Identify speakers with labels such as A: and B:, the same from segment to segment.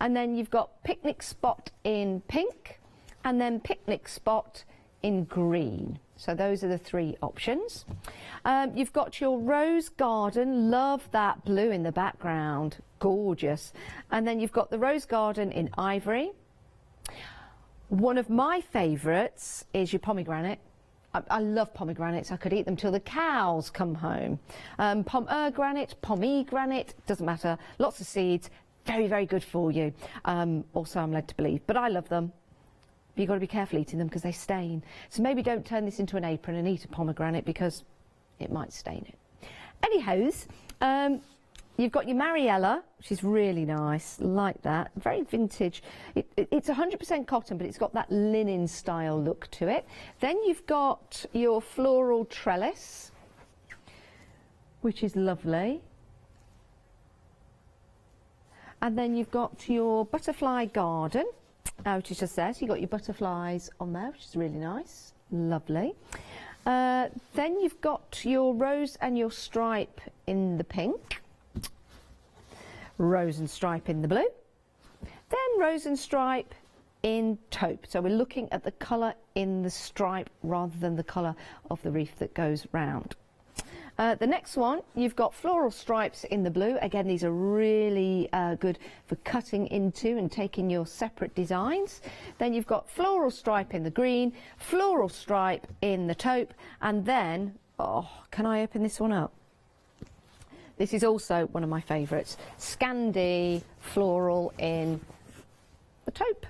A: And then you've got picnic spot in pink, and then picnic spot in green. So those are the 3 options. You've got your rose garden. Love that blue in the background. Gorgeous. And then you've got the rose garden in ivory. One of my favourites is your pomegranate. I love pomegranates. I could eat them till the cows come home. Pomegranate, doesn't matter. Lots of seeds. Very, very good for you. Also, I'm led to believe. But I love them. But you've got to be careful eating them because they stain. So maybe don't turn this into an apron and eat a pomegranate because it might stain it. Anyhows, you've got your Mariella, which is really nice, like that. Very vintage. It's 100% cotton, but it's got that linen style look to it. Then you've got your floral trellis, which is lovely. And then you've got your butterfly garden, which is just there. So you've got your butterflies on there, which is really nice. Lovely. Then you've got your rose and your stripe in the pink. Rose and stripe in the blue. Then rose and stripe in taupe. So we're looking at the colour in the stripe rather than the colour of the wreath that goes round. The next one, you've got floral stripes in the blue. Again, these are really good for cutting into and taking your separate designs. Then you've got floral stripe in the green, floral stripe in the taupe, and then, oh, can I open this one up? This is also one of my favourites, Scandi floral in the taupe.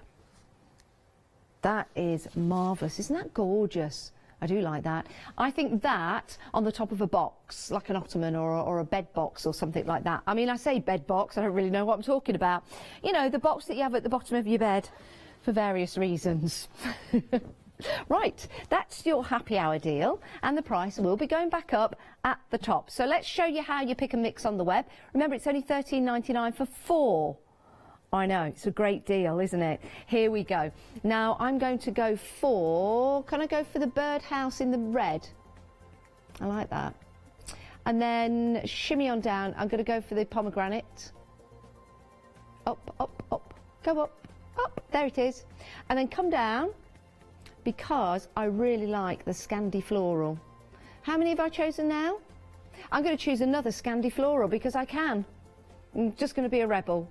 A: That is marvellous. Isn't that gorgeous? I do like that. I think that on the top of a box, like an ottoman or a bed box or something like that. I mean, I say bed box, I don't really know what I'm talking about. You know, the box that you have at the bottom of your bed for various reasons. Right, that's your happy hour deal, and the price will be going back up at the top. So let's show you how you pick and mix on the web. Remember, it's only $13.99 for 4. I know, it's a great deal, isn't it? Here we go. Now, I'm going to go for, can I go for the birdhouse in the red? I like that. And then shimmy on down, I'm going to go for the pomegranate. Up, up, up, go up, up, there it is. And then come down, because I really like the Scandi floral. How many have I chosen now? I'm going to choose another Scandi floral because I can. I'm just going to be a rebel.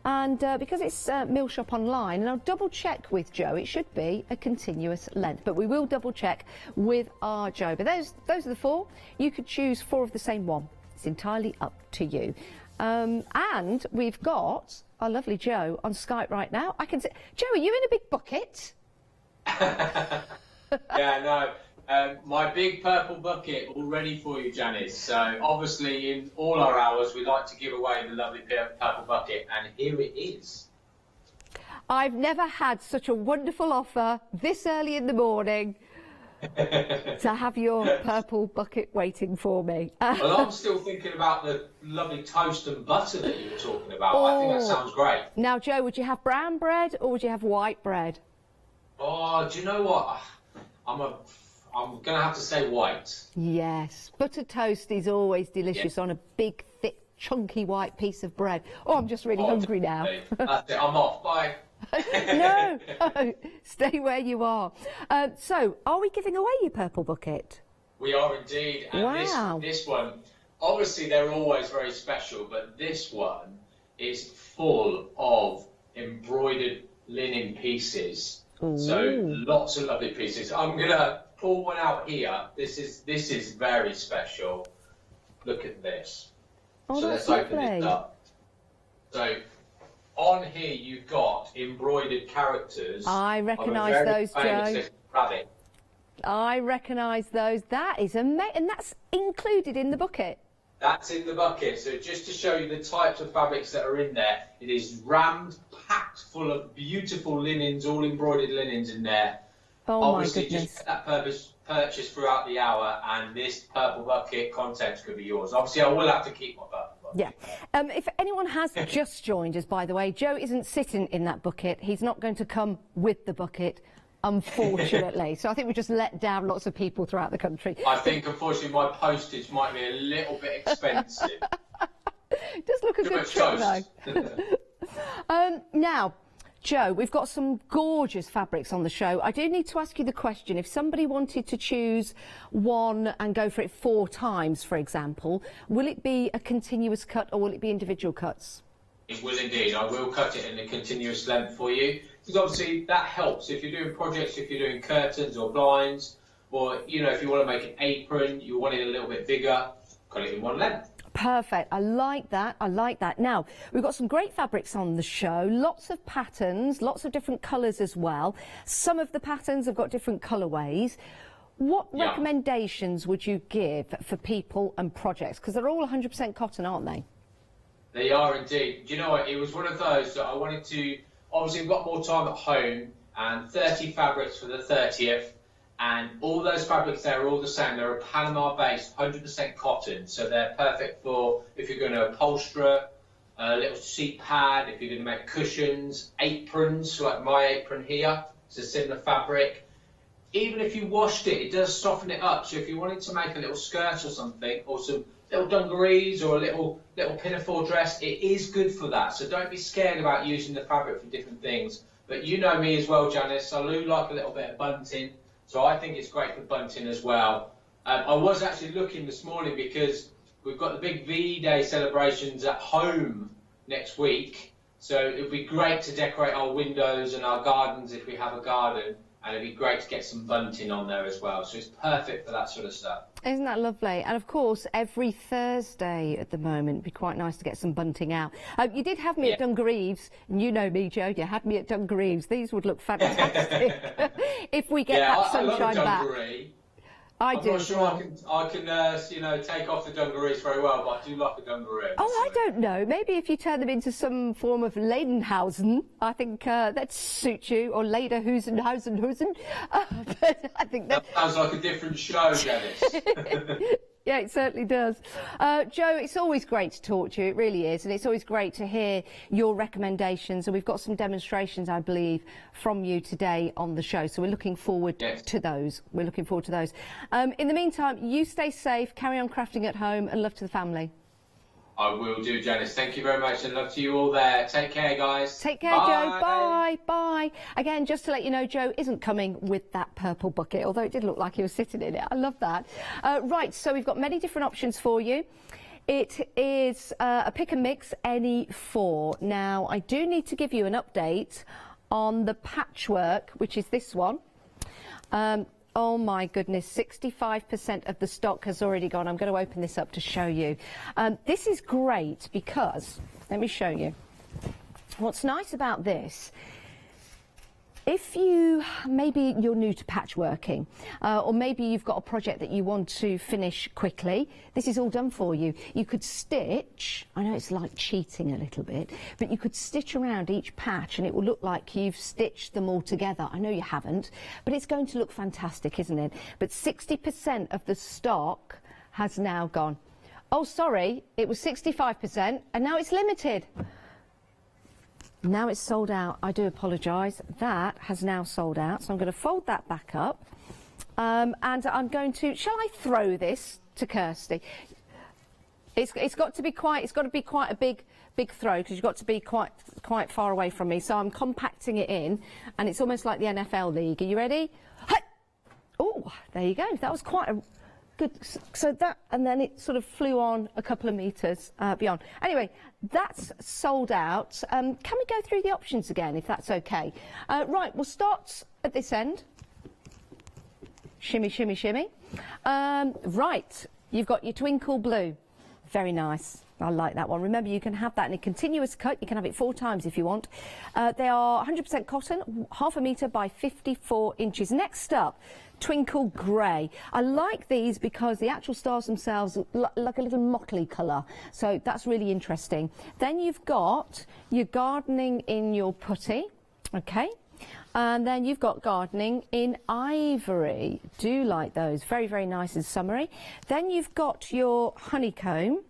A: And because it's Mill Shop Online, and I'll double check with Joe, it should be a continuous length, but we will double check with our Joe. But those are the 4. You could choose 4 of the same one. It's entirely up to you. And we've got our lovely Joe on Skype right now. I can say, Joe, are you in a big bucket?
B: Yeah, no. My big purple bucket all ready for you, Janice. So obviously in all our hours we like to give away the lovely purple bucket, and here it is.
A: I've never had such a wonderful offer this early in the morning to have your purple bucket waiting for me.
B: Well, I'm still thinking about the lovely toast and butter that you were talking about. I think that sounds great.
A: Now, Joe, would you have brown bread or would you have white bread?
B: Oh, do you know what? I'm going to have to say white.
A: Yes, buttered toast is always delicious on a big, thick, chunky white piece of bread. Oh, I'm just really hungry now.
B: That's it, I'm off. Bye.
A: No, stay where you are. So, are we giving away your purple bucket?
B: We are indeed. And
A: wow.
B: This one, obviously they're always very special, but this one is full of embroidered linen pieces. Ooh. So lots of lovely pieces. I'm going to pull one out here. This is very special. Look at this.
A: Oh,
B: so
A: that's
B: let's open
A: lovely.
B: this up. So on here you've got embroidered characters.
A: I recognise those, Joe.
B: Rabbit.
A: I recognise those. That is amazing, and that's included in the bucket.
B: That's in the bucket. So just to show you the types of fabrics that are in there, it is rammed, packed full of beautiful linens, all embroidered linens in there.
A: Oh,
B: obviously,
A: my goodness.
B: just get that purchase throughout the hour, and this purple bucket contents could be yours. Obviously, I will have to keep my purple bucket.
A: Yeah. If anyone has just joined us, by the way, Joe isn't sitting in that bucket. He's not going to come with the bucket, unfortunately. So I think we just let down lots of people throughout the country.
B: I think, unfortunately, my postage might be a little bit expensive.
A: Just look a good trick, though. Now, Jo, we've got some gorgeous fabrics on the show. I do need to ask you the question, if somebody wanted to choose one and go for it 4 times, for example, will it be a continuous cut or will it be individual cuts?
B: It will indeed. I will cut it in a continuous length for you, because obviously that helps if you're doing projects, if you're doing curtains or blinds, or, you know, if you want to make an apron, you want it a little bit bigger, cut it in one length.
A: Perfect. I like that. I like that. Now, we've got some great fabrics on the show, lots of patterns, lots of different colours as well. Some of the patterns have got different colourways. What recommendations would you give for people and projects? Because they're all 100% cotton, aren't they?
B: They are indeed. Do you know what? It was one of those that I wanted to, obviously we've got more time at home, and 30 fabrics for the 30th. And all those fabrics there are all the same. They're a Panama-based, 100% cotton. So they're perfect for if you're going to upholster, a little seat pad, if you're going to make cushions, aprons, like my apron here. It's a similar fabric. Even if you washed it, it does soften it up. So if you wanted to make a little skirt or something, or some little dungarees or a little pinafore dress, it is good for that. So don't be scared about using the fabric for different things. But you know me as well, Janice. I do like a little bit of bunting. So I think it's great for bunting as well. I was actually looking this morning because we've got the big V-Day celebrations at home next week. So it would be great to decorate our windows and our gardens if we have a garden. And it'd be great to get some bunting on there as well. So it's perfect for that sort of stuff.
A: Isn't that lovely? And of course, every Thursday at the moment, it'd be quite nice to get some bunting out. You did have me at Dungareeves, and you know me, Jo, you had me at Dungareeves. These would look fantastic if we get that sunshine back. I'm not sure
B: I can you know, take off the dungarees very well, but I do like a dungaree.
A: Oh, I don't know. Maybe if you turn them into some form of Lederhosen, I think that'd suit you, or Lederhosen. But I think
B: that sounds like a different show, Dennis.
A: Yeah, it certainly does. Jo, it's always great to talk to you, it really is, and it's always great to hear your recommendations, and we've got some demonstrations, I believe, from you today on the show, so we're looking forward to those. We're looking forward to those. In the meantime, you stay safe, carry on crafting at home, and love to the family.
B: I will do, Janice. Thank you very much, and love to you all there. Take care, guys.
A: Take care, Jo. Bye. Bye. Again, just to let you know, Jo isn't coming with that purple bucket, although it did look like he was sitting in it. I love that. Right, so we've got many different options for you. It is a pick and mix, any 4. Now, I do need to give you an update on the patchwork, which is this one. Oh my goodness, 65% of the stock has already gone. I'm going to open this up to show you. This is great because, let me show you. What's nice about this, if maybe you're new to patchworking, or maybe you've got a project that you want to finish quickly, this is all done for you. You could stitch, I know it's like cheating a little bit, but you could stitch around each patch and it will look like you've stitched them all together. I know you haven't, but it's going to look fantastic, isn't it? But 60% of the stock has now gone. Oh, sorry, it was 65% and now it's limited. Now it's sold out. I do apologise. That has now sold out. So I'm going to fold that back up. And I'm going to, shall I throw this to Kirsty? It's got to be quite a big throw because you've got to be quite far away from me. So I'm compacting it in and it's almost like the NFL league. Are you ready? Oh, there you go. That was quite a good, so that, and then it sort of flew on a couple of metres beyond. Anyway, that's sold out. Can we go through the options again, if that's okay? Right, we'll start at this end. Shimmy, shimmy, shimmy. Right, you've got your twinkle blue. Very nice. I like that one. Remember, you can have that in a continuous cut. You can have it 4 times if you want. They are 100% cotton, 1/2 metre by 54 inches. Next up, twinkle grey. I like these because the actual stars themselves look like a little motley colour. So that's really interesting. Then you've got your gardening in your putty. Okay. And then you've got gardening in ivory. Do like those. Very, very nice and summery. Then you've got your honeycomb.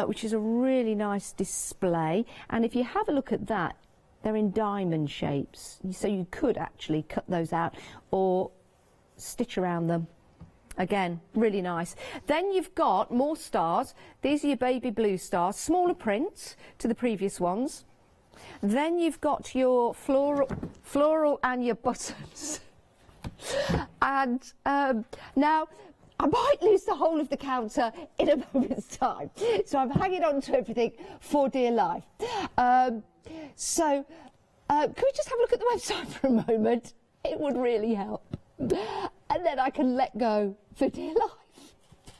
A: Which is a really nice display, and if you have a look at that, they're in diamond shapes, so you could actually cut those out or stitch around them. Again, really nice. Then you've got more stars. These are your baby blue stars, smaller prints to the previous ones. Then you've got your floral and your buttons. And now I might lose the whole of the counter in a moment's time. So I'm hanging on to everything for dear life. Can we just have a look at the website for a moment? It would really help. And then I can let go for dear life.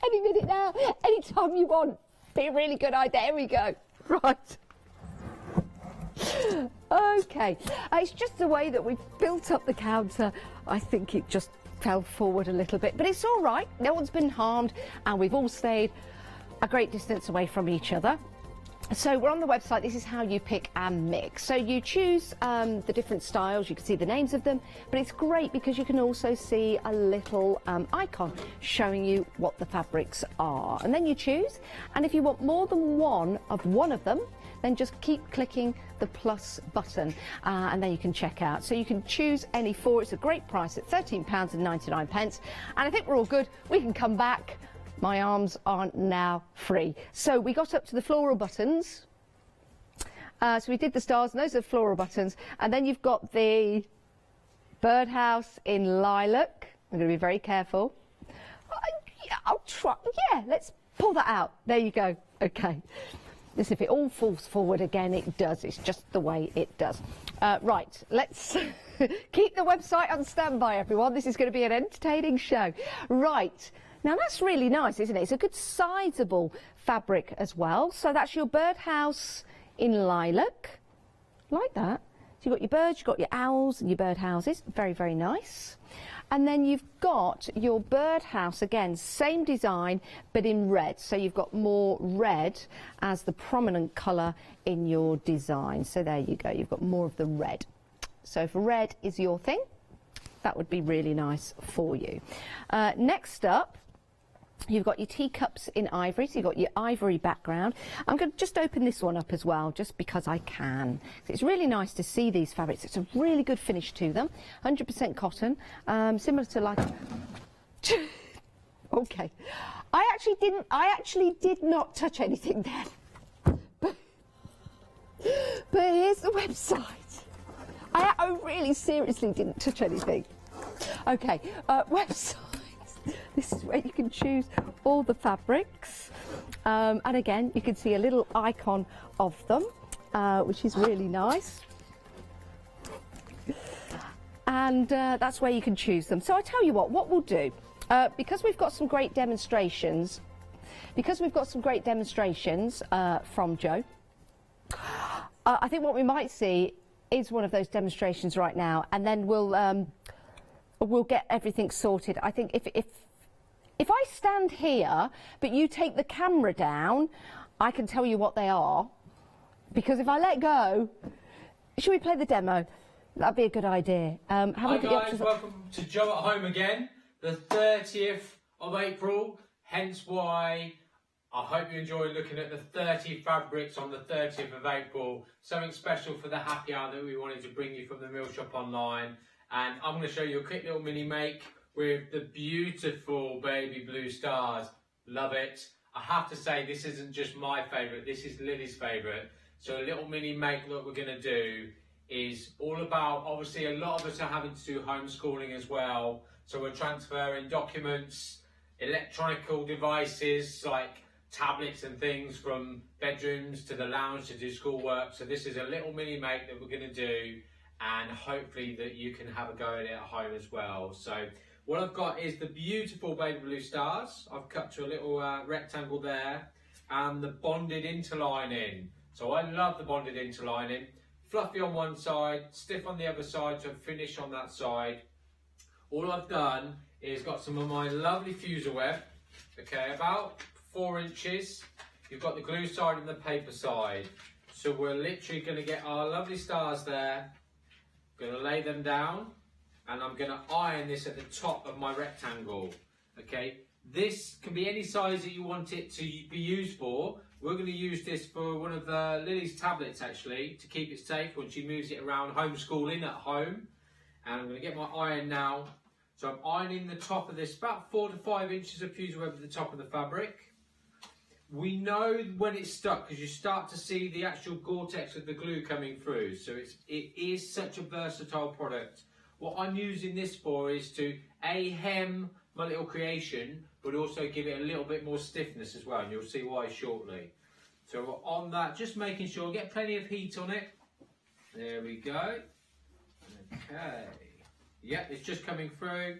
A: Any minute now, any time you want. Be a really good idea. There we go. Right. Okay. It's just the way that we've built up the counter. I think it just fell forward a little bit, but it's all right. No one's been harmed, and we've all stayed a great distance away from each other. So we're on the website. This is how you pick and mix. So you choose the different styles. You can see the names of them, but it's great because you can also see a little icon showing you what the fabrics are. And then you choose. And if you want more than one of them, then just keep clicking the plus button and then you can check out. So you can choose any four. It's a great price at £13.99. And I think we're all good. We can come back. My arms are now free. So we got up to the floral buttons. So we did the stars, and those are the floral buttons. And then you've got the birdhouse in lilac. I'm going to be very careful. Yeah, I'll try. Yeah, let's pull that out. There you go. Okay. Listen, if it all falls forward again, it does. It's just the way it does. Right, let's keep the website on standby, everyone. This is going to be an entertaining show. Right. Now that's really nice, isn't it? It's a good sizable fabric as well. So that's your birdhouse in lilac, like that. So you've got your birds, you've got your owls and your birdhouses. Very, very nice. And then you've got your birdhouse, again, same design, but in red. So you've got more red as the prominent colour in your design. So there you go, you've got more of the red. So if red is your thing, that would be really nice for you. Next up, you've got your teacups in ivory, so you've got your ivory background. I'm going to just open this one up as well, just because I can. It's really nice to see these fabrics. It's a really good finish to them. 100% cotton, similar to like... Okay. I actually did not touch anything then. But here's the website. I really seriously didn't touch anything. Okay, website. This is where you can choose all the fabrics. And again, you can see a little icon of them, which is really nice. And that's where you can choose them. So I tell you what we'll do, because we've got some great demonstrations, from Joe, I think what we might see is one of those demonstrations right now, and then we'll get everything sorted. I think if I stand here, but you take the camera down, I can tell you what they are. Because if I let go, should we play the demo? That'd be a good idea.
C: Hi guys, welcome to Joe at Home again. The 30th of April, hence why I hope you enjoy looking at the 30 fabrics on the 30th of April. Something special for the happy hour that we wanted to bring you from the Mill Shop Online. And I'm going to show you a quick little mini make with the beautiful baby blue stars. Love it. I have to say, this isn't just my favourite, this is Lily's favourite. So a little mini make that we're going to do is all about, obviously a lot of us are having to do homeschooling as well. So we're transferring documents, electronical devices like tablets and things from bedrooms to the lounge to do schoolwork. So this is a little mini make that we're going to do, and hopefully that you can have a go at it at home as well. So what I've got is the beautiful baby blue stars. I've cut to a little rectangle there, and the bonded interlining. So I love the bonded interlining. Fluffy on one side, stiff on the other side, so finish on that side. All I've done is got some of my lovely fuser web, okay, about 4 inches. You've got the glue side and the paper side. So we're literally going to get our lovely stars there. Going to lay them down, and I'm going to iron this at the top of my rectangle. Okay, this can be any size that you want it to be used for. We're going to use this for one of Lily's tablets actually, to keep it safe when she moves it around homeschooling at home. And I'm going to get my iron now. So I'm ironing the top of this, about 4 to 5 inches of fuser web at the top of the fabric. we know when it's stuck because you start to see the actual Gore-Tex of the glue coming through. So it is such a versatile product. What I'm using this for is to hem my little creation, but also give it a little bit more stiffness as well, and you'll see why shortly. So on that, just making sure, get plenty of heat on it. There we go. Okay. Yeah, it's just coming through.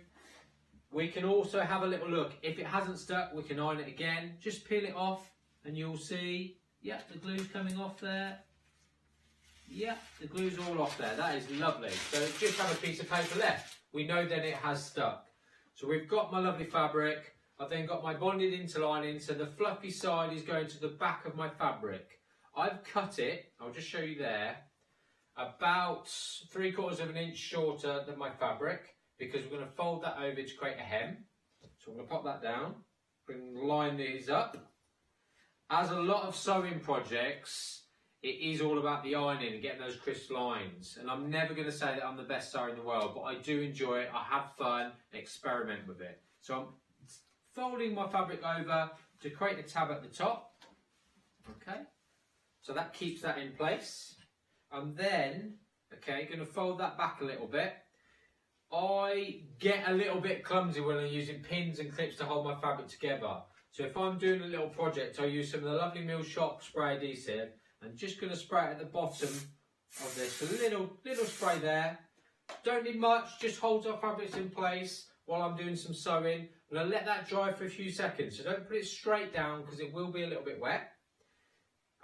C: We can also have a little look. If it hasn't stuck, we can iron it again. Just peel it off and you'll see, yeah, the glue's coming off there. Yeah, the glue's all off there. That is lovely. So just have a piece of paper left. We know then it has stuck. So we've got my lovely fabric. I've then got my bonded interlining. So the fluffy side is going to the back of my fabric. I've cut it, I'll just show you there, about 3/4 of an inch shorter than my fabric, because we're going to fold that over to create a hem. So I'm going to pop that down, line these up. As a lot of sewing projects, it is all about the ironing and getting those crisp lines. And I'm never going to say that I'm the best sewer in the world, but I do enjoy it. I have fun, experiment with it. So I'm folding my fabric over to create a tab at the top. Okay, so that keeps that in place. I'm then, okay, going to fold that back a little bit. I get a little bit clumsy when I'm using pins and clips to hold my fabric together. So if I'm doing a little project, I'll use some of the lovely Mill Shop spray adhesive. I'm just going to spray it at the bottom of this. A little spray there. Don't need much, just holds our fabrics in place while I'm doing some sewing. I'm going to let that dry for a few seconds. So don't put it straight down because it will be a little bit wet.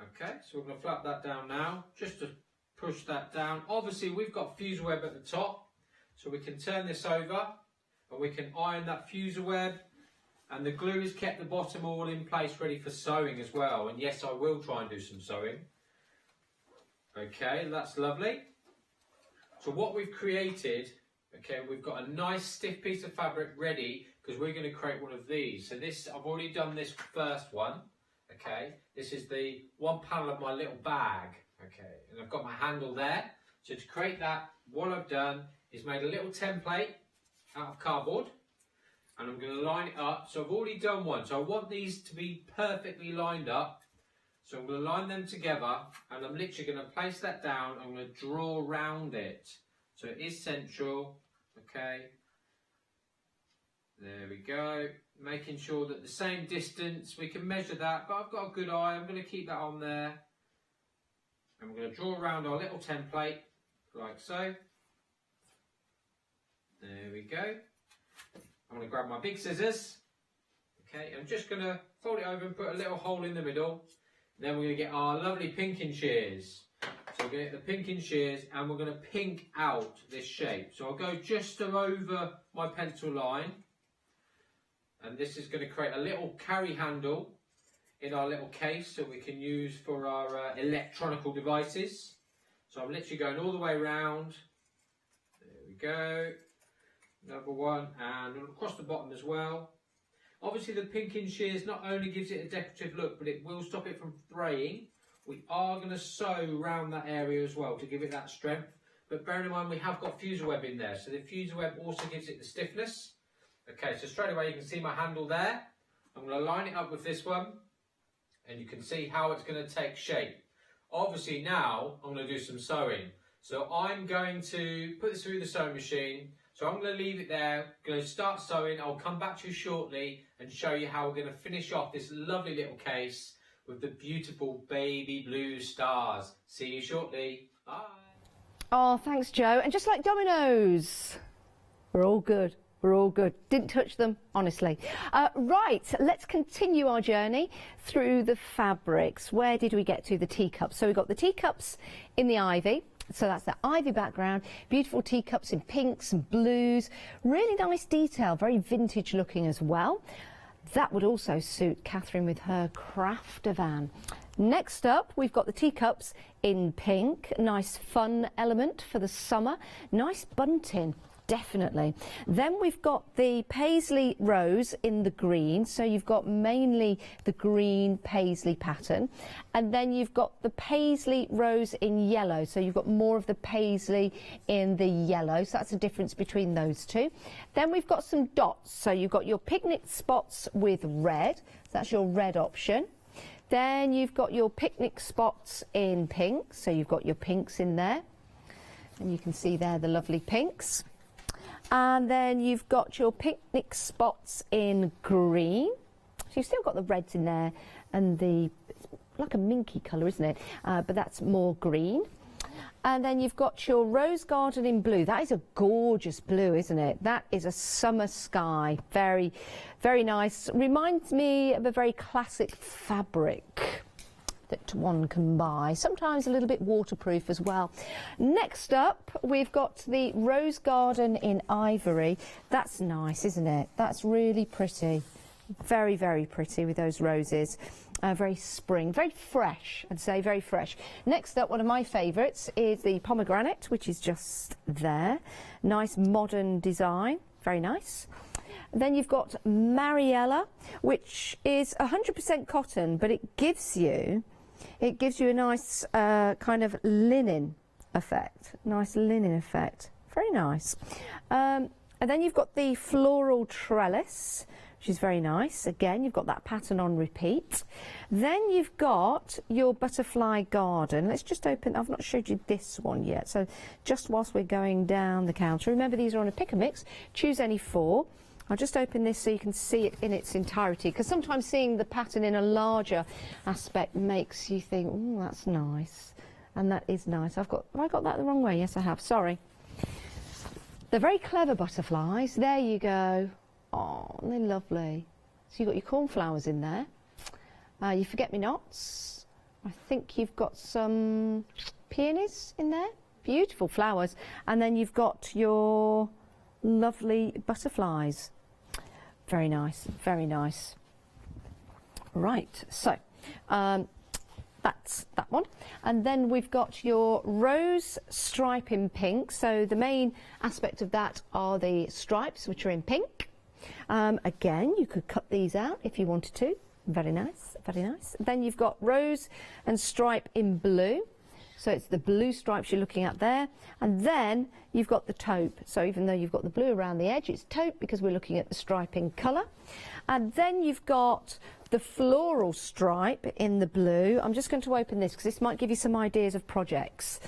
C: Okay, so we're going to flap that down now, just to push that down. Obviously, we've got fusel web at the top, so we can turn this over and we can iron that fusel web. And the glue has kept the bottom all in place, ready for sewing as well. And yes, I will try and do some sewing. Okay, that's lovely. So what we've created, okay, we've got a nice stiff piece of fabric ready because we're going to create one of these. So this, I've already done this first one. Okay, this is the one panel of my little bag. Okay, and I've got my handle there. So to create that, what I've done is made a little template out of cardboard. And I'm going to line it up. So I've already done one. So I want these to be perfectly lined up. So I'm going to line them together. And I'm literally going to place that down. I'm going to draw around it. So it is central. Okay. There we go. Making sure that the same distance. We can measure that. But I've got a good eye. I'm going to keep that on there. And we're going to draw around our little template. Like so. There we go. I'm going to grab my big scissors, okay, I'm just going to fold it over and put a little hole in the middle. Then we're going to get our lovely pinking shears. So we're going to get the pinking shears and we're going to pink out this shape. So I'll go just over my pencil line. And this is going to create a little carry handle in our little case that we can use for our electronical devices. So I'm literally going all the way around. There we go. Another one, and across the bottom as well. Obviously the pinking shears not only gives it a decorative look, but it will stop it from fraying. We are going to sew around that area as well to give it that strength. But bearing in mind we have got fusel web in there, so the fusel web also gives it the stiffness. Okay, so straight away you can see my handle there. I'm going to line it up with this one, and you can see how it's going to take shape. Obviously now I'm going to do some sewing. So I'm going to put this through the sewing machine. So I'm going to leave it there, going to start sewing. I'll come back to you shortly and show you how we're going to finish off this lovely little case with the beautiful baby blue stars. See you shortly. Bye.
A: Oh, thanks, Joe. And just like dominoes, we're all good. We're all good. Didn't touch them, honestly. Right, let's continue our journey through the fabrics. Where did we get to? The teacups. So we got the teacups in the ivy. So that's the ivy background, beautiful teacups in pinks and blues, really nice detail, very vintage looking as well. That would also suit Catherine with her crafter van. Next up, we've got the teacups in pink, nice fun element for the summer, nice bunting. Definitely. Then we've got the paisley rose in the green. So you've got mainly the green paisley pattern. And then you've got the paisley rose in yellow. So you've got more of the paisley in the yellow. So that's the difference between those two. Then we've got some dots. So you've got your picnic spots with red. So that's your red option. Then you've got your picnic spots in pink, so you've got your pinks in there, and you can see there the lovely pinks. And then you've got your picnic spots in green, so you've still got the reds in there, and the, like a minky colour, isn't it? But that's more green. And then you've got your rose garden in blue. That is a gorgeous blue, isn't it? That is a summer sky. Very, very nice. Reminds me of a very classic fabric that one can buy. Sometimes a little bit waterproof as well. Next up, we've got the rose garden in ivory. That's nice, isn't it? That's really pretty. Very, very pretty with those roses. Very spring, very fresh, I'd say, very fresh. Next up, one of my favourites is the pomegranate, which is just there. Nice modern design, very nice. Then you've got Mariella, which is 100% cotton, but it gives you a nice kind of linen effect. Nice linen effect, very nice. And then you've got the floral trellis, which is very nice. Again, you've got that pattern on repeat. Then you've got your butterfly garden. Let's just open, I've not showed you this one yet, so just whilst we're going down the counter, remember these are on a pick and mix, choose any 4. I'll just open this so you can see it in its entirety, because sometimes seeing the pattern in a larger aspect makes you think, oh, that's nice, and that is nice. Have I got that the wrong way? Yes, I have, sorry. They're very clever butterflies. There you go. Oh, they're lovely. So you've got your cornflowers in there. Your forget-me-nots. I think you've got some peonies in there. Beautiful flowers. And then you've got your lovely butterflies. Very nice, very nice. Right, so that's that one. And then we've got your rose stripe in pink. So the main aspect of that are the stripes, which are in pink. Again, you could cut these out if you wanted to. Very nice, very nice. Then you've got rose and stripe in blue. So it's the blue stripes you're looking at there. And then you've got the taupe. So even though you've got the blue around the edge, it's taupe because we're looking at the striping colour. And then you've got the floral stripe in the blue. I'm just going to open this because this might give you some ideas of projects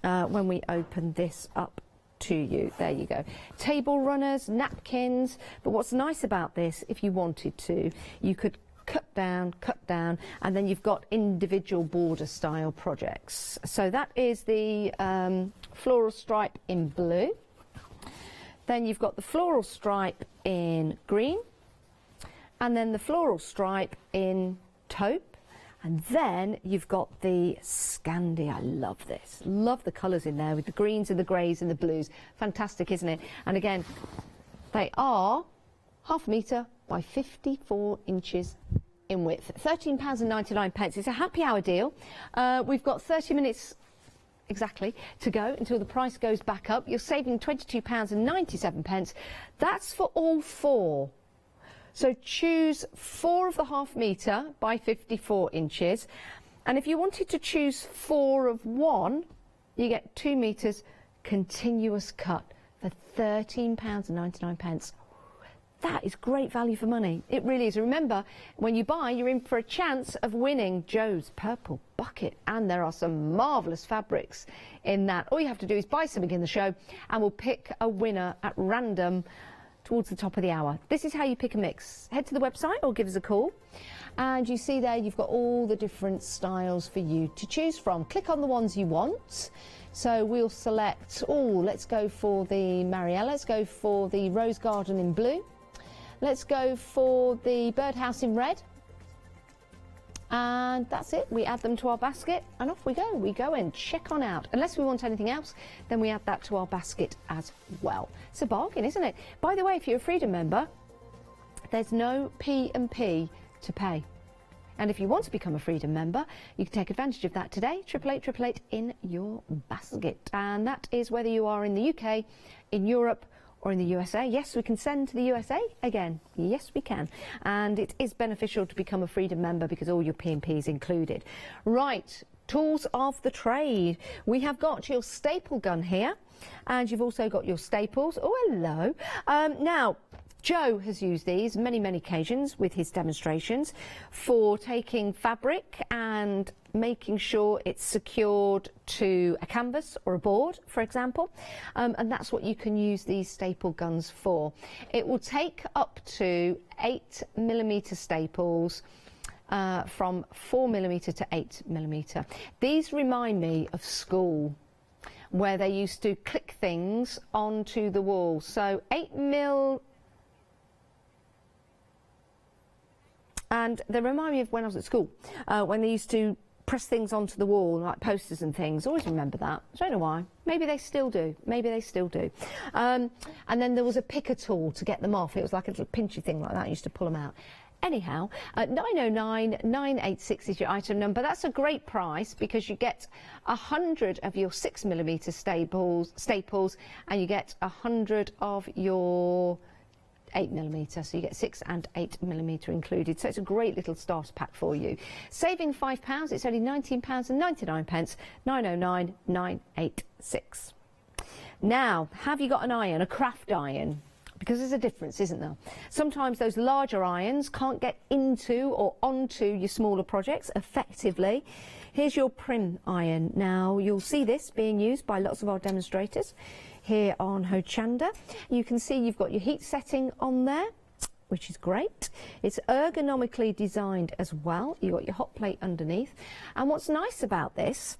A: when we open this up to you. There you go. Table runners, napkins. But what's nice about this, if you wanted to, you could cut down, and then you've got individual border style projects. So that is the floral stripe in blue. Then you've got the floral stripe in green, and then the floral stripe in taupe. And then you've got the Scandi. I love this. Love the colours in there with the greens and the greys and the blues. Fantastic, isn't it? And again, they are ½ metre by 54 inches in width. £13.99. It's a happy hour deal. We've got 30 minutes exactly to go until the price goes back up. You're saving £22.97. That's for all 4. So choose 4 of the ½ metre by 54 inches. And if you wanted to choose 4 of 1, you get 2 metres continuous cut for £13.99. That is great value for money. It really is. Remember, when you buy, you're in for a chance of winning Joe's Purple Bucket. And there are some marvellous fabrics in that. All you have to do is buy something in the show and we'll pick a winner at random towards the top of the hour. This is how you pick a mix. Head to the website or give us a call. And you see there you've got all the different styles for you to choose from. Click on the ones you want. So we'll select, let's go for the Mariella, let's go for the Rose Garden in blue. Let's go for the Birdhouse in red. And that's it. We add them to our basket and off we go. We go and check on out. Unless we want anything else, then we add that to our basket as well. It's a bargain, isn't it? By the way, if you're a Freedom member, there's no P&P to pay. And if you want to become a Freedom member, you can take advantage of that today. 888 in your basket. And that is whether you are in the UK, in Europe, or in the USA. Yes, we can send to the USA again. Yes, we can. And it is beneficial to become a Freedom member because all your P&P is included. Right, tools of the trade. We have got your staple gun here, and you've also got your staples. Oh, hello. Now, Joe has used these many occasions with his demonstrations for taking fabric and making sure it's secured to a canvas or a board, for example, and that's what you can use these staple guns for. It will take up to 8mm staples from 4mm to 8mm. These remind me of school, where they used to click things onto the wall. So 8mm. And they remind me of when I was at school, when they used to press things onto the wall, like posters and things. Always remember that. I don't know why. Maybe they still do. Maybe they still do. And then there was a picker tool to get them off. It was like a little pinchy thing like that. I used to pull them out. Anyhow, 909,986 is your item number. That's a great price because you get 100 of your 6mm staples, and you get 100 of your 8mm, so you get 6 and 8mm included. So it's a great little starter pack for you. Saving £5, it's only £19.99, 909,986. Now, have you got an iron, a craft iron? Because there's a difference, isn't there? Sometimes those larger irons can't get into or onto your smaller projects effectively. Here's your prim iron. Now, you'll see this being used by lots of our demonstrators here on Hochanda. You can see you've got your heat setting on there, which is great. It's ergonomically designed as well. You've got your hot plate underneath. And what's nice about this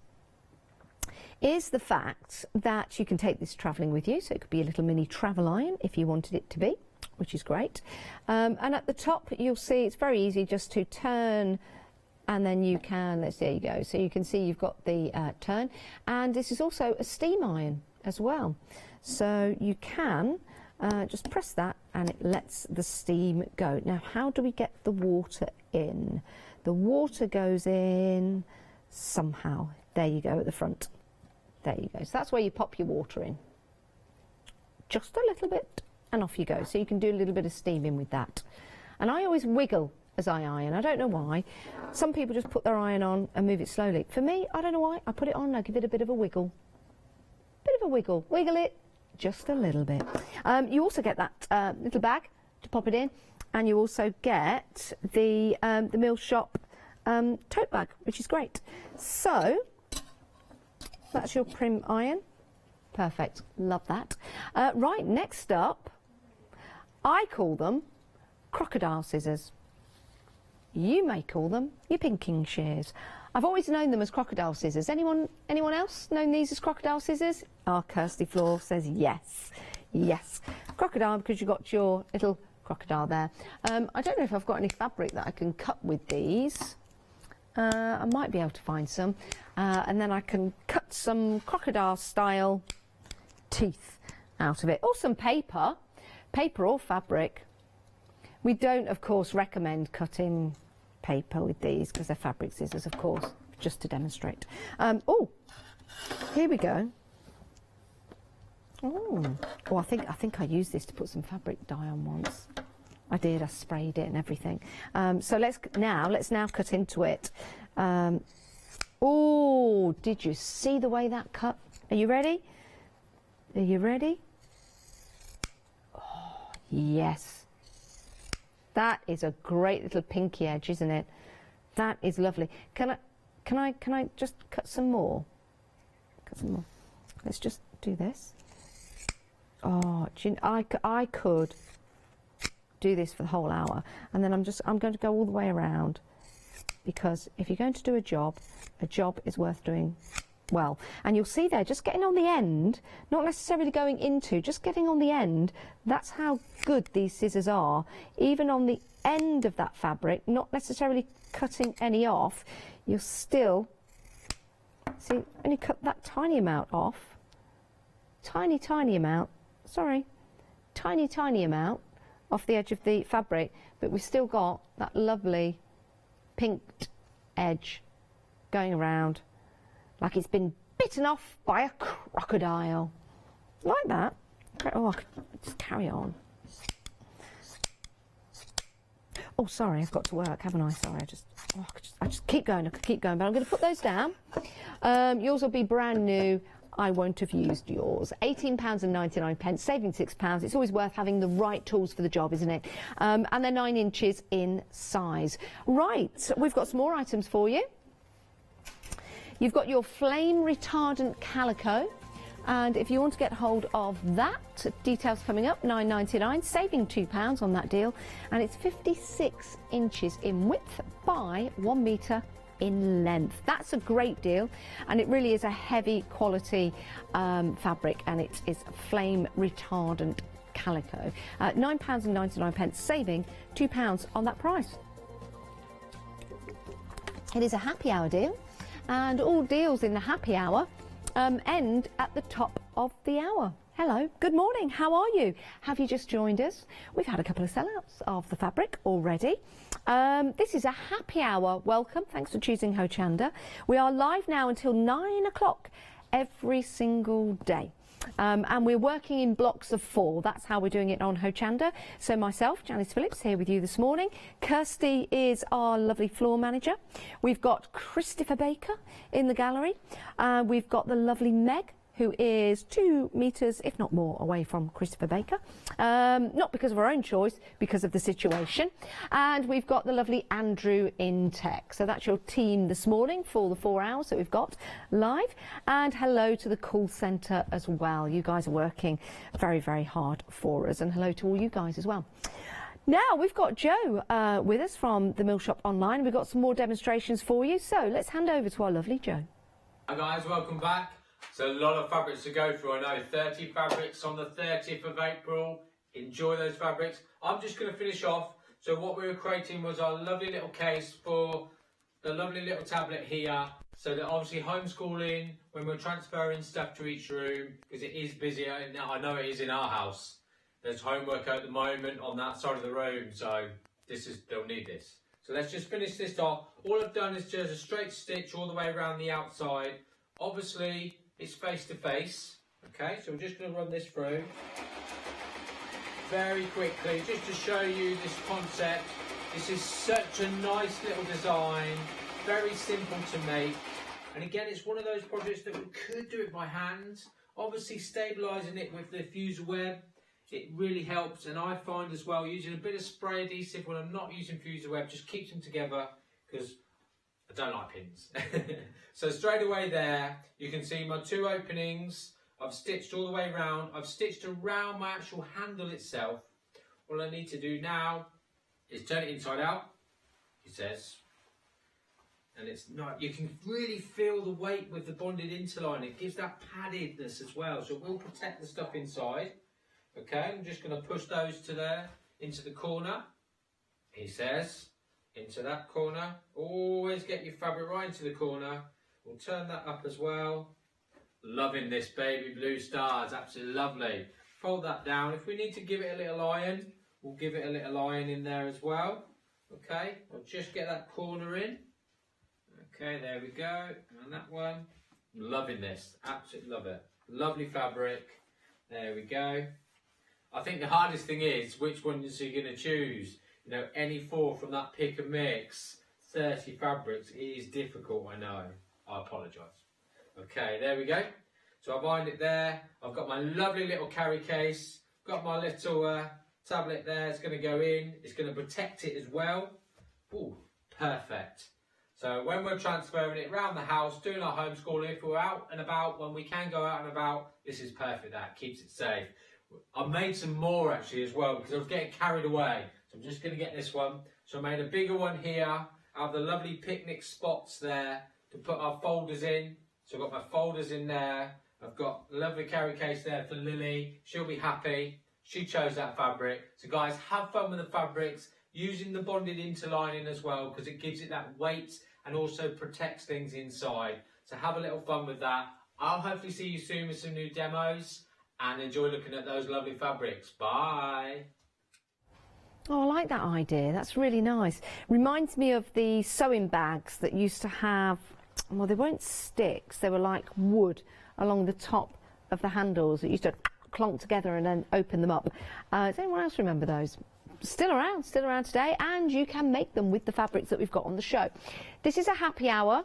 A: is the fact that you can take this travelling with you, so it could be a little mini travel iron if you wanted it to be, which is great. And at the top you'll see it's very easy just to turn, and then you can, there you go, so you can see you've got the turn, and this is also a steam iron as well, so you can just press that and it lets the steam go. Now, how do we get the water in? The water goes in somehow. There you go, at the front. There you go. So that's where you pop your water in. Just a little bit and off you go. So you can do a little bit of steaming with that. And I always wiggle as I iron. I don't know why. Some people just put their iron on and move it slowly. For me, I don't know why. I put it on and I give it a bit of a wiggle. Bit of a wiggle. Wiggle it just a little bit. You also get that little bag to pop it in, and you also get the Mill Shop tote bag, which is great. So that's your prim iron. Perfect. Love that. Right, next up, I call them crocodile scissors. You may call them your pinking shears. I've always known them as crocodile scissors. Anyone else known these as crocodile scissors? Oh, Kirsty Floor says yes. Yes. Crocodile, because you've got your little crocodile there. I don't know if I've got any fabric that I can cut with these. I might be able to find some. And then I can cut some crocodile style teeth out of it. Or some paper or fabric. We don't, of course, recommend cutting paper with these because they're fabric scissors, of course, just to demonstrate. Oh, here we go. Oh, I think I used this to put some fabric dye on once. I did. I sprayed it and everything. So let's now cut into it. Oh, did you see the way that cut? Are you ready? Are you ready? Oh, yes. That is a great little pinky edge, isn't it? That is lovely. Can I just cut some more? Cut some more. Let's just do this. Oh, I could do this for the whole hour, and then I'm going to go all the way around, because if you're going to do a job is worth doing well. And you'll see there, just getting on the end, not necessarily going into, just getting on the end. That's how good these scissors are. Even on the end of that fabric, not necessarily cutting any off, you'll still see, only cut that tiny amount off. Tiny amount, sorry, tiny amount off the edge of the fabric, but we've still got that lovely pinked edge going around like it's been bitten off by a crocodile. Like that. Oh, I could just carry on. Oh, sorry, I've got to work, haven't I? Sorry, I just keep going. I could keep going, but I'm going to put those down. Yours will be brand new I won't have used yours. £18.99, saving £6. It's always worth having the right tools for the job, isn't it? And they're 9 inches in size. Right, we've got some more items for you. You've got your flame retardant calico. And if you want to get hold of that, details coming up, £9.99, saving £2 on that deal. And it's 56 inches in width by 1 metre in length. That's a great deal, and it really is a heavy quality fabric, and it is flame retardant calico. £9.99, saving £2 on that price. It is a happy hour deal, and all deals in the happy hour end at the top of the hour. Hello, good morning, how are you? Have you just joined us? We've had a couple of sellouts of the fabric already. This is a happy hour welcome, thanks for choosing Hochanda. We are live now until 9 o'clock every single day. And we're working in blocks of 4. That's how we're doing it on Hochanda. So myself, Janice Phillips, here with you this morning. Kirsty is our lovely floor manager. We've got Christopher Baker in the gallery. We've got the lovely Meg, who is 2 metres, if not more, away from Christopher Baker. Not because of our own choice, because of the situation. And we've got the lovely Andrew in tech. So that's your team this morning for the 4 hours that we've got live. And hello to the call centre as well. You guys are working very, very hard for us. And hello to all you guys as well. Now, we've got Joe with us from the Mill Shop Online. We've got some more demonstrations for you. So let's hand over to our lovely Joe.
C: Hi guys, welcome back. So a lot of fabrics to go through. I know 30 fabrics on the 30th of April. Enjoy those fabrics. I'm just going to finish off. So what we were creating was our lovely little case for the lovely little tablet here. So that obviously homeschooling, when we're transferring stuff to each room, because it is busy. I know it is in our house. There's homework at the moment on that side of the room. So they'll need this. So let's just finish this off. All I've done is just a straight stitch all the way around the outside. Obviously, it's face to face, okay, so we're just going to run this through very quickly just to show you this concept. This is such a nice little design, very simple to make, and again it's one of those projects that we could do it by hand. Obviously stabilising it with the fuser web, it really helps, and I find as well using a bit of spray adhesive when I'm not using fuser web just keeps them together, because I don't like pins. So straight away there, you can see my 2 openings. I've stitched all the way around. I've stitched around my actual handle itself. All I need to do now is turn it inside out, it says. And it's not, you can really feel the weight with the bonded interline. It gives that paddedness as well. So it will protect the stuff inside. Okay, I'm just going to push those to there, into the corner, he says. Into that corner. Always get your fabric right into the corner. We'll turn that up as well. Loving this baby blue stars, absolutely lovely. Fold that down. If we need to give it a little iron, we'll give it a little iron in there as well. Okay, I'll just get that corner in. Okay, there we go. And that one. Loving this, absolutely love it. Lovely fabric. There we go. I think the hardest thing is which ones are you going to choose. You know, any 4 from that pick and mix, 30 fabrics, it is difficult, I know. I apologise. Okay, there we go. So I've ironed it there. I've got my lovely little carry case. Got my little tablet there. It's going to go in. It's going to protect it as well. Ooh, perfect. So when we're transferring it around the house, doing our homeschooling, if we're out and about, when we can go out and about, this is perfect. That keeps it safe. I've made some more actually as well because I was getting carried away. So I'm just going to get this one. So I made a bigger one here out of the lovely picnic spots there to put our folders in. So I've got my folders in there. I've got a lovely carry case there for Lily. She'll be happy. She chose that fabric. So guys, have fun with the fabrics, using the bonded interlining as well because it gives it that weight and also protects things inside. So have a little fun with that. I'll hopefully see you soon with some new demos and enjoy looking at those lovely fabrics. Bye.
A: Oh, I like that idea. That's really nice. Reminds me of the sewing bags that used to have, well, they weren't sticks. They were like wood along the top of the handles that used to clonk together and then open them up. Does anyone else remember those? Still around today, and you can make them with the fabrics that we've got on the show. This is a happy hour,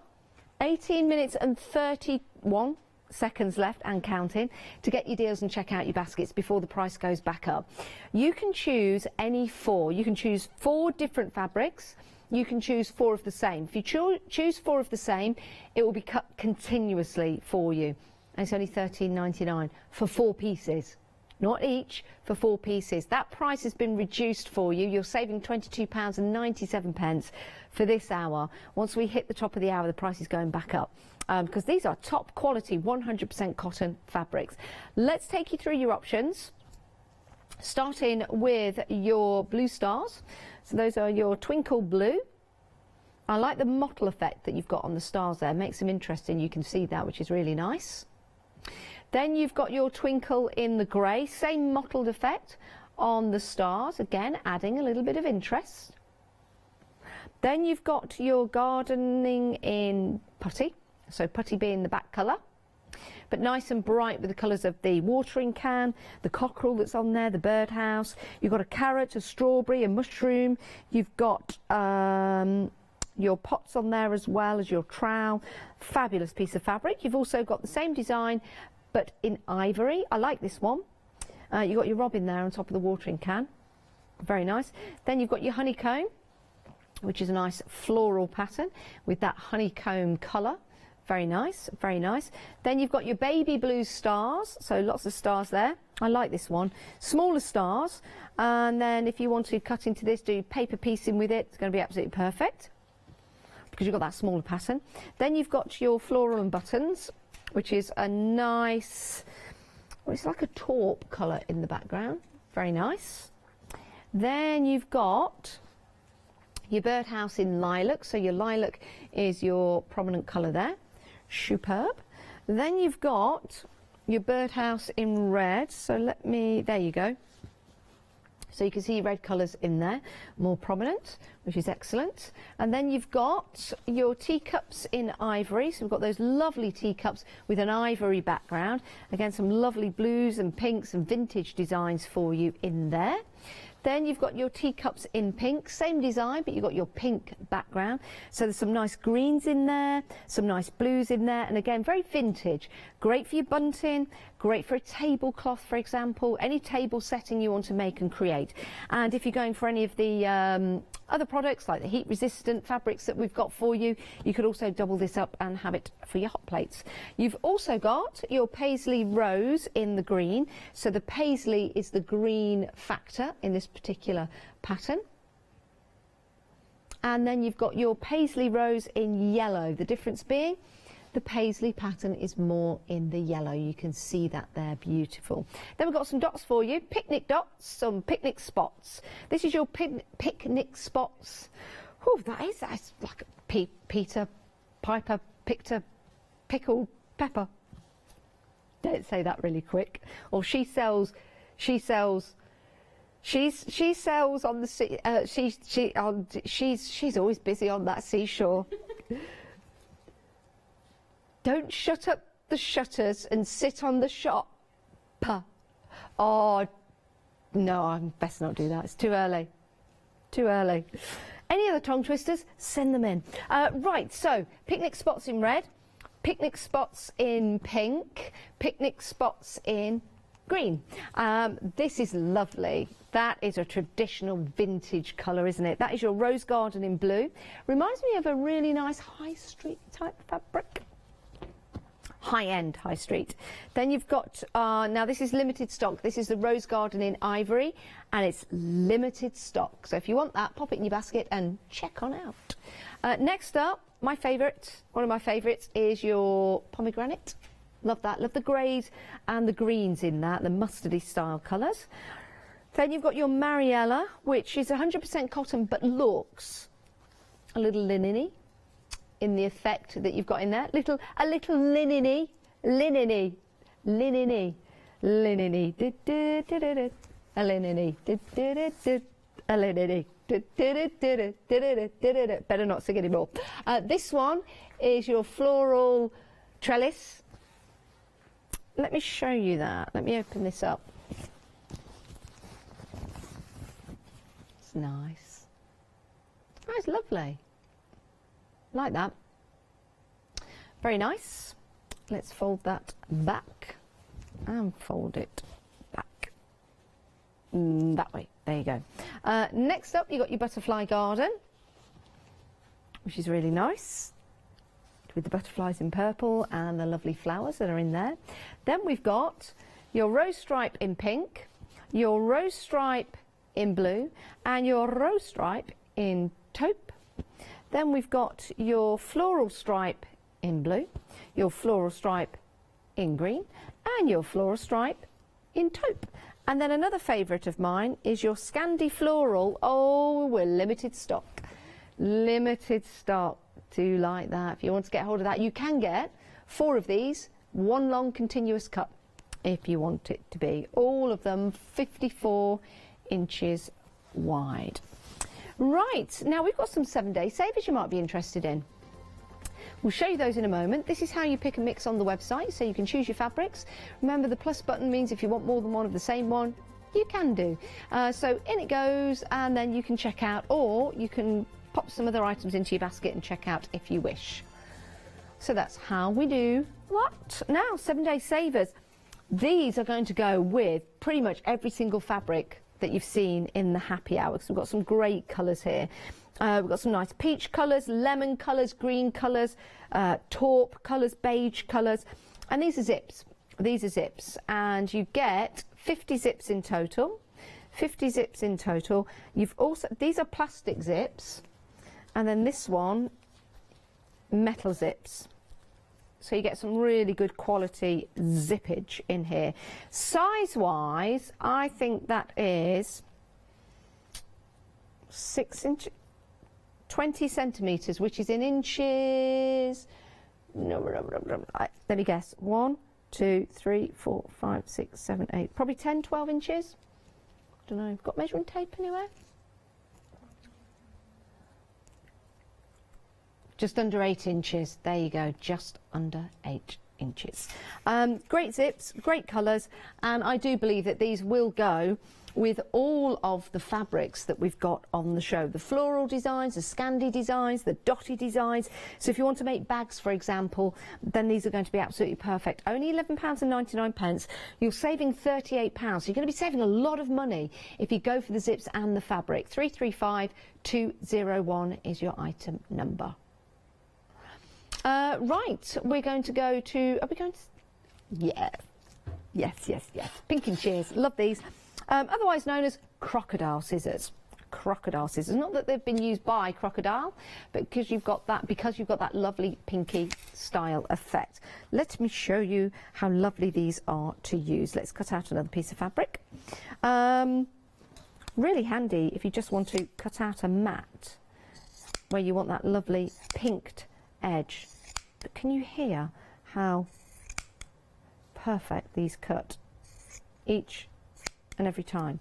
A: 18 minutes and 31 seconds left and counting to get your deals and check out your baskets before the price goes back up. You can choose any 4. You can choose 4 different fabrics. You can choose 4 of the same. If you choose 4 of the same, it will be cut continuously for you. And it's only £13.99 for 4 pieces. Not each, for 4 pieces. That price has been reduced for you. You're saving £22.97 for this hour. Once we hit the top of the hour, the price is going back up. Because these are top quality 100% cotton fabrics. Let's take you through your options, starting with your blue stars. So those are your twinkle blue. I like the mottle effect that you've got on the stars there. It makes them interesting. You can see that, which is really nice. Then you've got your twinkle in the grey, same mottled effect on the stars, again adding a little bit of interest. Then you've got your gardening in putty, so putty being the back colour, but nice and bright with the colours of the watering can, the cockerel that's on there, the birdhouse. You've got a carrot, a strawberry, a mushroom. You've got your pots on there as well as your trowel. Fabulous piece of fabric. You've also got the same design but in ivory. I like this one. You've got your robin there on top of the watering can. Very nice. Then you've got your honeycomb, which is a nice floral pattern with that honeycomb colour. Very nice, very nice. Then you've got your baby blue stars, so lots of stars there. I like this one. Smaller stars, and then if you want to cut into this, do paper piecing with it, it's going to be absolutely perfect because you've got that smaller pattern. Then you've got your floral and buttons, which is a nice, well, it's like a taupe colour in the background. Very nice. Then you've got your birdhouse in lilac, so your lilac is your prominent colour there. Superb. Then you've got your birdhouse in red, so there you go. So you can see red colours in there, more prominent, which is excellent. And then you've got your teacups in ivory. So we've got those lovely teacups with an ivory background. Again, some lovely blues and pinks and vintage designs for you in there. Then you've got your teacups in pink, same design, but you've got your pink background. So there's some nice greens in there, some nice blues in there, and again, very vintage. Great for your bunting, great for a tablecloth, for example, any table setting you want to make and create. And if you're going for any of the other products, like the heat-resistant fabrics that we've got for you, you could also double this up and have it for your hot plates. You've also got your paisley rose in the green. So the paisley is the green factor in this particular pattern. And then you've got your paisley rose in yellow. The difference being the paisley pattern is more in the yellow. You can see that there, beautiful. Then we've got some dots for you, picnic dots, some picnic spots. This is your picnic spots. Oh, that's like a Peter Piper picked a pickled pepper. Don't say that really quick. Or she sells on the sea. She's always busy on that seashore. Don't shut up the shutters and sit on the shop. Oh, no, I best not do that. It's too early. Too early. Any other tongue twisters? Send them in. Right, so picnic spots in red, picnic spots in pink, picnic spots in green. This is lovely. That is a traditional vintage colour, isn't it? That is your rose garden in blue. Reminds me of a really nice high street type fabric. High-end high street. Then you've got, now this is limited stock. This is the rose garden in ivory, and it's limited stock. So if you want that, pop it in your basket and check on out. Next up, my favourite, one of my favourites is your pomegranate. Love that. Love the greys and the greens in that, the mustardy style colours. Then you've got your Mariella, which is 100% cotton, but looks a little linen-y in the effect that you've got in there. A little linen-y, linen-y, linen-y, linen-y, a linen-y, a linen-y. Better not sing anymore. This one is your floral trellis. Let me show you that. Let me open this up. It's nice. Oh, it's lovely. Like that. Very nice. let's fold that back and fold it back. That way. There you go. Next up, you've got your butterfly garden, which is really nice, with the butterflies in purple and the lovely flowers that are in there. Then we've got your rose stripe in pink, your rose stripe in blue, and your rose stripe in taupe. Then we've got your floral stripe in blue, your floral stripe in green, and your floral stripe in taupe. And then another favourite of mine is your Scandi floral. Oh, we're limited stock. Limited stock. Do like that. If you want to get hold of that, you can get 4 of these, one long continuous cup, if you want it to be. All of them 54 inches wide. Right, now we've got some 7-day savers you might be interested in. We'll show you those in a moment. This is how you pick and mix on the website, so you can choose your fabrics. Remember, the plus button means if you want more than one of the same one, you can do. So in it goes, and then you can check out, or you can pop some other items into your basket and check out if you wish. So that's how we do that. Now, 7-day savers. These are going to go with pretty much every single fabric that you've seen in the happy hour. So we've got some great colours here. We've got some nice peach colours, lemon colours, green colours, taupe colours, beige colours, and these are zips. These are zips, and you get 50 zips in total. 50 zips in total. You've also, these are plastic zips, and then this one, metal zips. So you get some really good quality zippage in here. Size-wise, I think that is 6 inches. 20 centimetres, which is in inches. Let me guess. 1, 2, 3, 4, 5, 6, 7, 8. Probably 10, 12 inches. I don't know. Got measuring tape anywhere? Just under 8 inches. There you go. Just under 8 inches. Great zips, great colours, and I do believe that these will go with all of the fabrics that we've got on the show. The floral designs, the Scandi designs, the dotty designs. So if you want to make bags, for example, then these are going to be absolutely perfect. Only £11.99. You're saving £38. So you're going to be saving a lot of money if you go for the zips and the fabric. 335201 is your item number. Right, we're going to go to, are we going to, yeah, yes, pink and shears, love these. Otherwise known as crocodile scissors. Crocodile scissors, not that they've been used by crocodile, but because you've got that lovely pinky style effect. Let me show you how lovely these are to use. Let's cut out another piece of fabric. Really handy if you just want to cut out a mat where you want that lovely pinked edge. But can you hear how perfect these cut each and every time?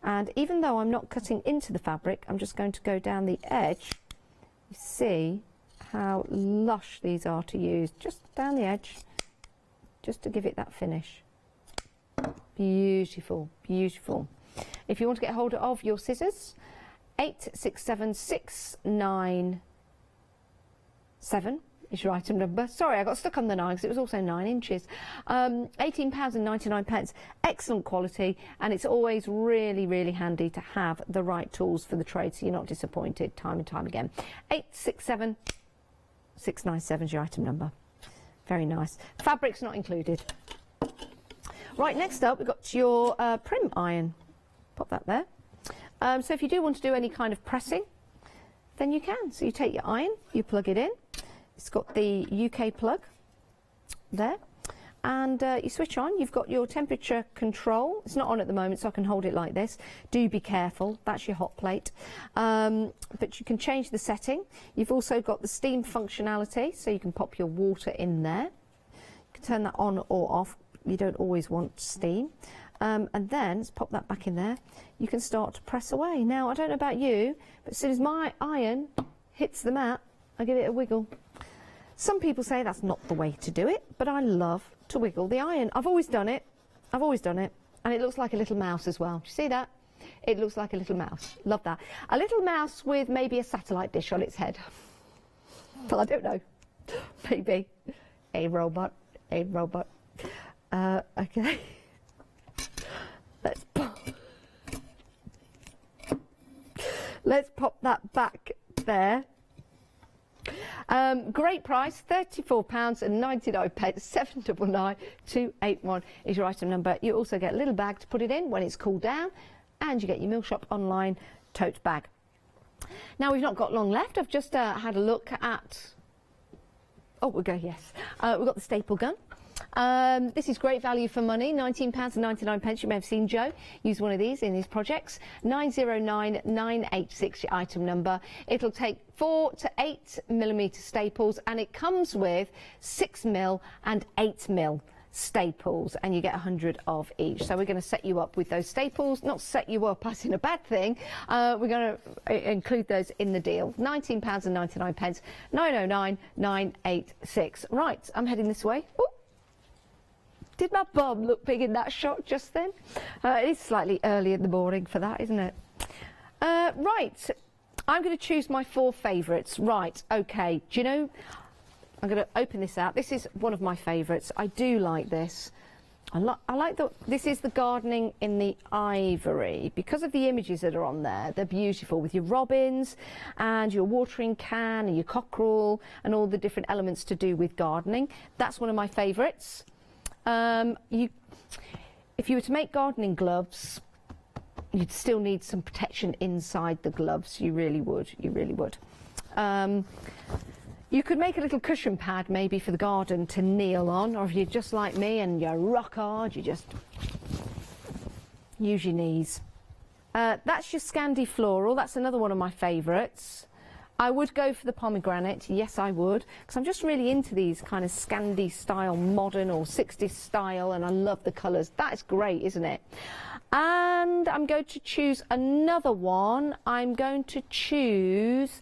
A: And even though I'm not cutting into the fabric, I'm just going to go down the edge. You see how lush these are to use, just down the edge, just to give it that finish. Beautiful, beautiful. If you want to get hold of your scissors, 867697 is your item number. Sorry, I got stuck on the 9 because it was also 9 inches. £18.99. Excellent quality, and it's always really, really handy to have the right tools for the trade so you're not disappointed time and time again. 867697 is your item number. Very nice. Fabric's not included. Right, next up we've got your prim iron. Pop that there. So if you do want to do any kind of pressing, then you can. So you take your iron, you plug it in. It's got the UK plug there, and you switch on. You've got your temperature control. It's not on at the moment, so I can hold it like this. Do be careful, that's your hot plate. But you can change the setting. You've also got the steam functionality, so you can pop your water in there. You can turn that on or off. You don't always want steam. And then, let's pop that back in there. You can start to press away. Now, I don't know about you, but as soon as my iron hits the mat, I give it a wiggle. Some people say that's not the way to do it, but I love to wiggle the iron. I've always done it. I've always done it. And it looks like a little mouse as well. Do you see that? It looks like a little mouse. Love that. A little mouse with maybe a satellite dish on its head. Well, I don't know. Maybe a robot in robot. Okay. Let's pop that back there. Great price, £34.99, 799-281 is your item number. You also get a little bag to put it in when it's cooled down, and you get your Millshop online tote bag. Now, we've not got long left. I've just had a look at... Oh, we'll go, yes. We've got the staple gun. This is great value for money, £19.99. You may have seen Joe use one of these in his projects. 909986, your item number. It'll take 4 to 8 millimetre staples, and it comes with 6mm and 8mm staples, and you get 100 of each. So we're going to set you up with those staples, not set you up as in a bad thing. We're going to include those in the deal. £19.99, 909986. Right, I'm heading this way. Ooh. Did my bum look big in that shot just then? It is slightly early in the morning for that, isn't it? Right, I'm going to choose my 4 favourites. Right, okay, do you know, I'm going to open this out. This is one of my favourites. I do like this. I like this is the gardening in the ivory. Because of the images that are on there, they're beautiful, with your robins and your watering can and your cockerel and all the different elements to do with gardening. That's one of my favourites. If you were to make gardening gloves, you'd still need some protection inside the gloves. You really would. You really would. You could make a little cushion pad maybe for the garden to kneel on, or if you're just like me and you're rock hard, you just use your knees. That's your Scandi floral. That's another one of my favourites. I would go for the pomegranate, yes I would, because I'm just really into these kind of Scandi style, modern or 60s style, and I love the colours. That is great, isn't it? And I'm going to choose another one. I'm going to choose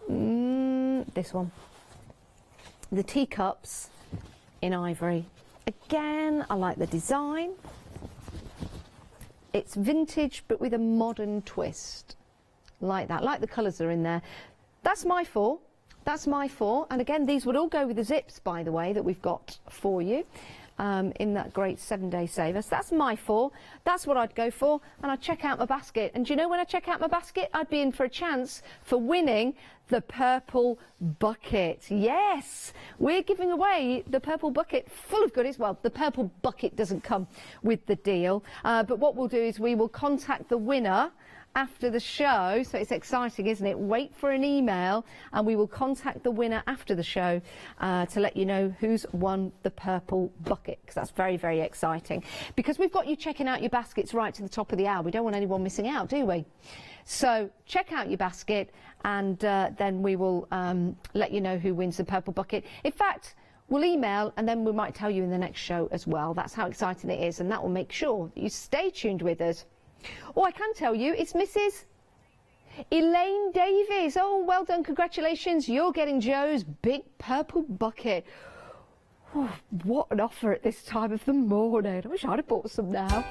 A: this one. The teacups in ivory. Again, I like the design. It's vintage but with a modern twist. Like that, like the colours that are in there. That's my 4. That's my 4. And again, these would all go with the zips, by the way, that we've got for you in that great 7-day saver. So that's my 4. That's what I'd go for. And I'd check out my basket. And do you know when I check out my basket, I'd be in for a chance for winning the purple bucket. Yes, we're giving away the purple bucket full of goodies. Well, the purple bucket doesn't come with the deal. But what we'll do is we will contact the winner after the show, so it's exciting, isn't it? Wait for an email and we will contact the winner after the show to let you know who's won the purple bucket, because that's very, very exciting. Because we've got you checking out your baskets right to the top of the hour. We don't want anyone missing out, do we? So check out your basket, and then we will let you know who wins the purple bucket. In fact, we'll email and then we might tell you in the next show as well. That's how exciting it is, and that will make sure that you stay tuned with us. Oh, I can tell you, it's Mrs. Elaine Davies. Oh, well done, congratulations. You're getting Joe's big purple bucket. Oh, what an offer at this time of the morning. I wish I'd have bought some now.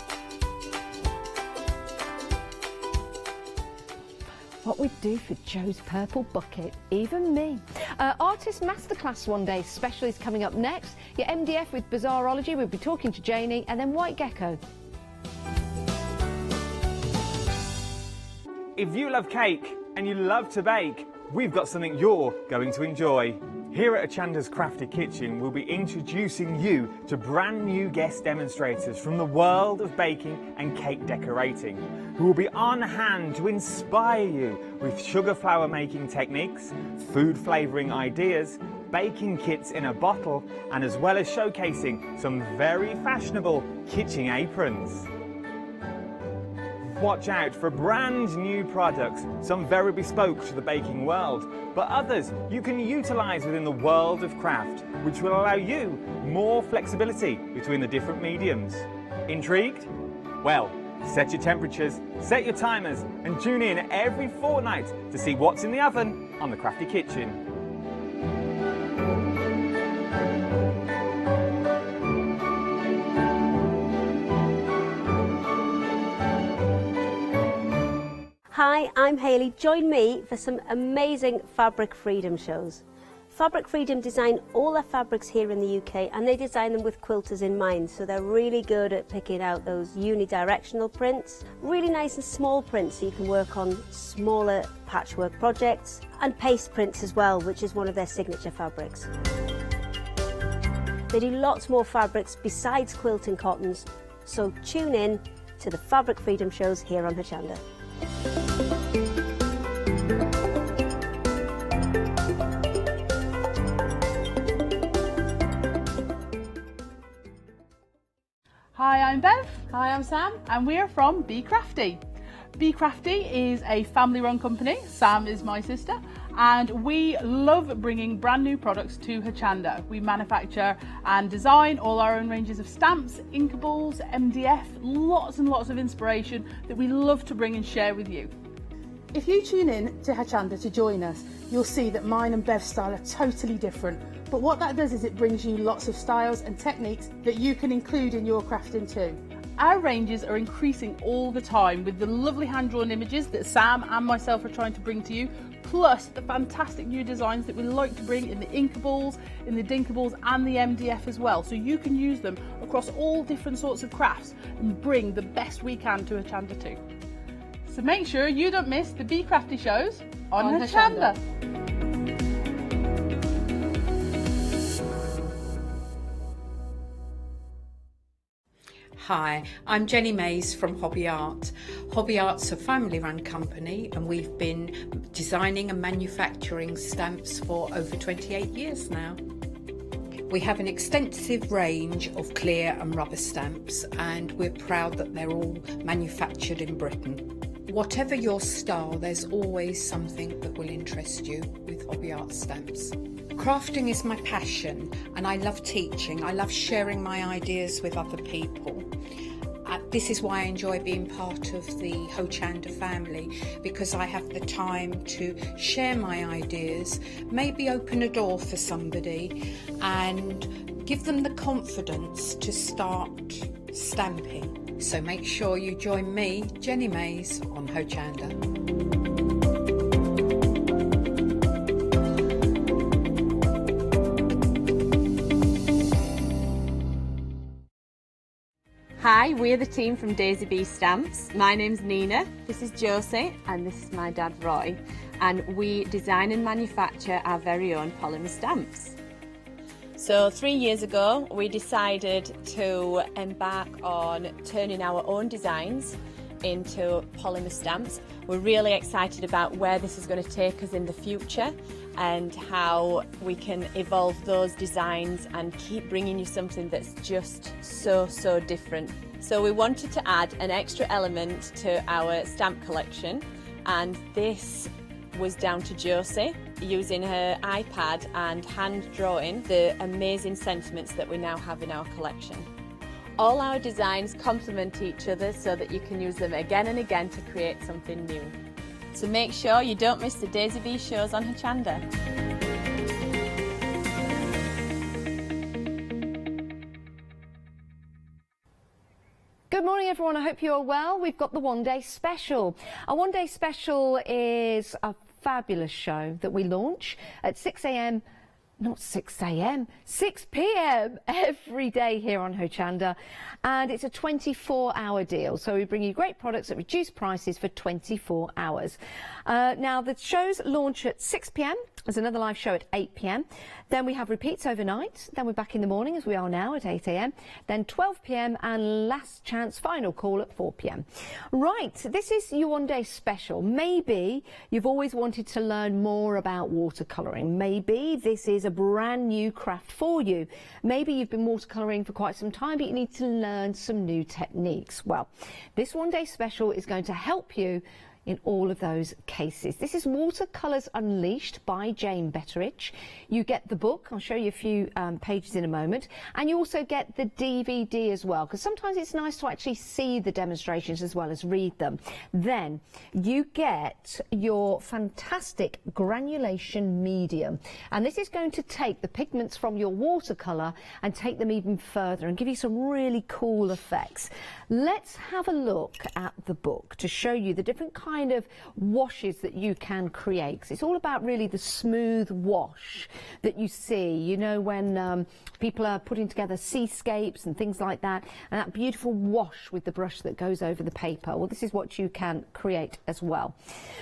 A: What we'd do for Joe's purple bucket, even me. Artist Masterclass one day special is coming up next. Your MDF with Bizarreology, we'll be talking to Janie, and then White Gecko.
D: If you love cake and you love to bake, we've got something you're going to enjoy. Here at Hochanda's Crafty Kitchen, we'll be introducing you to brand new guest demonstrators from the world of baking and cake decorating, who will be on hand to inspire you with sugar flour making techniques, food flavouring ideas, baking kits in a bottle, and as well as showcasing some very fashionable kitchen aprons. Watch out for brand new products, some very bespoke to the baking world, but others you can utilise within the world of craft, which will allow you more flexibility between the different mediums. Intrigued? Well, set your temperatures, set your timers, and tune in every fortnight to see what's in the oven on the Crafty Kitchen.
E: Hi, I'm Hayley. Join me for some amazing fabric freedom shows. Fabric Freedom design all their fabrics here in the UK, and they design them with quilters in mind, so they're really good at picking out those unidirectional prints, really nice and small prints so you can work on smaller patchwork projects, and paste prints as well, which is one of their signature fabrics. They do lots more fabrics besides quilting cottons, so tune in to the Fabric Freedom shows here on Hochanda.
F: Hi, I'm Bev. Hi, I'm Sam, and we're from Be Crafty. Be Crafty is a family-run company. Sam is my sister, and we love bringing brand new products to Hochanda. We manufacture and design all our own ranges of stamps, inkables, MDF, lots and lots of inspiration that we love to bring and share with you. If you tune in to Hochanda to join us, you'll see that mine and Bev's style are totally different. But what that does is it brings you lots of styles and techniques that you can include in your crafting too. Our ranges are increasing all the time with the lovely hand-drawn images that Sam and myself are trying to bring to you, plus the fantastic new designs that we like to bring in the inkables, in the dinkables and the MDF as well, so you can use them across all different sorts of crafts and bring the best we can to Hochanda too. So make sure you don't miss the Be Crafty shows on Hochanda.
G: Hi, I'm Jenny Mays from Hobby Art. Hobby Art's a family-run company, and we've been designing and manufacturing stamps for over 28 years now. We have an extensive range of clear and rubber stamps, and we're proud that they're all manufactured in Britain. Whatever your style, there's always something that will interest you with Hobby Art stamps. Crafting is my passion, and I love teaching. I love sharing my ideas with other people. This is why I enjoy being part of the Hochanda family, because I have the time to share my ideas, maybe open a door for somebody and give them the confidence to start stamping. So make sure you join me, Jenny Mays, on Hochanda.
H: Hi, we're the team from Daisy Bee Stamps. My name's Nina, this is Josie, and this is my dad Roy. And we design and manufacture our very own polymer stamps. So 3 years ago, we decided to embark on turning our own designs into polymer stamps. We're really excited about where this is going to take us in the future and how we can evolve those designs and keep bringing you something that's just so different. So we wanted to add an extra element to our stamp collection, and this was down to Josie using her iPad and hand drawing the amazing sentiments that we now have in our collection. All our designs complement each other so that you can use them again and again to create something new. So make sure you don't miss the Daisy Bee shows on Hochanda.
A: Good morning everyone, I hope you're well. We've got the One Day Special. Our One Day Special is a fabulous show that we launch at 6 a.m. Not 6 a.m, 6 p.m. every day here on Hochanda, and it's a 24-hour deal. So we bring you great products at reduced prices for 24 hours. Now the shows launch at 6 p.m. There's another live show at 8 p.m. Then we have repeats overnight. Then we're back in the morning as we are now at 8 a.m. Then 12 p.m. and last chance final call at 4 p.m. Right, this is your One Day Special. Maybe you've always wanted to learn more about watercolouring. Maybe this is a brand new craft for you. Maybe you've been watercolouring for quite some time, but you need to learn some new techniques. Well, this One Day Special is going to help you in all of those cases. This is Watercolours Unleashed by Jane Betteridge. You get the book, I'll show you a few pages in a moment, and you also get the DVD as well, because sometimes it's nice to actually see the demonstrations as well as read them. Then you get your fantastic granulation medium, and this is going to take the pigments from your watercolour and take them even further and give you some really cool effects. Let's have a look at the book to show you the different kinds kind of washes that you can create. 'Cause it's all about really the smooth wash that you see, you know, when people are putting together seascapes and things like that, and that beautiful wash with the brush that goes over the paper. Well, this is what you can create as well.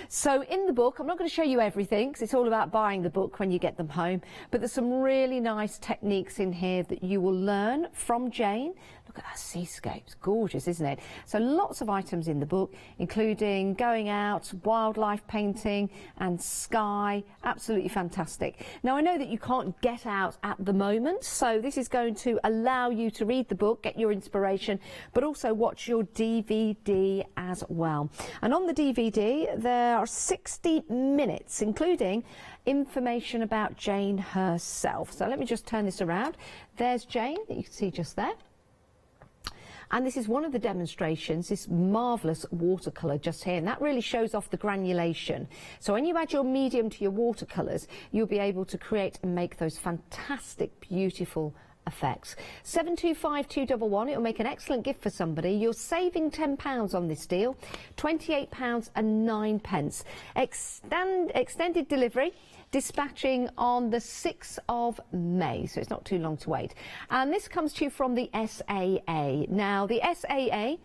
A: So in the book, I'm not going to show you everything because it's all about buying the book when you get them home, but there's some really nice techniques in here that you will learn from Jane. Look at that seascape, it's gorgeous, isn't it? So lots of items in the book, including going out, wildlife painting and sky, absolutely fantastic. Now I know that you can't get out at the moment, so this is going to allow you to read the book, get your inspiration, but also watch your DVD as well. And on the DVD there are 60 minutes, including information about Jane herself. So let me just turn this around. There's Jane that you can see just there. And this is one of the demonstrations, this marvellous watercolour just here, and that really shows off the granulation. So when you add your medium to your watercolours, you'll be able to create and make those fantastic, beautiful effects. 725211, it'll make an excellent gift for somebody. You're saving £10 on this deal, £28.09. Extended delivery, dispatching on the 6th of May, so it's not too long to wait. And this comes to you from the SAA. Now, the SAA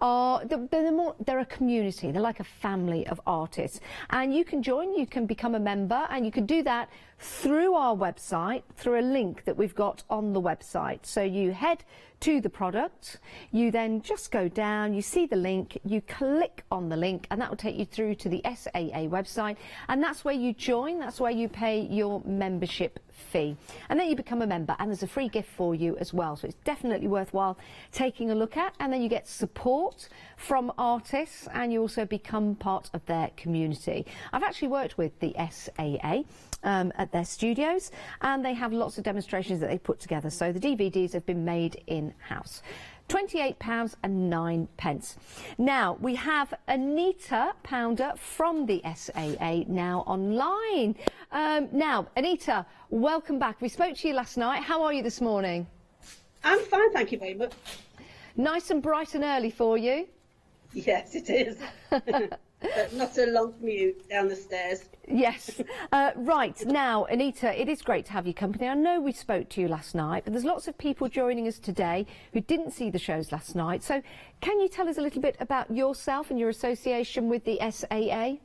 A: are they're a community. They're like a family of artists, and you can join. You can become a member, and you can do that through our website, through a link that we've got on the website. So you head to the product, you then just go down, you see the link, you click on the link, and that will take you through to the SAA website, and that's where you join, that's where you pay your membership fee, and then you become a member, and there's a free gift for you as well. So it's definitely worthwhile taking a look at, and then you get support from artists, and you also become part of their community. I've actually worked with the SAA at their studios, and they have lots of demonstrations that they put together, so the DVDs have been made in-house. £28.09. Now we have Anita Pounder from the SAA now online. Now Anita, welcome back. We spoke to you last night. How are you this morning?
I: I'm fine, thank you very much.
A: Nice and bright and early for you.
I: Yes, it is. But not a long commute down the stairs.
A: Yes. Right, now, Anita, it is great to have your company. I know we spoke to you last night, but there's lots of people joining us today who didn't see the shows last night. So can you tell us a little bit about yourself and your association with the SAA?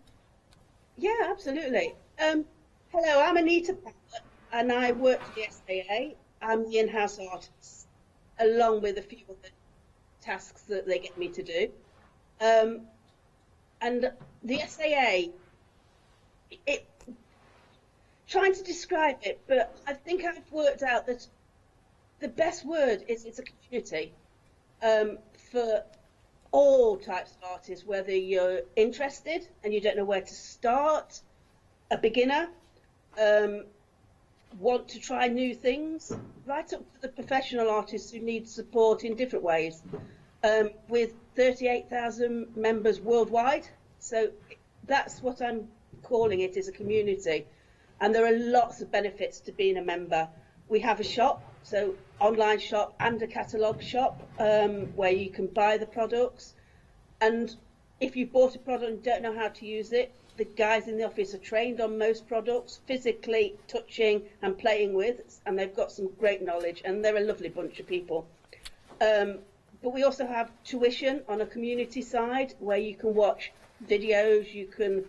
I: Yeah, absolutely. Hello, I'm Anita Pounder, and I work for the SAA. I'm the in-house artist, along with a few other tasks that they get me to do. And the SAA, trying to describe it, but I think I've worked out that the best word is it's a community for all types of artists, whether you're interested and you don't know where to start, a beginner, want to try new things, right up to the professional artists who need support in different ways. With 38,000 members worldwide, so that's what I'm calling it, is a community, and there are lots of benefits to being a member. We have a shop, so online shop and a catalogue shop where you can buy the products, and if you've bought a product and don't know how to use it, the guys in the office are trained on most products, physically touching and playing with, and they've got some great knowledge, and they're a lovely bunch of people. But we also have tuition on a community side where you can watch videos, you can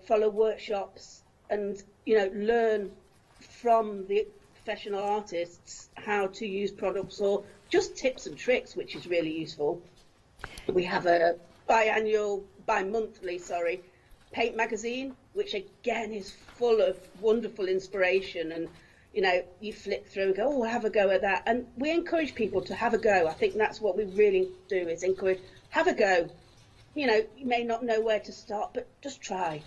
I: follow workshops, and learn from the professional artists how to use products, or just tips and tricks, which is really useful. We have a bi-monthly paint magazine, which again is full of wonderful inspiration, and you flip through and go, oh, have a go at that. And we encourage people to have a go. I think that's what we really do, is encourage, have a go. You may not know where to start, but just try.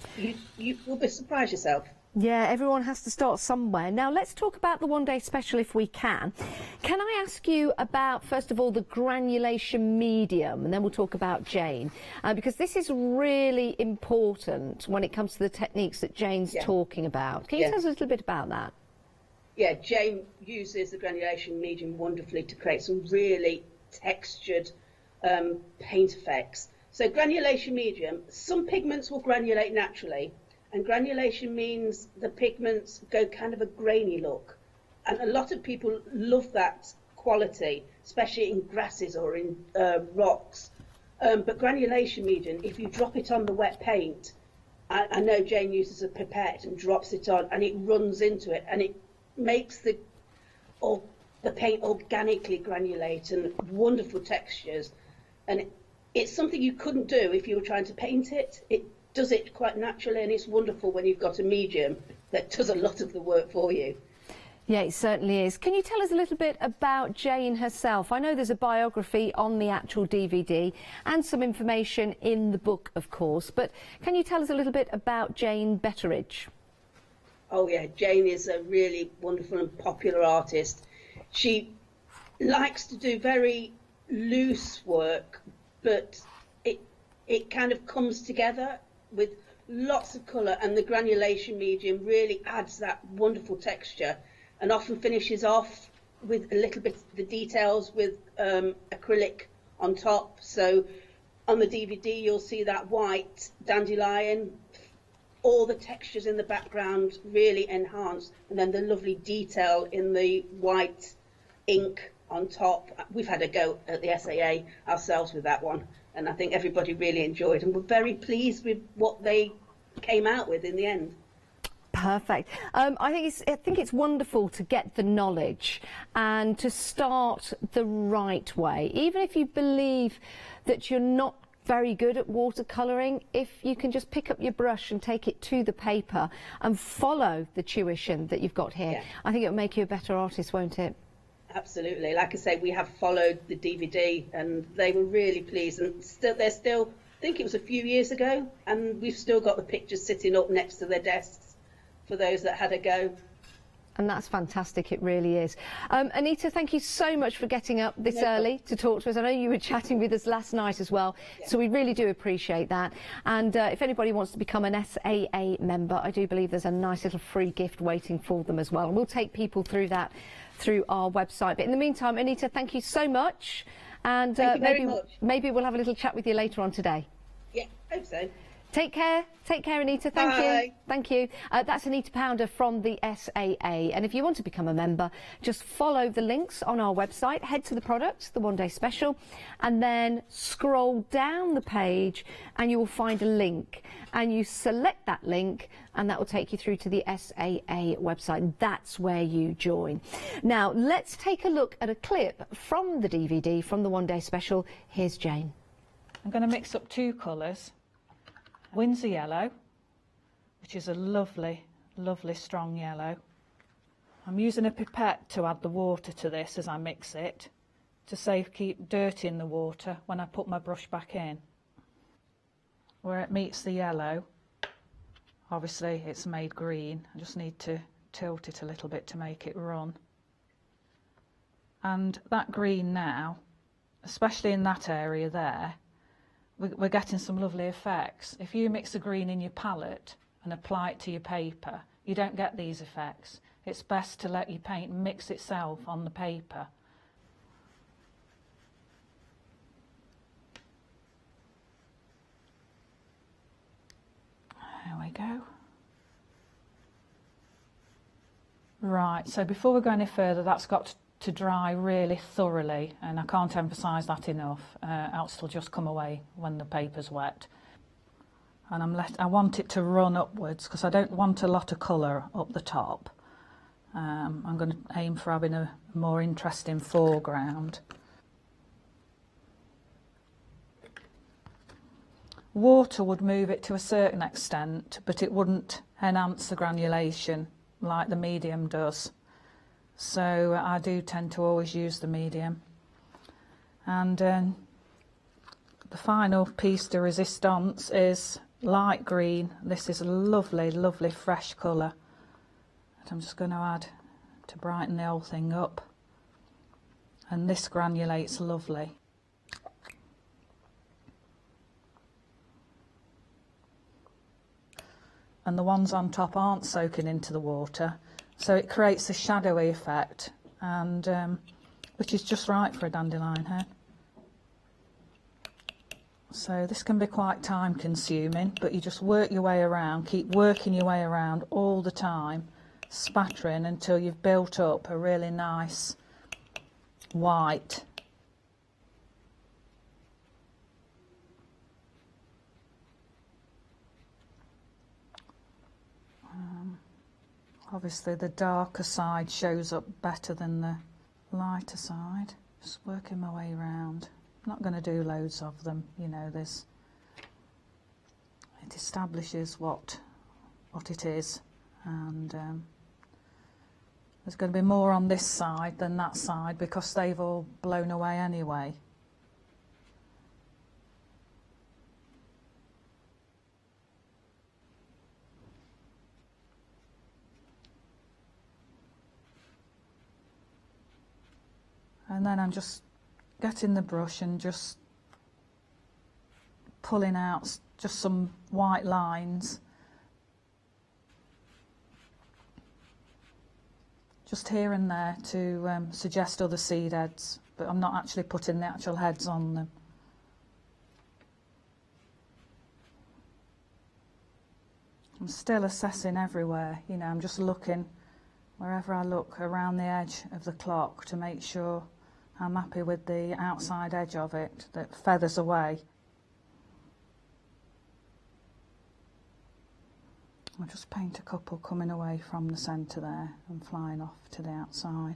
I: You'll be surprised yourself.
A: Yeah, everyone has to start somewhere. Now, let's talk about the one-day special if we can. Can I ask you about, first of all, the granulation medium, and then we'll talk about Jane, because this is really important when it comes to the techniques that Jane's talking about. Can you tell us a little bit about that?
I: Yeah, Jane uses the granulation medium wonderfully to create some really textured paint effects. So granulation medium, some pigments will granulate naturally, and granulation means the pigments go kind of a grainy look. And a lot of people love that quality, especially in grasses or in rocks. But granulation medium, if you drop it on the wet paint, I know Jane uses a pipette and drops it on, and it runs into it, and it makes the paint organically granulate, and wonderful textures. And it's something you couldn't do if you were trying to paint it. It does it quite naturally, and it's wonderful when you've got a medium that does a lot of the work for you.
A: Yeah, it certainly is. Can you tell us a little bit about Jane herself? I know there's a biography on the actual DVD and some information in the book, of course, but can you tell us a little bit about Jane Betteridge?
I: Oh yeah, Jane is a really wonderful and popular artist. She likes to do very loose work, but it kind of comes together with lots of colour, and the granulation medium really adds that wonderful texture, and often finishes off with a little bit of the details with acrylic on top. So on the DVD you'll see that white dandelion, all the textures in the background really enhanced, and then the lovely detail in the white ink on top. We've had a go at the SAA ourselves with that one, and I think everybody really enjoyed, and we're very pleased with what they came out with in the end.
A: Perfect. I think it's wonderful to get the knowledge and to start the right way. Even if you believe that you're not very good at watercolouring, if you can just pick up your brush and take it to the paper and follow the tuition that you've got here, yeah. I think it'll make you a better artist, won't it?
I: Absolutely. Like I say, we have followed the DVD and they were really pleased, and they're still, I think it was a few years ago, and we've still got the pictures sitting up next to their desks for those that had a go.
A: And that's fantastic, it really is. Anita, thank you so much for getting up this early to talk to us. I know you were chatting with us last night as well, so we really do appreciate that. And if anybody wants to become an SAA member, I do believe there's a nice little free gift waiting for them as well. And we'll take people through that through our website. But in the meantime, Anita, thank you so much. And maybe we'll have a little chat with you later on today.
I: Yeah, hope so.
A: Take care, Anita. Thank you. Thank you. That's Anita Pounder from the SAA. And if you want to become a member, just follow the links on our website, head to the products, the one-day special, and then scroll down the page and you will find a link. And you select that link and that will take you through to the SAA website. That's where you join. Now, let's take a look at a clip from the DVD, from the one-day special. Here's Jane.
J: I'm going to mix up two colours. Windsor yellow, which is a lovely, lovely strong yellow. I'm using a pipette to add the water to this as I mix it, to keep dirt in the water when I put my brush back in. Where it meets the yellow, obviously it's made green. I just need to tilt it a little bit to make it run. And that green now, especially in that area there, we're getting some lovely effects. If you mix the green in your palette and apply it to your paper, you don't get these effects. It's best to let your paint mix itself on the paper. There we go. Right, so before we go any further, that's got to dry really thoroughly, and I can't emphasise that enough, else it'll just come away when the paper's wet. And I want it to run upwards because I don't want a lot of colour up the top. I'm going to aim for having a more interesting foreground. Water would move it to a certain extent, but it wouldn't enhance the granulation like the medium does. So I do tend to always use the medium. And the final piece de resistance is light green. This is a lovely, lovely fresh colour that I'm just going to add to brighten the whole thing up. And this granulates lovely. And the ones on top aren't soaking into the water. So it creates a shadowy effect, and which is just right for a dandelion head. So this can be quite time consuming, but you just work your way around, keep working your way around all the time, spattering until you've built up a really nice white. Obviously the darker side shows up better than the lighter side. Just working my way around. I'm not going to do loads of them, you know, it establishes what it is, and there's going to be more on this side than that side because they've all blown away anyway. And then I'm just getting the brush and just pulling out just some white lines, just here and there to suggest other seed heads, but I'm not actually putting the actual heads on them. I'm still assessing everywhere, you know, I'm just looking wherever I look around the edge of the clock to make sure I'm happy with the outside edge of it that feathers away. I'll just paint a couple coming away from the centre there and flying off to the outside.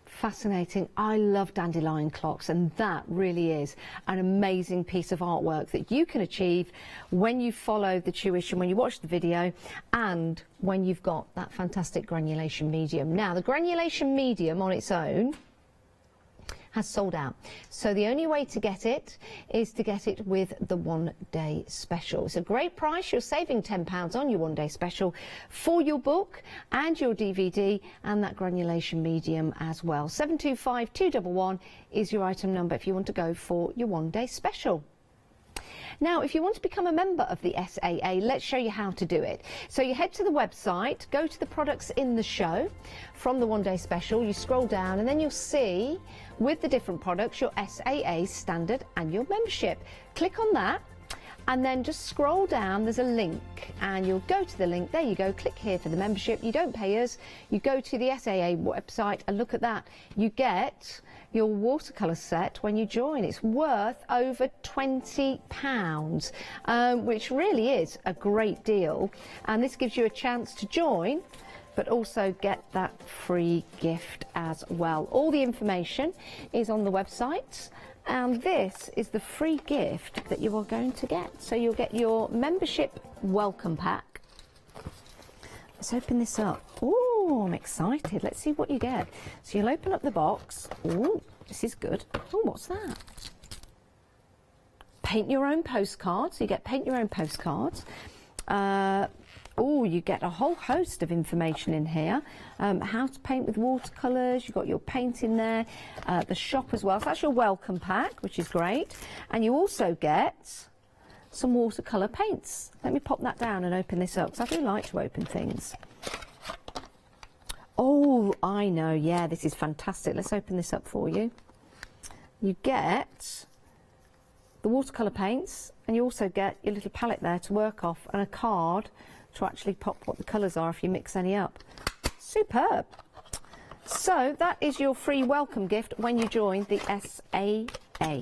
A: Fascinating. I love dandelion clocks, and that really is an amazing piece of artwork that you can achieve when you follow the tuition, when you watch the video, and when you've got that fantastic granulation medium. Now, the granulation medium on its own has sold out, so the only way to get it is to get it with the one-day special. It's a great price. You're saving £10 on your one-day special for your book and your DVD and that granulation medium as well. 725211 is your item number if you want to go for your one-day special. Now, if you want to become a member of the SAA, let's show you how to do it. So you head to the website, go to the products in the show from the one-day special, you scroll down and then you'll see with the different products your SAA standard annual membership. Click on that and then just scroll down, there's a link and you'll go to the link, there you go, click here for the membership. You don't pay us, you go to the SAA website and look at that. You get your watercolour set when you join. It's worth over £20, which really is a great deal, and this gives you a chance to join but also get that free gift as well. All the information is on the website, and this is the free gift that you are going to get. So you'll get your membership welcome pack. Let's open this up. Oh, I'm excited. Let's see what you get. So you'll open up the box. Oh, this is good. Oh, what's that? Paint your own postcards. You get paint your own postcards. Oh, you get a whole host of information in here. How to paint with watercolours. You've got your paint in there. The shop as well. So that's your welcome pack, which is great. And you also get some watercolour paints. Let me pop that down and open this up, because I do like to open things. Oh, I know, yeah, this is fantastic. Let's open this up for you. You get the watercolour paints, and you also get your little palette there to work off, and a card to actually pop what the colours are if you mix any up. Superb. So that is your free welcome gift when you join the SAA,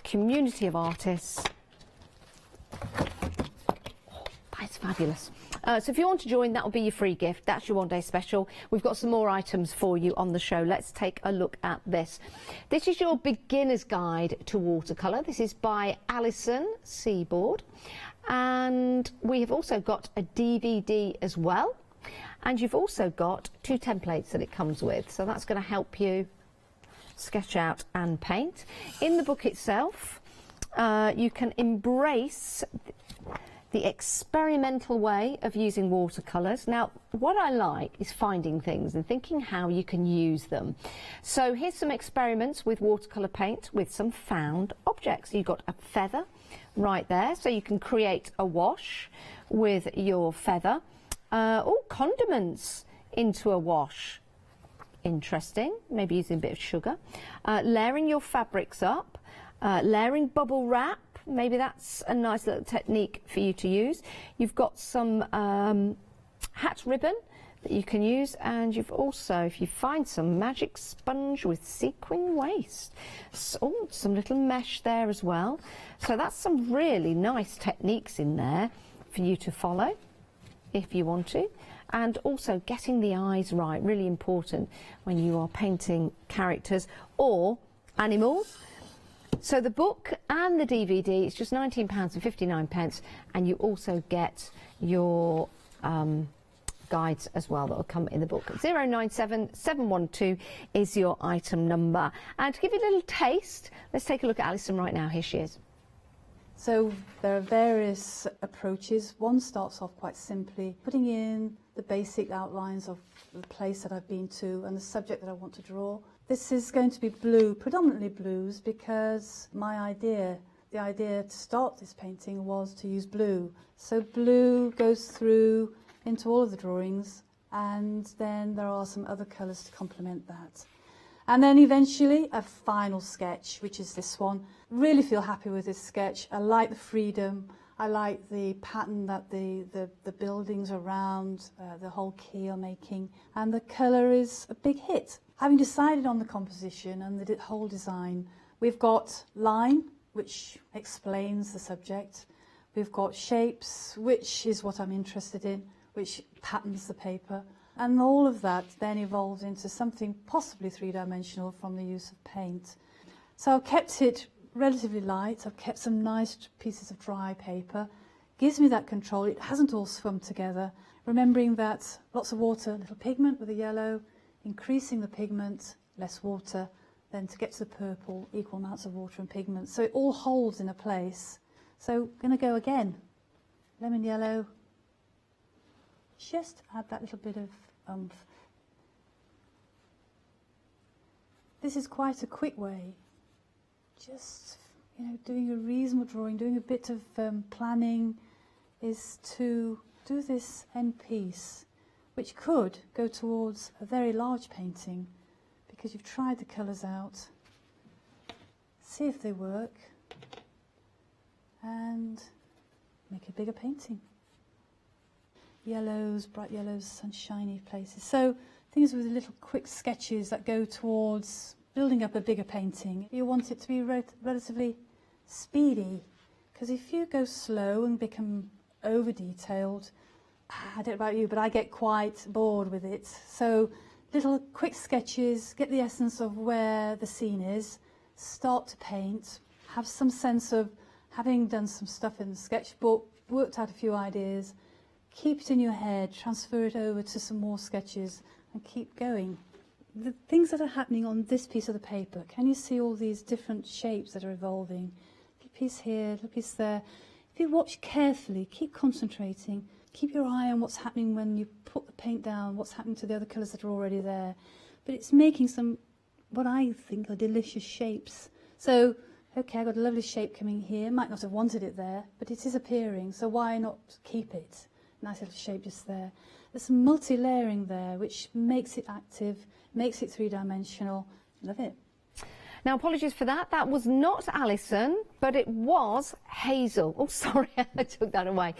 A: Community of Artists. That's fabulous. So if you want to join, that will be your free gift. That's your one-day special. We've got some more items for you on the show. Let's take a look at this. This is your beginner's guide to watercolour. This is by Alison Seaboard. And we have also got a DVD as well. And you've also got 2 templates that it comes with. So that's going to help you sketch out and paint. In the book itself, you can embrace the experimental way of using watercolours. Now, what I like is finding things and thinking how you can use them. So here's some experiments with watercolour paint with some found objects. You've got a feather right there, so you can create a wash with your feather. Condiments into a wash. interesting, maybe using a bit of sugar. Layering your fabrics up, layering bubble wrap, maybe that's a nice little technique for you to use. You've got some hat ribbon that you can use, and you've also, if you find some magic sponge with sequin waist, some little mesh there as well. So that's some really nice techniques in there for you to follow if you want to. And also getting the eyes right, really important when you are painting characters or animals. So the book and the DVD, it's just £19.59, and you also get your guides as well that will come in the book. 097712 is your item number. And to give you a little taste, let's take a look at Alison right now. Here she is.
K: So there are various approaches. One starts off quite simply, putting in the basic outlines of the place that I've been to and the subject that I want to draw. This is going to be blue, predominantly blues, because the idea to start this painting was to use blue. So blue goes through into all of the drawings, and then there are some other colours to complement that. And then eventually a final sketch, which is this one. Really feel happy with this sketch. I like the freedom. I like the pattern that the buildings around, the whole key are making. And the colour is a big hit. Having decided on the composition and the whole design, we've got line, which explains the subject. We've got shapes, which is what I'm interested in, which patterns the paper. And all of that then evolves into something possibly three-dimensional from the use of paint. So I've kept it relatively light. I've kept some nice pieces of dry paper. Gives me that control. It hasn't all swum together. Remembering that lots of water, little pigment with the yellow, increasing the pigment, less water, then to get to the purple, equal amounts of water and pigment. So it all holds in a place. So I'm going to go again. Lemon yellow. Just add that little bit of oomph. This is quite a quick way. Just, doing a reasonable drawing, doing a bit of planning, is to do this end piece, which could go towards a very large painting, because you've tried the colours out, see if they work, and make a bigger painting. Yellows, bright yellows, sunshiny places. So things with little quick sketches that go towards building up a bigger painting. You want it to be relatively speedy, because if you go slow and become over detailed, I don't know about you, but I get quite bored with it. So little quick sketches, get the essence of where the scene is, start to paint, have some sense of having done some stuff in the sketchbook, worked out a few ideas, keep it in your head, transfer it over to some more sketches, and keep going. The things that are happening on this piece of the paper, can you see all these different shapes that are evolving? A piece here, a little piece there. If you watch carefully, keep concentrating, keep your eye on what's happening when you put the paint down, what's happening to the other colours that are already there. But it's making some, what I think are delicious shapes. So, okay, I've got a lovely shape coming here. Might not have wanted it there, but it is appearing, so why not keep it? Nice little shape just there. There's some multi-layering there, which makes it active, makes it three-dimensional. Love it.
A: Now, apologies for that. That was not Alison, but it was Hazel. Oh, sorry, I took that away.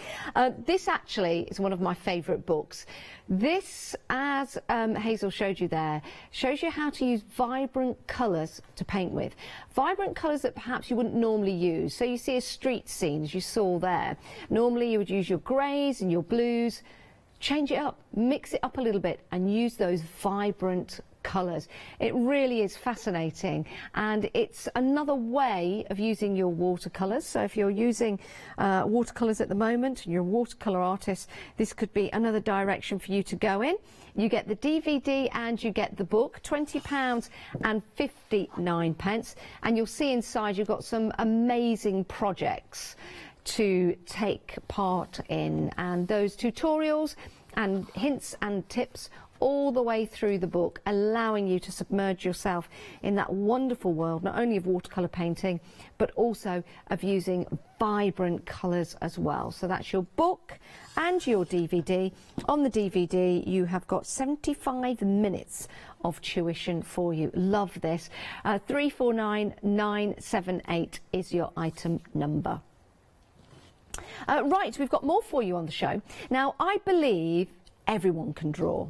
A: This actually is one of my favourite books. This, as Hazel showed you there, shows you how to use vibrant colours to paint with. Vibrant colours that perhaps you wouldn't normally use. So you see a street scene, as you saw there. Normally you would use your greys and your blues. Change it up, mix it up a little bit, and use those vibrant colours. It really is fascinating, and it's another way of using your watercolours. So if you're using watercolours at the moment and you're a watercolour artist, this could be another direction for you to go in. You get the DVD and you get the book, £20.59, and you'll see inside you've got some amazing projects to take part in, and those tutorials and hints and tips all the way through the book, allowing you to submerge yourself in that wonderful world, not only of watercolour painting, but also of using vibrant colours as well. So that's your book and your DVD. On the DVD, you have got 75 minutes of tuition for you. Love this. 349978 is your item number. Right, we've got more for you on the show. Now, I believe everyone can draw.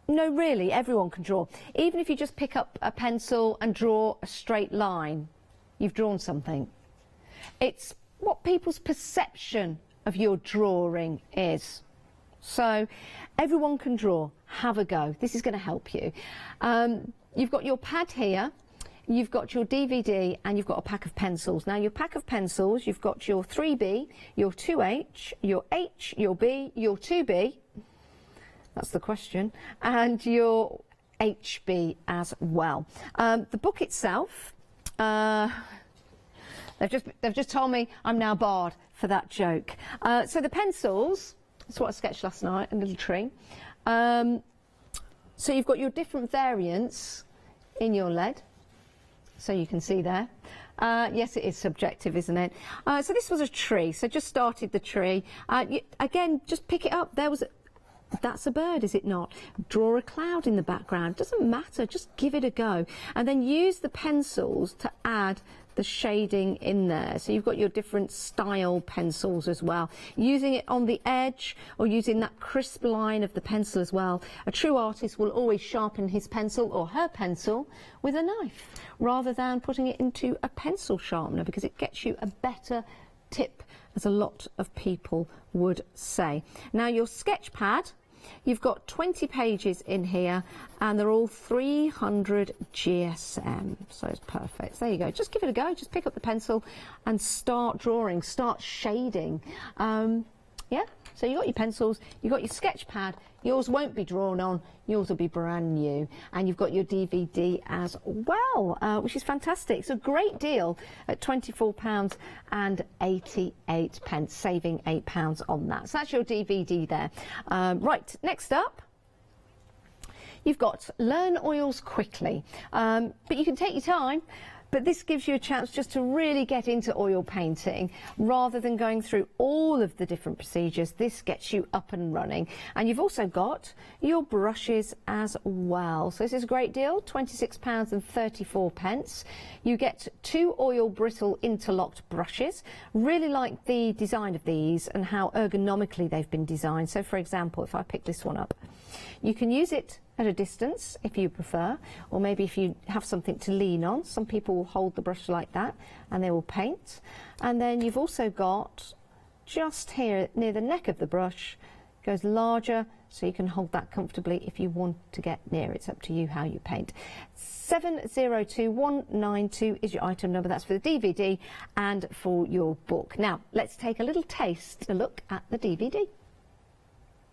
A: No, really, everyone can draw. Even if you just pick up a pencil and draw a straight line, you've drawn something. It's what people's perception of your drawing is. So everyone can draw. Have a go. This is going to help you. You've got your pad here. You've got your DVD and you've got a pack of pencils. Now, your pack of pencils, you've got your 3B, your 2H, your H, your B, your 2B. That's the question. And your HB as well. The book itself, they've just told me I'm now barred for that joke. So the pencils, that's what I sketched last night, a little tree. So you've got your different variants in your lead. So you can see there. Yes, it is subjective, isn't it? So this was a tree. So just started the tree. Again, just pick it up. That's a bird, is it not? Draw a cloud in the background. Doesn't matter. Just give it a go. And then use the pencils to add the shading in there. So you've got your different style pencils as well. Using it on the edge or using that crisp line of the pencil as well. A true artist will always sharpen his pencil or her pencil with a knife rather than putting it into a pencil sharpener, because it gets you a better tip, as a lot of people would say. Now, your sketch pad, you've got 20 pages in here and they're all 300 GSM, so it's perfect. So there you go. Just give it a go. Just pick up the pencil and start drawing, start shading. Yeah, so you've got your pencils, you've got your sketch pad. Yours won't be drawn on, yours will be brand new. And you've got your DVD as well, which is fantastic. It's a great deal at £24.88, saving £8 on that. So that's your DVD there. Right, next up, you've got Learn Oils Quickly. But you can take your time. But this gives you a chance just to really get into oil painting rather than going through all of the different procedures. This gets you up and running. And you've also got your brushes as well. So this is a great deal, £26.34. You get 2 oil brittle interlocked brushes. Really like the design of these and how ergonomically they've been designed. So for example, if I pick this one up, you can use it at a distance if you prefer, or maybe if you have something to lean on. Some people will hold the brush like that and they will paint. And then you've also got just here near the neck of the brush, goes larger, so you can hold that comfortably if you want to get near. It's up to you how you paint. 702192 is your item number. That's for the DVD and for your book. Now let's take a little taste, a look at the DVD.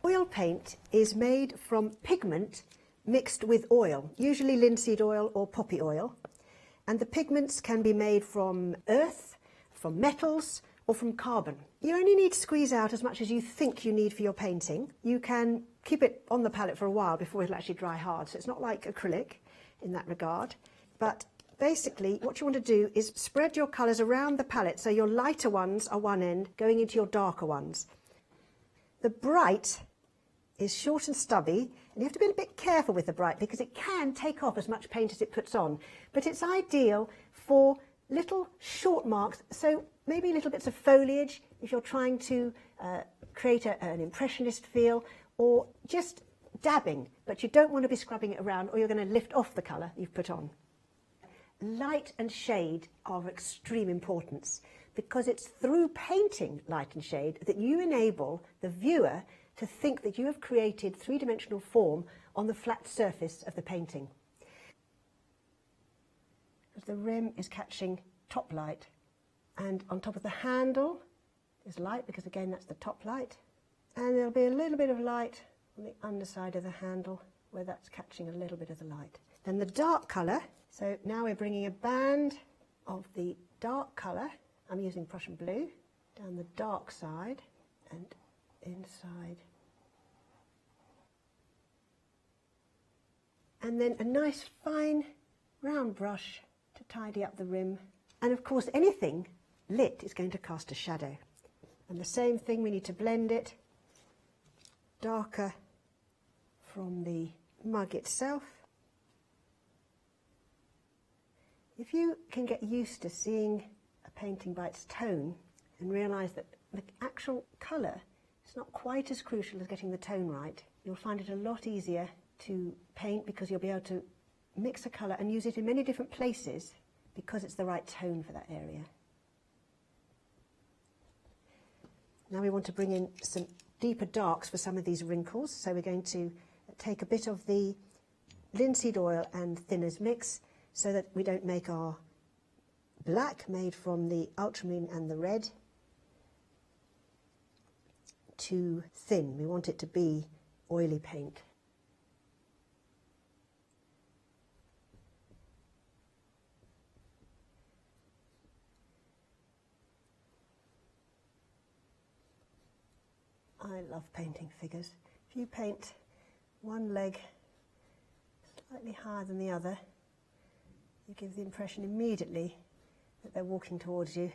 L: Oil paint is made from pigment mixed with oil, usually linseed oil or poppy oil. And the pigments can be made from earth, from metals, or from carbon. You only need to squeeze out as much as you think you need for your painting. You can keep it on the palette for a while before it'll actually dry hard, so it's not like acrylic in that regard. But basically, what you want to do is spread your colours around the palette, so your lighter ones are one end, going into your darker ones. The bright is short and stubby, and you have to be a bit careful with the bright because it can take off as much paint as it puts on. But it's ideal for little short marks, so maybe little bits of foliage if you're trying to create an impressionist feel, or just dabbing, but you don't want to be scrubbing it around or you're going to lift off the colour you've put on. Light and shade are of extreme importance because it's through painting light and shade that you enable the viewer to think that you have created three-dimensional form on the flat surface of the painting. As the rim is catching top light, and on top of the handle is light, because again that's the top light, and there'll be a little bit of light on the underside of the handle where that's catching a little bit of the light. Then the dark colour, so now we're bringing a band of the dark colour, I'm using Prussian blue, down the dark side and inside and then a nice fine round brush to tidy up the rim. And of course anything lit is going to cast a shadow. And the same thing, we need to blend it darker from the mug itself. If you can get used to seeing a painting by its tone and realise that the actual colour is not quite as crucial as getting the tone right, you'll find it a lot easier to paint, because you'll be able to mix a colour and use it in many different places because it's the right tone for that area. Now we want to bring in some deeper darks for some of these wrinkles, so we're going to take a bit of the linseed oil and thinners mix so that we don't make our black made from the ultramarine and the red too thin. We want it to be oily paint. I love painting figures. If you paint one leg slightly higher than the other, you give the impression immediately that they're walking towards you.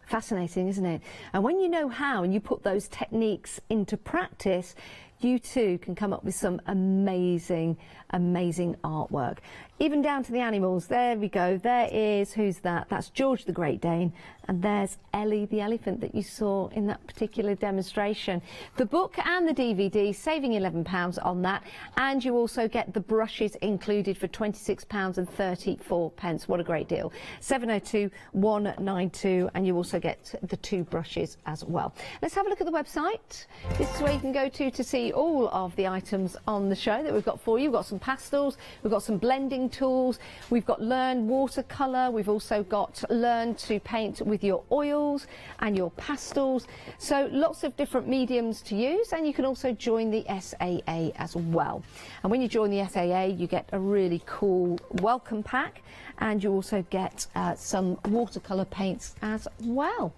A: Fascinating, isn't it? And when you know how and you put those techniques into practice, you too can come up with some amazing, amazing artwork. Even down to the animals. There we go. There is, who's that? That's George the Great Dane. And there's Ellie the elephant that you saw in that particular demonstration. The book and the DVD, saving £11 on that. And you also get the brushes included for £26.34. What a great deal. 702 192. And you also get the 2 brushes as well. Let's have a look at the website. This is where you can go to see all of the items on the show that we've got for you. We've got some pastels, we've got some blending tools, we've got Learn Watercolour, we've also got Learn to Paint with your oils and your pastels. So lots of different mediums to use, and you can also join the SAA as well. And when you join the SAA, you get a really cool welcome pack, and you also get some watercolour paints as well.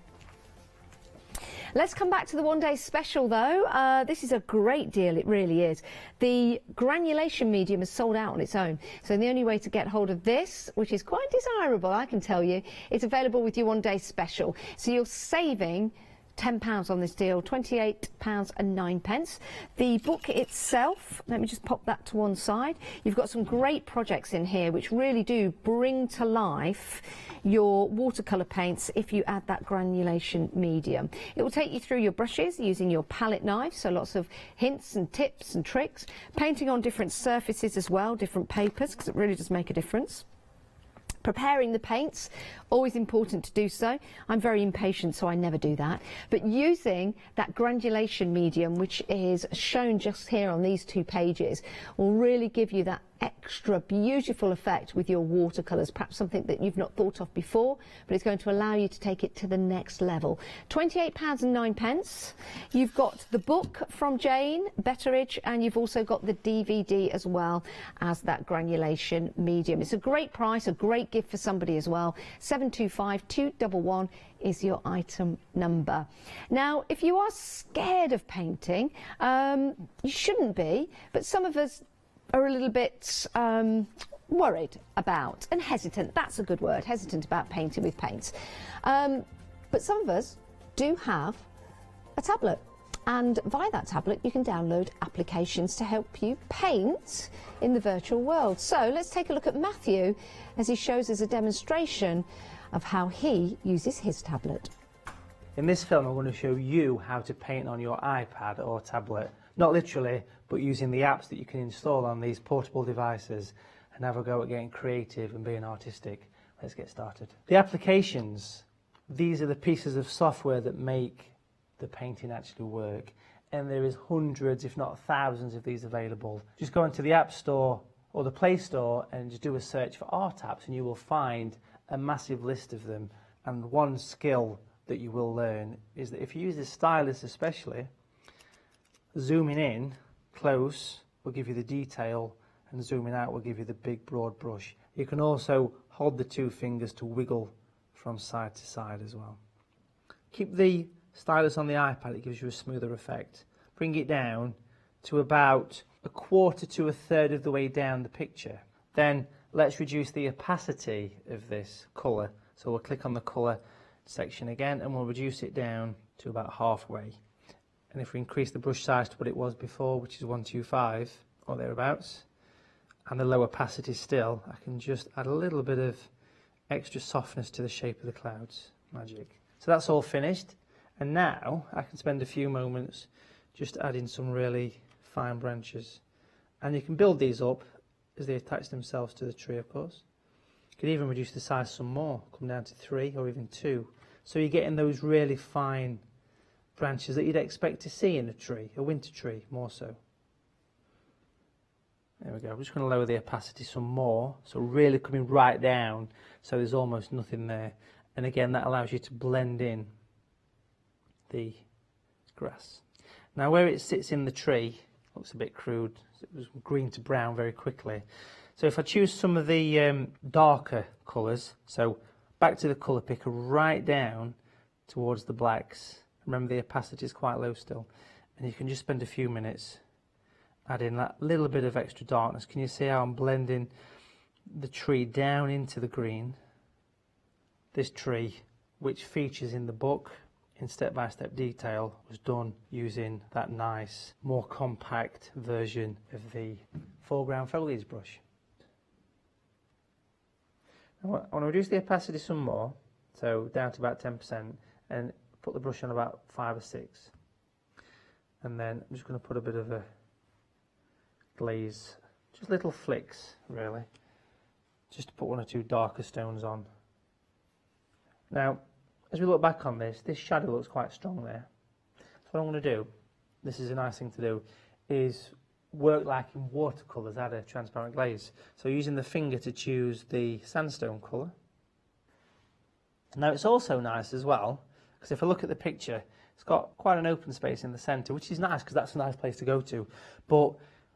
A: Let's come back to the one-day special, though. This is a great deal, it really is. The granulation medium is sold out on its own, so the only way to get hold of this, which is quite desirable, I can tell you, it's available with your one-day special. So you're saving £10 on this deal, £28.09. The book itself, let me just pop that to one side. You've got some great projects in here which really do bring to life your watercolour paints if you add that granulation medium. It will take you through your brushes using your palette knife, so lots of hints and tips and tricks. Painting on different surfaces as well, different papers, because it really does make a difference. Preparing the paints, always important to do so. I'm very impatient, so I never do that. But using that granulation medium, which is shown just here on these 2 pages, will really give you that extra beautiful effect with your watercolours, perhaps something that you've not thought of before, but it's going to allow you to take it to the next level. £28.09. You've got the book from Jane Betteridge, and you've also got the DVD as well as that granulation medium. It's a great price, a great gift for somebody as well. 725 211 is your item number. Now, if you are scared of painting, you shouldn't be, but some of us are a little bit worried about and hesitant. That's a good word, hesitant about painting with paints. But some of us do have a tablet, and via that tablet you can download applications to help you paint in the virtual world. So let's take a look at Matthew as he shows us a demonstration of how he uses his tablet.
M: In this film, I'm going to show you how to paint on your iPad or tablet. Not literally, but using the apps that you can install on these portable devices, and have a go at getting creative and being artistic. Let's get started. The applications, these are the pieces of software that make the painting actually work. And there is hundreds, if not thousands of these available. Just go into the App Store or the Play Store and just do a search for art apps, and you will find a massive list of them. And one skill that you will learn is that if you use the stylus especially, zooming in close will give you the detail, and zooming out will give you the big broad brush. You can also hold the 2 fingers to wiggle from side to side as well. Keep the stylus on the iPad, it gives you a smoother effect. Bring it down to about a quarter to a third of the way down the picture. Then let's reduce the opacity of this colour. So we'll click on the colour section again and we'll reduce it down to about halfway. And if we increase the brush size to what it was before, which is 125 or thereabouts, and the low opacity still, I can just add a little bit of extra softness to the shape of the clouds. Magic. So that's all finished, and now I can spend a few moments just adding some really fine branches. And you can build these up as they attach themselves to the tree, of course. You can even reduce the size some more, come down to 3 or even 2. So you're getting those really fine branches that you'd expect to see in a tree, a winter tree more so. There we go. I'm just going to lower the opacity some more, so really coming right down so there's almost nothing there. And again, that allows you to blend in the grass. Now where it sits in the tree looks a bit crude. It was green to brown very quickly. So if I choose some of the darker colours, so back to the colour picker, right down towards the blacks. Remember the opacity is quite low still. And you can just spend a few minutes adding that little bit of extra darkness. Can you see how I'm blending the tree down into the green? This tree, which features in the book in step-by-step detail, was done using that nice, more compact version of the foreground foliage brush. I want to reduce the opacity some more, so down to about 10%, and put the brush on about 5 or 6. And then I'm just going to put a bit of a glaze, just little flicks really, just to put 1 or 2 darker stones on. Now as we look back on this shadow looks quite strong there. So what I'm going to do, this is a nice thing to do, is work like in watercolours, add a transparent glaze. So using the finger to choose the sandstone colour. Now it's also nice as well, because if I look at the picture, it's got quite an open space in the centre, which is nice because that's a nice place to go to. But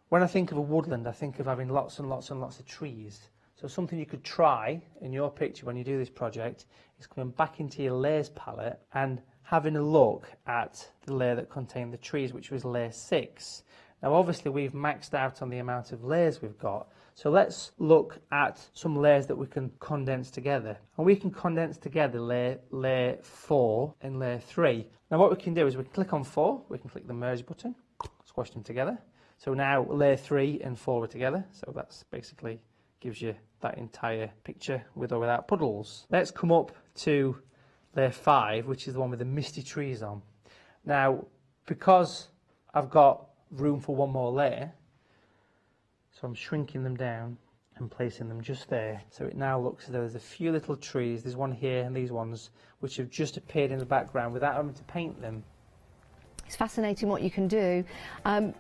M: when I think of a woodland, I think of having lots and lots and lots of trees. So something you could try in your picture when you do this project is coming back into your layers palette and having a look at the layer that contained the trees, which was layer 6. Now obviously we've maxed out on the amount of layers we've got, so let's look at some layers that we can condense together. And we can condense together layer 4 and layer 3. Now what we can do is we can click on 4, we can click the merge button, squash them together. So now layer 3 and 4 are together, so that's basically gives you that entire picture with or without puddles. Let's come up to layer 5, which is the one with the misty trees on. Now because I've got room for 1 more layer, so I'm shrinking them down and placing them just there, so it now looks as though there's a few little trees, there's one here and these ones which have just appeared in the background without having to paint them.
A: It's fascinating what you can do.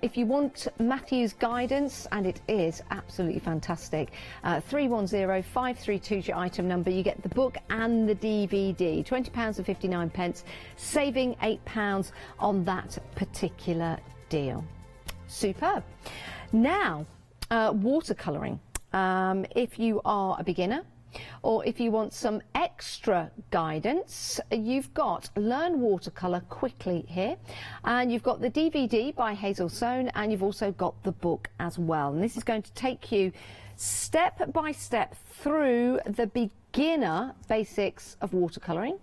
A: If you want Matthew's guidance, and it is absolutely fantastic, 310532 is your item number. You get the book and the DVD, £20.59, saving £8 on that particular deal. Superb. Now, watercolouring. If you are a beginner, or if you want some extra guidance, you've got Learn Watercolour Quickly here, and you've got the DVD by Hazel Sohn, and you've also got the book as well. And this is going to take you step by step through the beginner basics of watercolouring,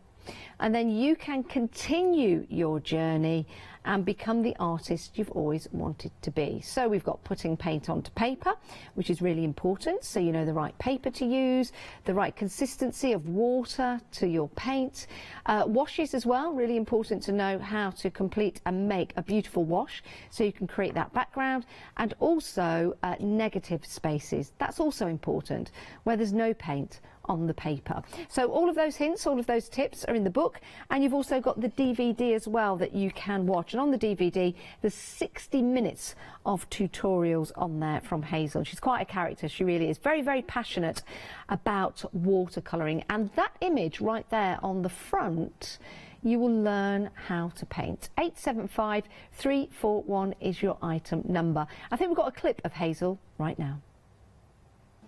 A: and then you can continue your journey and become the artist you've always wanted to be. So we've got putting paint onto paper, which is really important, so you know the right paper to use, the right consistency of water to your paint. Washes as well, really important to know how to complete and make a beautiful wash so you can create that background, and also negative spaces. That's also important, where there's no paint on the paper. So all of those hints, all of those tips are in the book, and you've also got the DVD as well that you can watch. And on the DVD there's 60 minutes of tutorials on there from Hazel. She's quite a character, she really is. Very, very passionate about watercolouring, and that image right there on the front, you will learn how to paint. 875341 is your item number. I think we've got a clip of Hazel right now.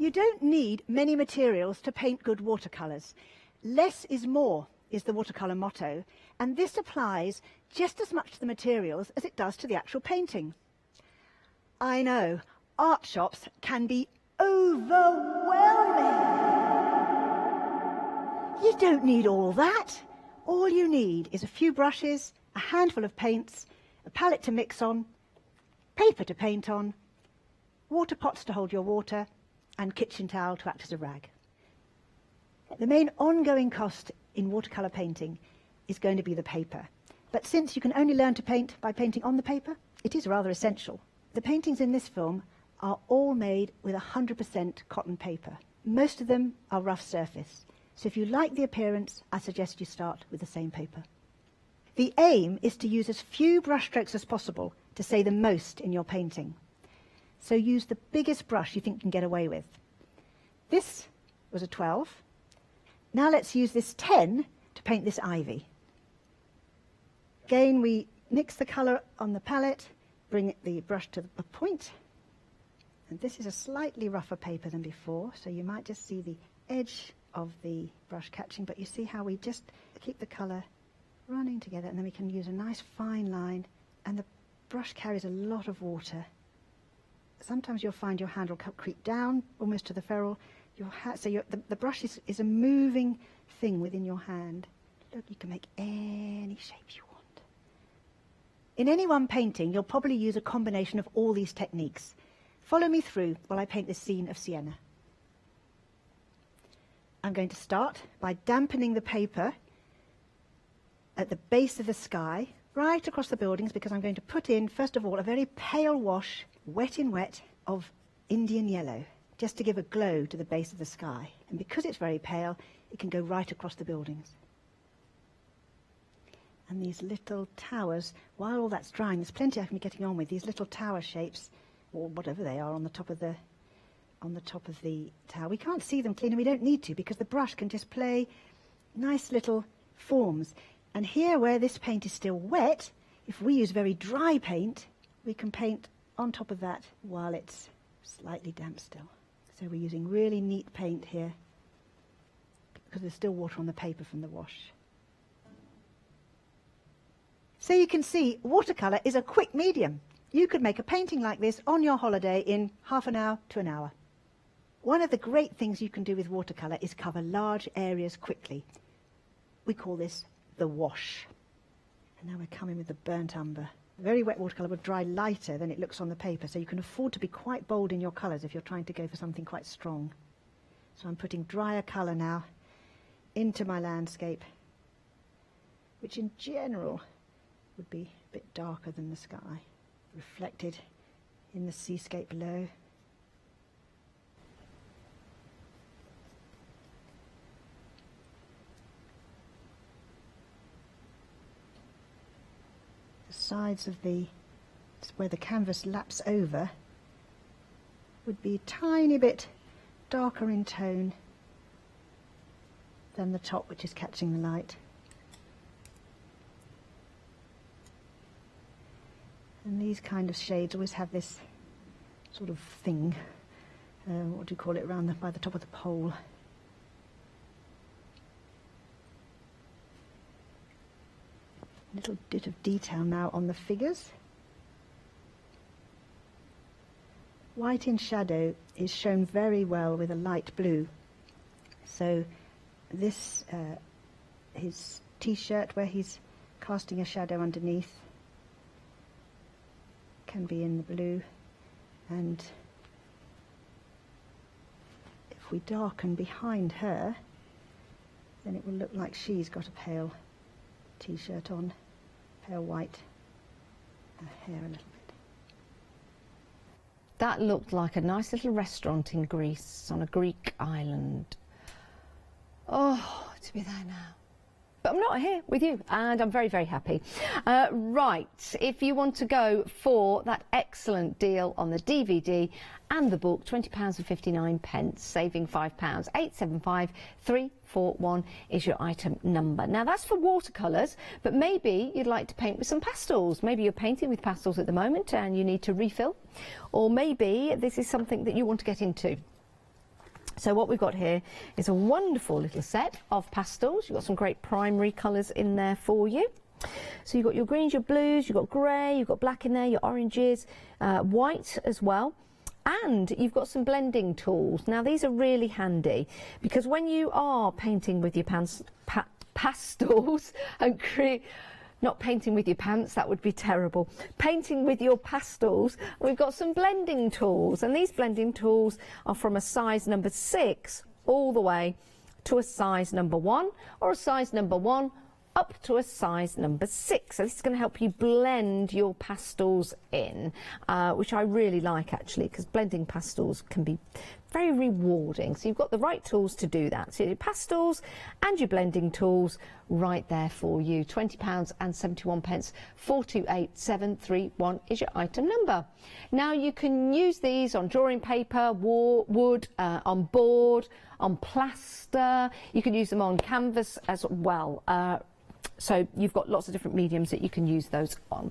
L: You don't need many materials to paint good watercolours. Less is more is the watercolour motto, and this applies just as much to the materials as it does to the actual painting. I know, art shops can be overwhelming. You don't need all that. All you need is a few brushes, a handful of paints, a palette to mix on, paper to paint on, water pots to hold your water, and kitchen towel to act as a rag. The main ongoing cost in watercolour painting is going to be the paper. But since you can only learn to paint by painting on the paper, it is rather essential. The paintings in this film are all made with 100% cotton paper. Most of them are rough surface. So if you like the appearance, I suggest you start with the same paper. The aim is to use as few brush strokes as possible to say the most in your painting. So use the biggest brush you think you can get away with. This was a 12. Now let's use this 10 to paint this ivy. Again, we mix the colour on the palette, bring the brush to the point. And this is a slightly rougher paper than before, so you might just see the edge of the brush catching, but you see how we just keep the colour running together, and then we can use a nice fine line, and the brush carries a lot of water. Sometimes you'll find your hand will creep down almost to the ferrule. The brush is a moving thing within your hand. Look, you can make any shape you want. In any one painting, you'll probably use a combination of all these techniques. Follow me through while I paint this scene of Siena. I'm going to start by dampening the paper at the base of the sky, right across the buildings, because I'm going to put in, first of all, a very pale wash, wet in wet, of Indian yellow, just to give a glow to the base of the sky. And because it's very pale, it can go right across the buildings. And these little towers, while all that's drying, there's plenty I can be getting on with, these little tower shapes, or whatever they are, on the top of the tower. We can't see them clean, and we don't need to, because the brush can just play nice little forms. And here, where this paint is still wet, if we use very dry paint, we can paint on top of that while it's slightly damp still. So we're using really neat paint here, because there's still water on the paper from the wash. So you can see, watercolour is a quick medium. You could make a painting like this on your holiday in half an hour to an hour. One of the great things you can do with watercolour is cover large areas quickly. We call this the wash. And now we're coming with the burnt umber. Very wet watercolour will dry lighter than it looks on the paper, so you can afford to be quite bold in your colours if you're trying to go for something quite strong. So I'm putting drier colour now into my landscape, which in general would be a bit darker than the sky, reflected in the seascape below. The sides of where the canvas laps over would be a tiny bit darker in tone than the top, which is catching the light. And these kind of shades always have this sort of thing, what do you call it, by the top of the pole. A little bit of detail now on the figures. White in shadow is shown very well with a light blue. So this, his t-shirt where he's casting a shadow underneath, can be in the blue, and if we darken behind her, then it will look like she's got a pale t-shirt on, pale white, her hair a little bit.
A: That looked like a nice little restaurant in Greece, on a Greek island. Oh, to be there now. But I'm not here with you, and I'm very, very happy. Right, if you want to go for that excellent deal on the DVD and the book, £20.59, saving £5, 875341 is your item number. Now, that's for watercolours, but maybe you'd like to paint with some pastels. Maybe you're painting with pastels at the moment and you need to refill, or maybe this is something that you want to get into. So what we've got here is a wonderful little set of pastels. You've got some great primary colours in there for you. So you've got your greens, your blues, you've got grey, you've got black in there, your oranges, white as well. And you've got some blending tools. Now these are really handy because when you are painting with your pastels and not painting with your pants, that would be terrible. Painting with your pastels, we've got some blending tools, and these blending tools are from a size number 6 all the way to a size number 1, or a size number 1 up to a size number 6. So this is going to help you blend your pastels in, which I really like actually, because blending pastels can be very rewarding. So you've got the right tools to do that. So your pastels and your blending tools right there for you. £20.71. 428731 is your item number. Now you can use these on drawing paper, wood, on board, on plaster. You can use them on canvas as well. So you've got lots of different mediums that you can use those on.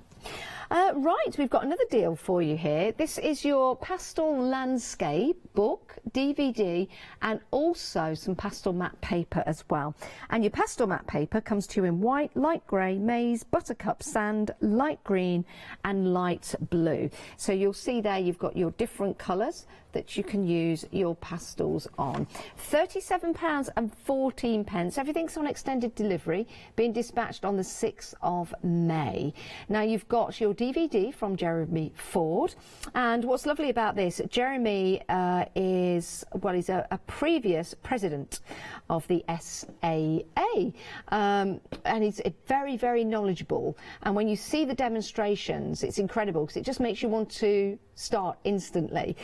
A: Right, we've got another deal for you here. This is your pastel landscape book, DVD, and also some pastel matte paper as well. And your pastel matte paper comes to you in white, light grey, maize, buttercup, sand, light green and light blue. So you'll see there you've got your different colours that you can use your pastels on. £37.14. Everything's on extended delivery, being dispatched on the 6th of May. Now you've got your DVD from Jeremy Ford, and what's lovely about this, Jeremy is a previous president of the SAA, and he's very, very knowledgeable, and when you see the demonstrations it's incredible because it just makes you want to start instantly.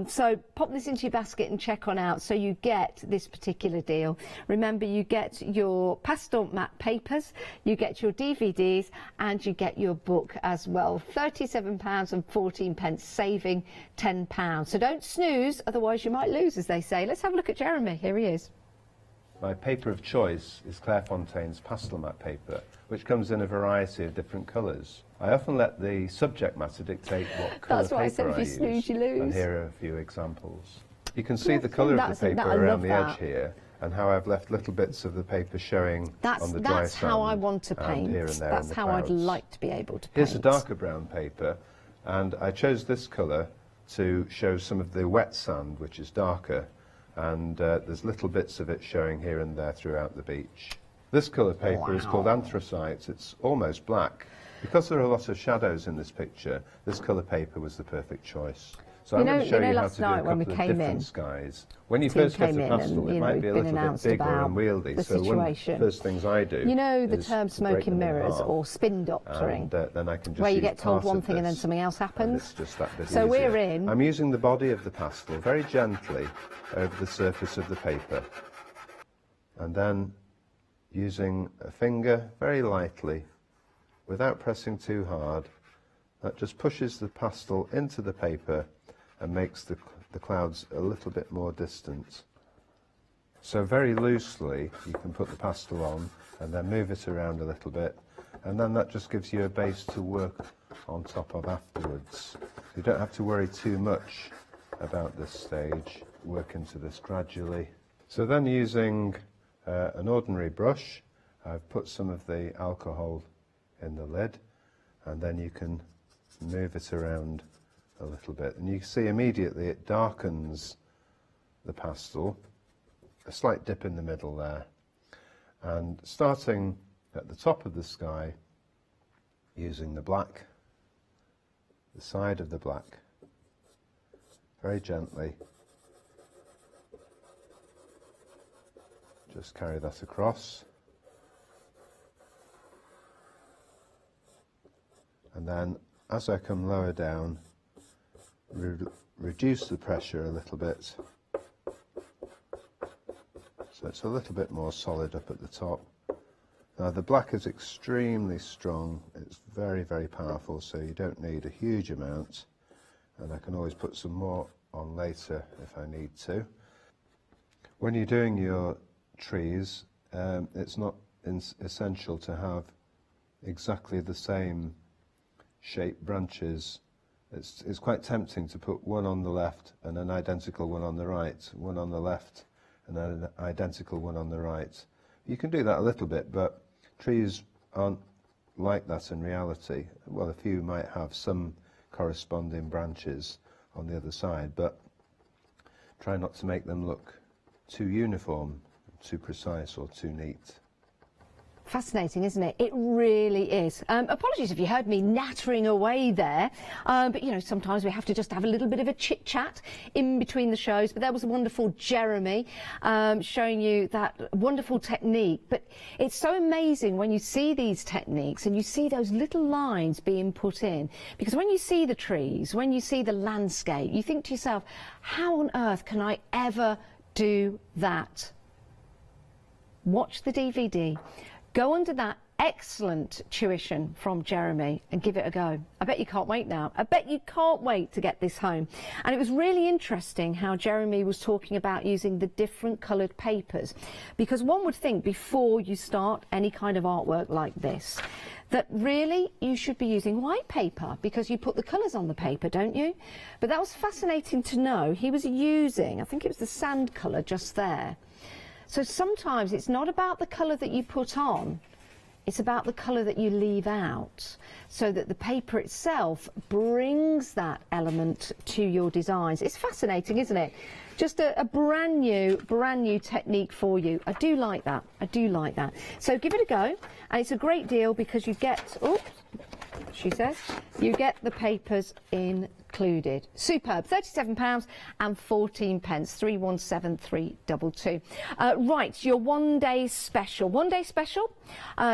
A: So pop this into your basket and check on out so you get this particular deal. Remember, you get your pastel matte papers, you get your DVDs and you get your book as well. £37.14, saving £10. So don't snooze, otherwise you might lose, as they say. Let's have a look at Jeremy. Here he is.
N: My paper of choice is Clairefontaine's pastel matte paper, which comes in a variety of different colours. I often let the subject matter dictate what colour paper I use, and here are a few examples. You can see the colour of the paper around the edge here, and how I've left little bits of the paper showing on the dry sand.
A: That's how I want to paint. That's how I'd like to be able to paint.
N: Here's a darker brown paper, and I chose this colour to show some of the wet sand, which is darker, and there's little bits of it showing here and there throughout the beach. This colour paper is called anthracite. It's almost black. Because there are a lot of shadows in this picture, this colour paper was the perfect choice. So I'm going to show you how to do a couple of different skies. When you first get a pastel, it might be a little bit big or unwieldy. So one of the first things I do,
A: you know the term smoke and mirrors or spin doctoring,
N: and then I can just
A: where you get told one thing and then something else happens.
N: It's just that bit
A: so
N: easier.
A: We're in.
N: I'm using the body of the pastel very gently over the surface of the paper, and then using a finger very lightly, without pressing too hard. That just pushes the pastel into the paper and makes the clouds a little bit more distant. So very loosely you can put the pastel on and then move it around a little bit, and then that just gives you a base to work on top of afterwards. You don't have to worry too much about this stage. Work into this gradually. So then, using an ordinary brush, I've put some of the alcohol in the lid, and then you can move it around a little bit, and you see immediately it darkens the pastel, a slight dip in the middle there, and starting at the top of the sky, using the black, the side of the black, very gently, just carry that across. And then, as I come lower down, reduce the pressure a little bit, so it's a little bit more solid up at the top. Now the black is extremely strong, it's very, very powerful, so you don't need a huge amount, and I can always put some more on later if I need to. When you're doing your trees, it's not essential to have exactly the same shaped branches. It's quite tempting to put one on the left and an identical one on the right, one on the left and then an identical one on the right. You can do that a little bit, but trees aren't like that in reality. Well, a few might have some corresponding branches on the other side, but try not to make them look too uniform, too precise or too neat.
A: Fascinating, isn't it? It really is. Apologies if you heard me nattering away there, but you know, sometimes we have to just have a little bit of a chit chat in between the shows. But that was a wonderful Jeremy showing you that wonderful technique. But it's so amazing when you see these techniques and you see those little lines being put in, because when you see the trees, when you see the landscape, you think to yourself, how on earth can I ever do that? Watch the DVD. Go under that excellent tuition from Jeremy and give it a go. I bet you can't wait now. I bet you can't wait to get this home. And it was really interesting how Jeremy was talking about using the different coloured papers, because one would think before you start any kind of artwork like this that really you should be using white paper because you put the colours on the paper, don't you? But that was fascinating to know. He was using, I think it was the sand colour just there. So sometimes it's not about the colour that you put on, it's about the colour that you leave out, so that the paper itself brings that element to your designs. It's fascinating, isn't it? Just a brand new technique for you. I do like that. I do like that. So give it a go, and it's a great deal because you get, oops, she says, you get the papers included. Superb. £37 and 14 pence. 317322. Right, your one-day special. One-day special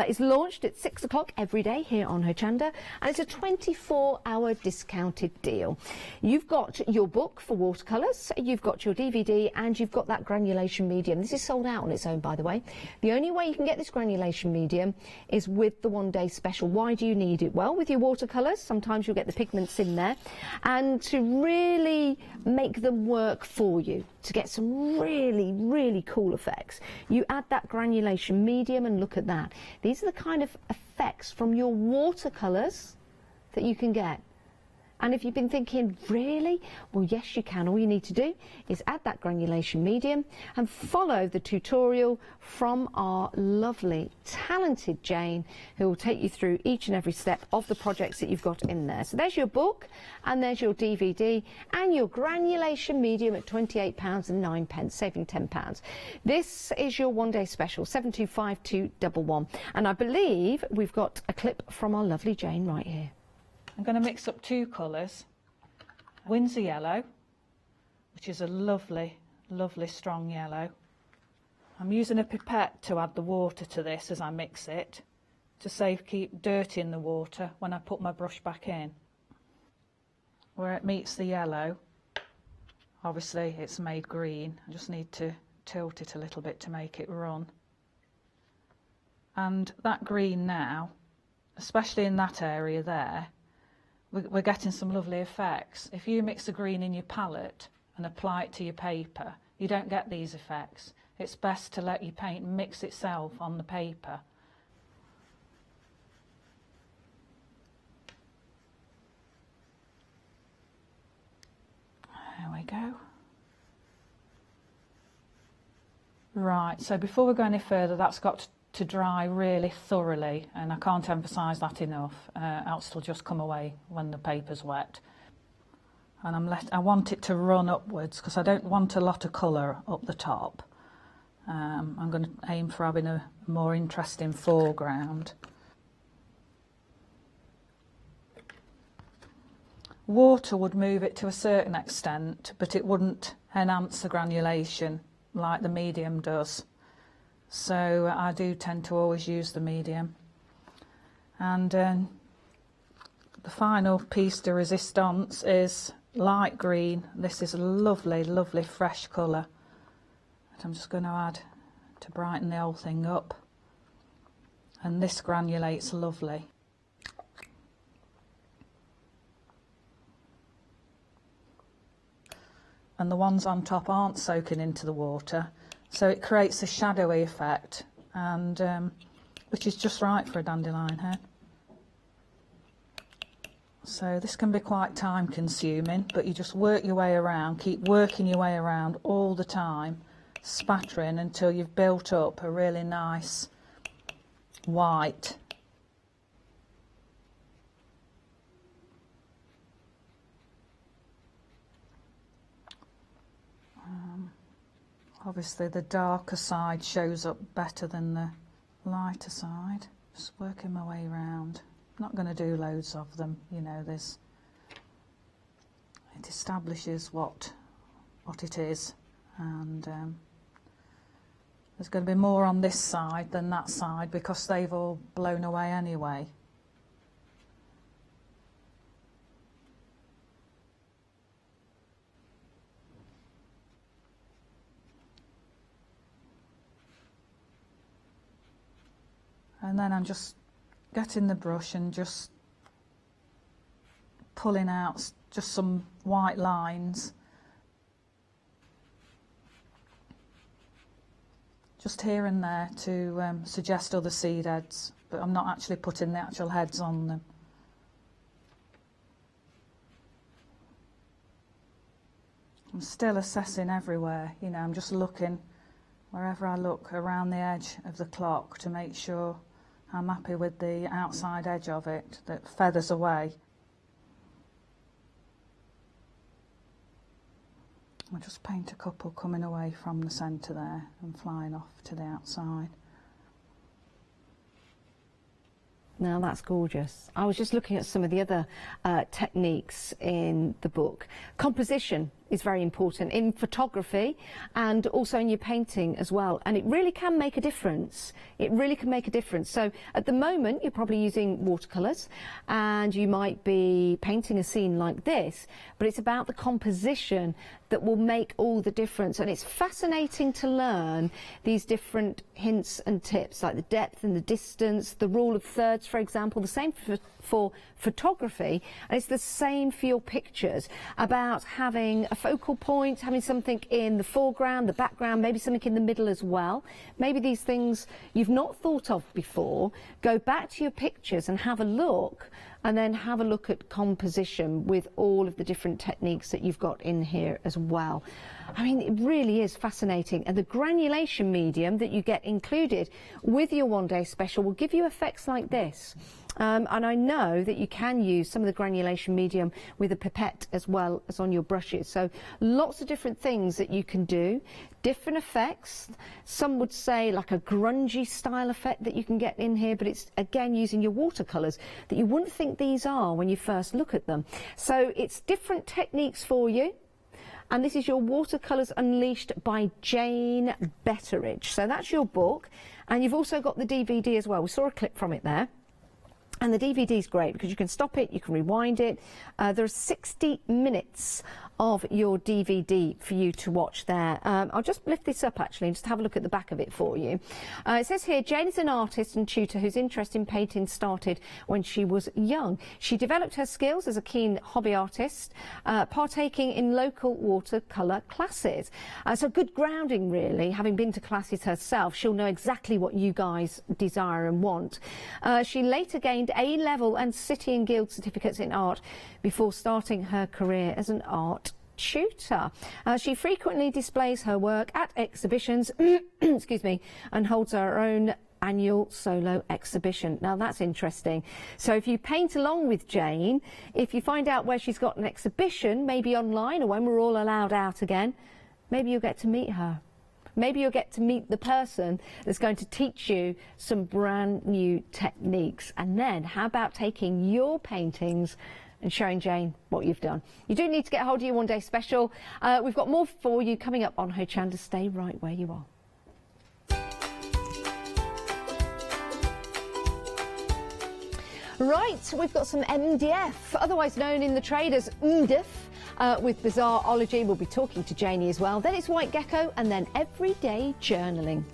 A: is launched at 6 o'clock every day here on Hochanda, and it's a 24-hour discounted deal. You've got your book for watercolours, you've got your DVD, and you've got that granulation medium. This is sold out on its own, by the way. The only way you can get this granulation medium is with the one-day special. Why do you need it? Well, with your watercolours, sometimes you'll get the pigments in there, and to really make them work for you, to get some really cool effects, you add that granulation medium, and look at that. These are the kind of effects from your watercolours that you can get. And if you've been thinking, really? Well, yes, you can. All you need to do is add that granulation medium and follow the tutorial from our lovely, talented Jane, who will take you through each and every step of the projects that you've got in there. So there's your book, and there's your DVD, and your granulation medium at £28 and 9 pence, saving £10. This is your one-day special, 725211. And I believe we've got a clip from our lovely Jane right here.
J: I'm going to mix up two colours, Windsor yellow, which is a lovely strong yellow. I'm using a pipette to add the water to this as I mix it, to keep dirt in the water when I put my brush back in. Where it meets the yellow, obviously it's made green. I just need to tilt it a little bit to make it run. And that green now, especially in that area there, we're getting some lovely effects. If you mix the green in your palette and apply it to your paper, you don't get these effects. It's best to let your paint mix itself on the paper. There we go. Right, so before we go any further, that's got to dry really thoroughly, and I can't emphasise that enough, else it'll just come away when the paper's wet. And I want it to run upwards because I don't want a lot of colour up the top. I'm going to aim for having a more interesting foreground. Water would move it to a certain extent, but it wouldn't enhance the granulation like the medium does. So I do tend to always use the medium. And the final piece de resistance is light green. This is a lovely fresh colour that I'm just going to add to brighten the whole thing up. And this granulates lovely. And the ones on top aren't soaking into the water, so it creates a shadowy effect, and which is just right for a dandelion head. So this can be quite time consuming, but you just work your way around, keep working your way around all the time, spattering until you've built up a really nice white Obviously the darker side shows up better than the lighter side. Just working my way around. I'm not going to do loads of them, you know, it establishes what it is, and there's going to be more on this side than that side because they've all blown away anyway. And then I'm just getting the brush and just pulling out just some white lines. Just here and there to suggest other seed heads, but I'm not actually putting the actual heads on them. I'm still assessing everywhere, you know, I'm just looking wherever I look around the edge of the clock to make sure I'm happy with the outside edge of it that feathers away. I'll just paint a couple coming away from the centre there and flying off to the outside.
A: Now that's gorgeous. I was just looking at some of the other techniques in the book. Composition is very important in photography and also in your painting as well, and it really can make a difference. It really can make a difference. So at the moment you're probably using watercolours and you might be painting a scene like this, but it's about the composition that will make all the difference, and it's fascinating to learn these different hints and tips like the depth and the distance, the rule of thirds, for example, the same for photography, and it's the same for your pictures, about having a focal point, having something in the foreground, the background, maybe something in the middle as well. Maybe these things you've not thought of before. Go back to your pictures and have a look, and then have a look at composition with all of the different techniques that you've got in here as well. I mean, it really is fascinating, and the granulation medium that you get included with your one-day special will give you effects like this. And I know that you can use some of the granulation medium with a pipette as well as on your brushes. So lots of different things that you can do, different effects. Some would say like a grungy style effect that you can get in here, but it's again using your watercolours that you wouldn't think these are when you first look at them. So it's different techniques for you. And this is your Watercolours Unleashed by Jane Betteridge. So that's your book, and you've also got the DVD as well. We saw a clip from it there. And the DVD is great because you can stop it, you can rewind it. There are 60 minutes of your DVD for you to watch there. I'll just lift this up actually and just have a look at the back of it for you. It says here, Jane is an artist and tutor whose interest in painting started when she was young. She developed her skills as a keen hobby artist, partaking in local watercolour classes. So good grounding really, having been to classes herself. She'll know exactly what you guys desire and want. She later gained A-level and City and Guild certificates in art before starting her career as an art tutor. She frequently displays her work at exhibitions excuse me, and holds her own annual solo exhibition. Now that's interesting. So if you paint along with Jane, if you find out where she's got an exhibition, maybe online or when we're all allowed out again, maybe you'll get to meet her. Maybe you'll get to meet the person that's going to teach you some brand new techniques. And then how about taking your paintings and showing Jane what you've done? You do need to get hold of your one-day special. We've got more for you coming up on Hochanda. Stay right where you are. Right, we've got some MDF, otherwise known in the trade as MDF. With Bizarreology, we'll be talking to Janie as well. Then it's White Gecko, and then everyday journaling.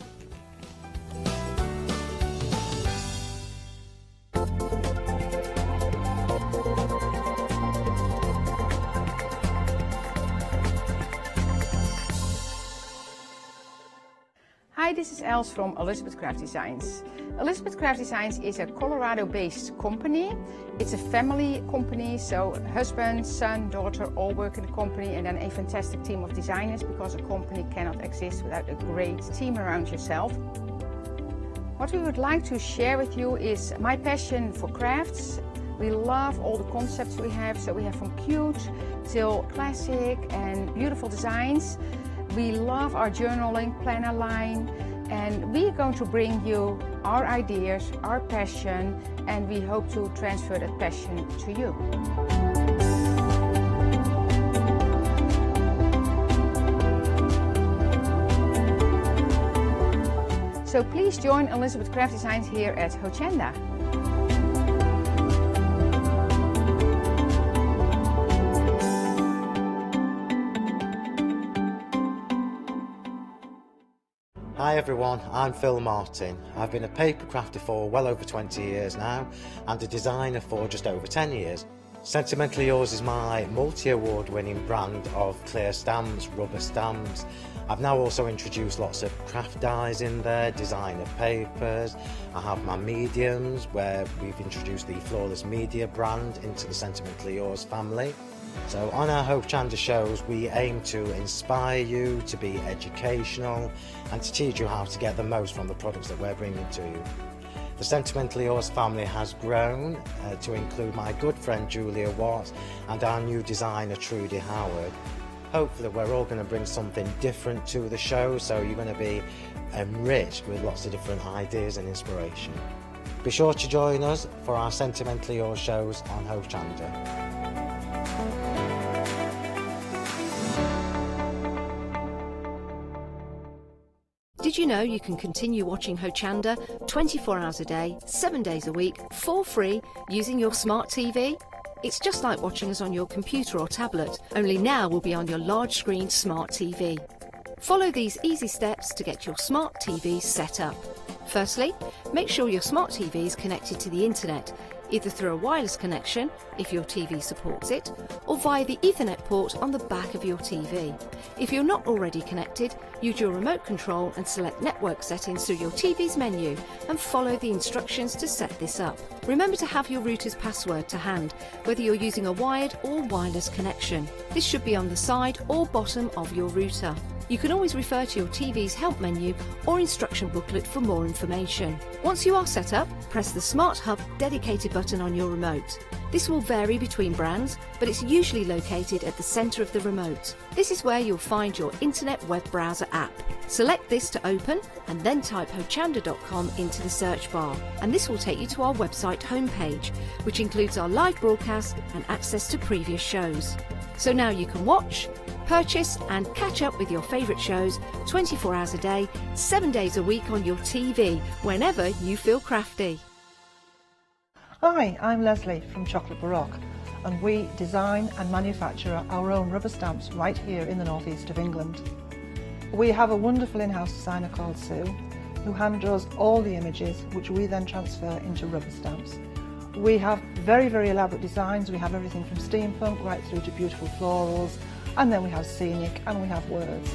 O: Hi, this is Els from Elizabeth Craft Designs. Elizabeth Craft Designs is a Colorado-based company. It's a family company, so husband, son, daughter all work in the company, and then a fantastic team of designers, because a company cannot exist without a great team around yourself. What we would like to share with you is my passion for crafts. We love all the concepts we have, so we have from cute till classic and beautiful designs. We love our journaling planner line, and we're going to bring you our ideas, our passion, and we hope to transfer that passion to you. So please join Elizabeth Craft Designs here at Hochanda.
P: Hi everyone, I'm Phil Martin. I've been a paper crafter for well over 20 years now and a designer for just over 10 years. Sentimentally Yours is my multi-award winning brand of clear stamps, rubber stamps. I've now also introduced lots of craft dyes in there, designer papers. I have my mediums where we've introduced the Flawless Media brand into the Sentimentally Yours family. So on our Hochanda shows we aim to inspire you, to be educational and to teach you how to get the most from the products that we're bringing to you. The Sentimentally Yours family has grown to include my good friend Julia Watt and our new designer Trudy Howard. Hopefully we're all going to bring something different to the show, so you're going to be enriched with lots of different ideas and inspiration. Be sure to join us for our Sentimentally Yours shows on Hochanda.
A: Did you know you can continue watching Hochanda 24 hours a day, 7 days a week, for free using your smart TV? It's just like watching us on your computer or tablet, only now we'll be on your large screen smart TV. Follow these easy steps to get your smart TV set up. Firstly, make sure your smart TV is connected to the internet, either through a wireless connection, if your TV supports it, or via the Ethernet port on the back of your TV. If you're not already connected, use your remote control and select network settings through your TV's menu and follow the instructions to set this up. Remember to have your router's password to hand, whether you're using a wired or wireless connection. This should be on the side or bottom of your router. You can always refer to your TV's help menu or instruction booklet for more information. Once you are set up, press the Smart Hub dedicated button on your remote. This will vary between brands, but it's usually located at the centre of the remote. This is where you'll find your internet web browser app. Select this to open and then type hochanda.com into the search bar, and this will take you to our website homepage, which includes our live broadcast and access to previous shows. So now you can watch, purchase and catch up with your favourite shows 24 hours a day, 7 days a week on your TV, whenever you feel crafty.
Q: Hi, I'm Leslie from Chocolate Baroque, and we design and manufacture our own rubber stamps right here in the northeast of England. We have a wonderful in-house designer called Sue, who hand draws all the images which we then transfer into rubber stamps. We have very, very elaborate designs. We have everything from steampunk right through to beautiful florals, and then we have scenic and we have words.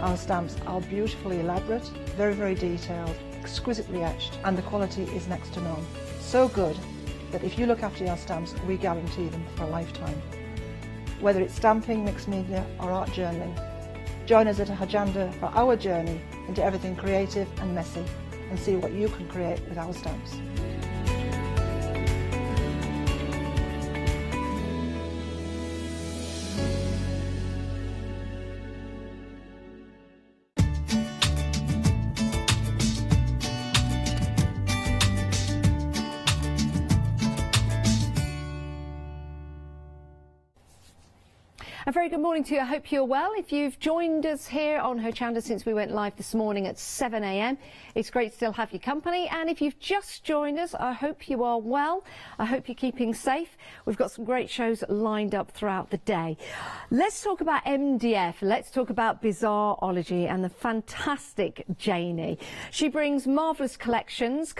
Q: Our stamps are beautifully elaborate, very, very detailed, exquisitely etched, and the quality is next to none. So good that if you look after your stamps, we guarantee them for a lifetime. Whether it's stamping, mixed media or art journaling, join us at Hochanda for our journey into everything creative and messy, and see what you can create with our stamps.
A: A very good morning to you. I hope you're well. If you've joined us here on Hochanda since we went live this morning at 7 a.m, it's great to still have your company. And if you've just joined us, I hope you are well. I hope you're keeping safe. We've got some great shows lined up throughout the day. Let's talk about MDF. Let's talk about Bizarreology and the fantastic Janie. She brings marvellous collections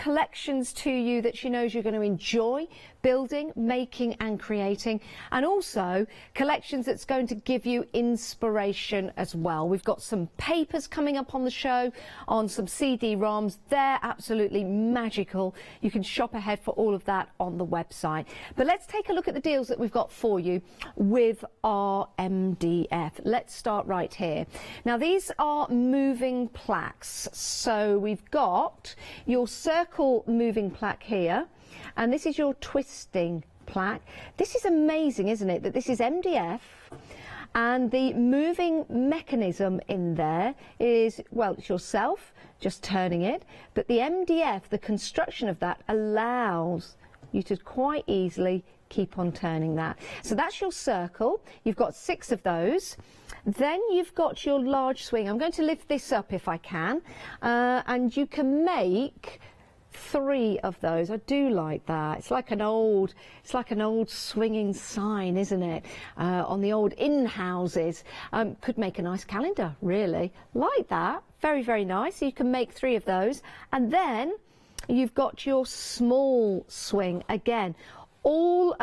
A: to you that she knows you're going to enjoy building, making and creating, and also collections that's going to give you inspiration as well. We've got some papers coming up on the show on some CD-ROMs. They're absolutely magical. You can shop ahead for all of that on the website. But let's take a look at the deals that we've got for you with our MDF. Let's start right here. Now these are moving plaques. So we've got your circle moving plaque here, and this is your twisting plaque. This is amazing, isn't it, that this is MDF, and the moving mechanism in there is, well, it's yourself just turning it, but the MDF, the construction of that, allows you to quite easily keep on turning that. So that's your circle. You've got 6 of those. Then you've got your large swing. I'm going to lift this up if I can, and you can make 3 of those. I do like that. It's like an old swinging sign, isn't it? On the old inn houses. Could make a nice calendar, really. Like that. Very, very nice. So you can make 3 of those. And then you've got your small swing again. All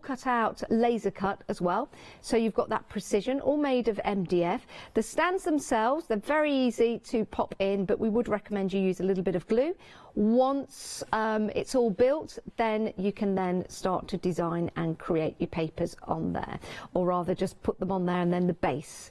A: cut out, laser cut as well. So you've got that precision, all made of MDF. The stands themselves, they're very easy to pop in, but we would recommend you use a little bit of glue. Once it's all built, then you can then start to design and create your papers on there, or rather just put them on there and then the base.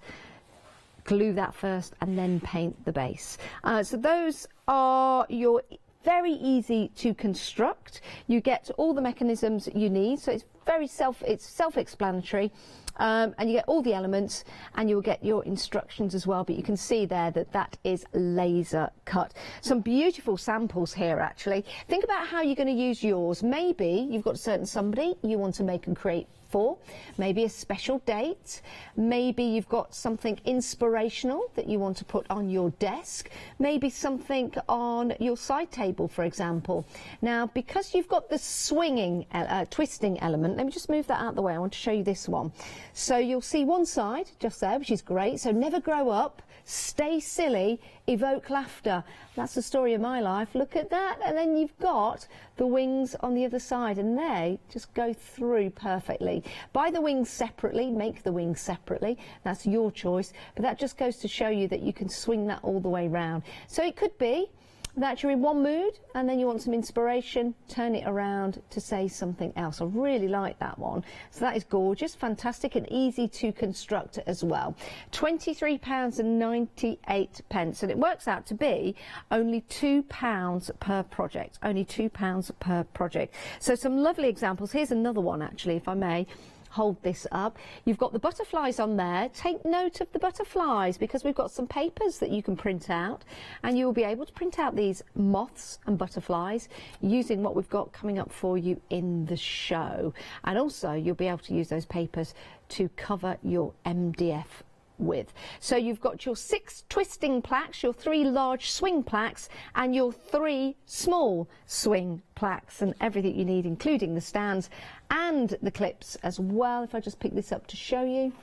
A: Glue that first and then paint the base. So those are your very easy to construct. You get all the mechanisms you need, so it's very self-explanatory, and you get all the elements, and you'll get your instructions as well. But you can see there that that is laser cut. Some beautiful samples here, actually. Think about how you're going to use yours. Maybe you've got a certain somebody you want to make and create for, maybe a special date, maybe you've got something inspirational that you want to put on your desk, maybe something on your side table, for example. Now, because you've got the swinging, twisting element, let me just move that out of the way. I want to show you this one. So you'll see one side just there, which is great. So never grow up, stay silly, evoke laughter. That's the story of my life. Look at that. And then you've got the wings on the other side, and they just go through perfectly. Buy the wings separately, make the wings separately. That's your choice. But that just goes to show you that you can swing that all the way round. So it could be that you're in one mood and then you want some inspiration, turn it around to say something else. I really like that one. So that is gorgeous, fantastic, and easy to construct as well. £23.98, and it works out to be only £2 per project, only £2 per project. So some lovely examples. Here's another one, actually, if I may hold this up. You've got the butterflies on there. Take note of the butterflies, because we've got some papers that you can print out, and you'll be able to print out these moths and butterflies using what we've got coming up for you in the show. And also you'll be able to use those papers to cover your MDF with. So you've got your 6 twisting plaques, your 3 large swing plaques, and your 3 small swing plaques, and everything you need, including the stands and the clips as well. If I just pick this up to show you,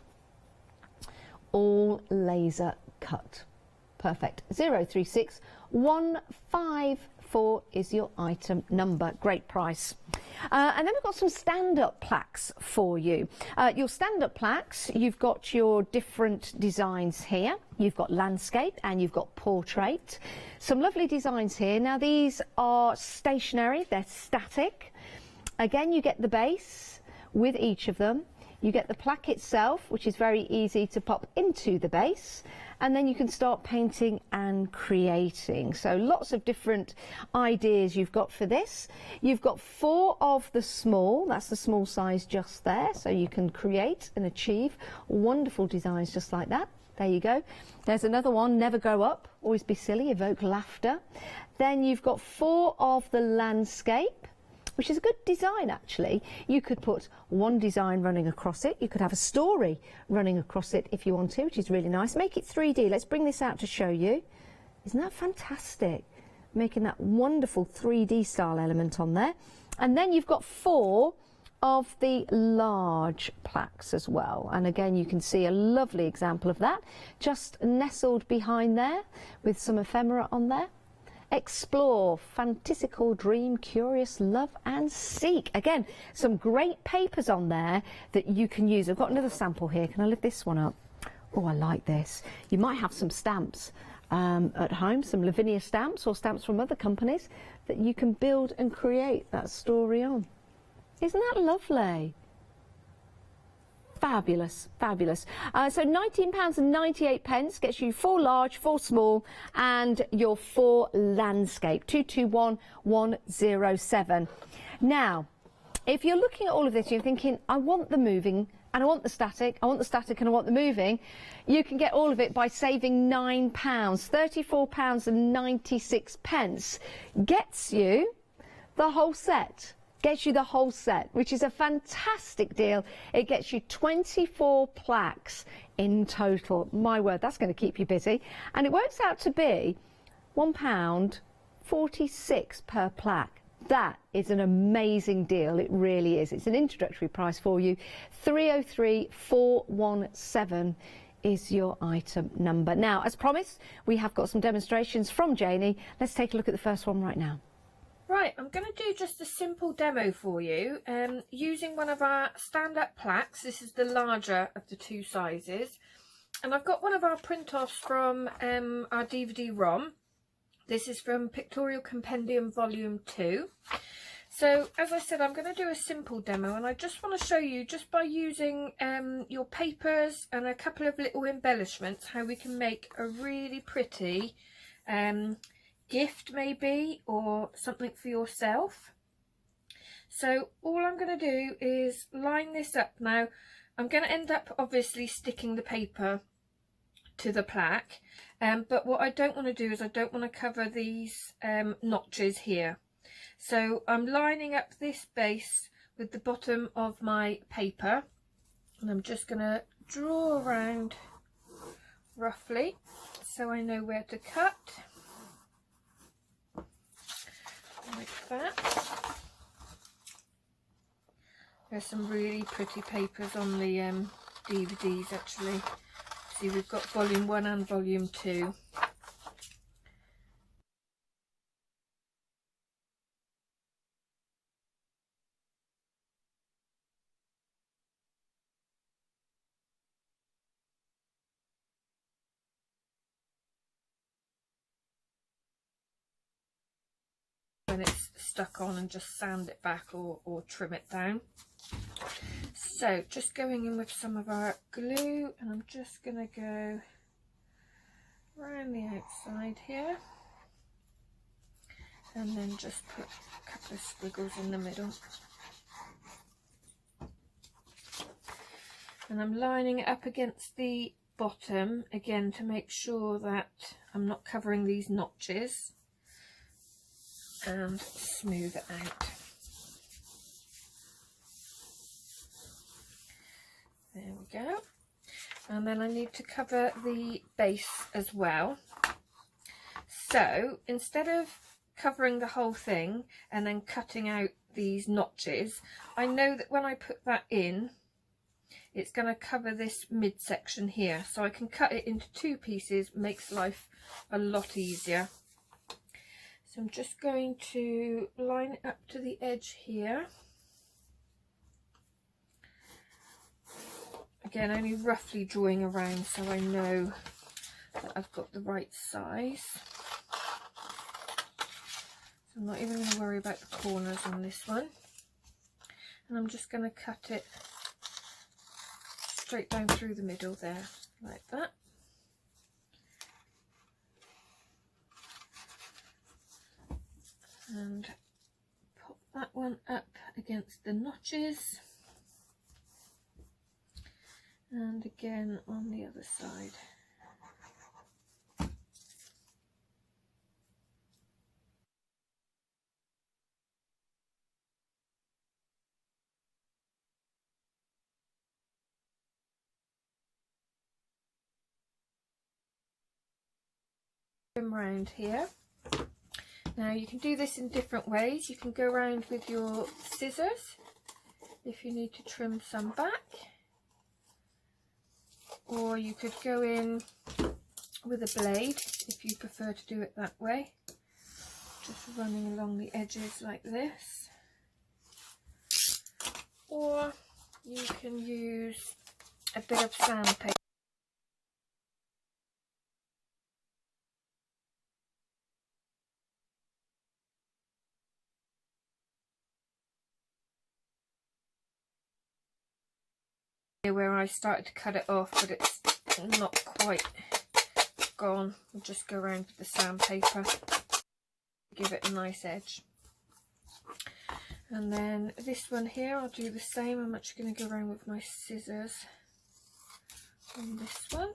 A: all laser cut. Perfect. 036154 is your item number. Great price. And then we've got some stand-up plaques for you. Your stand-up plaques, you've got your different designs here. You've got landscape and you've got portrait. Some lovely designs here. Now these are stationary, they're static. Again, you get the base with each of them. You get the plaque itself, which is very easy to pop into the base, and then you can start painting and creating. So lots of different ideas you've got for this. You've got 4 of the small, that's the small size just there, so you can create and achieve wonderful designs just like that. There you go. There's another one, never grow up, always be silly, evoke laughter. Then you've got 4 of the landscape, which is a good design, actually. You could put one design running across it. You could have a story running across it if you want to, which is really nice. Make it 3D. Let's bring this out to show you. Isn't that fantastic? Making that wonderful 3D style element on there. And then you've got 4 of the large plaques as well. And again, you can see a lovely example of that, just nestled behind there with some ephemera on there. Explore, fantastical, dream, curious, love and seek. Again, some great papers on there that you can use. I've got another sample here. Can I lift this one up? Oh, I like this. You might have some stamps at home, some Lavinia stamps or stamps from other companies that you can build and create that story on. Isn't that lovely? Fabulous, fabulous. So £19.98 gets you 4 large, 4 small, and your 4 landscape. 221107. Now, if you're looking at all of this, you're thinking, I want the moving and I want the static, I want the static and I want the moving, you can get all of it by saving £9. £34.96 gets you the whole set. Gets you the whole set, which is a fantastic deal. It gets you 24 plaques in total. My word, that's going to keep you busy. And it works out to be £1.46 per plaque. That is an amazing deal. It really is. It's an introductory price for you. 303417 is your item number. Now, as promised, we have got some demonstrations from Janie. Let's take a look at the first one right now.
R: Right, I'm going to do just a simple demo for you using one of our stand-up plaques. This is the larger of the two sizes. And I've got one of our print-offs from our DVD-ROM. This is from Pictorial Compendium Volume 2. So, as I said, I'm going to do a simple demo, and I just want to show you, just by using your papers and a couple of little embellishments, how we can make a really pretty gift maybe, or something for yourself. So all I'm going to do is line this up. Now I'm going to end up obviously sticking the paper to the plaque, but what I don't want to do is I don't want to cover these notches here. So I'm lining up this base with the bottom of my paper, and I'm just going to draw around roughly so I know where to cut. Like that. There's some really pretty papers on the DVDs actually. See, we've got volume 1 and volume 2. When it's stuck on, and just sand it back or trim it down. So just going in with some of our glue, and I'm just going to go around the outside here, and then just put a couple of squiggles in the middle. And I'm lining it up against the bottom again to make sure that I'm not covering these notches, and smooth it out. There we go. And then I need to cover the base as well. So instead of covering the whole thing and then cutting out these notches, I know that when I put that in, it's going to cover this midsection here. So I can cut it into two pieces, makes life a lot easier. So I'm just going to line it up to the edge here. Again, only roughly drawing around so I know that I've got the right size. So I'm not even going to worry about the corners on this one. And I'm just going to cut it straight down through the middle there, like that. And pop that one up against the notches, and again on the other side. Around here. Now you can do this in different ways. You can go around with your scissors if you need to trim some back, or you could go in with a blade if you prefer to do it that way, just running along the edges like this, or you can use a bit of sandpaper. Where I started to cut it off, but it's not quite gone. I'll just go around with the sandpaper, give it a nice edge. And then this one here, I'll do the same. I'm actually going to go around with my scissors on this one.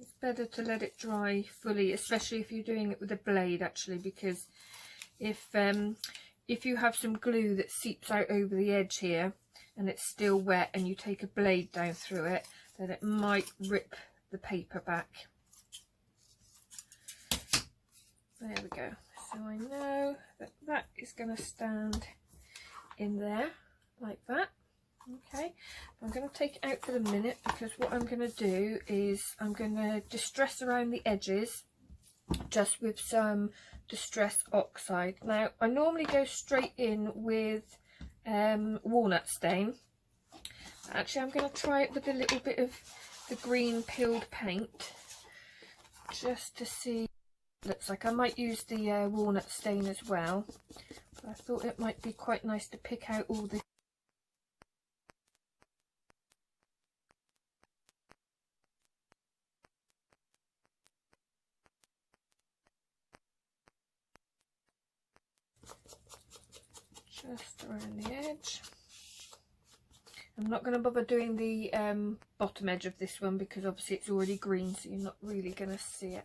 R: It's better to let it dry fully, especially if you're doing it with a blade actually, because if you have some glue that seeps out over the edge here and it's still wet and you take a blade down through it, then it might rip the paper back. There we go. So I know that that is going to stand in there like that. Okay, I'm going to take it out for the minute, because what I'm going to do is I'm going to distress around the edges just with some distress oxide. Now I normally go straight in with walnut stain. Actually I'm going to try it with a little bit of the green peeled paint just to see what it looks like. I might use the walnut stain as well, but I thought it might be quite nice to pick out all the just around the edge. I'm not going to bother doing the bottom edge of this one because obviously it's already green, so you're not really going to see it.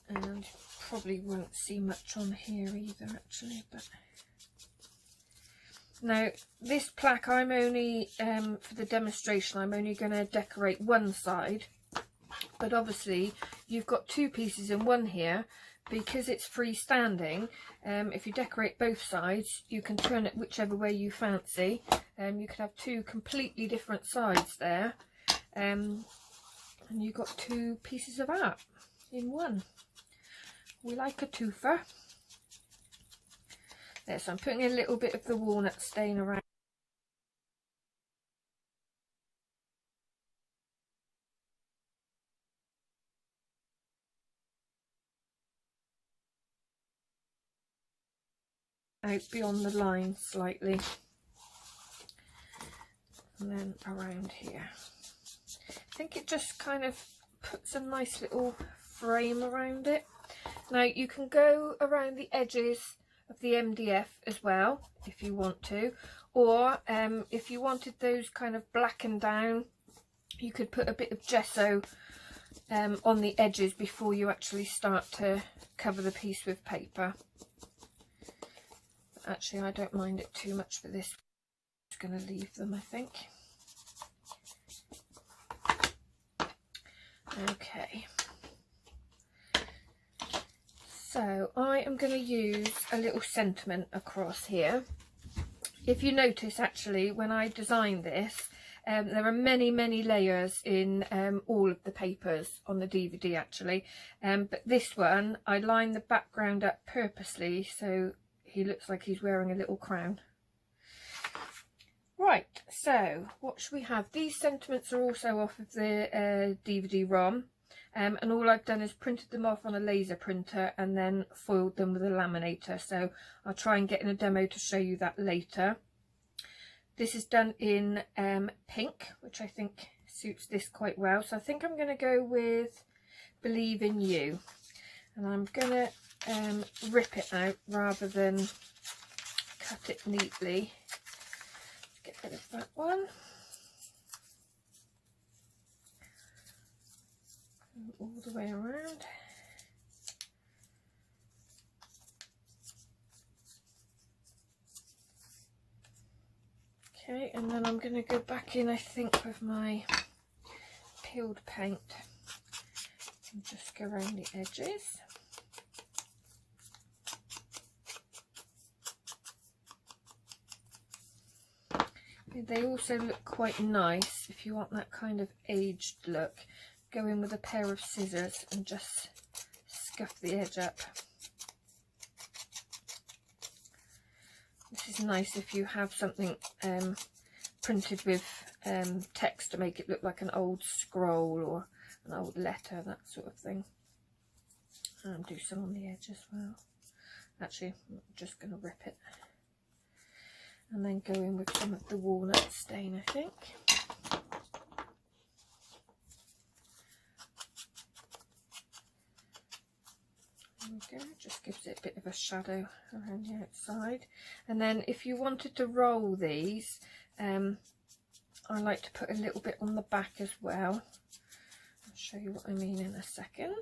R: And probably won't see much on here either actually. But now this plaque, I'm only for the demonstration, I'm only going to decorate one side, but obviously you've got two pieces in one here. Because it's freestanding, if you decorate both sides, you can turn it whichever way you fancy. You could have two completely different sides there, and you've got two pieces of art in one. We like a twofer. There, so I'm putting a little bit of the walnut stain around. Out beyond the line slightly, and then around here. I think it just kind of puts a nice little frame around it. Now you can go around the edges of the MDF as well if you want to, or if you wanted those kind of blackened down, you could put a bit of gesso on the edges before you actually start to cover the piece with paper. Actually, I don't mind it too much for this. I'm just going to leave them, I think. Okay. So I am going to use a little sentiment across here. If you notice, actually, when I designed this, there are many layers in all of the papers on the DVD, actually. But this one, I lined the background up purposely so he looks like he's wearing a little crown. Right, so what should we have? These sentiments are also off of the DVD-ROM, and all I've done is printed them off on a laser printer and then foiled them with a laminator. So I'll try and get in a demo to show you that later. This is done in pink, which I think suits this quite well. So I think I'm going to go with Believe in You, and I'm going to rip it out rather than cut it neatly. Get rid of that one. All the way around. Okay, and then I'm going to go back in, I think, with my peeled paint and just go around the edges. They also look quite nice if you want that kind of aged look. Go in with a pair of scissors and just scuff the edge up. This is nice if you have something printed with text to make it look like an old scroll or an old letter, that sort of thing. And do some on the edge as well. Actually, I'm just going to rip it. And then go in with some of the walnut stain, I think. There we go, just shadow around the outside. And then if you wanted to roll these, I like to put a little bit on the back as well. I'll show you what I mean in a second.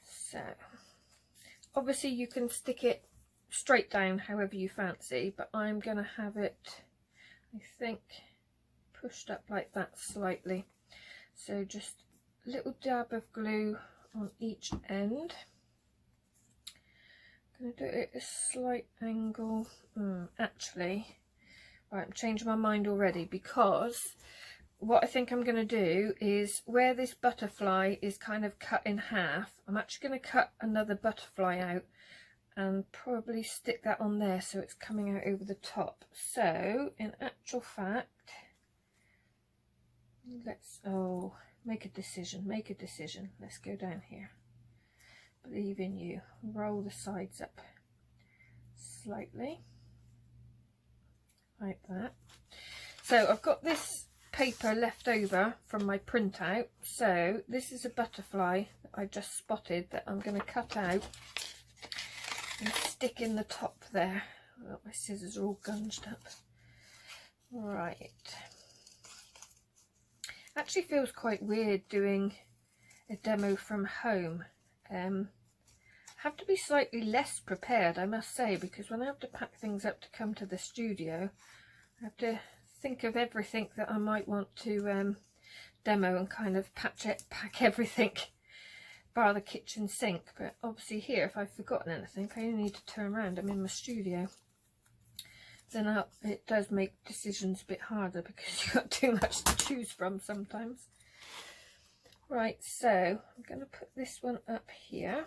R: So obviously you can stick it straight down however you fancy, but I'm going to have it, I think, pushed up like that slightly. So just a little dab of glue on each end. I'm going to do it at a slight angle. Actually, right, I'm changing my mind already, because what I think I'm going to do is where this butterfly is kind of cut in half, I'm actually going to cut another butterfly out and probably stick that on there so it's coming out over the top. So in actual fact, let's make a decision. Let's go down here. Believe in you. Roll the sides up slightly like that. So I've got this paper left over from my printout, so this is a butterfly that I just spotted that I'm going to cut out and stick in the top there. Oh, my scissors are all gunged up. Right, actually feels quite weird doing a demo from home. Have to be slightly less prepared, I must say, because when I have to pack things up to come to the studio, I have to think of everything that I might want to demo and kind of pack everything bar the kitchen sink. But obviously here, if I've forgotten anything, I only need to turn around. I'm in my studio. Then it does make decisions a bit harder because you've got too much to choose from sometimes. Right, so I'm going to put this one up here.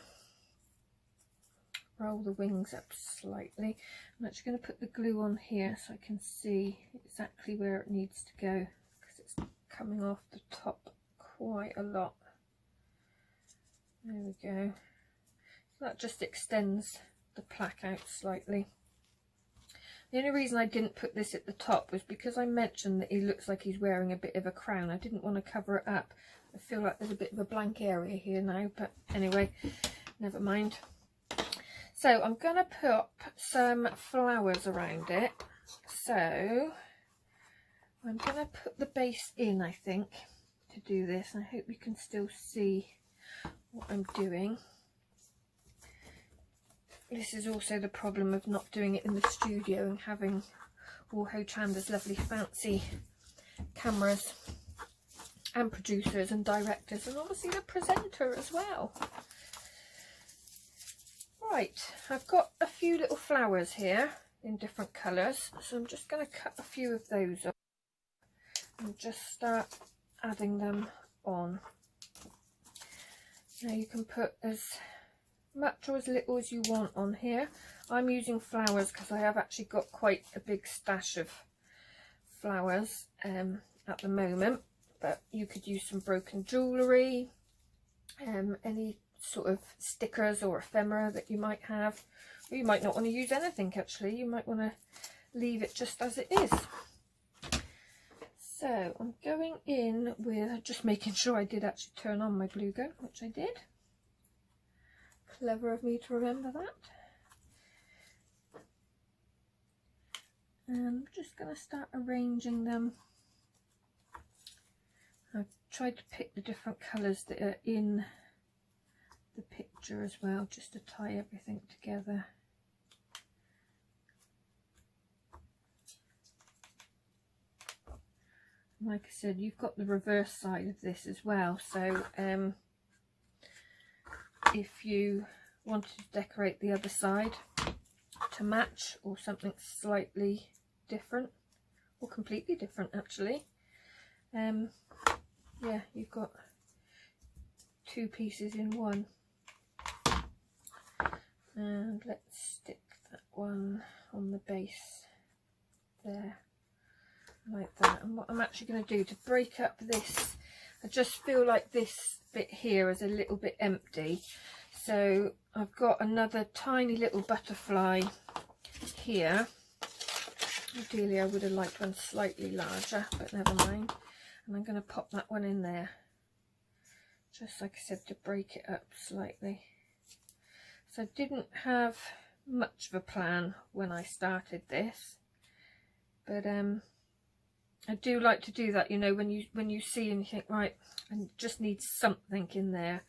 R: Roll the wings up slightly. I'm actually going to put the glue on here so I can see exactly where it needs to go, because it's coming off the top quite a lot. There we go. So that just extends the plaque out slightly. The only reason I didn't put this at the top was because I mentioned that he looks like he's wearing a bit of a crown. I didn't want to cover it up. I feel like there's a bit of a blank area here now, but anyway, never mind. So I'm going to put some flowers around it. So I'm going to put the base in, I think, to do this. I hope you can still see what I'm doing. This is also the problem of not doing it in the studio and having all Hochanda's lovely fancy cameras and producers and directors, and obviously the presenter as well. Right, I've got a few little flowers here in different colours, so I'm just going to cut a few of those up and just start adding them on. Now you can put as much or as little as you want on here. I'm using flowers because I have actually got quite a big stash of flowers at the moment, but you could use some broken jewellery, any sort of stickers or ephemera that you might have, or you might not want to use anything. Actually, you might want to leave it just as it is. So I'm going in with just making sure I did actually turn on my glue gun, which I did. Clever of me to remember that. And I'm just going to start arranging them. I've tried to pick the different colours that are in the picture as well, just to tie everything together. Like I said, you've got the reverse side of this as well, so if you wanted to decorate the other side to match, or something slightly different or completely different actually, yeah, you've got two pieces in one. And let's stick that one on the base there, like that. And what I'm actually going to do to break up this, I just feel like this bit here is a little bit empty, so I've got another tiny little butterfly here. Ideally I would have liked one slightly larger, but never mind. And I'm going to pop that one in there, just like I said, to break it up slightly. So I didn't have much of a plan when I started this, but I do like to do that, you know, when you see and you think, right, I just need something in there.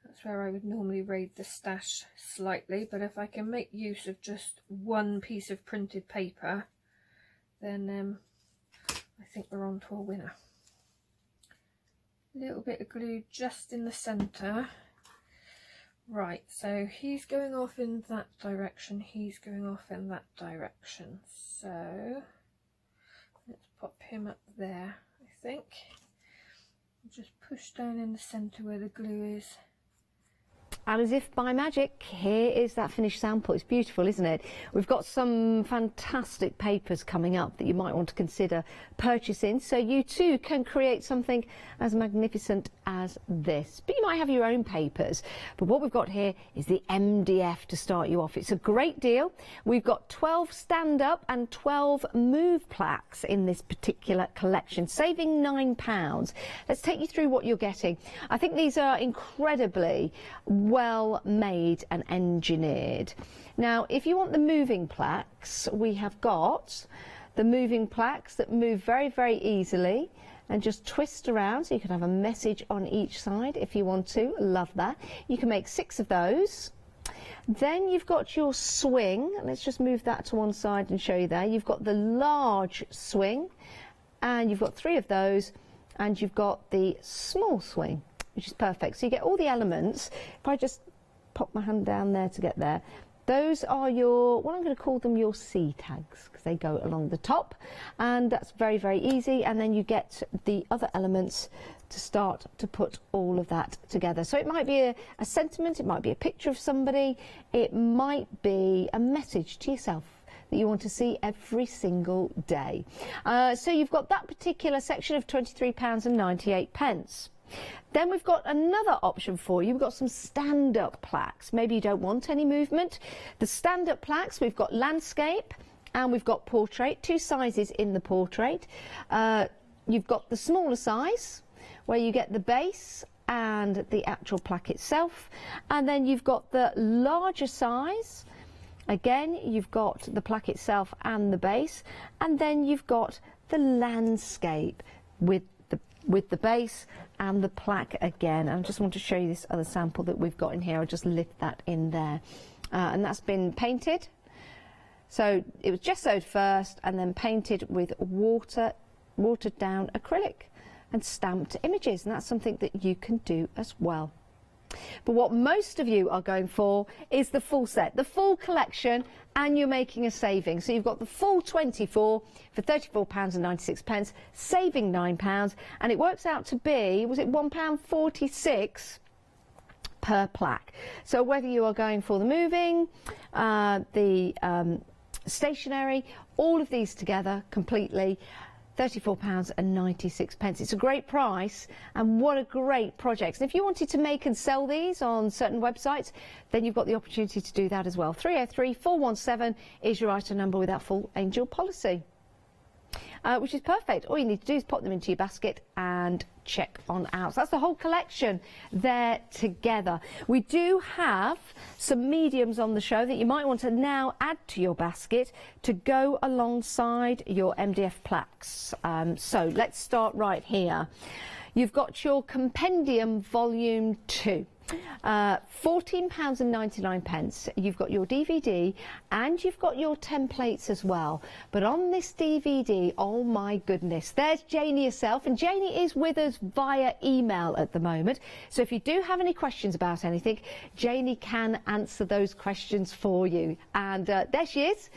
R: That's where I would normally raid the stash slightly, but if I can make use of just one piece of printed paper, then I think we're on to a winner. A little bit of glue just in the centre. Right, so he's going off in that direction, he's going off in that direction. So let's pop him up there, I think. Just push down in the centre where the glue is.
A: And as if by magic, here is that finished sample. It's beautiful, isn't it? We've got some fantastic papers coming up that you might want to consider purchasing, so you too can create something as magnificent as this. But you might have your own papers. But what we've got here is the MDF to start you off. It's a great deal. We've got 12 stand-up and 12 move plaques in this particular collection, saving £9. Let's take you through what you're getting. I think these are incredibly well made and engineered. Now, if you want the moving plaques, we have got the moving plaques that move very, very easily and just twist around, so you can have a message on each side if you want to. Love that. You can make 6 of those. Then you've got your swing. Let's just move that to one side and show you there. You've got the large swing, and you've got 3 of those, and you've got the small swing, which is perfect. So you get all the elements. If I just pop my hand down there to get there, those are your, well, I'm going to call them your C tags, because they go along the top, and that's very, very easy. And then you get the other elements to start to put all of that together. So it might be a sentiment, it might be a picture of somebody, it might be a message to yourself that you want to see every single day. So you've got that particular section of £23.98. Then we've got another option for you. We've got some stand-up plaques. Maybe you don't want any movement. The stand-up plaques, we've got landscape and we've got portrait, 2 sizes in the portrait. You've got the smaller size, where you get the base and the actual plaque itself. And then you've got the larger size. Again, you've got the plaque itself and the base. And then you've got the landscape with the base and the plaque again. And I just want to show you this other sample that we've got in here. I'll just lift that in there. And that's been painted. So it was gessoed first and then painted with watered down acrylic and stamped images. And that's something that you can do as well. But what most of you are going for is the full set, the full collection, and you're making a saving. So you've got the full 24 for £34.96, saving £9, and it works out to be, was it £1.46 per plaque? So whether you are going for the moving, the stationery, all of these together completely, £34.96. It's a great price, and what a great project. And if you wanted to make and sell these on certain websites, then you've got the opportunity to do that as well. 303 417 is your item number with that full angel policy, which is perfect. All you need to do is pop them into your basket and check on out. So that's the whole collection there together. We do have some mediums on the show that you might want to now add to your basket to go alongside your MDF plaques. So let's start right here. You've got your Compendium Volume 2. £14.99. You've got your DVD and you've got your templates as well. But on this DVD, oh my goodness, there's Janie herself, and Janie is with us via email at the moment. So if you do have any questions about anything, Janie can answer those questions for you. And there she is.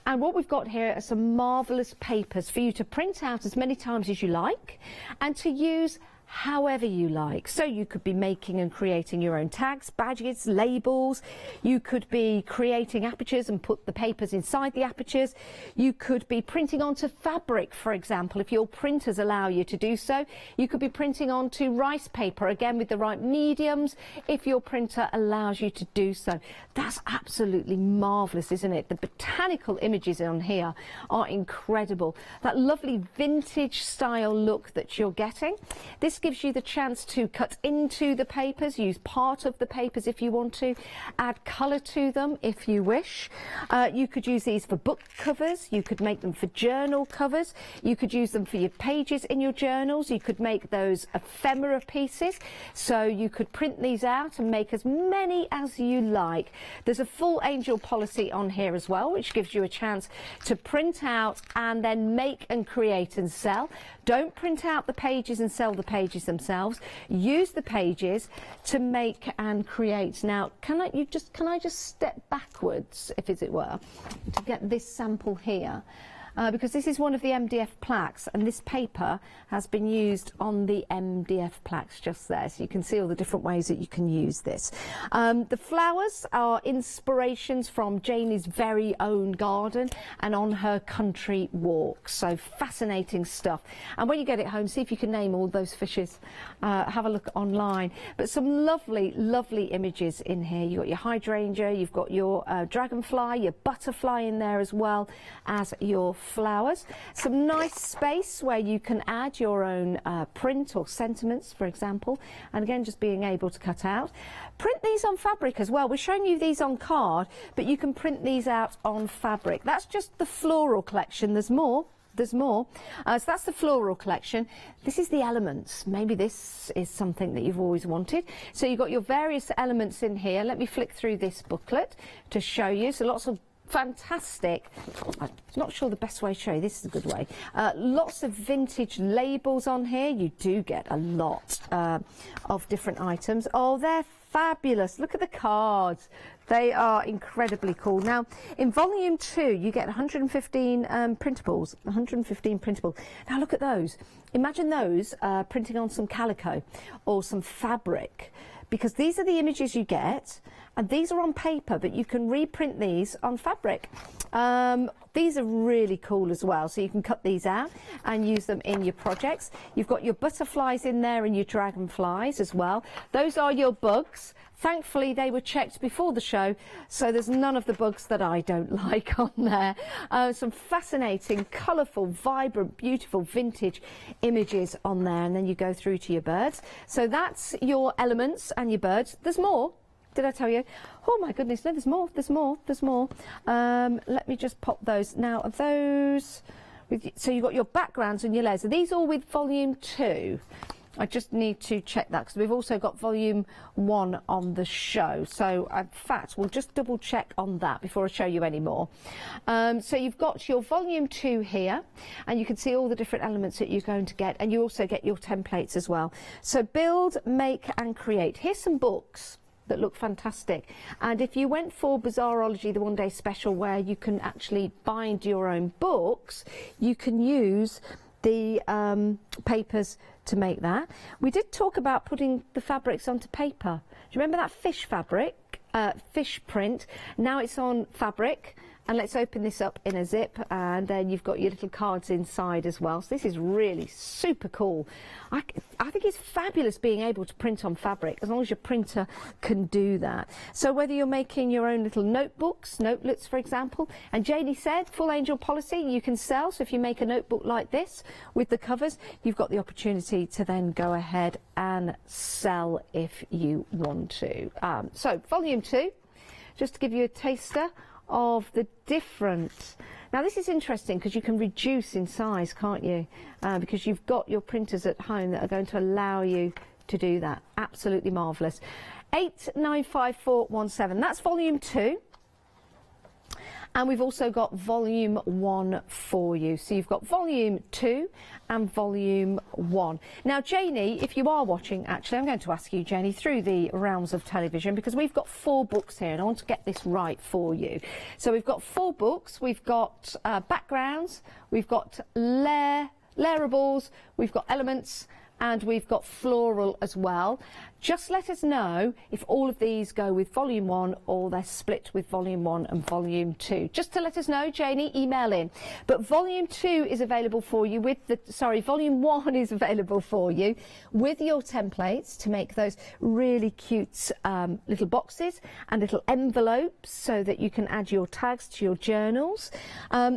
A: And what we've got here are some marvellous papers for you to print out as many times as you like and to use however you like. So you could be making and creating your own tags, badges, labels. You could be creating apertures and put the papers inside the apertures. You could be printing onto fabric, for example, if your printers allow you to do so. You could be printing onto rice paper, again with the right mediums, if your printer allows you to do so. That's absolutely marvellous, isn't it? The botanical images on here are incredible. That lovely vintage style look that you're getting. This gives you the chance to cut into the papers, use part of the papers if you want to, add colour to them if you wish. You could use these for book covers, you could make them for journal covers, you could use them for your pages in your journals, you could make those ephemera pieces, so you could print these out and make as many as you like. There's a full angel policy on here as well, which gives you a chance to print out and then make and create and sell. Don't print out the pages and sell the pages themselves. Use the pages to make and create. Now, can I just step backwards, if as it were, to get this sample here? Because this is one of the MDF plaques, and this paper has been used on the MDF plaques just there, so you can see all the different ways that you can use this. The flowers are inspirations from Janie's very own garden and on her country walks, so fascinating stuff. And when you get it home, see if you can name all those fishes. Have a look online. But some lovely, lovely images in here. You've got your hydrangea, you've got your dragonfly, your butterfly in there as well as your flowers. Some nice space where you can add your own print or sentiments, for example, and again just being able to cut out. Print these on fabric as well. We're showing you these on card, but you can print these out on fabric. That's just the floral collection. There's more. So that's the floral collection. This is the elements. Maybe this is something that you've always wanted. So you've got your various elements in here. Let me flick through this booklet to show you. So lots of fantastic, I'm not sure the best way to show you, this is a good way, lots of vintage labels on here. You do get a lot of different items. Oh, they're fabulous. Look at the cards. They are incredibly cool. Now, in volume 2, you get 115 printables. 115 printables. Now, look at those. Imagine those printing on some calico or some fabric, because these are the images you get, and these are on paper, but you can reprint these on fabric. These are really cool as well, so you can cut these out and use them in your projects. You've got your butterflies in there and your dragonflies as well. Those are your bugs. Thankfully, they were checked before the show, so there's none of the bugs that I don't like on there. Some fascinating, colourful, vibrant, beautiful, vintage images on there, and then you go through to your birds. So that's your elements and your birds. There's more. Did I tell you? Oh my goodness, no, there's more, there's more, there's more. Let me just pop those. Now, of those, so you've got your backgrounds and your layers. Are these all with volume 2? I just need to check that, because we've also got volume 1 on the show. So, in fact, we'll just double check on that before I show you any more. So you've got your volume 2 here, and you can see all the different elements that you're going to get, and you also get your templates as well. So build, make and create. Here's some books that look fantastic, and if you went for Bazaarology, the one-day special where you can actually bind your own books, you can use the papers to make that. We did talk about putting the fabrics onto paper. Do you remember that fish fabric, fish print? Now it's on fabric. And let's open this up in a zip, and then you've got your little cards inside as well. So this is really super cool. I think it's fabulous being able to print on fabric, as long as your printer can do that. So whether you're making your own little notebooks, notelets for example, and Janie said full angel policy, you can sell. So if you make a notebook like this with the covers, you've got the opportunity to then go ahead and sell if you want to. So volume 2, just to give you a taster of the different. Now this is interesting because you can reduce in size, can't you? Because you've got your printers at home that are going to allow you to do that. Absolutely marvellous. 895417, that's volume 2. And we've also got volume 1 for you. So you've got volume 2 and volume 1. Now, Janie, if you are watching, actually, I'm going to ask you, Janie, through the realms of television, because we've got 4 books here, and I want to get this right for you. So we've got 4 books. We've got backgrounds, we've got layerables, we've got elements, and we've got floral as well. Just let us know if all of these go with volume 1 or they're split with volume 1 and volume 2. Just to let us know, Janie, email in. But volume 2 is available for you with the, volume 1 is available for you with your templates to make those really cute little boxes and little envelopes so that you can add your tags to your journals.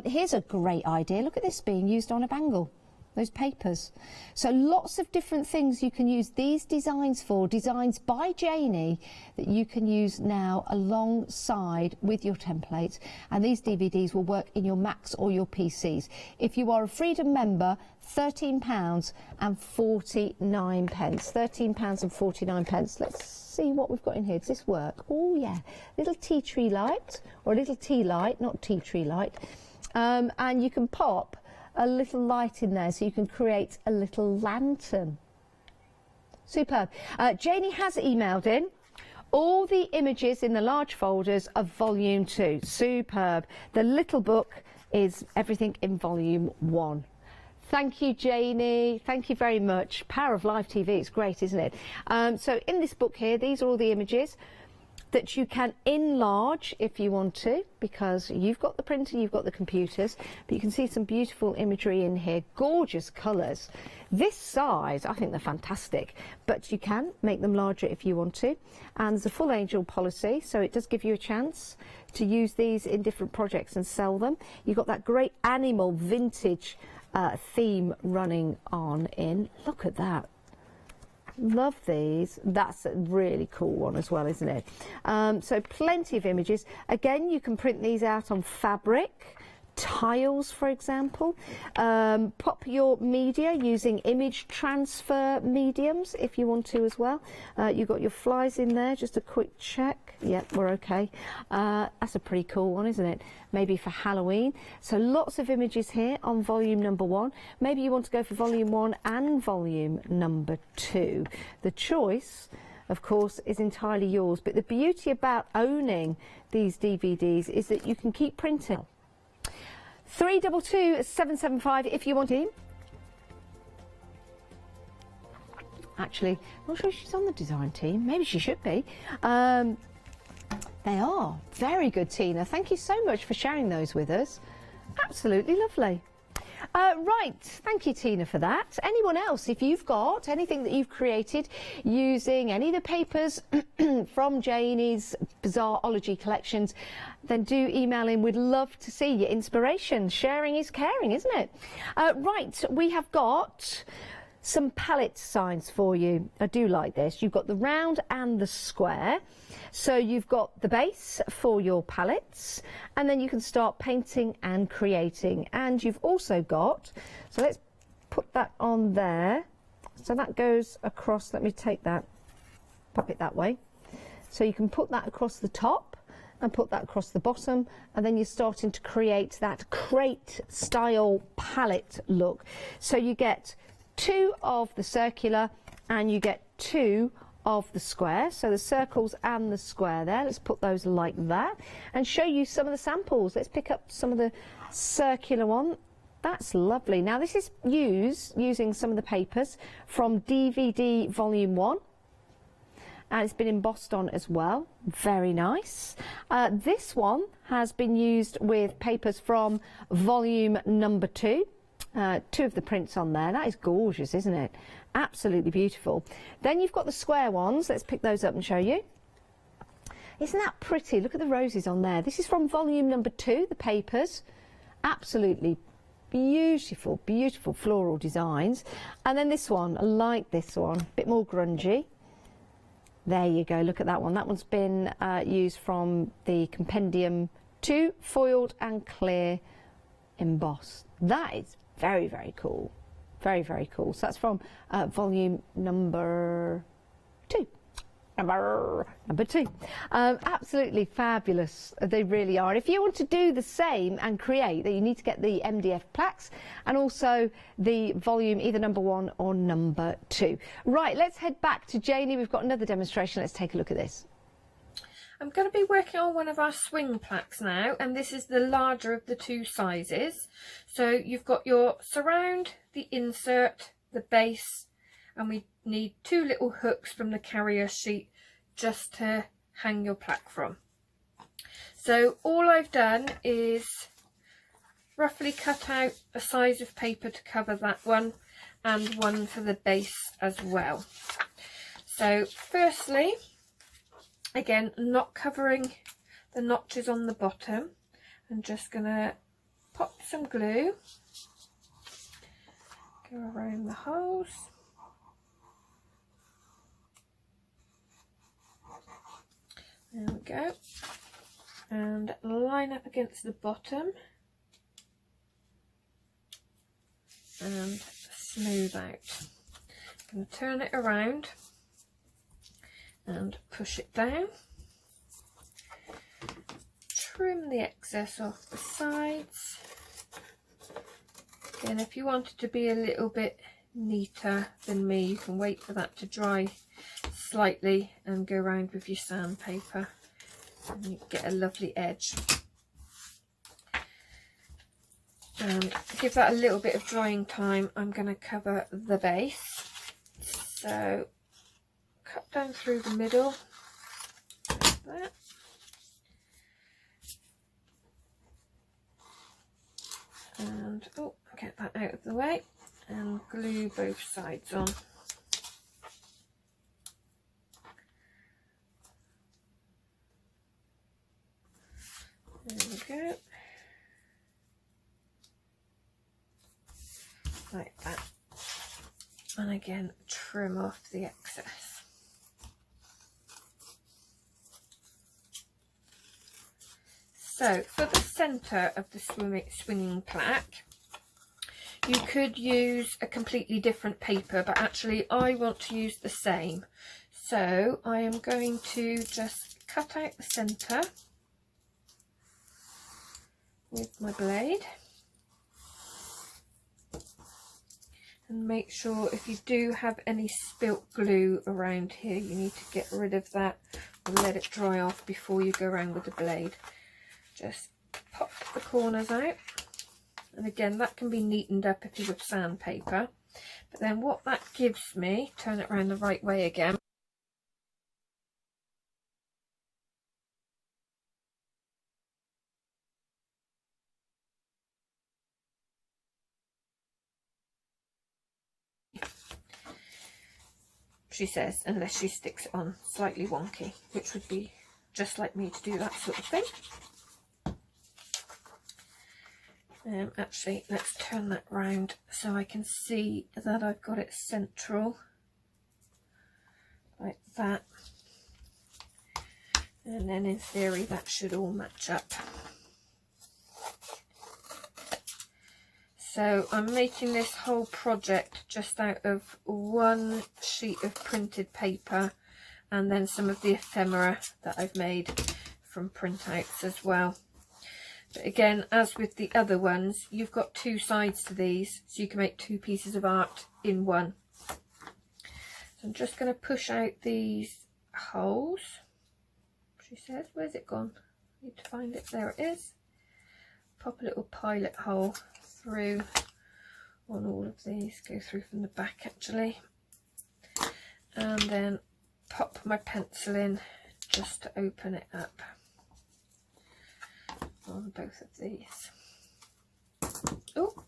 A: Here's a great idea. Look at this being used on a bangle. those papers. So lots of different things you can use these designs for, designs by Janie that you can use now alongside with your templates, and these DVDs will work in your Macs or your PCs. If you are a Freedom member, £13.49. £13.49. Let's see what we've got in here. Does this work? Oh yeah, little tea tree light, or a little tea light, not tea tree light, and you can pop a little light in there so you can create a little lantern. Superb. Janie has emailed in all the images in the large folders of volume 2. Superb. The little book is everything in volume 1. Thank you, Janie. Thank you very much. Power of live TV. It's great, isn't it? So in this book here, these are all the images that you can enlarge if you want to, because you've got the printer, you've got the computers, but you can see some beautiful imagery in here, gorgeous colours. This size, I think they're fantastic, but you can make them larger if you want to. And there's a full angel policy, so it does give you a chance to use these in different projects and sell them. You've got that great animal vintage theme running on in. Look at that. Love these. That's a really cool one as well, isn't it? So plenty of images. Again, you can print these out on fabric, tiles, for example. Pop your media using image transfer mediums if you want to as well. You've got your flies in there, just a quick check. Yep, we're okay. That's a pretty cool one, isn't it? Maybe for Halloween. So lots of images here on volume number 1. Maybe you want to go for volume 1 and volume number 2. The choice, of course, is entirely yours. But the beauty about owning these DVDs is that you can keep printing. 322-775 if you want to. Actually, I'm not sure if she's on the design team. Maybe she should be. They are. Very good, Tina. Thank you so much for sharing those with us. Absolutely lovely. Right, thank you, Tina, for that. Anyone else, if you've got anything that you've created using any of the papers from Janie's Bizarreology collections, then do email in. We'd love to see your inspiration. Sharing is caring, isn't it? Right, we have got some palette signs for you. I do like this. You've got the round and the square. So you've got the base for your palettes, and then you can start painting and creating. And you've also got, so let's put that on there. So that goes across, let me take that, pop it that way. So you can put that across the top and put that across the bottom, and then you're starting to create that crate style palette look. So you get 2 of the circular and you get 2 of the square, so the circles and the square there. Let's put those like that and show you some of the samples. Let's pick up some of the circular one. That's lovely. Now this is using some of the papers from DVD volume 1, and it's been embossed on as well. Very nice. This one has been used with papers from volume number 2. 2 of the prints on there. That is gorgeous, isn't it? Absolutely beautiful. Then you've got the square ones. Let's pick those up and show you. Isn't that pretty? Look at the roses on there. This is from volume number 2, the papers. Absolutely beautiful, beautiful floral designs. And then this one, I like this one, a bit more grungy. There you go, look at that one. That one's been used from the Compendium 2, foiled and clear embossed. That is very, very cool. Very, very cool. So that's from volume number 2. Number 2. Absolutely fabulous. They really are. If you want to do the same and create, then you need to get the MDF plaques and also the volume either number 1 or number 2. Right, let's head back to Janie. We've got another demonstration. Let's take a look at this.
R: I'm going to be working on one of our swing plaques now, and this is the larger of the 2 sizes. So you've got your surround, the insert, the base, and we need 2 little hooks from the carrier sheet just to hang your plaque from. So all I've done is roughly cut out a size of paper to cover that one, and one for the base as well. So firstly, again, not covering the notches on the bottom, I'm just going to pop some glue Go around the holes. There we go. And line up against the bottom and smooth out. I'm going to turn it around and push it down. Trim the excess off the sides. Again, if you want it to be a little bit neater than me, you can wait for that to dry slightly and go around with your sandpaper and you get a lovely edge. And to give that a little bit of drying time, I'm going to cover the base. So cut down through the middle like that. And get that out of the way and glue both sides on. There we go. Like that. And again, trim off the excess. So for the centre of the swinging plaque, you could use a completely different paper, but actually I want to use the same. So I am going to just cut out the centre with my blade. And make sure if you do have any spilt glue around here, you need to get rid of that and let it dry off before you go around with the blade. Just pop the corners out. And again, that can be neatened up if you with sandpaper. But then what that gives me, turn it around the right way again. She says, unless she sticks it on slightly wonky, which would be just like me to do that sort of thing. Actually, let's turn that round so I can see that I've got it central, like that. And then in theory that should all match up. So I'm making this whole project just out of one sheet of printed paper and then some of the ephemera that I've made from printouts as well. But again, as with the other ones, you've got two sides to these, so you can make two pieces of art in one. So I'm just going to push out these holes. She says, where's it gone? I need to find it. There it is. Pop a little pilot hole through on all of these. Go through from the back actually. And then pop my pencil in just to open it up on both of these. Oh,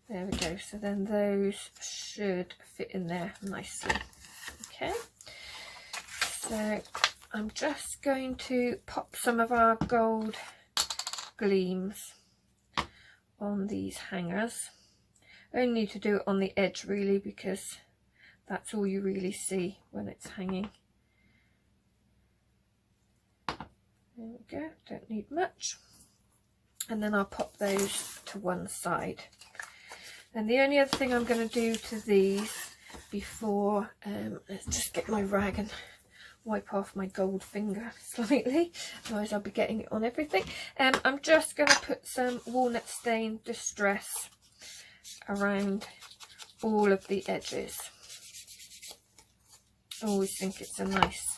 R: there we go. So then those should fit in there nicely. Okay, so I'm just going to pop some of our gold gleams on these hangers. Only to do it on the edge really, because that's all you really see when it's hanging. There we go, don't need much. And then I'll pop those to one side. And the only other thing I'm going to do to these before, let's just get my rag and wipe off my gold finger slightly, otherwise I'll be getting it on everything. I'm just going to put some walnut stain distress around all of the edges. I always think it's a nice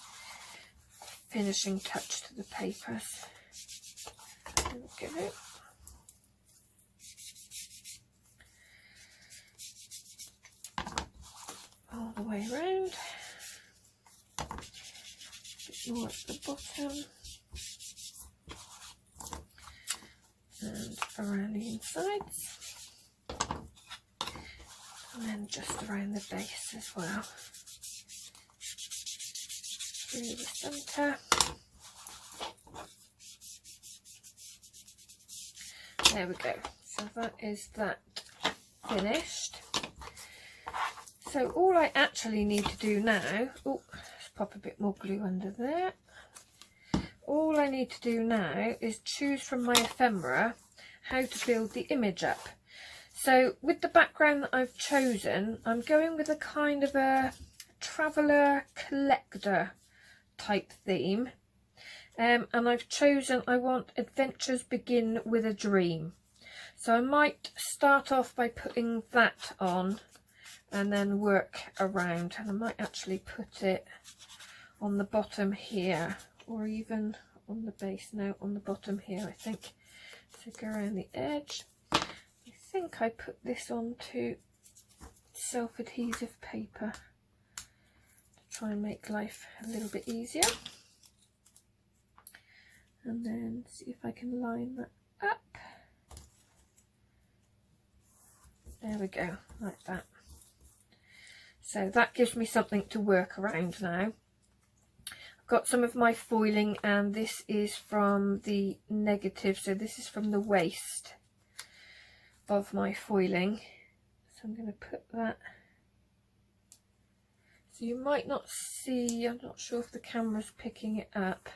R: finishing touch to the papers. There we go. All the way around. Bit more at the bottom. And around the insides. And then just around the base as well. Through the centre. There we go. So that is that. finished. So all I actually need to do now, oh, let's pop a bit more glue under there. All I need to do now is choose from my ephemera how to build the image up. So with the background that I've chosen, I'm going with a kind of a traveller collector type theme. And I've chosen, I want adventures begin with a dream. So I might start off by putting that on and then work around. And I might actually put it on the bottom here, or even on the base. No, on the bottom here, I think. So go around the edge. I think I put this onto self-adhesive paper to try and make life a little bit easier. And then see if I can line that up. There we go, like that. So that gives me something to work around now. I've got some of my foiling, and this is from the negative, so this is from the waste of my foiling. So I'm going to put that. So you might not see, I'm not sure if the camera's picking it up,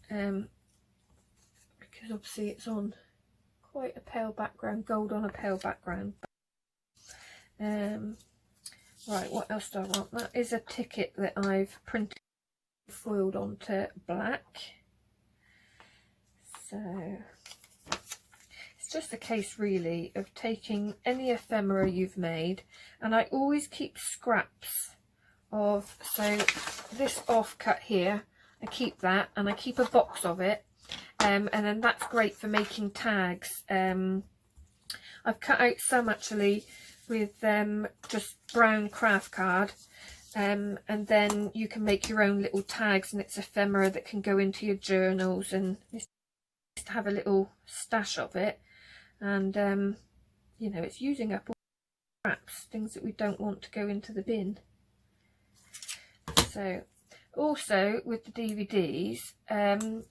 R: because obviously it's on quite a pale background, gold on a pale background. Right, what else do I want? That is a ticket that I've printed, foiled onto black. So it's just a case really of taking any ephemera you've made, and I always keep scraps of, so this offcut here, I keep that, and I keep a box of it, and then that's great for making tags. I've cut out some actually with just brown craft card, and then you can make your own little tags, and it's ephemera that can go into your journals, and it's nice to have a little stash of it. And you know, it's using up all the scraps, things that we don't want to go into the bin. So also with the DVDs,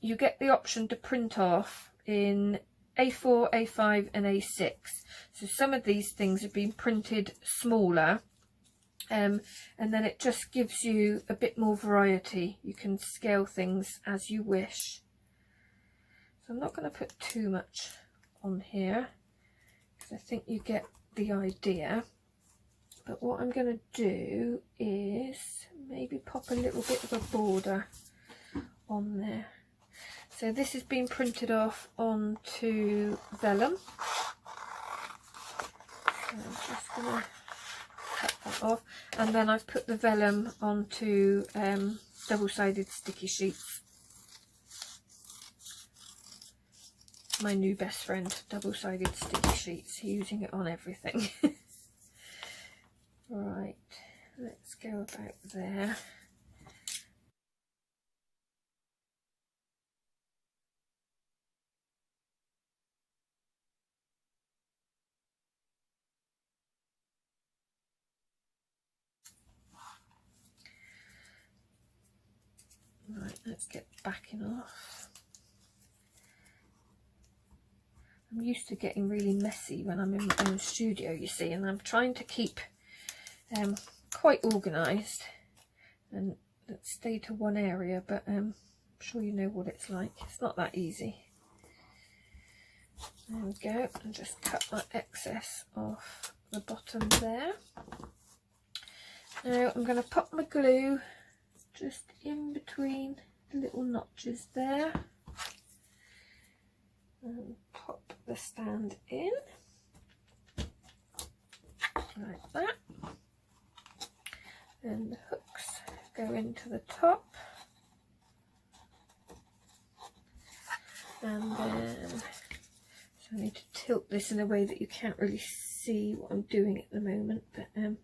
R: you get the option to print off in A4, A5 and A6. So some of these things have been printed smaller, and then it just gives you a bit more variety. You can scale things as you wish. So I'm not going to put too much on here because I think you get the idea. But what I'm going to do is maybe pop a little bit of a border on there. So this has been printed off onto vellum. So I'm just going to cut that off, and then I've put the vellum onto double-sided sticky sheets. My new best friend, double-sided sticky sheets, using it on everything. Right, let's go about there. Right, let's get backing off. I'm used to getting really messy when I'm in my own studio, you see, and I'm trying to keep quite organised and stay to one area, but I'm sure you know what it's like. It's not that easy. There we go, and just cut that excess off the bottom there. Now I'm going to pop my glue just in between the little notches there and pop the stand in like that, and the hooks go into the top, and then so I need to tilt this in a way that you can't really see what I'm doing at the moment, but there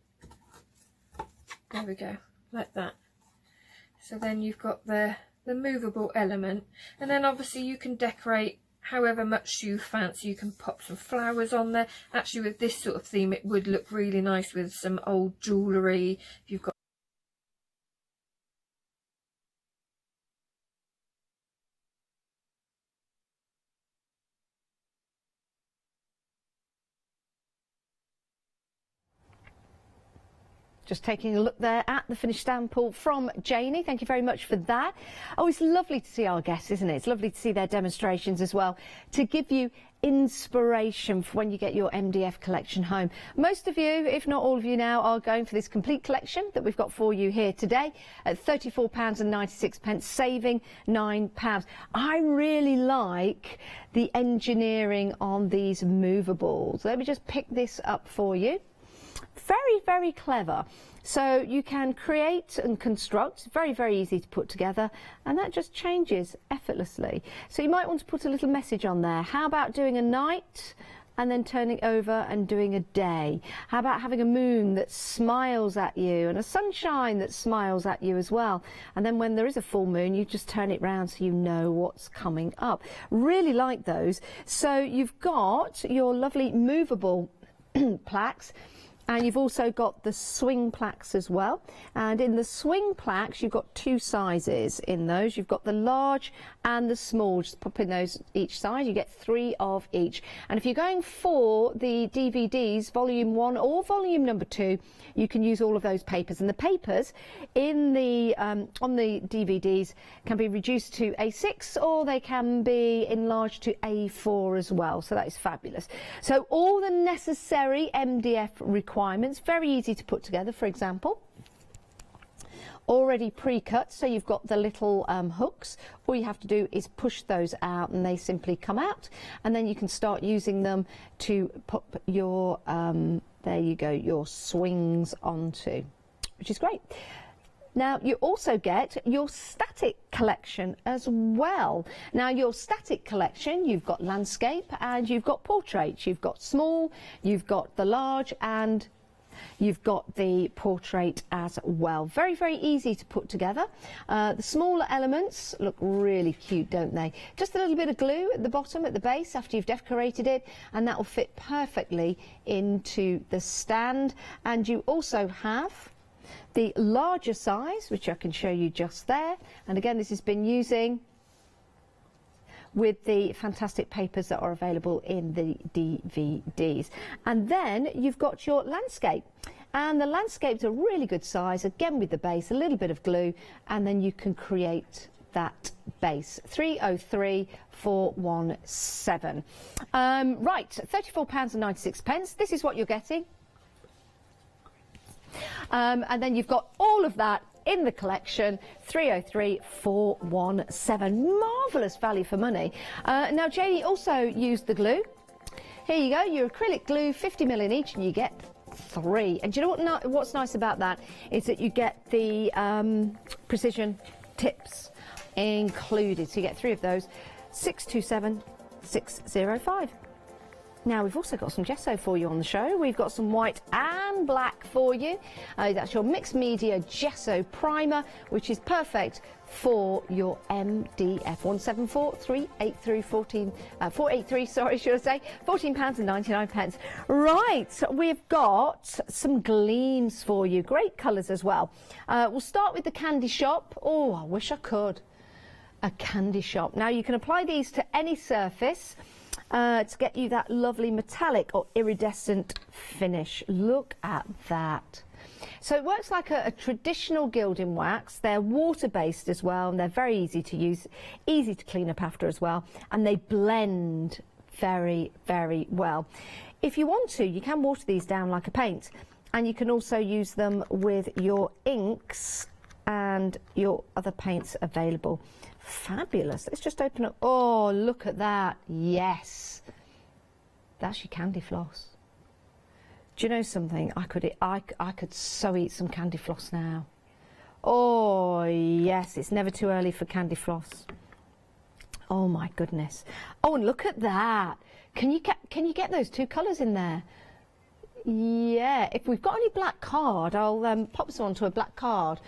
R: we go, like that. So then you've got the movable element, and then obviously you can decorate however much you fancy. You can pop some flowers on there. Actually, with this sort of theme, it would look really nice with some old jewellery. If you've got
A: just taking a look there at the finished sample from Janie. Thank you very much for that. Oh, it's lovely to see our guests, isn't it? It's lovely to see their demonstrations as well, to give you inspiration for when you get your MDF collection home. Most of you, if not all of you now, are going for this complete collection that we've got for you here today at £34.96, saving £9. I really like the engineering on these movables. Let me just pick this up for you. Very, very clever. So you can create and construct, very, very easy to put together, and that just changes effortlessly. So you might want to put a little message on there. How about doing a night and then turning over and doing a day? How about having a moon that smiles at you and a sunshine that smiles at you as well? And then when there is a full moon, you just turn it round so you know what's coming up. Really like those. So you've got your lovely movable plaques. And you've also got the swing plaques as well. And in the swing plaques, you've got two sizes in those. You've got the large and the small. Just pop in those each side. You get 3 of each. And if you're going for the DVDs, volume 1 or volume number 2, you can use all of those papers. And the papers in the on the DVDs can be reduced to A6 or they can be enlarged to A4 as well. So that is fabulous. So all the necessary MDF requirements, very easy to put together. For example, already pre-cut, so you've got the little hooks. All you have to do is push those out and they simply come out, and then you can start using them to put your there you go, your swings onto, which is great. Now you also get your static collection as well. Now your static collection, you've got landscape and you've got portraits. You've got small, you've got the large, and you've got the portrait as well. Very, very easy to put together. The smaller elements look really cute, don't they? Just a little bit of glue at the bottom, at the base, after you've decorated it, and that will fit perfectly into the stand. And you also have the larger size, which I can show you just there. And again, this has been using with the fantastic papers that are available in the DVDs. And then you've got your landscape. And the landscape's a really good size, again with the base, a little bit of glue, and then you can create that base. 303417. Right, £34.96. This is what you're getting. And then you've got all of that in the collection, 303417. Marvellous value for money. Now Janie also used the glue. Here you go, your acrylic glue, 50ml in each, and you get 3. And do you know what's nice about that is that you get the precision tips included. So you get 3 of those, 627605. Now we've also got some gesso for you on the show. We've got some white and black for you. That's your mixed media gesso primer, which is perfect for your MDF. 483, sorry, should I say? £14.99. Right, we've got some gleams for you. Great colours as well. We'll start with the candy shop. Oh, I wish I could. A candy shop. Now you can apply these to any surface. To get you that lovely metallic or iridescent finish. Look at that. So it works like a traditional gilding wax. They're water-based as well, and they're very easy to use, easy to clean up after as well, and they blend very, very well. If you want to, you can water these down like a paint, and you can also use them with your inks and your other paints available. Fabulous. Let's just open up. Oh, look at that. Yes. That's your candy floss. Do you know something? I could so eat some candy floss now. Oh, yes. It's never too early for candy floss. Oh, my goodness. Oh, and look at that. Can you get those 2 colours in there? Yeah. If we've got any black card, I'll pop some onto a black card.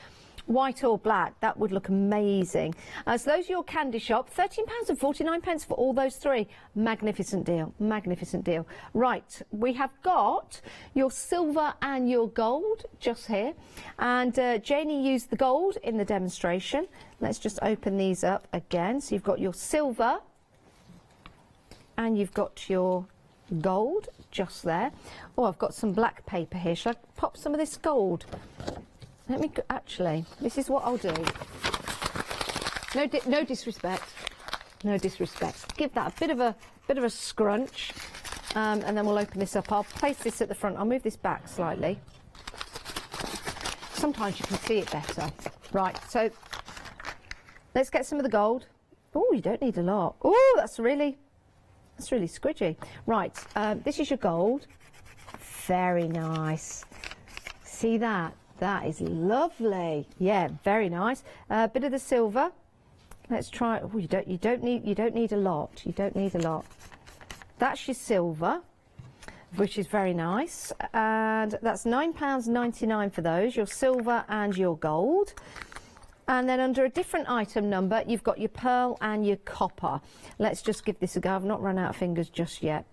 A: White or black, that would look amazing. So those are your candy shop, £13.49 for all those 3. Magnificent deal, magnificent deal. Right, we have got your silver and your gold just here, and Janie used the gold in the demonstration. Let's just open these up again. So you've got your silver and you've got your gold just there. Oh, I've got some black paper here. Shall I pop some of this gold? Let me actually, this is what I'll do. No disrespect. No disrespect. Give that a bit of a scrunch, and then we'll open this up. I'll place this at the front. I'll move this back slightly. Sometimes you can see it better. Right, so let's get some of the gold. Oh, you don't need a lot. Oh, that's really squidgy. Right, this is your gold. Very nice. See that? That is lovely. Yeah, very nice. A bit of the silver. Let's try. Oh, you don't need a lot. You don't need a lot. That's your silver, which is very nice, and that's £9.99 for those. Your silver and your gold. And then under a different item number, you've got your pearl and your copper. Let's just give this a go. I've not run out of fingers just yet.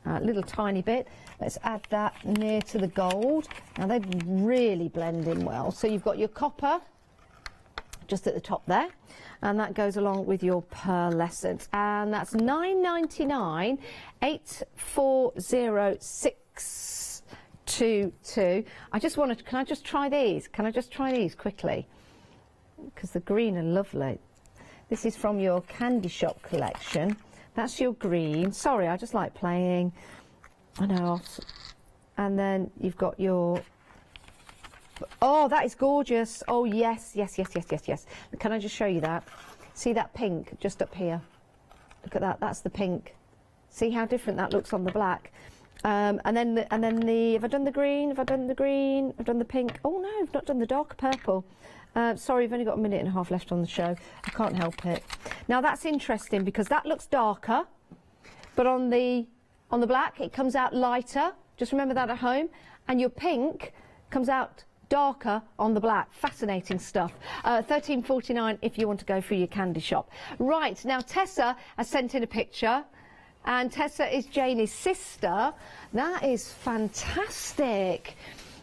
A: A little tiny bit. Let's add that near to the gold. Now they really blend in well. So you've got your copper just at the top there, and that goes along with your pearlescent, and that's £9.99, 840622. I just wanted, can I just try these? Can I just try these quickly? Because the green are lovely. This is from your candy shop collection. That's your green. Sorry, I just like playing. I know. And then you've got your... Oh, that is gorgeous. Oh, yes, yes, yes, yes, yes, yes. Can I just show you that? See that pink just up here? Look at that. That's the pink. See how different that looks on the black. And then the have I done the green? Have I done the green? I've done the pink. Oh no, I've not done the dark purple. Sorry, we've only got a minute and a half left on the show. I can't help it. Now that's interesting because that looks darker, but on the black it comes out lighter. Just remember that at home. And your pink comes out darker on the black. Fascinating stuff. £13.49 if you want to go through your candy shop. Right, now Tessa has sent in a picture, and Tessa is Janie's sister. That is fantastic.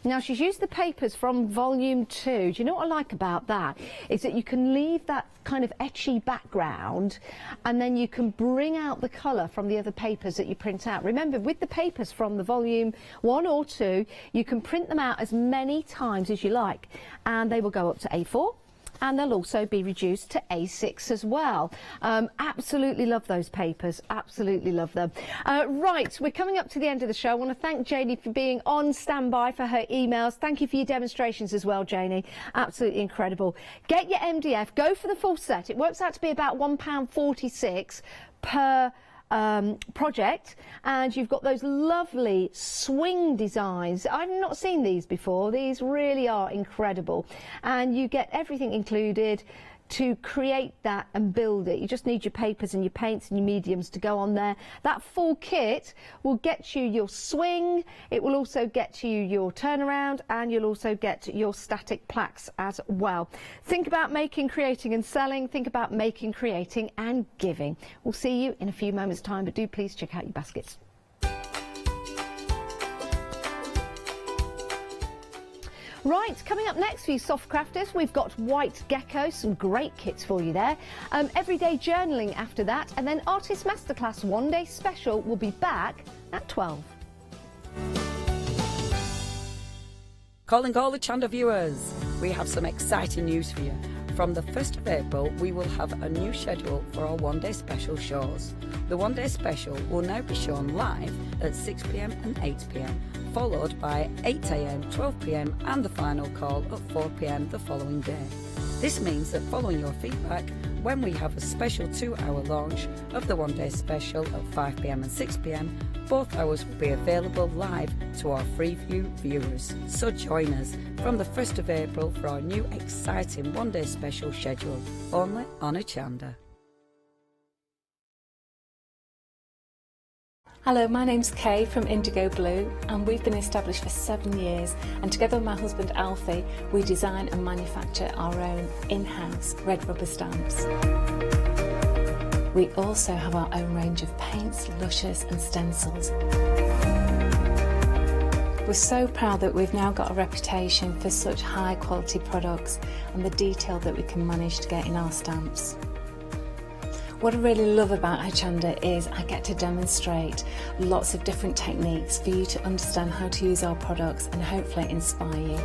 A: Now she's used the papers from volume 2. Do you know what I like about that? Is that you can leave that kind of etchy background, and then you can bring out the colour from the other papers that you print out. Remember, with the papers from the volume 1 or 2, you can print them out as many times as you like, and they will go up to A4. And they'll also be reduced to A6 as well. Absolutely love those papers. Absolutely love them. Right, we're coming up to the end of the show. I want to thank Janie for being on standby for her emails. Thank you for your demonstrations as well, Janie. Absolutely incredible. Get your MDF. Go for the full set. It works out to be about £1.46 per project, and you've got those lovely swing designs. I've not seen these before. These really are incredible, and you get everything included to create that and build it. You just need your papers and your paints and your mediums to go on there. That full kit will get you your swing, it will also get you your turnaround, and you'll also get your static plaques as well. Think about making, creating and selling. Think about making, creating and giving. We'll see you in a few moments' time, but do please check out your baskets. Right, coming up next for you soft crafters, we've got White Gecko, some great kits for you there. Everyday journaling after that, and then Artist Masterclass One Day Special will be back at 12.
S: Calling all the Hochanda viewers, we have some exciting news for you. From the 1st of April, we will have a new schedule for our One Day Special shows. The One Day Special will now be shown live at 6 p.m. and 8 p.m, followed by 8 a.m, 12 p.m, and the final call at 4 p.m. the following day. This means that following your feedback, when we have a special 2-hour launch of the One Day Special at 5 p.m. and 6 p.m, both hours will be available live to our Freeview viewers. So join us from the 1st of April for our new exciting One Day Special schedule, only on Hochanda.
T: Hello, my name's Kay from Indigo Blue, and we've been established for 7 years, and together with my husband Alfie we design and manufacture our own in-house red rubber stamps. We also have our own range of paints, lushes and stencils. We're so proud that we've now got a reputation for such high quality products and the detail that we can manage to get in our stamps. What I really love about Hochanda is I get to demonstrate lots of different techniques for you to understand how to use our products and hopefully inspire you.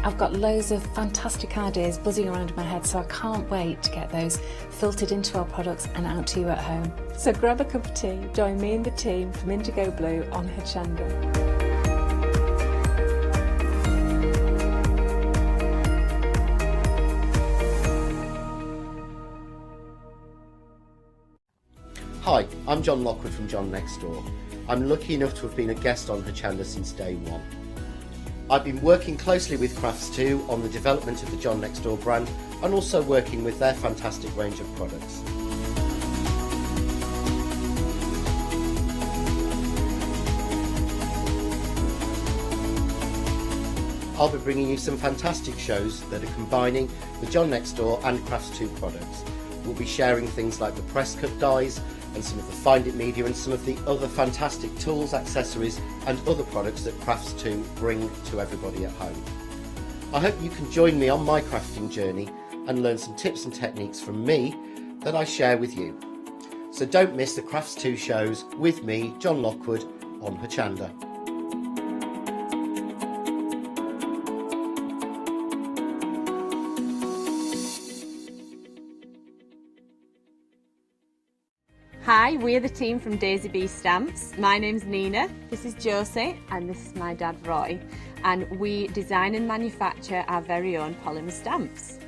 T: I've got loads of fantastic ideas buzzing around in my head, so I can't wait to get those filtered into our products and out to you at home. So grab a cup of tea, join me and the team from Indigo Blue on Hochanda.
U: Hi, I'm John Lockwood from John Next Door. I'm lucky enough to have been a guest on Hochanda since day one. I've been working closely with Crafts2 on the development of the John Next Door brand and also working with their fantastic range of products. I'll be bringing you some fantastic shows that are combining the John Next Door and Crafts2 products. We'll be sharing things like the press cut dies and some of the Find It media and some of the other fantastic tools, accessories and other products that Crafts2 bring to everybody at home. I hope you can join me on my crafting journey and learn some tips and techniques from me that I share with you. So don't miss the Crafts2 shows with me, John Lockwood, on Hochanda.
H: Hi, we're the team from Daisy Bee Stamps. My name's Nina, this is Josie, and this is my dad Roy. And we design and manufacture our very own polymer stamps.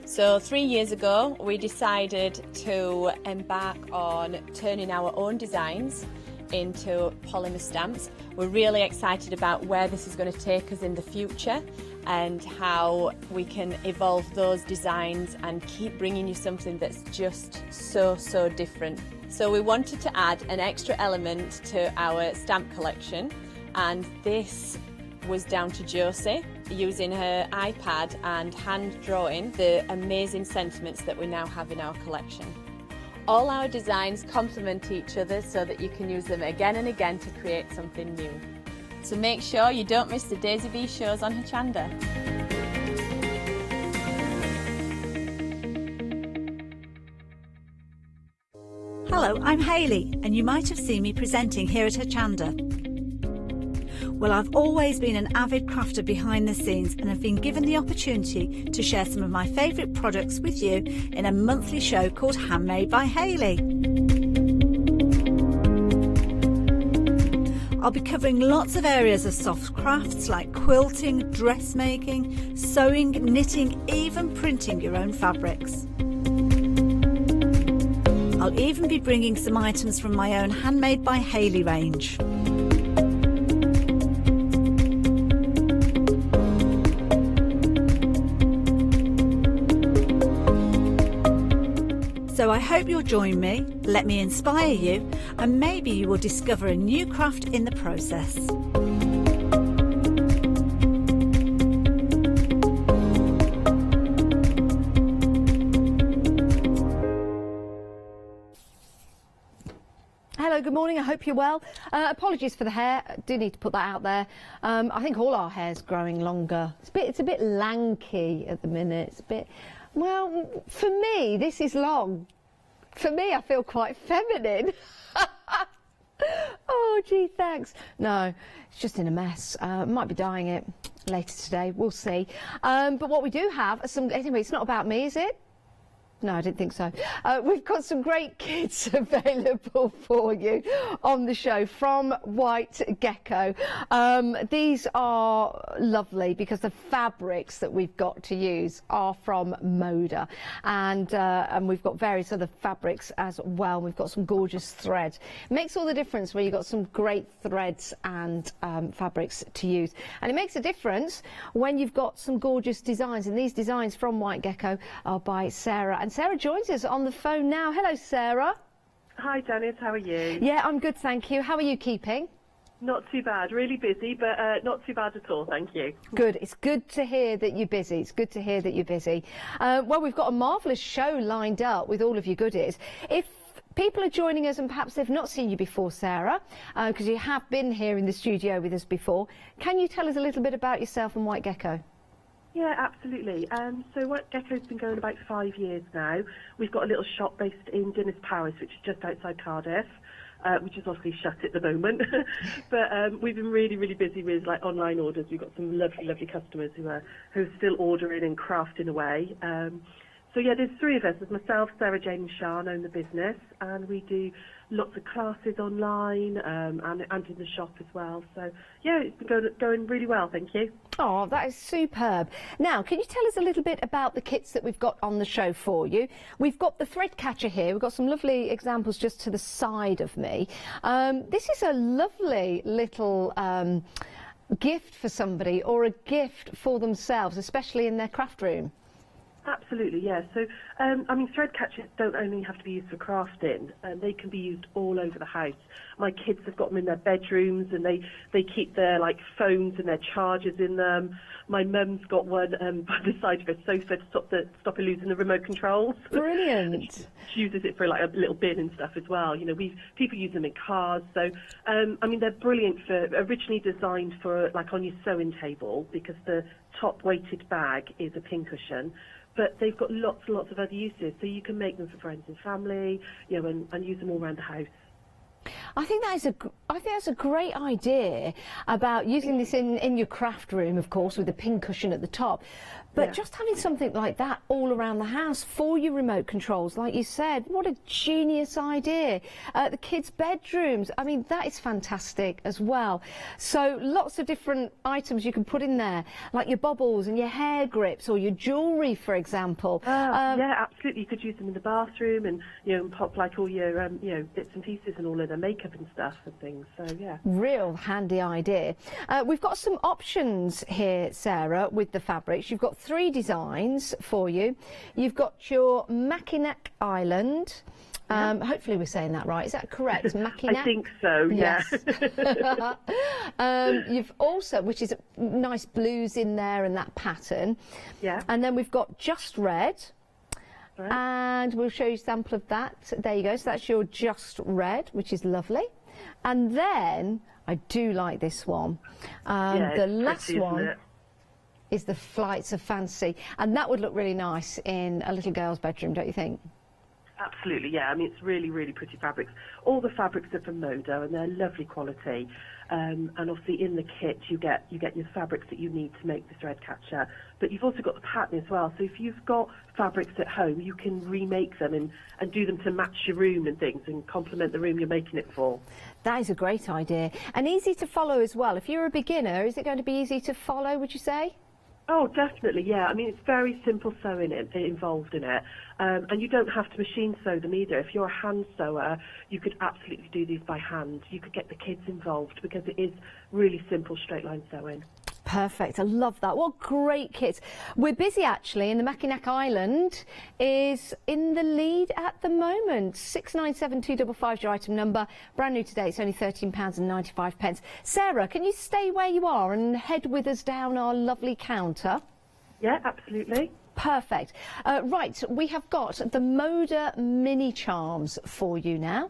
H: So 3 years ago, we decided to embark on turning our own designs into polymer stamps. We're really excited about where this is going to take us in the future and how we can evolve those designs and keep bringing you something that's just so different. So we wanted to add an extra element to our stamp collection, and this was down to Josie using her iPad and hand drawing the amazing sentiments that we now have in our collection. All our designs complement each other so that you can use them again and again to create something new. So make sure you don't miss the Daisy Bee shows on Hochanda.
V: Hello, I'm Hayley, and you might have seen me presenting here at Hochanda. Well, I've always been an avid crafter behind the scenes and have been given the opportunity to share some of my favourite products with you in a monthly show called Handmade by Hayley. I'll be covering lots of areas of soft crafts like quilting, dressmaking, sewing, knitting, even printing your own fabrics. I'll even be bringing some items from my own Handmade by Hayley range. So I hope you'll join me, let me inspire you, and maybe you will discover a new craft in the process.
A: Hello, good morning. I hope you're well. Apologies for the hair. I do need to put that out there. I think all our hair's growing longer. It's a bit lanky at the minute. It's a bit, well, for me, this is long. For me, I feel quite feminine. Oh, gee, thanks. No, it's just in a mess. Might be dyeing it later today. We'll see. But what we do have are some... Anyway, it's not about me, is it? No, I didn't think so. We've got some great kits available for you on the show from White Gecko. These are lovely because the fabrics that we've got to use are from Moda, and we've got various other fabrics as well. We've got some gorgeous thread. It makes all the difference when you've got some great threads and fabrics to use, and it makes a difference when you've got some gorgeous designs. And these designs from White Gecko are by Sarah. And Sarah joins us on the phone now. Hello, Sarah.
W: Hi, Janet. How are you?
A: Yeah, I'm good, thank you. How are you keeping?
W: Not too bad. Really busy, but not too bad at all, thank you.
A: Good. It's good to hear that you're busy. It's good to hear that you're busy. Well, we've got a marvellous show lined up with all of your goodies. If people are joining us and perhaps they've not seen you before, Sarah, because you have been here in the studio with us before, can you tell us a little bit about yourself and White Gecko?
W: Yeah, absolutely. So White Gecko's been going about 5 years now. We've got a little shop based in Dinas Powys, which is just outside Cardiff, which is obviously shut at the moment. But we've been really, really busy with like online orders. We've got some lovely, lovely customers who are still ordering and crafting away. So yeah, there's 3 of us. There's myself, Sarah Jane and Sian own the business, and we do lots of classes online and in the shop as well. So yeah, it's been going really well, thank you.
A: Oh, that is superb. Now, can you tell us a little bit about the kits that we've got on the show for you? We've got the thread catcher here. We've got some lovely examples just to the side of me. This is a lovely little gift for somebody, or a gift for themselves, especially in their craft room.
W: Absolutely, yeah. So, I mean, thread catchers don't only have to be used for crafting, they can be used all over the house. My kids have got them in their bedrooms, and they keep their like phones and their chargers in them. My mum's got one by the side of her sofa to stop her losing the remote controls.
A: Brilliant.
W: She uses it for like a little bin and stuff as well. You know, people use them in cars. So, I mean, they're brilliant originally designed for like on your sewing table, because the top weighted bag is a pincushion. But they've got lots and lots of other uses, so you can make them for friends and family, you know, and use them all around the house.
A: I think that's a great idea about using this in your craft room, of course, with the pin cushion at the top. But just having something like that all around the house for your remote controls, like you said, what a genius idea. The kids' bedrooms, I mean, that is fantastic as well. So lots of different items you can put in there, like your bobbles and your hair grips, or your jewellery, for example.
W: Yeah, absolutely. You could use them in the bathroom, and you know, and pop like all your bits and pieces and all of their makeup and stuff and things. So yeah,
A: real handy idea. We've got some options here, Sarah, with the fabrics. You've got 3 designs for you. You've got your Mackinac Island. Hopefully we're saying that right. Is that correct? Mackinac?
W: I think so, yeah.
A: Yes. You've also, which is nice blues in there and that pattern.
W: Yeah.
A: And then we've got Just Red. Right. And we'll show you a sample of that. There you go. So that's your Just Red, which is lovely. And then, I do like this one. The last
W: pretty,
A: one is the Flights of Fancy, and that would look really nice in a little girl's bedroom, don't you think?
W: Absolutely, yeah. I mean, it's really, really pretty fabrics. All the fabrics are from Moda, and they're lovely quality. And obviously, in the kit, you get your fabrics that you need to make the thread catcher. But you've also got the pattern as well. So if you've got fabrics at home, you can remake them and do them to match your room and things, and complement the room you're making it for.
A: That is a great idea, and easy to follow as well. If you're a beginner, is it going to be easy to follow, would you say?
W: Oh, definitely, yeah. I mean, it's very simple sewing involved in it. And you don't have to machine sew them either. If you're a hand sewer, you could absolutely do these by hand. You could get the kids involved, because it is really simple straight line sewing.
A: Perfect. I love that. What great kits. We're busy actually, and the Mackinac Island is in the lead at the moment. 697255 is your item number. Brand new today. It's only £13.95. Sarah, can you stay where you are and head with us down our lovely counter?
W: Yeah, absolutely.
A: Perfect. Right, we have got the Moda mini charms for you now,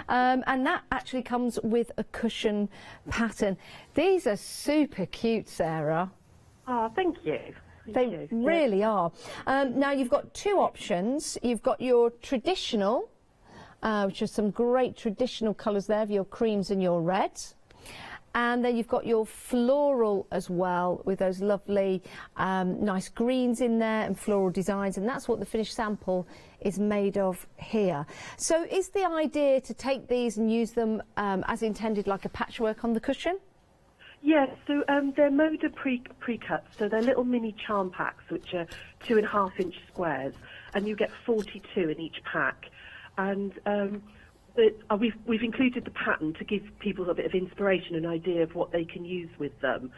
A: and that actually comes with a cushion pattern. These are super cute, Sarah.
W: Oh, thank you.
A: They really are. Now you've got 2 options. You've got your traditional, which are some great traditional colours there of your creams and your reds. And then you've got your floral as well, with those lovely nice greens in there and floral designs, and that's what the finished sample is made of here. So is the idea to take these and use them as intended, like a patchwork on the cushion?
W: Yes, so they're Moda pre-cuts, so they're little mini charm packs, which are 2.5-inch squares, and you get 42 in each pack. And we've included the pattern to give people a bit of inspiration and idea of what they can use with them,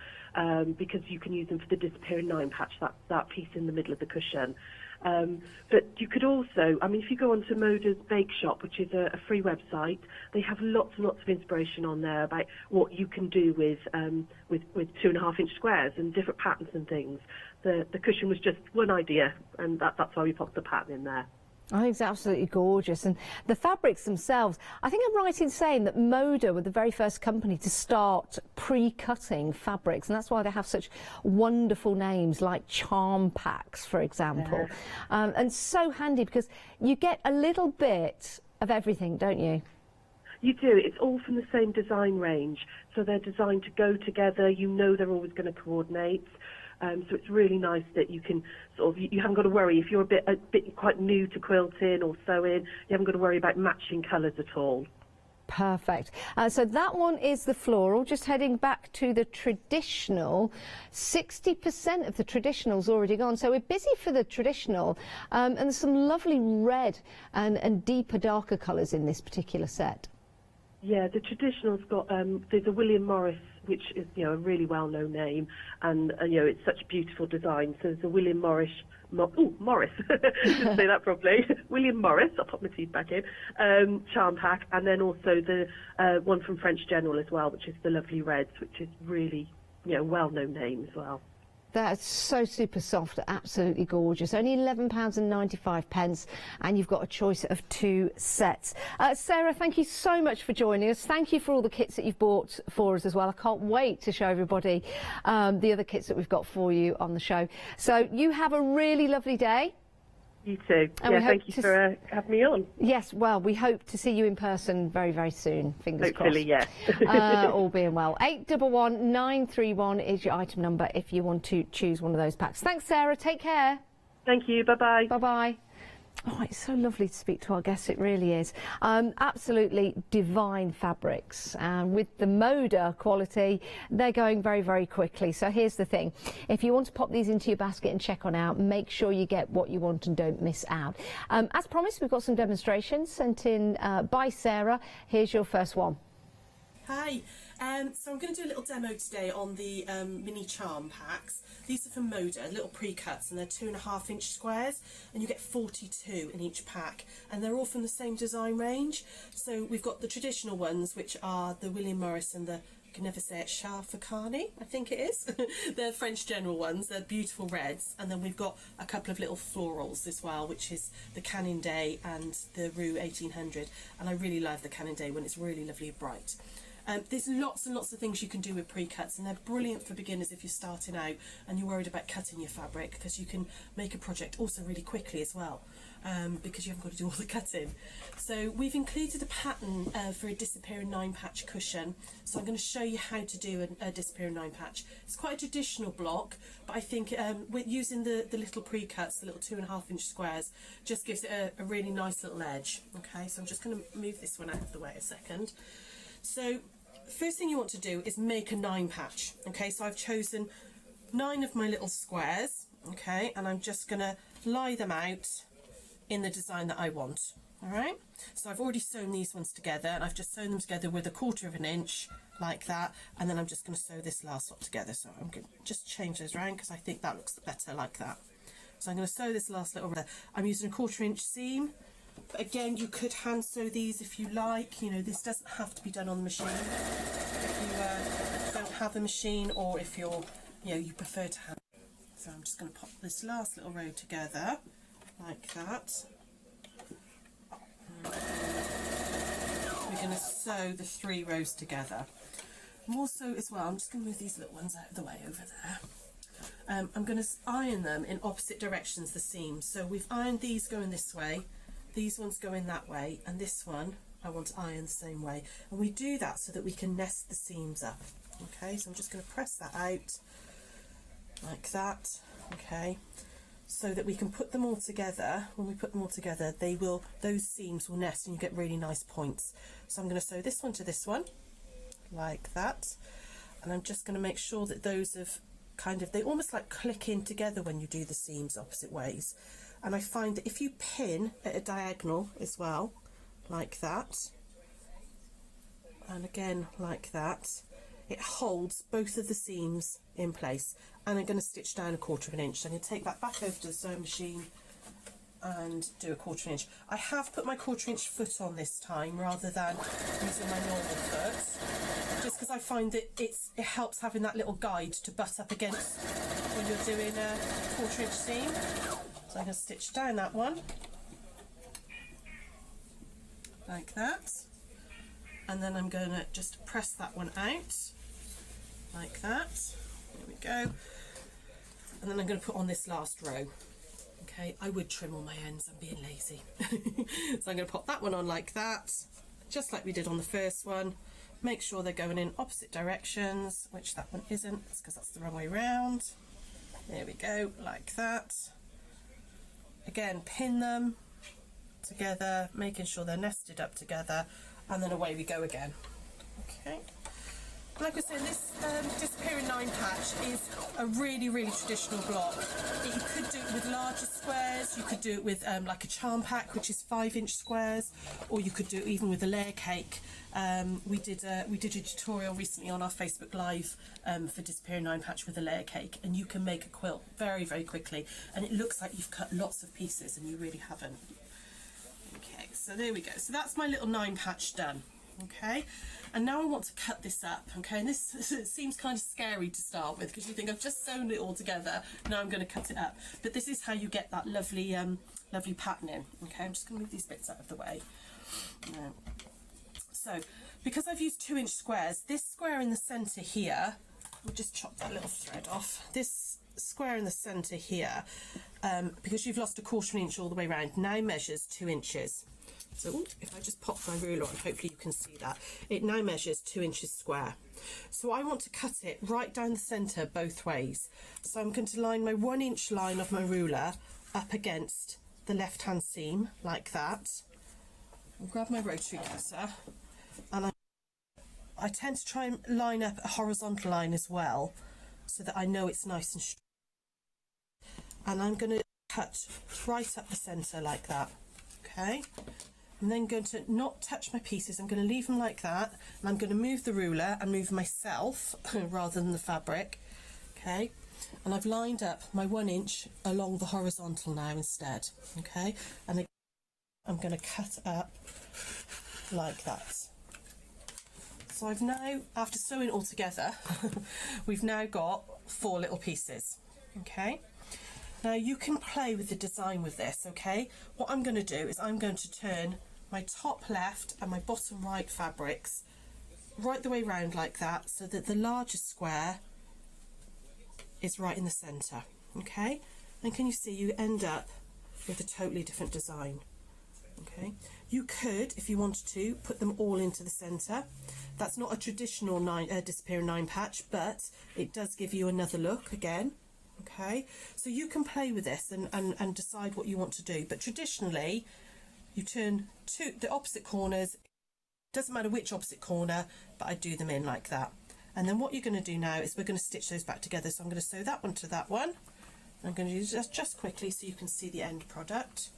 W: because you can use them for the disappearing 9 patch, that piece in the middle of the cushion. But you could also, I mean, if you go onto Moda's Bake Shop, which is a free website, they have lots and lots of inspiration on there about what you can do with 2.5-inch squares and different patterns and things. The cushion was just one idea, and that's why we popped the pattern in there.
A: I think it's absolutely gorgeous. And the fabrics themselves, I think I'm right in saying that Moda were the very first company to start pre-cutting fabrics, and that's why they have such wonderful names like charm packs, for example. And so handy because you get a little bit of everything, don't you?
W: You do. It's all from the same design range, so they're designed to go together. You know they're always going to coordinate. So it's really nice that you can sort of, you haven't got to worry if you're a bit quite new to quilting or sewing, you haven't got to worry about matching colours at all.
A: Perfect. So that one is the floral. Just heading back to the traditional, 60% of the traditional's already gone. So we're busy for the traditional, and there's some lovely red and deeper, darker colours in this particular set.
W: Yeah, the traditional's got, there's a William Morris, which is, you know, a really well-known name, and you know, it's such a beautiful design. So there's a William Morris, Morris, didn't say that properly. William Morris, I'll pop my teeth back in, charm pack, and then also the one from French General as well, which is the lovely reds, which is really, you know, well-known name as well.
A: That's so super soft, absolutely gorgeous. Only £11.95, and you've got a choice of 2 sets. Sarah, thank you so much for joining us. Thank you for all the kits that you've bought for us as well. I can't wait to show everybody the other kits that we've got for you on the show. So you have a really lovely day.
W: You too.
A: And
W: yeah, thank you for having me on.
A: Yes, well, we hope to see you in person very, very soon. Fingers
W: Hopefully,
A: crossed.
W: yes.
A: All being well. 811 931 is your item number if you want to choose one of those packs. Thanks, Sarah. Take care.
W: Thank you. Bye-bye.
A: Bye-bye. Oh, it's so lovely to speak to our guests, it really is. Absolutely divine fabrics. And with the Moda quality, they're going very, very quickly. So here's the thing. If you want to pop these into your basket and check on out, make sure you get what you want and don't miss out. As promised, we've got some demonstrations sent in by Sarah. Here's your first one.
B: Hi, so I'm going to do a little demo today on the mini charm packs. These are from Moda, little pre-cuts, and they're 2.5-inch squares, and you get 42 in each pack, and they're all from the same design range. So we've got the traditional ones, which are the William Morris and the, I can never say it, Charfacani, I think it is. They're French General ones, they're beautiful reds, and then we've got a couple of little florals as well, which is the Canning Day and the Rue 1800, and I really love the Canning Day when it's really lovely and bright. There's lots and lots of things you can do with pre-cuts, and they're brilliant for beginners if you're starting out and you're worried about cutting your fabric, because you can make a project also really quickly as well, because you haven't got to do all the cutting. So we've included a pattern for a disappearing 9-patch cushion, so I'm going to show you how to do a disappearing 9-patch. It's quite a traditional block, but I think with using the little pre-cuts, the little 2.5-inch squares, just gives it a really nice little edge. Okay, so I'm just going to move this one out of the way a second. So first thing you want to do is make a 9-patch. Okay, so I've chosen 9 of my little squares, okay, and I'm just going to lie them out in the design that I want. All right, so I've already sewn these ones together, and I've just sewn them together with 1/4 inch like that, and then I'm just going to sew this last lot together. So I'm going to just change those around because I think that looks better like that. So I'm going to sew this last little, I'm using 1/4 inch seam. But again, you could hand sew these if you like. You know, this doesn't have to be done on the machine. If you don't have the machine, or if you're, you know, you prefer to hand. So I'm just going to pop this last little row together like that. We're going to sew the 3 rows together. And also as well, I'm just going to move these little ones out of the way over there. I'm going to iron them in opposite directions, the seams. So we've ironed these going this way. These ones go in that way, and this one I want to iron the same way, and we do that so that we can nest the seams up. Okay, so I'm just going to press that out like that, okay, so that we can put them all together. When we put them all together, those seams will nest and you get really nice points. So I'm going to sew this one to this one like that, and I'm just going to make sure that those have they almost like click in together when you do the seams opposite ways. And I find that if you pin at a diagonal as well, like that, and again like that, it holds both of the seams in place. And I'm going to stitch down 1/4 inch. So I'm going to take that back over to the sewing machine and do 1/4 inch. I have put my 1/4 inch foot on this time rather than using my normal foot, just because I find that it helps having that little guide to butt up against when you're doing a 1/4 inch seam. So I'm going to stitch down that one like that. And then I'm going to just press that one out like that. There we go. And then I'm going to put on this last row. Okay, I would trim all my ends, I'm being lazy. So I'm going to pop that one on like that, just like we did on the first one. Make sure they're going in opposite directions, which that one isn't, it's because that's the wrong way round. There we go, like that. Again, pin them together, making sure they're nested up together, and then away we go again. Okay. Like I said, this disappearing 9 patch is a really, really traditional block. You could do it with larger squares, you could do it with like a charm pack, which is 5-inch squares, or you could do it even with a layer cake. We did a tutorial recently on our Facebook Live for disappearing 9 patch with a layer cake, and you can make a quilt very, very quickly, and it looks like you've cut lots of pieces and you really haven't. Okay, so there we go. So that's my little 9 patch done. Okay, and now I want to cut this up. Okay, and this seems kind of scary to start with because you think I've just sewn it all together. Now I'm going to cut it up, but this is how you get that lovely lovely patterning. Okay, I'm just going to move these bits out of the way. So because I've used 2-inch squares, this square in the centre here, we'll just chop that little thread off. This square in the centre here, because you've lost a 1/4 inch all the way around, now measures 2 inches. So if I just pop my ruler on, hopefully you can see that. It now measures 2 inches square. So I want to cut it right down the centre both ways. So I'm going to line my 1-inch line of my ruler up against the left-hand seam, like that. I'll grab my rotary cutter, and I tend to try and line up a horizontal line as well, so that I know it's nice and straight. And I'm going to cut right up the centre like that. Okay. I'm then going to not touch my pieces, I'm going to leave them like that, and I'm going to move the ruler and move myself rather than the fabric. Okay, and I've lined up my 1-inch along the horizontal now instead. Okay, and I'm going to cut up like that. So I've now, after sewing it all together, we've now got 4 little pieces. Okay. Now you can play with the design with this, okay? What I'm going to do is I'm going to turn my top left and my bottom right fabrics right the way round like that, so that the larger square is right in the centre, okay? And can you see you end up with a totally different design, okay? You could, if you wanted to, put them all into the centre. That's not a traditional disappearing 9 patch, but it does give you another look again. Okay, so you can play with this and decide what you want to do, but traditionally you turn to the opposite corners, doesn't matter which opposite corner, but I do them in like that. And then what you're going to do now is we're going to stitch those back together. So I'm going to sew that one to that one. I'm going to do just quickly so you can see the end product.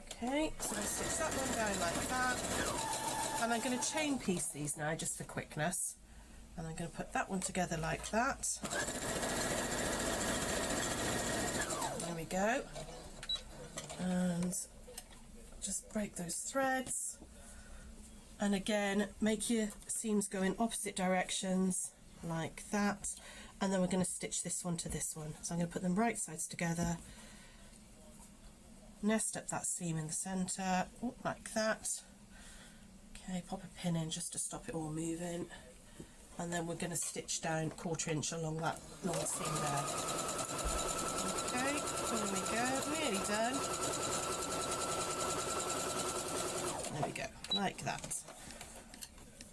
B: Okay, so I stitch that one down like that, and I'm going to chain piece these now just for quickness, and I'm going to put that one together like that. There we go, and just break those threads, and again make your seams go in opposite directions like that, and then we're going to stitch this one to this one. So I'm going to put them right sides together, nest up that seam in the centre like that. Okay, pop a pin in just to stop it all moving, and then we're going to stitch down 1/4 inch along that long seam there. Okay, there we go, nearly done. There we go, like that.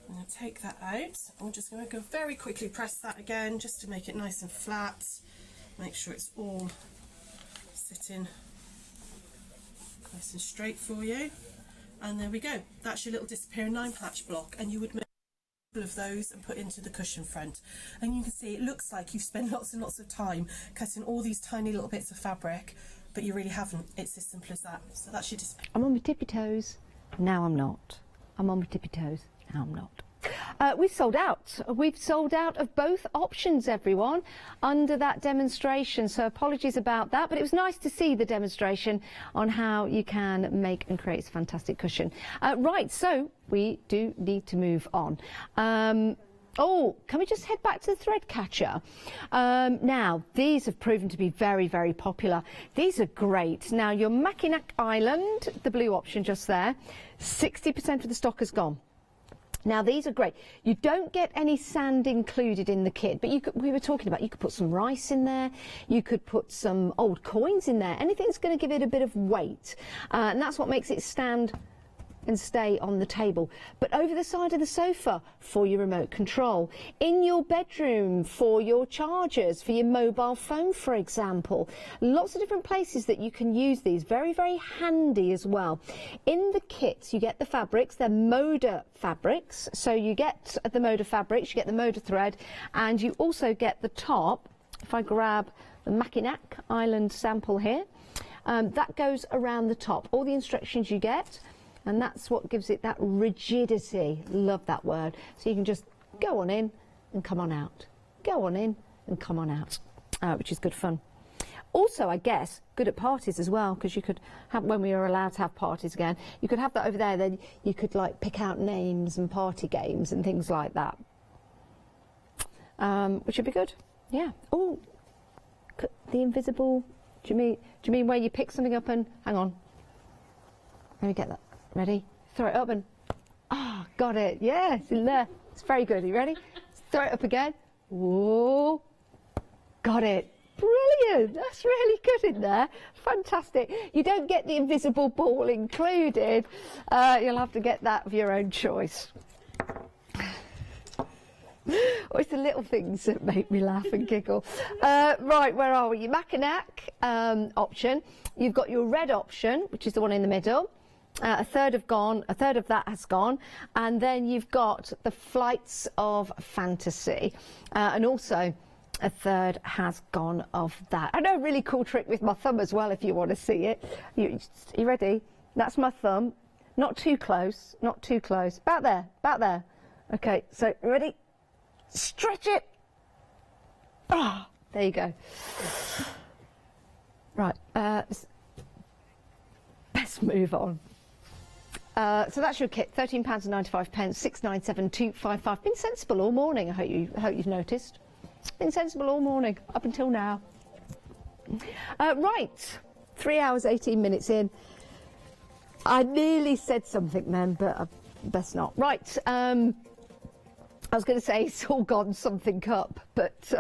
B: I'm going to take that out. I'm just going to go very quickly press that again just to make it nice and flat. Make sure it's all sitting nice and straight for you. And there we go. That's your little disappearing 9 patch block, and you would make of those and put into the cushion front, and you can see it looks like you've spent lots and lots of time cutting all these tiny little bits of fabric, but you really haven't. It's as simple as that. So that's your display.
A: I'm on my tippy toes, now I'm not. I'm on my tippy toes, now I'm not. We've sold out. We've sold out of both options, everyone, under that demonstration. So apologies about that, but it was nice to see the demonstration on how you can make and create a fantastic cushion. Right, so we do need to move on. Oh, can we just head back to the thread catcher? Now, these have proven to be very, very popular. These are great. Now, your Mackinac Island, the blue option just there, 60% of the stock has gone. Now, these are great. You don't get any sand included in the kit, but we were talking about, you could put some rice in there, you could put some old coins in there, anything that's going to give it a bit of weight. And that's what makes it stand and stay on the table. But over the side of the sofa for your remote control, in your bedroom for your chargers, for your mobile phone, for example. Lots of different places that you can use these. Very, very handy as well. In the kits, you get the fabrics. They're Moda fabrics. So you get the Moda fabrics, you get the Moda thread, and you also get the top. If I grab the Mackinac Island sample here, that goes around the top. All the instructions you get, and that's what gives it that rigidity. Love that word. So you can just go on in and come on out. Go on in and come on out, which is good fun. Also, I guess, good at parties as well, because you could have, when we are allowed to have parties again, you could have that over there, then you could like pick out names and party games and things like that, which would be good. Yeah. Oh, the invisible, do you mean where you pick something up and, hang on, let me get that. Ready? Throw it up and, got it. Yeah, it's in there. It's very good. Are you ready? Throw it up again. Whoa. Got it. Brilliant. That's really good in there. Fantastic. You don't get the invisible ball included. You'll have to get that of your own choice. Oh, it's the little things that make me laugh and giggle. Right, where are we? Your Mackinac option. You've got your red option, which is the one in the middle. A third have gone, a third of that has gone, and then you've got the Flights of Fantasy, and also a third has gone of that. I know a really cool trick with my thumb as well, if you want to see it. You ready? That's my thumb. Not too close, not too close. About there, about there. Okay, so ready? Stretch it. There you go. Right, let's move on. So that's your kit, £13.95, 697255. Been sensible all morning, I hope you've noticed. Been sensible all morning, up until now. Right, 3 hours, 18 minutes in. I nearly said something then, but I best not. Right, I was going to say it's all gone something up, but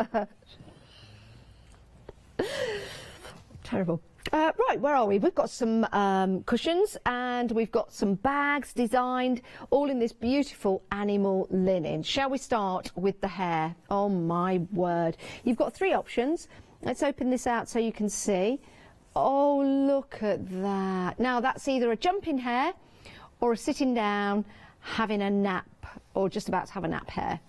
A: terrible. Right, where are we? We've got some cushions and we've got some bags designed, all in this beautiful animal linen. Shall we start with the hair? Oh my word. You've got 3 options. Let's open this out so you can see. Oh, look at that. Now that's either a jumping hair or a sitting down, having a nap, or just about to have a nap hair.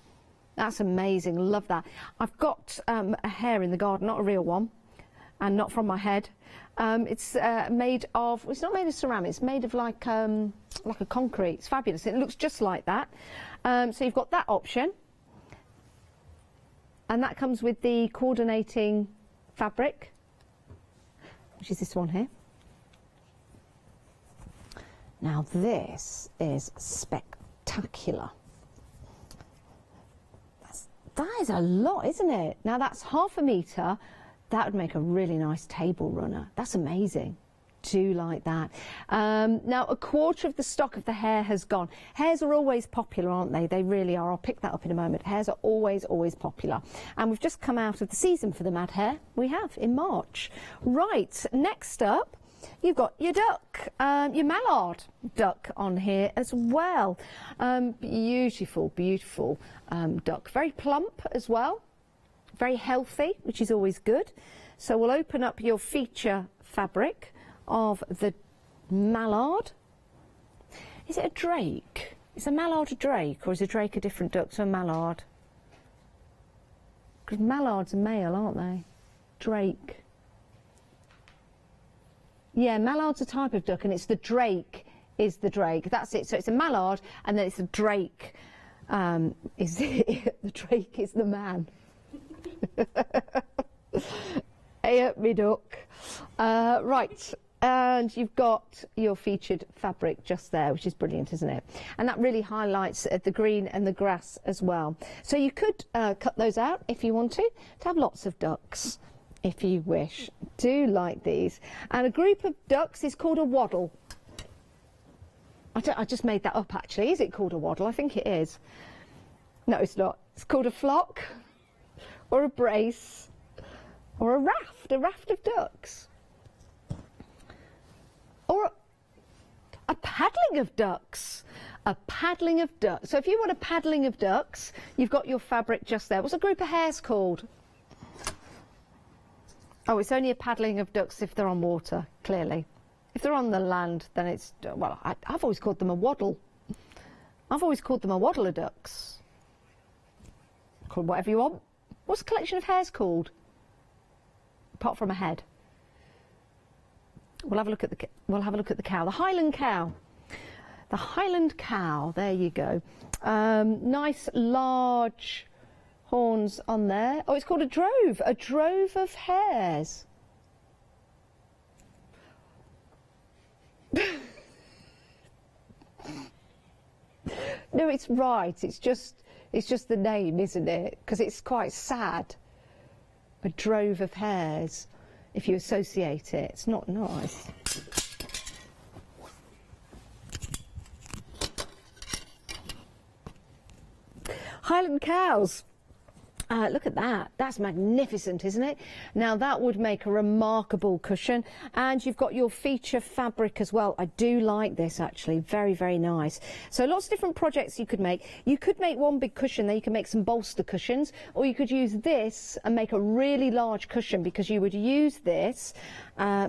A: That's amazing. Love that. I've got a hair in the garden, not a real one, and not from my head. It's made of, it's not made of ceramic, it's made of like a concrete. It's fabulous. It looks just like that. So you've got that option. And that comes with the coordinating fabric, which is this one here. Now this is spectacular. That is a lot, isn't it? Now that's ½ a metre. That would make a really nice table runner. That's amazing. Do like that. Now, 1/4 of the stock of the hair has gone. Hairs are always popular, aren't they? They really are. I'll pick that up in a moment. Hairs are always, always popular. And we've just come out of the season for the mad hair. We have, in March. Right, next up, you've got your duck, your mallard duck on here as well. Beautiful, beautiful duck. Very plump as well. Very healthy, which is always good. So we'll open up your feature fabric of the mallard. Is it a drake? Is a mallard a drake, or is a drake a different duck to a mallard? Because mallards are male, aren't they? Drake. Yeah, mallard's a type of duck, and it's the drake is the drake. That's it. So it's a mallard, and then it's a drake. The drake is the man. Hey up, me duck. Right, And you've got your featured fabric just there, which is brilliant, isn't it? And that really highlights the green and the grass as well. So you could cut those out if you want to have lots of ducks, if you wish. Do like these. And a group of ducks is called a waddle. I just made that up, actually. Is it called a waddle? I think it is. No, it's not. It's called a flock, or a brace, or a raft of ducks. Or a paddling of ducks. A paddling of ducks. So if you want a paddling of ducks, you've got your fabric just there. What's a group of hares called? Oh, it's only a paddling of ducks if they're on water, clearly. If they're on the land, then it's, well, I've always called them a waddle. I've always called them a waddle of ducks. Call whatever you want. What's a collection of hares called? Apart from a head. We'll have a look at the cow. The Highland cow. The Highland cow. There you go. Nice large horns on there. Oh, it's called a drove. A drove of hares. No, it's right. It's just the name, isn't it? Because it's quite sad. A drove of hares. If you associate it, it's not nice. Highland cows. Look at that. That's magnificent, isn't it? Now that would make a remarkable cushion. And you've got your feature fabric as well. I do like this, actually. Very, very nice. So lots of different projects you could make. You could make one big cushion. Then you can make some bolster cushions. Or you could use this and make a really large cushion, because you would use this,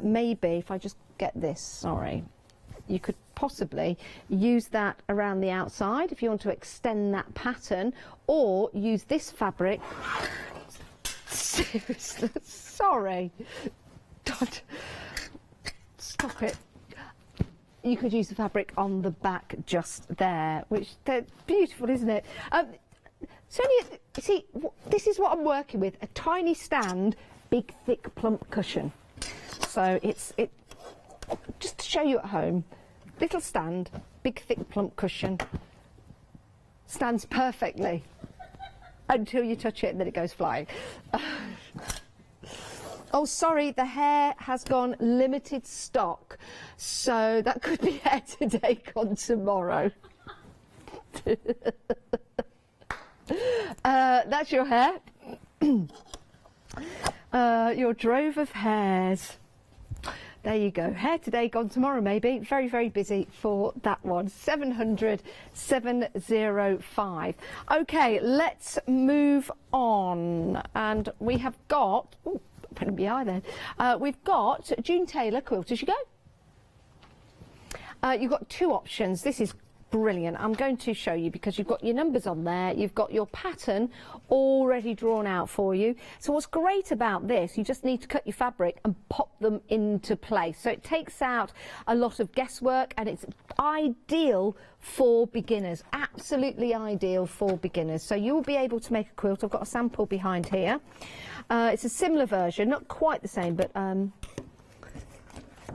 A: maybe, if I just get this, sorry. You could possibly use that around the outside if you want to extend that pattern, or use this fabric. Seriously, sorry. Stop it. You could use the fabric on the back just there, which they're beautiful, isn't it? So see, this is what I'm working with: a tiny stand, big, thick, plump cushion. So it's just to show you at home. Little stand, big, thick, plump cushion. Stands perfectly until you touch it and then it goes flying. Oh, sorry, the hair has gone limited stock. So that could be hair today, gone tomorrow. That's your hair. Your drove of hares. There you go. Hair today, gone tomorrow, maybe. Very, very busy for that one. 700 705. Okay, let's move on. And we have got... Oh, put in my eye then. We've got June Taylor quilters. You go. You've got two options. This is brilliant. I'm going to show you, because you've got your numbers on there, you've got your pattern already drawn out for you. So what's great about this, you just need to cut your fabric and pop them into place. So it takes out a lot of guesswork, and it's ideal for beginners, absolutely ideal for beginners. So you will be able to make a quilt. I've got a sample behind here. It's a similar version, not quite the same, but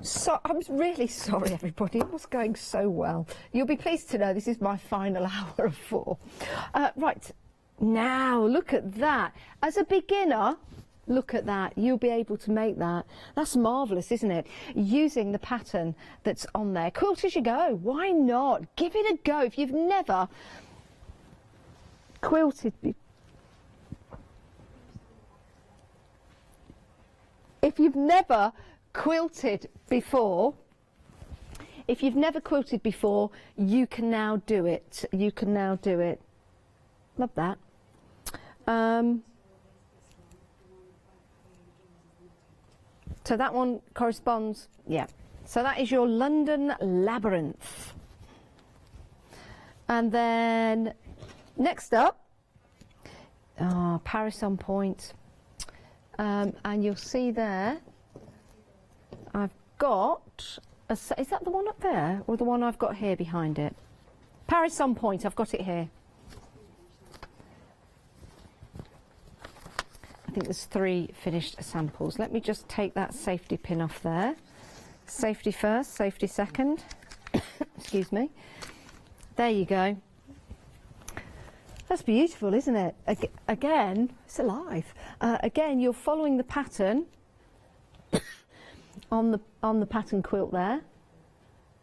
A: so I'm really sorry, everybody. It was going so well. You'll be pleased to know this is my final hour of 4. Right, now look at that. As a beginner, look at that. You'll be able to make that. That's marvellous, isn't it? Using the pattern that's on there. Quilt as you go. Why not? Give it a go. If you've never quilted before, if you've never quilted before, you can now do it. You can now do it. Love that. So that one corresponds, yeah. So that is your London Labyrinth. And then next up, Paris on Point. And you'll see there, I've got, is that the one up there, or the one I've got here behind it? Paris on Point, I've got it here. I think there's 3 finished samples. Let me just take that safety pin off there. Safety first, safety second. Excuse me. There you go. That's beautiful, isn't it? Again, it's alive. Again, you're following the pattern on the pattern quilt there,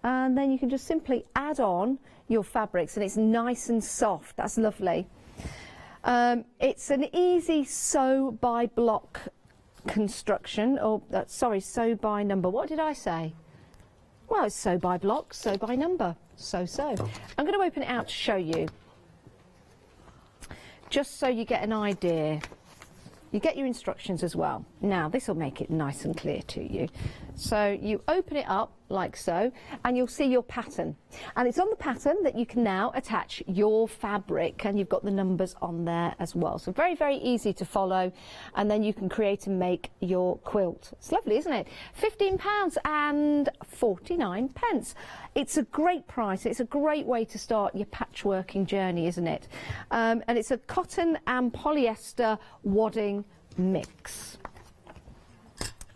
A: and then you can just simply add on your fabrics, and it's nice and soft. That's lovely. It's an easy sew by block construction, or sorry, sew by number. What did I say? Well, it's sew by block, sew by number. So. I'm going to open it out to show you, just so you get an idea. You get your instructions as well. Now, this will make it nice and clear to you. So you open it up like so, and you'll see your pattern. And it's on the pattern that you can now attach your fabric, and you've got the numbers on there as well. So very, very easy to follow, and then you can create and make your quilt. It's lovely, isn't it? £15.49. It's a great price. It's a great way to start your patchworking journey, isn't it? And it's a cotton and polyester wadding mix.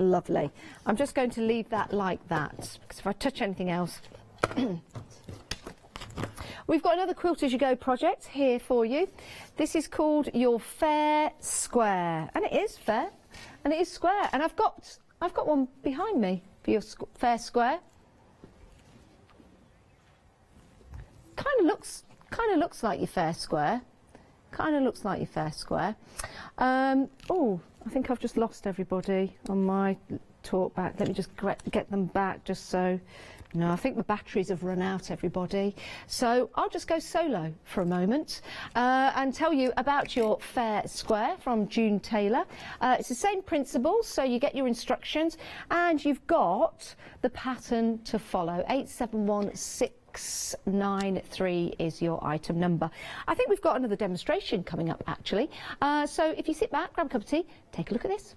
A: Lovely. I'm just going to leave that like that, because if I touch anything else... We've got another Quilt As You Go project here for you. This is called Your Fair Square, and it is fair, and it is square. And I've got one behind me for your fair square. Kind of looks like your fair square. Kind of looks like your fair square. Oh, I think I've just lost everybody on my talk back. Let me just get them back, just so... No, I think the batteries have run out, everybody. So I'll just go solo for a moment and tell you about your fair square from June Taylor. It's the same principle, so you get your instructions and you've got the pattern to follow. 871693 is your item number. I think we've got another demonstration coming up, actually. So if you sit back, grab a cup of tea, take a look at this.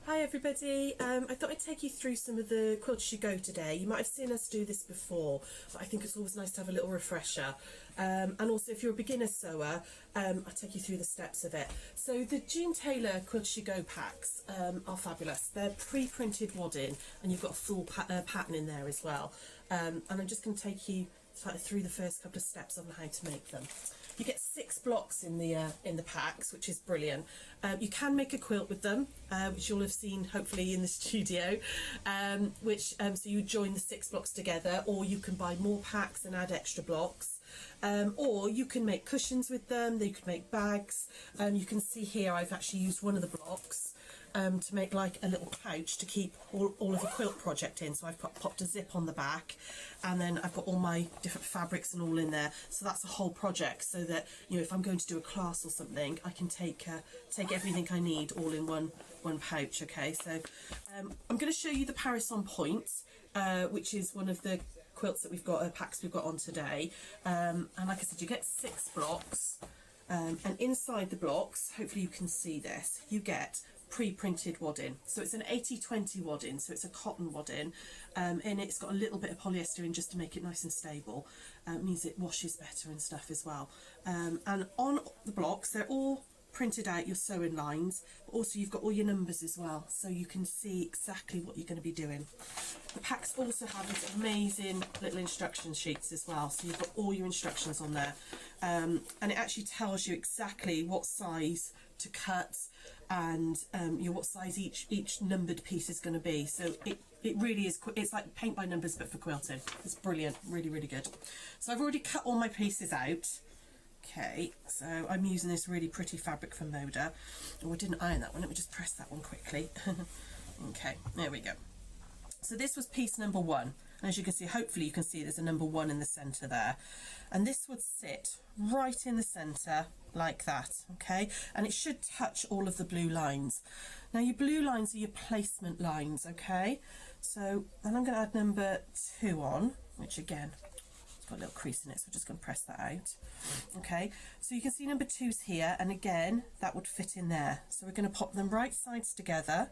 B: Hi everybody, I thought I'd take you through some of the Quilt As You Go today. You might have seen us do this before, but I think it's always nice to have a little refresher. And also if you're a beginner sewer, I'll take you through the steps of it. So the June Taylor Quilt As You Go packs are fabulous. They're pre-printed wadding, and you've got a full pattern in there as well. And I'm just going to take you through the first couple of steps on how to make them. You get 6 blocks in the packs, which is brilliant. You can make a quilt with them, which you'll have seen hopefully in the studio. So you join the 6 blocks together, or you can buy more packs and add extra blocks. Or you can make cushions with them. You can make bags. You can see here I've actually used one of the blocks to make like a little pouch to keep all of the quilt project in. So I've popped a zip on the back, and then I've got all my different fabrics and all in there. So that's a whole project, so that, you know, if I'm going to do a class or something, I can take everything I need all in one pouch. Okay, so I'm going to show you the Paris on Point, which is one of the quilts that we've got, packs we've got on today. And like I said, you get 6 blocks, and inside the blocks, hopefully you can see this, you get pre-printed wadding. So it's an 80-20 wadding, so it's a cotton wadding, and it's got a little bit of polyester in just to make it nice and stable. It means it washes better and stuff as well. And on the blocks, they're all printed out, your sewing lines, but also you've got all your numbers as well, so you can see exactly what you're going to be doing. The packs also have these amazing little instruction sheets as well, so you've got all your instructions on there, and it actually tells you exactly what size to cut, and what size each numbered piece is going to be. So it really is, it's like paint by numbers but for quilting. It's brilliant, really, really good. So I've already cut all my pieces out. Okay, so I'm using this really pretty fabric from Moda. Oh, I didn't iron that one, let me just press that one quickly. Okay, there we go. So this was piece number 1. And as you can see, hopefully you can see there's a number 1 in the centre there. And this would sit right in the centre like that, okay? And it should touch all of the blue lines. Now your blue lines are your placement lines, okay? So then I'm going to add number 2 on, which again, it's got a little crease in it, so I'm just going to press that out. Okay, so you can see number 2's here, and again, that would fit in there. So we're going to pop them right sides together,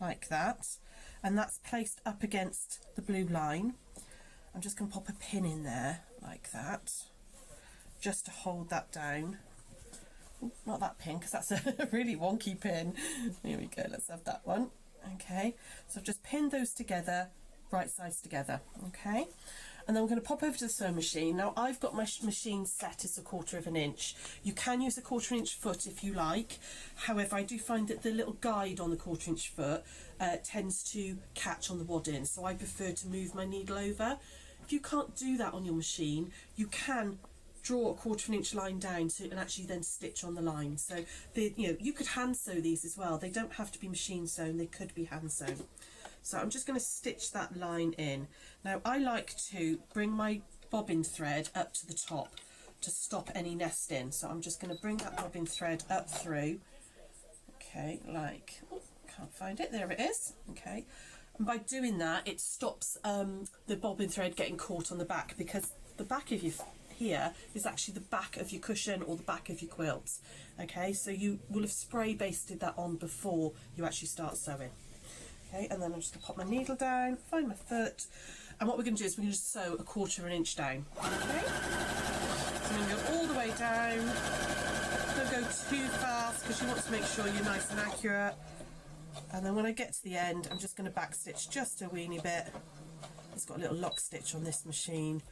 B: like that. And that's placed up against the blue line. I'm just going to pop a pin in there like that, just to hold that down. Ooh, not that pin, because that's a really wonky pin. Here we go, let's have that one. Okay, so I've just pinned those together right sides together, okay? And then we're going to pop over to the sewing machine. Now I've got my machine set as 1/4 of an inch. You can use a 1/4 inch foot if you like. However, I do find that the little guide on the 1/4 inch foot tends to catch on the wadding, so I prefer to move my needle over. If you can't do that on your machine, you can draw a 1/4 inch line down and actually then stitch on the line. So you could hand sew these as well. They don't have to be machine sewn, they could be hand sewn. So I'm just going to stitch that line in. Now I like to bring my bobbin thread up to the top to stop any nesting. So I'm just going to bring that bobbin thread up through. Okay, can't find it, there it is. Okay, and by doing that it stops the bobbin thread getting caught on the back, because the back of your here is actually the back of your cushion or the back of your quilt. Okay, so you will have spray basted that on before you actually start sewing. Okay, and then I'm just going to pop my needle down, find my foot, and what we're going to do is we're going to sew a 1/4 of an inch down. Okay, so I'm going to go all the way down. Don't go too fast because you want to make sure you're nice and accurate. And then when I get to the end, I'm just going to back stitch just a weeny bit. It's got a little lock stitch on this machine.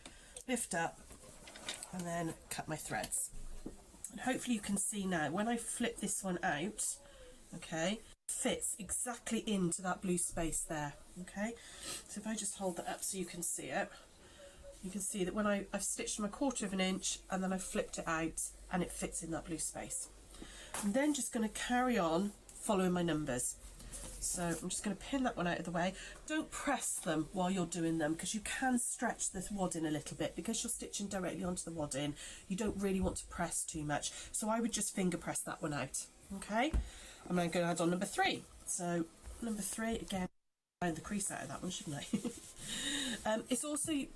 B: Lift up and then cut my threads. And hopefully you can see now when I flip this one out, okay, fits exactly into that blue space there. Okay, so if I just hold that up so you can see it, you can see that when I've stitched my 1/4 of an inch and then I've flipped it out and it fits in that blue space. I'm then just going to carry on following my numbers. So I'm just going to pin that one out of the way. Don't press them while you're doing them, because you can stretch this wadding a little bit. Because you're stitching directly onto the wadding, you don't really want to press too much. So I would just finger press that one out. Okay, I'm now going to add on number 3. So number 3, again, find the crease out of that one, shouldn't I? It's also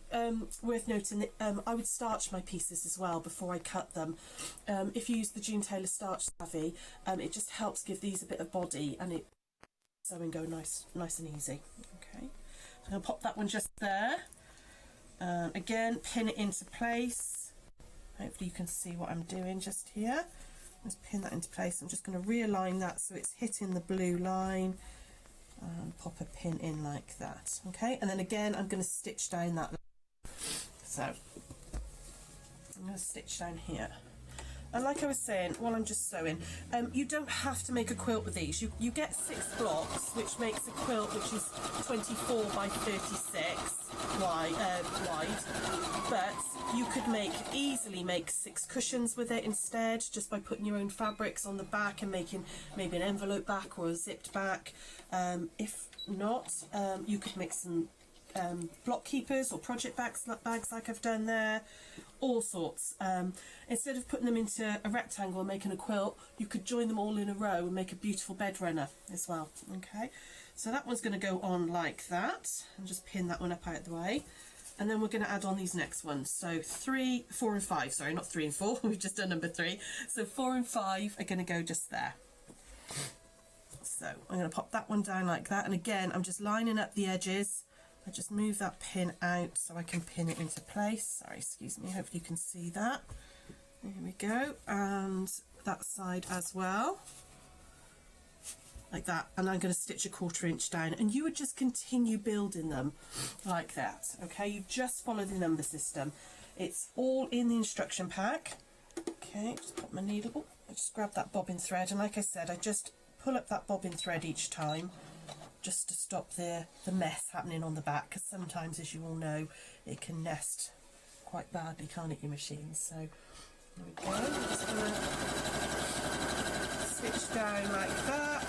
B: worth noting that I would starch my pieces as well before I cut them. If you use the June Taylor Starch Savvy, it just helps give these a bit of body, and it sewing go nice and easy. Okay, so I'm going to pop that one just there. Again, pin it into place. Hopefully you can see what I'm doing just here. Just pin that into place. I'm just going to realign that so it's hitting the blue line, and pop a pin in like that. Okay, and then again I'm going to stitch down that line. So I'm going to stitch down here. And like I was saying, while I'm just sewing, you don't have to make a quilt with these. You get 6 blocks, which makes a quilt which is 24 by 36 wide. But you could easily make 6 cushions with it instead, just by putting your own fabrics on the back and making maybe an envelope back or a zipped back. If not, you could make some block keepers or project bags like I've done there, all sorts. Instead of putting them into a rectangle and making a quilt, you could join them all in a row and make a beautiful bed runner as well. Okay, so that one's going to go on like that, and just pin that one up out of the way, and then we're going to add on these next ones. So 3, 4 and 5, sorry, not 3 and 4, we've just done number 3. So 4 and 5 are going to go just there. So I'm going to pop that one down like that, and again I'm just lining up the edges. I just move that pin out so I can pin it into place. Sorry, excuse me, hopefully you can see that. There we go, and that side as well, like that. And I'm going to stitch a 1/4 inch down, and you would just continue building them like that. Okay, you just follow the number system. It's all in the instruction pack. Okay, just pop my needle, I just grab that bobbin thread, and like I said, I just pull up that bobbin thread each time, just to stop the mess happening on the back, because sometimes, as you all know, it can nest quite badly, can't it, your machines? So there we go, I'm just going to stitch down like that.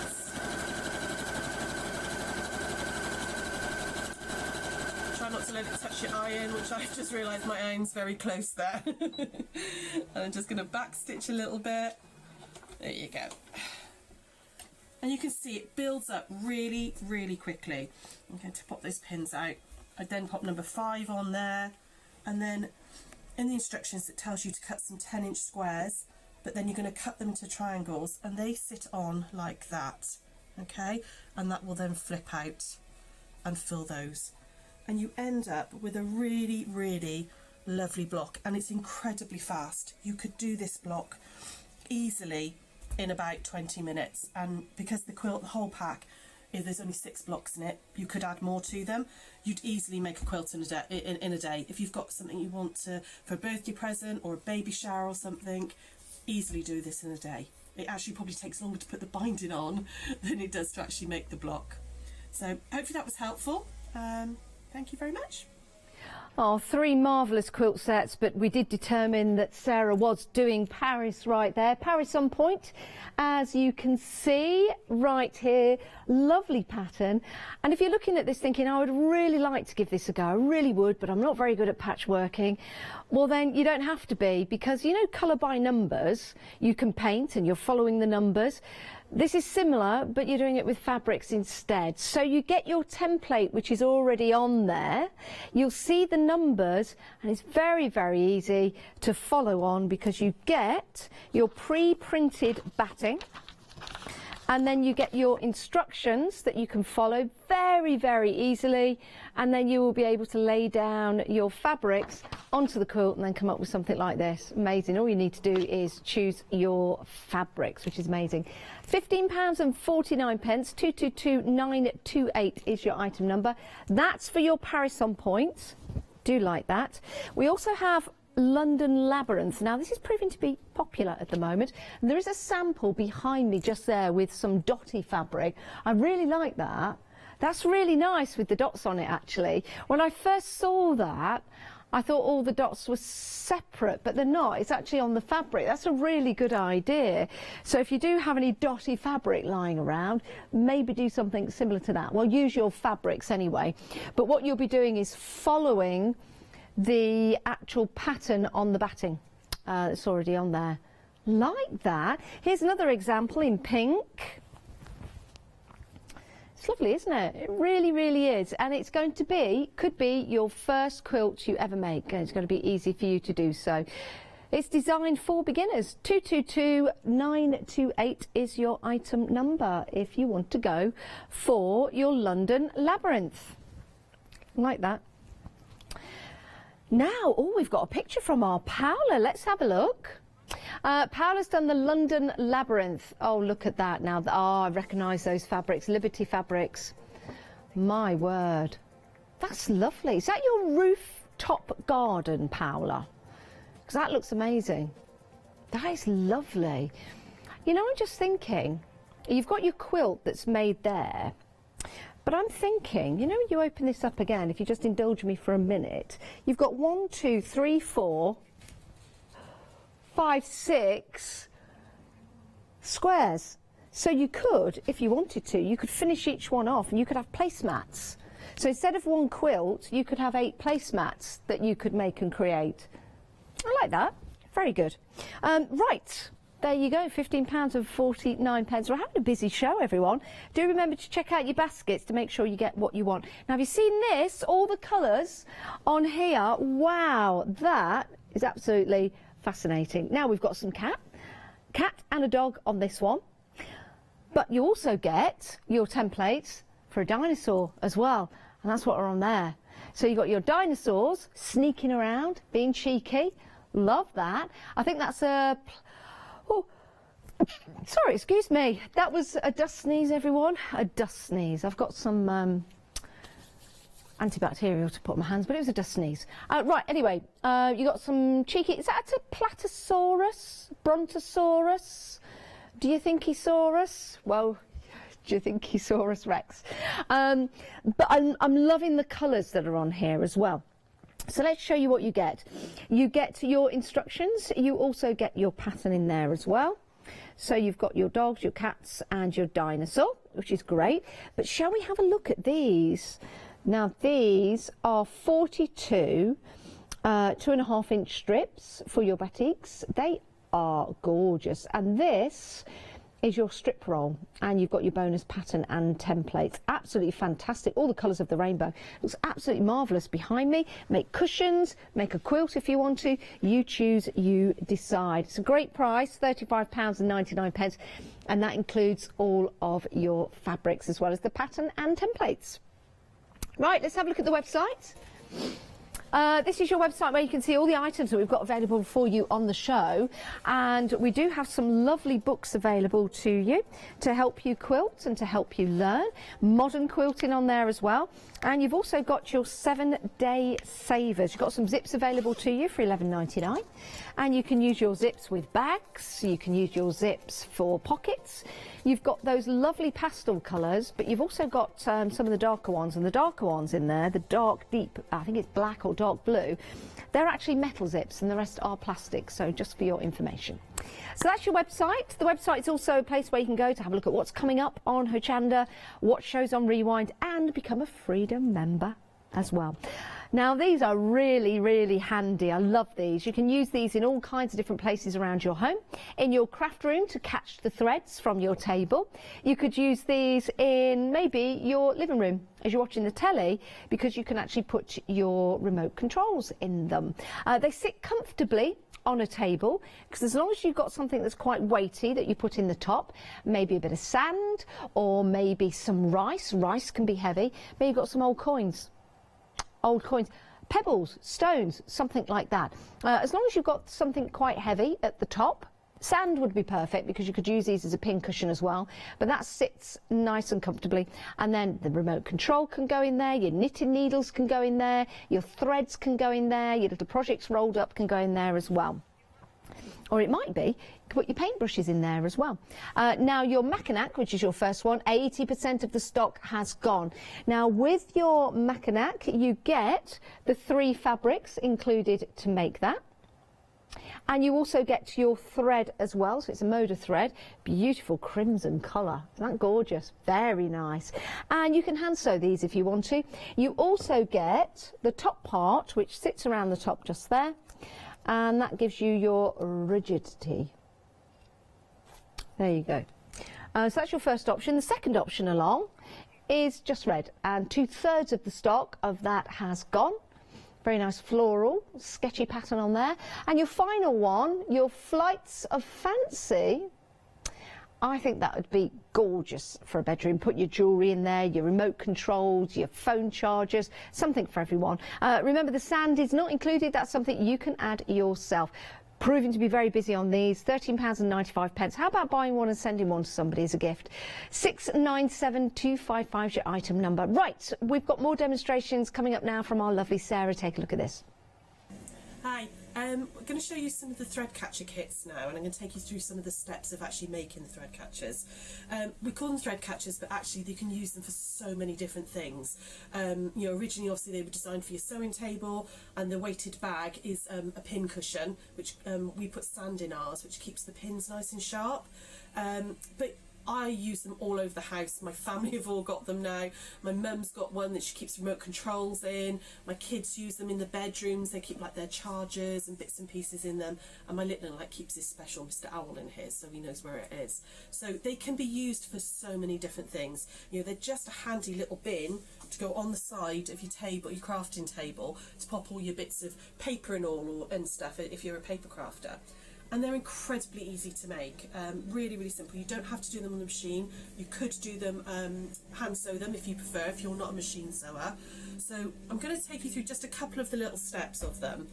B: Try not to let it touch your iron, which I've just realised my iron's very close there. And I'm just going to back stitch a little bit. There you go. And you can see it builds up really, really quickly. I'm going to pop those pins out. I then pop number 5 on there, and then in the instructions it tells you to cut some 10-inch squares, but then you're going to cut them into triangles, and they sit on like that. Okay, and that will then flip out and fill those, and you end up with a really, really lovely block, and it's incredibly fast. You could do this block easily in about 20 minutes, and because the quilt, the whole pack, if there's only 6 blocks in it, you could add more to them. You'd easily make a quilt in a day. If you've got something you want to, for a birthday present or a baby shower or something, easily do this in a day. It actually probably takes longer to put the binding on than it does to actually make the block. So hopefully that was helpful. Thank you very much.
A: Oh, 3 marvellous quilt sets, but we did determine that Sarah was doing Paris right there. Paris on point, as you can see right here. Lovely pattern. And if you're looking at this thinking, I would really like to give this a go, I really would, but I'm not very good at patchworking, well then you don't have to be, because you know colour by numbers, you can paint and you're following the numbers. This is similar, but you're doing it with fabrics instead. So you get your template, which is already on there. You'll see the numbers, and it's very, very easy to follow on because you get your pre-printed batting, and then you get your instructions that you can follow very, very easily, and then you will be able to lay down your fabrics onto the quilt and then come up with something like this. Amazing. All you need to do is choose your fabrics, which is amazing. £15.49, 222928 is your item number. That's for your Paris on point. Do like that. We also have London Labyrinth. Now this is proving to be popular at the moment, and there is a sample behind me just there with some dotty fabric. I really like that. That's really nice with the dots on it actually. When I first saw that, I thought all the dots were separate, but they're not. It's actually on the fabric. That's a really good idea. So if you do have any dotty fabric lying around, maybe do something similar to that. Well, use your fabrics anyway. But what you'll be doing is following the actual pattern on the batting that's already on there. Like that. Here's another example in pink. It's lovely, isn't it? It really, really is. And it's going to be, could be your first quilt you ever make, and it's going to be easy for you to do so. It's designed for beginners. 222928 is your item number if you want to go for your London Labyrinth. Like that. Now, oh, we've got a picture from our Paola. Let's have a look. Paola's done the London Labyrinth. Oh, look at that now. Oh, I recognise those fabrics, Liberty fabrics. My word. That's lovely. Is that your rooftop garden, Paola? Because that looks amazing. That is lovely. You know, I'm just thinking, you've got your quilt that's made there. But I'm thinking, you know, when you open this up again, if you just indulge me for a minute, you've got 1, 2, 3, 4, 5, 6 squares. So you could, if you wanted to, you could finish each one off and you could have placemats. So instead of 1 quilt, you could have 8 placemats that you could make and create. I like that. Very good. Right. There you go, £15.49. We're having a busy show, everyone. Do remember to check out your baskets to make sure you get what you want. Now, have you seen this? All the colours on here. Wow, that is absolutely fascinating. Now, we've got some cat and a dog on this one. But you also get your templates for a dinosaur as well. And that's what are on there. So you've got your dinosaurs sneaking around, being cheeky. Love that. I think that's a... Oh, sorry, excuse me. That was a dust sneeze, everyone. A dust sneeze. I've got some antibacterial to put on my hands, but it was a dust sneeze. Right, anyway, you got some cheeky... Is that a Platysaurus? Brontosaurus? Do you think Thesaurus? Well, do you think Thesaurus Rex? But I'm loving the colours that are on here as well. So let's show you what you get. You get your instructions. You also get your pattern in there as well. So you've got your dogs, your cats and your dinosaur, which is great. But shall we have a look at these? Now these are 42 2.5-inch strips for your batiks. They are gorgeous. And this is your strip roll, and you've got your bonus pattern and templates. Absolutely fantastic. All the colours of the rainbow. Looks absolutely marvellous behind me. Make cushions, make a quilt if you want to. You choose, you decide. It's a great price, £35.99, and that includes all of your fabrics as well as the pattern and templates. Right, let's have a look at the website. This is your website where you can see all the items that we've got available for you on the show, and we do have some lovely books available to you to help you quilt and to help you learn. Modern quilting on there as well, and you've also got your 7-day savers. You've got some zips available to you for $11.99, and you can use your zips with bags, you can use your zips for pockets. You've got those lovely pastel colours, but you've also got some of the darker ones, and the darker ones in there, the dark deep, I think it's black or dark blue, they're actually metal zips and the rest are plastic, so just for your information. So that's your website. The website's also a place where you can go to have a look at what's coming up on Hochanda, what shows on Rewind, and become a Freedom member as well. Now these are really, really handy. I love these. You can use these in all kinds of different places around your home. In your craft room to catch the threads from your table. You could use these in maybe your living room as you're watching the telly, because you can actually put your remote controls in them. They sit comfortably on a table, because as long as you've got something that's quite weighty that you put in the top, maybe a bit of sand or maybe some rice. Rice can be heavy. Maybe you've got some old coins, pebbles, stones, something like that. As long as you've got something quite heavy at the top, sand would be perfect because you could use these as a pin cushion as well, but that sits nice and comfortably. And then the remote control can go in there, your knitting needles can go in there, your threads can go in there, your little projects rolled up can go in there as well. Or it might be, you can put your paintbrushes in there as well. Now your Mackinac, which is your first one, 80% of the stock has gone. Now with your Mackinac, you get the 3 fabrics included to make that. And you also get your thread as well, so it's a Moda thread, beautiful crimson colour, isn't that gorgeous? Very nice. And you can hand sew these if you want to. You also get the top part, which sits around the top just there, and that gives you your rigidity. There you go. So that's your first option. The second option along is just red, and 2/3 of the stock of that has gone. Very nice floral, sketchy pattern on there. And your final one, your Flights of Fancy. I think that would be gorgeous for a bedroom. Put your jewellery in there, your remote controls, your phone chargers, something for everyone. Remember, the sand is not included. That's something you can add yourself. Proving to be very busy on these, £13.95. How about buying one and sending one to somebody as a gift? 697255 is your item number. Right, we've got more demonstrations coming up now from our lovely Sarah. Take a look at this.
B: Hi, we're going to show you some of the thread catcher kits now, and I'm going to take you through some of the steps of actually making the thread catchers. We call them thread catchers, but actually you can use them for so many different things. You know, originally obviously they were designed for your sewing table, and the weighted bag is a pin cushion, which we put sand in ours, which keeps the pins nice and sharp. But I use them all over the house. My family have all got them now. My mum's got one that she keeps remote controls in. My kids use them in the bedrooms. They keep like their chargers and bits and pieces in them. And my little one like keeps his special Mr. Owl in his, so he knows where it is. So they can be used for so many different things. You know, they're just a handy little bin to go on the side of your table, your crafting table, to pop all your bits of paper and all and stuff if you're a paper crafter. And they're incredibly easy to make, really, really simple. You don't have to do them on the machine. You could do them, hand sew them if you prefer, if you're not a machine sewer. So I'm going to take you through just a couple of the little steps of them.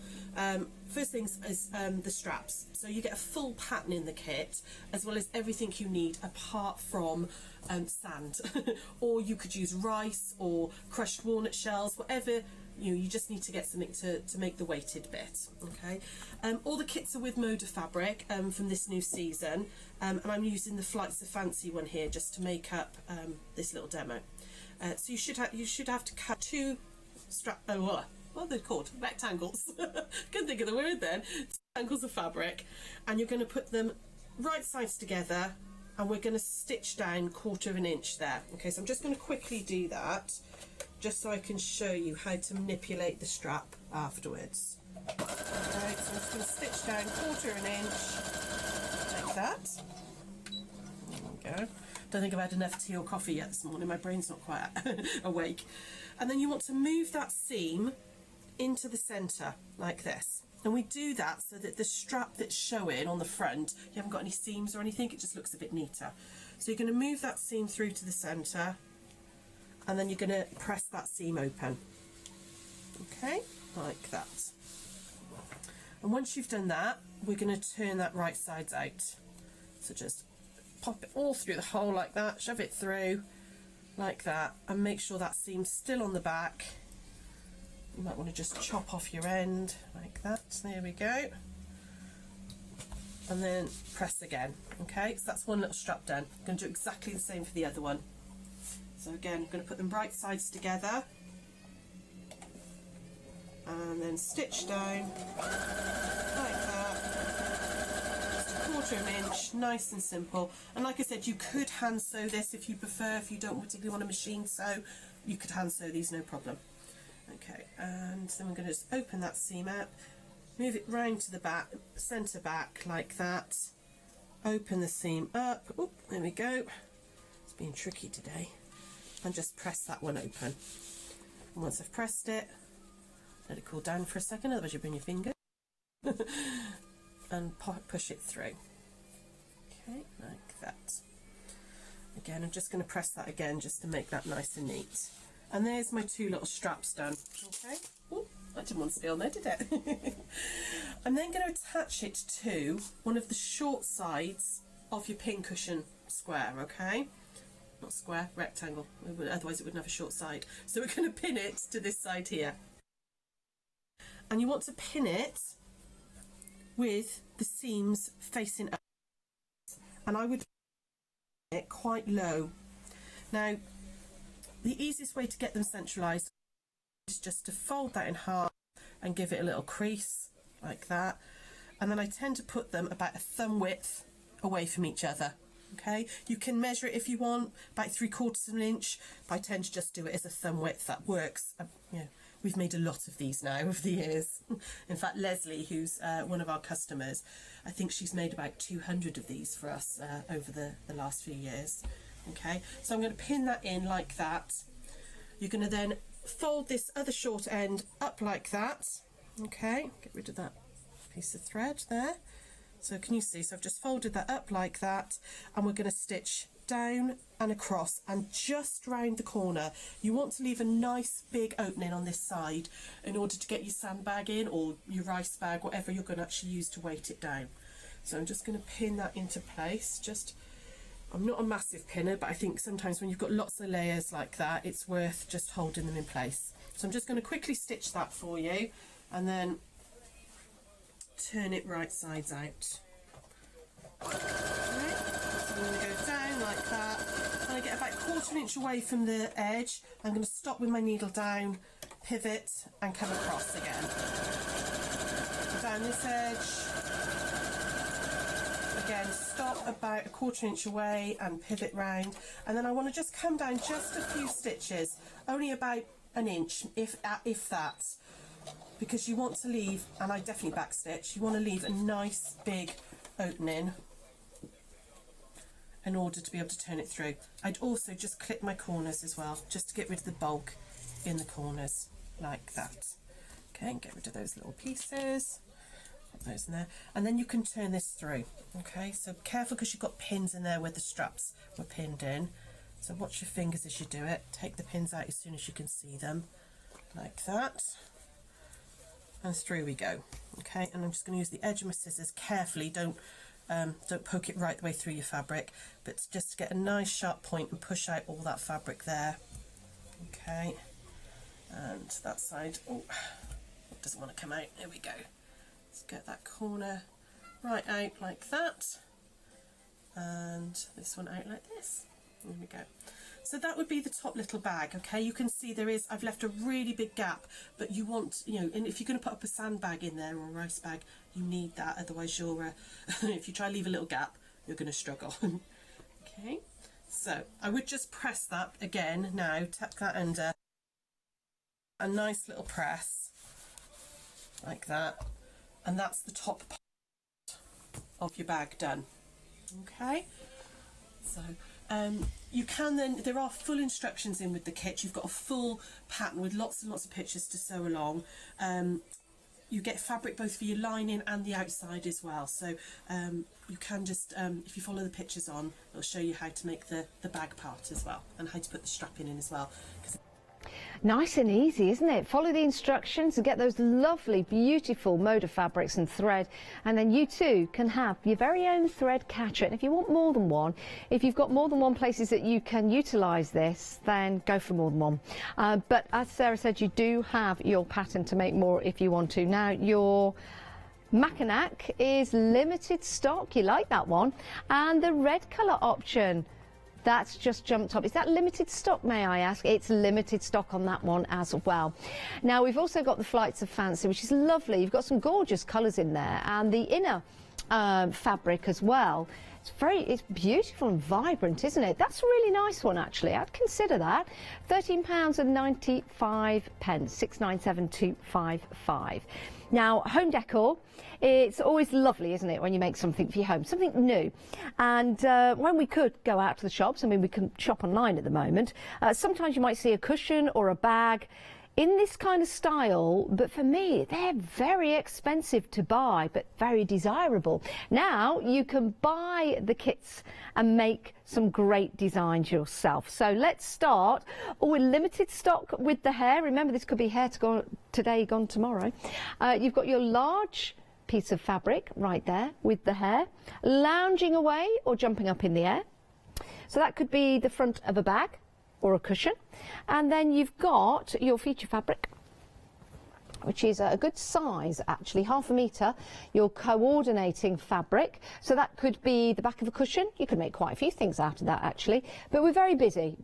B: First things is the straps. So you get a full pattern in the kit, as well as everything you need apart from sand. Or you could use rice or crushed walnut shells, whatever. You just need to get something to make the weighted bit. Okay. All the kits are with Moda fabric from this new season, and I'm using the Flights of Fancy one here just to make up this little demo. So you should have to cut 2 what are they called? Rectangles. Couldn't think of the word then. 2 rectangles of fabric, and you're going to put them right sides together, and we're going to stitch down 1/4 of an inch there. Okay, so I'm just going to quickly do that, just so I can show you how to manipulate the strap afterwards. Okay, so I'm just going to stitch down 1/4 of an inch, like that. There we go. Don't think I've had enough tea or coffee yet this morning, my brain's not quite awake. And then you want to move that seam into the centre, like this. And we do that so that the strap that's showing on the front, you haven't got any seams or anything, it just looks a bit neater. So you're going to move that seam through to the centre, and then you're going to press that seam open. Okay, like that. And once you've done that, we're going to turn that right sides out. So just pop it all through the hole like that, shove it through like that, and make sure that seam's still on the back. You might want to just chop off your end like that. There we go. And then press again. Okay, so that's one little strap done. I'm going to do exactly the same for the other one. So again, I'm going to put them right sides together and then stitch down like that, just a 1/4 inch, nice and simple. And like I said, you could hand sew this if you prefer. If you don't particularly want to machine sew, you could hand sew these, no problem. Okay, and then we're going to just open that seam up, move it round to the back, centre back like that, open the seam up, oop, there we go, it's being tricky today, and just press that one open. And once I've pressed it, let it cool down for a second, otherwise you burn your finger, and push it through. Okay, like that. Again, I'm just going to press that again just to make that nice and neat. And there's my 2 little straps done. Okay. Ooh, I didn't want to stay on there, did it? I'm then going to attach it to one of the short sides of your pincushion square, okay? Not square, rectangle, otherwise it wouldn't have a short side. So we're going to pin it to this side here. And you want to pin it with the seams facing up. And I would pin it quite low. Now, the easiest way to get them centralised is just to fold that in half and give it a little crease like that. And then I tend to put them about a thumb width away from each other. Okay, you can measure it if you want, about 3/4 inch, but I tend to just do it as a thumb width. That works. You know, we've made a lot of these now over the years. In fact, Leslie, who's one of our customers, I think she's made about 200 of these for us over the last few years. Okay, so I'm going to pin that in like that. You're going to then fold this other short end up like that. Okay, get rid of that piece of thread there. So can you see? So I've just folded that up like that, and we're going to stitch down and across and just round the corner. You want to leave a nice big opening on this side in order to get your sandbag in, or your rice bag, whatever you're going to actually use to weight it down. So I'm just going to pin that into place. I'm not a massive pinner, but I think sometimes when you've got lots of layers like that, it's worth just holding them in place. So I'm just going to quickly stitch that for you, and then turn it right sides out. Okay. So I'm going to go down like that. When I get about 1/4 inch away from the edge, I'm going to stop with my needle down, pivot, and come across again. Down this edge. Again, stop about 1/4 inch away and pivot round, and then I want to just come down just a few stitches, only about an inch, if that, because you want to leave, and I definitely backstitch, you want to leave a nice big opening in order to be able to turn it through. I'd also just clip my corners as well, just to get rid of the bulk in the corners, like that. Okay, and get rid of those little pieces. Those in there, and then you can turn this through. Okay, so careful because you've got pins in there where the straps were pinned in, so watch your fingers as you do it. Take the pins out as soon as you can see them, like that, and through we go. Okay, and I'm just going to use the edge of my scissors carefully. Don't poke it right the way through your fabric, but just to get a nice sharp point and push out all that fabric there. Okay, and that side, oh, it doesn't want to come out. There we go. Let's get that corner right out like that, and this one out like this. There we go. So that would be the top little bag. Okay, you can see I've left a really big gap, but you want, and if you're going to put up a sandbag in there or a rice bag, you need that, otherwise you're if you try to leave a little gap, you're going to struggle. Okay, so I would just press that again now, tuck that under, a nice little press like that. And that's the top part of your bag done. Okay, so you can then, there are full instructions in with the kit. You've got a full pattern with lots and lots of pictures to sew along. You get fabric both for your lining and the outside as well, so you can just, if you follow the pictures on, it'll show you how to make the bag part as well, and how to put the strapping in as well.
A: Nice and easy, isn't it? Follow the instructions and get those lovely, beautiful Moda fabrics and thread, and then you too can have your very own thread catcher. And if you want more than one, if you've got more than one places that you can utilise this, then go for more than one. But as Sarah said, you do have your pattern to make more if you want to. Now, your Mackinac is limited stock. You like that one. And the red colour option, that's just jumped up. Is that limited stock, may I ask? It's limited stock on that one as well. Now, we've also got the Flights of Fancy, which is lovely. You've got some gorgeous colours in there, and the inner fabric as well. It's beautiful and vibrant, isn't it? That's a really nice one, actually. I'd consider that. £13.95, 697,255. Now, home decor, it's always lovely, isn't it, when you make something for your home, something new. And when we could go out to the shops, I mean, we can shop online at the moment, sometimes you might see a cushion or a bag in this kind of style, but for me, they're very expensive to buy, but very desirable. Now, you can buy the kits and make some great designs yourself. So let's start with limited stock with the hair. Remember, this could be hair to go today, gone tomorrow. You've got your large piece of fabric right there with the hair, lounging away or jumping up in the air. So that could be the front of a bag or a cushion. And then you've got your feature fabric, which is a good size, actually, 1/2 metre, your coordinating fabric. So that could be the back of a cushion. You could make quite a few things out of that, actually. But we're very busy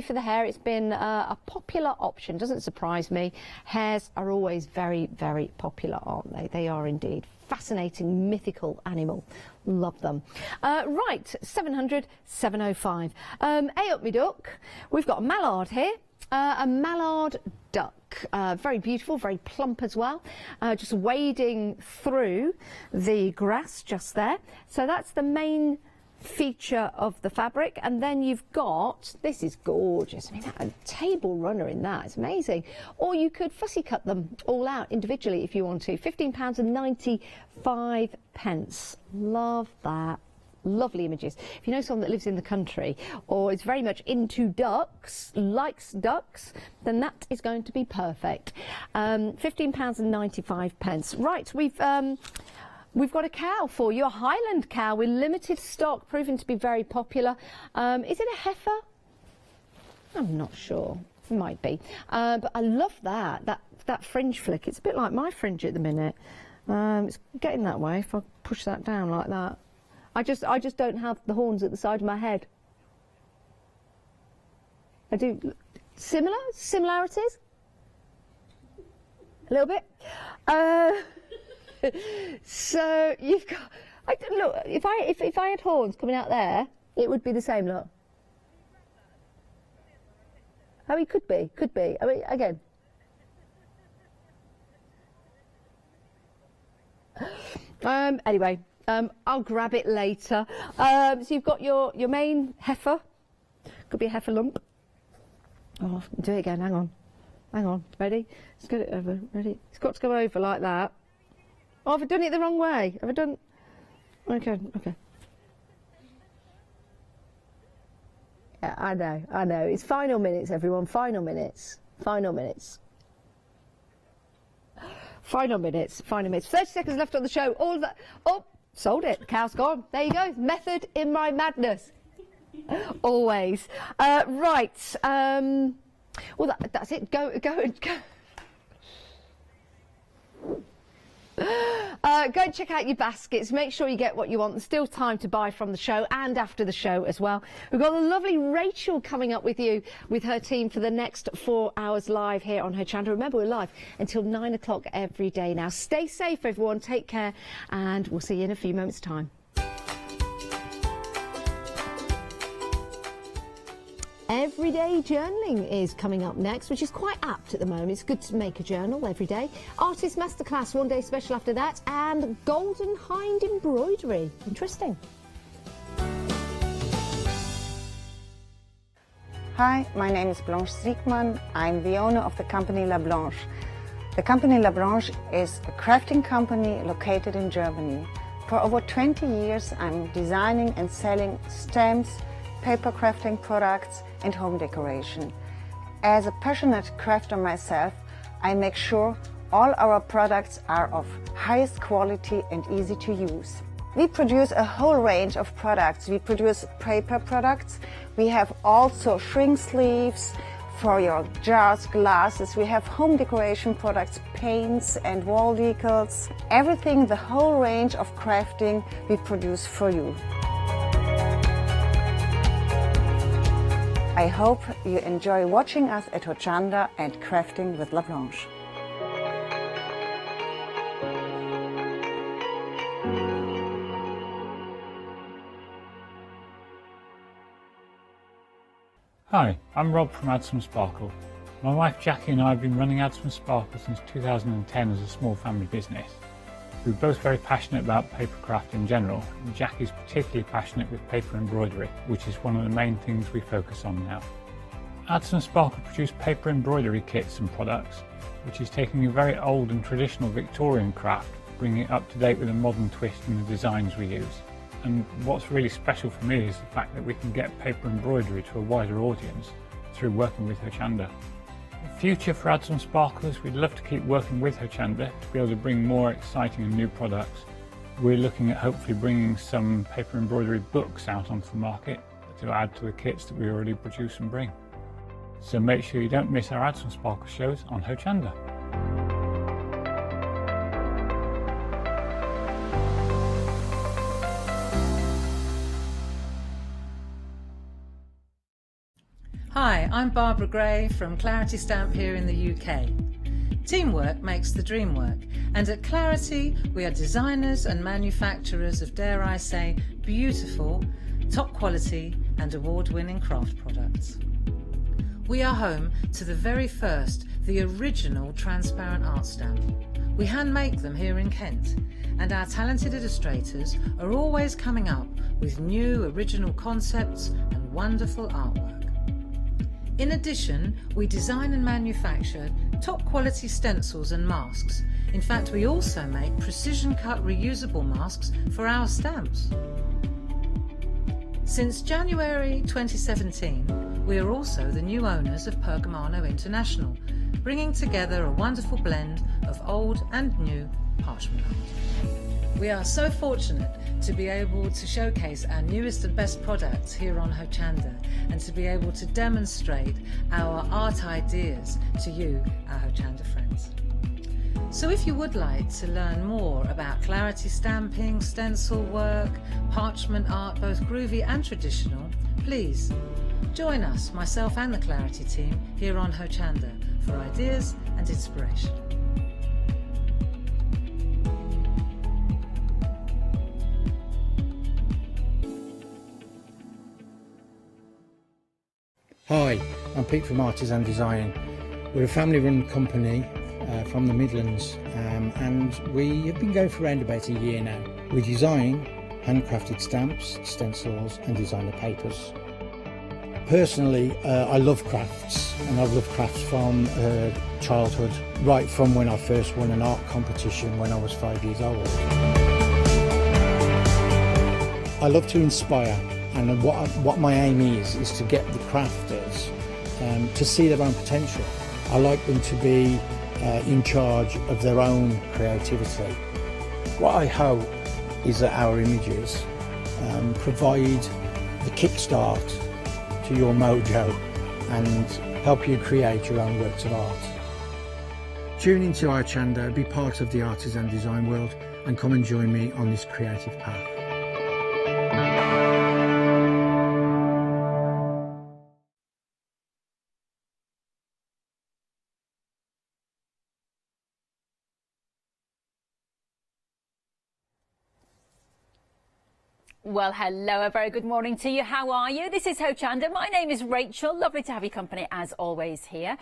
A: for the hair. It's been a popular option, doesn't surprise me. Hairs are always very, very popular, aren't they? They are indeed. Fascinating, mythical animal. Love them. Right, 700, 705. A up me duck. We've got a mallard here. A mallard duck. Very beautiful, very plump as well. Just wading through the grass just there. So that's the main feature of the fabric. And then you've got, this is gorgeous, I mean, a table runner in that, it's amazing. Or you could fussy cut them all out individually if you want to. £15.95. Love that. Lovely images. If you know someone that lives in the country or is very much into ducks, likes ducks, then that is going to be perfect. £15.95. Right, we've got a cow for you, a Highland cow with limited stock, proving to be very popular. Is it a heifer? I'm not sure. It might be. But I love that fringe flick. It's a bit like my fringe at the minute. It's getting that way if I push that down like that. I just don't have the horns at the side of my head. I do. Similarities? A little bit. So you've got. Look, if I had horns coming out there, it would be the same look. I mean, could be. I mean, again. Anyway. I'll grab it later. So you've got your main heifer. Could be a heifer lump. Oh, do it again. Hang on. Ready? Let's get it over. Ready? It's got to go over like that. Oh, have I done it the wrong way? Have I done? Okay. Yeah, I know. It's final minutes, everyone. Final minutes. 30 seconds left on the show. All of that. Oh. Sold it. The cow's gone. There you go. Method in my madness. Always. Right. Well, that's it. Go. Go and check out your baskets. Make sure you get what you want. There's still time to buy from the show and after the show as well. We've got the lovely Rachel coming up with you with her team for the next 4 hours live here on Hochanda. Remember, we're live until 9 o'clock every day now. Stay safe, everyone. Take care, and we'll see you in a few moments' time. Everyday journaling is coming up next, which is quite apt at the moment. It's good to make a journal every day. Artist Masterclass, 1 day special after that, and Golden Hind embroidery. Interesting.
C: Hi, my name is Blanche Siegmann. I'm the owner of the company La Blanche. The company La Blanche is a crafting company located in Germany. For over 20 years, I'm designing and selling stamps, paper crafting products and home decoration. As a passionate crafter myself, I make sure all our products are of highest quality and easy to use. We produce a whole range of products. We produce paper products. We have also shrink sleeves for your jars, glasses. We have home decoration products, paints and wall decals. Everything, the whole range of crafting we produce for you. I hope you enjoy watching us at Hochanda and crafting with La Blanche.
D: Hi, I'm Rob from Add Some Sparkle. My wife Jackie and I have been running Add Some Sparkle since 2010 as a small family business. We're both very passionate about papercraft in general, and Jackie's particularly passionate with paper embroidery, which is one of the main things we focus on now. Add Some Sparkle produce paper embroidery kits and products, which is taking a very old and traditional Victorian craft, bringing it up to date with a modern twist in the designs we use. And what's really special for me is the fact that we can get paper embroidery to a wider audience through working with Hochanda. The future for Add Some Sparkle is we'd love to keep working with Hochanda to be able to bring more exciting and new products. We're looking at hopefully bringing some paper embroidery books out onto the market to add to the kits that we already produce and bring. So make sure you don't miss our Add Some Sparkle shows on Hochanda.
E: Hi, I'm Barbara Gray from Clarity Stamp here in the UK. Teamwork makes the dream work, and at Clarity we are designers and manufacturers of, dare I say, beautiful, top quality and award-winning craft products. We are home to the very first, the original transparent art stamp. We hand make them here in Kent, and our talented illustrators are always coming up with new original concepts and wonderful artwork. In addition, we design and manufacture top quality stencils and masks. In fact, we also make precision cut reusable masks for our stamps. Since January 2017, we are also the new owners of Pergamano International, bringing together a wonderful blend of old and new parchment art. We are so fortunate to be able to showcase our newest and best products here on Hochanda and to be able to demonstrate our art ideas to you, our Hochanda friends. So if you would like to learn more about Clarity stamping, stencil work, parchment art, both groovy and traditional, please join us, myself and the Clarity team, here on Hochanda for ideas and inspiration.
F: Hi, I'm Pete from Artisan Design. We're a family-run company from the Midlands and we have been going for around about a year now. We design handcrafted stamps, stencils and designer papers. Personally, I love crafts, and I've loved crafts from childhood, right from when I first won an art competition when I was 5 years old. I love to inspire, and what my aim is to get the crafters to see their own potential. I like them to be in charge of their own creativity. What I hope is that our images provide the kickstart to your mojo and help you create your own works of art. Tune into Hochanda, be part of the artisan design world and come and join me on this creative path.
X: Well, hello, a very good morning to you. How are you? This is Hochanda. My name is Rachel. Lovely to have your company as always here.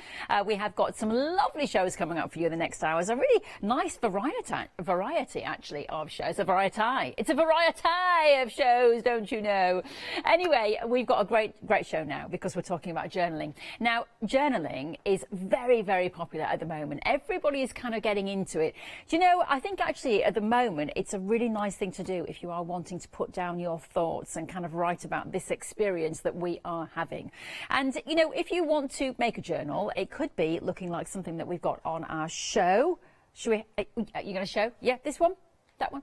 X: We have got some lovely shows coming up for you in the next hours. A really nice variety actually of shows. A variety. It's a variety of shows, don't you know? Anyway, we've got a great show now because we're talking about journaling. Now, journaling is very, very popular at the moment. Everybody is kind of getting into it. Do you know, I think actually at the moment it's a really nice thing to do if you are wanting to put down down your thoughts and kind of write about this experience that we are having. And, you know, if you want to make a journal, it could be looking like something that we've got on our show. Should we, are you going to show? Yeah, this one, that one,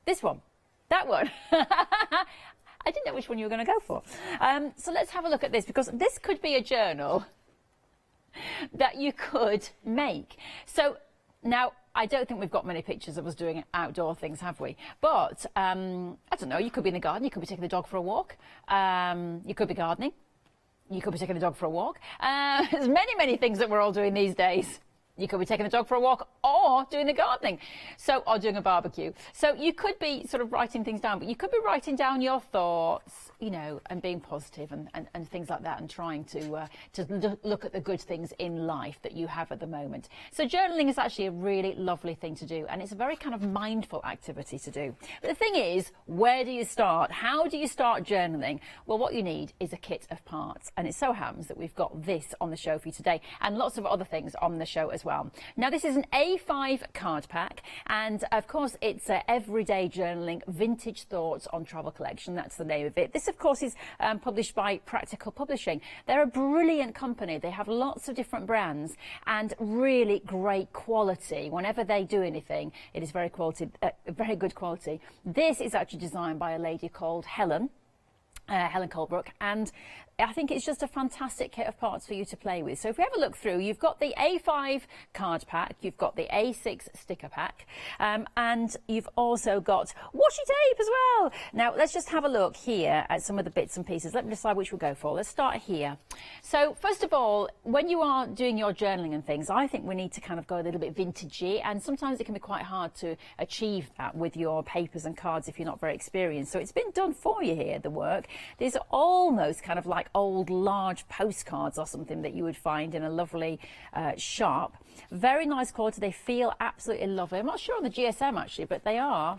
X: this one, that one. I didn't know which one you were going to go for. So let's have a look at this, because this could be a journal that you could make. So now, I don't think we've got many pictures of us doing outdoor things, have we? But, I don't know, you could be in the garden, you could be taking the dog for a walk, you could be gardening, you could be taking the dog for a walk. There's many, many things that we're all doing these days. You could be taking the dog for a walk or doing the gardening, or doing a barbecue. So you could be sort of writing things down, but you could be writing down your thoughts, you know, and being positive and things like that, and trying to look at the good things in life that you have at the moment. So journaling is actually a really lovely thing to do, and it's a very kind of mindful activity to do. But the thing is, where do you start? How do you start journaling? Well, what you need is a kit of parts, and it so happens that we've got this on the show for you today, and lots of other things on the show as well. Now, this is an A5 card pack, and of course it's Everyday Journaling Vintage Thoughts on Travel Collection. That's the name of it. This, of course, is published by Practical Publishing. They're a brilliant company. They have lots of different brands and really great quality. Whenever they do anything, it is very good quality. This is actually designed by a lady called Helen Colebrook, and I think it's just a fantastic kit of parts for you to play with. So if we have a look through, you've got the A5 card pack, you've got the A6 sticker pack, and you've also got washi tape as well. Now let's just have a look here at some of the bits and pieces. Let me decide which we'll go for. Let's start here. So first of all, when you are doing your journaling and things, I think we need to kind of go a little bit vintagey, and sometimes it can be quite hard to achieve that with your papers and cards if you're not very experienced. So it's been done for you here, the work. These are almost kind of like old large postcards or something that you would find in a lovely shop. Very nice quality. They feel absolutely lovely. I'm not sure on the GSM actually, but they are.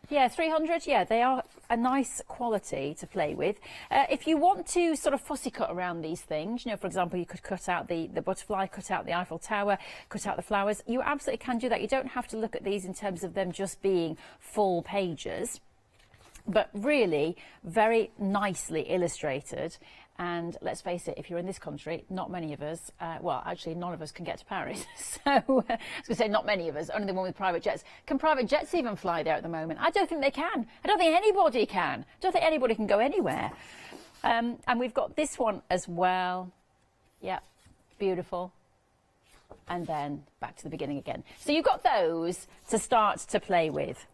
X: Yeah, 300. Yeah, they are a nice quality to play with. If you want to sort of fussy cut around these things, you know, for example, you could cut out the butterfly, cut out the Eiffel Tower, cut out the flowers. You absolutely can do that. You don't have to look at these in terms of them just being full pages, but really very nicely illustrated. And let's face it, if you're in this country, not many of us, well, actually none of us can get to Paris. So I was going to say not many of us, only the one with private jets. Can private jets even fly there at the moment? I don't think they can. I don't think anybody can. I don't think anybody can go anywhere. And we've got this one as well. Yeah, beautiful. And then back to the beginning again. So you've got those to start to play with.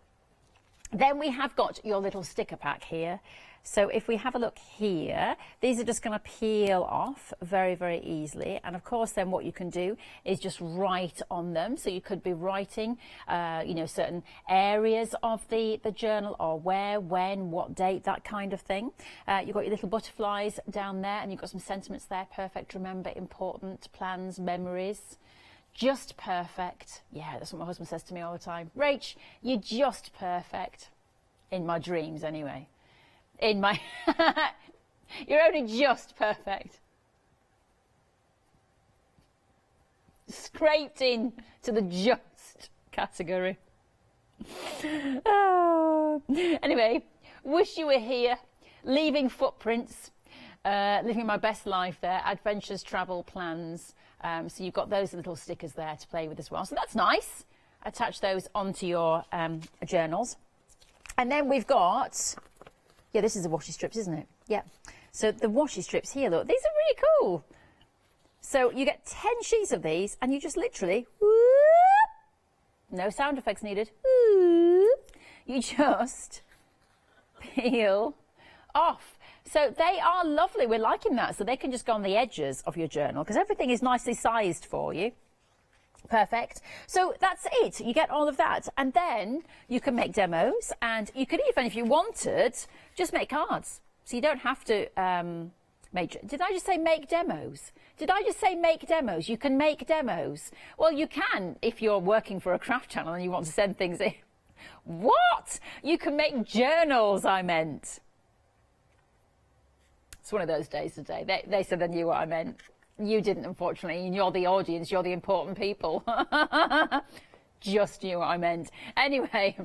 X: Then we have got your little sticker pack here. So if we have a look here, these are just going to peel off very, very easily. And of course, then what you can do is just write on them. So you could be writing, you know, certain areas of the journal, or where, when, what date, that kind of thing. You've got your little butterflies down there, and you've got some sentiments there. Perfect, remember, important, plans, memories. Just perfect. Yeah, that's what my husband says to me all the time. Rach, you're just perfect. In my dreams, anyway. In my... You're only just perfect. Scraped in to the just category. Oh. Anyway, wish you were here. Leaving footprints. Living my best life there. Adventures, travel, plans. So you've got those little stickers there to play with as well. So that's nice. Attach those onto your journals. And then we've got, yeah, this is the washi strips, isn't it? Yeah. So the washi strips here, look, these are really cool. So you get 10 sheets of these, and you just literally, whoop, no sound effects needed, whoop, you just peel off. So they are lovely. We're liking that. So they can just go on the edges of your journal, because everything is nicely sized for you. Perfect. So that's it. You get all of that. And then you can make demos, and you could even, if you wanted, just make cards. So you don't have to make... Did I just say make demos? Did I just say make demos? You can make demos. Well, you can if you're working for a craft channel and you want to send things in. What? You can make journals, I meant. It's one of those days today. They said they knew what I meant. You didn't, unfortunately, and you're the audience, you're the important people. Just knew what I meant. Anyway,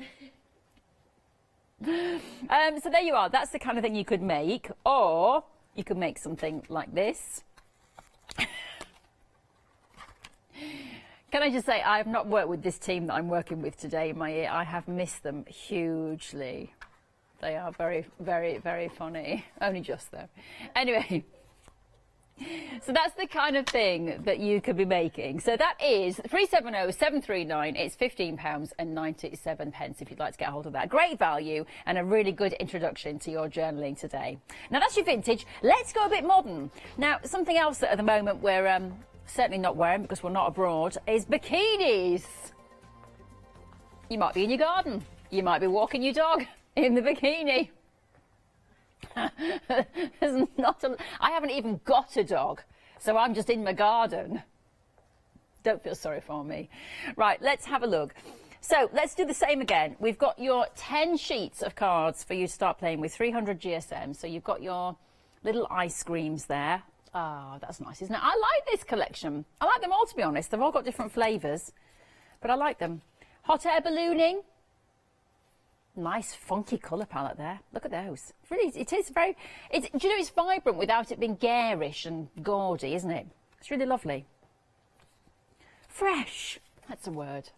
X: So there you are. That's the kind of thing you could make, or you could make something like this. Can I just say, I have not worked with this team that I'm working with today in my ear. I have missed them hugely. They are very, very, very funny. Only just though. Anyway, so that's the kind of thing that you could be making. So that is 370739. It's £15.97 if you'd like to get hold of that. Great value and a really good introduction to your journaling today. Now that's your vintage. Let's go a bit modern. Now something else that at the moment we're certainly not wearing because we're not abroad is bikinis. You might be in your garden. You might be walking your dog in the bikini. There's not I haven't even got a dog, so I'm just in my garden. Don't feel sorry for me. Right, let's have a look. So let's do the same again. We've got your 10 sheets of cards for you to start playing with, 300 GSM. So you've got your little ice creams there. Ah, that's nice, isn't it? I like this collection. I like them all, to be honest. They've all got different flavours, but I like them. Hot air ballooning. Nice funky colour palette there. Look at those. Really, it is very, do you know, it's vibrant without it being garish and gaudy, isn't it? It's really lovely. Fresh. That's a word.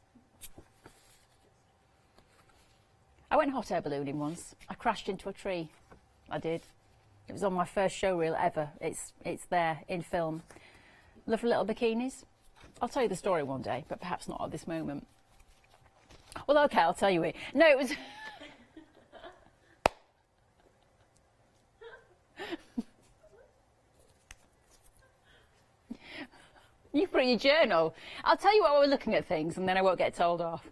X: I went hot air ballooning once. I crashed into a tree. I did. It was on my first show reel ever. It's there in film. Lovely little bikinis. I'll tell you the story one day, but perhaps not at this moment. Well, okay, I'll tell you it. No, it was... You put in your journal. I'll tell you what, we're looking at things and then I won't get told off.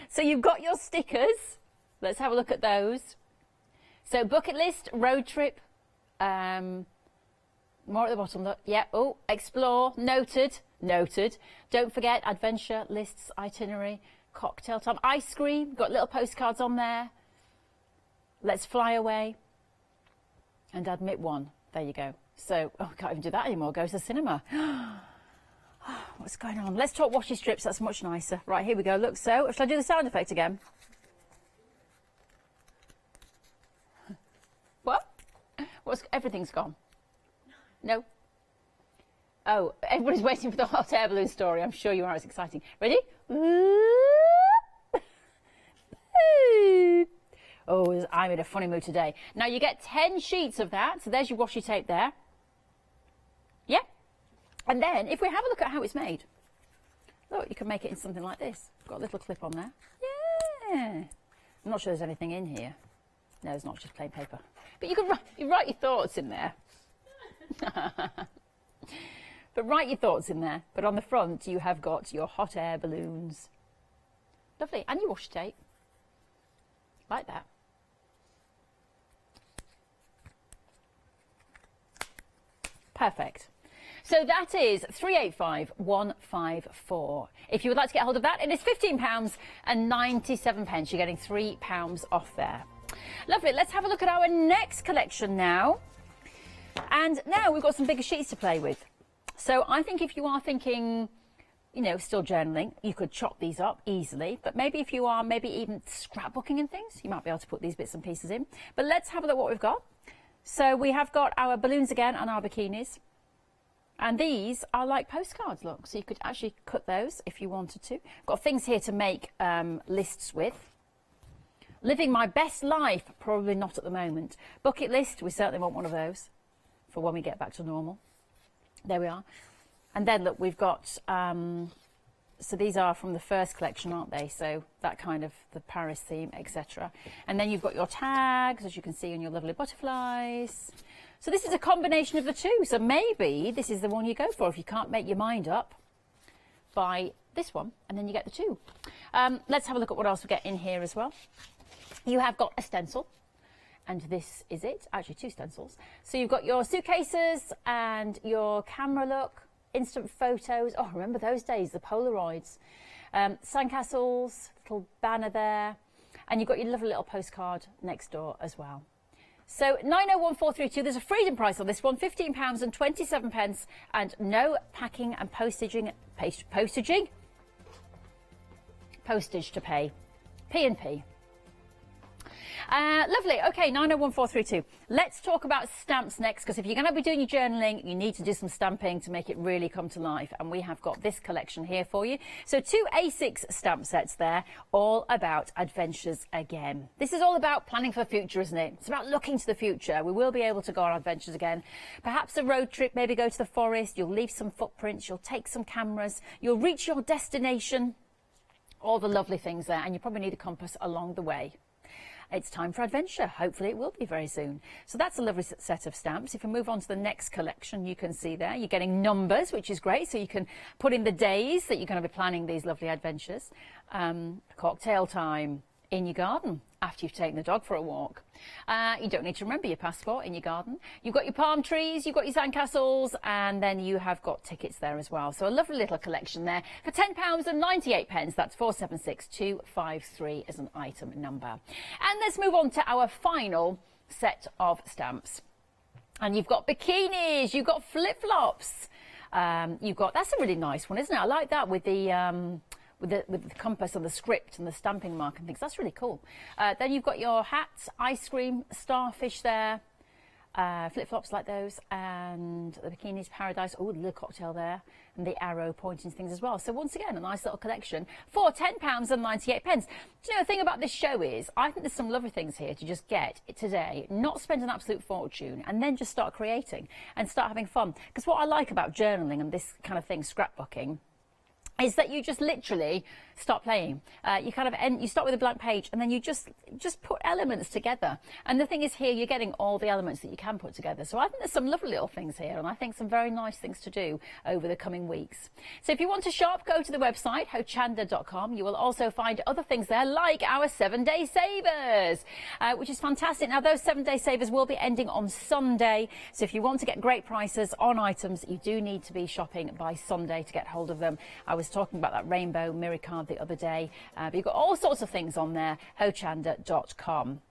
X: So you've got your stickers. Let's have a look at those. So bucket list, road trip, more at the bottom, look. Yeah, oh, explore, noted. Don't forget adventure, lists, itinerary, cocktail time, ice cream, got little postcards on there. Let's fly away. And admit one. There you go. So, oh, I can't even do that anymore. Go to the cinema. What's going on? Let's talk washi strips. That's much nicer. Right, here we go. Look, so, shall I do the sound effect again? What? Everything's gone. No? Oh, everybody's waiting for the hot air balloon story. I'm sure you are. It's exciting. Ready? Oh, I'm in a funny mood today. Now, you get 10 sheets of that. So there's your washi tape there. Yeah? And then, if we have a look at how it's made, look, you can make it in something like this. Got a little clip on there. Yeah. I'm not sure there's anything in here. No, it's not, just plain paper. But you can write your thoughts in there. But write your thoughts in there. But on the front, you have got your hot air balloons. Lovely. And your washi tape. Like that. Perfect. So that is 385154. If you would like to get hold of that, it is £15.97. You're getting £3 off there. Lovely. Let's have a look at our next collection now. And now we've got some bigger sheets to play with. So I think if you are thinking, you know, still journaling, you could chop these up easily. But maybe if you are maybe even scrapbooking and things, you might be able to put these bits and pieces in. But let's have a look at what we've got. So we have got our balloons again and our bikinis. And these are like postcards, look. So you could actually cut those if you wanted to. Got things here to make lists with. Living my best life, probably not at the moment. Bucket list, we certainly want one of those for when we get back to normal. There we are. And then look, we've got, so these are from the first collection, aren't they? So that kind of the Paris theme, etc. And then you've got your tags, as you can see, on your lovely butterflies. So this is a combination of the two. So maybe this is the one you go for if you can't make your mind up. Buy this one and then you get the two. Let's have a look at what else we get in here as well. You have got a stencil. And this is it. Actually, two stencils. So you've got your suitcases and your camera look. Instant photos. Oh, remember those days, the Polaroids. Sandcastles, little banner there. And you've got your lovely little postcard next door as well. So 901432, there's a freedom price on this one, £15.27, and no packing and postage to pay. P&P. Lovely. Okay, 901432. Let's talk about stamps next, because if you're going to be doing your journaling, you need to do some stamping to make it really come to life. And we have got this collection here for you. So 2 A6 stamp sets there, all about adventures again. This is all about planning for the future, isn't it? It's about looking to the future. We will be able to go on adventures again. Perhaps a road trip, maybe go to the forest. You'll leave some footprints. You'll take some cameras. You'll reach your destination. All the lovely things there. And you probably need a compass along the way. It's time for adventure. Hopefully it will be very soon. So that's a lovely set of stamps. If we move on to the next collection, you can see there, you're getting numbers, which is great. So you can put in the days that you're going to be planning these lovely adventures. Cocktail time in your garden after you've taken the dog for a walk. You don't need to remember your passport in your garden. You've got your palm trees, you've got your sandcastles, and then you have got tickets there as well. So a lovely little collection there for £10.98. That's 476253 as an item number. And let's move on to our final set of stamps. And you've got bikinis, you've got flip-flops. You've got, that's a really nice one, isn't it? I like that with the with the compass and the script and the stamping mark and things. That's really cool. Then you've got your hats, ice cream, starfish there, flip-flops like those, and the bikinis paradise. Oh, the little cocktail there, and the arrow pointing things as well. So once again, a nice little collection for £10.98. Do you know, the thing about this show is, I think there's some lovely things here to just get today, not spend an absolute fortune, and then just start creating and start having fun. Because what I like about journaling and this kind of thing, scrapbooking, is that you just literally start playing. You kind of you start with a blank page, and then you just put elements together. And the thing is, here you're getting all the elements that you can put together. So I think there's some lovely little things here, and I think some very nice things to do over the coming weeks. So if you want to shop, go to the website hochanda.com. You will also find other things there, like our 7-day savers, which is fantastic. Now those 7-day savers will be ending on Sunday. So if you want to get great prices on items, you do need to be shopping by Sunday to get hold of them. I was talking about that rainbow mirror card the other day, but you've got all sorts of things on there, hochanda.com.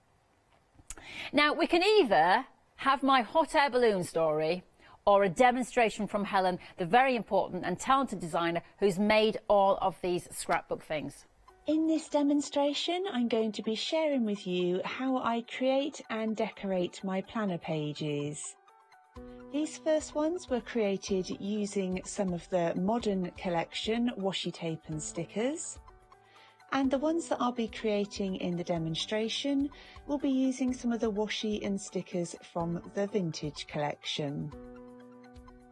X: Now we can either have my hot air balloon story or a demonstration from Helen, the very important and talented designer who's made all of these scrapbook things.
V: In this demonstration, I'm going to be sharing with you how I create and decorate my planner pages. These first ones were created using some of the modern collection washi tape and stickers, and the ones that I'll be creating in the demonstration will be using some of the washi and stickers from the vintage collection.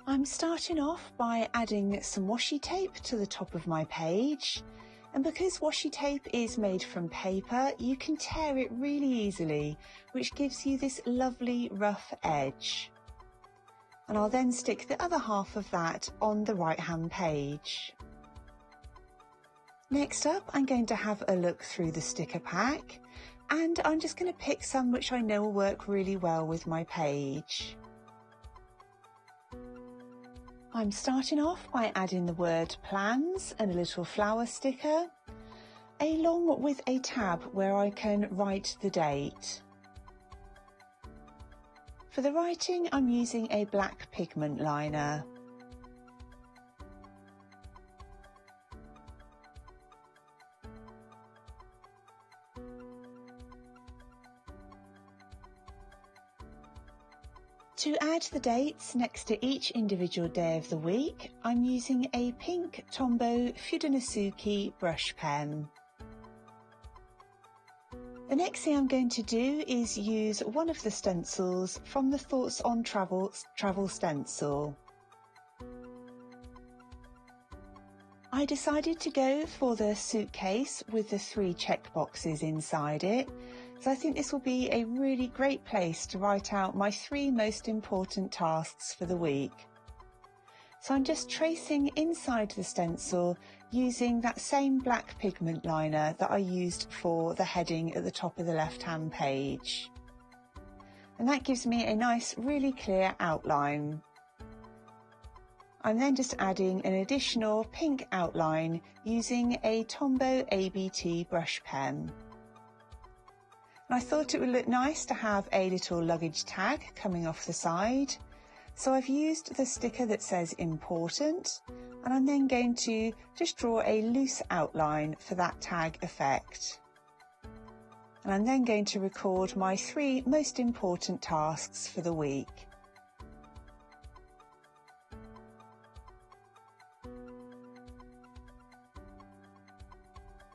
V: I'm starting off by adding some washi tape to the top of my page, and because washi tape is made from paper, you can tear it really easily, which gives you this lovely rough edge. And I'll then stick the other half of that on the right hand page. Next up, I'm going to have a look through the sticker pack, and I'm just going to pick some which I know will work really well with my page. I'm starting off by adding the word plans and a little flower sticker, along with a tab where I can write the date. For the writing, I'm using a black pigment liner. To add the dates next to each individual day of the week, I'm using a pink Tombow Fudenosuke brush pen. The next thing I'm going to do is use one of the stencils from the Thoughts on Travel stencil. I decided to go for the suitcase with the 3 check boxes inside it, so I think this will be a really great place to write out my 3 most important tasks for the week. So I'm just tracing inside the stencil using that same black pigment liner that I used for the heading at the top of the left-hand page. And that gives me a nice, really clear outline. I'm then just adding an additional pink outline using a Tombow ABT brush pen. And I thought it would look nice to have a little luggage tag coming off the side. So I've used the sticker that says important, and I'm then going to just draw a loose outline for that tag effect.
G: and I'm then going to record my 3 most important tasks for the week.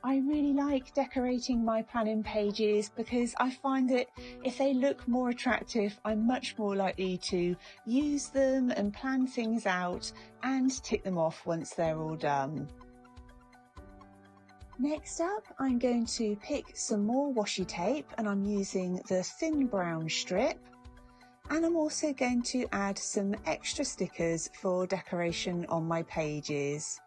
G: I really like decorating my planning pages because I find that if they look more attractive, I'm much more likely to use them and plan things out and tick them off once they're all done. Next up, I'm going to pick some more washi tape, and I'm using the thin brown strip, and I'm also going to add some extra stickers for decoration on my pages.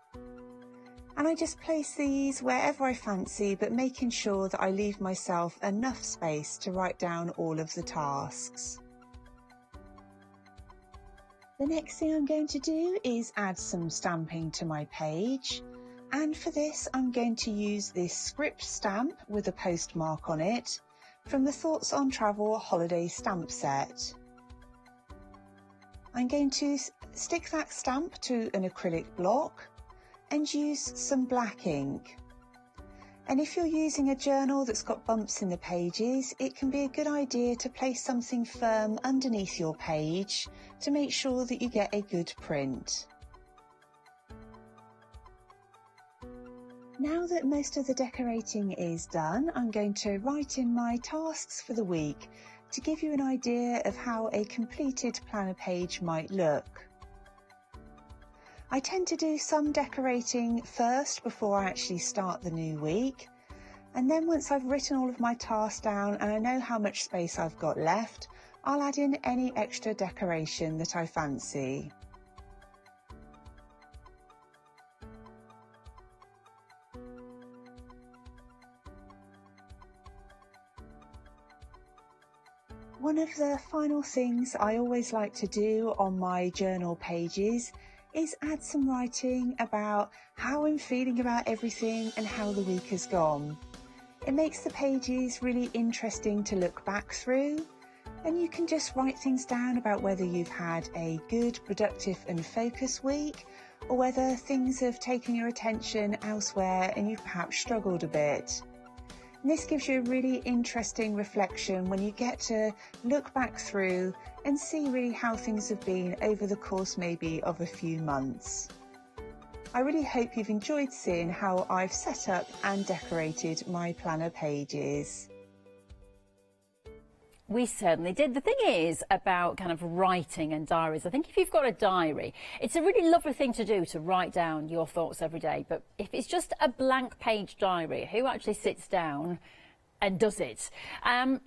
G: And I just place these wherever I fancy, but making sure that I leave myself enough space to write down all of the tasks. The next thing I'm going to do is add some stamping to my page. And for this, I'm going to use this script stamp with a postmark on it from the Thoughts on Travel holiday stamp set. I'm going to stick that stamp to an acrylic block and use some black ink. And if you're using a journal that's got bumps in the pages, it can be a good idea to place something firm underneath your page to make sure that you get a good print. Now that most of the decorating is done, I'm going to write in my tasks for the week to give you an idea of how a completed planner page might look. I tend to do some decorating first before I actually start the new week, and then once I've written all of my tasks down and I know how much space I've got left, I'll add in any extra decoration that I fancy. One of the final things I always like to do on my journal pages is add some writing about how I'm feeling about everything and how the week has gone. It makes the pages really interesting to look back through, and you can just write things down about whether you've had a good, productive and focused week, or whether things have taken your attention elsewhere and you've perhaps struggled a bit. And this gives you a really interesting reflection when you get to look back through and see really how things have been over the course maybe of a few months. I really hope you've enjoyed seeing how I've set up and decorated my planner pages.
X: We certainly did. The thing is about kind of writing and diaries. I think if you've got a diary, it's a really lovely thing to do to write down your thoughts every day. But if it's just a blank page diary, who actually sits down and does it?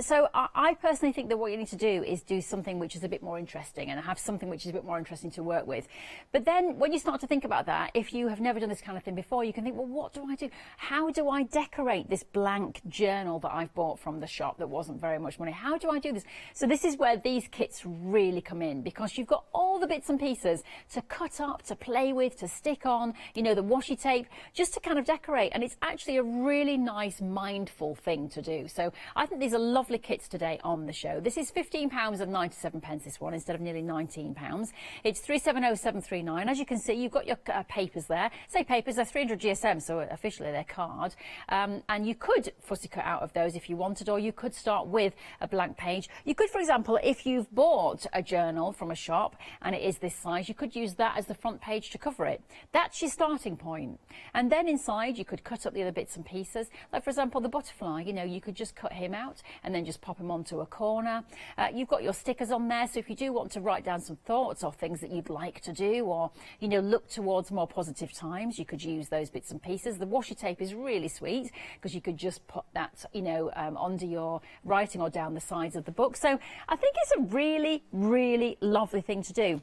X: So I personally think that what you need to do is do something which is a bit more interesting and have something which is a bit more interesting to work with. But then when you start to think about that, if you have never done this kind of thing before, you can think, well, what do I do? How do I decorate this blank journal that I've bought from the shop that wasn't very much money? How do I do this? So this is where these kits really come in, because you've got all the bits and pieces to cut up, to play with, to stick on, you know, the washi tape, just to kind of decorate. And it's actually a really nice, mindful thing to do. So I think these are lovely kits today on the show. This is £15.97, this one, instead of nearly £19. It's 370739. As you can see, you've got your papers there. Say papers, they're 300 GSM, so officially they're card. And you could fussy cut out of those if you wanted, or you could start with a blank page. You could, for example, if you've bought a journal from a shop and it is this size, you could use that as the front page to cover it. That's your starting point. And then inside, you could cut up the other bits and pieces. Like, for example, the butterfly, you know, you could just cut him out and then just pop him onto a corner. You've got your stickers on there, so if you do want to write down some thoughts or things that you'd like to do, or, you know, look towards more positive times, you could use those bits and pieces. The washi tape is really sweet because you could just put that, you know, under your writing or down the sides of the book. So I think it's a really, really lovely thing to do.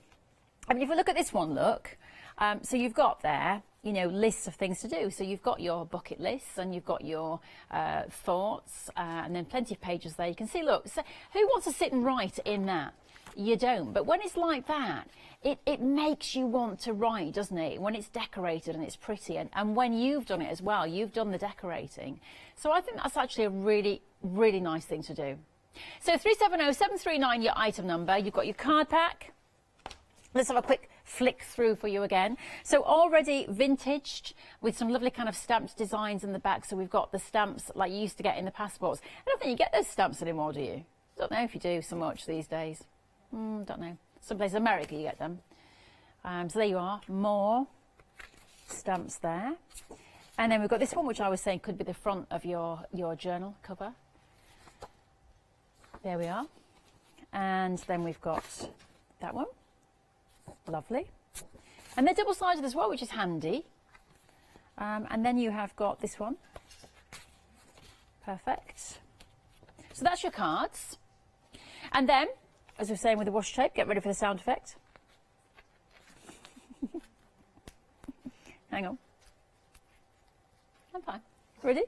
X: I mean, if we look at this one, look, so you've got there, you know, lists of things to do. So you've got your bucket lists and you've got your thoughts, and then plenty of pages there. You can see, look, so who wants to sit and write in that? You don't. But when it's like that, it makes you want to write, doesn't it? When it's decorated and it's pretty, and when you've done it as well, you've done the decorating. So I think that's actually a really, really nice thing to do. So 370739, your item number. You've got your card pack. Let's have a quick flick through for you again. So already vintaged with some lovely kind of stamped designs in the back. So we've got the stamps like you used to get in the passports. I don't think you get those stamps anymore, do you? Don't know if you do so much these days. Don't know. Some places in America you get them. So there you are, more stamps there. And then we've got this one, which I was saying could be the front of your journal cover. There we are. And then we've got that one. Lovely. And they're double-sided as well, which is handy. And then you have got this one. Perfect. So that's your cards. And then, as we were saying with the washi tape, get ready for the sound effect. Hang on. I'm fine. Ready?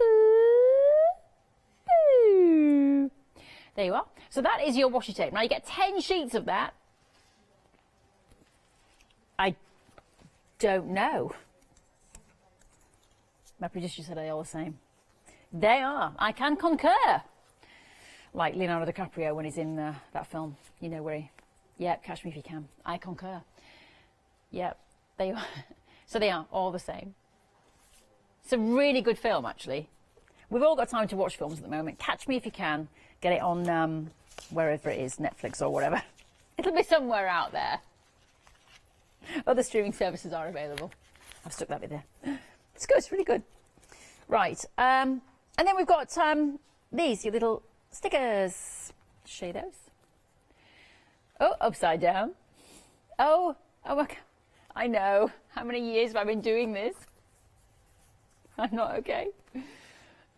X: Ooh. There you are. So that is your washi tape. Now you get 10 sheets of that. I don't know. My producer said they are all the same. They are. I can concur. Like Leonardo DiCaprio when he's in that film. You know where he... Yep, Catch Me If You Can. I concur. Yep, they are. So they are all the same. It's a really good film, actually. We've all got time to watch films at the moment. Catch Me If You Can. Get it on wherever it is, Netflix or whatever. It'll be somewhere out there. Other streaming services are available. I've stuck that bit there. It's good, it's really good. Right, and then we've got these, your little stickers. Show you those. Oh, upside down. Oh, my God. I know. How many years have I been doing this? I'm not okay.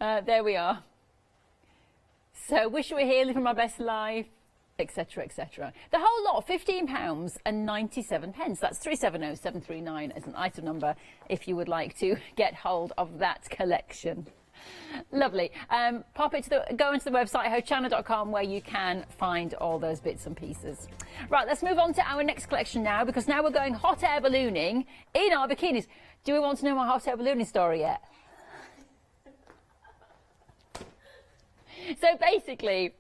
X: There we are. So, wish you were here, living my best life, etc., etc. The whole lot, £15.97. That's 370739 as an item number if you would like to get hold of that collection. Lovely. Pop it to go into the website hochanda.com where you can find all those bits and pieces. Right, let's move on to our next collection now, because now we're going hot air ballooning in our bikinis. Do we want to know my hot air ballooning story yet? So basically,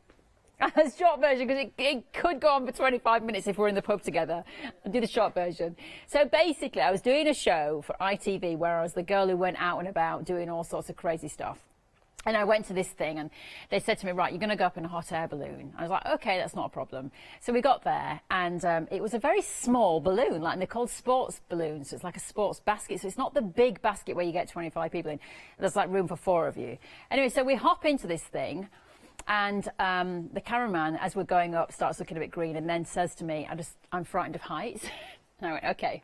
X: a short version, because it could go on for 25 minutes if we're in the pub together. I'll do the short version. So basically, I was doing a show for ITV where I was the girl who went out and about doing all sorts of crazy stuff. And I went to this thing and they said to me, right, you're going to go up in a hot air balloon. I was like, okay, that's not a problem. So we got there and it was a very small balloon, like, and they're called sports balloons. So it's like a sports basket. So it's not the big basket where you get 25 people in. There's like room for 4 of you. Anyway, so we hop into this thing. And the cameraman, as we're going up, starts looking a bit green and then says to me, I'm frightened of heights. And I went, okay,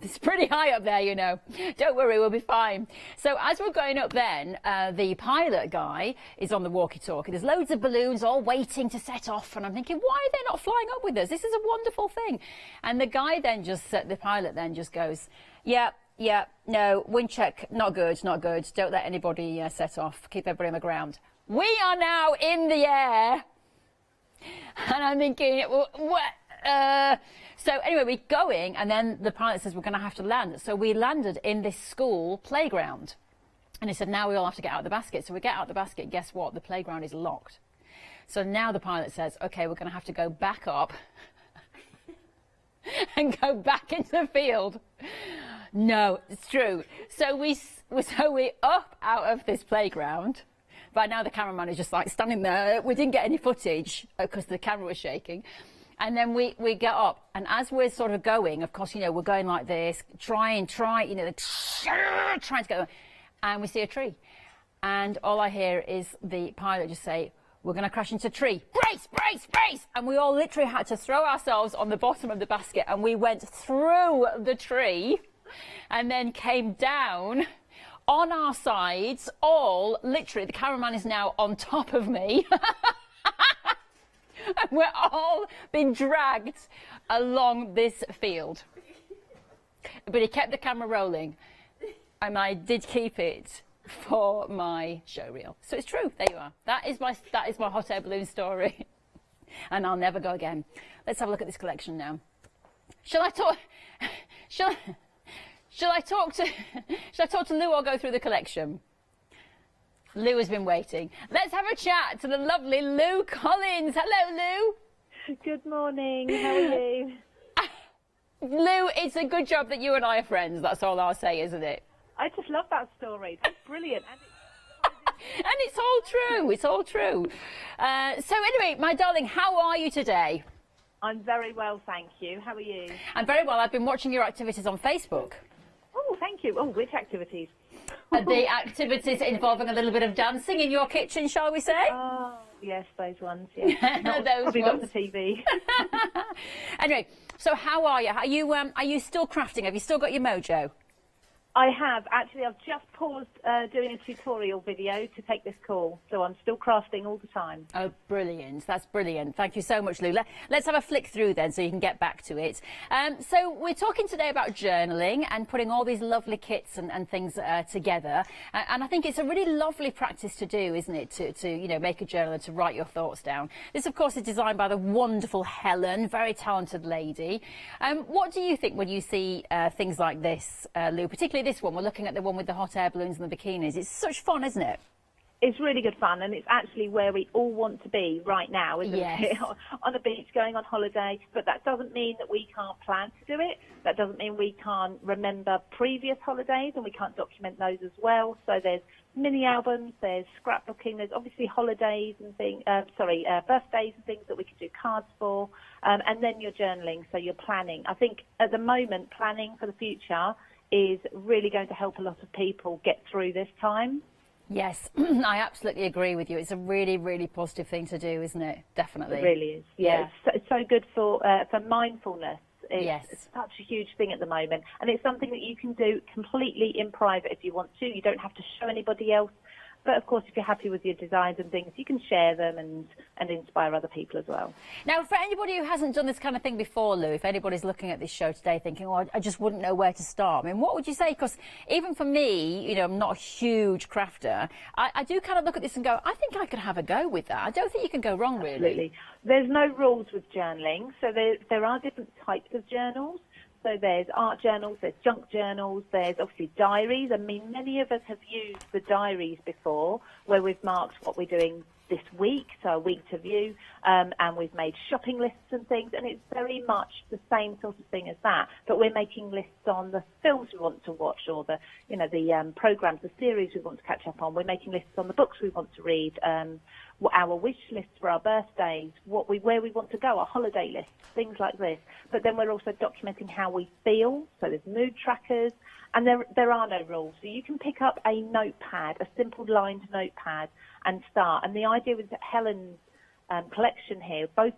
X: it's pretty high up there, you know. Don't worry, we'll be fine. So as we're going up then, the pilot guy is on the walkie-talkie. There's loads of balloons all waiting to set off. And I'm thinking, why are they not flying up with us? This is a wonderful thing. And the guy then the pilot then just goes, yeah, no, wind check, not good. Don't let anybody set off. Keep everybody on the ground. We are now in the air. And I'm thinking, what? So anyway, we're going, and then the pilot says we're going to have to land. So we landed in this school playground. And he said, now we all have to get out of the basket. So we get out of the basket, guess what? The playground is locked. So now the pilot says, okay, we're going to have to go back up and go back into the field. No, it's true. So we up out of this playground. By now the cameraman is just like standing there. We didn't get any footage because the camera was shaking. And then we get up, and as we're sort of going, of course, you know, we're going like this, trying, you know, trying to go, and we see a tree. And all I hear is the pilot just say, we're going to crash into a tree. Brace, brace, brace! And we all literally had to throw ourselves on the bottom of the basket, and we went through the tree and then came down on our sides, all literally, the cameraman is now on top of me. And we're all being dragged along this field. But he kept the camera rolling, and I did keep it for my show reel. So it's true. There you are. That is my hot air balloon story. And I'll never go again. Let's have a look at this collection now. Shall I talk to Lou or go through the collection? Lou has been waiting. Let's have a chat to the lovely Lou Collins. Hello, Lou.
I: Good morning. How are you?
X: Lou, it's a good job that you and I are friends. That's all I'll say, isn't it?
I: I just love that story. That's brilliant.
X: And it's all true. It's all true. So anyway, my darling, how are you today?
I: I'm very well, thank you. How are you?
X: I'm very well. I've been watching your activities on Facebook.
I: Oh, thank you. Oh, which activities?
X: The activities involving a little bit of dancing in your kitchen, shall we say?
I: Oh, yes, those ones. Yes.
X: Those
I: Probably
X: ones.
I: not the TV.
X: Anyway, so how are you? Are you still crafting? Have you still got your mojo?
I: I have. Actually, I've just paused doing a tutorial video to take this call, so I'm still crafting all the time.
X: Oh, brilliant. That's brilliant. Thank you so much, Lou. Let's have a flick through then so you can get back to it. So we're talking today about journaling and putting all these lovely kits and things together. And I think it's a really lovely practice to do, isn't it, to make a journal and to write your thoughts down. This, of course, is designed by the wonderful Helen, very talented lady. What do you think when you see things like this, Lou, particularly this one? We're looking at the one with the hot air balloons and the bikinis. It's such fun, isn't it?
I: It's really good fun, and it's actually where we all want to be right now, isn't it? On a beach, going on holiday. But that doesn't mean that we can't plan to do it. That doesn't mean we can't remember previous holidays, and we can't document those as well. So there's mini albums, there's scrapbooking, there's obviously holidays and things, birthdays and things that we can do cards for, and then you're journaling, so you're planning. I think at the moment, planning for the future is really going to help a lot of people get through this time.
X: Yes, I absolutely agree with you. It's a really, really positive thing to do, isn't it? Definitely.
I: It really is. Yeah. It's so good for mindfulness. It's such a huge thing at the moment, and it's something that you can do completely in private if you want to. You don't have to show anybody else. But of course, if you're happy with your designs and things, you can share them and inspire other people as well.
X: Now, for anybody who hasn't done this kind of thing before, Lou, if anybody's looking at this show today thinking, oh, I just wouldn't know where to start, I mean, what would you say? Because even for me, I'm not a huge crafter. I do kind of look at this and go, I think I could have a go with that. I don't think you can go wrong, really.
I: Absolutely. There's no rules with journaling. So there are different types of journals. So there's art journals, there's junk journals, there's obviously diaries. I mean, many of us have used the diaries before where we've marked what we're doing this week, so a week to view, and we've made shopping lists and things, and it's very much the same sort of thing as that. But we're making lists on the films we want to watch or the programs, the series we want to catch up on. We're making lists on the books we want to read, our wish lists for our birthdays, where we want to go, our holiday lists, things like this. But then we're also documenting how we feel, so there's mood trackers, and there are no rules. So you can pick up a notepad, a simple lined notepad, and start. And the idea with Helen's collection here, both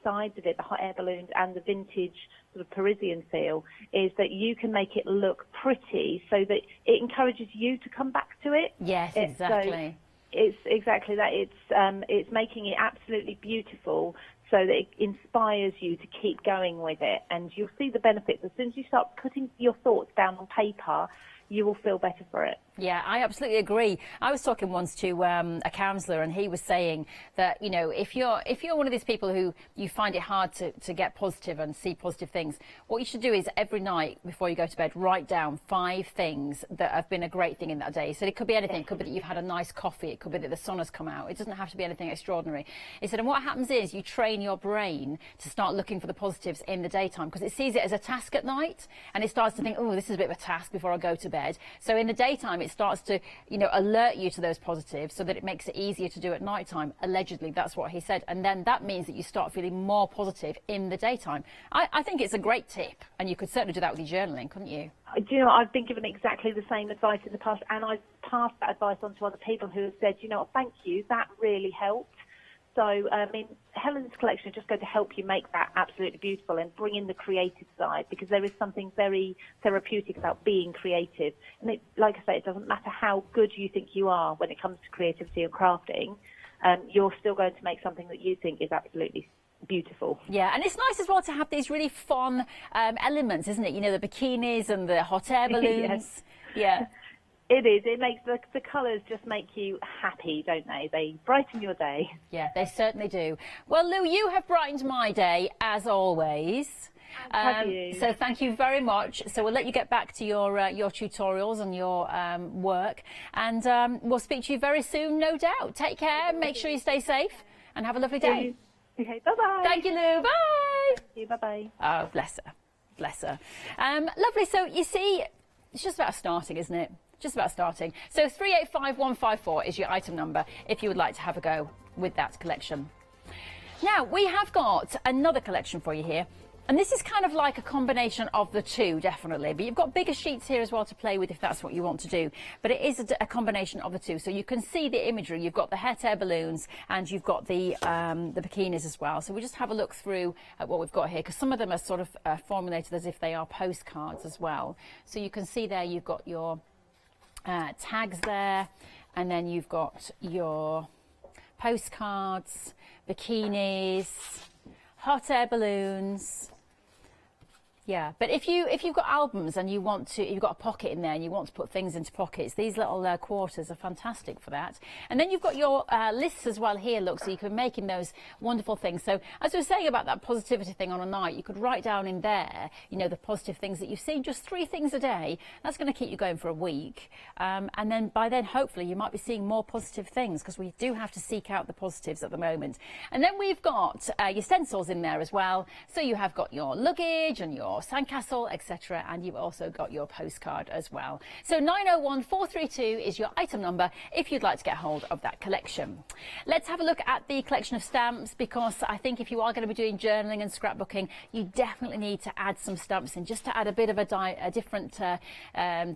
I: sides of it, the hot air balloons and the vintage sort of Parisian feel, is that you can make it look pretty so that it encourages you to come back to it.
X: Yes, exactly.
I: It's exactly that. It's making it absolutely beautiful so that it inspires you to keep going with it. And you'll see the benefits. As soon as you start putting your thoughts down on paper, you will feel better for it.
X: Yeah, I absolutely agree. I was talking once to a counsellor, and he was saying that, if you're one of these people who you find it hard to get positive and see positive things, what you should do is every night before you go to bed, write down 5 things that have been a great thing in that day. So it could be anything. It could be that you've had a nice coffee. It could be that the sun has come out. It doesn't have to be anything extraordinary. He said, and what happens is you train your brain to start looking for the positives in the daytime because it sees it as a task at night, and it starts to think, oh, this is a bit of a task before I go to bed. So in the daytime, it starts to, alert you to those positives so that it makes it easier to do at night time. Allegedly, that's what he said. And then that means that you start feeling more positive in the daytime. I think it's a great tip, and you could certainly do that with your journaling, couldn't you?
I: Do you know, I've been given exactly the same advice in the past, and I've passed that advice on to other people who have said, thank you, that really helped. So, I mean, Helen's collection is just going to help you make that absolutely beautiful and bring in the creative side, because there is something very therapeutic about being creative. And like I say, it doesn't matter how good you think you are when it comes to creativity and crafting, you're still going to make something that you think is absolutely beautiful.
X: Yeah, and it's nice as well to have these really fun elements, isn't it? The bikinis and the hot air balloons.
I: Yes.
X: Yeah.
I: It is. It makes the colours just make you happy, don't they? They brighten your day.
X: Yeah, they certainly do. Well, Lou, you have brightened my day, as always.
I: Have you?
X: So thank you very much. So we'll let you get back to your tutorials and your work. And we'll speak to you very soon, no doubt. Take care. Make sure you stay safe and have a lovely day.
I: Okay, bye-bye.
X: Thank you, Lou. Bye.
I: Thank you, bye-bye.
X: Oh, bless her. Bless her. Lovely. So you see, it's just about starting, isn't it? Just about starting. So 385154 is your item number if you would like to have a go with that collection. Now, we have got another collection for you here. And this is kind of like a combination of the two, definitely. But you've got bigger sheets here as well to play with if that's what you want to do. But it is a combination of the two. So you can see the imagery. You've got the hot air balloons and you've got the bikinis as well. So we'll just have a look through at what we've got here, because some of them are sort of formulated as if they are postcards as well. So you can see there you've got your tags there, and then you've got your postcards, bikinis, hot air balloons. Yeah, but if you've got albums and you've got a pocket in there and you want to put things into pockets, these little quarters are fantastic for that. And then you've got your lists as well here, look, so you can make in those wonderful things. So as we were saying about that positivity thing on a night, you could write down in there, you know, the positive things that you've seen, just 3 things a day. That's going to keep you going for a week. And then by then, hopefully, you might be seeing more positive things, because we do have to seek out the positives at the moment. And then we've got your stencils in there as well. So you have got your luggage and your sandcastle, etc., and you've also got your postcard as well. So 901432 is your item number if you'd like to get hold of that collection. Let's have a look at the collection of stamps, because I think if you are going to be doing journaling and scrapbooking, you definitely need to add some stamps in, just to add a bit of a different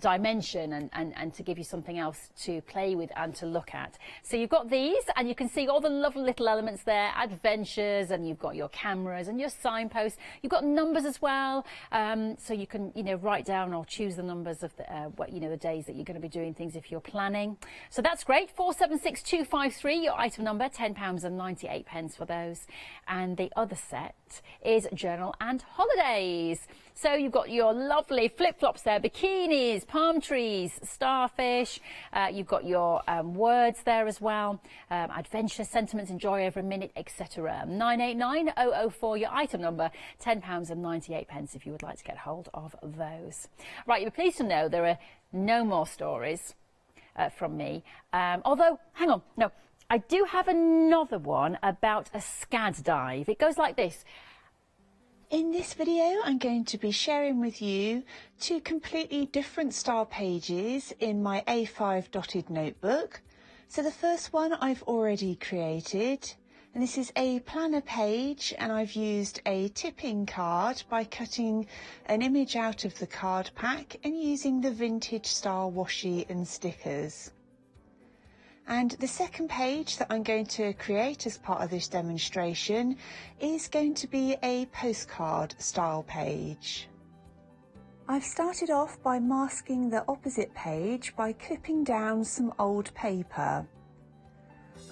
X: dimension and to give you something else to play with and to look at. So you've got these, and you can see all the lovely little elements there, adventures, and you've got your cameras and your signposts. You've got numbers as well. So you can, you know, write down or choose the numbers of the days that you're going to be doing things if you're planning. So that's great. 476253, your item number, £10.98 for those. And the other set is journal and holidays. So you've got your lovely flip-flops there, bikinis, palm trees, starfish. You've got your words there as well, adventure, sentiments, enjoy over a minute, etc. 989004, your item number, £10.98 if you would like to get hold of those. Right, you'll be pleased to know there are no more stories from me. Although, hang on, no, I do have another one about a SCAD dive. It goes like this.
G: In this video, I'm going to be sharing with you 2 completely different style pages in my A5 dotted notebook. So the first one I've already created, and this is a planner page, and I've used a tipping card by cutting an image out of the card pack and using the vintage style washi and stickers. And the second page that I'm going to create as part of this demonstration is going to be a postcard style page. I've started off by masking the opposite page by clipping down some old paper.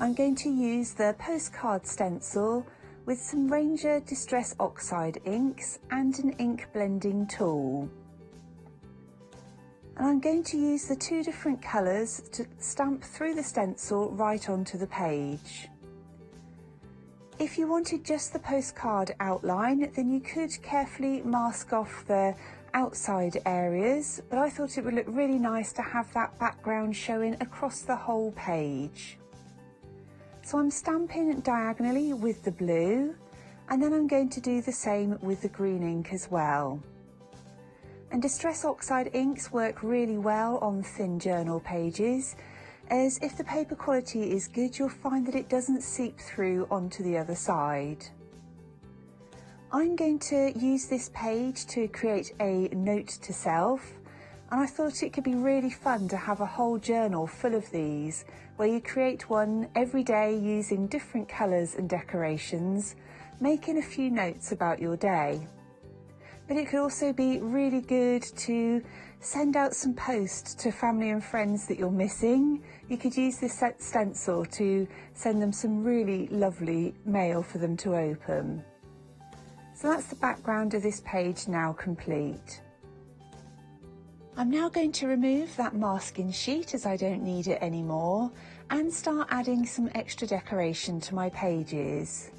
G: I'm going to use the postcard stencil with some Ranger Distress Oxide inks and an ink blending tool. And I'm going to use the 2 different colours to stamp through the stencil right onto the page. If you wanted just the postcard outline, then you could carefully mask off the outside areas, but I thought it would look really nice to have that background showing across the whole page. So I'm stamping diagonally with the blue, and then I'm going to do the same with the green ink as well. And Distress Oxide inks work really well on thin journal pages, as if the paper quality is good, you'll find that it doesn't seep through onto the other side. I'm going to use this page to create a note to self, and I thought it could be really fun to have a whole journal full of these, where you create one every day using different colours and decorations, making a few notes about your day. But it could also be really good to send out some posts to family and friends that you're missing. You could use this stencil to send them some really lovely mail for them to open. So that's the background of this page now complete. I'm now going to remove that masking sheet as I don't need it anymore, and start adding some extra decoration to my pages.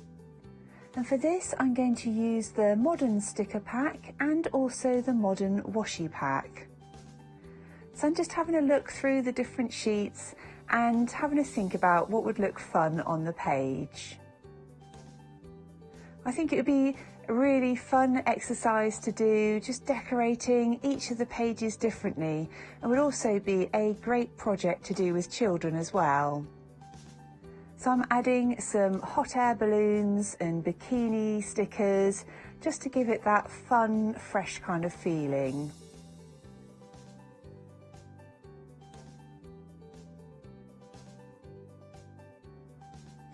G: And for this, I'm going to use the modern sticker pack and also the modern washi pack. So I'm just having a look through the different sheets and having a think about what would look fun on the page. I think it would be a really fun exercise to do, just decorating each of the pages differently, and would also be a great project to do with children as well. So I'm adding some hot air balloons and bikini stickers just to give it that fun, fresh kind of feeling.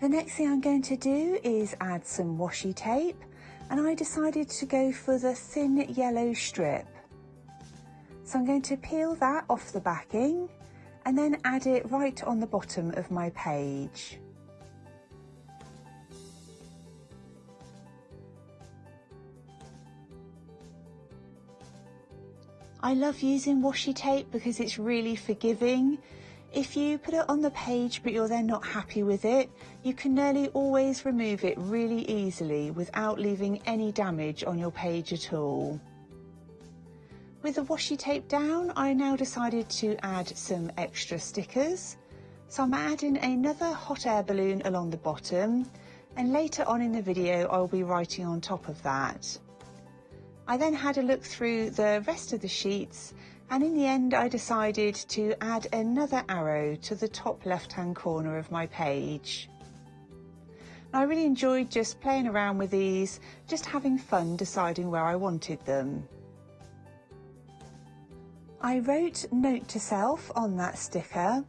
G: The next thing I'm going to do is add some washi tape, and I decided to go for the thin yellow strip. So I'm going to peel that off the backing and then add it right on the bottom of my page. I love using washi tape because it's really forgiving. If you put it on the page but you're then not happy with it, you can nearly always remove it really easily without leaving any damage on your page at all. With the washi tape down, I now decided to add some extra stickers. So I'm adding another hot air balloon along the bottom, and later on in the video I'll be writing on top of that. I then had a look through the rest of the sheets, and in the end I decided to add another arrow to the top left-hand corner of my page. I really enjoyed just playing around with these, just having fun deciding where I wanted them. I wrote "Note to Self" on that sticker,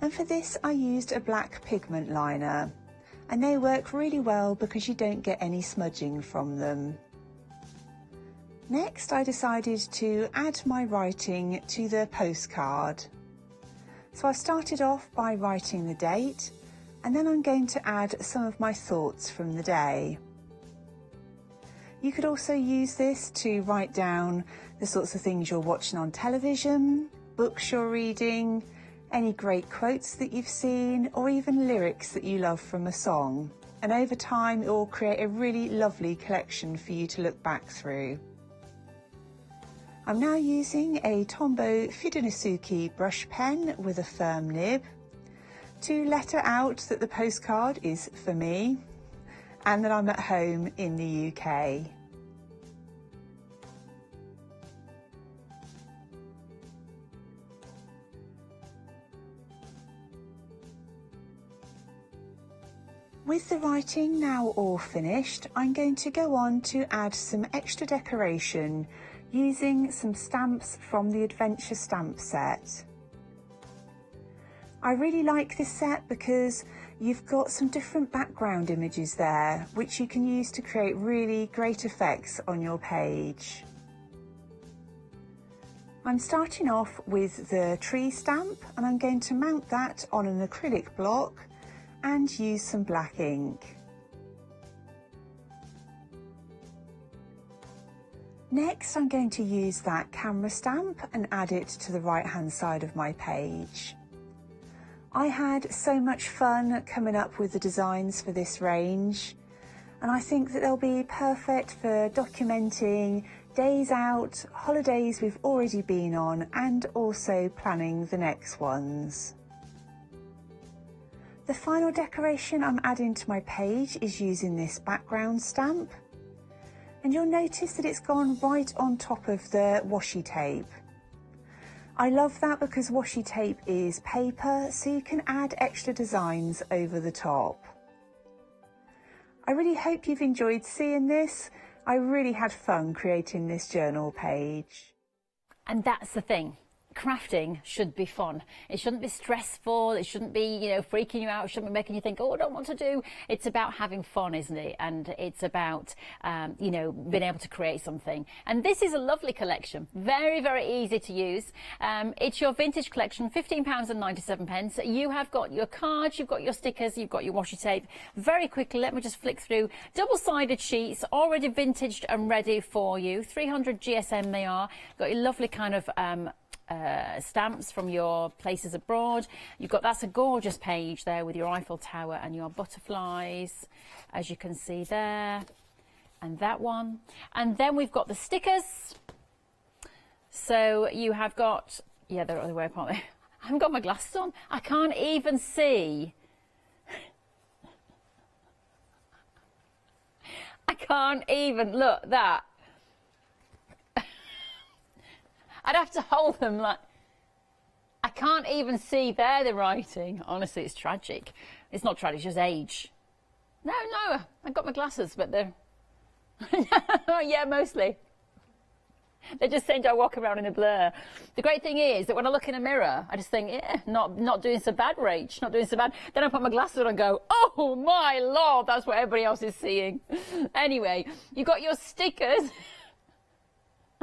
G: and for this I used a black pigment liner, and they work really well because you don't get any smudging from them. Next, I decided to add my writing to the postcard. So I started off by writing the date, and then I'm going to add some of my thoughts from the day. You could also use this to write down the sorts of things you're watching on television, books you're reading, any great quotes that you've seen, or even lyrics that you love from a song. And over time, it will create a really lovely collection for you to look back through. I'm now using a Tombow Fudenosuke brush pen with a firm nib to letter out that the postcard is for me and that I'm at home in the UK. With the writing now all finished, I'm going to go on to add some extra decoration using some stamps from the Adventure stamp set. I really like this set because you've got some different background images there which you can use to create really great effects on your page. I'm starting off with the tree stamp, and I'm going to mount that on an acrylic block and use some black ink. Next, I'm going to use that camera stamp and add it to the right hand side of my page. I had so much fun coming up with the designs for this range, and I think that they'll be perfect for documenting days out, holidays we've already been on, and also planning the next ones. The final decoration I'm adding to my page is using this background stamp. And you'll notice that it's gone right on top of the washi tape. I love that because washi tape is paper, so you can add extra designs over the top. I really hope you've enjoyed seeing this. I really had fun creating this journal page.
X: And that's the thing. Crafting should be fun. It shouldn't be stressful. It shouldn't be, freaking you out. It shouldn't be making you think, oh, I don't want to do. It's about having fun, isn't it? And it's about, being able to create something. And this is a lovely collection. Very, very easy to use. It's your vintage collection, £15.97. You have got your cards, you've got your stickers, you've got your washi tape. Very quickly, let me just flick through. Double-sided sheets, already vintaged and ready for you. 300 GSM they are. Got your lovely kind of stamps from your places abroad. That's a gorgeous page there with your Eiffel Tower and your butterflies, as you can see there, and that one. And then we've got the stickers. So you have got, they're the other way up, aren't they? I haven't got my glasses on. I can't even see. I can't even, look, that. I'd have to hold them like, I can't even see there the writing. Honestly, it's tragic. It's not tragic, it's just age. No, I've got my glasses, but they're, yeah, mostly. They're just saying, do I walk around in a blur? The great thing is that when I look in a mirror, I just think, yeah, not doing so bad, Rach, not doing so bad. Then I put my glasses on and go, oh my Lord, that's what everybody else is seeing. Anyway, you've got your stickers.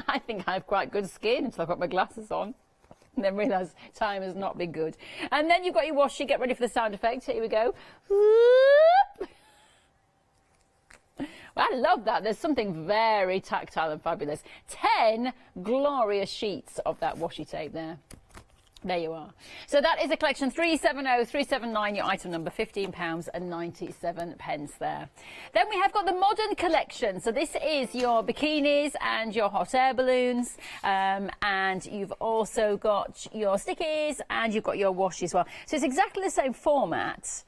X: I think I have quite good skin until I put my glasses on. And then realise time has not been good. And then you've got your washi. Get ready for the sound effect. Here we go. Well, I love that. There's something very tactile and fabulous. 10 glorious sheets of that washi tape there. There you are. So that is a collection 370379, your item number, £15.97 there. Then we have got the modern collection. So this is your bikinis and your hot air balloons, and you've also got your stickies and you've got your washi as well. So it's exactly the same format,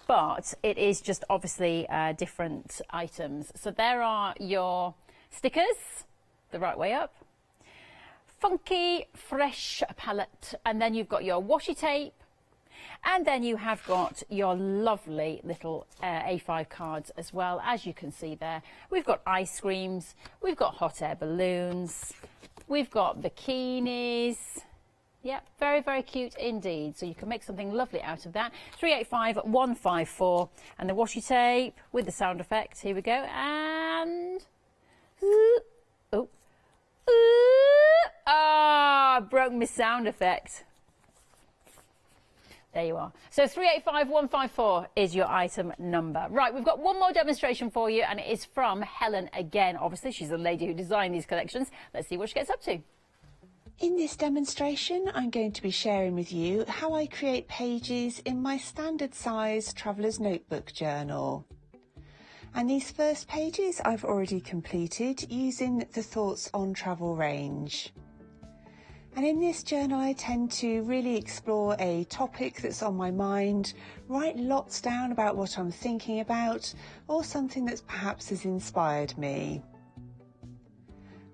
X: but it is just obviously different items. So there are your stickers, the right way up. Funky, fresh palette, and then you've got your washi tape, and then you have got your lovely little A5 cards as well, as you can see there. We've got ice creams, we've got hot air balloons, we've got bikinis. Yeah, very, very cute indeed. So you can make something lovely out of that. 385154, and the washi tape with the sound effect. Here we go, and oh. Ah, broke my sound effect. There you are. So 385154 is your item number. Right, we've got one more demonstration for you, and it is from Helen again. Obviously, she's the lady who designed these collections. Let's see what she gets up to.
G: In this demonstration, I'm going to be sharing with you how I create pages in my standard size Traveller's Notebook journal. And these first pages I've already completed using the Thoughts on Travel range. And in this journal I tend to really explore a topic that's on my mind, write lots down about what I'm thinking about, or something that perhaps has inspired me.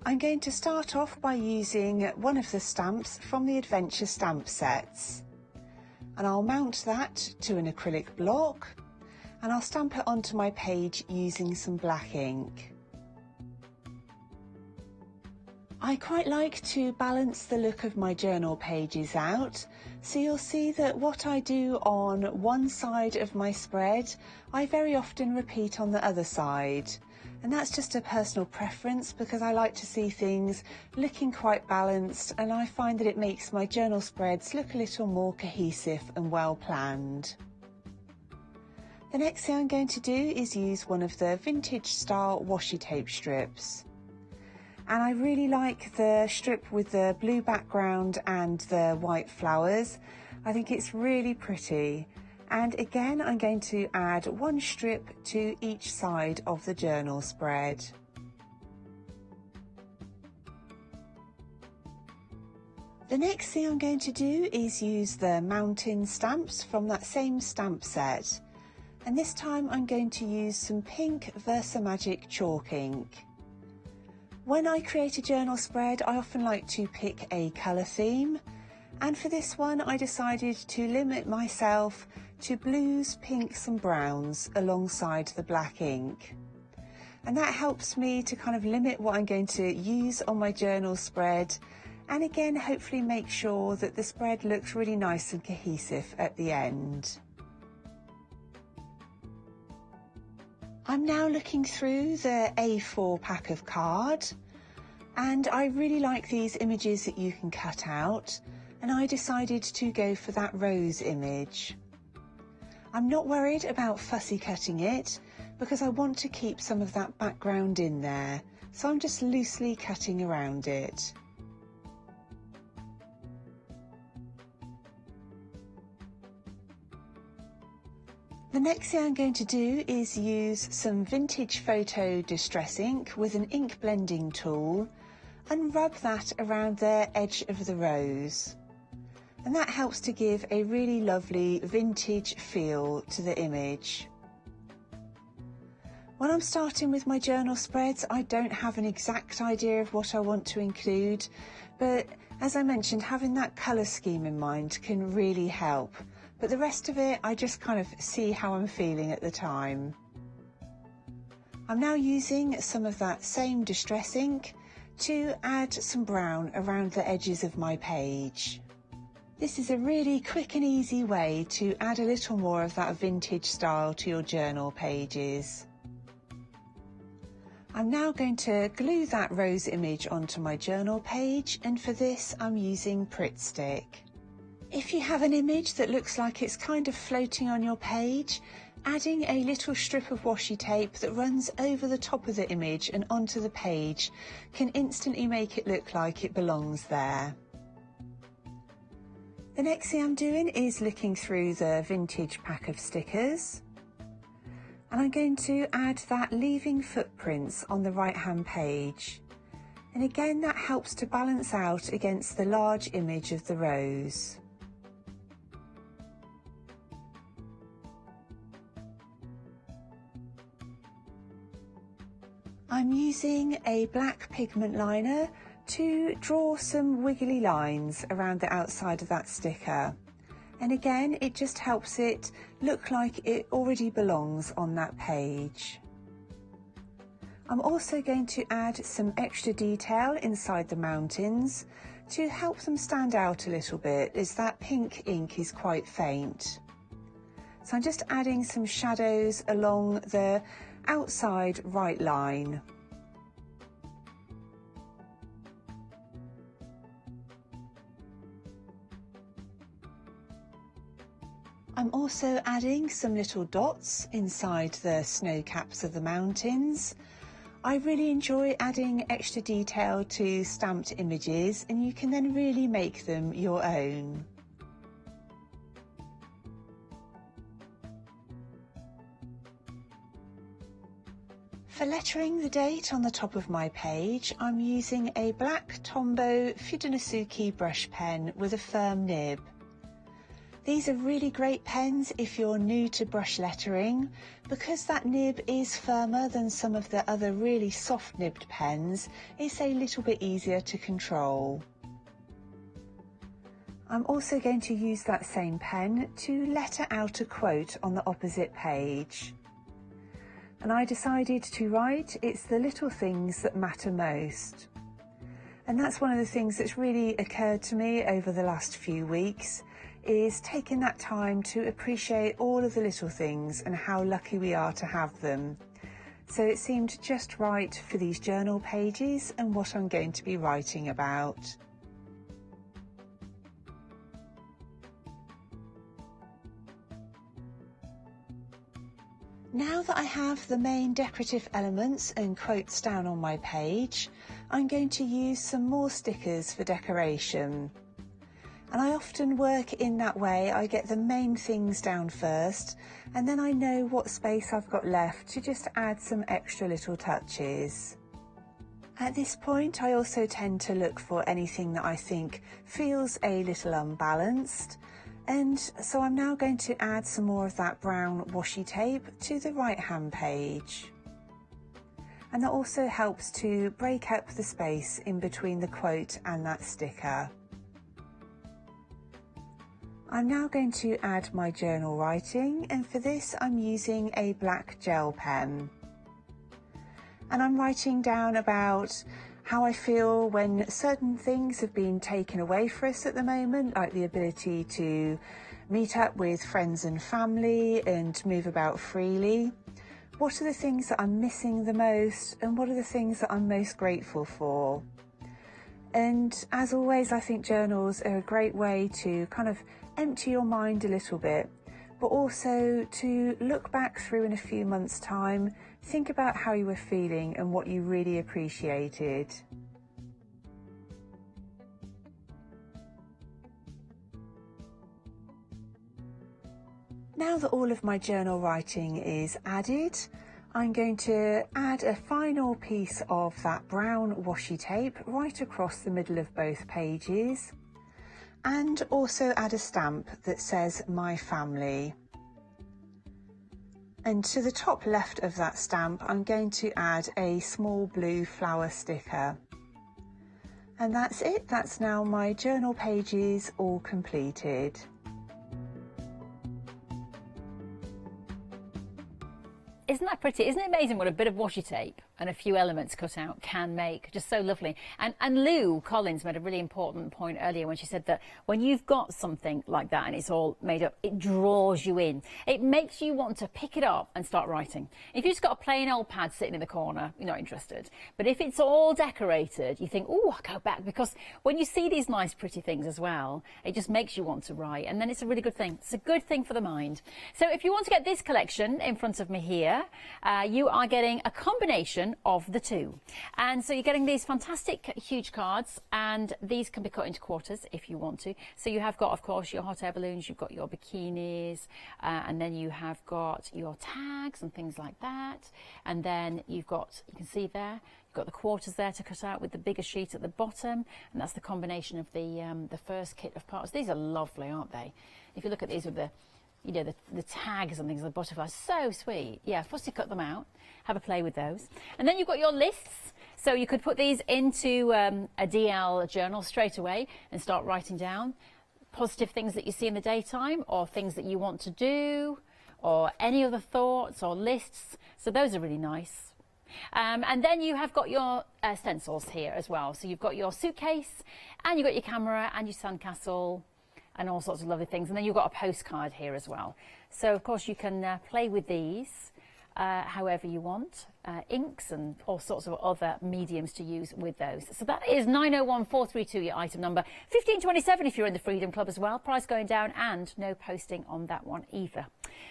G: I'm going to start off by using one of the stamps from the Adventure stamp sets. And I'll mount that to an acrylic block, and I'll stamp it onto my page using some black ink. I quite like to balance the look of my journal pages out, so you'll see that what I do on one side of my spread, I very often repeat on the other side. And that's just a personal preference because I like to see things looking quite balanced, and I find that it makes my journal spreads look a little more cohesive and well planned. The next thing I'm going to do is use one of the vintage style washi tape strips. And I really like the strip with the blue background and the white flowers. I think it's really pretty. And again, I'm going to add one strip to each side of the journal spread. The next thing I'm going to do is use the mountain stamps from that same stamp set. And this time I'm going to use some pink Versamagic chalk ink. When I create a journal spread, I often like to pick a colour theme, and for this one I decided to limit myself to blues, pinks and browns alongside the black ink. And that helps me to kind of limit what I'm going to use on my journal spread, and again hopefully make sure that the spread looks really nice and cohesive at the end. I'm now looking through the A4 pack of card, and I really like these images that you can cut out, and I decided to go for that rose image. I'm not worried about fussy cutting it because I want to keep some of that background in there, so I'm just loosely cutting around it. The next thing I'm going to do is use some vintage photo distress ink with an ink blending tool and rub that around the edge of the rose. And that helps to give a really lovely vintage feel to the image. When I'm starting with my journal spreads, I don't have an exact idea of what I want to include, but as I mentioned, having that colour scheme in mind can really help. But the rest of it, I just kind of see how I'm feeling at the time. I'm now using some of that same distress ink to add some brown around the edges of my page. This is a really quick and easy way to add a little more of that vintage style to your journal pages. I'm now going to glue that rose image onto my journal page, and for this I'm using Pritt Stick. If you have an image that looks like it's kind of floating on your page, adding a little strip of washi tape that runs over the top of the image and onto the page can instantly make it look like it belongs there. The next thing I'm doing is looking through the vintage pack of stickers. And I'm going to add that leaving footprints on the right hand page. And again, that helps to balance out against the large image of the rose. I'm using a black pigment liner to draw some wiggly lines around the outside of that sticker. And again, it just helps it look like it already belongs on that page. I'm also going to add some extra detail inside the mountains to help them stand out a little bit, as that pink ink is quite faint. So I'm just adding some shadows along the outside right line. I'm also adding some little dots inside the snow caps of the mountains. I really enjoy adding extra detail to stamped images, and you can then really make them your own. For lettering the date on the top of my page, I'm using a black Tombow Fudenosuke brush pen with a firm nib. These are really great pens if you're new to brush lettering, because that nib is firmer than some of the other really soft nibbed pens. It's a little bit easier to control. I'm also going to use that same pen to letter out a quote on the opposite page. And I decided to write, "It's the little things that matter most." And that's one of the things that's really occurred to me over the last few weeks, is taking that time to appreciate all of the little things and how lucky we are to have them. So it seemed just right for these journal pages and what I'm going to be writing about. Now that I have the main decorative elements and quotes down on my page, I'm going to use some more stickers for decoration. And I often work in that way. I get the main things down first, and then I know what space I've got left to just add some extra little touches. At this point, I also tend to look for anything that I think feels a little unbalanced. And so I'm now going to add some more of that brown washi tape to the right hand page. And that also helps to break up the space in between the quote and that sticker. I'm now going to add my journal writing, and for this I'm using a black gel pen. And I'm writing down about how I feel when certain things have been taken away for us at the moment, like the ability to meet up with friends and family and move about freely. What are the things that I'm missing the most, and what are the things that I'm most grateful for? And as always, I think journals are a great way to kind of empty your mind a little bit, but also to look back through in a few months' time, think about how you were feeling and what you really appreciated. Now that all of my journal writing is added, I'm going to add a final piece of that brown washi tape right across the middle of both pages, and also add a stamp that says "My Family." And to the top left of that stamp, I'm going to add a small blue flower sticker. And that's it. That's now my journal pages all completed.
X: Isn't that pretty? Isn't it amazing what a bit of washi tape and a few elements cut out can make? Just so lovely. And Lou Collins made a really important point earlier when she said that when you've got something like that and it's all made up, it draws you in. It makes you want to pick it up and start writing. If you've just got a plain old pad sitting in the corner, you're not interested. But if it's all decorated, you think, oh, I'll go back, because when you see these nice pretty things as well, it just makes you want to write, and then it's a really good thing. It's a good thing for the mind. So if you want to get this collection in front of me here, you are getting a combination of the two. And so you're getting these fantastic huge cards, and these can be cut into quarters if you want to. So you have got, of course, your hot air balloons, you've got your bikinis, and then you have got your tags and things like that. And then you've got, you can see there, you've got the quarters there to cut out with the bigger sheet at the bottom, and that's the combination of the first kit of parts. These are lovely, aren't they? If you look at these with the, you know, the tags and things, the butterflies, so sweet. Yeah, fussy cut them out, have a play with those. And then you've got your lists. So you could put these into a DL journal straight away and start writing down positive things that you see in the daytime, or things that you want to do, or any other thoughts or lists. So those are really nice. And then you have got your stencils here as well. So you've got your suitcase, and you've got your camera and your sandcastle, and all sorts of lovely things. And then you've got a postcard here as well. So of course you can play with these however you want, inks and all sorts of other mediums to use with those. So that is 901432, your item number. 1527 if you're in the Freedom Club as well. Price going down, and no posting on that one either.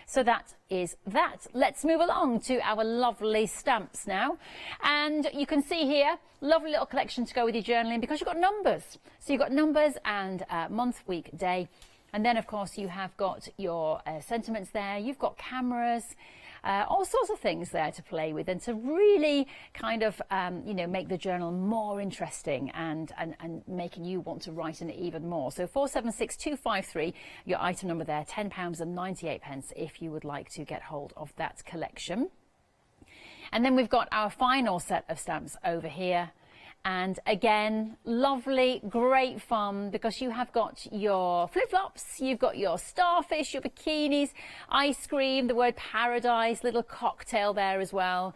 X: So that is that. Let's move along to our lovely stamps now. And you can see here, lovely little collection to go with your journaling, because you've got numbers. So you've got numbers and month, week, day. And then, of course, you have got your sentiments there. You've got cameras, all sorts of things there to play with, and to really kind of, you know, make the journal more interesting and making you want to write in it even more. So 476253, your item number there, £10.98 if you would like to get hold of that collection. And then we've got our final set of stamps over here. And again, lovely, great fun, because you have got your flip-flops, you've got your starfish, your bikinis, ice cream, the word paradise, little cocktail there as well.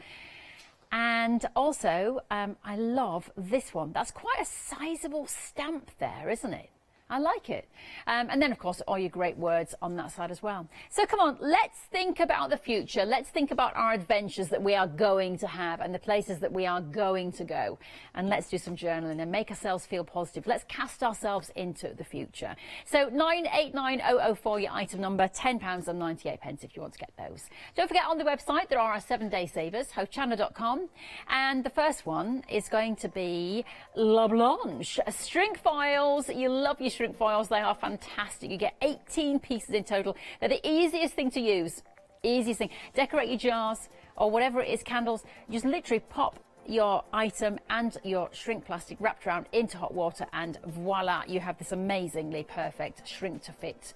X: And also, I love this one. That's quite a sizable stamp there, isn't it? I like it. And then, of course, all your great words on that side as well. So come on, let's think about the future. Let's think about our adventures that we are going to have and the places that we are going to go. And let's do some journaling and make ourselves feel positive. Let's cast ourselves into the future. So 989004, your item number, £10.98 if you want to get those. Don't forget, on the website, there are our 7-day savers, hochanda.com. And the first one is going to be La Blanche. Shrink files. You love your shrink foils. They are fantastic. You get 18 pieces in total. They're the easiest thing to use. Easiest thing. Decorate your jars or whatever it is, candles. You just literally pop your item and your shrink plastic wrapped around into hot water, and voila, you have this amazingly perfect shrink to fit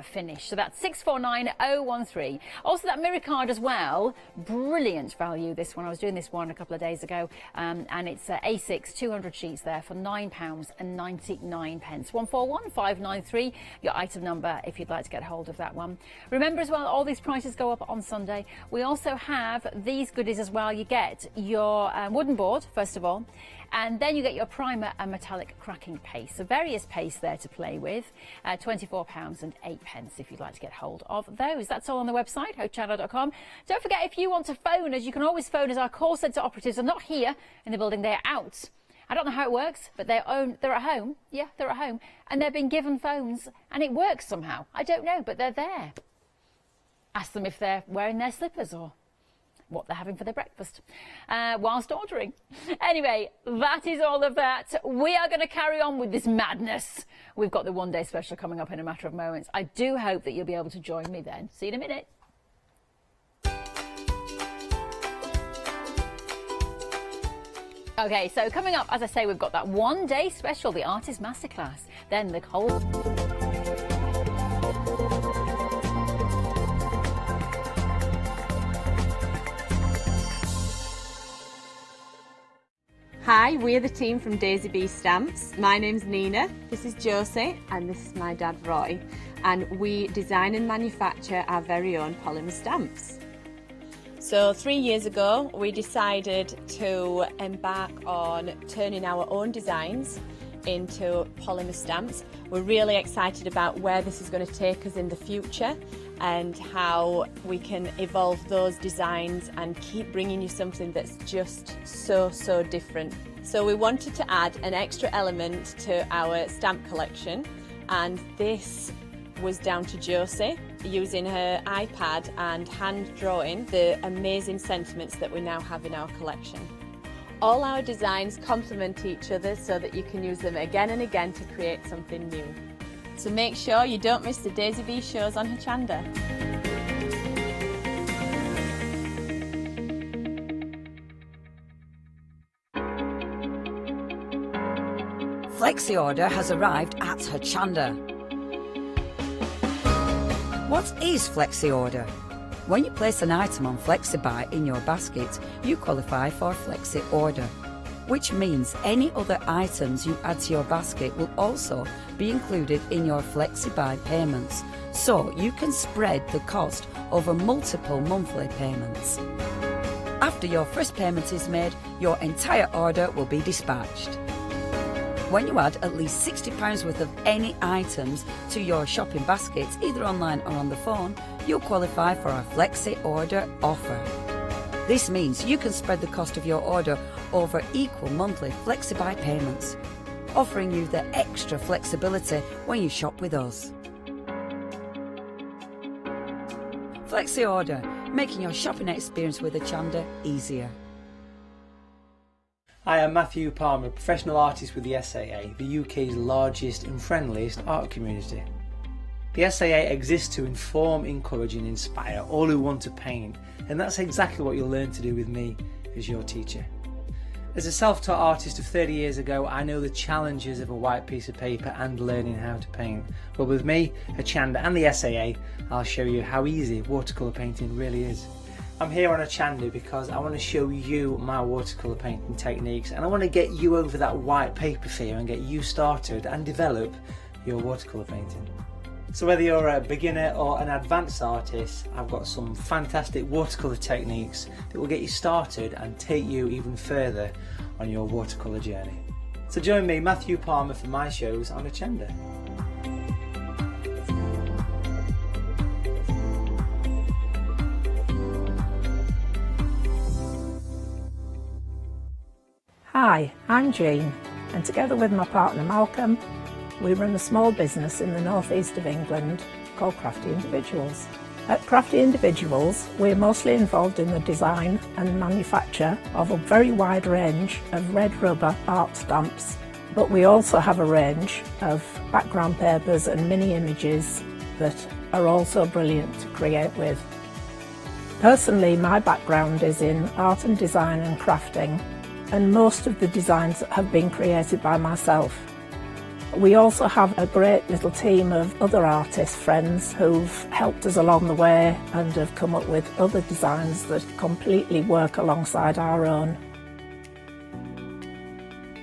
X: finish. So that's 649013. Also, that mirror card as well, brilliant value, this one. I was doing this one a couple of days ago, and it's A6 200 sheets there for £9.99. 141593, your item number if you'd like to get hold of that one. Remember as well, all these prices go up on Sunday. We also have these goodies as well. You get your wooden board first of all, and then you get your primer and metallic cracking paste. So various paste there to play with. £24.08 if you'd like to get hold of those. That's all on the website, hochanda.com. Don't forget, if you want to phone us, you can always phone us. Our call centre operatives are not here in the building, they're out. I don't know how it works, but they're at home. Yeah, they're at home. And they're being given phones, and it works somehow. I don't know, but they're there. Ask them if they're wearing their slippers or what they're having for their breakfast whilst ordering. Anyway, that is all of that. We are going to carry on with this madness. We've got the one-day special coming up in a matter of moments. I do hope that you'll be able to join me then. See you in a minute. Okay, so coming up, as I say, we've got that one-day special, the Artist Masterclass. Then the whole...
H: Hi, we're the team from Daisy Bee Stamps. My name's Nina, this is Josie, and this is my dad Roy. And we design and manufacture our very own polymer stamps. So 3 years ago, we decided to embark on turning our own designs into polymer stamps. We're really excited about where this is going to take us in the future and how we can evolve those designs and keep bringing you something that's just so different. So we wanted to add an extra element to our stamp collection, and this was down to Josie using her iPad and hand drawing the amazing sentiments that we now have in our collection. All our designs complement each other so that you can use them again and again to create something new. So make sure you don't miss the Daisy Bee shows on Hochanda.
S: Flexi Order has arrived at Hochanda. What is Flexi Order? When you place an item on FlexiBuy in your basket, you qualify for Flexi Order, which means any other items you add to your basket will also be included in your FlexiBuy payments, so you can spread the cost over multiple monthly payments. After your first payment is made, your entire order will be dispatched. When you add at least £60 worth of any items to your shopping baskets, either online or on the phone, you'll qualify for our Flexi Order offer. This means you can spread the cost of your order over equal monthly FlexiBuy payments, offering you the extra flexibility when you shop with us. Flexi Order, making your shopping experience with Hochanda easier.
K: Hi, I'm Matthew Palmer, professional artist with the SAA, the UK's largest and friendliest art community. The SAA exists to inform, encourage and inspire all who want to paint, and that's exactly what you'll learn to do with me as your teacher. As a self-taught artist of 30 years ago, I know the challenges of a white piece of paper and learning how to paint. But with me, Hochanda and the SAA, I'll show you how easy watercolour painting really is. I'm here on Hochanda because I want to show you my watercolour painting techniques, and I want to get you over that white paper fear and get you started and develop your watercolour painting. So whether you're a beginner or an advanced artist, I've got some fantastic watercolour techniques that will get you started and take you even further on your watercolour journey. So join me, Matthew Palmer, for my shows on Hochanda.
L: Hi, I'm Jean, and together with my partner Malcolm, we run a small business in the northeast of England called Crafty Individuals. At Crafty Individuals, we're mostly involved in the design and manufacture of a very wide range of red rubber art stamps, but we also have a range of background papers and mini images that are also brilliant to create with. Personally, my background is in art and design and crafting, and most of the designs have been created by myself. We also have a great little team of other artist friends who've helped us along the way and have come up with other designs that completely work alongside our own.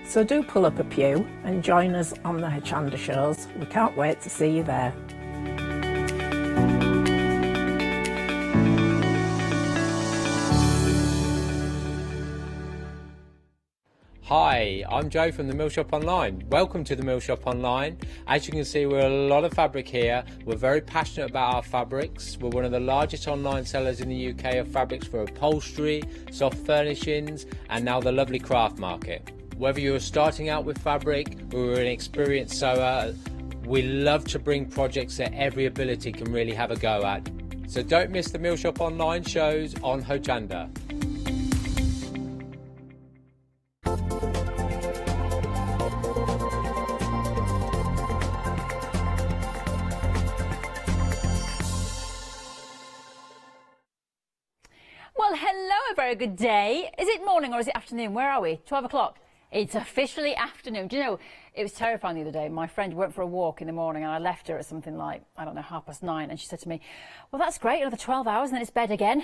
L: So do pull up a pew and join us on the Hochanda shows. We can't wait to see you there.
M: Hi, I'm Joe from the Mill Shop Online. Welcome to the Mill Shop Online. As you can see, we're a lot of fabric here. We're very passionate about our fabrics. We're one of the largest online sellers in the UK of fabrics for upholstery, soft furnishings, and now the lovely craft market. Whether you're starting out with fabric or an experienced sewer, we love to bring projects that every ability can really have a go at. So don't miss the Mill Shop Online shows on Hochanda.
X: Well, hello, a very good day. Is it morning or is it afternoon? Where are we? 12 o'clock. It's officially afternoon. Do you know, it was terrifying the other day. My friend went for a walk in the morning and I left her at something like, I don't know, 9:30. And she said to me, well, that's great, another 12 hours and then it's bed again.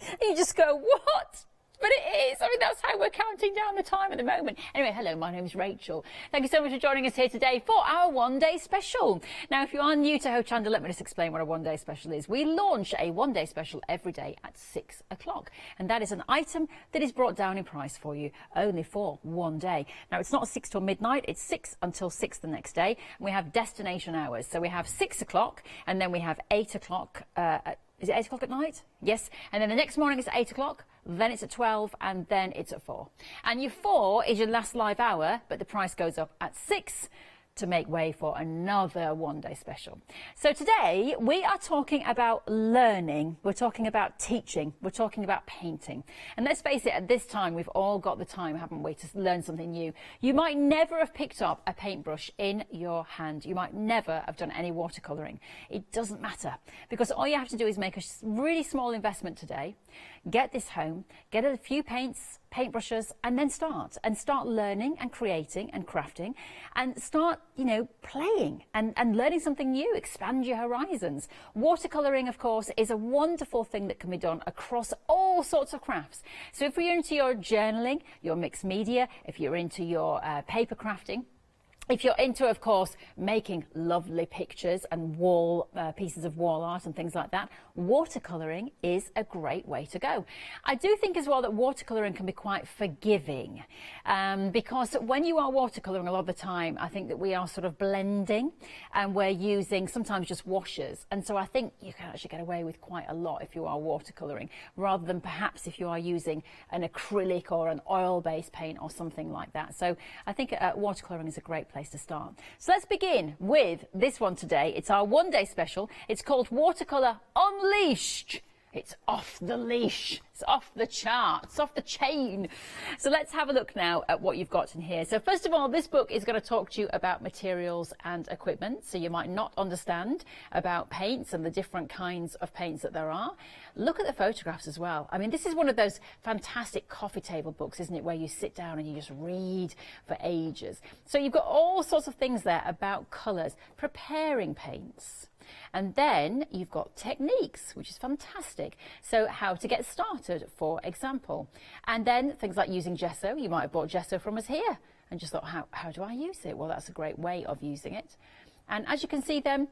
X: And you just go, what? But it is. I mean, that's how we're counting down the time at the moment. Anyway, hello, my name is Rachel. Thank you so much for joining us here today for our one-day special. Now, if you are new to Hochanda, let me just explain what a one-day special is. We launch a one-day special every day at 6 o'clock, and that is an item that is brought down in price for you only for one day. Now, it's not 6 till midnight. It's 6 until 6 the next day. And we have destination hours. So we have 6 o'clock, and then we have 8 o'clock. Is it 8 o'clock at night? Yes. And then the next morning it's at 8 o'clock, then it's at 12, and then it's at 4. And your 4 is your last live hour, but the price goes up at 6 to make way for another one-day special. So today we are talking about learning, we're talking about teaching, we're talking about painting. And let's face it, at this time we've all got the time, haven't we, to learn something new. You might never have picked up a paintbrush in your hand. You might never have done any watercolouring. It doesn't matter, because all you have to do is make a really small investment today, get this home, get a few paintbrushes, and then start learning and creating and crafting, and start, you know, playing and learning something new. Expand your horizons. Watercolouring, of course, is a wonderful thing that can be done across all sorts of crafts. So if you're into your journaling, your mixed media, if you're into your paper crafting, if you're into, of course, making lovely pictures and pieces of wall art and things like that, watercolouring is a great way to go. I do think as well that watercolouring can be quite forgiving, because when you are watercolouring a lot of the time, I think that we are sort of blending and we're using sometimes just washes. And so I think you can actually get away with quite a lot if you are watercolouring, rather than perhaps if you are using an acrylic or an oil-based paint or something like that. So I think watercolouring is a great place to start. So let's begin with this one today. It's our one-day special. It's called Watercolour Unleashed. It's off the leash. It's off the charts, off the chain. So let's have a look now at what you've got in here. So first of all, this book is going to talk to you about materials and equipment. So you might not understand about paints and the different kinds of paints that there are. Look at the photographs as well. I mean, this is one of those fantastic coffee table books, isn't it, where you sit down and you just read for ages. So you've got all sorts of things there about colours, preparing paints. And then you've got techniques, which is fantastic. So how to get started, for example. And then things like using gesso. You might have bought gesso from us here and just thought, how do I use it? Well, that's a great way of using it. And as you can see then,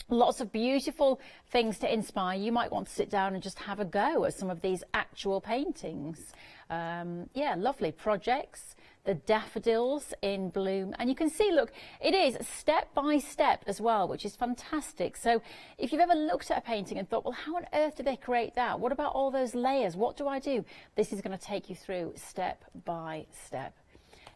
X: lots of beautiful things to inspire. You might want to sit down and just have a go at some of these actual paintings. Yeah, lovely projects. The daffodils in bloom, and you can see, look, it is step by step as well, which is fantastic. So if you've ever looked at a painting and thought, well, how on earth did they create that? What about all those layers? What do I do? This is going to take you through step by step.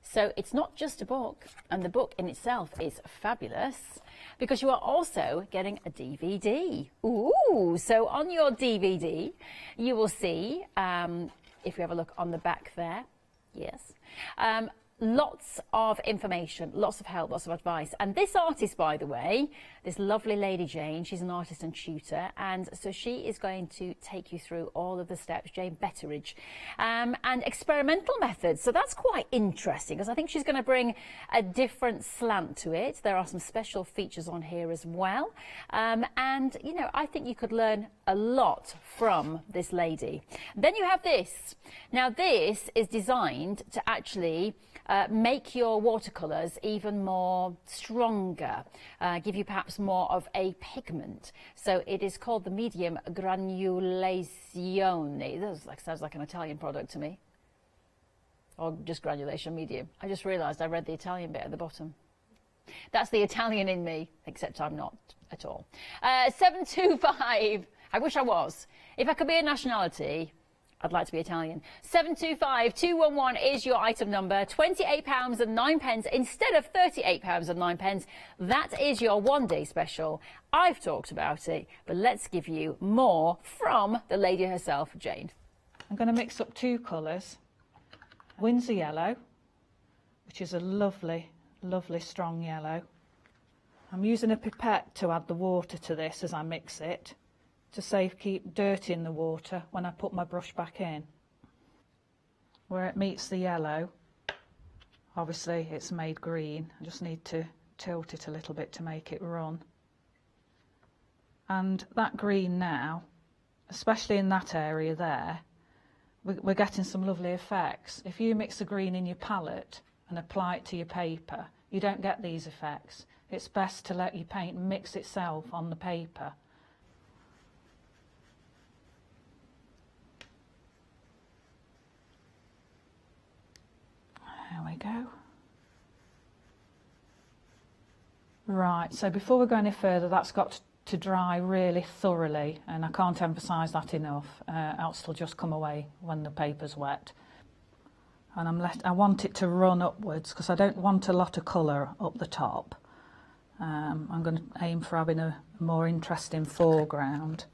X: So it's not just a book, and the book in itself is fabulous, because you are also getting a DVD. Ooh, so on your DVD, you will see, if you have a look on the back there, yes, lots of information, lots of help, lots of advice. And this artist, by the way, this lovely lady Jane, she's an artist and tutor, and so she is going to take you through all of the steps, Jane Betteridge, and experimental methods. So that's quite interesting, because I think she's going to bring a different slant to it. There are some special features on here as well, and you know, I think you could learn a lot from this lady. Then you have this. Now this is designed to actually make your watercolours even more stronger, give you perhaps more of a pigment. So it is called the medium granulazione. That sounds like an Italian product to me. Or just granulation medium. I just realised I read the Italian bit at the bottom. That's the Italian in me, except I'm not at all. 725. I wish I was. If I could be a nationality, I'd like to be Italian. 725211 is your item number. £28.09 instead of £38.09. That is your one-day special. I've talked about it, but let's give you more from the lady herself, Jane.
Q: I'm going to mix up two colours. Windsor yellow, which is a lovely, lovely strong yellow. I'm using a pipette to add the water to this as I mix it, to keep dirt in the water when I put my brush back in. Where it meets the yellow, obviously it's made green. I just need to tilt it a little bit to make it run. And that green now, especially in that area there,
L: we're getting some lovely effects. If you mix the green in your palette and apply it to your paper, you don't get these effects. It's best to let your paint mix itself on the paper. There we go. Right, so before we go any further, that's got to dry really thoroughly, and I can't emphasise that enough, else it'll just come away when the paper's wet. And I want it to run upwards because I don't want a lot of colour up the top. I'm going to aim for having a more interesting foreground.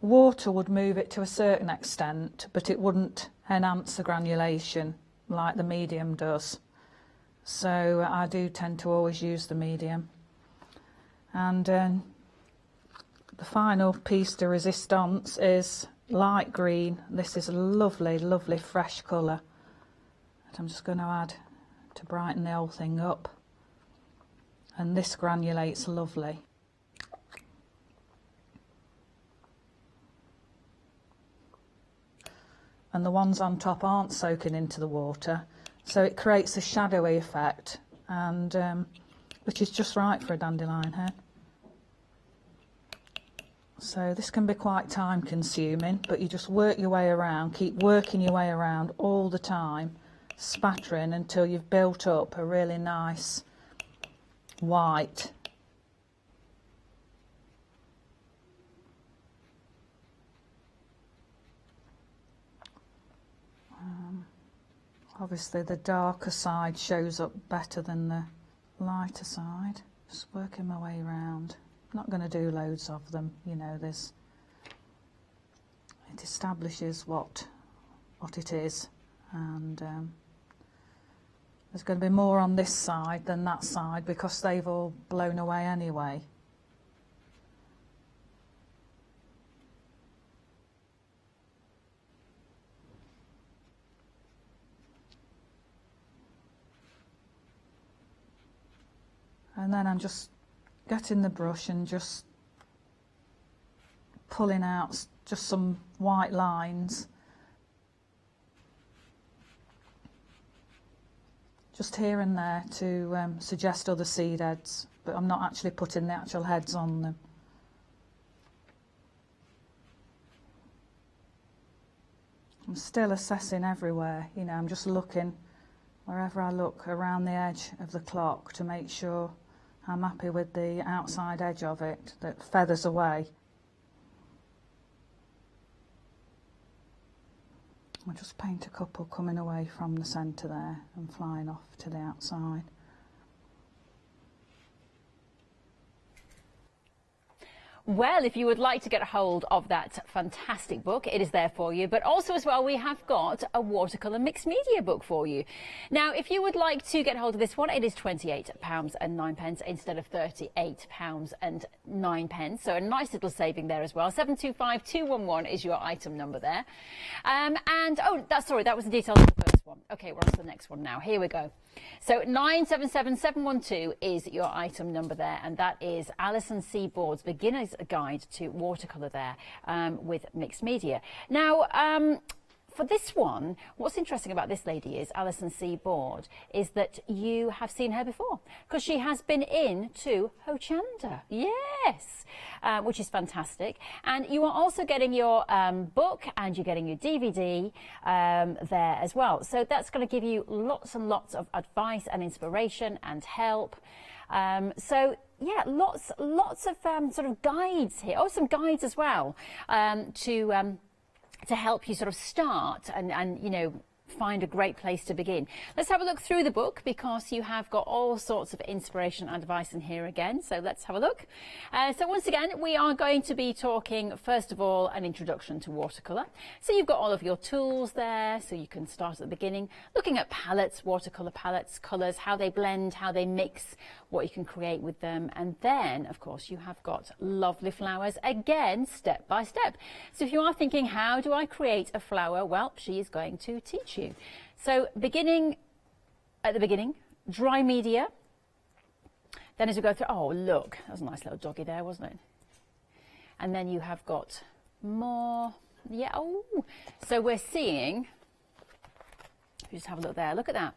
L: Water would move it to a certain extent, but it wouldn't enhance the granulation like the medium does. So I do tend to always use the medium. And the final piece de resistance is light green. This is a lovely, lovely fresh colour that I'm just going to add to brighten the whole thing up. And this granulates lovely. And the ones on top aren't soaking into the water, so it creates a shadowy effect, and which is just right for a dandelion head. So this can be quite time consuming, but you just work your way around, keep working your way around all the time, spattering until you've built up a really nice white. Obviously the darker side shows up better than the lighter side. Just working my way around. Not going to do loads of them, you know, it establishes what it is, and there's going to be more on this side than that side because they've all blown away anyway. And then I'm just getting the brush and just pulling out just some white lines. Just here and there to suggest other seed heads, but I'm not actually putting the actual heads on them. I'm still assessing everywhere, you know, I'm just looking wherever I look around the edge of the clock to make sure I'm happy with the outside edge of it that feathers away. I'll just paint a couple coming away from the centre there and flying off to the outside.
X: Well, if you would like to get a hold of that fantastic book, it is there for you. But also as well, we have got a watercolour mixed media book for you. Now, if you would like to get hold of this one, it is £28.09 instead of £38.09. So a nice little saving there as well. 725211 is your item number there. That was the details of the first one. Okay, we're on to the next one now. Here we go. So 977712 is your item number there, and that is Alison Seaboard's Beginner's Guide to Watercolour there with mixed media. Now, for this one, what's interesting about this lady is Alison Seaboard, is that you have seen her before because she has been in to Hochanda, yes, which is fantastic. And you are also getting your book and you're getting your DVD there as well. So that's going to give you lots and lots of advice and inspiration and help. So yeah, lots of sort of guides here. Oh, some guides as well to help you sort of start and you know, find a great place to begin. Let's have a look through the book because you have got all sorts of inspiration and advice in here again. So let's have a look. So once again, we are going to be talking, first of all, an introduction to watercolour. So you've got all of your tools there, so you can start at the beginning, looking at palettes, watercolour palettes, colours, how they blend, how they mix, what you can create with them. And then, of course, you have got lovely flowers, again, step by step. So if you are thinking, how do I create a flower? Well, she is going to teach you. So beginning at the beginning, dry media. Then as we go through, oh look, that was a nice little doggy there, wasn't it? And then you have got more. Yeah, oh, so we're seeing, just have a look there, look at that.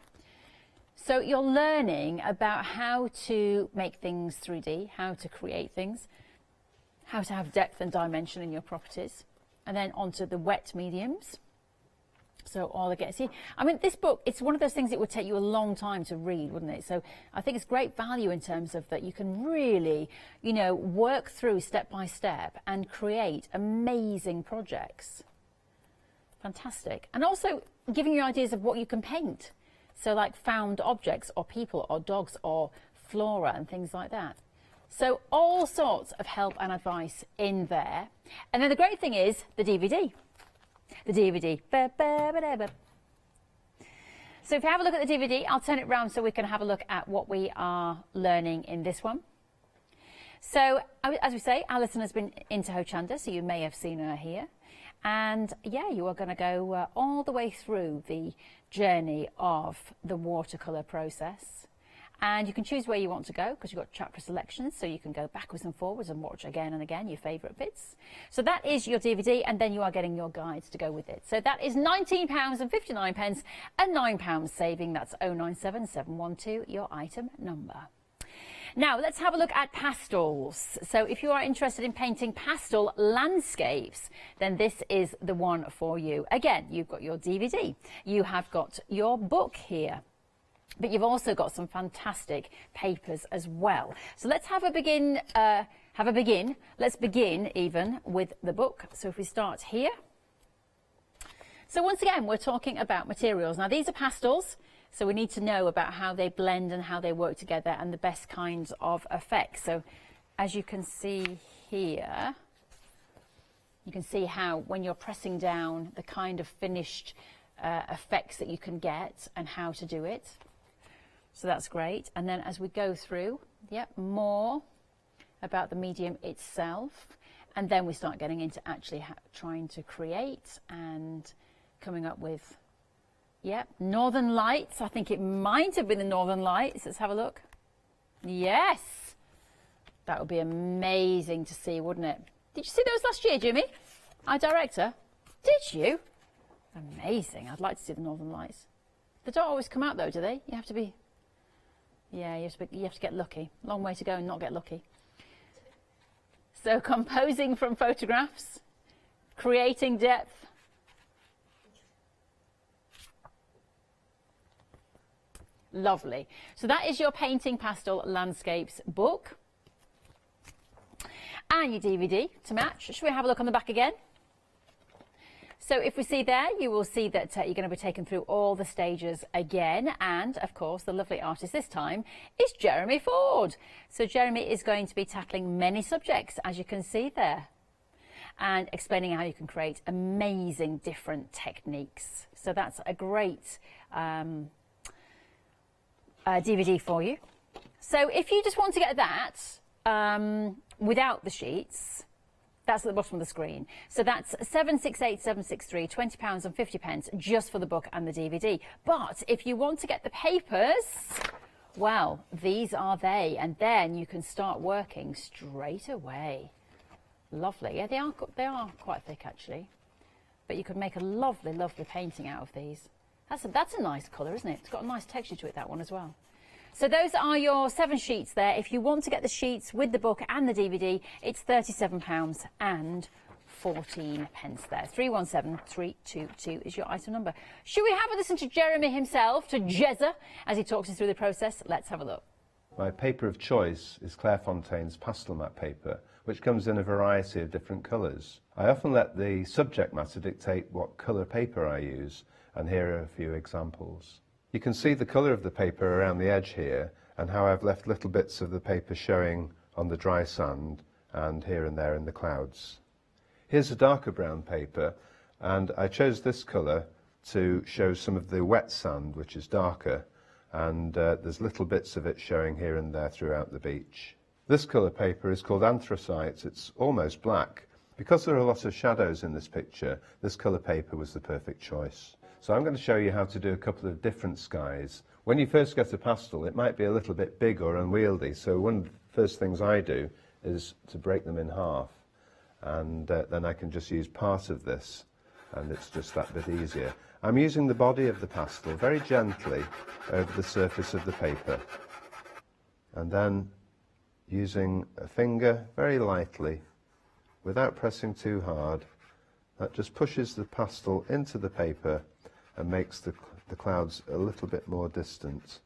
X: So you're learning about how to make things 3D, how to create things, how to have depth and dimension in your properties, and then onto the wet mediums. So all again, see, I mean, this book, it's one of those things that would take you a long time to read, wouldn't it? So I think it's great value in terms of that you can really, you know, work through step by step and create amazing projects. Fantastic. And also giving you ideas of what you can paint. So like found objects or people or dogs or flora and things like that. So all sorts of help and advice in there. And then the great thing is the DVD. The DVD. So if you have a look at the DVD, I'll turn it round so we can have a look at what we are learning in this one. So as we say, Alison has been into Hochanda, so you may have seen her here. And yeah, you are going to go all the way through the journey of the watercolour process. And you can choose where you want to go because you've got chapter selections, so you can go backwards and forwards and watch again and again your favourite bits. So that is your DVD, and then you are getting your guides to go with it. So that is £19.59 and £9 saving. That's 097 712, your item number. Now let's have a look at pastels. So if you are interested in painting pastel landscapes, then this is the one for you. Again, you've got your DVD, you have got your book here, but you've also got some fantastic papers as well. So let's have a begin. Let's begin even with the book. So if we start here. So once again, we're talking about materials. Now these are pastels, so we need to know about how they blend and how they work together and the best kinds of effects. So as you can see here, you can see how when you're pressing down the kind of finished effects that you can get and how to do it. So that's great. And then as we go through, more about the medium itself. And then we start getting into actually trying to create and coming up with, Northern Lights. I think it might have been the Northern Lights. Let's have a look. Yes. That would be amazing to see, wouldn't it? Did you see those last year, Jimmy? Our director? Did you? Amazing. I'd like to see the Northern Lights. They don't always come out though, do they? You have to be... Yeah, you have to get lucky. Long way to go and not get lucky. So composing from photographs, creating depth. Lovely. So that is your Painting Pastel Landscapes book. And your DVD to match. Should we have a look on the back again? So if we see there, you will see that you're going to be taken through all the stages again. And of course, the lovely artist this time is Jeremy Ford. So Jeremy is going to be tackling many subjects, as you can see there, and explaining how you can create amazing different techniques. So that's a great DVD for you. So if you just want to get that without the sheets, that's at the bottom of the screen. So that's 768763, £20 and 50 just for the book and the DVD. But if you want to get the papers, well, these are they, and then you can start working straight away. Lovely. Yeah, they are quite thick actually, but you could make a lovely, lovely painting out of these. That's a nice colour, isn't it? It's got a nice texture to it, that one as well. So those are your 7 sheets there. If you want to get the sheets with the book and the DVD, it's £37 and 14 there. 317322 is your item number. Should we have a listen to Jeremy himself, to Jezza, as he talks us through the process? Let's have a look.
J: My paper of choice is Clairefontaine's pastel matte paper, which comes in a variety of different colours. I often let the subject matter dictate what colour paper I use, and here are a few examples. You can see the colour of the paper around the edge here, and how I've left little bits of the paper showing on the dry sand and here and there in the clouds. Here's a darker brown paper, and I chose this colour to show some of the wet sand, which is darker, and there's little bits of it showing here and there throughout the beach. This colour paper is called anthracite. It's almost black. Because there are a lot of shadows in this picture, this colour paper was the perfect choice. So I'm going to show you how to do a couple of different skies. When you first get a pastel, it might be a little bit big or unwieldy, so one of the first things I do is to break them in half. and then I can just use part of this, and it's just that bit easier. I'm using the body of the pastel very gently over the surface of the paper, and then using a finger very lightly, without pressing too hard. That just pushes the pastel into the paper and makes the clouds a little bit more distant.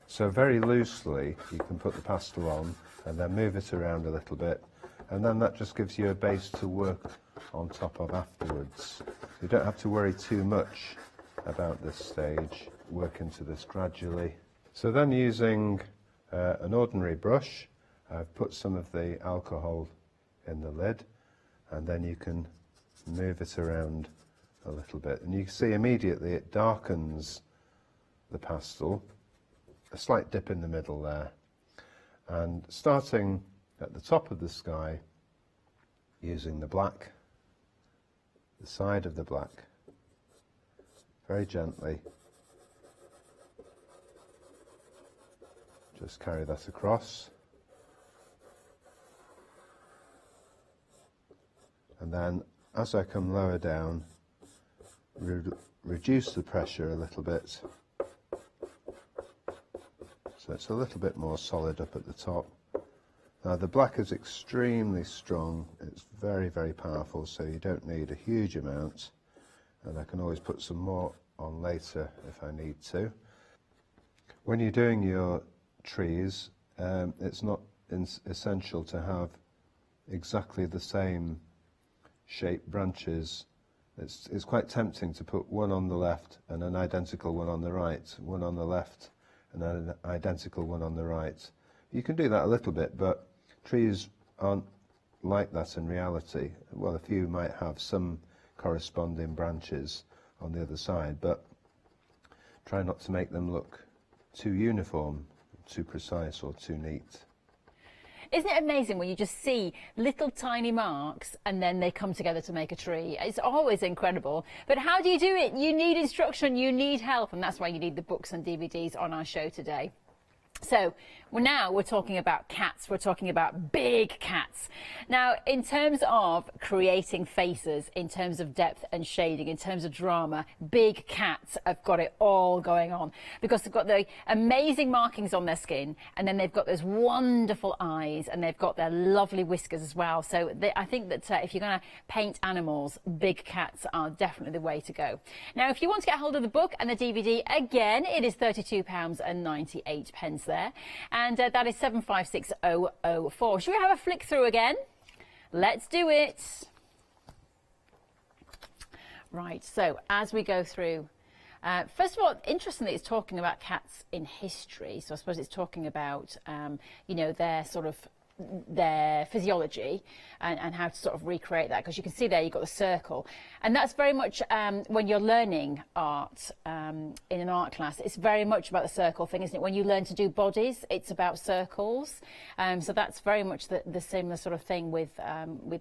J: So very loosely you can put the pastel on and then move it around a little bit, and then that just gives you a base to work on top of afterwards. You don't have to worry too much about this stage. Work into this gradually. So then, using an ordinary brush, I've put some of the alcohol in the lid, and then you can move it around a little bit, and you can see immediately it darkens the pastel. A slight dip in the middle there, and starting at the top of the sky, using the black, the side of the black, very gently, just carry that across, and then as I come lower down, reduce the pressure a little bit, so it's a little bit more solid up at the top. Now the black is extremely strong, it's very, very powerful, so you don't need a huge amount, and I can always put some more on later if I need to. When you're doing your trees, it's not essential to have exactly the same shaped branches. It's quite tempting to put one on the left and an identical one on the right, one on the left and an identical one on the right. You can do that a little bit, but trees aren't like that in reality. Well, a few might have some corresponding branches on the other side, but try not to make them look too uniform, too precise or too neat.
X: Isn't it amazing when you just see little tiny marks and then they come together to make a tree? It's always incredible. But how do you do it? You need instruction, you need help, and that's why you need the books and DVDs on our show today. So now we're talking about cats, we're talking about big cats. Now, in terms of creating faces, in terms of depth and shading, in terms of drama, big cats have got it all going on, because they've got the amazing markings on their skin, and then they've got those wonderful eyes, and they've got their lovely whiskers as well. So I think that if you're going to paint animals, big cats are definitely the way to go. Now, if you want to get hold of the book and the DVD, again, it is £32.98 there, and that is 756004. Should we have a flick through again? Let's do it. Right, so as we go through, first of all, interestingly, it's talking about cats in history, so I suppose it's talking about you know, their sort of their physiology and how to sort of recreate that, because you can see there you've got the circle, and that's very much when you're learning art in an art class, it's very much about the circle thing, isn't it? When you learn to do bodies, it's about circles, so that's very much the similar sort of thing with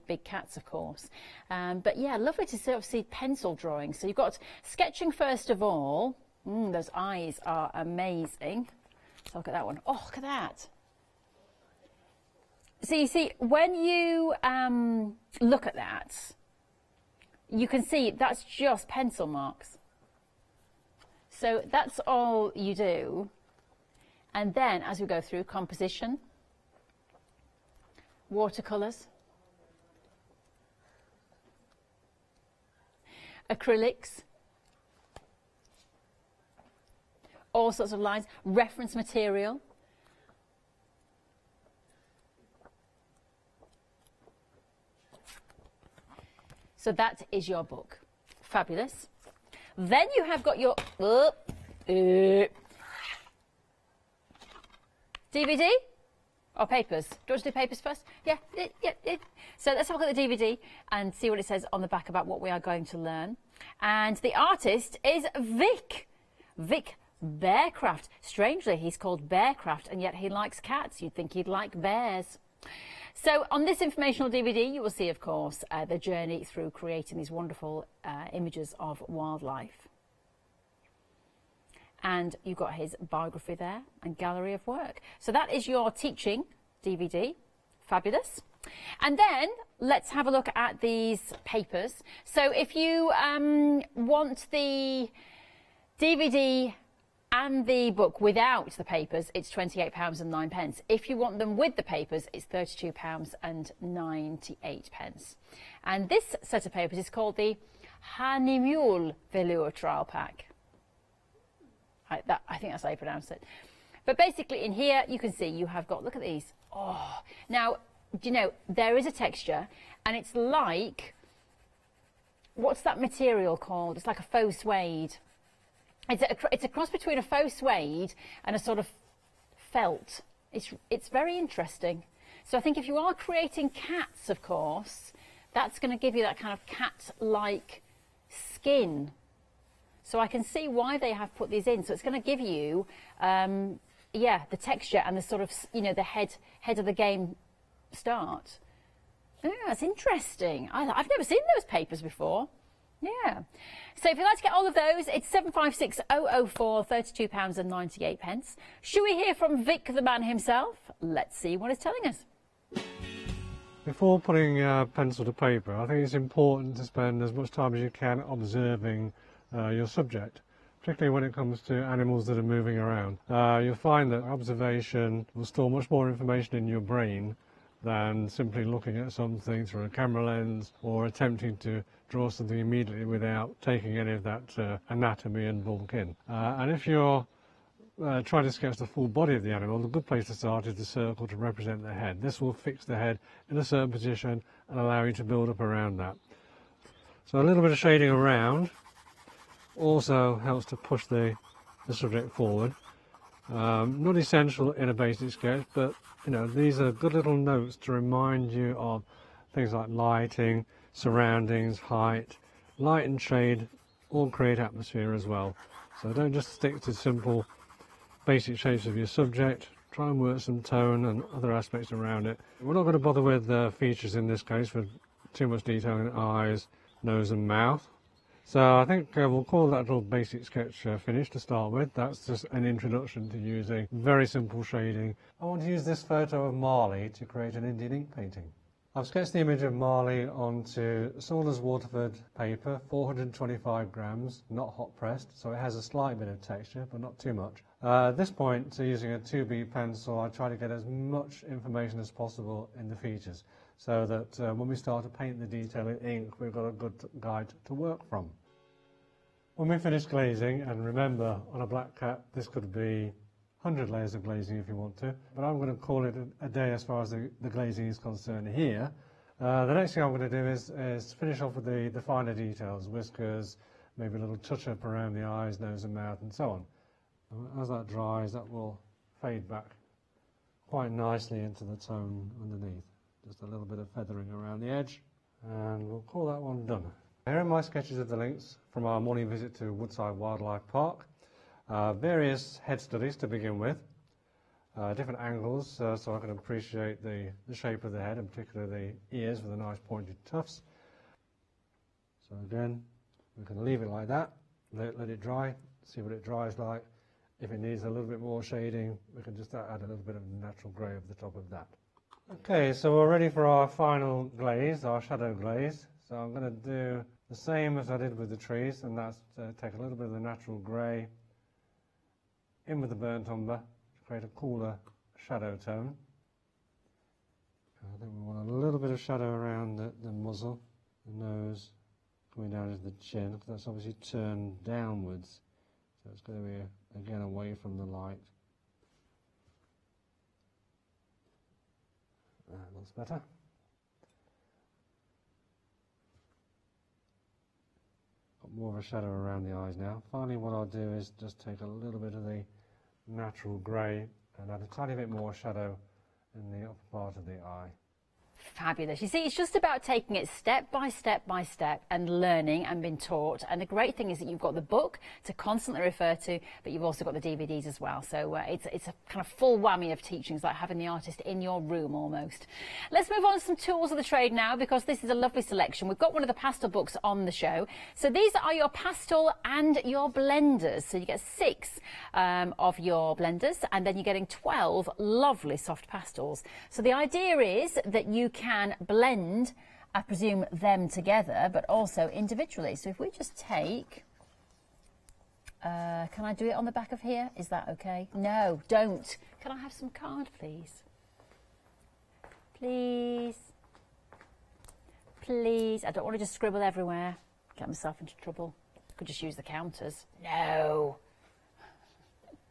X: big cats, of course. But yeah, lovely to sort of see pencil drawing. So you've got sketching first of all. Those eyes are amazing. So look at that one. Oh, look at that. So you see, when you look at that, you can see that's just pencil marks. So that's all you do. And then as we go through, composition, watercolours, acrylics, all sorts of lines, reference material. So that is your book. Fabulous. Then you have got your DVD or papers. Do you want to do papers first? Yeah. So let's have a look at the DVD and see what it says on the back about what we are going to learn. And the artist is Vic Bearcraft. Strangely, he's called Bearcraft, and yet he likes cats. You'd think he'd like bears. So on this informational DVD, you will see, of course, the journey through creating these wonderful images of wildlife. And you've got his biography there and gallery of work. So that is your teaching DVD. Fabulous. And then let's have a look at these papers. So if you want the DVD and the book without the papers, it's £28.09. If you want them with the papers, it's £32.98. And this set of papers is called the Hahnemühle Velour Trial Pack. I think that's how you pronounce it. But basically in here, you can see you have got, look at these. Oh, now, do you know, there is a texture, and it's like, what's that material called? It's like a faux suede. It's a cross between a faux suede and a sort of felt. It's very interesting. So I think if you are creating cats, of course, that's going to give you that kind of cat-like skin. So I can see why they have put these in. So it's going to give you, yeah, the texture and the sort of, you know, the head of the game start. Yeah, that's interesting. I've never seen those papers before. Yeah. So if you'd like to get all of those, it's 756004, £32.98. Should we hear from Vic, the man himself? Let's see what he's telling us.
N: Before putting pencil to paper, I think it's important to spend as much time as you can observing your subject, particularly when it comes to animals that are moving around. You'll find that observation will store much more information in your brain than simply looking at something through a camera lens or attempting to draw something immediately without taking any of that anatomy and bulk in. And if you're trying to sketch the full body of the animal, the good place to start is the circle to represent the head. This will fix the head in a certain position and allow you to build up around that. So a little bit of shading around also helps to push the subject forward. Not essential in a basic sketch, but you know, these are good little notes to remind you of things like lighting, surroundings, height. Light and shade all create atmosphere as well. So don't just stick to simple basic shapes of your subject. Try and work some tone and other aspects around it. We're not going to bother with features in this case for too much detail in eyes, nose and mouth. So I think we'll call that little basic sketch finished to start with. That's just an introduction to using very simple shading. I want to use this photo of Marley to create an Indian ink painting. I've sketched the image of Marley onto Saunders Waterford paper, 425 grams, not hot pressed, so it has a slight bit of texture, but not too much. At this point, using a 2B pencil, I try to get as much information as possible in the features, so that when we start to paint the detail in ink, we've got a good guide to work from. When we finish glazing, and remember, on a black cat, this could be 100 layers of glazing if you want to, but I'm going to call it a day as far as the glazing is concerned here. The next thing I'm going to do is finish off with the finer details, whiskers, maybe a little touch-up around the eyes, nose and mouth, and so on. As that dries, that will fade back quite nicely into the tone underneath. Just a little bit of feathering around the edge, and we'll call that one done. Here are my sketches of the lynx from our morning visit to Woodside Wildlife Park. Various head studies to begin with, different angles so I can appreciate the shape of the head, and particularly the ears with the nice pointed tufts. So again, we can leave it like that, let it dry, see what it dries like. If it needs a little bit more shading, we can just add a little bit of natural grey over the top of that. Okay, so we're ready for our final glaze, our shadow glaze. So I'm going to do the same as I did with the trees, and that's take a little bit of the natural grey in with the burnt umber to create a cooler shadow tone. I think we want a little bit of shadow around the muzzle, the nose, coming down to the chin, because that's obviously turned downwards. So it's going to be, again, away from the light. That looks better. Got more of a shadow around the eyes now. Finally, what I'll do is just take a little bit of the natural grey and add a tiny bit more shadow in the upper part of the eye.
X: Fabulous. You see, it's just about taking it step by step by step and learning and being taught. And the great thing is that you've got the book to constantly refer to, but you've also got the DVDs as well. So it's a kind of full whammy of teaching. It's like having the artist in your room almost. Let's move on to some tools of the trade now, because this is a lovely selection. We've got one of the pastel books on the show. So these are your pastel and your blenders. So you get 6 of your blenders, and then you're getting 12 lovely soft pastels. So the idea is that you can blend, I presume, them together, but also individually. So if we just take, can I do it on the back of here? Is that okay? No, don't. Can I have some card, please? Please. Please. I don't want to just scribble everywhere. Get myself into trouble. Could just use the counters. No.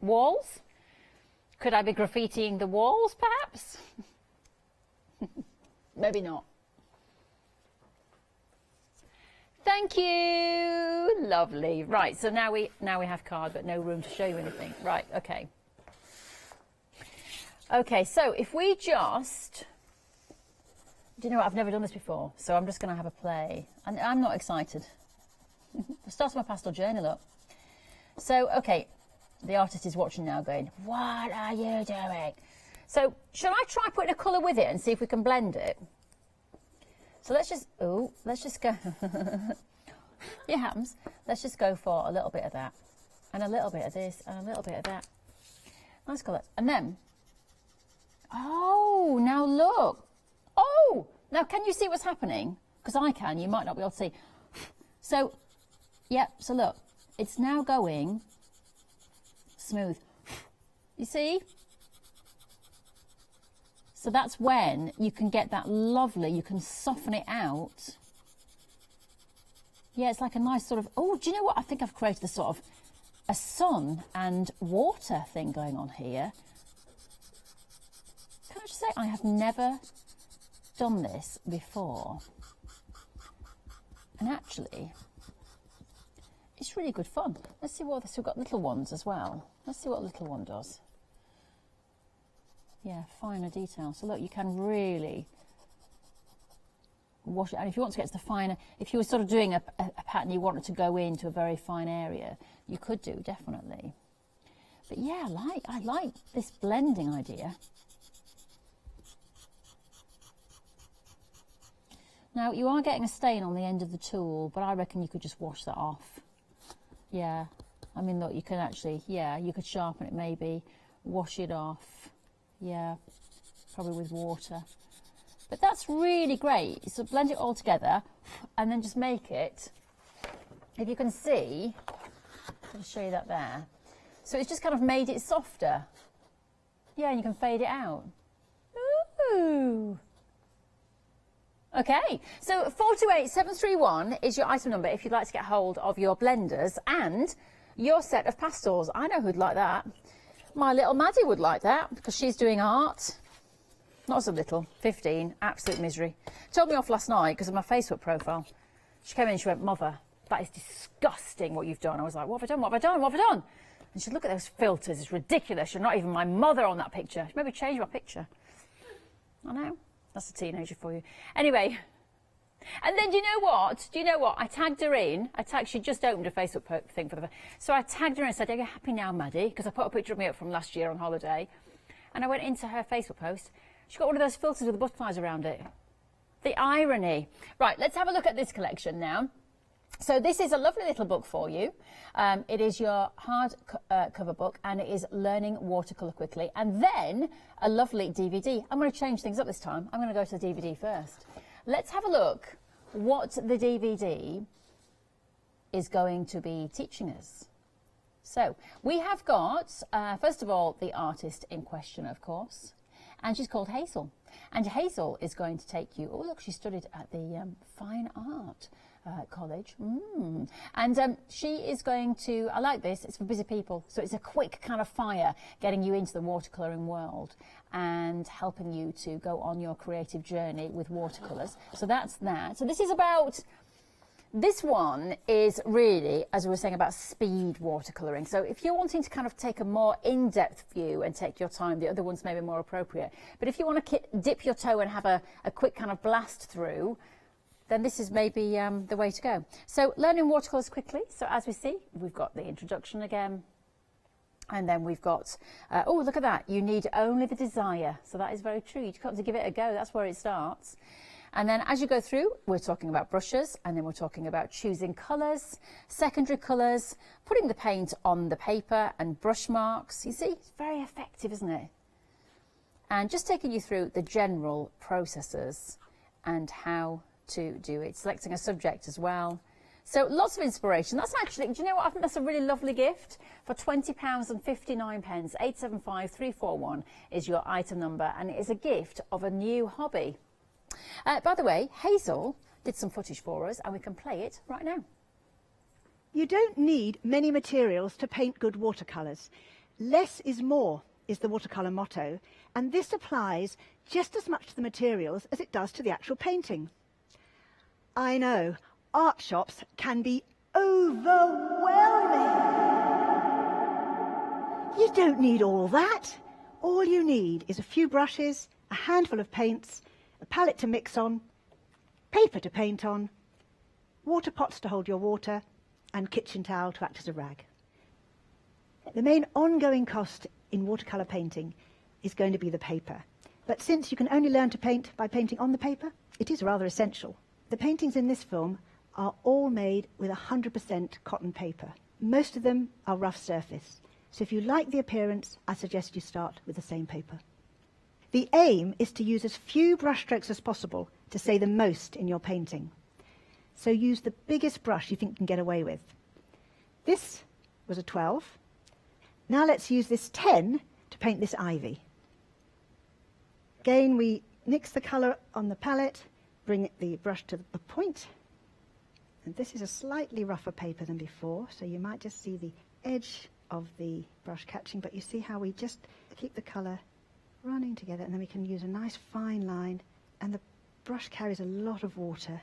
X: Walls? Could I be graffitiing the walls, perhaps? Maybe not. Thank you. Lovely. Right, so now we have card, but no room to show you anything. Right, okay. Okay, so if we just... Do you know what? I've never done this before, so I'm just going to have a play. And I'm not excited. I started my pastel journey, look. So, okay, the artist is watching now going, what are you doing? So, shall I try putting a colour with it and see if we can blend it? So let's just go. It happens. Let's just go for a little bit of that, and a little bit of this, and a little bit of that. Nice colours. And then, oh, now look. Oh, now can you see what's happening? Because I can, you might not be able to see. So, yep, so look, it's now going smooth. You see? So that's when you can get that lovely, you can soften it out. Yeah, it's like a nice sort of, oh, do you know what? I think I've created a sort of a sun and water thing going on here. Can I just say, I have never done this before. And actually, it's really good fun. Let's see what this, we've got little ones as well. Let's see what a little one does. Yeah, finer detail. So look, you can really wash it. And if you want to get to the finer, if you were sort of doing a pattern you wanted to go into a very fine area, you could do, definitely. But yeah, I like this blending idea. Now, you are getting a stain on the end of the tool, but I reckon you could just wash that off. Yeah, I mean, look, you can actually, yeah, you could sharpen it maybe, wash it off. Yeah, probably with water. But that's really great. So blend it all together and then just make it, if you can see, I'll show you that there. So it's just kind of made it softer. Yeah, and you can fade it out. Ooh. Okay, so 428731 is your item number if you'd like to get hold of your blenders and your set of pastels. I know who'd like that. My little Maddie would like that because she's doing art. Not so little, 15, absolute misery. Told me off last night because of my Facebook profile. She came in and she went, Mother, that is disgusting what you've done. I was like, what have I done, what have I done, what have I done? And she said, look at those filters, it's ridiculous. You're not even my mother on that picture. She maybe change my picture. I know. That's a teenager for you. Anyway, and then do you know what? Do you know what? I tagged her in. She just opened a Facebook thing for the... So I tagged her in and said, are you happy now, Maddie? Because I put a picture of me up from last year on holiday. And I went into her Facebook post. She got one of those filters with the butterflies around it. The irony. Right, let's have a look at this collection now. So this is a lovely little book for you. It is your hard cover book and it is Learning Watercolour Quickly. And then a lovely DVD. I'm going to change things up this time. I'm going to go to the DVD first. Let's have a look what the DVD is going to be teaching us. So we have got, first of all, the artist in question, of course. And she's called Hazel. And Hazel is going to take you, oh look, she studied at the Fine Art College. And she is going to, I like this, it's for busy people. So it's a quick kind of fire getting you into the watercolouring world and helping you to go on your creative journey with watercolours. So that's that. So this is about, this one is really, as we were saying, about speed watercolouring. So if you're wanting to kind of take a more in-depth view and take your time, the other ones may be more appropriate. But if you want to dip your toe and have a quick kind of blast through, then this is maybe the way to go. So learning watercolours quickly. So as we see, we've got the introduction again. And then we've got, oh, look at that. You need only the desire. So that is very true. You've got to give it a go. That's where it starts. And then as you go through, we're talking about brushes, and then we're talking about choosing colours, secondary colours, putting the paint on the paper and brush marks. You see, it's very effective, isn't it? and just taking you through the general processes and how to do it, selecting a subject as well. So lots of inspiration. That's actually, do you know what, I think that's a really lovely gift. For £20.59, 875 341 is your item number, and it is a gift of a new hobby. By the way, Hazel did some footage for us, and we can play it right now.
O: You don't need many materials to paint good watercolours. Less is more is the watercolour motto, and this applies just as much to the materials as it does to the actual painting. I know, art shops can be overwhelming. You don't need all that. All you need is a few brushes, a handful of paints, a palette to mix on, paper to paint on, water pots to hold your water, and kitchen towel to act as a rag. The main ongoing cost in watercolour painting is going to be the paper. But since you can only learn to paint by painting on the paper, it is rather essential. The paintings in this film are all made with 100% cotton paper. Most of them are rough surface. So if you like the appearance, I suggest you start with the same paper. The aim is to use as few brush strokes as possible to say the most in your painting. So use the biggest brush you think you can get away with. This was a 12. Now let's use this 10 to paint this ivy. Again, we mix the colour on the palette, bring the brush to the point. And this is a slightly rougher paper than before, so you might just see the edge of the brush catching, but you see how we just keep the colour running together, and then we can use a nice fine line, and the brush carries a lot of water.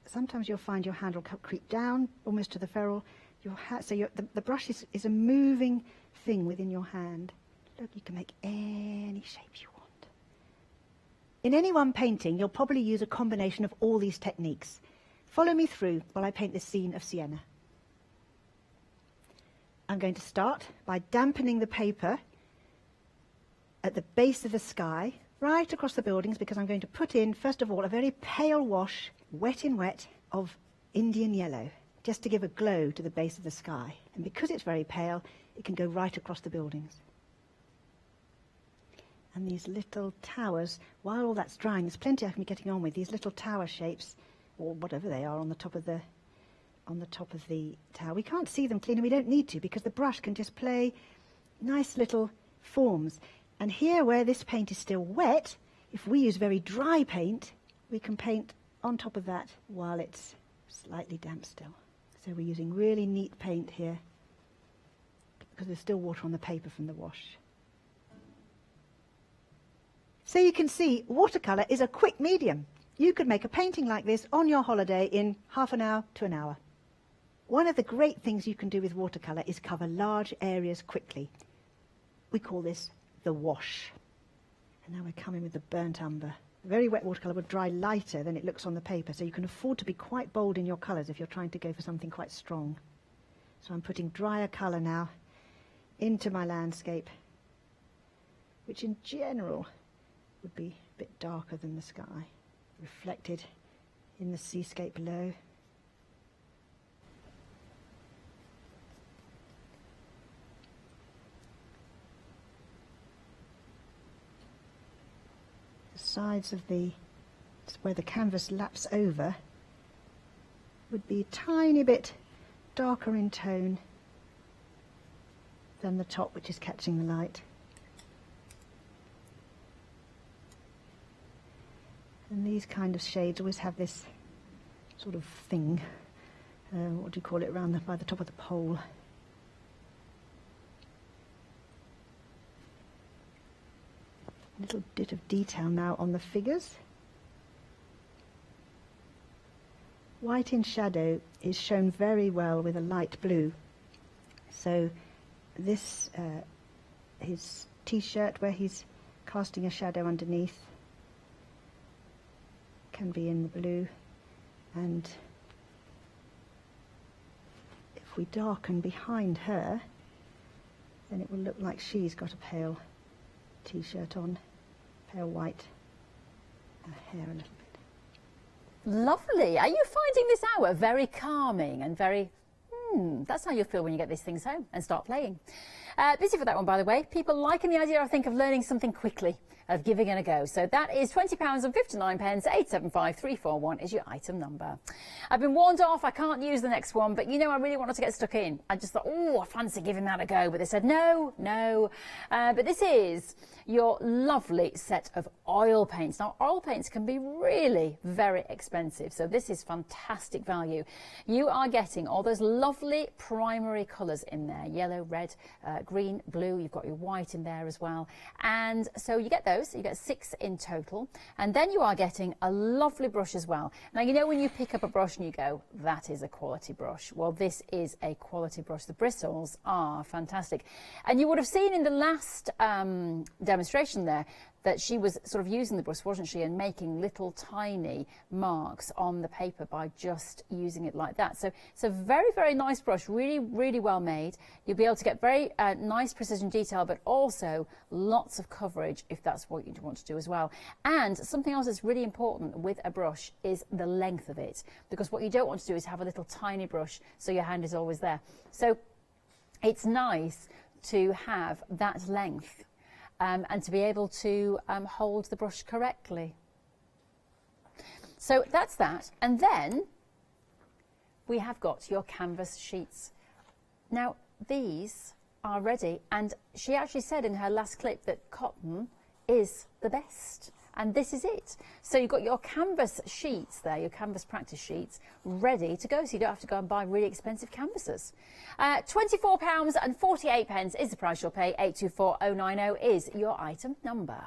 O: Sometimes you'll find your hand will creep down almost to the ferrule. The brush is a moving thing within your hand. Look, you can make any shape you want. In any one painting, you'll probably use a combination of all these techniques. Follow me through while I paint this scene of Siena. I'm going to start by dampening the paper at the base of the sky, right across the buildings, because I'm going to put in, first of all, a very pale wash, wet in wet, of Indian yellow, just to give a glow to the base of the sky. And because it's very pale, it can go right across the buildings. And these little towers, while all that's drying, there's plenty I can be getting on with, these little tower shapes, or whatever they are, on the top of the tower. We can't see them clearly, we don't need to, because the brush can just play nice little forms. And here, where this paint is still wet, if we use very dry paint, we can paint on top of that while it's slightly damp still. So we're using really neat paint here, because there's still water on the paper from the wash. So you can see, watercolour is a quick medium. You could make a painting like this on your holiday in half an hour to an hour. One of the great things you can do with watercolour is cover large areas quickly. We call this the wash. And now we're coming with the burnt umber. Very wet watercolour would dry lighter than it looks on the paper, so you can afford to be quite bold in your colours if you're trying to go for something quite strong. So I'm putting drier colour now into my landscape, which in general would be a bit darker than the sky, reflected in the seascape below. Sides of where the canvas laps over would be a tiny bit darker in tone than the top, which is catching the light. And these kind of shades always have this sort of thing, what do you call it, by the top of the pole. A little bit of detail now on the figures. White in shadow is shown very well with a light blue. So this, his t-shirt where he's casting a shadow underneath, can be in the blue. And if we darken behind her, then it will look like she's got a pale t-shirt on. Pale white, hair a little bit.
X: Lovely. Are you finding this hour very calming and very That's how you'll feel when you get these things home and start playing. Busy for that one, by the way. People liking the idea, I think, of learning something quickly, of giving it a go. So that is £20.59, 875341 is your item number. I've been warned off, I can't use the next one, but you know, I really wanted to get stuck in. I just thought, oh, I fancy giving that a go, but they said no. But this is your lovely set of oil paints. Now, oil paints can be really very expensive, so this is fantastic value. You are getting all those lovely primary colours in there, yellow, red, green, blue, you've got your white in there as well. And so you get those, you get 6 in total, and then you are getting a lovely brush as well. Now, you know when you pick up a brush and you go, that is a quality brush. Well, this is a quality brush. The bristles are fantastic. And you would have seen in the last demonstration there that she was sort of using the brush, wasn't she, and making little tiny marks on the paper by just using it like that. So it's a very, very nice brush, really, really well made. You'll be able to get very nice precision detail, but also lots of coverage if that's what you want to do as well. And something else that's really important with a brush is the length of it, because what you don't want to do is have a little tiny brush so your hand is always there. So it's nice to have that length. And to be able to hold the brush correctly. So that's that. And then we have got your canvas sheets. Now, these are ready. And she actually said in her last clip that cotton is the best. And this is it. So you've got your canvas sheets there, your canvas practice sheets, ready to go. So you don't have to go and buy really expensive canvases. £24.48 is the price you'll pay. 824090 is your item number.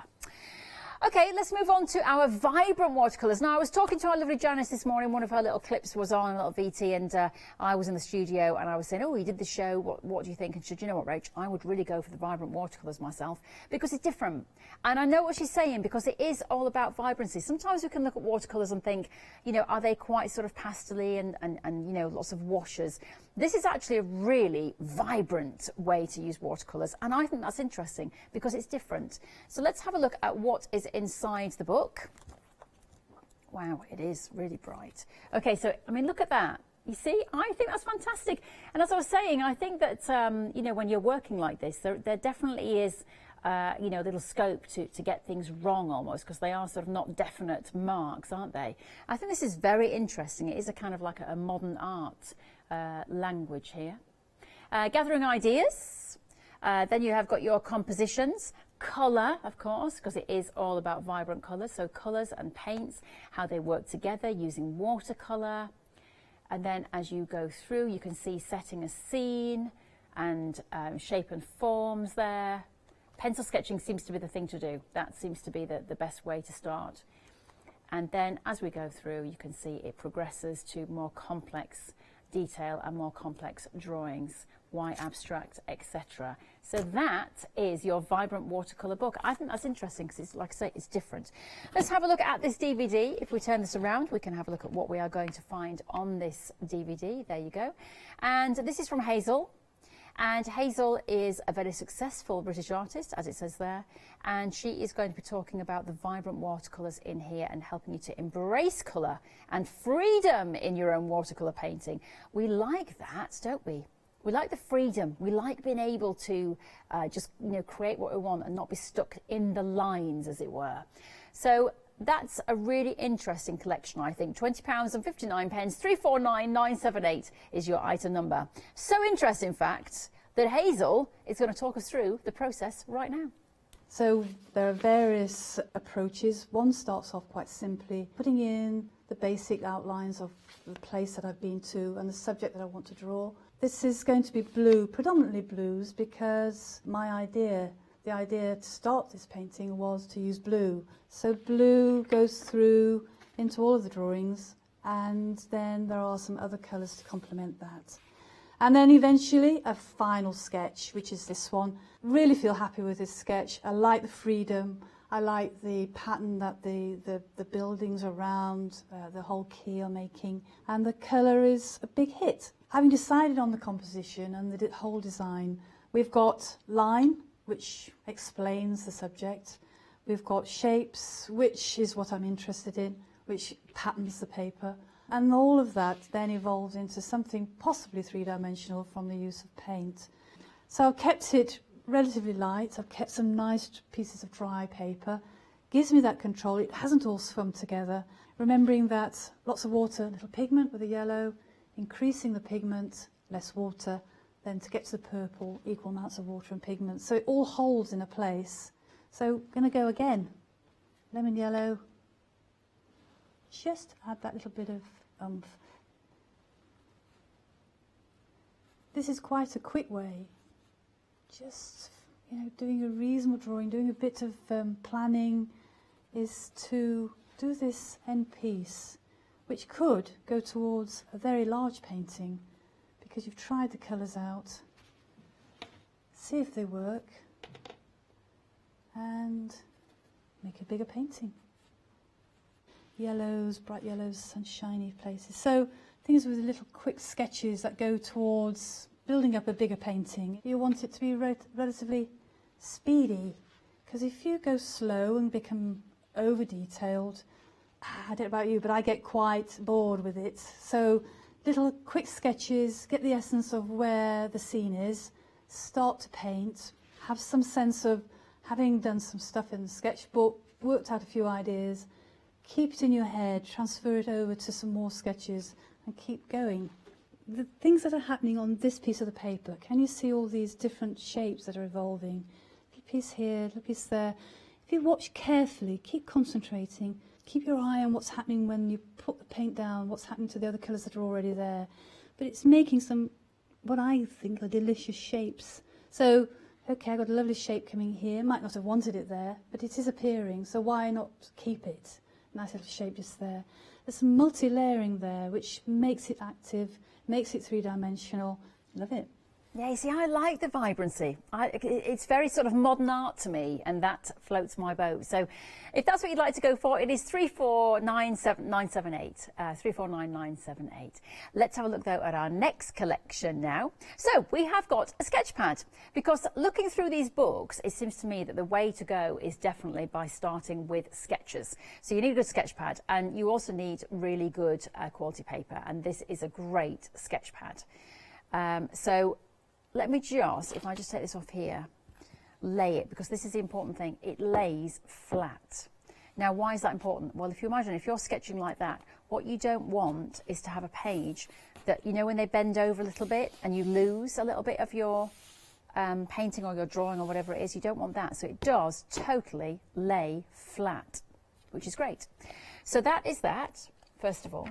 X: Okay, let's move on to our vibrant watercolours. Now, I was talking to our lovely Janice this morning. One of her little clips was on, a little VT, and I was in the studio and I was saying, oh, you did the show. What do you think? And she said, you know what, Rach, I would really go for the vibrant watercolours myself because it's different. And I know what she's saying because it is all about vibrancy. Sometimes we can look at watercolours and think, you know, are they quite sort of pastel-y and you know, lots of washes? This is actually a really vibrant way to use watercolours, and I think that's interesting because it's different. So let's have a look at what is inside the book. Wow, it is really bright. Okay, so, I mean, look at that. You see, I think that's fantastic. And as I was saying, I think that, you know, when you're working like this, there definitely is, you know, a little scope to get things wrong almost, because they are sort of not definite marks, aren't they? I think this is very interesting. It is a kind of like a modern art language here. Gathering ideas. Then you have got your compositions. Colour, of course, because it is all about vibrant colours. So colours and paints, how they work together using watercolour. And then as you go through, you can see setting a scene and shape and forms there. Pencil sketching seems to be the thing to do. That seems to be the best way to start. And then as we go through, you can see it progresses to more complex detail and more complex drawings, why abstract, etc. So that is your vibrant watercolour book. I think that's interesting because it's, like I say, it's different. Let's have a look at this DVD. If we turn this around, we can have a look at what we are going to find on this DVD. There you go. And this is from Hazel. And Hazel is a very successful British artist, as it says there, and she is going to be talking about the vibrant watercolours in here and helping you to embrace colour and freedom in your own watercolour painting. We like that, don't we? We like the freedom. We like being able to just, you know, create what we want and not be stuck in the lines, as it were. So that's a really interesting collection, I think. £20.59, 349978 is your item number. So interesting, in fact, that Hazel is going to talk us through the process right now.
P: So there are various approaches. One starts off quite simply, putting in the basic outlines of the place that I've been to and the subject that I want to draw. This is going to be blue, predominantly blues, because the idea to start this painting was to use blue. So blue goes through into all of the drawings, and then there are some other colours to complement that. And then eventually a final sketch, which is this one. Really feel happy with this sketch. I like the freedom. I like the pattern that the buildings around, the whole key are making. And the colour is a big hit. Having decided on the composition and the whole design, we've got line, which explains the subject. We've got shapes, which is what I'm interested in, which patterns the paper. And all of that then evolves into something possibly three-dimensional from the use of paint. So I've kept it relatively light. I've kept some nice pieces of dry paper. Gives me that control. It hasn't all swum together. Remembering that lots of water, little pigment with the yellow, increasing the pigment, less water, then to get to the purple, equal amounts of water and pigment. So it all holds in a place. So going to go again. Lemon yellow. Just add that little bit of oomph. This is quite a quick way. Just, doing a reasonable drawing, doing a bit of planning, is to do this end piece, which could go towards a very large painting, because you've tried the colours out, see if they work, and make a bigger painting. Yellows, bright yellows, sunshiny places. So things with little quick sketches that go towards building up a bigger painting. You want it to be relatively speedy, because if you go slow and become over-detailed, I don't know about you, but I get quite bored with it. So little quick sketches, get the essence of where the scene is, start to paint, have some sense of having done some stuff in the sketchbook, worked out a few ideas, keep it in your head, transfer it over to some more sketches and keep going. The things that are happening on this piece of the paper, can you see all these different shapes that are evolving? Little piece here, little piece there. If you watch carefully, keep concentrating, keep your eye on what's happening when you put the paint down, what's happening to the other colours that are already there. But it's making some, what I think are delicious shapes. So, okay, I've got a lovely shape coming here, might not have wanted it there, but it is appearing, so why not keep it? Nice little shape just there. There's some multi-layering there, which makes it active, makes it three-dimensional. Love it.
X: Yeah, you see, I like the vibrancy. It's very sort of modern art to me, and that floats my boat. So if that's what you'd like to go for, it is 349978. 349978. Let's have a look, though, at our next collection now. So we have got a sketch pad, because looking through these books, it seems to me that the way to go is definitely by starting with sketches. So you need a good sketch pad, and you also need really good quality paper, and this is a great sketch pad. So let me just, if I just take this off here, lay it, because this is the important thing. It lays flat. Now, why is that important? Well, if you imagine, if you're sketching like that, what you don't want is to have a page that, when they bend over a little bit and you lose a little bit of your painting or your drawing or whatever it is, you don't want that. So it does totally lay flat, which is great. So that is that, first of all.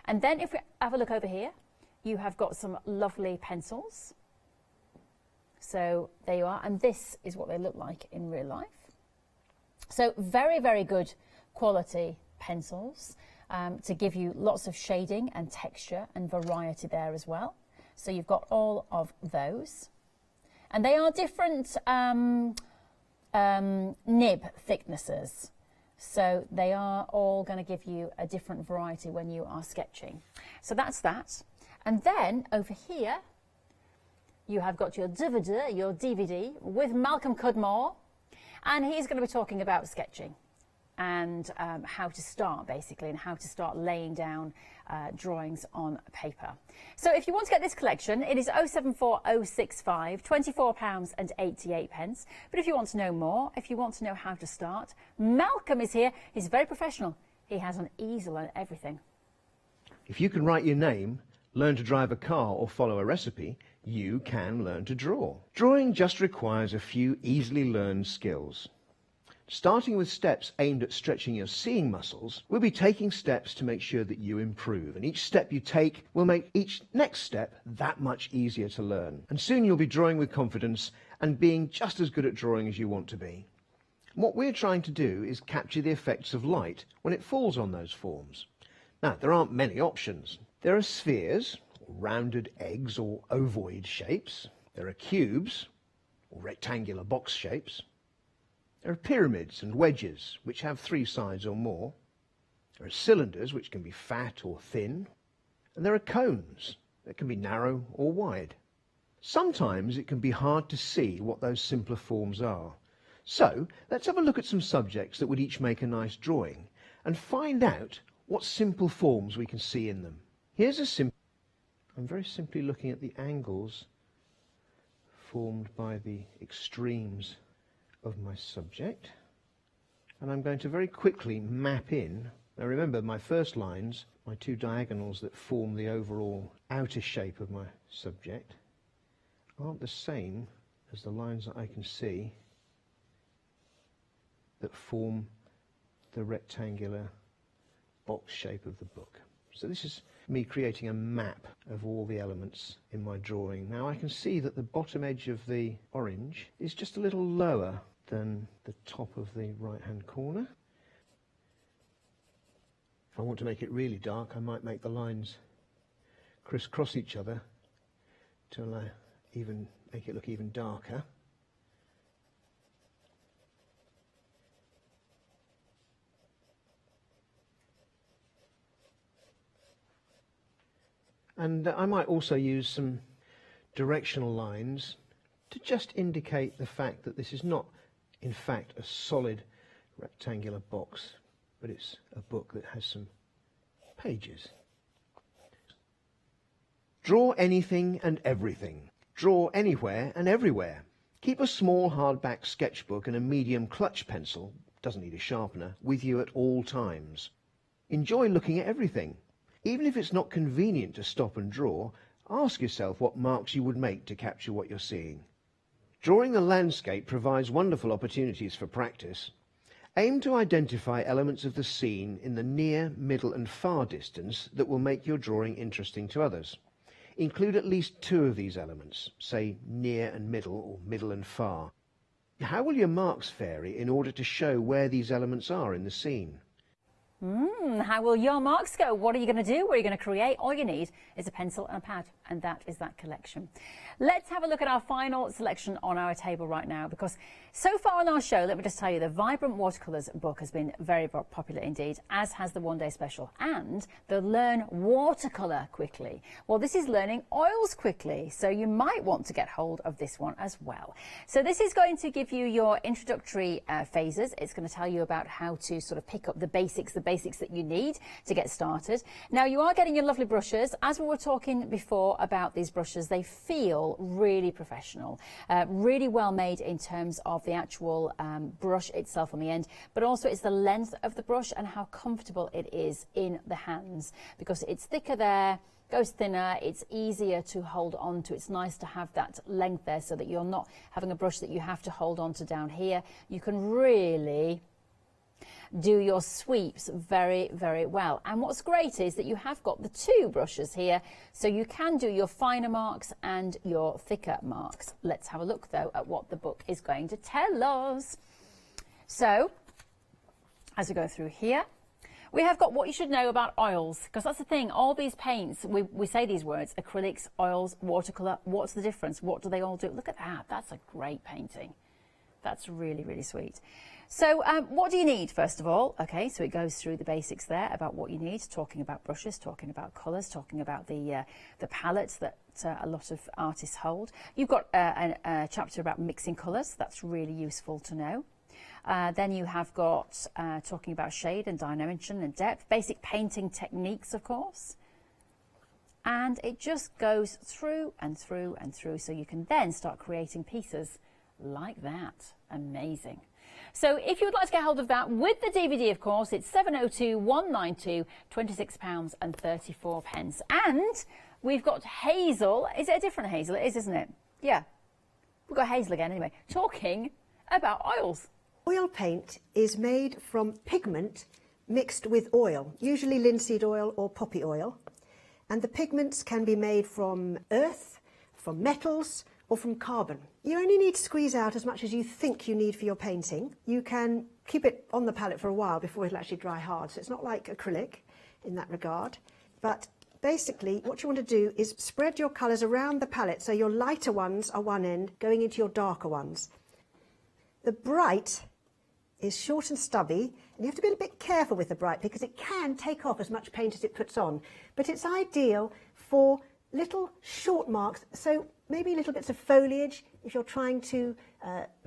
X: And then if we have a look over here, you have got some lovely pencils. So there you are, and this is what they look like in real life. So very, very good quality pencils to give you lots of shading and texture and variety there as well. So you've got all of those. And they are different nib thicknesses. So they are all going to give you a different variety when you are sketching. So that's that. And then over here, you have got your DVD with Malcolm Cudmore, and he's going to be talking about sketching and how to start, basically, and how to start laying down drawings on paper. So if you want to get this collection, it is 074065, £24.88. But if you want to know more, if you want to know how to start, Malcolm is here. He's very professional. He has an easel and everything.
R: If you can write your name, learn to drive a car or follow a recipe, you can learn to draw. Drawing just requires a few easily learned skills. Starting with steps aimed at stretching your seeing muscles, we'll be taking steps to make sure that you improve, and each step you take will make each next step that much easier to learn. And soon you'll be drawing with confidence and being just as good at drawing as you want to be. And what we're trying to do is capture the effects of light when it falls on those forms. Now, there aren't many options. There are spheres, or rounded eggs or ovoid shapes. There are cubes, or rectangular box shapes. There are pyramids and wedges, which have 3 sides or more. There are cylinders, which can be fat or thin. And there are cones that can be narrow or wide. Sometimes it can be hard to see what those simpler forms are. So let's have a look at some subjects that would each make a nice drawing and find out what simple forms we can see in them. Here's a simple... I'm very simply looking at the angles formed by the extremes of my subject. And I'm going to very quickly map in. Now remember, my first lines, my two diagonals that form the overall outer shape of my subject, aren't the same as the lines that I can see that form the rectangular box shape of the book. So this is me creating a map of all the elements in my drawing. Now I can see that the bottom edge of the orange is just a little lower than the top of the right hand corner. If I want to make it really dark, I might make the lines crisscross each other to make it look even darker. And I might also use some directional lines to just indicate the fact that this is not, in fact, a solid rectangular box, but it's a book that has some pages. Draw anything and everything. Draw anywhere and everywhere. Keep a small hardback sketchbook and a medium clutch pencil, doesn't need a sharpener, with you at all times. Enjoy looking at everything. Even if it's not convenient to stop and draw, ask yourself what marks you would make to capture what you're seeing. Drawing the landscape provides wonderful opportunities for practice. Aim to identify elements of the scene in the near, middle and far distance that will make your drawing interesting to others. Include at least two of these elements, say near and middle or middle and far. How will your marks vary in order to show where these elements are in the scene?
X: How will your marks go? What are you going to do? What are you going to create? All you need is a pencil and a pad, and that is that collection. Let's have a look at our final selection on our table right now, because so far on our show, let me just tell you, the Vibrant Watercolours book has been very, very popular indeed, as has the One Day Special and the Learn Watercolour Quickly. Well, this is learning oils quickly, so you might want to get hold of this one as well. So this is going to give you your introductory phases. It's going to tell you about how to sort of pick up the basics that you need to get started. Now, you are getting your lovely brushes. As we were talking before about these brushes, they feel really professional, really well made in terms of the actual brush itself on the end, but also it's the length of the brush and how comfortable it is in the hands, because it's thicker there, goes thinner, it's easier to hold on to. It's nice to have that length there so that you're not having a brush that you have to hold on to down here. You can really do your sweeps very, very well. And what's great is that you have got the two brushes here, so you can do your finer marks and your thicker marks. Let's have a look though at what the book is going to tell us. So as we go through here, we have got what you should know about oils, because that's the thing, all these paints, we say these words, acrylics, oils, watercolour, what's the difference? What do they all do? Look at that, that's a great painting. That's really, really sweet. So what do you need, first of all? Okay, so it goes through the basics there about what you need, talking about brushes, talking about colours, talking about the palettes that a lot of artists hold. You've got a chapter about mixing colours. That's really useful to know. Then you have got talking about shade and dimension and depth, basic painting techniques, of course. And it just goes through and through and through, so you can then start creating pieces like that. Amazing. So if you would like to get hold of that with the DVD, of course, it's 702 192 £26.34. And we've got Hazel. Is it a different Hazel? It is, isn't it? Yeah. We've got Hazel again anyway, talking about oils.
B: Oil paint is made from pigment mixed with oil, usually linseed oil or poppy oil. And the pigments can be made from earth, from metals, or from carbon. You only need to squeeze out as much as you think you need for your painting. You can keep it on the palette for a while before it'll actually dry hard, so it's not like acrylic in that regard. But basically what you want to do is spread your colours around the palette, so your lighter ones are one end going into your darker ones. The bright is short and stubby, and you have to be a bit careful with the bright because it can take off as much paint as it puts on, but it's ideal for little short marks, so maybe little bits of foliage if you're trying to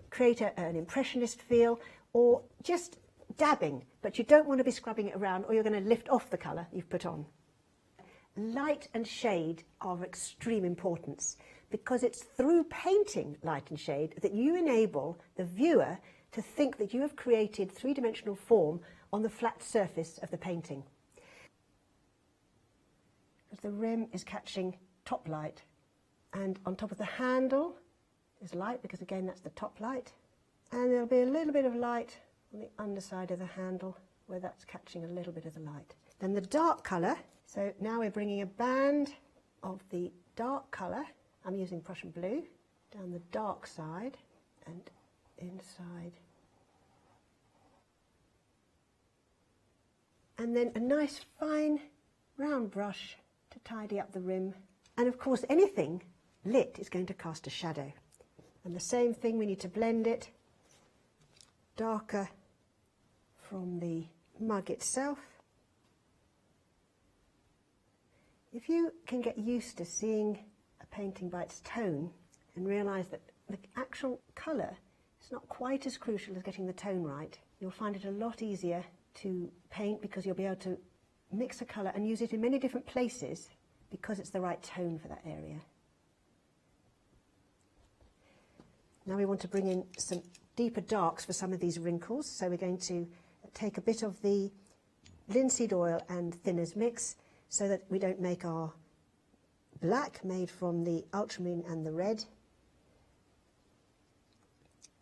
B: create an impressionist feel, or just dabbing but you don't want to be scrubbing it around or you're going to lift off the colour you've put on. Light and shade are of extreme importance because it's through painting light and shade that you enable the viewer to think that you have created three-dimensional form on the flat surface of the painting. The rim is catching top light, and on top of the handle is light because again that's the top light, and there'll be a little bit of light on the underside of the handle where that's catching a little bit of the light. Then the dark colour, so now we're bringing a band of the dark colour, I'm using Prussian blue, down the dark side and inside. And then a nice fine round brush to tidy up the rim. And of course anything lit is going to cast a shadow. And the same thing, we need to blend it darker from the mug itself. If you can get used to seeing a painting by its tone and realise that the actual colour is not quite as crucial as getting the tone right, you'll find it a lot easier to paint because you'll be able to mix a colour and use it in many different places because it's the right tone for that area. Now we want to bring in some deeper darks for some of these wrinkles, so we're going to take a bit of the linseed oil and thinners mix so that we don't make our black made from the ultramarine and the red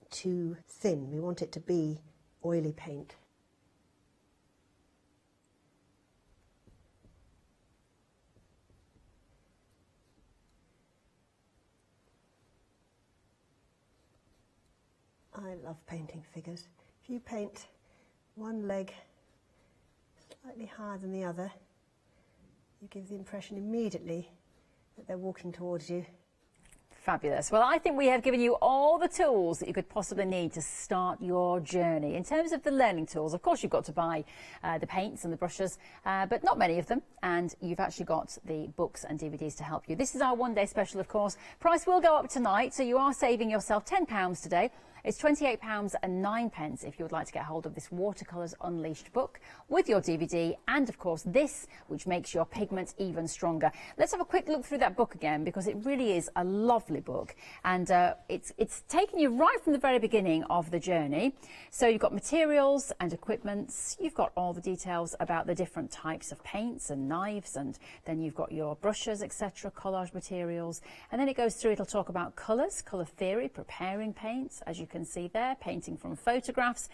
B: too thin. We want it to be oily paint. I love painting figures. If you paint one leg slightly higher than the other, you give the impression immediately that they're walking towards you.
X: Fabulous. Well, I think we have given you all the tools that you could possibly need to start your journey. In terms of the learning tools, of course, you've got to buy the paints and the brushes, but not many of them. And you've actually got the books and DVDs to help you. This is our one-day special, of course. Price will go up tonight, so you are saving yourself £10 today. It's £28.09 if you would like to get hold of this Watercolours Unleashed book with your DVD and, of course, this, which makes your pigment even stronger. Let's have a quick look through that book again because it really is a lovely book, and it's taken you right from the very beginning of the journey. So you've got materials and equipments, you've got all the details about the different types of paints and knives, and then you've got your brushes, etc., collage materials, and then it goes through, it'll talk about colours, colour theory, preparing paints, as you can see there, painting from photographs,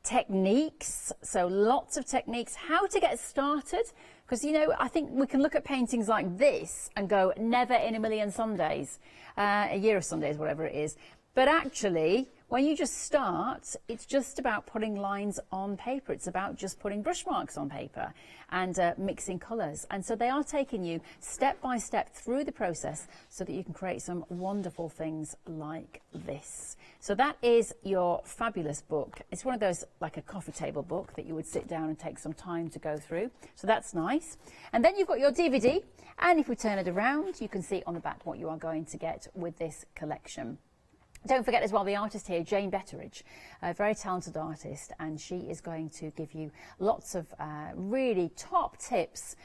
X: techniques, so lots of techniques, how to get started, because, you know, I think we can look at paintings like this and go, never in a million Sundays, a year of Sundays, whatever it is. But actually, when you just start, it's just about putting lines on paper. It's about just putting brush marks on paper and mixing colours. And so they are taking you step by step through the process so that you can create some wonderful things like this. So that is your fabulous book. It's one of those, like a coffee table book that you would sit down and take some time to go through. So that's nice. And then you've got your DVD. And if we turn it around, you can see on the back what you are going to get with this collection. Don't forget as well the artist here, Jane Betteridge, a very talented artist, and she is going to give you lots of really top tips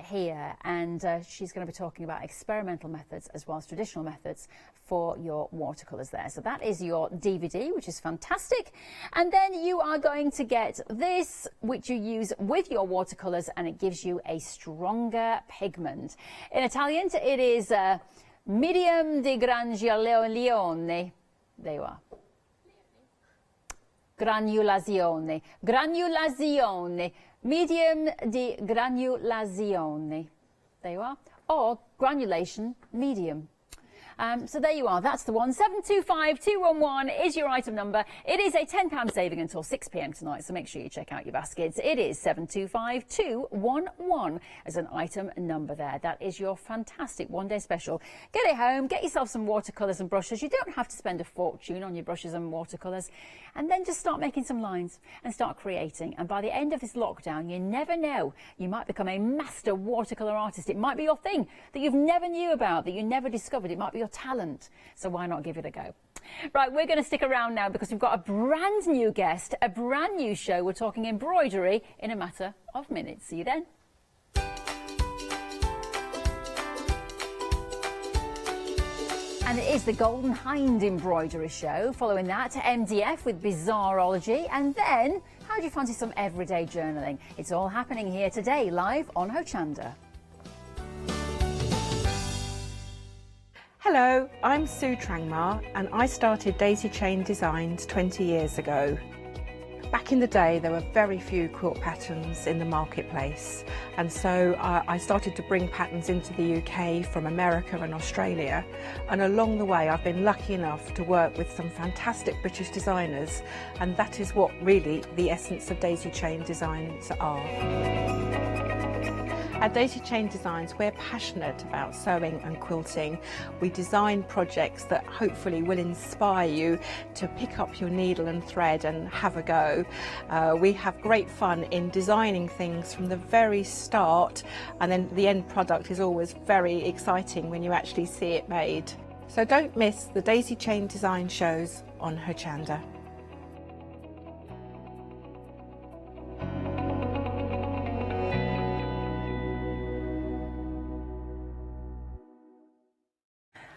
X: here, and she's going to be talking about experimental methods as well as traditional methods for your watercolours there. So that is your DVD, which is fantastic. And then you are going to get this, which you use with your watercolours, and it gives you a stronger pigment. In Italian, it is medium di granulazione. There you are. Granulazione. Granulazione. Medium di granulazione. There you are. Or granulation medium. So there you are, that's the one. 725211 is your item number. It is a £10 saving until 6 p.m. tonight, so make sure you check out your baskets. It is 725211 as an item number there. That is your fantastic one-day special. Get it home, get yourself some watercolours and brushes. You don't have to spend a fortune on your brushes and watercolours. And then just start making some lines and start creating. And by the end of this lockdown, you never know, you might become a master watercolour artist. It might be your thing that you've never knew about, that you never discovered. It might be your talent. So why not give it a go? Right, we're going to stick around now because we've got a brand new guest, a brand new show. We're talking embroidery in a matter of minutes. See you then. And it is the Golden Hind Embroidery Show. Following that, MDF with Bizarreology. And then, how do you fancy some everyday journaling? It's all happening here today, live on Hochanda.
A: Hello, I'm Sue Trangmar and I started Daisy Chain Designs 20 years ago. Back in the day there were very few quilt patterns in the marketplace, and so I started to bring patterns into the UK from America and Australia, and along the way I've been lucky enough to work with some fantastic British designers, and that is what really the essence of Daisy Chain Designs are. At Daisy Chain Designs, we're passionate about sewing and quilting. We design projects that hopefully will inspire you to pick up your needle and thread and have a go. We have great fun in designing things from the very start, and then the end product is always very exciting when you actually see it made. So don't miss the Daisy Chain Design shows on Hochanda.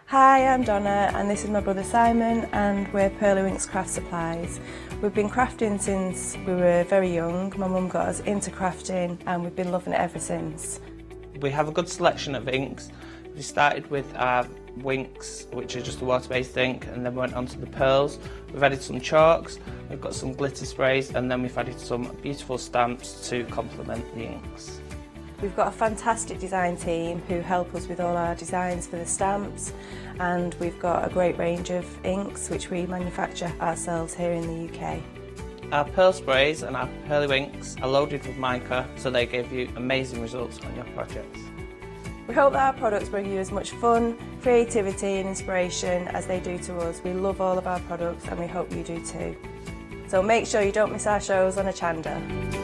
T: Hi, I'm Donna and this is my brother Simon and we're Pearlywinks Craft Supplies. We've been crafting since we were very young. My mum got us into crafting and we've been loving it ever since.
U: We have a good selection of inks. We started with our Winks, which are just a water-based ink, and then went on to the pearls. We've added some chalks, we've got some glitter sprays, and then we've added some beautiful stamps to complement the inks.
T: We've got a fantastic design team who help us with all our designs for the stamps, and we've got a great range of inks which we manufacture ourselves here in the UK.
U: Our pearl sprays and our Pearlywinks are loaded with mica, so they give you amazing results on your projects.
T: We hope that our products bring you as much fun, creativity and inspiration as they do to us. We love all of our products and we hope you do too. So make sure you don't miss our shows on Hochanda.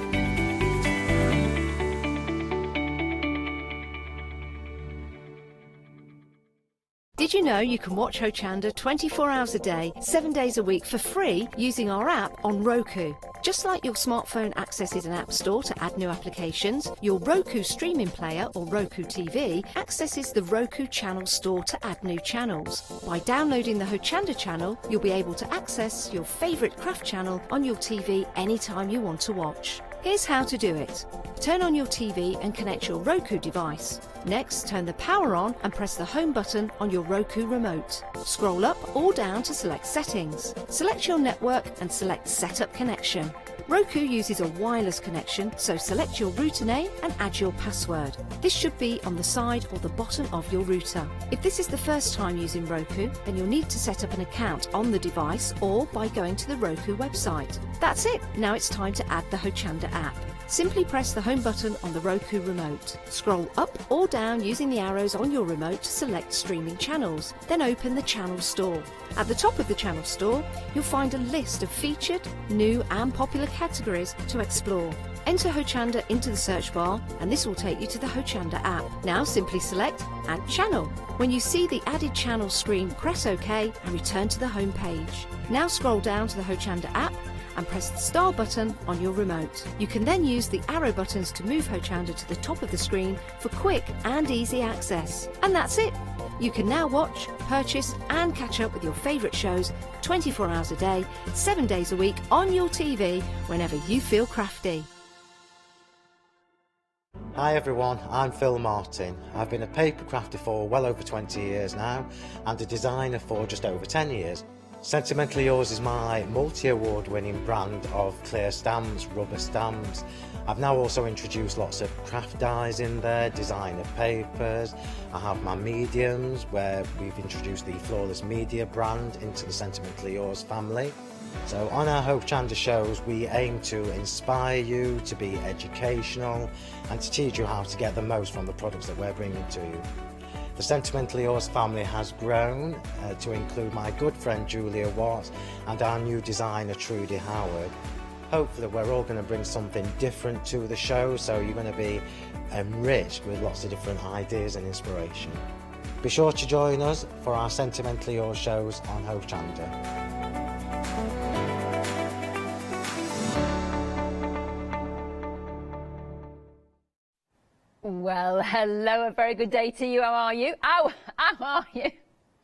W: Did you know you can watch Hochanda 24 hours a day, 7 days a week for free using our app on Roku? Just like your smartphone accesses an app store to add new applications, your Roku streaming player or Roku TV accesses the Roku channel store to add new channels. By downloading the Hochanda channel, you'll be able to access your favourite craft channel on your TV anytime you want to watch. Here's how to do it. Turn on your TV and connect your Roku device. Next, turn the power on and press the home button on your Roku remote. Scroll up or down to select Settings. Select your network and select Setup Connection. Roku uses a wireless connection, so select your router name and add your password. This should be on the side or the bottom of your router. If this is the first time using Roku, then you'll need to set up an account on the device or by going to the Roku website. That's it. Now it's time to add the Hochanda app. Simply press the home button on the Roku remote. Scroll up or down using the arrows on your remote to select streaming channels. Then open the channel store. At the top of the channel store, you'll find a list of featured, new and popular categories to explore. Enter Hochanda into the search bar and this will take you to the Hochanda app. Now simply select Add Channel. When you see the added channel screen, press OK and return to the home page. Now scroll down to the Hochanda app and press the star button on your remote. You can then use the arrow buttons to move Hochanda to the top of the screen for quick and easy access. And that's it! You can now watch, purchase and catch up with your favourite shows 24 hours a day, 7 days a week on your TV whenever you feel crafty.
Y: Hi everyone, I'm Phil Martin. I've been a paper crafter for well over 20 years now and a designer for just over 10 years. Sentimentally Yours is my multi-award winning brand of clear stamps, rubber stamps. I've now also introduced lots of craft dyes in there, designer papers. I have my mediums where we've introduced the Flawless Media brand into the Sentimentally Yours family. So on our Hochanda shows we aim to inspire you, to be educational and to teach you how to get the most from the products that we're bringing to you. The Sentimentally Yours family has grown to include my good friend Julia Watt and our new designer Trudy Howard. Hopefully we're all going to bring something different to the show, so you're going to be enriched with lots of different ideas and inspiration. Be sure to join us for our Sentimentally Yours shows on Hochanda.
X: Well, hello, a very good day to you. How are you? How are you?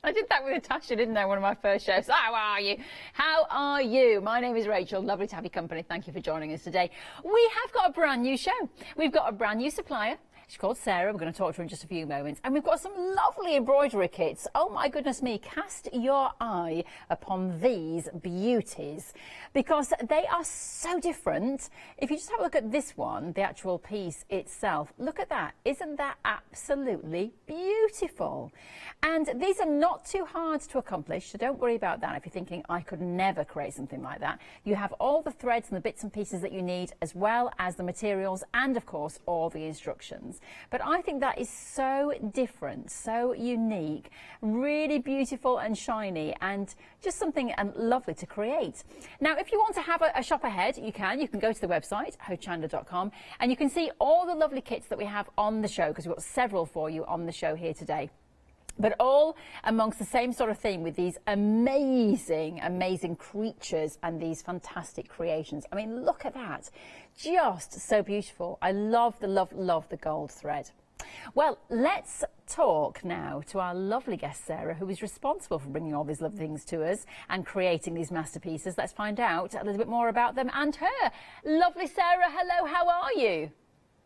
X: I did that with Natasha, didn't I? One of my first shows. How are you? How are you? My name is Rachel. Lovely to have your company. Thank you for joining us today. We have got a brand new show. We've got a brand new supplier. She's called Sarah. We're going to talk to her in just a few moments. And we've got some lovely embroidery kits. Oh, my goodness me. Cast your eye upon these beauties because they are so different. If you just have a look at this one, the actual piece itself, look at that. Isn't that absolutely beautiful? And these are not too hard to accomplish, so don't worry about that if you're thinking, I could never create something like that. You have all the threads and the bits and pieces that you need, as well as the materials and, of course, all the instructions. But I think that is so different, so unique, really beautiful and shiny, and just something lovely to create. Now, if you want to have a shop ahead, you can go to the website, hochanda.com, and you can see all the lovely kits that we have on the show, because we've got several for you on the show here today. But all amongst the same sort of theme with these amazing, amazing creatures and these fantastic creations. I mean, look at that. Just so beautiful. I love the gold thread. Well, let's talk now to our lovely guest, Sarah, who is responsible for bringing all these lovely things to us and creating these masterpieces. Let's find out a little bit more about them and her. Lovely Sarah, hello, how are you?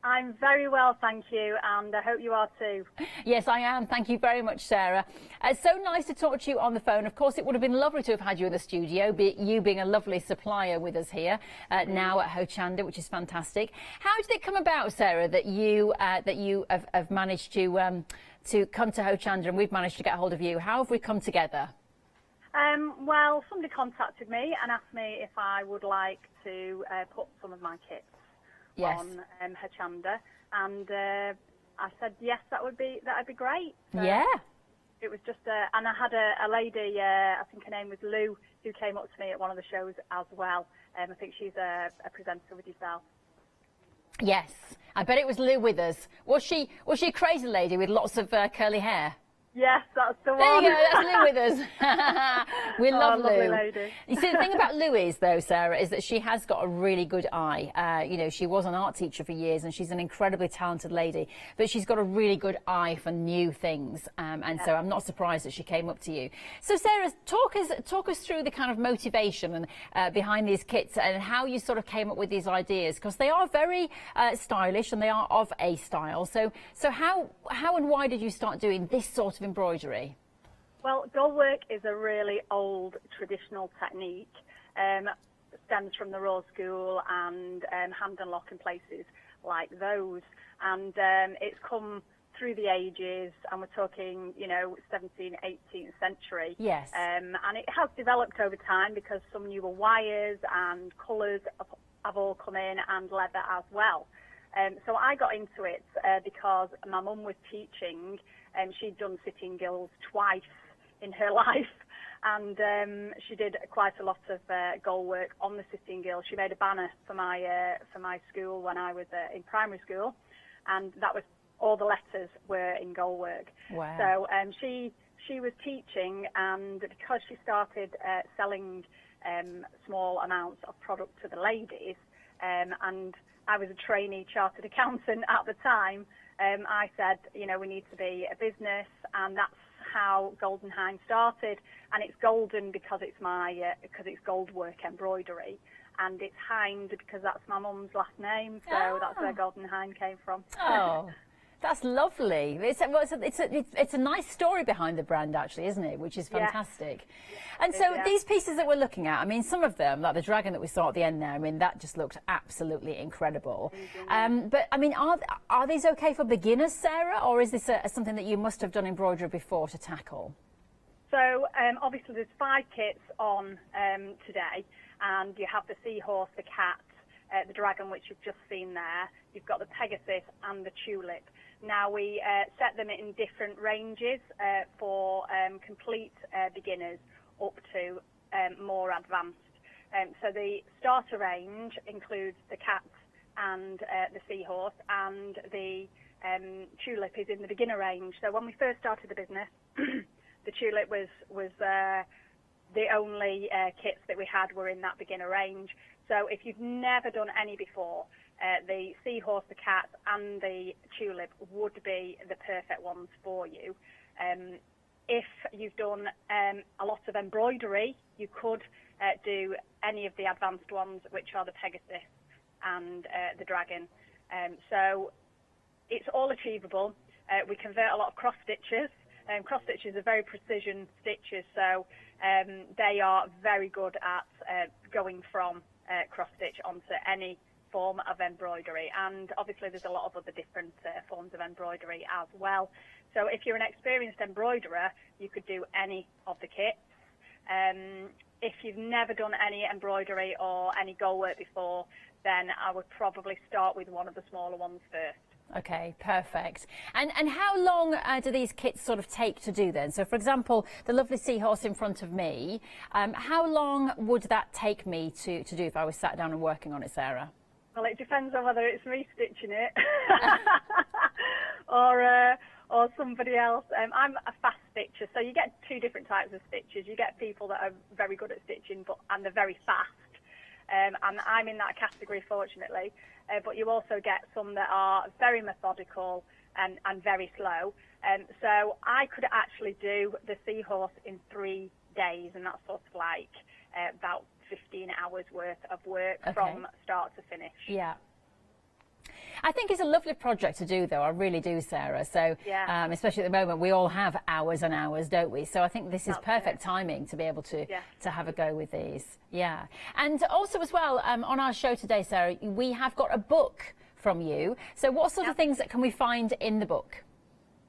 C: I'm very well, thank you, and I hope you are too.
X: Yes, I am. Thank you very much, Sarah. It's so nice to talk to you on the phone. Of course, it would have been lovely to have had you in the studio, you being a lovely supplier with us here now at Hochanda, which is fantastic. How did it come about, Sarah, that you have managed to come to Hochanda and we've managed to get hold of you? How have we come together?
C: Well, somebody contacted me and asked me if I would like to put some of my kits on Hochanda, and I said yes, that'd be great. So
X: yeah.
C: It was just and I had a lady, I think her name was Lou, who came up to me at one of the shows as well. I think she's a presenter with yourself.
X: Yes, I bet it was Lou with us. Was she a crazy lady with lots of curly hair?
C: Yes, that's the one.
X: There you go, that's Lou with us. We love
C: lovely
X: Lou.
C: Lady.
X: You see, the thing about Lou is, though, Sarah, is that she has got a really good eye. You know, she was an art teacher for years and she's an incredibly talented lady, but she's got a really good eye for new things. And so I'm not surprised that she came up to you. So, Sarah, talk us through the kind of motivation and behind these kits and how you sort of came up with these ideas, because they are very stylish and they are of a style. So how and why did you start doing this sort of embroidery?
C: Well, goldwork is a really old traditional technique. Stems from the Royal School and hand and lock and places like those. And it's come through the ages, and we're talking, 17th, 18th century.
X: Yes.
C: And it has developed over time because some newer wires and colours have all come in, and leather as well. So I got into it because my mum was teaching, and she'd done sitting gills twice in her life, and she did quite a lot of gold work on the sitting gill. She made a banner for my school when I was in primary school, and that was all the letters were in gold work.
X: Wow.
C: So she was teaching, and because she started selling small amounts of product to the ladies, and I was a trainee chartered accountant at the time, I said, we need to be a business, and that's how Golden Hind started. And it's golden because it's because it's gold work embroidery, and it's Hind because that's my mum's last name, so that's where Golden Hind came from.
X: Oh, that's lovely. It's a nice story behind the brand, actually, isn't it? Which is fantastic. Yeah. And so these pieces that we're looking at, I mean, some of them, like the dragon that we saw at the end there, I mean, that just looked absolutely incredible. But I mean, are these okay for beginners, Sarah, or is this something that you must have done embroidery before to tackle?
C: So obviously there's 5 kits on today, and you have the seahorse, the cat, the dragon, which you've just seen there. You've got the Pegasus and the tulip. Now we set them in different ranges for complete beginners up to more advanced. So the starter range includes the cat and the seahorse, and the tulip is in the beginner range. So when we first started the business, the tulip was the only kits that we had were in that beginner range. So if you've never done any before, the seahorse, the cat and the tulip would be the perfect ones for you. If you've done a lot of embroidery, you could do any of the advanced ones, which are the Pegasus and the Dragon. So it's all achievable. We convert a lot of cross stitches. Cross stitches are very precision stitches, so they are very good at going from cross stitch onto any form of embroidery, and obviously there's a lot of other different forms of embroidery as well. So if you're an experienced embroiderer, you could do any of the kits. If you've never done any embroidery or any gold work before, then I would probably start with one of the smaller ones first.
X: Okay, perfect. And how long do these kits sort of take to do then? So, for example, the lovely seahorse in front of me, how long would that take me to do if I was sat down and working on it, Sarah?
C: Well, it depends on whether it's me stitching it or somebody else. I'm a fast stitcher, so you get two different types of stitches. You get people that are very good at stitching, and they're very fast. And I'm in that category, fortunately. But you also get some that are very methodical and very slow. So I could actually do the seahorse in 3 days, and that's sort of like about 15 hours worth of work from start to finish.
X: Yeah. I think it's a lovely project to do, though. I really do, Sarah. So, especially at the moment, we all have hours and hours, don't we? So I think this is perfect timing to be able to have a go with these. Yeah. And also as well, on our show today, Sarah, we have got a book from you. So what sort of things that can we find in the book?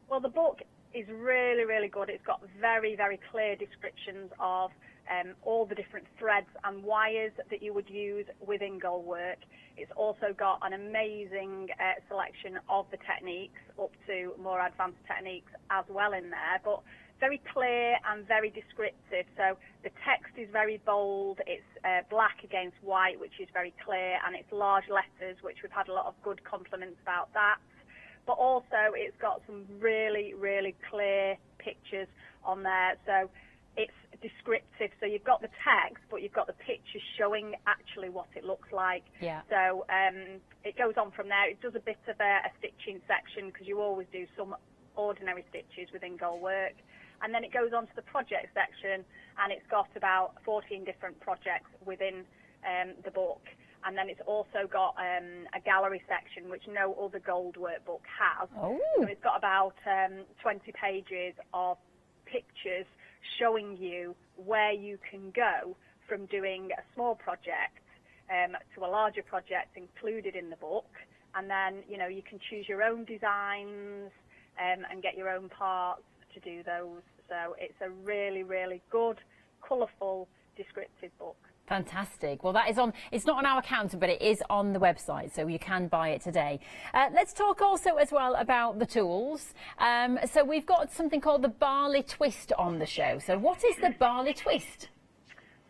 C: Well, the book is really, really good. It's got very, very clear descriptions of all the different threads and wires that you would use within gold work. It's also got an amazing selection of the techniques, up to more advanced techniques as well in there, but very clear and very descriptive. So the text is very bold. It's black against white, which is very clear, and it's large letters, which we've had a lot of good compliments about that. But also it's got some really, really clear pictures on there. So it's descriptive, so you've got the text, but you've got the pictures showing actually what it looks like.
X: Yeah.
C: So it goes on from there. It does a bit of a stitching section, because you always do some ordinary stitches within gold work. And then it goes on to the project section, and it's got about 14 different projects within the book. And then it's also got a gallery section, which no other gold work book has.
X: Oh.
C: So it's got about 20 pages of pictures showing you where you can go from doing a small project to a larger project included in the book. And then, you know, you can choose your own designs and get your own parts to do those. So it's a really, really good, colourful, descriptive book.
X: Fantastic. Well, that is on, it's not on our counter, but it is on the website, so you can buy it today. Let's talk also as well about the tools. So we've got something called the Barley Twist on the show. So what is the Barley Twist?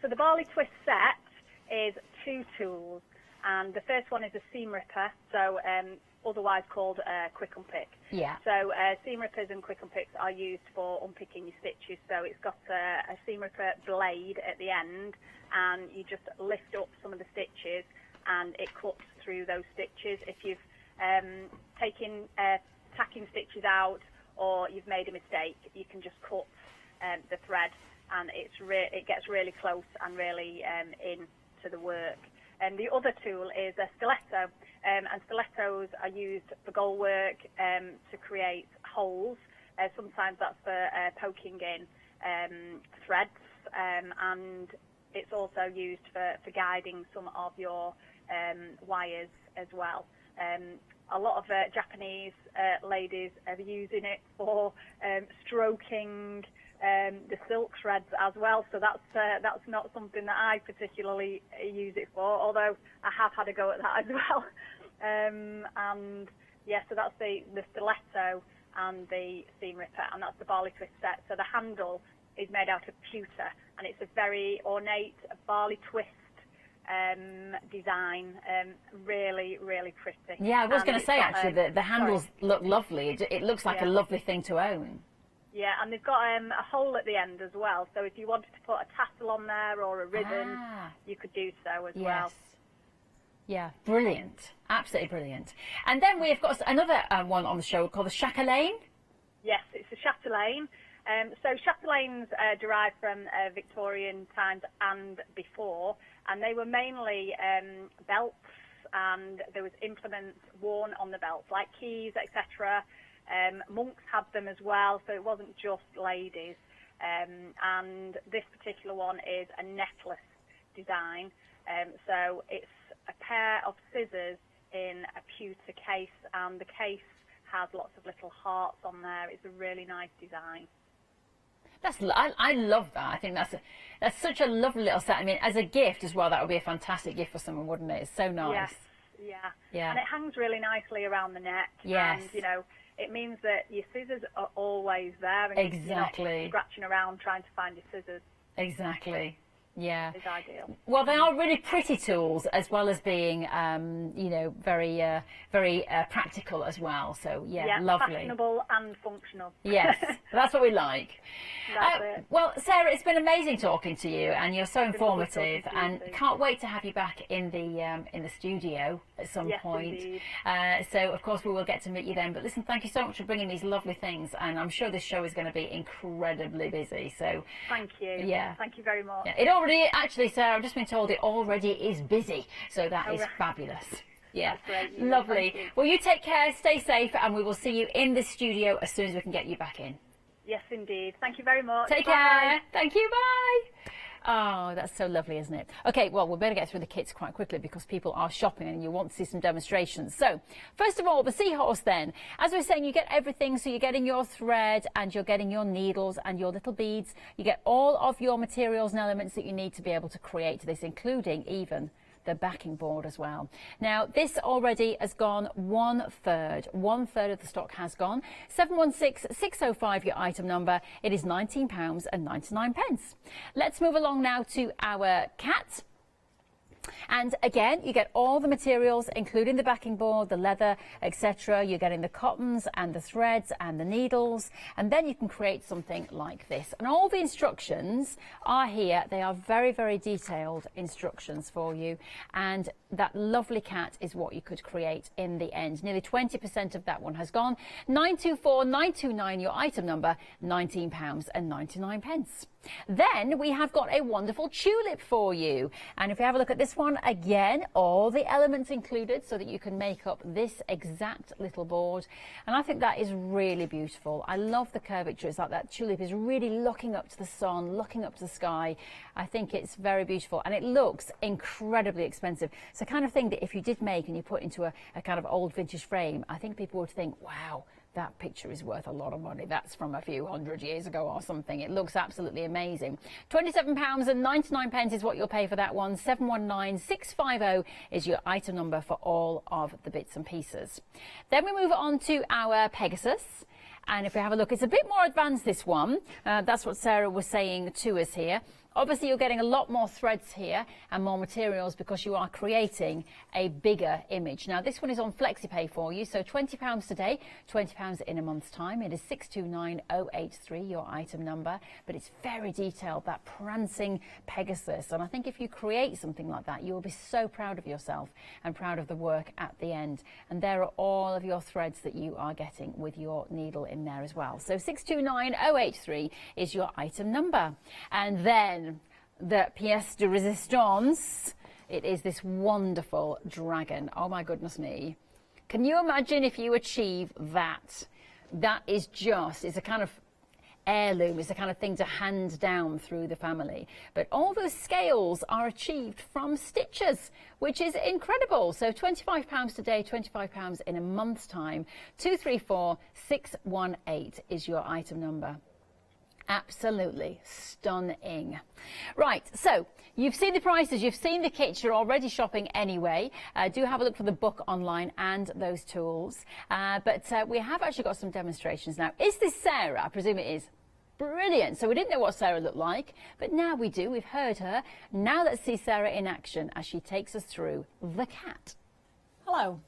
C: So the Barley Twist set is 2 tools, and the first one is a seam ripper, so otherwise called quick unpick.
X: Yeah.
C: So seam rippers and quick unpicks are used for unpicking your stitches. So it's got a seam ripper blade at the end, and you just lift up some of the stitches and it cuts through those stitches. If you've taken tacking stitches out or you've made a mistake, you can just cut the thread, and it gets really close and really into the work. And the other tool is a stiletto, and stilettos are used for gold work to create holes. Sometimes that's for poking in threads, and it's also used for guiding some of your wires as well. A lot of Japanese ladies are using it for stroking the silk threads as well, so that's not something that I particularly use it for, although I have had a go at that as well. And yeah, so that's the stiletto and the seam ripper, and that's the Barley Twist set. So the handle is made out of pewter, and it's a very ornate barley twist design, really, really pretty.
X: Yeah, I was
C: And
X: going to
C: it's
X: say
C: got,
X: actually that the handles look lovely. It looks like a lovely thing to own.
C: Yeah, and they've got a hole at the end as well, so if you wanted to put a tassel on there or a ribbon, you could do so as well.
X: Yeah, brilliant. Absolutely brilliant. And then we've got another one on the show called the Chatelaine.
C: Yes, it's a chatelaine. So chatelaines derive from Victorian times and before, and they were mainly belts, and there was implements worn on the belts, like keys, etc. Monks had them as well, so it wasn't just ladies. And this particular one is a necklace design. So it's a pair of scissors in a pewter case, and the case has lots of little hearts on there. It's a really nice design.
X: I love that. I think that's such a lovely little set. I mean, as a gift as well, that would be a fantastic gift for someone, wouldn't it? It's so nice.
C: Yes,
X: yeah.
C: And it hangs really nicely around the neck.
X: Yes.
C: And, you know, it means that your scissors are always there, and
X: exactly.
C: you're not scratching around trying to find your scissors.
X: Exactly. Yeah.
C: Is ideal.
X: Well, they are really pretty tools, as well as being, you know, very practical as well. So yeah, lovely.
C: Fashionable and functional.
X: Yes, that's what we like.
C: That's it.
X: Well, Sarah, it's been amazing talking to you, and you're so informative, and can't wait to have you back in the studio at some point. So of course we will get to meet you then. But listen, thank you so much for bringing these lovely things, and I'm sure this show is going to be incredibly busy. So
C: thank you.
X: Yeah,
C: thank you very much.
X: Yeah, it already actually, Sarah, I've just been told it already is busy, so that is fabulous. Yeah, lovely. Well, you take care, stay safe, and we will see you in the studio as soon as we can get you back in.
C: Yes, indeed. Thank you very much.
X: Take care. Thank you. Bye. Oh, that's so lovely, isn't it? Okay, well, we better get through the kits quite quickly because people are shopping and you want to see some demonstrations. So, first of all, the seahorse then. As we were saying, you get everything. So you're getting your thread and you're getting your needles and your little beads. You get all of your materials and elements that you need to be able to create this, including even the backing board as well. Now, this already has gone 1/3. 1/3 of the stock has gone. 716605, your item number. It is £19.99. Let's move along now to our cat. And again, you get all the materials, including the backing board, the leather, etc. You're getting the cottons and the threads and the needles, and then you can create something like this. And all the instructions are here. They are very, very detailed instructions for you. And that lovely cat is what you could create in the end. Nearly 20% of that one has gone. 924929, your item number, £19.99. Then we have got a wonderful tulip for you. And if you have a look at this one, again, all the elements included so that you can make up this exact little board. And I think that is really beautiful. I love the curvature. It's like that tulip is really looking up to the sun, looking up to the sky. I think it's very beautiful, and it looks incredibly expensive. It's the kind of thing that if you did make and you put into a kind of old vintage frame, I think people would think, wow, that picture is worth a lot of money. That's from a few hundred years ago or something. It looks absolutely amazing. £27.99 is what you'll pay for that one. 719650 is your item number for all of the bits and pieces. Then we move on to our Pegasus. And if we have a look, it's a bit more advanced, this one. That's what Sarah was saying to us here. Obviously, you're getting a lot more threads here and more materials because you are creating a bigger image. Now, this one is on FlexiPay for you, so £20 today, £20 in a month's time. It is 629083, your item number, but it's very detailed, that prancing Pegasus. And I think if you create something like that, you will be so proud of yourself and proud of the work at the end. And there are all of your threads that you are getting with your needle in there as well. So 629083 is your item number. And then the pièce de résistance, it is this wonderful dragon. Oh my goodness me. Can you imagine if you achieve that? That is just, it's a kind of heirloom, it's the kind of thing to hand down through the family. But all those scales are achieved from stitches, which is incredible. So £25 today, £25 in a month's time. 234618 is your item number. Absolutely stunning. Right, so you've seen the prices, you've seen the kits, you're already shopping anyway. Do have a look for the book online and those tools. But we have actually got some demonstrations now. Is this Sarah? I presume it is. Brilliant. So we didn't know what Sarah looked like, but now we do. We've heard her. Now let's see Sarah in action as she takes us through the cat.
D: Hello,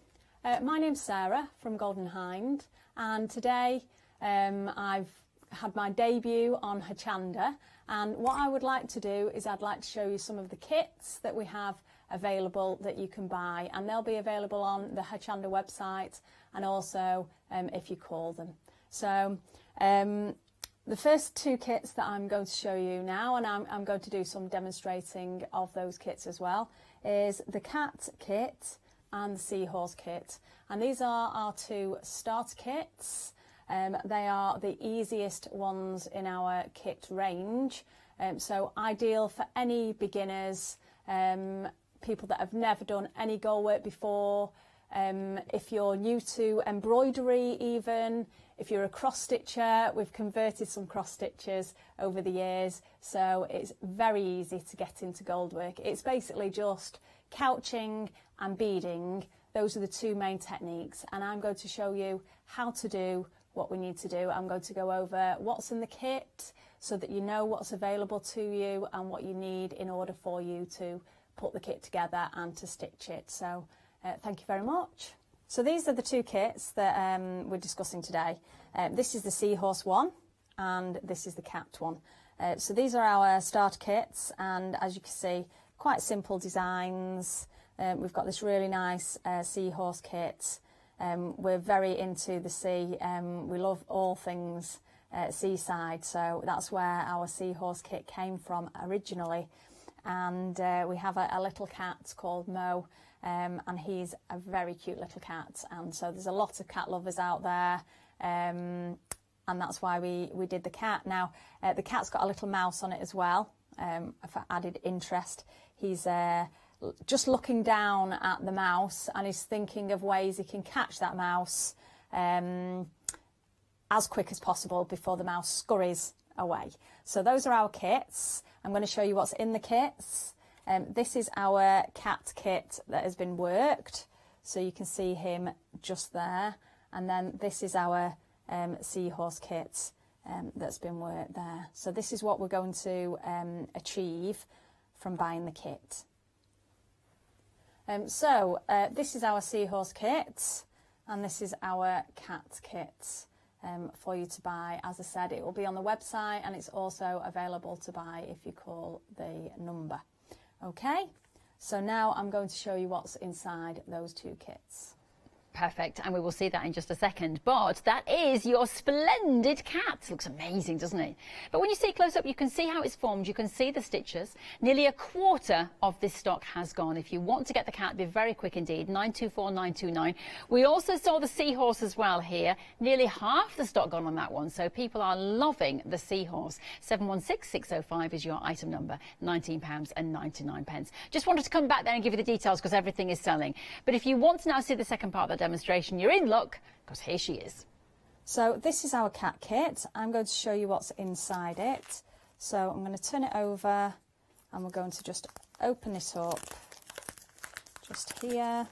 D: my name's Sarah from Golden Hind, and today I've had my debut on Hochanda, and what I would like to do is I'd like to show you some of the kits that we have available that you can buy, and they'll be available on the Hochanda website and also if you call them. So the first two kits that I'm going to show you now, and I'm going to do some demonstrating of those kits as well, is the cat kit and the seahorse kit. And these are our two starter kits. They are the easiest ones in our kit range, so ideal for any beginners, people that have never done any gold work before, if you're new to embroidery even, if you're a cross-stitcher. We've converted some cross-stitchers over the years, so it's very easy to get into gold work. It's basically just couching and beading. Those are the two main techniques, and I'm going to show you how to do what we need to do. I'm going to go over what's in the kit so that you know what's available to you and what you need in order for you to put the kit together and to stitch it. So thank you very much. So these are the two kits that we're discussing today. This is the seahorse one and this is the cat one. So these are our starter kits, and as you can see, quite simple designs. We've got this really nice seahorse kit. We're very into the sea. We love all things seaside, so that's where our seahorse kit came from originally. And we have a little cat called Mo, and he's a very cute little cat, and so there's a lot of cat lovers out there, and that's why we did the cat. Now the cat's got a little mouse on it as well, for added interest. He's just looking down at the mouse, and he's thinking of ways he can catch that mouse as quick as possible before the mouse scurries away. So those are our kits. I'm going to show you what's in the kits. This is our cat kit that has been worked, so you can see him just there, and then this is our seahorse kit that's been worked there. So this is what we're going to achieve from buying the kit. This is our seahorse kit, and this is our cat kit for you to buy. As I said, it will be on the website, and it's also available to buy if you call the number. Okay, so now I'm going to show you what's inside those two kits.
X: Perfect, and we will see that in just a second. But that is your splendid cat. Looks amazing, doesn't it? But when you see it close up, you can see how it's formed. You can see the stitches. Nearly a quarter of this stock has gone. If you want to get the cat, be very quick indeed. 924929. We also saw the seahorse as well here. Nearly half the stock gone on that one. So people are loving the seahorse. 716605 is your item number. £19.99. Just wanted to come back there and give you the details because everything is selling. But if you want to now see the second part of the demonstration, you're in luck because here she is.
D: So this is our cat kit. I'm going to show you what's inside it. So I'm going to turn it over, and we're going to just open it up just here.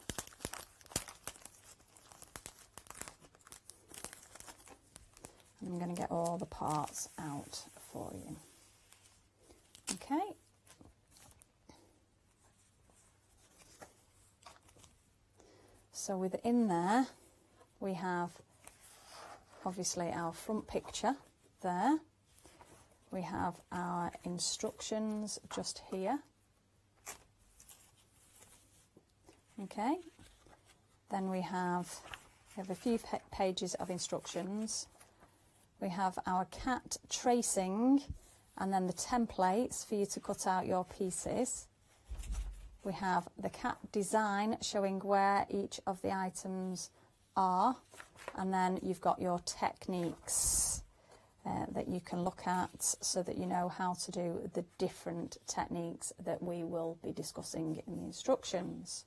D: And I'm going to get all the parts out for you. Okay. So within there, we have obviously our front picture there. We have our instructions just here. Okay. Then we have a few pages of instructions. We have our cat tracing, and then the templates for you to cut out your pieces. We have the cat design showing where each of the items are, and then you've got your techniques that you can look at so that you know how to do the different techniques that we will be discussing in the instructions.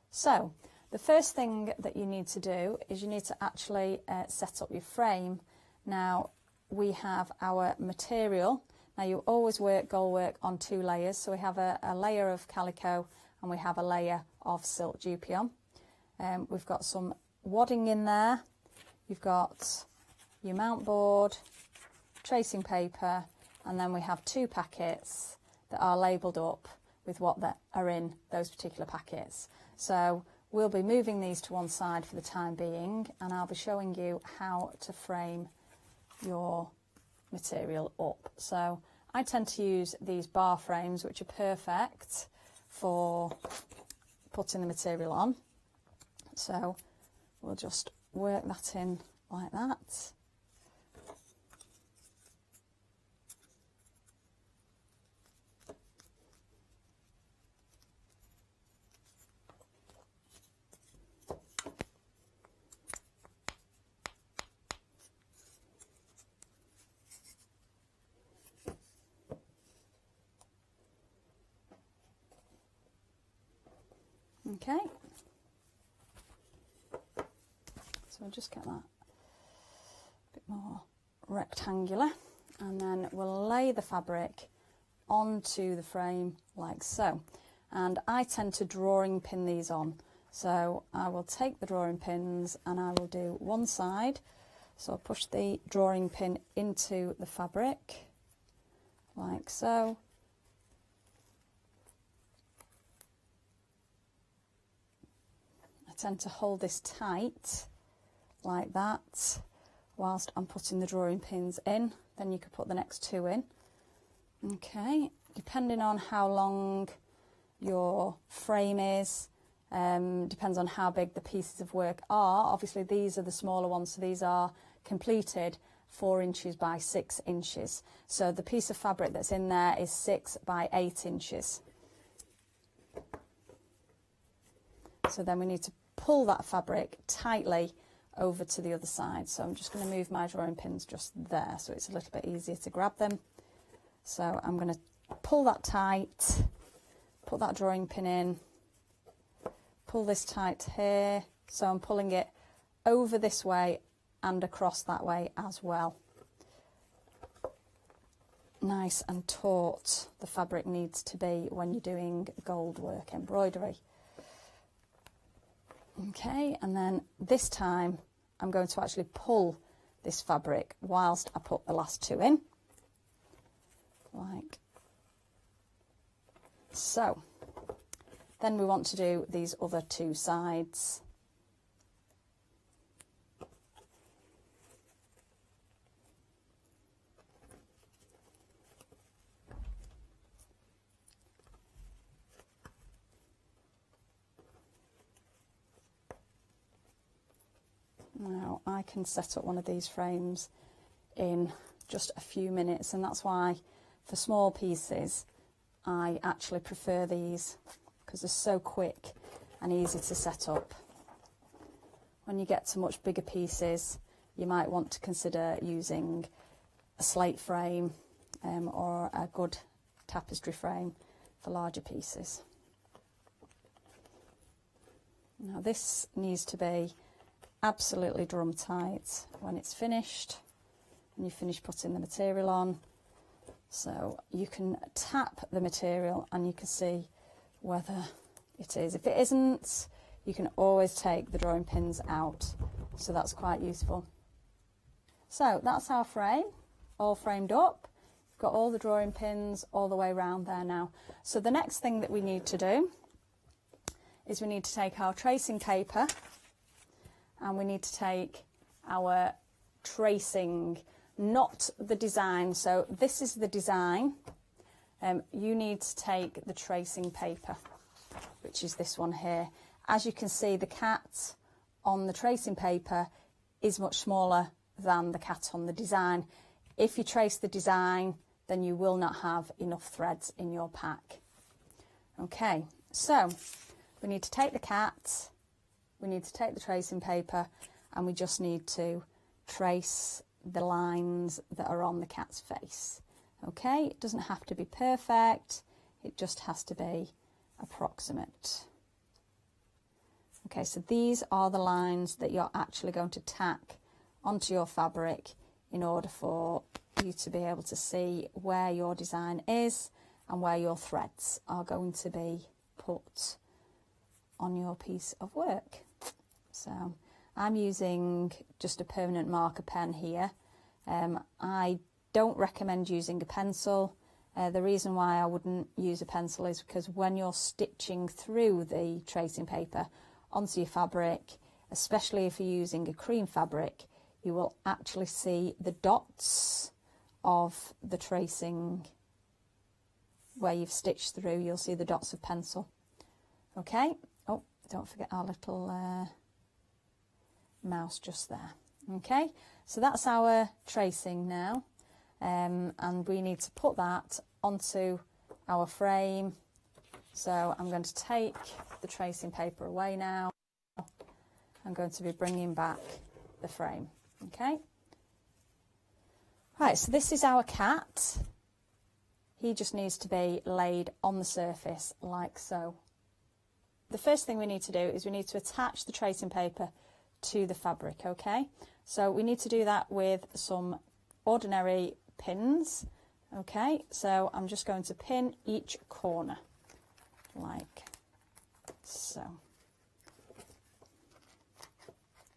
D: So the first thing that you need to do is you need to actually set up your frame. Now we have our material. Now you always work gold work on two layers, so we have a layer of calico and we have a layer of silk dupion. We've got some wadding in there, you've got your mount board, tracing paper, and then we have 2 packets that are labelled up with what that are in those particular packets. So we'll be moving these to one side for the time being, and I'll be showing you how to frame your material up. So I tend to use these bar frames, which are perfect for putting the material on. So we'll just work that in like that. Okay, so we'll just get that a bit more rectangular, and then we'll lay the fabric onto the frame like so. And I tend to drawing pin these on, so I will take the drawing pins and I will do one side. So I'll push the drawing pin into the fabric like so. I tend to hold this tight like that whilst I'm putting the drawing pins in. Then you could put the next 2 in. Okay, depending on how long your frame is, depends on how big the pieces of work are. Obviously these are the smaller ones, so these are completed 4 inches by 6 inches. So the piece of fabric that's in there is 6 by 8 inches. So then we need to pull that fabric tightly over to the other side. So I'm just going to move my drawing pins just there so it's a little bit easier to grab them. So I'm going to pull that tight, put that drawing pin in, pull this tight here. So I'm pulling it over this way and across that way as well. Nice and taut the fabric needs to be when you're doing gold work embroidery. Okay, and then this time I'm going to actually pull this fabric whilst I put the last 2 in, like so. Then we want to do these other 2 sides. Now I can set up one of these frames in just a few minutes, and that's why for small pieces I actually prefer these, because they're so quick and easy to set up. When you get to much bigger pieces, you might want to consider using a slate frame or a good tapestry frame for larger pieces. Now this needs to be absolutely drum tight when it's finished and you finish putting the material on. So you can tap the material and you can see whether it is. If it isn't, you can always take the drawing pins out, so that's quite useful. So that's our frame, all framed up. Got all the drawing pins all the way around there now. So the next thing that we need to do is we need to take our tracing paper and we need to take our tracing, not the design. So this is the design. You need to take the tracing paper, which is this one here. As you can see, the cat on the tracing paper is much smaller than the cat on the design. If you trace the design, then you will not have enough threads in your pack. Okay, so we need to take the cat, we need to take the tracing paper, and we just need to trace the lines that are on the cat's face. Okay, it doesn't have to be perfect, it just has to be approximate. Okay, so these are the lines that you're actually going to tack onto your fabric in order for you to be able to see where your design is and where your threads are going to be put on your piece of work. So I'm using just a permanent marker pen here. I don't recommend using a pencil. The reason why I wouldn't use a pencil is because when you're stitching through the tracing paper onto your fabric, especially if you're using a cream fabric, you will actually see the dots of the tracing where you've stitched through. You'll see the dots of pencil. Okay, oh, don't forget our little mouse just there. Okay, so that's our tracing now, and we need to put that onto our frame. So I'm going to take the tracing paper away now. I'm going to be bringing back the frame. Okay, right, so this is our cat. He just needs to be laid on the surface like so. The first thing we need to do is we need to attach the tracing paper to the fabric, okay? So we need to do that with some ordinary pins, okay? So I'm just going to pin each corner like so.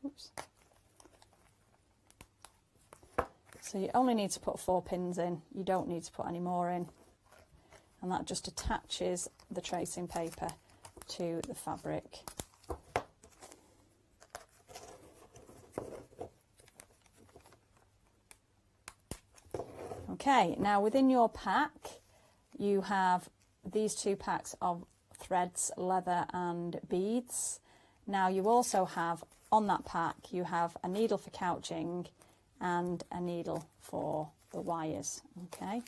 D: Oops. So you only need to put 4 pins in, you don't need to put any more in, and that just attaches the tracing paper to the fabric. Okay, now within your pack you have these 2 packs of threads, leather and beads. Now you also have on that pack, you have a needle for couching and a needle for the wires, okay?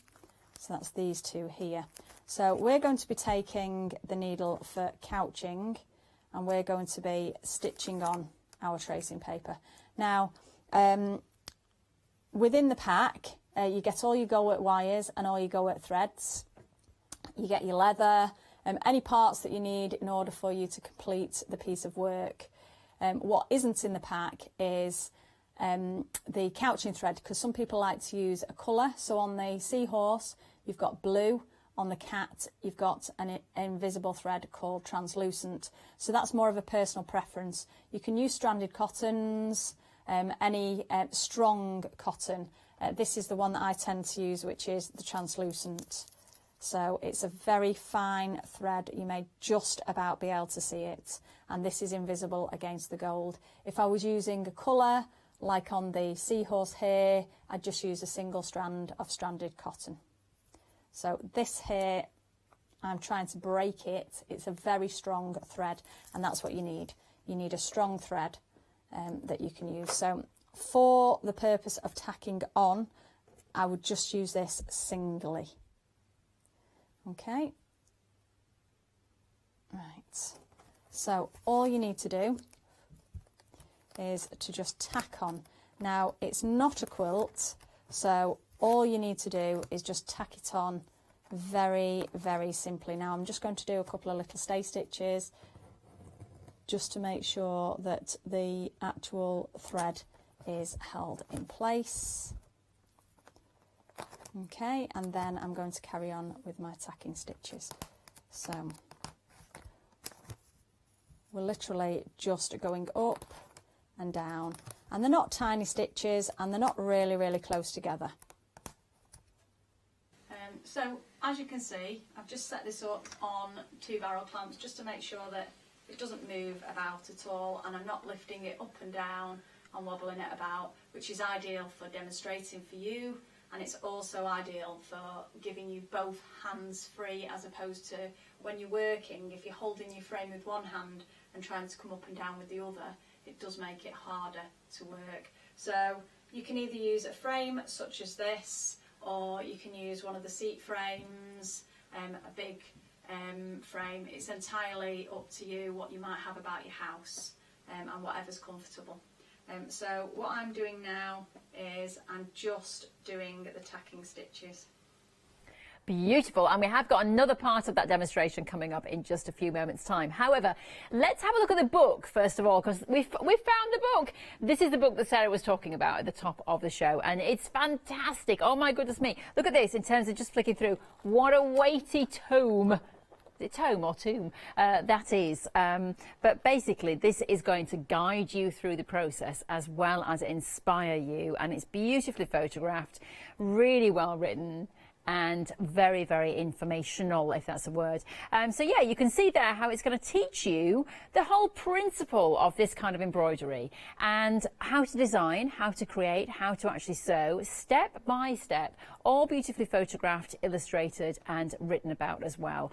D: So that's these 2 here. So we're going to be taking the needle for couching and we're going to be stitching on our tracing paper. Now, within the pack, you get all your go-wet wires and all your go-wet threads. You get your leather, any parts that you need in order for you to complete the piece of work. What isn't in the pack is the couching thread, because some people like to use a colour. So on the seahorse, you've got blue. On the cat, you've got an invisible thread called translucent. So that's more of a personal preference. You can use stranded cottons, any strong cotton. This is the one that I tend to use, which is the translucent. So it's a very fine thread. You may just about be able to see it. And this is invisible against the gold. If I was using a colour, like on the seahorse here, I'd just use a single strand of stranded cotton. So this here, I'm trying to break it. It's a very strong thread, and that's what you need. You need a strong thread that you can use. So for the purpose of tacking on, I would just use this singly. Okay. Right. So all you need to do is to just tack on. Now, it's not a quilt, so all you need to do is just tack it on very, very simply. Now I'm just going to do a couple of little stay stitches just to make sure that the actual thread is held in place. Okay, and then I'm going to carry on with my tacking stitches. So we're literally just going up and down, and they're not tiny stitches and they're not really, really close together. So as you can see, I've just set this up on 2 barrel clamps just to make sure that it doesn't move about at all, and I'm not lifting it up and down and wobbling it about, which is ideal for demonstrating for you, and it's also ideal for giving you both hands free, as opposed to when you're working, if you're holding your frame with one hand and trying to come up and down with the other, it does make it harder to work. So you can either use a frame such as this, or you can use one of the seat frames, a big frame. It's entirely up to you what you might have about your house, and whatever's comfortable. So what I'm doing now is I'm just doing the tacking stitches.
X: Beautiful, and we have got another part of that demonstration coming up in just a few moments' time. However, let's have a look at the book first of all, because we found the book. This is the book that Sarah was talking about at the top of the show, and it's fantastic. Oh my goodness me, look at this in terms of just flicking through. What a weighty tome it tome or tomb? That is. But basically, this is going to guide you through the process as well as inspire you. And it's beautifully photographed, really well written, and very, very informational, if that's a word. So yeah, you can see there how it's going to teach you the whole principle of this kind of embroidery and how to design, how to create, how to actually sew, step by step, all beautifully photographed, illustrated and written about as well.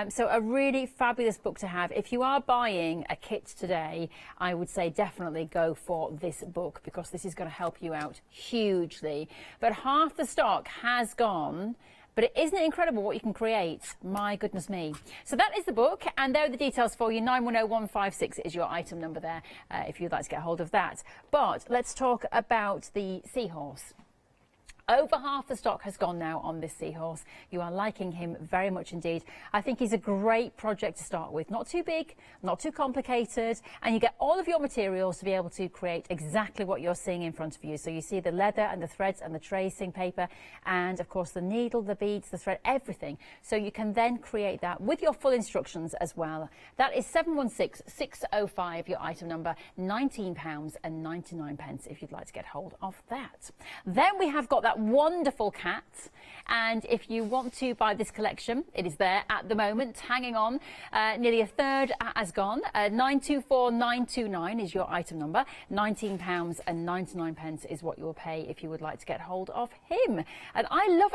X: So a really fabulous book to have. If you are buying a kit today, I would say definitely go for this book, because this is going to help you out hugely. But half the stock has gone. But isn't it incredible what you can create? My goodness me. So that is the book, and there are the details for you. 910156 is your item number there, if you'd like to get hold of that. But let's talk about the seahorse. Over half the stock has gone now on this seahorse. You are liking him very much indeed. I think he's a great project to start with. Not too big, not too complicated, and you get all of your materials to be able to create exactly what you're seeing in front of you. So you see the leather and the threads and the tracing paper, and of course the needle, the beads, the thread, everything. So you can then create that with your full instructions as well. That is 716605, your item number, £19.99 if you'd like to get hold of that. Then we have got that wonderful cat, and if you want to buy this collection, it is there at the moment, hanging on. Nearly a third has gone. 924929 is your item number. £19.99 is what you will pay if you would like to get hold of him. And I love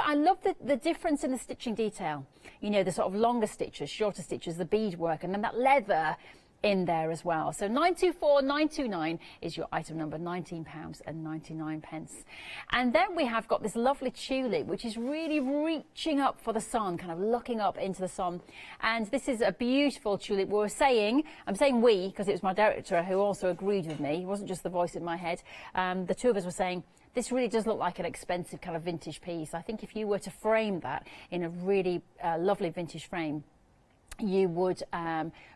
X: the difference in the stitching detail. You know, the sort of longer stitches, shorter stitches, the beadwork, and then that leather in there as well. So 924929 is your item number, £19.99. And then we have got this lovely tulip, which is really reaching up for the sun, kind of looking up into the sun. And this is a beautiful tulip. I'm saying we, because it was my director who also agreed with me. It wasn't just the voice in my head. The two of us were saying, this really does look like an expensive kind of vintage piece. I think if you were to frame that in a really lovely vintage frame, you would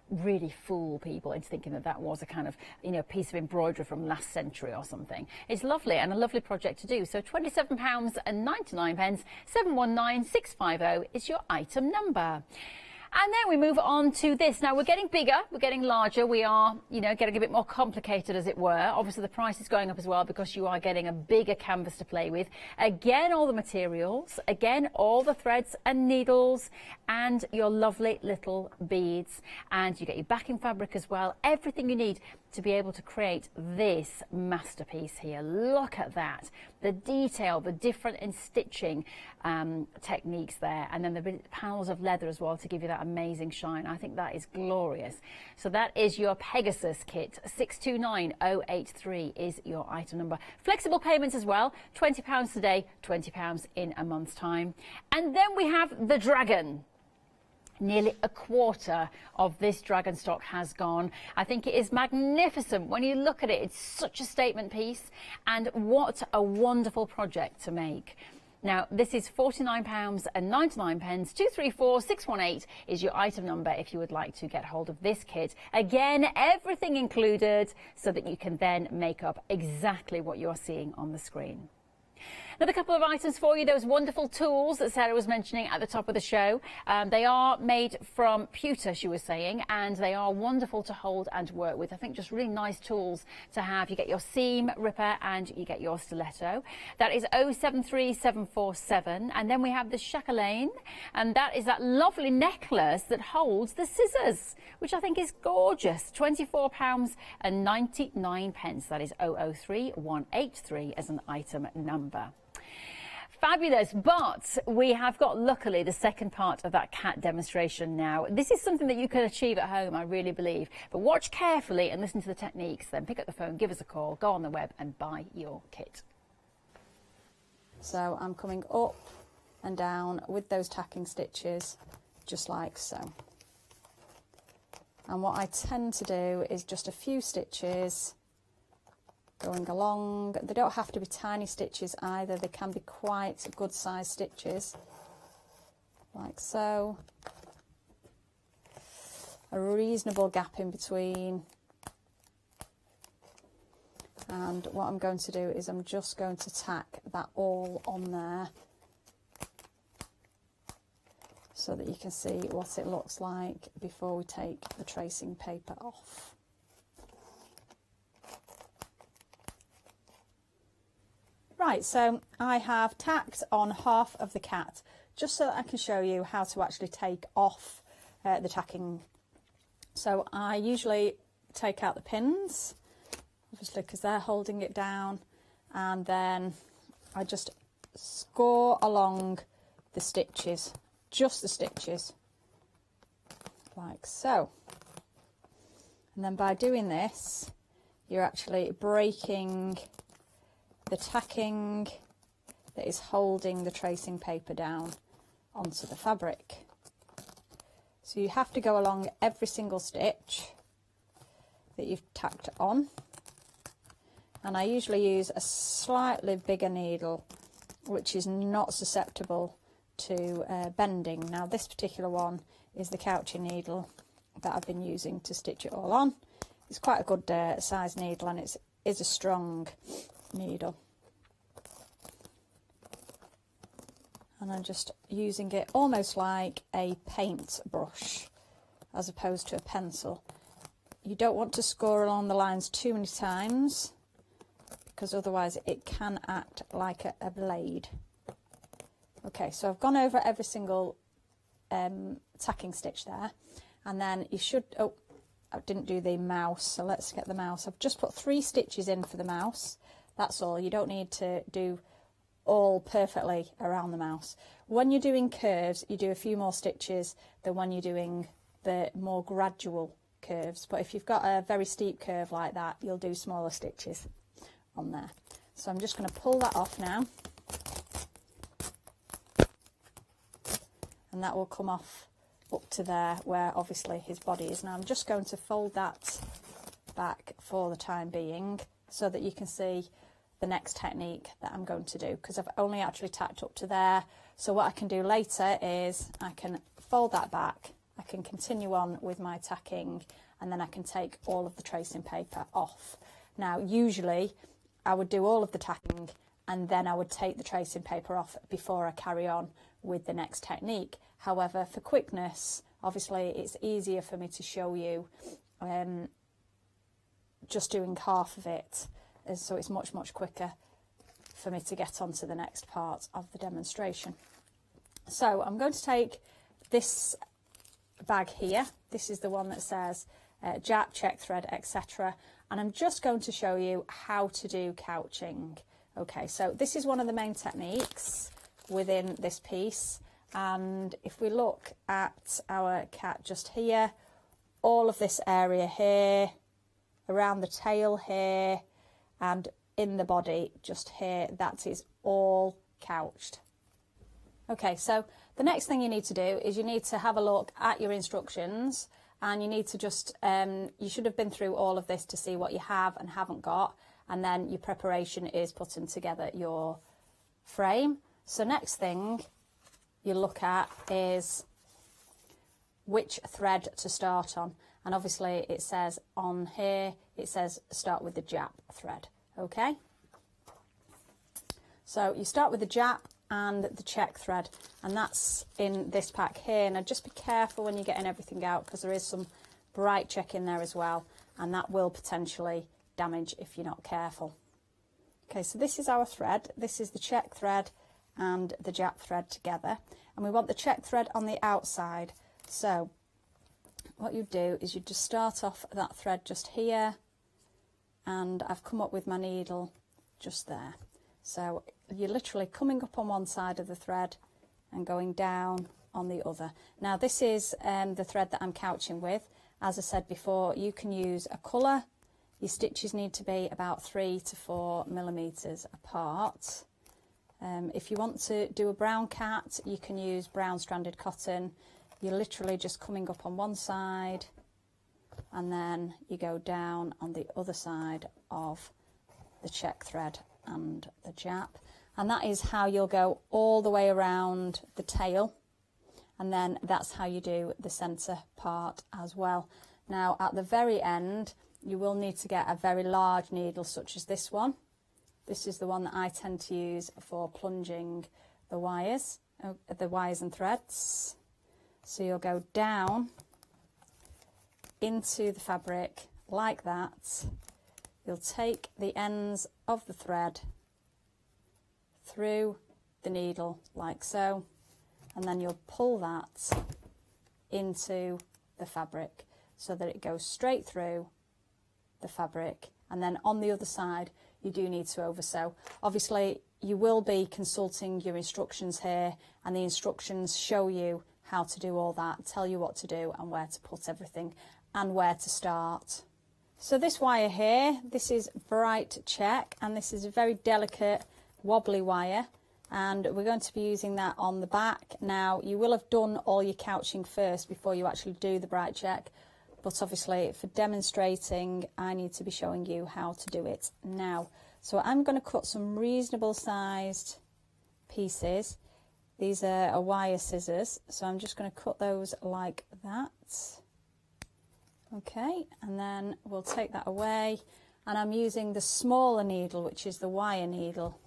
X: really fool people into thinking that that was a kind of, you know, piece of embroidery from last century or something. It's lovely and a lovely project to do. So £27.99, 719650 is your item number. And then we move on to this. Now we're getting bigger, we're getting larger, we are, you know, getting a bit more complicated, as it were. Obviously the price is going up as well because you are getting a bigger canvas to play with. Again, all the materials, again, all the threads and needles and your lovely little beads. And you get your backing fabric as well, everything you need to be able to create this masterpiece here. Look at that. The detail, the different in stitching techniques there, and then the panels of leather as well to give you that amazing shine. I think that is glorious. So that is your Pegasus kit. 629083 is your item number. Flexible payments as well, £20 today, £20 in a month's time. And then we have the dragon. Nearly a quarter of this dragon stock has gone. I think it is magnificent. When you look at it, it's such a statement piece, and what a wonderful project to make. Now, this is £49.99. 234618 is your item number if you would like to get hold of this kit. Again, everything included so that you can then make up exactly what you're seeing on the screen. Another couple of items for you, those wonderful tools that Sarah was mentioning at the top of the show. They are made from pewter, she was saying, and they are wonderful to hold and work with. I think just really nice tools to have. You get your seam ripper and you get your stiletto. That is 073747. And then we have the chacalaine, and that is that lovely necklace that holds the scissors, which I think is gorgeous. £24.99. That is 003183 as an item number. Fabulous, but we have got, luckily, the second part of that cat demonstration now. This is something that you can achieve at home, I really believe. But watch carefully and listen to the techniques, then pick up the phone, give us a call, go on the web and buy your kit.
P: So I'm coming up and down with those tacking stitches, just like so. And what I tend to do is just a few stitches going along. They don't have to be tiny stitches either, they can be quite good sized stitches, like so. A reasonable gap in between. And what I'm going to do is I'm just going to tack that all on there.
D: so that you can see what it looks like before we take the tracing paper off. Right, so I have tacked on half of the cat just so that I can show you how to actually take off the tacking. So I usually take out the pins, obviously because they're holding it down, and then I just score along the stitches, just the stitches, like so. And then by doing this, you're actually breaking the tacking that is holding the tracing paper down onto the fabric. So you have to go along every single stitch that you've tacked on, and I usually use a slightly bigger needle which is not susceptible to bending. Now this particular one is the couching needle that I've been using to stitch it all on. It's quite a good size needle, and it is a strong needle. And I'm just using it almost like a paint brush as opposed to a pencil. You don't want to score along the lines too many times, because otherwise it can act like a blade. Okay, so I've gone over every single tacking stitch there, and then you should, oh, I didn't do the mouse, so let's get the mouse. I've just put 3 stitches in for the mouse, that's all. You don't need to do all perfectly around the mouse. When you're doing curves, you do a few more stitches than when you're doing the more gradual curves, but if you've got a very steep curve like that, you'll do smaller stitches on there. So I'm just going to pull that off now, and that will come off up to there where obviously his body is. Now I'm just going to fold that back for the time being so that you can see the next technique that I'm going to do, because I've only actually tacked up to there. So what I can do later is I can fold that back, I can continue on with my tacking, and then I can take all of the tracing paper off. Now usually I would do all of the tacking and then I would take the tracing paper off before I carry on with the next technique. However, for quickness, obviously it's easier for me to show you just doing half of it, so it's much quicker for me to get on to the next part of the demonstration. So I'm going to take this bag here. This is the one that says Jap, check thread, etc. And I'm just going to show you how to do couching. Okay, so this is one of the main techniques within this piece, and if we look at our cat just here, all of this area here, around the tail here, and in the body just here, that is all couched. Okay, so the next thing you need to do is you need to have a look at your instructions, and you need to just, you should have been through all of this to see what you have and haven't got, and then your preparation is putting together your frame. So next thing you look at is which thread to start on, and obviously it says on here, it says start with the Jap thread. Okay, so you start with the Jap and the check thread, and that's in this pack here. Now just be careful when you're getting everything out, because there is some bright check in there as well, and that will potentially damage if you're not careful. Okay, so this is our thread. This is the check thread and the Jap thread together, and we want the check thread on the outside. So what you do is you just start off that thread just here, and I've come up with my needle just there. So you're literally coming up on one side of the thread and going down on the other. Now this is the thread that I'm couching with. As I said before, you can use a colour. Your stitches need to be about 3 to 4 millimetres apart. If you want to do a brown cat, you can use brown stranded cotton. You're literally just coming up on one side, and then you go down on the other side of the check thread and the Jap, and that is how you'll go all the way around the tail, and then that's how you do the centre part as well. Now at the very end you will need to get a very large needle such as this one. This is the one that I tend to use for plunging the wires and threads. So you'll go down into the fabric like that. You'll take the ends of the thread through the needle like so, and then you'll pull that into the fabric so that it goes straight through the fabric. And then on the other side you do need to oversew. Obviously you will be consulting your instructions here, and the instructions show you how to do all that, tell you what to do and where to put everything and where to start. So this wire here, this is bright check, and this is a very delicate wobbly wire, and we're going to be using that on the back. Now you will have done all your couching first before you actually do the bright check, but obviously for demonstrating I need to be showing you how to do it now. So I'm going to cut some reasonable sized pieces. These are wire scissors, so I'm just going to cut those like that. Okay, and then we'll take that away, and I'm using the smaller needle, which is the wire needle,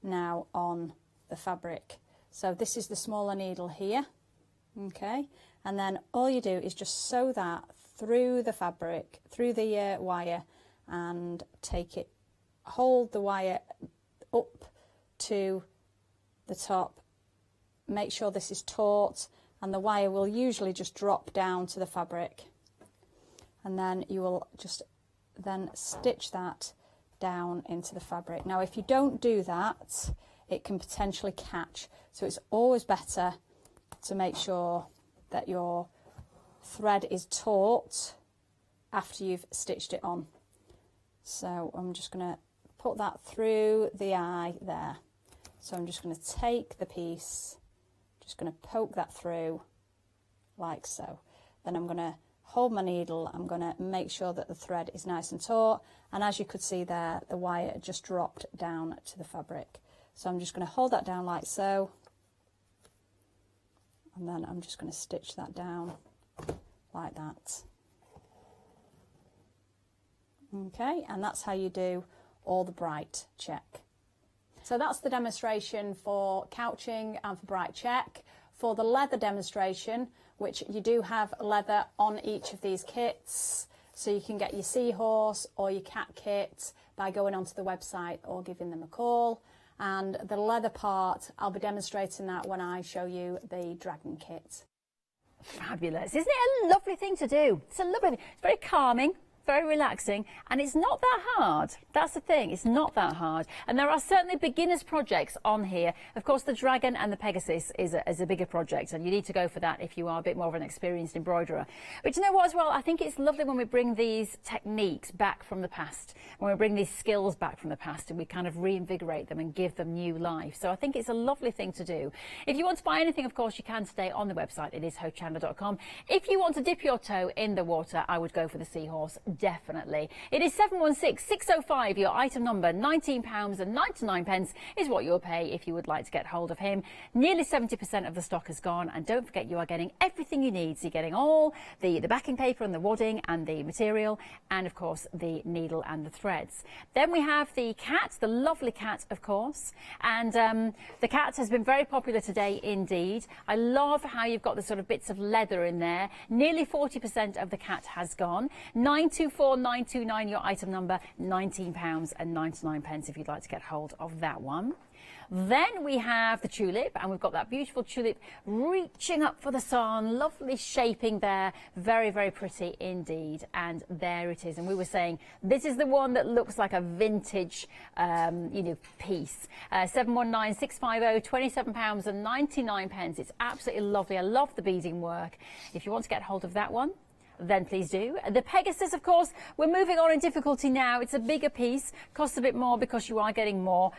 D: now on the fabric. So this is the smaller needle here. Okay, and then all you do is just sew that through the fabric, through the wire, and take it, hold the wire up to the top, make sure this is taut, and the wire will usually just drop down to the fabric, and then you will just then stitch that down into the fabric. Now if you don't do that, it can potentially catch, so it's always better to make sure that your thread is taut after you've stitched it on. So I'm just going to put that through the eye there. So I'm just going to take the piece, just going to poke that through like so. Then I'm going to hold my needle, I'm going to make sure that the thread is nice and taut, and as you could see there, the wire just dropped down to the fabric. So I'm just going to hold that down like so, and then I'm just going to stitch that down like that. Okay, and that's how you do all the bright check. So that's the demonstration for couching and for bright check. For the leather demonstration, which you do have leather on each of these kits, so you can get your seahorse or your cat kit by going onto the website or giving them a call. And the leather part, I'll be demonstrating that when I show you the dragon kit.
X: Fabulous. Isn't it a lovely thing to do? It's a lovely thing. It's very calming, very relaxing, and it's not that hard. That's the thing, it's not that hard. And there are certainly beginners projects on here. Of course, the dragon and the Pegasus is a bigger project, and you need to go for that if you are a bit more of an experienced embroiderer. But you know what as well, I think it's lovely when we bring these techniques back from the past, when we bring these skills back from the past, and we kind of reinvigorate them and give them new life. So I think it's a lovely thing to do. If you want to buy anything, of course, you can today on the website. It is hochanda.com. If you want to dip your toe in the water, I would go for the seahorse. Definitely. It is 716-605. Your item number, £19.99 is what you'll pay if you would like to get hold of him. Nearly 70% of the stock is gone, and don't forget you are getting everything you need. So you're getting all the backing paper and the wadding and the material, and of course the needle and the threads. Then we have the cat, the lovely cat, of course, and the cat has been very popular today indeed. I love how you've got the sort of bits of leather in there. Nearly 40% of the cat has gone. 924929, your item number, £19.99 if you'd like to get hold of that one. Then we have the tulip, and we've got that beautiful tulip reaching up for the sun, lovely shaping there, very, very pretty indeed. And there it is. And we were saying this is the one that looks like a vintage, piece. 719650, £27.99. It's absolutely lovely. I love the beading work. If you want to get hold of that one, then please do. The Pegasus, of course, we're moving on in difficulty now. It's a bigger piece, costs a bit more because you are getting more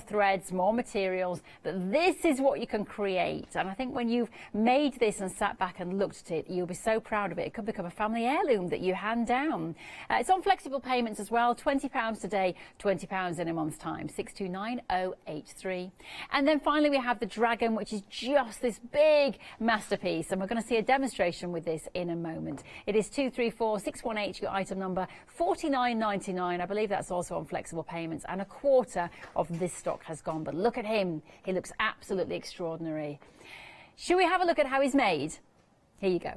X: threads, more materials, but this is what you can create. And I think when you've made this and sat back and looked at it, you'll be so proud of it. It could become a family heirloom that you hand down. It's on flexible payments as well, £20 today, £20 in a month's time, 629083. And then finally we have the dragon, which is just this big masterpiece, and we're going to see a demonstration with this in a moment. It is 234618, your item number, £49.99. I believe that's also on flexible payments, and a quarter of this stock has gone. But look at him. He looks absolutely extraordinary. Shall we have a look at how he's made? Here you go.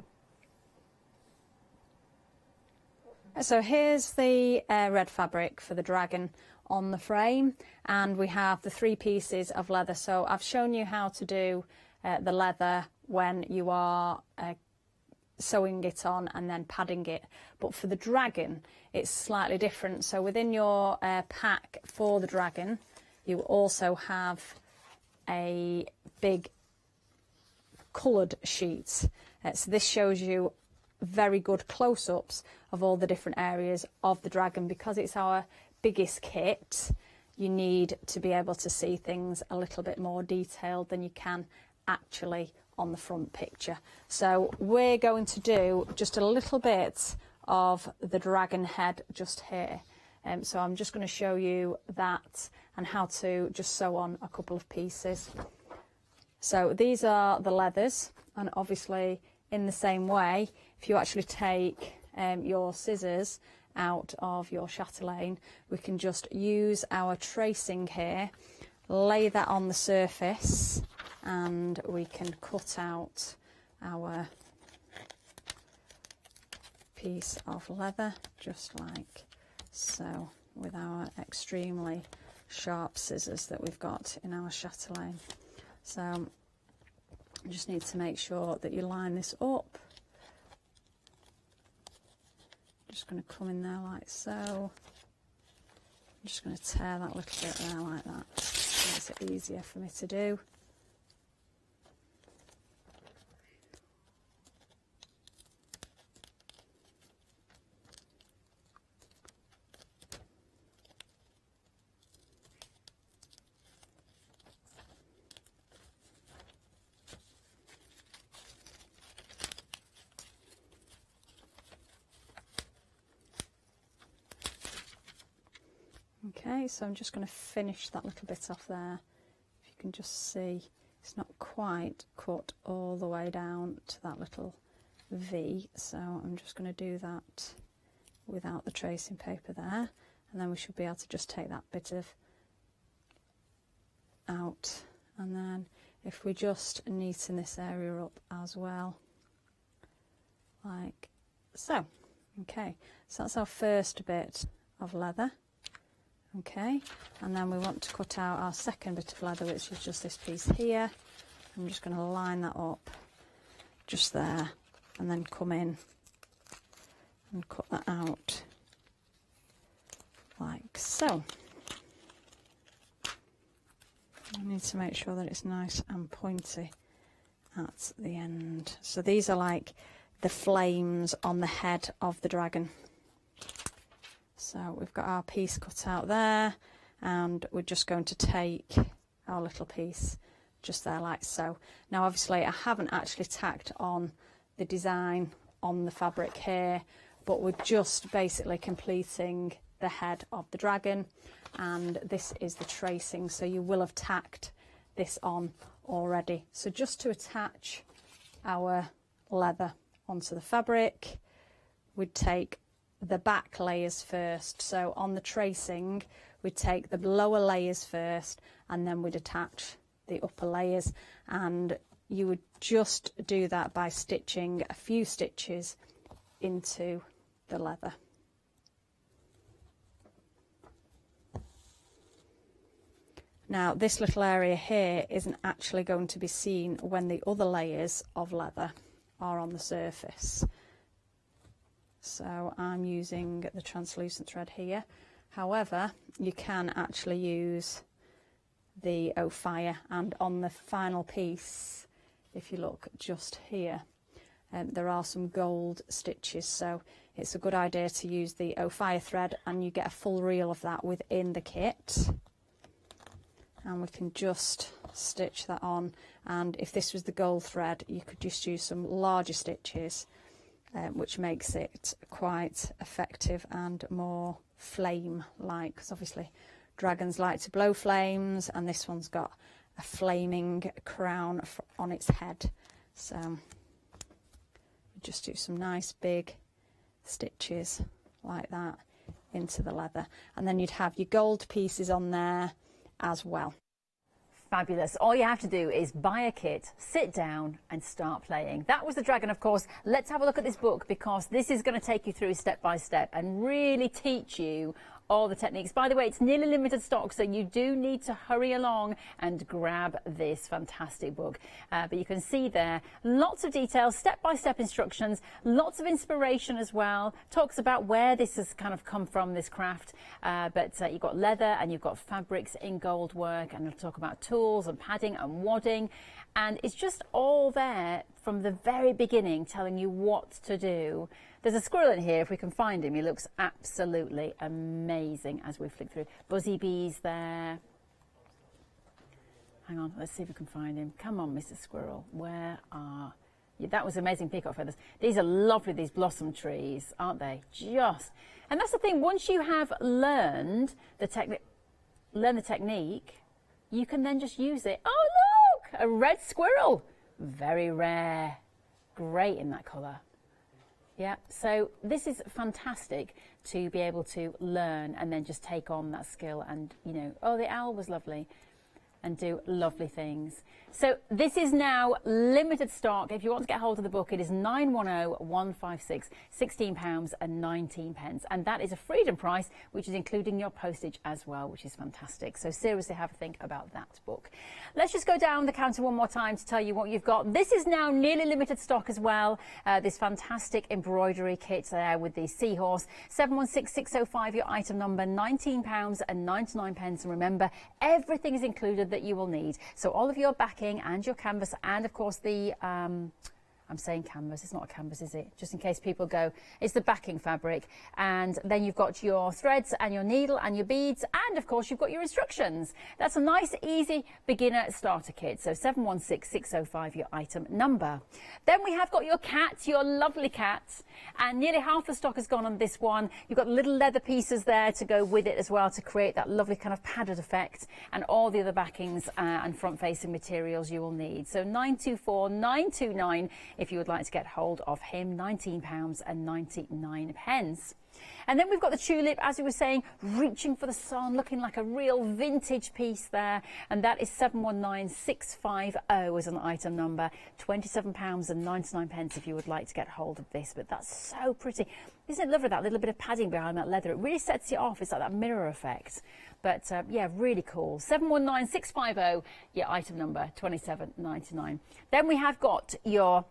D: So here's the red fabric for the dragon on the frame, and we have the 3 pieces of leather. So I've shown you how to do the leather when you are sewing it on and then padding it, but for the dragon it's slightly different. So within your pack for the dragon you also have a big coloured sheet. So this shows you very good close-ups of all the different areas of the dragon. Because it's our biggest kit, you need to be able to see things a little bit more detailed than you can actually on the front picture. So we're going to do just a little bit of the dragon head just here. So I'm just going to show you that and how to just sew on a couple of pieces. So these are the leathers, and obviously in the same way, if you actually take your scissors out of your chatelaine, we can just use our tracing here, lay that on the surface, and we can cut out our piece of leather just like so with our extremely sharp scissors that we've got in our chatelaine. So you just need to make sure that you line this up. Just going to come in there like so. I'm just going to tear that little bit there like that. Makes it easier for me to do. Okay, so I'm just going to finish that little bit off there. If you can just see, it's not quite cut all the way down to that little V, so I'm just going to do that without the tracing paper there, and then we should be able to just take that bit of out, and then if we just neaten this area up as well, like so. Okay, so that's our first bit of leather. Okay, and then we want to cut out our second bit of leather, which is just this piece here. I'm just going to line that up just there, and then come in and cut that out like so. I need to make sure that it's nice and pointy at the end. So these are like the flames on the head of the dragon. So we've got our piece cut out there, and we're just going to take our little piece just there like so. Now obviously I haven't actually tacked on the design on the fabric here, but we're just basically completing the head of the dragon, and this is the tracing, so you will have tacked this on already. So just to attach our leather onto the fabric, we'd take the back layers first. So on the tracing we'd take the lower layers first, and then we'd attach the upper layers, and you would just do that by stitching a few stitches into the leather. Now this little area here isn't actually going to be seen when the other layers of leather are on the surface. So I'm using the translucent thread here. However, you can actually use the Ophire, and on the final piece, if you look just here, there are some gold stitches, so it's a good idea to use the Ophire thread, and you get a full reel of that within the kit. And we can just stitch that on, and if this was the gold thread you could just use some larger stitches, which makes it quite effective and more flame-like, because obviously dragons like to blow flames, and this one's got a flaming crown on its head. So just do some nice big stitches like that into the leather, and then you'd have your gold pieces on there as well.
X: fabulous. All you have to do is buy a kit, sit down and start playing. That was the dragon, of course. Let's have a look at this book, because this is going to take you through step by step and really teach you all the techniques. By the way, it's nearly limited stock, so you do need to hurry along and grab this fantastic book. But you can see there lots of details, step-by-step instructions, lots of inspiration as well. Talks about where this has kind of come from, this craft. But you've got leather and you've got fabrics in gold work, and it'll talk about tools and padding and wadding. And it's just all there from the very beginning, telling you what to do. There's a squirrel in here, if we can find him. He looks absolutely amazing as we flick through. Buzzy bees there. Hang on, let's see if we can find him. Come on, Mr. Squirrel. Where are you? That was amazing peacock feathers. These are lovely, these blossom trees, aren't they? Just. And that's the thing, once you have learned the technique, you can then just use it. Oh, look! A red squirrel. Very rare. Great in that colour. Yeah, so this is fantastic to be able to learn and then just take on that skill and, you know, oh, the owl was lovely, and do lovely things. So this is now limited stock. If you want to get hold of the book, it is 910156, £16.19, and that is a freedom price, which is including your postage as well, which is fantastic. So seriously, have a think about that book. Let's just go down the counter one more time to tell you what you've got. This is now nearly limited stock as well. This fantastic embroidery kit there with the seahorse. 716605, your item number, £19.99, and remember, everything is included that you will need. So all of your backing and your canvas, and of course the I'm saying canvas, it's not a canvas, is it? Just in case people go, it's the backing fabric. And then you've got your threads and your needle and your beads, and of course you've got your instructions. That's a nice, easy beginner starter kit. So 716605, your item number. Then we have got your cat, your lovely cat, and nearly half the stock has gone on this one. You've got little leather pieces there to go with it as well to create that lovely kind of padded effect, and all the other backings and front-facing materials you will need. So 924929 if you would like to get hold of him, £19.99. And then we've got the tulip, as we were saying, reaching for the sun, looking like a real vintage piece there, and that is 719650 as an item number, £27.99 if you would like to get hold of this. But that's so pretty. Isn't it lovely, that little bit of padding behind that leather? It really sets you off. It's like that mirror effect. But yeah, really cool. 719650, your item number, £27.99. Then we have got your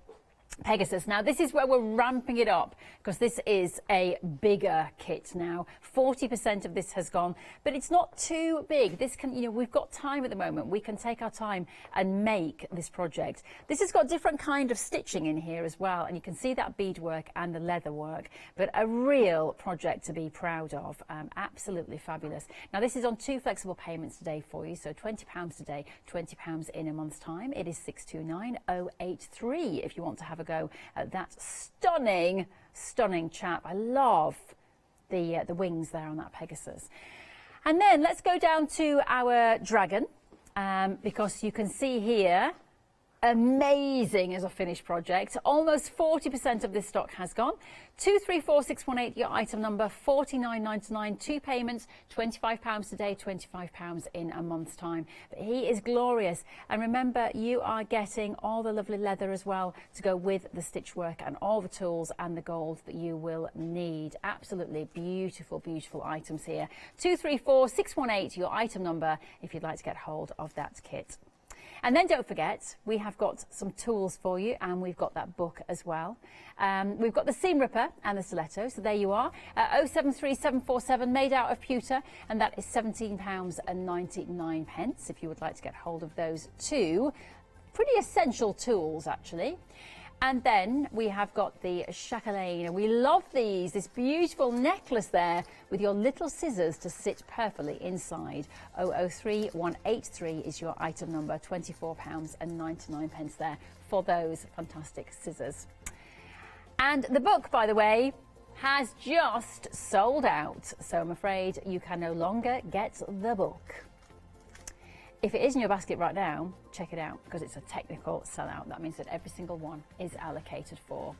X: Pegasus. Now this is where we're ramping it up, because this is a bigger kit now. 40% of this has gone, but it's not too big. This can, you know, we've got time at the moment. We can take our time and make this project. This has got different kind of stitching in here as well, and you can see that beadwork and the leather work, but a real project to be proud of. Absolutely fabulous. Now this is on 2 flexible payments today for you, so £20 today, £20 in a month's time. It is 629083 if you want to have a go at that stunning chap. I love the wings there on that Pegasus. And then let's go down to our dragon, because you can see here, amazing as a finished project. Almost 40% of this stock has gone. 234618, your item number, £49.99, 2 payments, £25 today, £25 in a month's time. But he is glorious, and remember, you are getting all the lovely leather as well to go with the stitch work and all the tools and the gold that you will need. Absolutely beautiful items here. 234618, your item number, if you'd like to get hold of that kit. And then don't forget, we have got some tools for you, and we've got that book as well. We've got the seam ripper and the stiletto, so there you are. 073747, made out of pewter, and that is £17.99 if you would like to get hold of those two. Pretty essential tools, actually. And then we have got the chatelaine. We love these, this beautiful necklace there with your little scissors to sit perfectly inside. 003183 is your item number, £24.99 there for those fantastic scissors. And the book, by the way, has just sold out, so I'm afraid you can no longer get the book. If it is in your basket right now, check it out, because it's a technical sellout. That means that every single one is allocated for.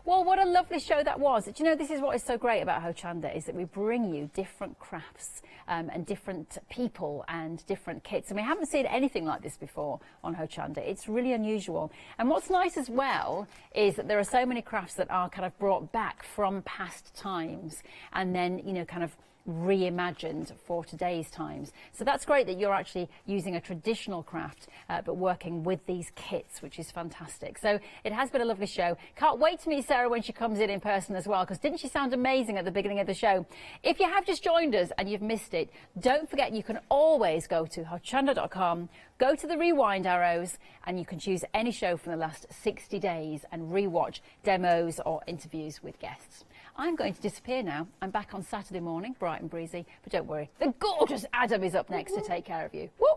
X: Well, what a lovely show that was. Do you know, this is what is so great about Hochanda, is that we bring you different crafts and different people and different kits. And we haven't seen anything like this before on Hochanda. It's really unusual. And what's nice as well is that there are so many crafts that are kind of brought back from past times and then, you know, kind of reimagined for today's times. So that's great that you're actually using a traditional craft but working with these kits, which is fantastic. So it has been a lovely show. Can't wait to meet Sarah when she comes in person as well, because didn't she sound amazing at the beginning of the show? If you have just joined us and you've missed it, don't forget you can always go to hochanda.com, go to the rewind arrows, and you can choose any show from the last 60 days and rewatch demos or interviews with guests. I'm going to disappear now. I'm back on Saturday morning, bright and breezy, but don't worry, the gorgeous Adam is up next to take care of you. Woo!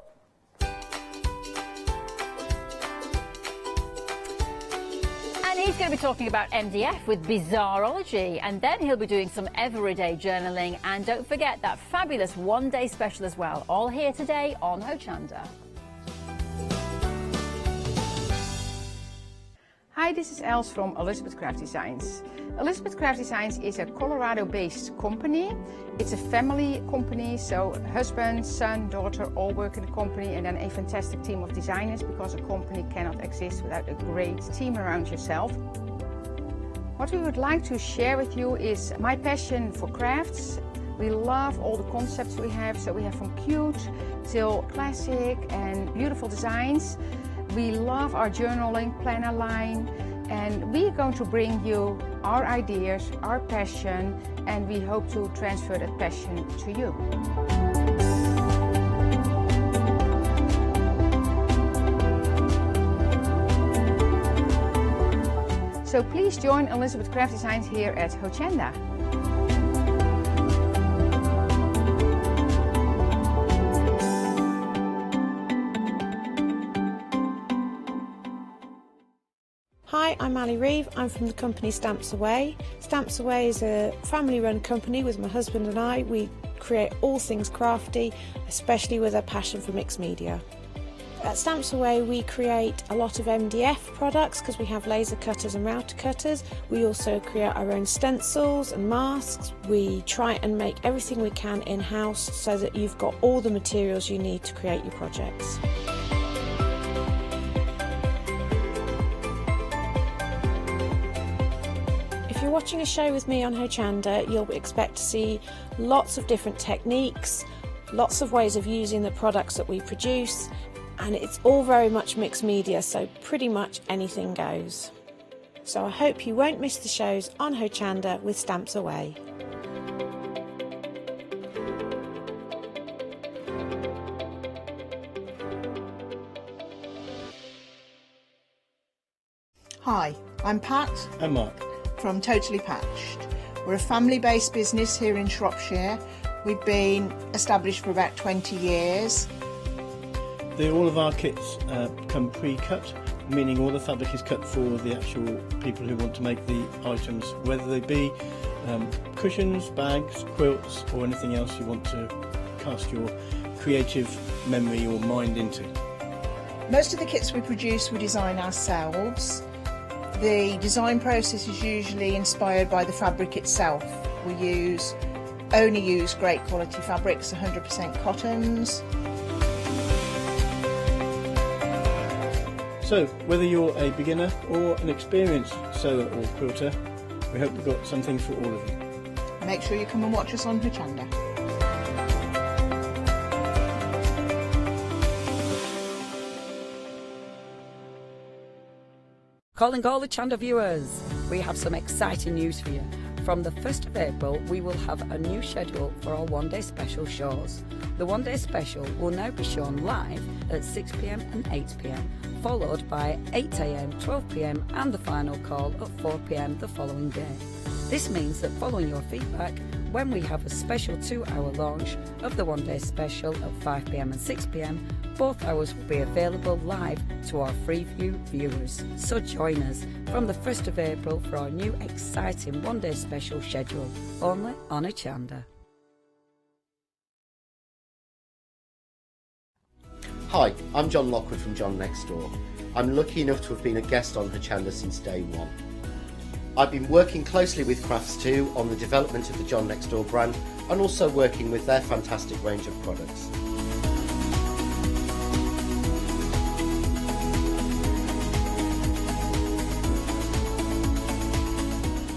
X: And he's going to be talking about MDF with Bizarrology, and then he'll be doing some everyday journaling, and don't forget that fabulous one-day special as well, all here today on Hochanda.
E: Hi, this is Els from Elizabeth Craft Designs. Elizabeth Craft Designs is a Colorado-based company. It's a family company, so husband, son, daughter all work in the company, and then a fantastic team of designers, because a company cannot exist without a great team around yourself. What we would like to share with you is my passion for crafts. We love all the concepts we have, so we have from cute till classic and beautiful designs. We love our journaling planner line, and we're going to bring you our ideas, our passion, and we hope to transfer that passion to you. So please join Elizabeth Craft Designs here at Hochanda.
F: Hi, I'm Ali Reeve. I'm from the company Stamps Away. Stamps Away is a family-run company with my husband and I. We create all things crafty, especially with a passion for mixed media. At Stamps Away we create a lot of MDF products because we have laser cutters and router cutters. We also create our own stencils and masks. We try and make everything we can in-house so that you've got all the materials you need to create your projects. If you're watching a show with me on Hochanda, you'll expect to see lots of different techniques, lots of ways of using the products that we produce, and it's all very much mixed media, so pretty much anything goes. So I hope you won't miss the shows on Hochanda with Stamps Away.
G: Hi, I'm Pat.
I: And Mark.
G: From Totally Patched. We're a family-based business here in Shropshire. We've been established for about 20 years.
I: All of our kits come pre-cut, meaning all the fabric is cut for the actual people who want to make the items, whether they be cushions, bags, quilts, or anything else you want to cast your creative memory or mind into.
G: Most of the kits we produce we design ourselves. The design process is usually inspired by the fabric itself. We only use great quality fabrics, 100% cottons.
I: So, whether you're a beginner or an experienced sewer or quilter, we hope we've got something for all of you.
G: Make sure you come and watch us on Hochanda.
S: Calling all the Hochanda viewers, we have some exciting news for you. From the 1st of April, we will have a new schedule for our one-day special shows. The one-day special will now be shown live at 6 p.m. and 8 p.m, followed by 8 a.m, 12 p.m, and the final call at 4 p.m. the following day. This means that following your feedback, when we have a special 2-hour launch of the one-day special at 5 p.m. and 6 p.m, both hours will be available live to our Freeview viewers. So join us from the 1st of April for our new exciting one-day special schedule, only on Hochanda.
V: Hi, I'm John Lockwood from John Next Door. I'm lucky enough to have been a guest on Hochanda since day one. I've been working closely with Crafts2 on the development of the John Next Door brand and also working with their fantastic range of products.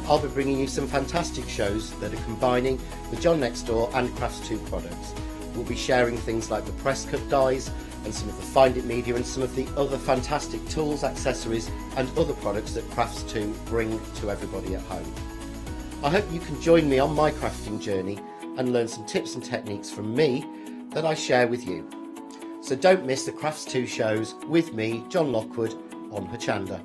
V: I'll be bringing you some fantastic shows that are combining the John Next Door and Crafts2 products. We'll be sharing things like the press cut dies and some of the Find It media and some of the other fantastic tools, accessories and other products that Crafts2 bring to everybody at home. I hope you can join me on my crafting journey and learn some tips and techniques from me that I share with you. So don't miss the Crafts2 shows with me, John Lockwood, on Hochanda.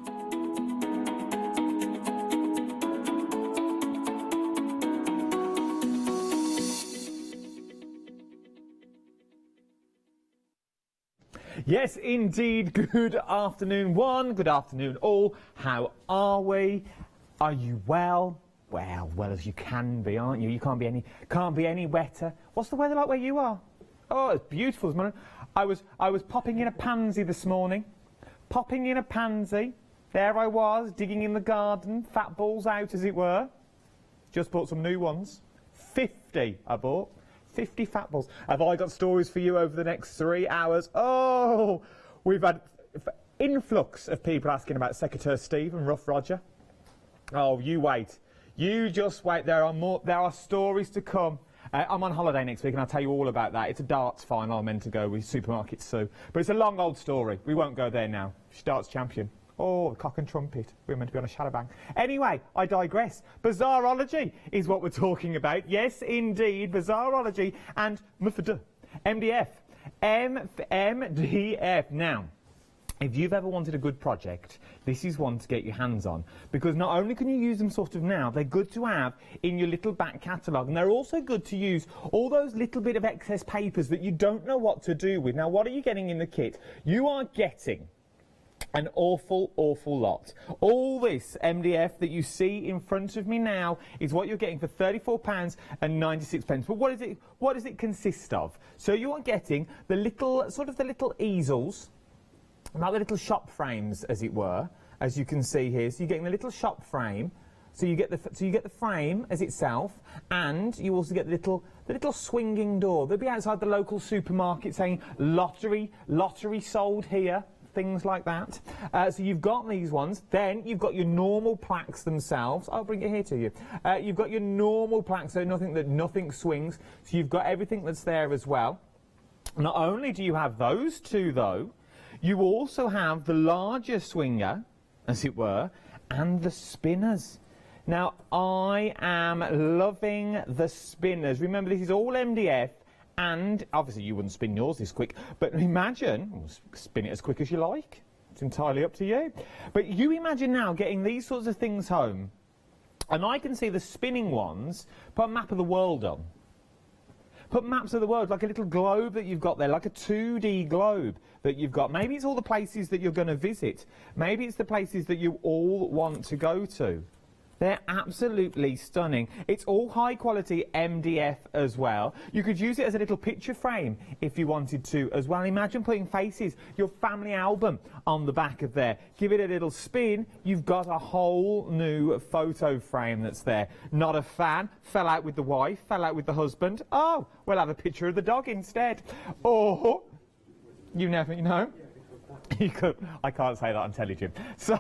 H: Yes, indeed. Good afternoon, one. Good afternoon, all. How are we? Are you well? Well as you can be, aren't you? You can't be any wetter. What's the weather like where you are? Oh, it's beautiful this morning. I was popping in a pansy this morning. Popping in a pansy. There I was, digging in the garden, fat balls out, as it were. Just bought some new ones. 50 I bought. 50 fat balls. Have I got stories for you over the next 3 hours? Oh, we've had influx of people asking about Secretary Steve and Rough Roger. Oh, you wait. You just wait. There are stories to come. I'm on holiday next week and I'll tell you all about that. It's a darts final I'm meant to go with Supermarket Sue. But it's a long old story. We won't go there now. She's darts champion. Oh, cock and trumpet. We're meant to be on a shadow bank. Anyway, I digress. Bizarrology is what we're talking about. Yes, indeed, bizarrology and MDF. MDF. Now, if you've ever wanted a good project, this is one to get your hands on. Because not only can you use them sort of now, they're good to have in your little back catalogue. And they're also good to use all those little bit of excess papers that you don't know what to do with. Now, what are you getting in the kit? You are getting an awful lot. All this MDF that you see in front of me now is what you're getting for £34.96. But what does it consist of? So you are getting the little easels, like the little shop frames, as it were, as you can see here. So you're getting the little shop frame. So you get the frame as itself, and you also get the little swinging door. They'll be outside the local supermarket saying lottery sold here. Things like that. So you've got these ones. Then you've got your normal plaques themselves. I'll bring it here to you. You've got your normal plaques, so nothing swings. So you've got everything that's there as well. Not only do you have those two, though, you also have the larger swinger, as it were, and the spinners. Now, I am loving the spinners. Remember, this is all MDF. And obviously you wouldn't spin yours this quick, but imagine, spin it as quick as you like. It's entirely up to you. But you imagine now getting these sorts of things home, and I can see the spinning ones, put a map of the world on. Put maps of the world, like a little globe that you've got there, like a 2D globe that you've got. Maybe it's all the places that you're going to visit. Maybe it's the places that you all want to go to. They're absolutely stunning. It's all high quality MDF as well. You could use it as a little picture frame if you wanted to as well. Imagine putting faces, your family album on the back of there. Give it a little spin, you've got a whole new photo frame that's there. Not a fan, fell out with the wife, fell out with the husband. Oh, we'll have a picture of the dog instead. Or, you never know. You could, I can't say that on television. So,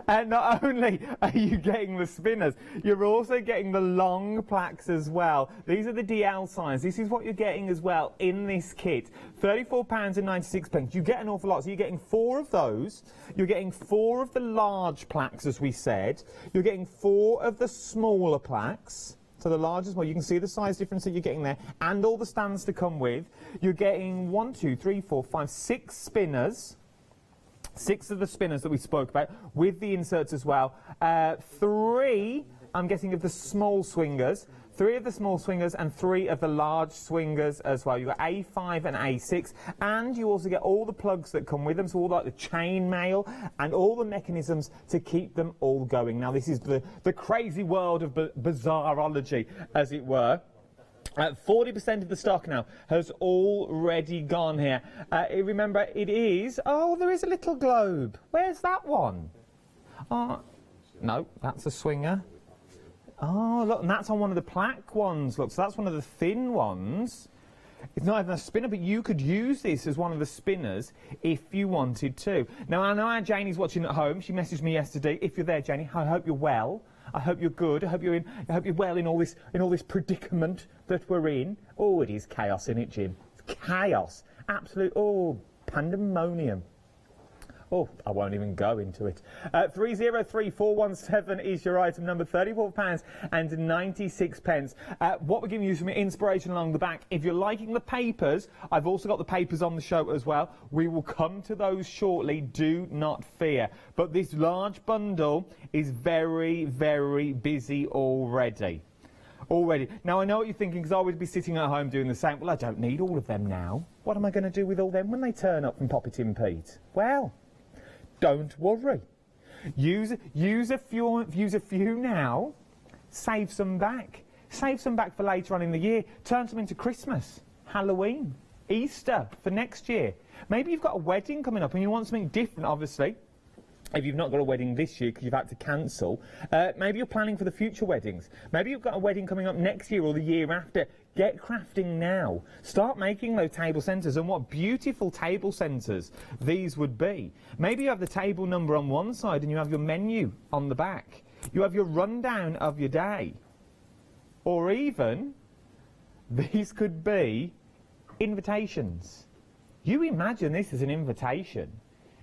H: and not only are you getting the spinners, you're also getting the long plaques as well. These are the DL size. This is what you're getting as well in this kit. £34.96. You get an awful lot. So you're getting 4 of those. You're getting 4 of the large plaques, as we said. You're getting 4 of the smaller plaques. So the large as well, you can see the size difference that you're getting there, and all the stands to come with. You're getting 1, 2, 3, 4, 5, 6 spinners. 6 of the spinners that we spoke about, with the inserts as well. 3, I'm guessing, of the small swingers. 3 of the small swingers and 3 of the large swingers as well. You've got A5 and A6, and you also get all the plugs that come with them, so all like the chain mail and all the mechanisms to keep them all going. Now, this is the crazy world of bizarrology, as it were. 40% of the stock now has already gone here. Remember, it is... Oh, there is a little globe. Where's that one? No, that's a swinger. Oh, look, and that's on one of the plaque ones. Look, so that's one of the thin ones. It's not even a spinner, but you could use this as one of the spinners if you wanted to. Now, I know Janie's watching at home. She messaged me yesterday. If you're there, Janie, I hope you're well. I hope you're good. I hope you're well in all this predicament that we're in. Oh, it is chaos, isn't it, Jim? It's chaos. Absolute, pandemonium. Oh, I won't even go into it. 303417 is your item number, £34.96. What we're giving you some inspiration along the back. If you're liking the papers, I've also got the papers on the show as well. We will come to those shortly, do not fear. But this large bundle is very, very busy already. Now, I know what you're thinking, because I would be sitting at home doing the same. Well, I don't need all of them now. What am I going to do with all them when they turn up from Pop It in Pete? Well, don't worry. Use a few now. Save some back. Save some back for later on in the year. Turn some into Christmas, Halloween, Easter for next year. Maybe you've got a wedding coming up and you want something different, obviously. If you've not got a wedding this year because you've had to cancel, maybe you're planning for the future weddings. Maybe you've got a wedding coming up next year or the year after. Get crafting now. Start making those table centres, and what beautiful table centres these would be. Maybe you have the table number on one side and you have your menu on the back. You have your rundown of your day. Or even, these could be invitations. You imagine this as an invitation.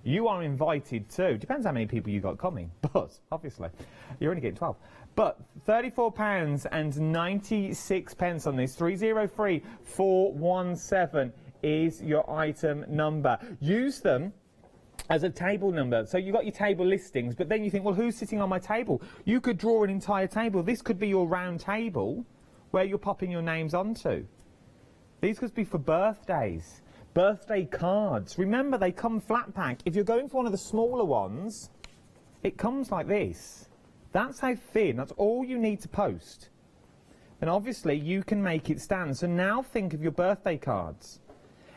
H: You are invited to, depends how many people you got coming, but obviously you're only getting 12. But £34.96 on this, 303417 is your item number. Use them as a table number. So you've got your table listings, but then you think, well, who's sitting on my table? You could draw an entire table. This could be your round table where you're popping your names onto. These could be for birthdays. Birthday cards. Remember, they come flat pack. If you're going for one of the smaller ones, it comes like this. That's how thin. That's all you need to post. And obviously, you can make it stand. So now think of your birthday cards.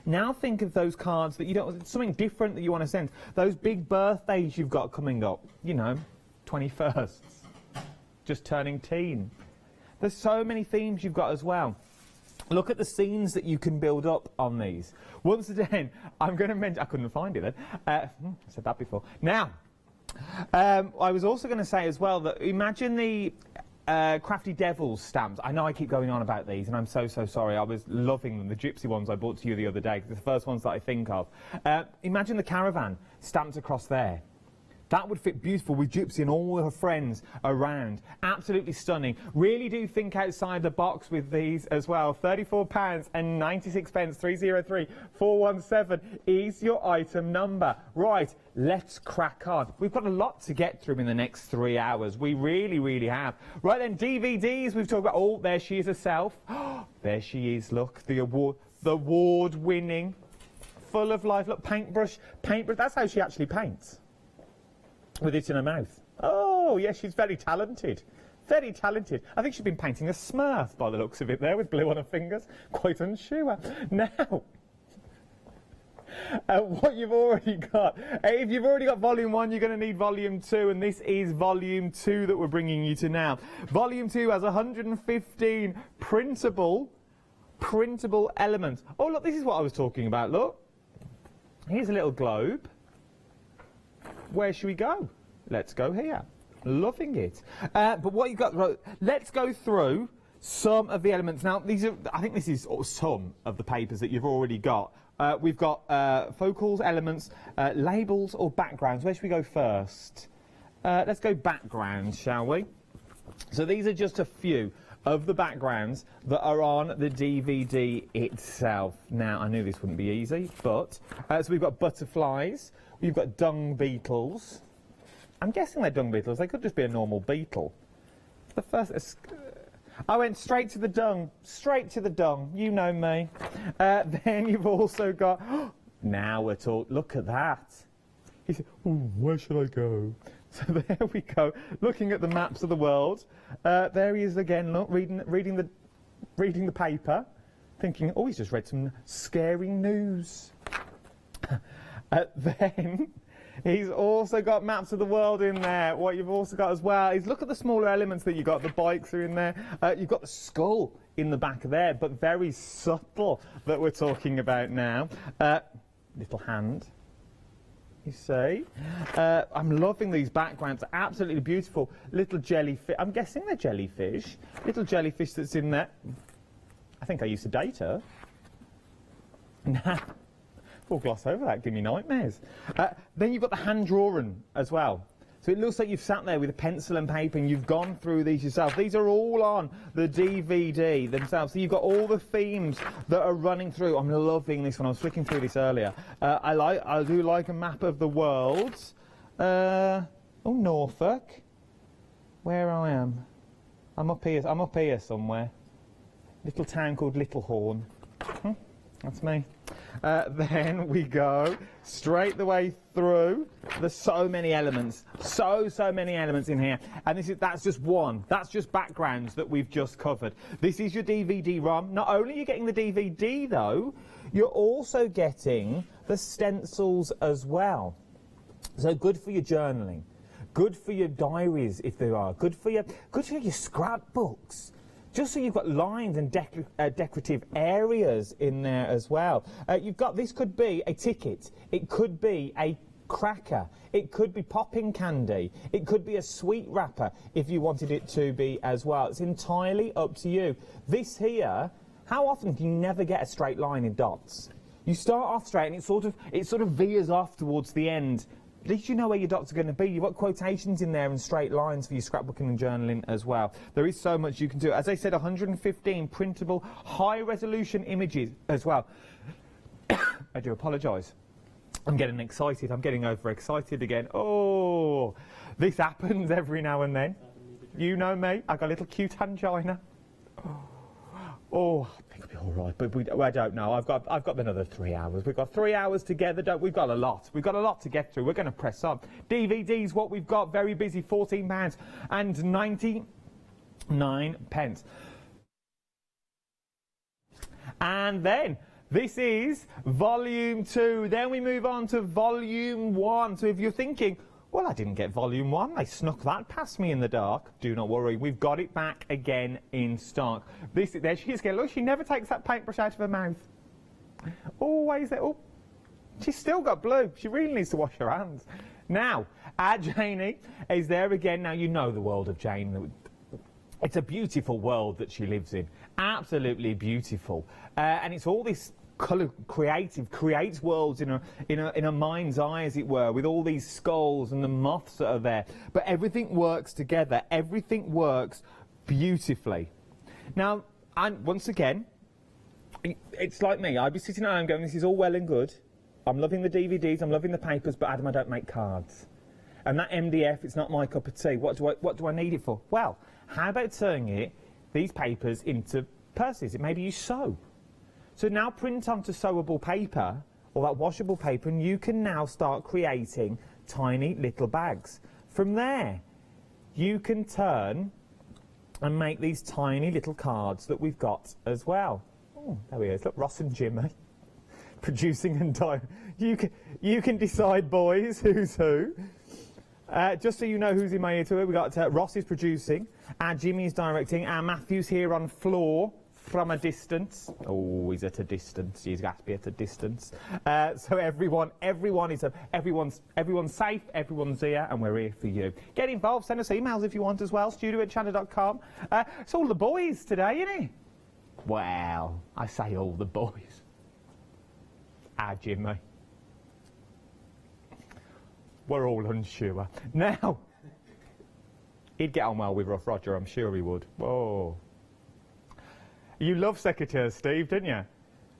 H: Now think of those cards that you don't, something different that you want to send. Those big birthdays you've got coming up. You know, 21st. Just turning teen. There's so many themes you've got as well. Look at the scenes that you can build up on these. Once again, I'm going to mention... I couldn't find it then. I said that before. Now, I was also going to say as well that imagine the Crafty Devils stamps. I know I keep going on about these, and I'm so sorry. I was loving them, the gypsy ones I brought to you the other day, 'cause they're the first ones that I think of. Imagine the caravan stamped across there. That would fit beautiful with Gypsy and all her friends around. Absolutely stunning. Really do think outside the box with these as well. £34.96, 303417 is your item number. Right, let's crack on. We've got a lot to get through in the next 3 hours. We really, really have. Right then, DVDs, we've talked about, oh, there she is herself. There she is, look, the award-winning, full of life. Look, paintbrush, that's how she actually paints. With it in her mouth. Oh, yes, she's very talented. Very talented. I think she's been painting a Smurf by the looks of it there with blue on her fingers. Quite unsure. Now, what you've already got. If you've already got Volume 1, you're going to need Volume 2, and this is Volume 2 that we're bringing you to now. Volume 2 has 115 printable elements. Oh, look, this is what I was talking about, look. Here's a little globe. Where should we go? Let's go here. Loving it. But what you've got, let's go through some of the elements. Now, I think this is some of the papers that you've already got. We've got focals, elements, labels or backgrounds. Where should we go first? Let's go background, shall we? So these are just a few of the backgrounds that are on the DVD itself. Now, I knew this wouldn't be easy, but... so we've got butterflies. We've got dung beetles. I'm guessing they're dung beetles. They could just be a normal beetle. The first... I went straight to the dung. Straight to the dung. You know me. Then you've also got... now we're talking... Look at that. He said, where should I go? So there we go. Looking at the maps of the world. There he is again, look, reading the paper. Thinking, oh, he's just read some scary news. Then He's also got maps of the world in there. What you've also got as well is look at the smaller elements that you've got. The bikes are in there. You've got the skull in the back there, but very subtle that we're talking about now. Little hand, you see. I'm loving these backgrounds. Absolutely beautiful. Little jellyfish. I'm guessing they're jellyfish. Little jellyfish that's in there. I think I used to date her. Nah. We'll gloss over that, give me nightmares. Then you've got the hand drawing as well. So it looks like you've sat there with a pencil and paper and you've gone through these yourself. These are all on the DVD themselves. So you've got all the themes that are running through. I'm loving this one. I was flicking through this earlier. I do like a map of the world. Oh, Norfolk. Where I am. I'm up here somewhere. Little town called Littlehorn. That's me. Then we go straight the way through. There's so many elements, so many elements in here, and that's just one. That's just backgrounds that we've just covered. This is your DVD-ROM. Not only are you getting the DVD though, you're also getting the stencils as well. So good for your journaling, good for your diaries if there are, good for your scrapbooks. Just so you've got lines and decorative areas in there as well. You've got, this could be a ticket, it could be a cracker, it could be popping candy, it could be a sweet wrapper if you wanted it to be as well. It's entirely up to you. This here, how often can you never get a straight line in dots? You start off straight and it sort of veers off towards the end. At least you know where your dots are going to be. You've got quotations in there and straight lines for your scrapbooking and journaling as well. There is so much you can do. As I said, 115 printable, high-resolution images as well. I do apologise. I'm getting excited. I'm getting overexcited again. Oh, this happens every now and then. You know me. I've got a little cute angina. Oh, I think it'll be all right, but I don't know. I've got another 3 hours. We've got 3 hours together. We've got a lot. We've got a lot to get through. We're going to press on. DVDs, what we've got, very busy, £14 and 99 pence. And then this is volume 2. Then we move on to volume 1. So if you're thinking, well, I didn't get volume 1. They snuck that past me in the dark. Do not worry. We've got it back again in stock. There she is again. Look, she never takes that paintbrush out of her mouth. Always there. Oh, she's still got blue. She really needs to wash her hands. Now, our Janie is there again. Now, you know the world of Jane. It's a beautiful world that she lives in. Absolutely beautiful. And it's all this colour creates worlds in a mind's eye, as it were, with all these skulls and the moths that are there. But everything works together. Everything works beautifully. Now, and once again, it's like me. I'd be sitting at home going, this is all well and good. I'm loving the DVDs, I'm loving the papers, but Adam, I don't make cards. And that MDF, it's not my cup of tea. What do I need it for? Well, how about turning these papers into purses? Maybe you sew. So now print onto sewable paper, or that washable paper, and you can now start creating tiny little bags. From there, you can turn and make these tiny little cards that we've got as well. Oh, there he is. Look, Ross and Jimmy producing and dying. You can decide, boys, who's who. Just so you know who's in my ear to it, we've got Ross is producing, our Jimmy is directing, our Matthew's here on floor from a distance. Oh, he's at a distance. He's got to be at a distance. So everyone's safe, everyone's here, and we're here for you. Get involved, send us emails if you want as well, studio@hochanda.com. It's all the boys today, isn't it? Well, I say all the boys. Our Jimmy. We're all unsure. Now, he'd get on well with Rough Roger, I'm sure he would. Oh. You love Secretary Steve, didn't you?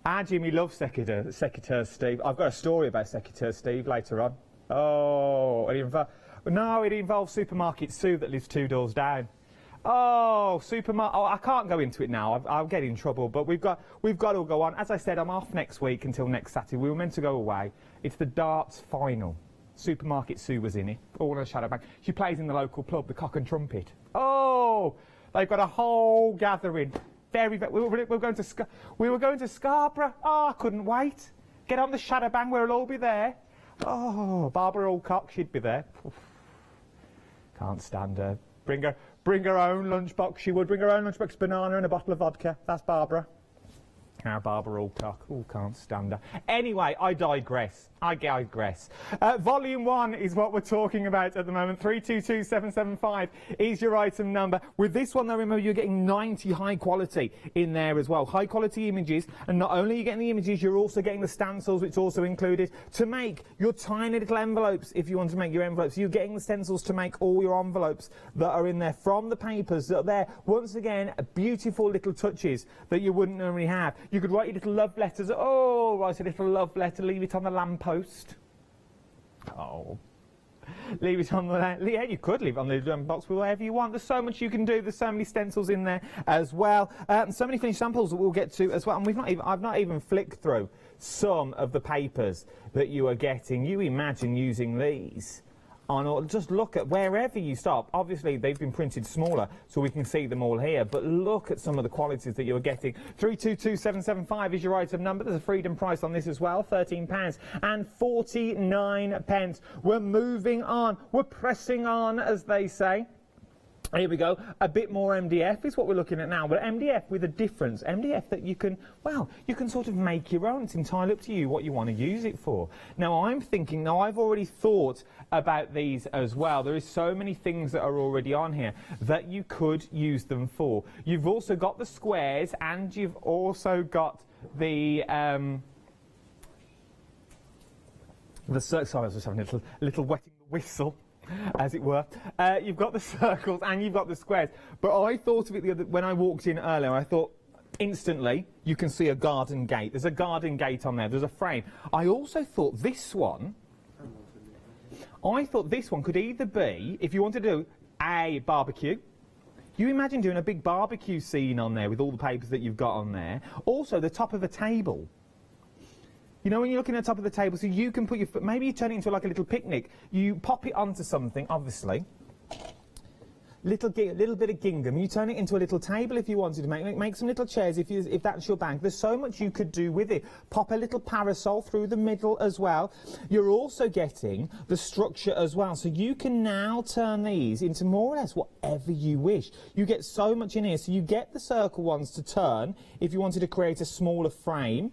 H: Our Jimmy loves Secretary Steve. I've got a story about Secretary Steve later on. Oh, it involves Supermarket Sue that lives 2 doors down. Oh, I can't go into it now. I'll get in trouble. But we've got to go on. As I said, I'm off next week until next Saturday. We were meant to go away. It's the darts final. Supermarket Sue was in it, all on a shadow bank. She plays in the local club, the Cock and Trumpet. Oh, they've got a whole gathering. We were going to Scarborough. Oh, I couldn't wait. Get on the shadow bank, we'll all be there. Oh, Barbara Alcock, she'd be there. Oof. Can't stand her. Bring her own lunchbox. She would bring her own lunchbox, banana and a bottle of vodka. That's Barbara. Our Barbara Alcock. Oh, can't stand her. Anyway, I digress. Volume 1 is what we're talking about at the moment. 322775 is your item number. With this one, though, remember, you're getting 90 high quality in there as well. High quality images. And not only are you getting the images, you're also getting the stencils, which also included to make your tiny little envelopes. If you want to make your envelopes, you're getting the stencils to make all your envelopes that are in there from the papers that are there. Once again, beautiful little touches that you wouldn't normally have. You could write your little love letters. Oh, write a little love letter, leave it on the lamppost. Oh, leave it on the yeah, you could leave it on the box wherever you want. There's so much you can do. There's so many stencils in there as well. So many finished samples that we'll get to as well. And I've not even flicked through some of the papers that you are getting. You imagine using these on, just look at wherever you stop. Obviously, they've been printed smaller, so we can see them all here, but look at some of the qualities that you're getting. 322775 is your item number. There's a freedom price on this as well, £13 and 49 pence. We're moving on. We're pressing on, as they say. Here we go. A bit more MDF is what we're looking at now, but MDF with a difference. MDF that you can, well, you can sort of make your own. It's entirely up to you what you want to use it for. Now, I'm thinking, now I've already thought about these as well. There is so many things that are already on here that you could use them for. You've also got the squares, and you've also got the sorry, I was just having a little wetting the whistle, as it were. You've got the circles and you've got the squares. But I thought of it when I walked in earlier, I thought instantly you can see a garden gate. There's a garden gate on there. There's a frame. I also thought this one could either be, if you wanted to do a barbecue, you imagine doing a big barbecue scene on there with all the papers that you've got on there. Also the top of a table. You know, when you're looking at the top of the table, so you can put your foot, maybe you turn it into like a little picnic. You pop it onto something, obviously. Little bit of gingham. You turn it into a little table if you wanted to make some little chairs if that's your bank. There's so much you could do with it. Pop a little parasol through the middle as well. You're also getting the structure as well. So you can now turn these into more or less whatever you wish. You get so much in here. So you get the circle ones to turn if you wanted to create a smaller frame.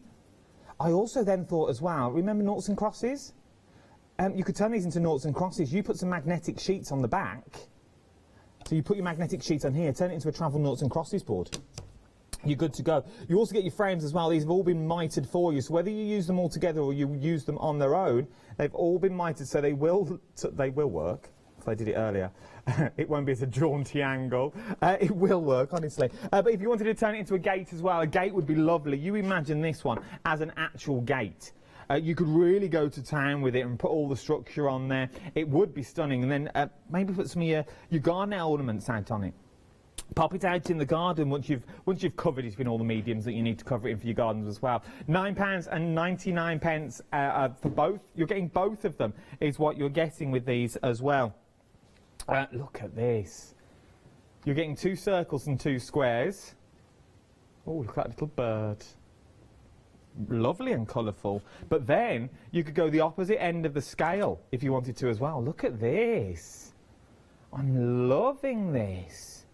H: I also then thought as well, remember noughts and crosses? You could turn these into noughts and crosses. You put some magnetic sheets on the back. So you put your magnetic sheets on here, turn it into a travel noughts and crosses board. You're good to go. You also get your frames as well. These have all been mitered for you. So whether you use them all together or you use them on their own, they've all been mitered, so they will work. If I did it earlier, it won't be at a jaunty angle. It will work, honestly. But if you wanted to turn it into a gate as well, a gate would be lovely. You imagine this one as an actual gate. You could really go to town with it and put all the structure on there. It would be stunning. And then maybe put some of your garden ornaments out on it. Pop it out in the garden once you've covered it in all the mediums that you need to cover it in for your gardens as well. £9 and 99 pence for both. You're getting both of them is what you're getting with these as well. Look at this. You're getting 2 circles and 2 squares. Oh, look at that little bird. Lovely and colourful. But then you could go the opposite end of the scale if you wanted to as well. Look at this. I'm loving this.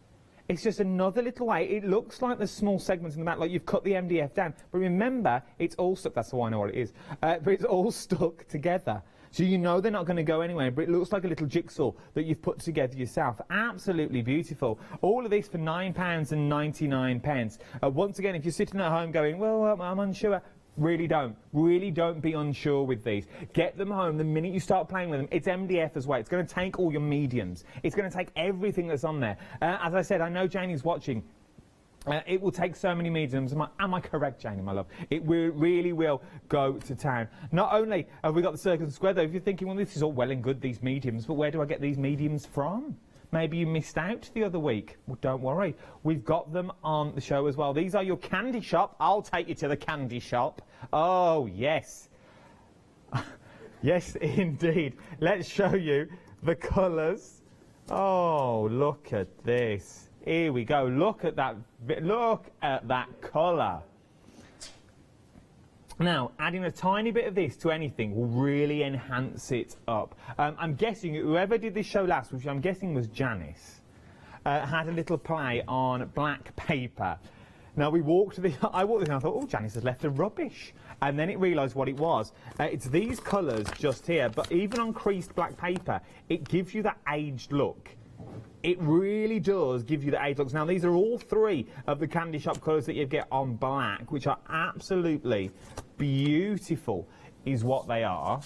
H: It's just another little way. It looks like there's small segments in the back, like you've cut the MDF down. But remember, it's all stuck. That's why I know what it is. But it's all stuck together. So you know they're not going to go anywhere, but it looks like a little jigsaw that you've put together yourself. Absolutely beautiful. All of this for £9 and 99 pence. Once again, if you're sitting at home going, well, I'm unsure, really don't be unsure with these. Get them home the minute you start playing with them. It's MDF as well. It's going to take all your mediums. It's going to take everything that's on there. As I said, I know Janie's watching. It will take so many mediums. Am I correct, Janie, my love? It really will go to town. Not only have we got the circle and square, though, if you're thinking, well, this is all well and good, these mediums, but where do I get these mediums from? Maybe you missed out the other week. Well, don't worry. We've got them on the show as well. These are your candy shop. I'll take you to the candy shop. Oh, yes. Yes, indeed. Let's show you the colours. Oh, look at this. Here we go. Look at that colour. Now, adding a tiny bit of this to anything will really enhance it up. I'm guessing whoever did this show last, which I'm guessing was Janice, had a little play on black paper. Now, I walked to this and I thought, oh, Janice has left the rubbish. And then it realised what it was. It's these colours just here, but even on creased black paper, it gives you that aged look. It really does give you the aged looks. Now, these are all three of the candy shop colours that you get on black, which are absolutely beautiful, is what they are.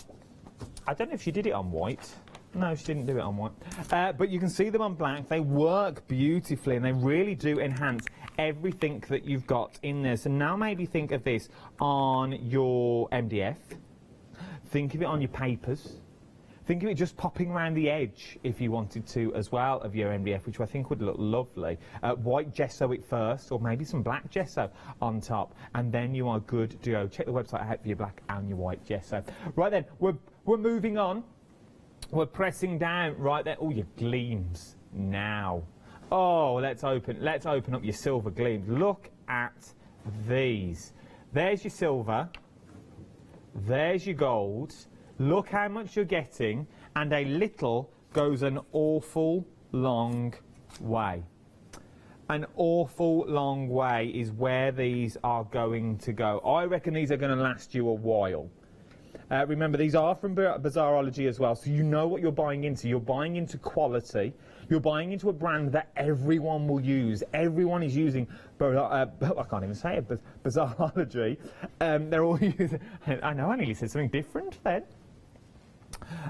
H: I don't know if she did it on white. No, she didn't do it on white. But you can see them on black. They work beautifully, and they really do enhance everything that you've got in there. So now maybe think of this on your MDF. Think of it on your papers. Think of it just popping around the edge, if you wanted to, as well, of your MDF, which I think would look lovely. White gesso it first, or maybe some black gesso on top, and then you are good to go. Check the website out for your black and your white gesso. Right then, we're moving on. We're pressing down right there. Oh, your gleams now. Oh, let's open up your silver gleams. Look at these. There's your silver. There's your gold. Look how much you're getting, and a little goes an awful long way. An awful long way is where these are going to go. I reckon these are going to last you a while. Remember, these are from Bazaarology as well, so you know what you're buying into. You're buying into quality. You're buying into a brand that everyone will use. Everyone is using, I can't even say it, Bazaarology. They're all using, I know, I nearly said something different then.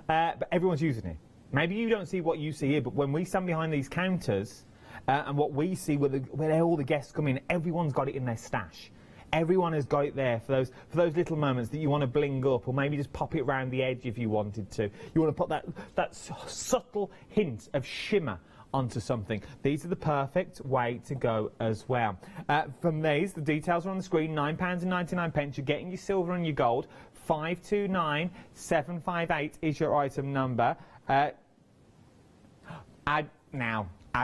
H: But everyone's using it. Maybe you don't see what you see here, but when we stand behind these counters, and what we see where all the guests come in, everyone's got it in their stash. Everyone has got it there for those little moments that you want to bling up, or maybe just pop it around the edge if you wanted to. You want to put that subtle hint of shimmer onto something. These are the perfect way to go as well. From these, the details are on the screen. £9.99. You're getting your silver and your gold. 529758 is your item number. Add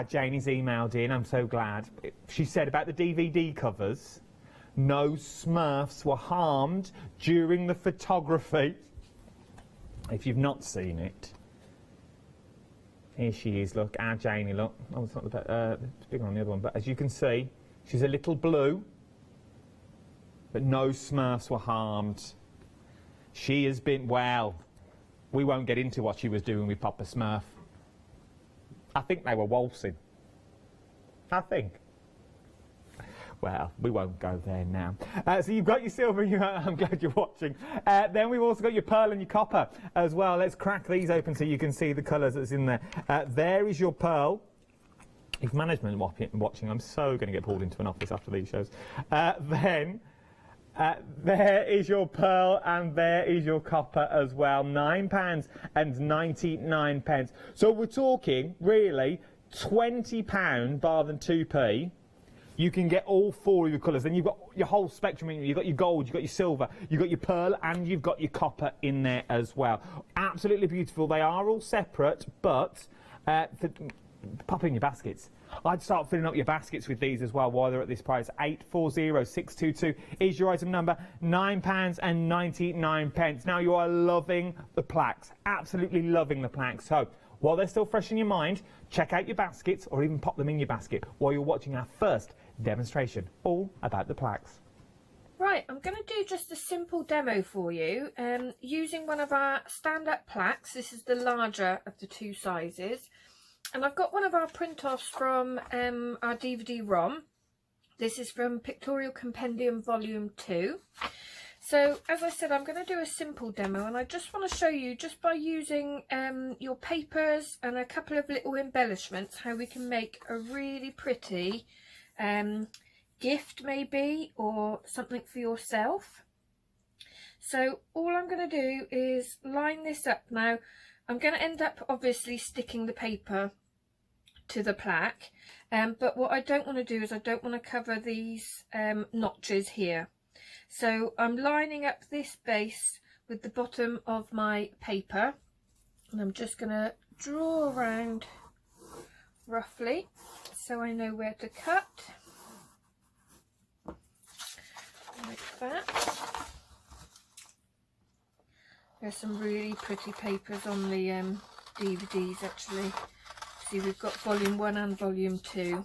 H: Janie's emailed in. I'm so glad. She said about the DVD covers, no Smurfs were harmed during the photography. If you've not seen it, here she is. Look, our Janie. Look, oh, it's not it's bigger on the other one. But as you can see, she's a little blue. But no Smurfs were harmed. She has been, well, we won't get into what she was doing with Papa Smurf. I think they were waltzing. I think. Well, we won't go there now. So you've got your silver, I'm glad you're watching. Then we've also got your pearl and your copper as well. Let's crack these open so you can see the colours that's in there. There is your pearl. If management watching, I'm so going to get pulled into an office after these shows. There is your pearl, and there is your copper as well. £9.99. So we're talking, really, £20 bar than 2p. You can get all four of your colours. Then you've got your whole spectrum. You've got your gold, you've got your silver, you've got your pearl, and you've got your copper in there as well. Absolutely beautiful. They are all separate, but pop in your baskets. I'd start filling up your baskets with these as well while they're at this price. 840622 is your item number. £9.99. Now you are loving the plaques. Absolutely loving the plaques. So while they're still fresh in your mind, check out your baskets, or even pop them in your basket while you're watching our first demonstration all about the plaques.
A: Right, I'm going to do just a simple demo for you using one of our stand-up plaques. This is the larger of the two sizes. And I've got one of our print-offs from our DVD-ROM. This is from Pictorial Compendium Volume 2. So, as I said, I'm going to do a simple demo, and I just want to show you, just by using your papers and a couple of little embellishments, how we can make a really pretty gift, maybe, or something for yourself. So, all I'm going to do is line this up now. I'm going to end up obviously sticking the paper to the plaque, but what I don't want to do is I don't want to cover these notches here. So I'm lining up this base with the bottom of my paper, and I'm just going to draw around roughly so I know where to cut, like that. There's some really pretty papers on the DVDs actually. See, we've got volume 1 and volume 2.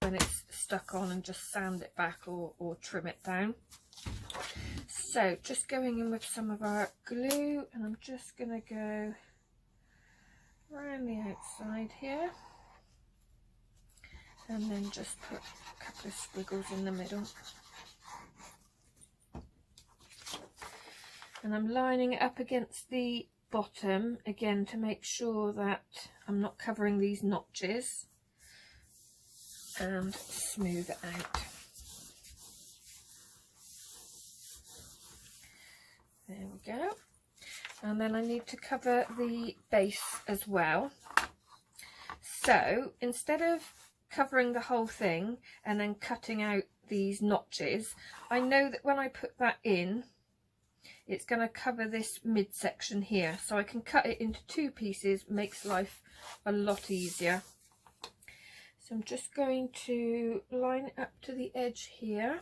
A: When it's stuck on, and just sand it back or trim it down. So just going in with some of our glue, and I'm just going to go around the outside here, and then just put a couple of squiggles in the middle. And I'm lining it up against the bottom again to make sure that I'm not covering these notches, and smooth it out. There we go. And then I need to cover the base as well. So instead of covering the whole thing and then cutting out these notches, I know that when I put that in, it's going to cover this midsection here. So I can cut it into 2 pieces, makes life a lot easier. So I'm just going to line it up to the edge here.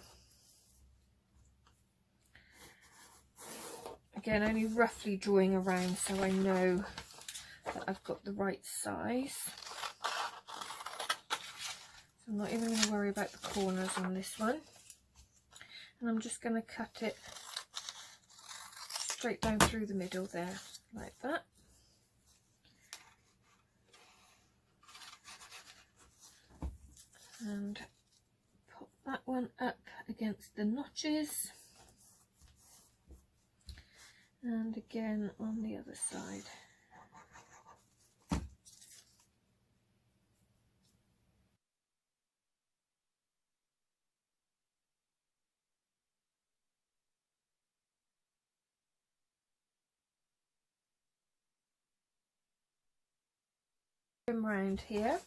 A: Again, only roughly drawing around so I know that I've got the right size. So I'm not even going to worry about the corners on this one. And I'm just going to cut it straight down through the middle there, like that. And pop that one up against the notches. And again on the other side. Around here.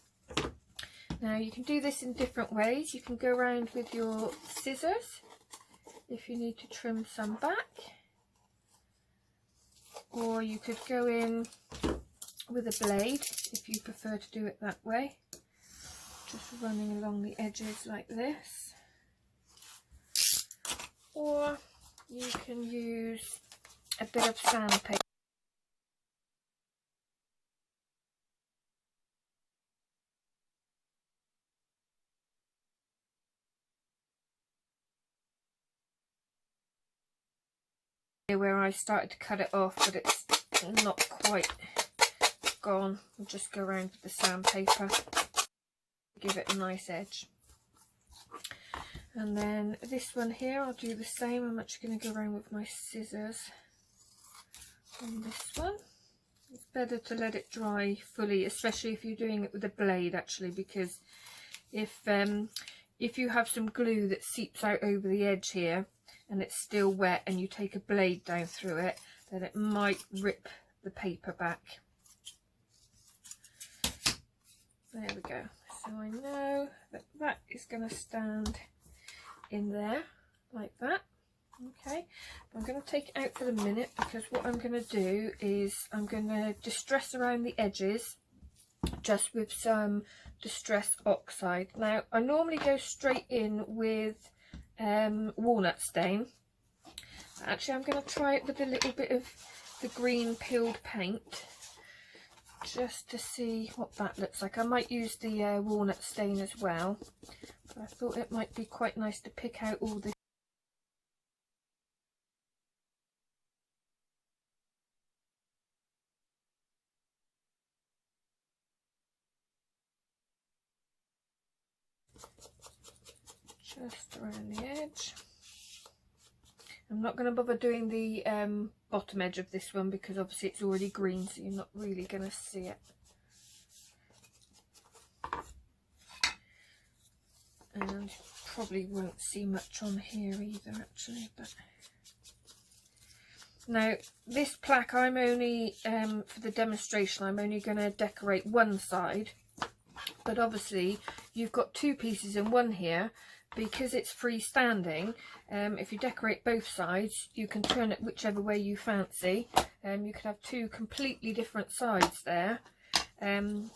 A: Now you can do this in different ways. You can go around with your scissors if you need to trim some back, or you could go in with a blade if you prefer to do it that way, just running along the edges like this, or you can use a bit of sandpaper. Where I started to cut it off, but it's not quite gone. I'll just go around with the sandpaper, give it a nice edge. And then this one here, I'll do the same. I'm actually going to go around with my scissors on this one. It's better to let it dry fully, especially if you're doing it with a blade actually, because if you have some glue that seeps out over the edge here and it's still wet and you take a blade down through it, then it might rip the paper back. There we go. So I know that that is going to stand in there like that. Okay, I'm going to take it out for the minute, because what I'm going to do is I'm going to distress around the edges just with some Distress Oxide. Now I normally go straight in with walnut stain. Actually I'm going to try it with a little bit of the green peeled paint just to see what that looks like. I might use the walnut stain as well, but I thought it might be quite nice to pick out all the just around the edge. I'm not going to bother doing the bottom edge of this one because obviously it's already green, so you're not really going to see it. And probably won't see much on here either actually. But now this plaque, I'm only for the demonstration, I'm only going to decorate one side, but obviously you've got 2 pieces in one here,
J: because it's freestanding, if you decorate both sides, you can turn it whichever way you fancy. You could have two completely different sides there, and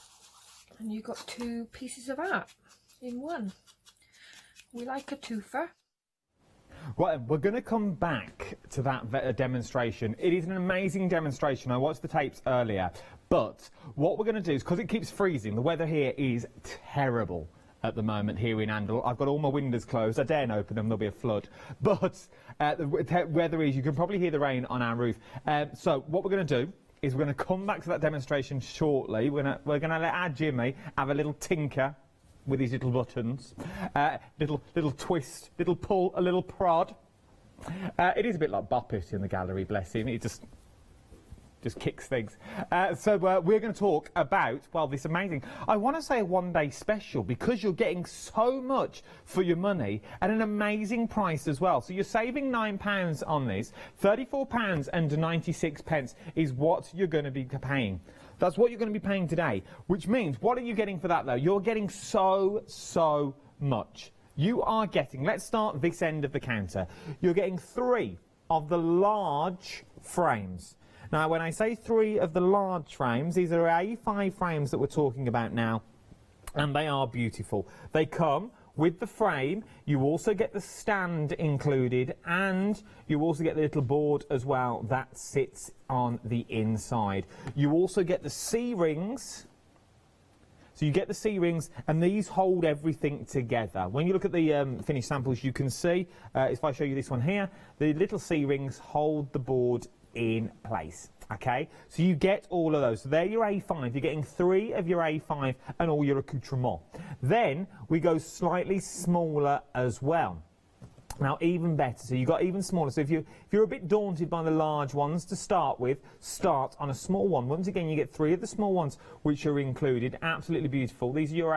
J: you've got two pieces of art in one. We like a twofer.
H: Right, we're going to come back to that demonstration. It is an amazing demonstration. I watched the tapes earlier, but what we're going to do is, because it keeps freezing, the weather here is terrible at the moment here in Andal. I've got all my windows closed. I daren't open them, there'll be a flood. But the weather is, you can probably hear the rain on our roof. So what we're going to do is we're going to come back to that demonstration shortly. We're going to let our Jimmy have a little tinker with his little buttons, little twist, little pull, a little prod. It is a bit like Boppet in the gallery, bless him. He just kicks things. So we're going to talk about, well, this amazing, I want to say a one-day special, because you're getting so much for your money at an amazing price as well. So you're saving £9 on this. £34.96 is what you're going to be paying. That's what you're going to be paying today, which means, what are you getting for that, though? You're getting so much. You are getting, let's start this end of the counter. You're getting 3 of the large frames. Now, when I say 3 of the large frames, these are A5 frames that we're talking about now, and they are beautiful. They come with the frame. You also get the stand included, and you also get the little board as well that sits on the inside. You also get the C-rings. So you get the C-rings, and these hold everything together. When you look at the finished samples, you can see, if I show you this one here, the little C-rings hold the board in place. Okay, so you get all of those. So they're your A5. You're getting 3 of your A5 and all your accoutrements. Then we go slightly smaller as well. Now, even better, so you've got even smaller. So if you're a bit daunted by the large ones to start with, start on a small one. Once again, you get 3 of the small ones which are included. Absolutely beautiful. These are your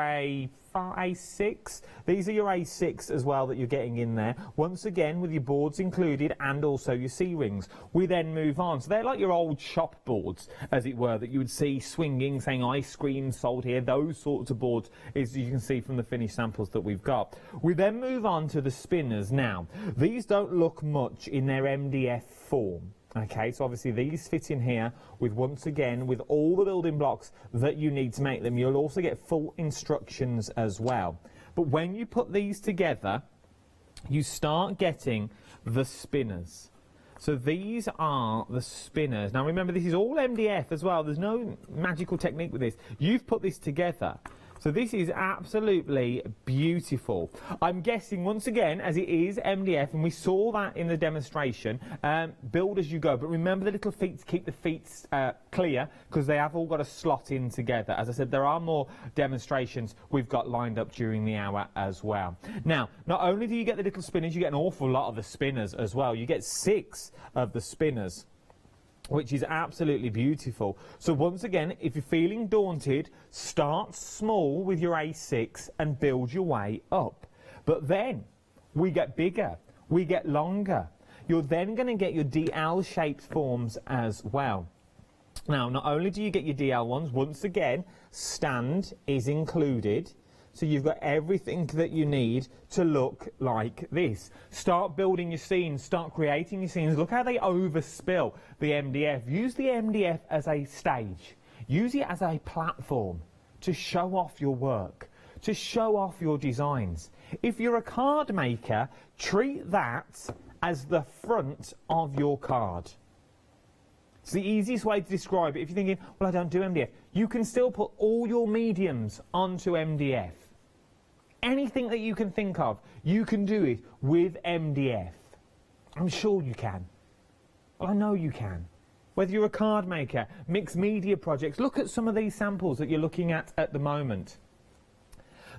H: A6. These are your A6 as well that you're getting in there. Once again, with your boards included and also your C-rings. We then move on. So they're like your old shop boards, as it were, that you would see swinging, saying ice cream sold here. Those sorts of boards, as you can see from the finished samples that we've got. We then move on to the spinners now. These don't look much in their MDF form. Okay, so obviously these fit in here with, once again, with all the building blocks that you need to make them. You'll also get full instructions as well. But when you put these together, you start getting the spinners. So these are the spinners. Now remember, this is all MDF as well. There's no magical technique with this. You've put this together. So this is absolutely beautiful. I'm guessing, once again, as it is MDF, and we saw that in the demonstration, build as you go. But remember the little feet, to keep the feet clear, because they have all got to slot in together. As I said, there are more demonstrations we've got lined up during the hour as well. Now, not only do you get the little spinners, you get an awful lot of the spinners as well. You get 6 of the spinners, which is absolutely beautiful. So once again, if you're feeling daunted, start small with your A6 and build your way up. But then we get bigger, we get longer. You're then going to get your DL-shaped forms as well. Now, not only do you get your DL ones, once again, stand is included. So you've got everything that you need to look like this. Start building your scenes, start creating your scenes. Look how they overspill the MDF. Use the MDF as a stage. Use it as a platform to show off your work, to show off your designs. If you're a card maker, treat that as the front of your card. It's the easiest way to describe it. If you're thinking, well, I don't do MDF, you can still put all your mediums onto MDF. Anything that you can think of, you can do it with MDF. I'm sure you can. Well, I know you can. Whether you're a card maker, mixed media projects, look at some of these samples that you're looking at the moment.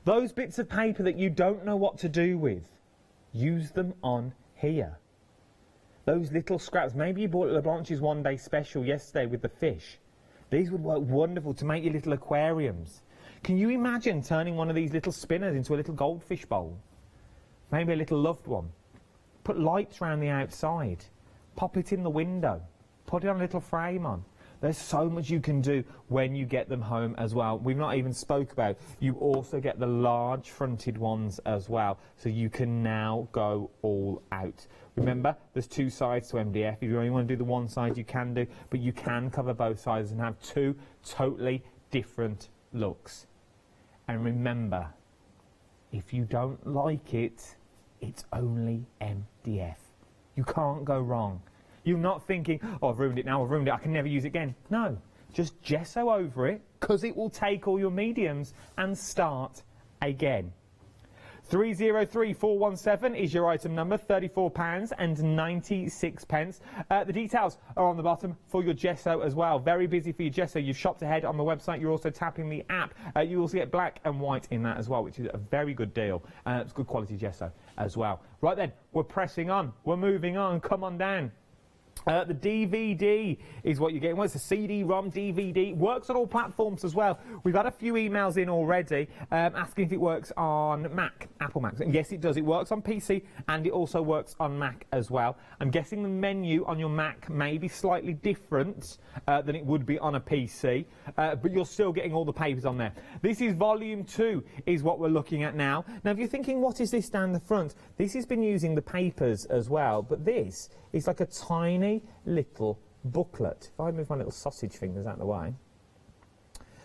H: Those bits of paper that you don't know what to do with, use them on here. Those little scraps, maybe you bought LeBlanche's one-day special yesterday with the fish. These would work wonderful to make your little aquariums. Can you imagine turning one of these little spinners into a little goldfish bowl? Maybe a little loved one. Put lights around the outside. Pop it in the window. Put it on a little frame on. There's so much you can do when you get them home as well. We've not even spoke about, you also get the large fronted ones as well, so you can now go all out. Remember, there's 2 sides to MDF. If you only want to do the one side, you can do, but you can cover both sides and have 2 totally different looks. And remember, if you don't like it, it's only MDF. You can't go wrong. You're not thinking, oh, I've ruined it now, I've ruined it, I can never use it again. No, just gesso over it, because it will take all your mediums and start again. 303417 is your item number, £34.96. The details are on the bottom for your gesso as well. Very busy for your gesso. You've shopped ahead on the website. You're also tapping the app. You also get black and white in that as well, which is a very good deal. It's good quality gesso as well. Right then, we're pressing on. We're moving on. Come on down. The DVD is what you're getting. Well, it's a CD-ROM, DVD. Works on all platforms as well. We've had a few emails in already asking if it works on Mac, Apple Macs. And yes, it does. It works on PC and it also works on Mac as well. I'm guessing the menu on your Mac may be slightly different than it would be on a PC, but you're still getting all the papers on there. This is volume 2 is what we're looking at now. Now, if you're thinking, what is this down the front? This has been using the papers as well, but this is like a tiny little booklet. If I move my little sausage fingers out of the way,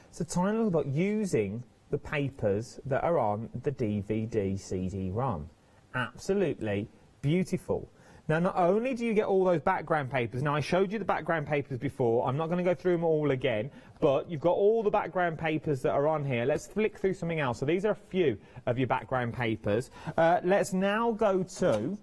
H: it's a tiny little book using the papers that are on the DVD CD-ROM. Absolutely beautiful. Now, not only do you get all those background papers, now I showed you the background papers before, I'm not going to go through them all again, but you've got all the background papers that are on here. Let's flick through something else. So these are a few of your background papers. Let's now go to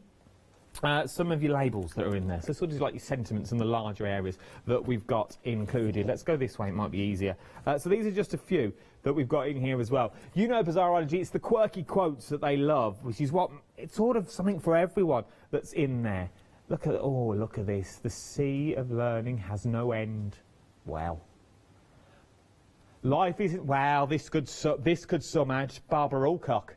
H: some of your labels that are in there. So sort of like your sentiments and the larger areas that we've got included. Let's go this way, it might be easier. So these are just a few that we've got in here as well. You know Bizarrology, it's the quirky quotes that they love, which is what, it's sort of something for everyone that's in there. Look at, oh, look at this. The sea of learning has no end. Well. Life isn't, well, this could sum out Barbara Alcock.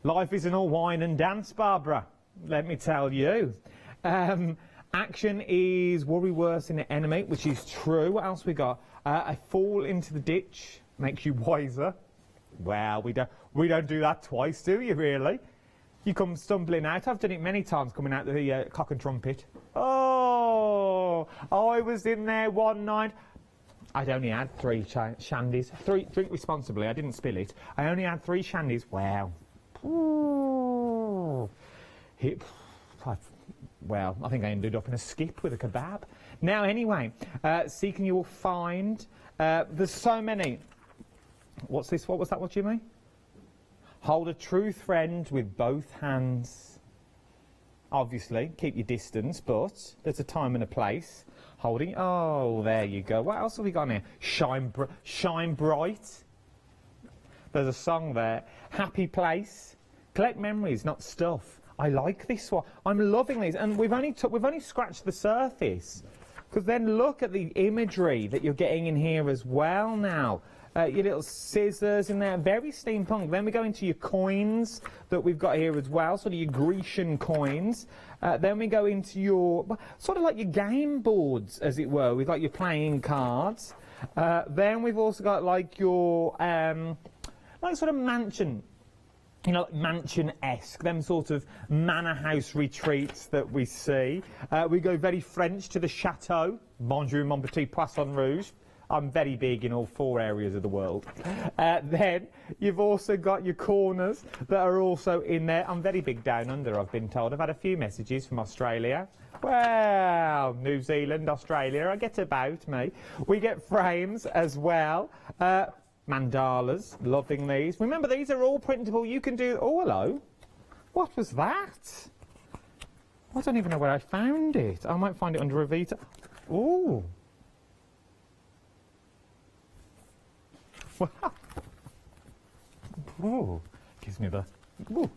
H: Life isn't all wine and dance, Barbara. Let me tell you. Action is worry worse than an enemy, which is true. What else we got? I fall into the ditch makes you wiser. Well, we don't do that twice, do you, really? You come stumbling out. I've done it many times, coming out the cock and trumpet. Oh, I was in there one night. I'd only had 3 shandies. Drink responsibly. I didn't spill it. I only had 3 shandies. Wow. Ooh. Well, I think I ended up in a skip with a kebab. Now, anyway, seek and you will find. There's so many. What's this? What was that? What do you mean? Hold a true friend with both hands. Obviously, keep your distance, but there's a time and a place. Holding. Oh, there you go. What else have we got in here? Shine bright. There's a song there. Happy place. Collect memories, not stuff. I like this one. I'm loving these, and we've only scratched the surface. Because then look at the imagery that you're getting in here as well now. Your little scissors in there, very steampunk. Then we go into your coins that we've got here as well, sort of your Grecian coins. Then we go into your, sort of like your game boards, as it were, with like your playing cards. Then we've also got like your, like sort of mansion. You know, mansion-esque, them sort of manor house retreats that we see. We go very French to the chateau. Bonjour, mon petit poisson rouge. I'm very big in all 4 areas of the world. Then you've also got your corners that are also in there. I'm very big down under, I've been told. I've had a few messages from Australia. Well, New Zealand, Australia, I get about me. We get frames as well. Mandalas, loving these. Remember, these are all printable. You can do... Oh, hello. What was that? I don't even know where I found it. I might find it under Avita. Ooh. Ooh. Gives me the... Ooh.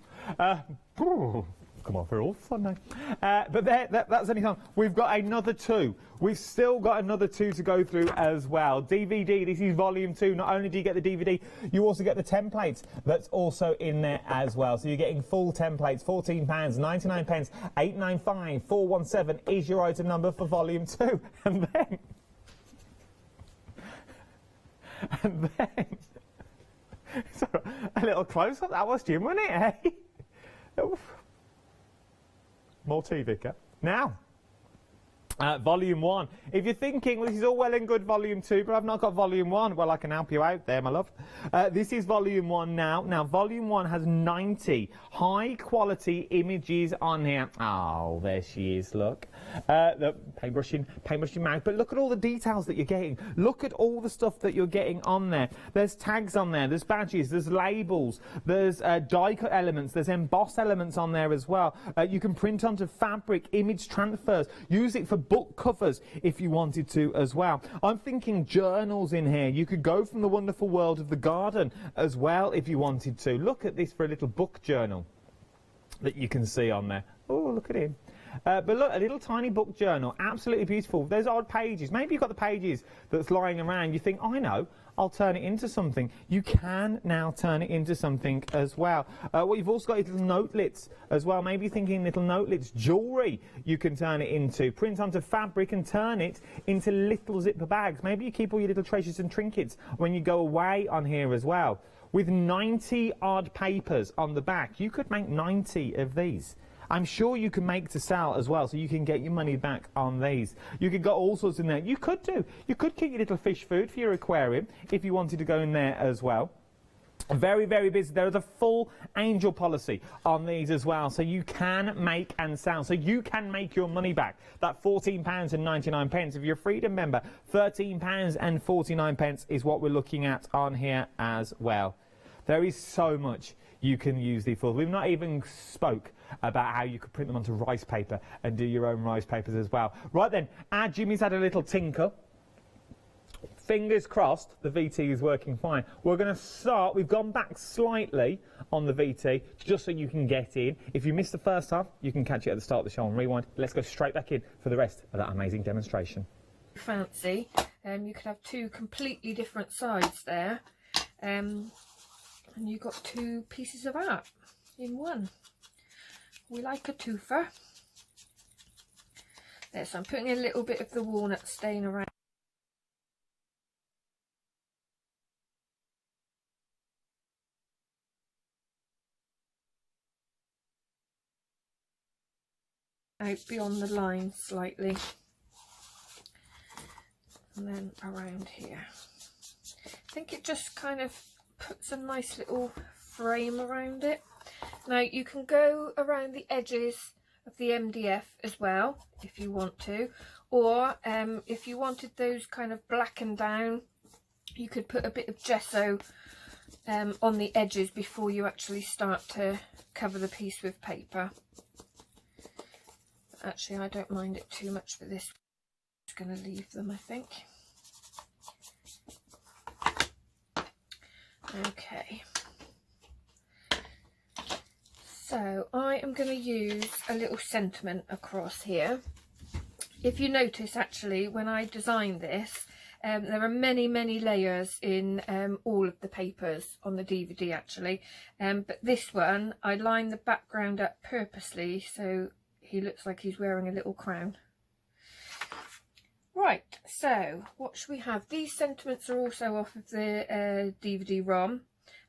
H: Ooh. Come on, we're all fun now. But that's any time. We've got another 2. We've still got another 2 to go through as well. DVD, this is volume 2. Not only do you get the DVD, you also get the templates that's also in there as well. So you're getting full templates, £14.99, 895 417 is your item number for volume 2. And then And then, so a little close-up, that was Jim, wasn't it, eh? Oof. More tea, Vicar. Now, volume 1. If you're thinking, well, this is all well and good volume 2, but I've not got volume 1, well, I can help you out there, my love. This is volume 1 now. Now, volume 1 has 90 high-quality images on here. Oh, there she is, look. The paintbrushing mouth, but look at all the details that you're getting. Look at all the stuff that you're getting on there. There's tags on there, there's badges, there's labels, there's die-cut elements, there's emboss elements on there as well. You can print onto fabric, image transfers, use it for book covers if you wanted to as well. I'm thinking journals in here. You could go from the wonderful world of the garden as well if you wanted to. Look at this for a little book journal that you can see on there. Oh, look at him. But look, a little tiny book journal, absolutely beautiful. There's odd pages. Maybe you've got the pages that's lying around. You think, oh, I know, I'll turn it into something. You can now turn it into something as well. What you've also got is little notelets as well. Maybe you're thinking little notelets, jewellery you can turn it into. Print onto fabric and turn it into little zipper bags. Maybe you keep all your little treasures and trinkets when you go away on here as well. With 90 odd papers on the back, you could make 90 of these. I'm sure you can make to sell as well, so you can get your money back on these. You could got all sorts in there. You could keep your little fish food for your aquarium if you wanted to go in there as well. Very, very busy. There is a full angel policy on these as well, so you can make and sell. So you can make your money back. That £14.99. If you're a Freedom member, £13.49 is what we're looking at on here as well. There is so much you can use these for. We've not even spoke about how you could print them onto rice paper and do your own rice papers as well. Right then, our Jimmy's had a little tinker. Fingers crossed the VT is working fine. We're going to start, we've gone back slightly on the VT just so you can get in. If you missed the first half, you can catch it at the start of the show and rewind. Let's go straight back in for the rest of that amazing demonstration.
J: Fancy, you could have two completely different sides there, and you've got two pieces of art in one. We like a twofer. There, so I'm putting a little bit of the walnut stain around. Out beyond the line slightly, and then around here. I think it just kind of puts a nice little frame around it. Now you can go around the edges of the MDF as well if you want to, or if you wanted those kind of blackened down, you could put a bit of gesso on the edges before you actually start to cover the piece with paper. Actually, I don't mind it too much for this. I'm just going to leave them, I think. Okay. So I am going to use a little sentiment across here. If you notice, actually, when I designed this, there are many layers in all of the papers on the DVD, actually. But this one, I lined the background up purposely so he looks like he's wearing a little crown. Right, so what should we have? These sentiments are also off of the DVD-ROM,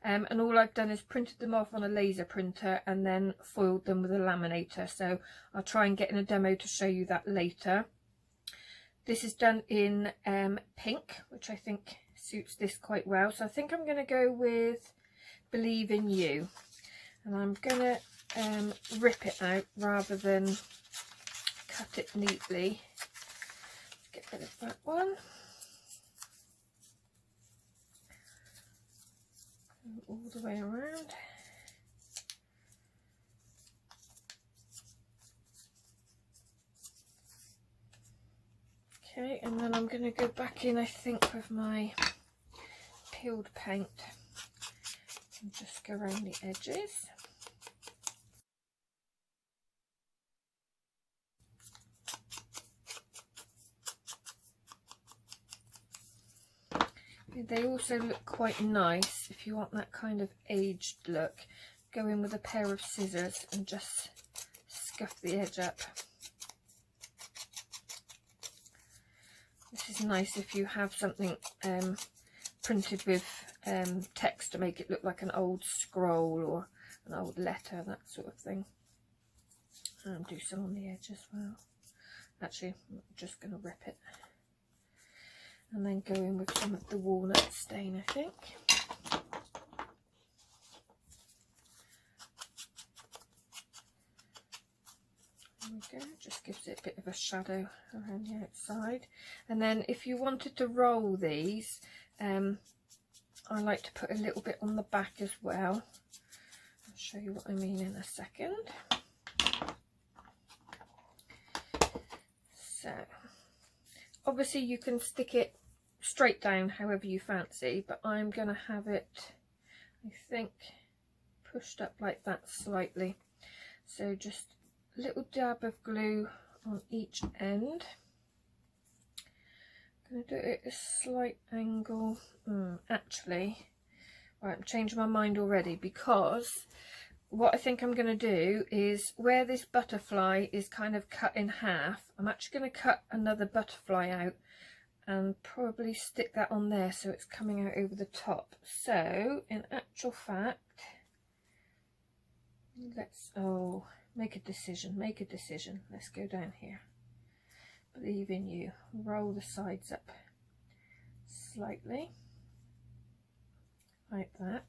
J: and all I've done is printed them off on a laser printer and then foiled them with a laminator. So I'll try and get in a demo to show you that later. This is done in pink, which I think suits this quite well. So I think I'm going to go with Believe in You, and I'm going to rip it out rather than cut it neatly. Get rid of that one. Go all the way around. Okay, and then I'm going to go back in, I think, with my peeled paint and just go around the edges. They also look quite nice if you want that kind of aged look. Go in with a pair of scissors and just scuff the edge up. This is nice if you have something printed with text to make it look like an old scroll or an old letter, that sort of thing. And do some on the edge as well. Actually, I'm just going to rip it. And then go in with some of the walnut stain, I think. There we go, just gives it a bit of a shadow around the outside. And then if you wanted to roll these, I like to put a little bit on the back as well. I'll show you what I mean in a second. So, obviously you can stick it straight down however you fancy, but I'm going to have it, I think, pushed up like that slightly. So just a little dab of glue on each end. I'm going to do it at a slight angle. Actually, right, I'm changing my mind already, because what I think I'm going to do is where this butterfly is kind of cut in half, I'm actually going to cut another butterfly out and probably stick that on there so it's coming out over the top. So in actual fact, let's make a decision. Let's go down here. Believe in you. Roll the sides up slightly like that.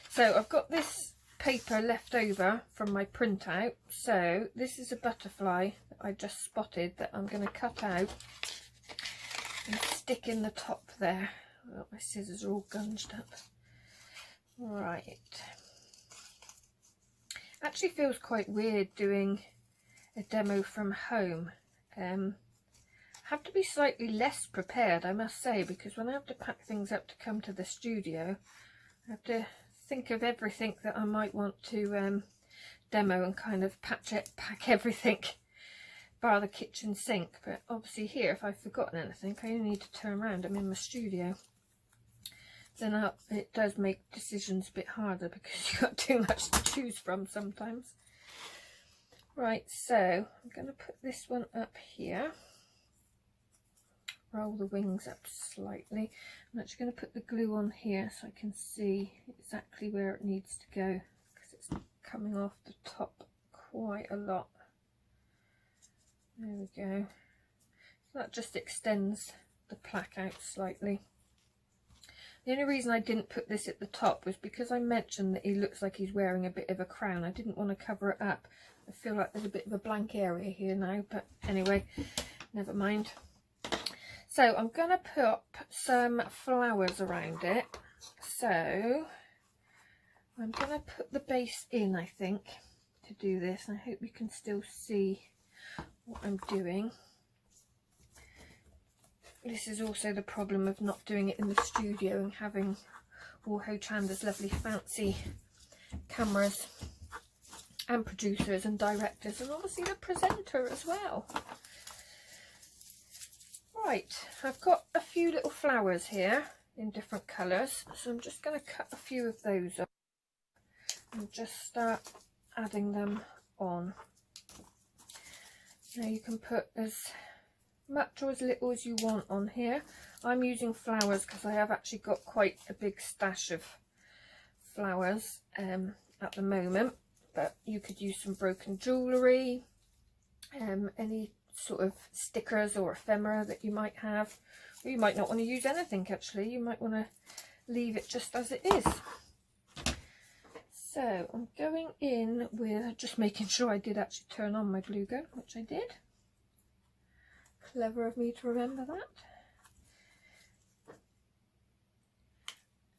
J: So I've got this paper left over from my printout, so this is a butterfly that I just spotted that I'm going to cut out and stick in the top there. Oh, my scissors are all gunged up. Right, actually feels quite weird doing a demo from home. Have to be slightly less prepared, I must say, because when I have to pack things up to come to the studio, I have to think of everything that I might want to demo and kind of pack everything bar the kitchen sink. But obviously here, if I've forgotten anything, I only need to turn around. I'm in my studio. Then it does make decisions a bit harder because you've got too much to choose from sometimes. Right, so I'm going to put this one up here. Roll the wings up slightly. I'm actually going to put the glue on here so I can see exactly where it needs to go, because it's coming off the top quite a lot. There we go. So that just extends the plaque out slightly. The only reason I didn't put this at the top was because I mentioned that he looks like he's wearing a bit of a crown. I didn't want to cover it up. I feel like there's a bit of a blank area here now, but anyway, never mind. So I'm going to put some flowers around it. So I'm going to put the base in, I think, to do this. I hope you can still see what I'm doing. This is also the problem of not doing it in the studio and having all Hochanda's lovely fancy cameras and producers and directors, and obviously the presenter as well. Right, I've got a few little flowers here in different colours, so I'm just going to cut a few of those up and just start adding them on. Now you can put as much or as little as you want on here. I'm using flowers because I have actually got quite a big stash of flowers at the moment, but you could use some broken jewellery, any sort of stickers or ephemera that you might have, or you might not want to use anything. Actually, you might want to leave it just as it is. So I'm going in with just making sure I did actually turn on my glue gun, which I did. Clever of me to remember that.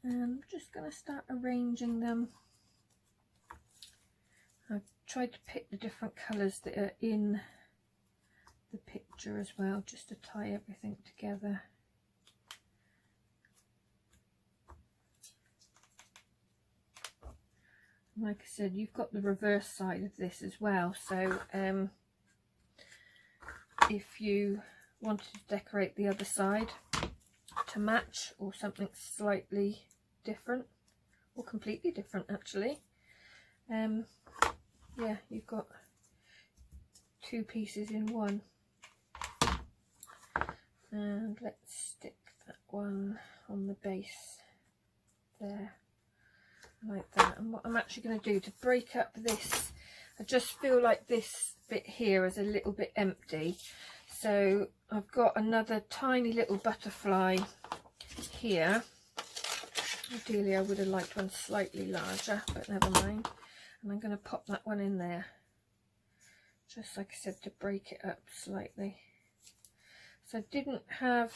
J: And I'm just going to start arranging them. I've tried to pick the different colours that are in the picture as well, just to tie everything together. Like I said, you've got the reverse side of this as well, so if you wanted to decorate the other side to match, or something slightly different or completely different actually, yeah, you've got two pieces in one. And let's stick that one on the base there, like that. And what I'm actually going to do to break up this, I just feel like this bit here is a little bit empty, so I've got another tiny little butterfly here. Ideally I would have liked one slightly larger, but never mind. And I'm going to pop that one in there, just like I said, to break it up slightly. So I didn't have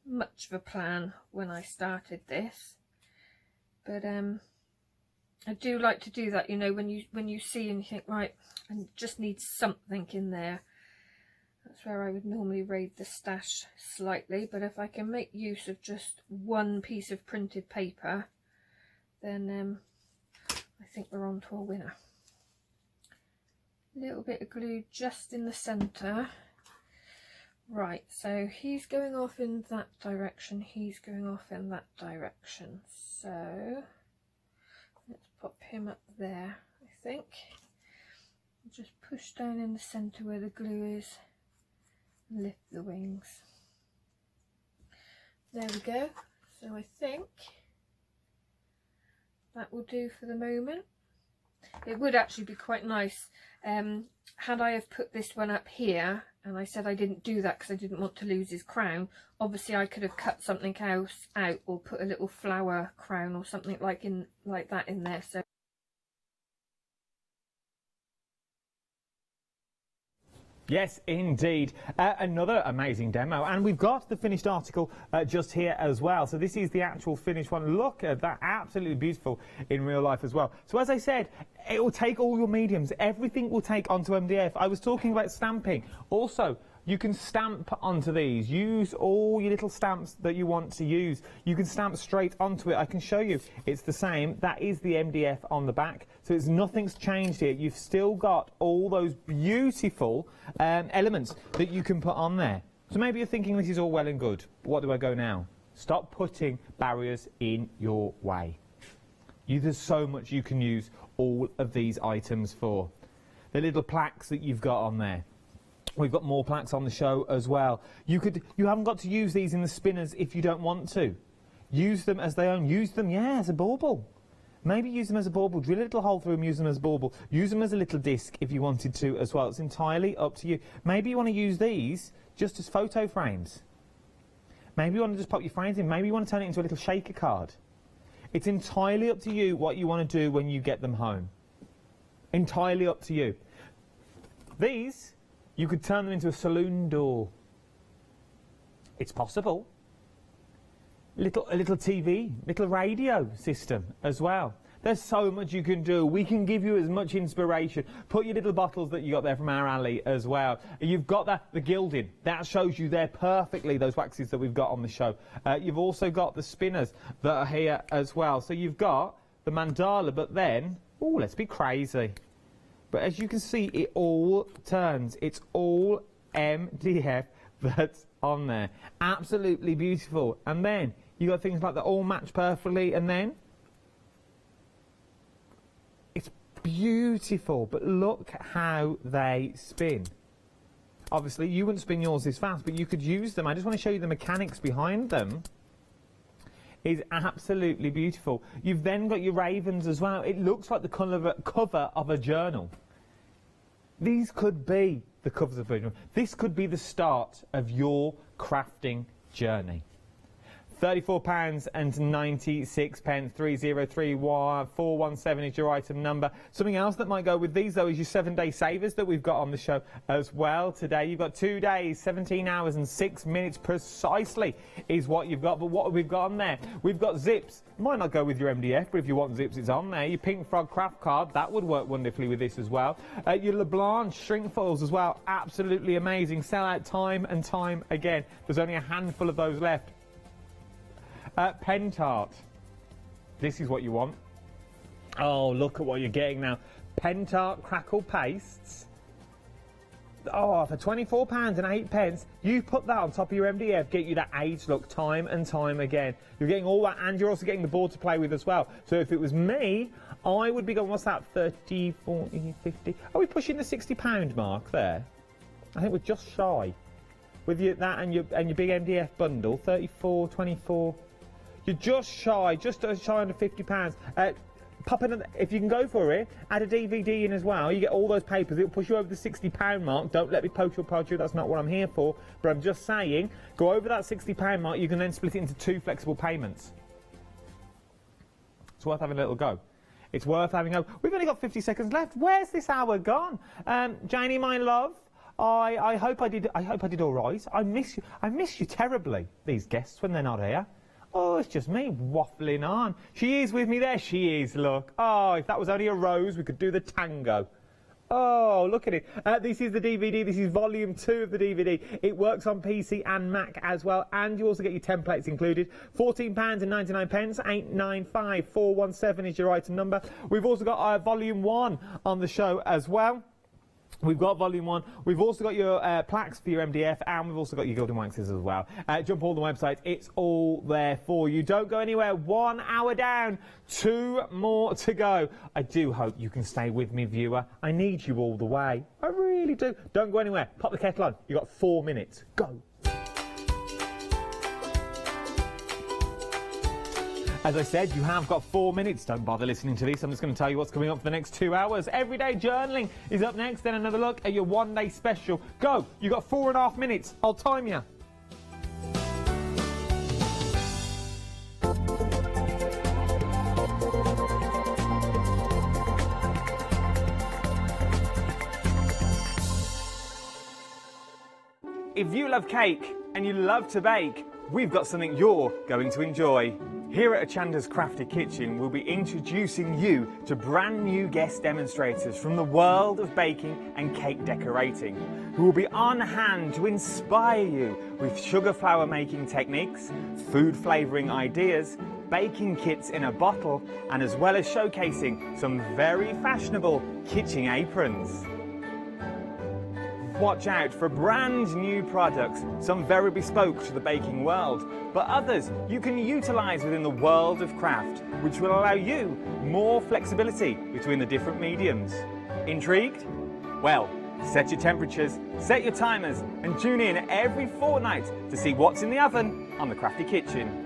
J: much of a plan when I started this, but I do like to do that, you know, when you see and you think, right, I just need something in there. That's where I would normally raid the stash slightly, but if I can make use of just one piece of printed paper, then I think we're on to a winner. A little bit of glue just in the centre. Right, so he's going off in that direction, he's going off in that direction. So let's pop him up there, I think. Just push down in the centre where the glue is, and lift the wings. There we go. So I think that will do for the moment. It would actually be quite nice had I have put this one up here, and I said I didn't do that because I didn't want to lose his crown. Obviously I could have cut something else out or put a little flower crown or something like that in there. So
H: Yes, indeed. Another amazing demo, and we've got the finished article just here as well. So this is the actual finished one. Look at that, absolutely beautiful in real life as well. So as I said, it will take all your mediums. Everything will take onto MDF. I was talking about stamping. Also, you can stamp onto these. Use all your little stamps that you want to use. You can stamp straight onto it. I can show you. It's the same. That is the MDF on the back. So nothing's changed here. You've still got all those beautiful elements that you can put on there. So maybe you're thinking this is all well and good. What do I go now? Stop putting barriers in your way. There's so much you can use all of these items for. The little plaques that you've got on there. We've got more plaques on the show as well. You haven't got to use these in the spinners if you don't want to. Use them as they own. Use them, yeah, as a bauble. Maybe use them as a bauble. Drill a little hole through them, use them as a bauble. Use them as a little disc if you wanted to as well. It's entirely up to you. Maybe you want to use these just as photo frames. Maybe you want to just pop your frames in. Maybe you want to turn it into a little shaker card. It's entirely up to you what you want to do when you get them home. Entirely up to you. These, you could turn them into a saloon door. It's possible. A little TV, little radio system as well. There's so much you can do. We can give you as much inspiration. Put your little bottles that you got there from our alley as well. You've got the gilding. That shows you there perfectly, those waxes that we've got on the show. You've also got the spinners that are here as well. So you've got the mandala, but then, oh, let's be crazy. But as you can see, it all turns. It's all MDF that's on there. Absolutely beautiful. And then you got things like that all match perfectly, and then it's beautiful. But look how they spin. Obviously, you wouldn't spin yours this fast, but you could use them. I just want to show you the mechanics behind them. Is absolutely beautiful. You've then got your ravens as well. It looks like the cover of a journal. These could be the covers of a journal. This could be the start of your crafting journey. £34.96, 303417 is your item number. Something else that might go with these though is your 7-day savers that we've got on the show as well today. You've got 2 days, 17 hours and 6 minutes precisely is what you've got. But what have we got on there? We've got zips. Might not go with your MDF, but if you want zips, it's on there. Your Pink Frog craft card, that would work wonderfully with this as well. Your LeBlanc shrink foils as well, absolutely amazing. Sell out time and time again. There's only a handful of those left. Pen tart. This is what you want. Oh, look at what you're getting now. Pen tart crackle pastes. Oh, for £24 and 8p, you put that on top of your MDF, get you that age look time and time again. You're getting all that, and you're also getting the board to play with as well. So if it was me, I would be going, what's that, 30, 40, 50? Are we pushing the £60 mark there? I think we're just shy. with that and your big MDF bundle, 34, 24. You're just shy under £50. Pop in, if you can go for it, add a DVD in as well. You get all those papers. It'll push you over the £60 mark. Don't let me poke your pod you. That's not what I'm here for. But I'm just saying, go over that £60 mark. You can then split it into 2 flexible payments. It's worth having a little go. It's worth having a go. We've only got 50 seconds left. Where's this hour gone? Janie, my love, I hope I did all right. I miss you terribly. These guests when they're not here. Oh, it's just me waffling on. She is with me there. She is, look. Oh, if that was only a rose, we could do the tango. Oh, look at it. This is the DVD. This is volume 2 of the DVD. It works on PC and Mac as well, and you also get your templates included. £14.99, 895417 is your item number. We've also got volume 1 on the show as well. We've got volume 1. We've also got your plaques for your MDF, and we've also got your gilding waxes as well. Jump on the website. It's all there for you. Don't go anywhere. 1 hour down. 2 more to go. I do hope you can stay with me, viewer. I need you all the way. I really do. Don't go anywhere. Pop the kettle on. You've got 4 minutes. Go. As I said, you have got 4 minutes. Don't bother listening to this. I'm just going to tell you what's coming up for the next 2 hours. Everyday journaling is up next. Then another look at your one-day special. Go. You've got 4.5 minutes. I'll time you. If you love cake and you love to bake, we've got something you're going to enjoy. Here at Hochanda's Crafty Kitchen, we'll be introducing you to brand new guest demonstrators from the world of baking and cake decorating, who will be on hand to inspire you with sugar flour making techniques, food flavouring ideas, baking kits in a bottle, and as well as showcasing some very fashionable kitchen aprons. Watch out for brand new products, some very bespoke to the baking world, but others you can utilise within the world of craft, which will allow you more flexibility between the different mediums. Intrigued? Well, set your temperatures, set your timers, and tune in every fortnight to see what's in the oven on the Crafty Kitchen.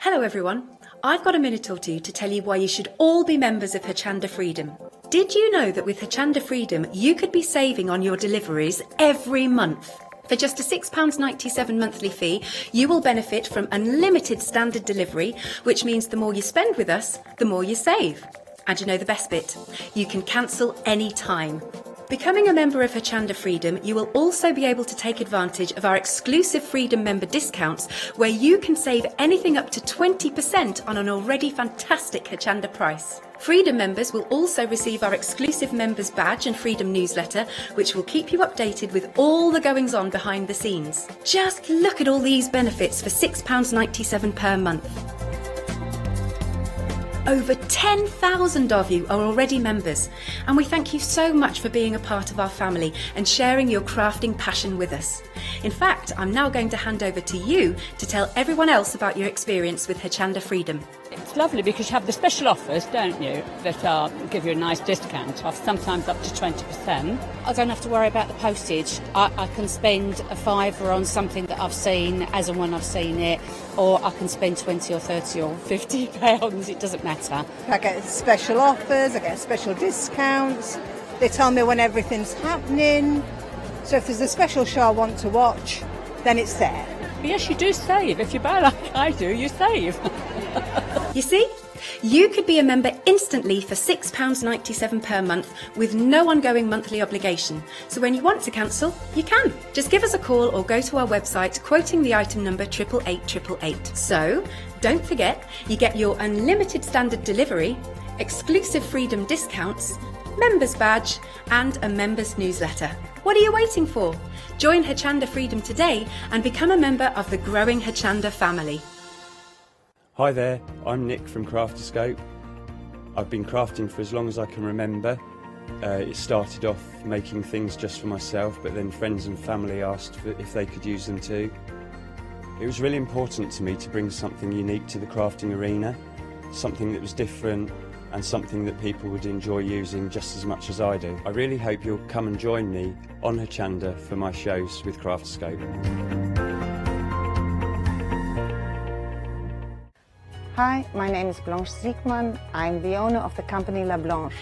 K: Hello everyone, I've got a minute or two to tell you why you should all be members of Hochanda Freedom. Did you know that with Hochanda Freedom you could be saving on your deliveries every month? For just a £6.97 monthly fee, you will benefit from unlimited standard delivery, which means the more you spend with us, the more you save. And you know the best bit? You can cancel any time. Becoming a member of Hochanda Freedom, you will also be able to take advantage of our exclusive Freedom member discounts, where you can save anything up to 20% on an already fantastic Hochanda price. Freedom members will also receive our exclusive members badge and Freedom newsletter, which will keep you updated with all the goings on behind the scenes. Just look at all these benefits for £6.97 per month. Over 10,000 of you are already members, and we thank you so much for being a part of our family and sharing your crafting passion with us. In fact, I'm now going to hand over to you to tell everyone else about your experience with Hochanda Freedom.
L: It's lovely because you have the special offers, don't you, that give you a nice discount off, sometimes up to 20%.
M: I don't have to worry about the postage. I can spend a £5 on something that I've seen as and when I've seen it, or I can spend 20 or 30 or 50 pounds, it doesn't matter.
G: I get special offers, I get special discounts, they tell me when everything's happening, so if there's a special show I want to watch, then it's there.
L: Yes, you do save. If you buy like I do, you save.
K: You see? You could be a member instantly for £6.97 per month with no ongoing monthly obligation. So when you want to cancel, you can. Just give us a call or go to our website quoting the item number 88888. So, don't forget, you get your unlimited standard delivery, exclusive Freedom discounts, members badge and a members newsletter. What are you waiting for? Join Hochanda Freedom today and become a member of the growing Hochanda family.
N: Hi there, I'm Nick from Crafterscope. I've been crafting for as long as I can remember. It started off making things just for myself, but then friends and family asked if they could use them too. It was really important to me to bring something unique to the crafting arena, something that was different and something that people would enjoy using just as much as I do. I really hope you'll come and join me on Hochanda for my shows with Craftscope.
B: Hi, my name is Blanche Siegmann. I'm the owner of the company La Blanche.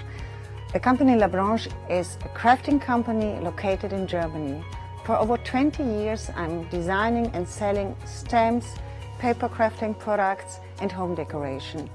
B: The company La Blanche is a crafting company located in Germany. For over 20 years I'm designing and selling stamps, paper crafting products and home decoration.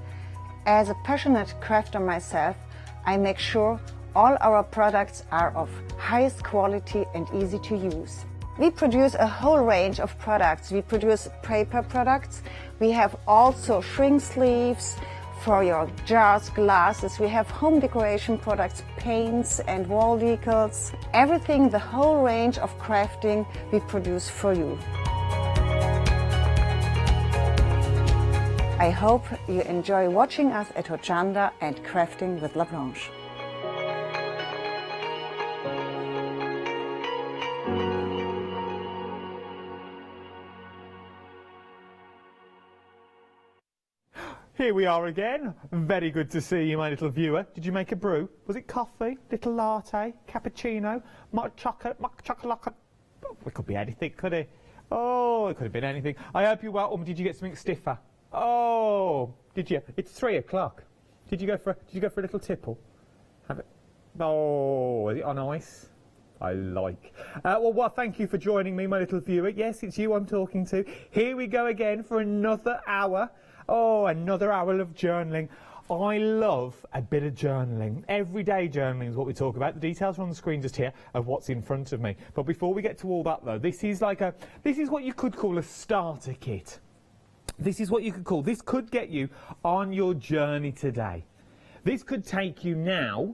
B: As a passionate crafter myself, I make sure all our products are of highest quality and easy to use. We produce a whole range of products. We produce paper products. We have also shrink sleeves for your jars, glasses. We have home decoration products, paints and wall decals. Everything, the whole range of crafting we produce for you. I hope you enjoy watching us at Hochanda and crafting with La Blanche.
H: Here we are again. Very good to see you, my little viewer. Did you make a brew? Was it coffee, little latte, cappuccino, mock chocolate? Oh, it could be anything, could it? Oh, it could have been anything. I hope you're well. Or did you get something stiffer? Oh, did you? It's 3 o'clock. Did you go for a little tipple? Have it? Oh, is it on ice? I like. Well, thank you for joining me, my little viewer. Yes, it's you I'm talking to. Here we go again for another hour. Oh, another hour of journaling. I love a bit of journaling. Everyday journaling is what we talk about. The details are on the screen just here of what's in front of me. But before we get to all that, though, this is what you could call a starter kit. This is what you could call. This could get you on your journey today. This could take you now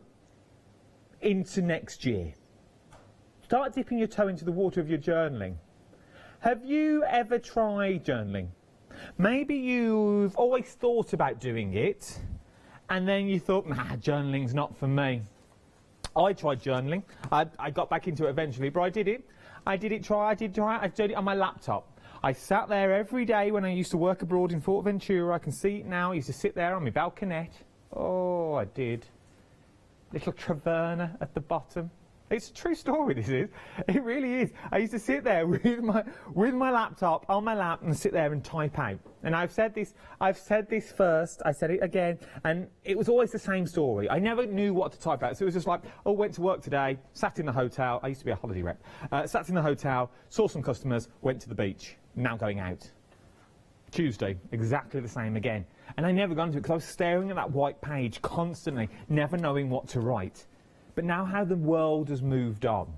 H: into next year. Start dipping your toe into the water of your journaling. Have you ever tried journaling? Maybe you've always thought about doing it, and then you thought, nah, journaling's not for me. I tried journaling. I got back into it eventually, but I did it. I did it on my laptop. I sat there every day when I used to work abroad in Fort Ventura. I can see it now. I used to sit there on my balconette. Oh, I did. Little Traverna at the bottom. It's a true story, this is. It really is. I used to sit there with my laptop on my lap and sit there and type out. And I've said this first, I said it again, and it was always the same story. I never knew what to type out. So it was just like, oh, went to work today, sat in the hotel. I used to be a holiday rep. Sat in the hotel, saw some customers, went to the beach. Now going out. Tuesday, exactly the same again. And I never got into it because I was staring at that white page constantly, never knowing what to write. But now how the world has moved on.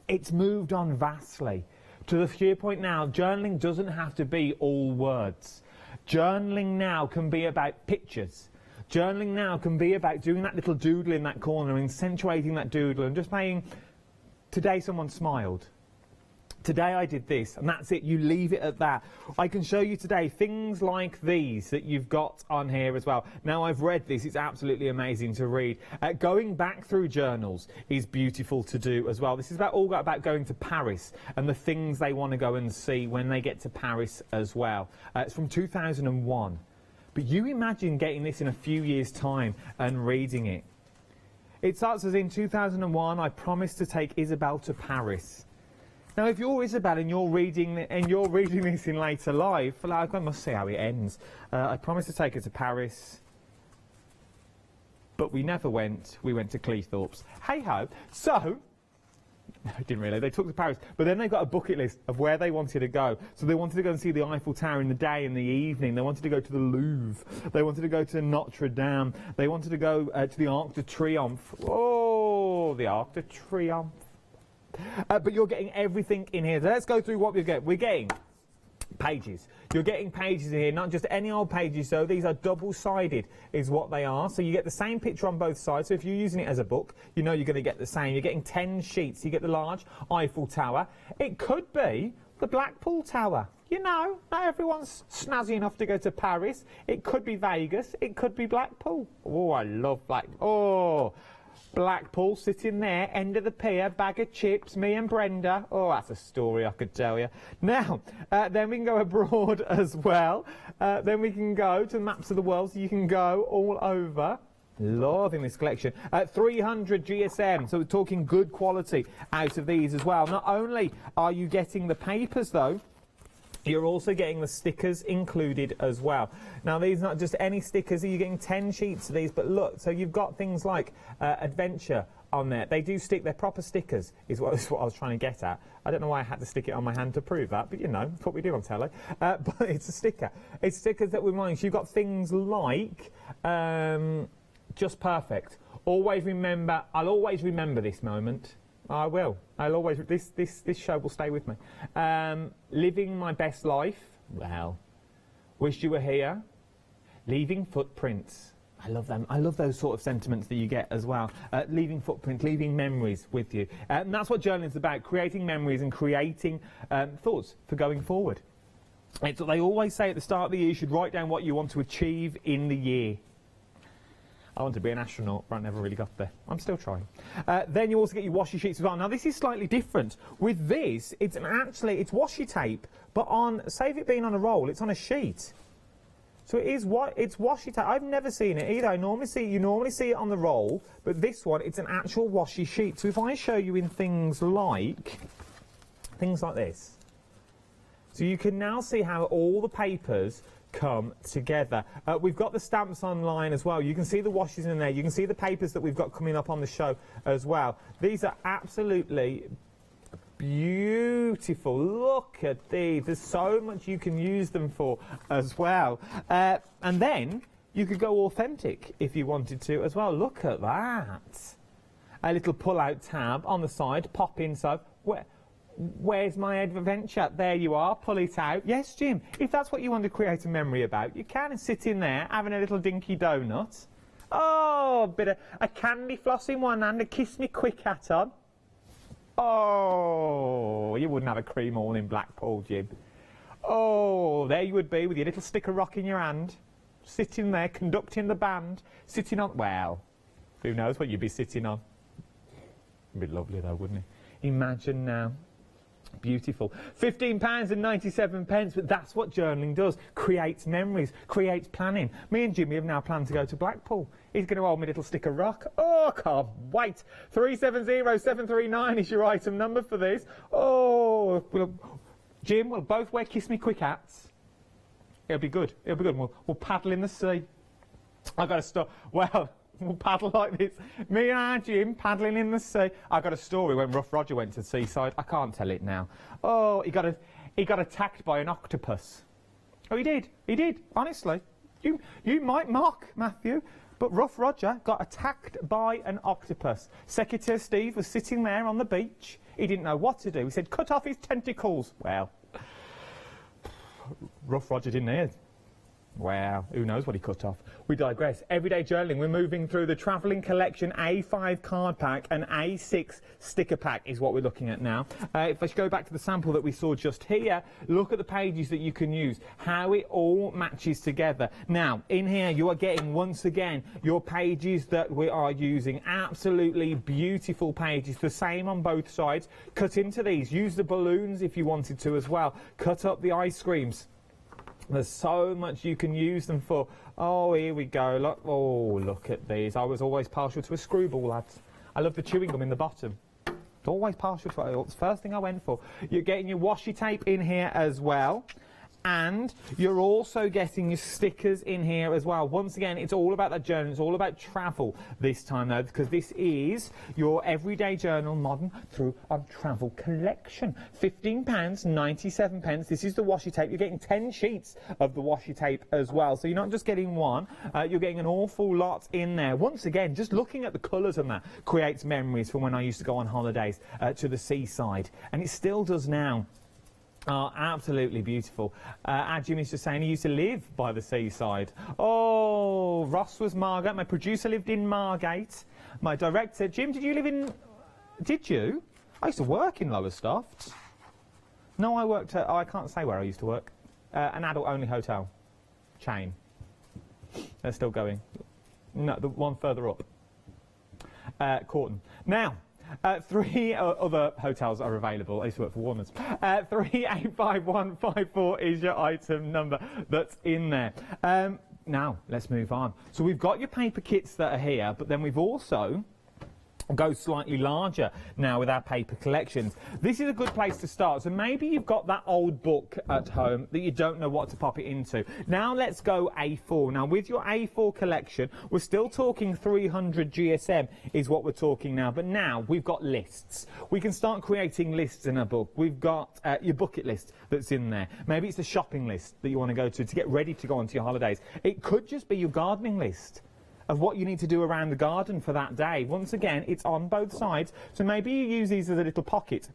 H: It's moved on vastly. To the sheer point now, journaling doesn't have to be all words. Journaling now can be about pictures. Journaling now can be about doing that little doodle in that corner and accentuating that doodle and just saying, today someone smiled. Today I did this, and that's it. You leave it at that. I can show you today things like these that you've got on here as well. Now, I've read this. It's absolutely amazing to read. Going back through journals is beautiful to do as well. This is all about going to Paris and the things they want to go and see when they get to Paris as well. It's from 2001. But you imagine getting this in a few years' time and reading it. It starts as in 2001, I promised to take Isabel to Paris. Now, if you're Isabel and you're reading this in later life, I must see how it ends. I promised to take her to Paris, but we never went. We went to Cleethorpes. Hey ho. So, I didn't realise they took to Paris, but then they got a bucket list of where they wanted to go. So they wanted to go and see the Eiffel Tower in the day and the evening. They wanted to go to the Louvre. They wanted to go to Notre Dame. They wanted to go to the Arc de Triomphe. Oh, the Arc de Triomphe. But you're getting everything in here. So let's go through what we get. We're getting pages. You're getting pages in here, not just any old pages. So these are double-sided is what they are. So you get the same picture on both sides. So if you're using it as a book, you know you're going to get the same. You're getting 10 sheets. You get the large Eiffel Tower. It could be the Blackpool Tower. You know, not everyone's snazzy enough to go to Paris. It could be Vegas. It could be Blackpool. Oh, I love Blackpool. Oh. Blackpool, sitting there, end of the pier, bag of chips, me and Brenda. Oh, that's a story I could tell you. Now, then we can go abroad as well. Then we can go to the maps of the world, so you can go all over. Loving this collection. 300 GSM, so we're talking good quality out of these as well. Not only are you getting the papers, though, you're also getting the stickers included as well. Now, these are not just any stickers, you're getting 10 sheets of these, but look, so you've got things like adventure on there. They do stick, they're proper stickers, is what I was trying to get at. I don't know why I had to stick it on my hand to prove that, but you know, it's what we do on telly. But it's a sticker. It's stickers that remind you. You've got things like Just Perfect. Always remember, I'll always remember this moment. I will. I'll always, this show will stay with me. Living my best life. Well, Wish You Were Here. Leaving footprints. I love them. I love those sort of sentiments that you get as well. Leaving footprints, leaving memories with you. And that's what journaling is about, creating memories and creating thoughts for going forward. It's what they always say at the start of the year, you should write down what you want to achieve in the year. I want to be an astronaut, but I never really got there. I'm still trying. Then you also get your washi sheets as well. Now, this is slightly different. With this, it's washi tape, but save it being on a roll, it's on a sheet. So it's washi tape. I've never seen it either. You normally see it on the roll, but this one, it's an actual washi sheet. So if I show you in things like this, so you can now see how all the papers come together. We've got the stamps online as well. You can see the washes in there. You can see the papers that we've got coming up on the show as well. These are absolutely beautiful. Look at these. There's so much you can use them for as well. And then you could go authentic if you wanted to as well. Look at that. A little pull-out tab on the side. Pop inside. Where's my adventure? There you are, pull it out. Yes, Jim, if that's what you want to create a memory about, you can sit in there having a little dinky donut. Oh, a candy floss in one hand, a kiss me quick hat on. Oh, you wouldn't have a cream all in Blackpool, Jim. Oh, there you would be with your little stick of rock in your hand, sitting there, conducting the band, sitting on, well, who knows what you'd be sitting on. It'd be lovely though, wouldn't it? Imagine now. Beautiful. £15.97, but that's what journaling does. Creates memories, creates planning. Me and Jimmy have now planned to go to Blackpool. He's going to hold me a little stick of rock. Oh, I can't wait. 370739 is your item number for this. Oh, Jim, we'll both wear Kiss Me Quick hats. It'll be good. It'll be good. We'll paddle in the sea. I've got to stop. Well, we'll paddle like this. Me and our Jim paddling in the sea. I got a story when Rough Roger went to the seaside. I can't tell it now. Oh, he got attacked by an octopus. Oh, he did. He did. Honestly, you might mock, Matthew, but Rough Roger got attacked by an octopus. Secretary Steve was sitting there on the beach. He didn't know what to do. He said, "Cut off his tentacles." Well, Rough Roger didn't hear. Wow, who knows what he cut off. We digress. Everyday journaling, we're moving through the Travelling Collection A5 card pack and A6 sticker pack is what we're looking at now. If I go back to the sample that we saw just here, look at the pages that you can use, how it all matches together. Now, in here you are getting, once again, your pages that we are using. Absolutely beautiful pages, the same on both sides. Cut into these, use the balloons if you wanted to as well. Cut up the ice creams. There's so much you can use them for. Oh, here we go. Look, oh, look at these. I was always partial to a screwball, lads. I love the chewing gum in the bottom. Always partial to it. It's the first thing I went for. You're getting your washi tape in here as well. And you're also getting your stickers in here as well. Once again, it's all about that journal. It's all about travel this time, though, because this is your Everyday Journal Modern Through a Travel collection. £15.97. This is the washi tape. You're getting 10 sheets of the washi tape as well. So you're not just getting one. You're getting an awful lot in there. Once again, just looking at the colours and that creates memories from when I used to go on holidays to the seaside. And it still does now. Oh, absolutely beautiful. Our Jimmy's just saying he used to live by the seaside. Oh, Ross was Margate. My producer lived in Margate. My director, Jim, did you live in... Did you? I used to work in Lowestoft. No, I worked at... Oh, I can't say where I used to work. An adult-only hotel chain. They're still going. No, the one further up. Corton. Now, 3 other hotels are available. I used to work for Warner's. 385154 is your item number that's in there. Now, let's move on. So we've got your paper kits that are here, but then we've also go slightly larger now with our paper collections. This is a good place to start. So maybe you've got that old book at home that you don't know what to pop it into. Now let's go A4. Now with your A4 collection, we're still talking 300 GSM is what we're talking now, but now we've got lists. We can start creating lists in a book. We've got your bucket list that's in there. Maybe it's a shopping list that you want to go to get ready to go on to your holidays. It could just be your gardening list of what you need to do around the garden for that day. Once again, it's on both sides, so maybe you use these as a little pocket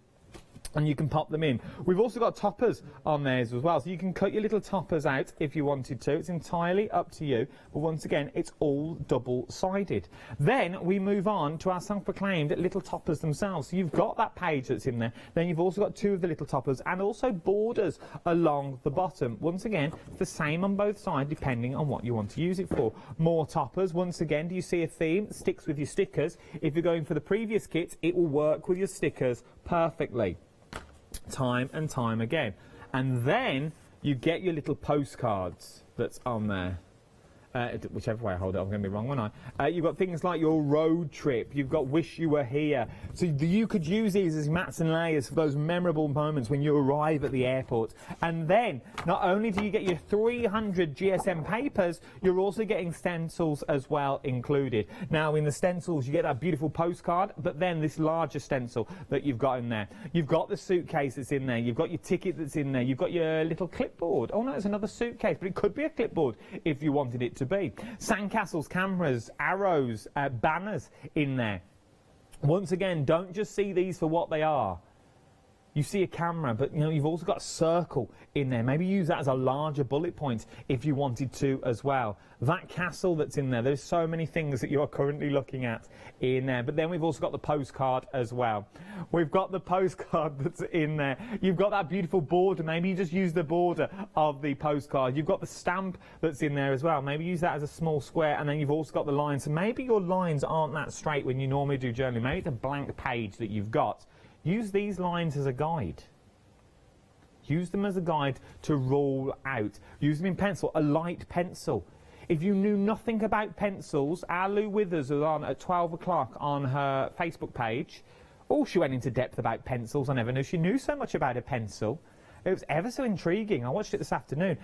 H: and you can pop them in. We've also got toppers on theirs as well, so you can cut your little toppers out if you wanted to. It's entirely up to you, but once again, it's all double-sided. Then we move on to our self-proclaimed little toppers themselves. So you've got that page that's in there, then you've also got 2 of the little toppers and also borders along the bottom. Once again, it's the same on both sides depending on what you want to use it for. More toppers. Once again, do you see a theme? It sticks with your stickers. If you're going for the previous kit, it will work with your stickers perfectly. Time and time again. And then you get your little postcards that's on there. Whichever way I hold it, I'm going to be wrong, won't I? You've got things like your road trip. You've got wish you were here. So you could use these as mats and layers for those memorable moments when you arrive at the airport. And then, not only do you get your 300 GSM papers, you're also getting stencils as well included. Now, in the stencils, you get that beautiful postcard, but then this larger stencil that you've got in there. You've got the suitcase that's in there. You've got your ticket that's in there. You've got your little clipboard. Oh, no, it's another suitcase, but it could be a clipboard if you wanted it to be. Sandcastles, cameras, arrows, banners in there. Once again, don't just see these for what they are. You see a camera, but you've also got a circle in there. Maybe use that as a larger bullet point if you wanted to as well. That castle that's in there, there's so many things that you are currently looking at in there. But then we've also got the postcard as well. We've got the postcard that's in there. You've got that beautiful border. Maybe you just use the border of the postcard. You've got the stamp that's in there as well. Maybe use that as a small square, and then you've also got the lines. So maybe your lines aren't that straight when you normally do journaling. Maybe it's a blank page that you've got. Use these lines as a guide. Use them as a guide to rule out. Use them in pencil, a light pencil. If you knew nothing about pencils, our Lou Withers was on at 12 o'clock on her Facebook page. Oh, she went into depth about pencils. I never knew she knew so much about a pencil. It was ever so intriguing. I watched it this afternoon.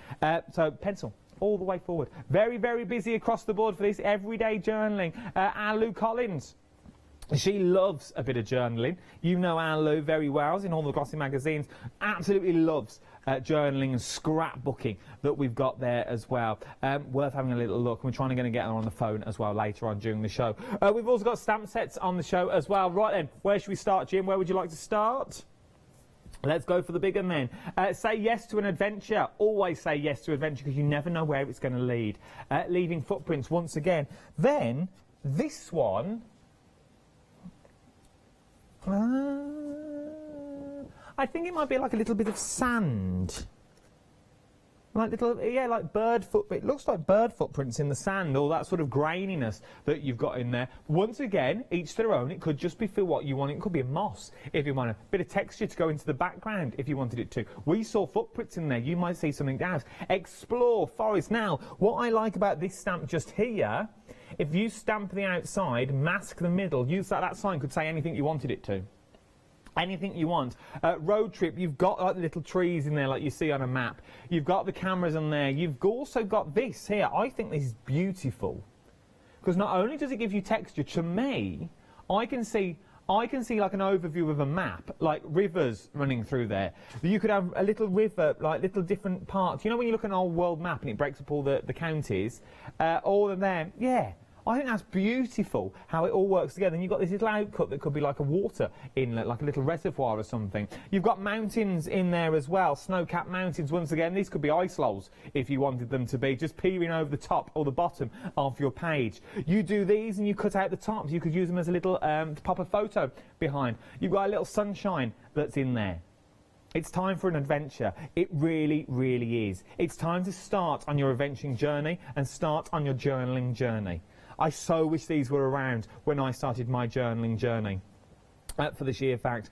H: So pencil, all the way forward. Very, very busy across the board for this everyday journaling. Our Lou Collins. She loves a bit of journaling. You know our Lou very well, in all the glossy magazines. Absolutely loves journaling and scrapbooking that we've got there as well. Worth having a little look. We're trying to get her on the phone as well later on during the show. We've also got stamp sets on the show as well. Right then, where should we start, Jim? Where would you like to start? Let's go for the big one then. Say yes to an adventure. Always say yes to adventure because you never know where it's going to lead. Leaving footprints once again. Then, this one... I think it might be like a little bit of sand. Like little, yeah, like bird footprints. It looks like bird footprints in the sand, all that sort of graininess that you've got in there. Once again, each their own. It could just be for what you want. It could be a moss if you want a bit of texture to go into the background if you wanted it to. We saw footprints in there. You might see something else. Explore forest. Now, what I like about this stamp just here, if you stamp the outside, mask the middle, use that sign could say anything you wanted it to. Anything you want. Road trip, you've got like little trees in there like you see on a map. You've got the cameras on there. You've also got this here. I think this is beautiful. Because not only does it give you texture, to me, I can see like an overview of a map, like rivers running through there. You could have a little river, like little different parts. You know when you look at an old world map and it breaks up all the counties? All of them, yeah. I think that's beautiful, how it all works together. And you've got this little outcut that could be like a water inlet, like a little reservoir or something. You've got mountains in there as well, snow-capped mountains. Once again, these could be ice lows if you wanted them to be, just peering over the top or the bottom of your page. You do these and you cut out the tops. You could use them as a little, to pop a photo behind. You've got a little sunshine that's in there. It's time for an adventure. It really, really is. It's time to start on your adventuring journey and start on your journaling journey. I so wish these were around when I started my journaling journey. For the sheer fact,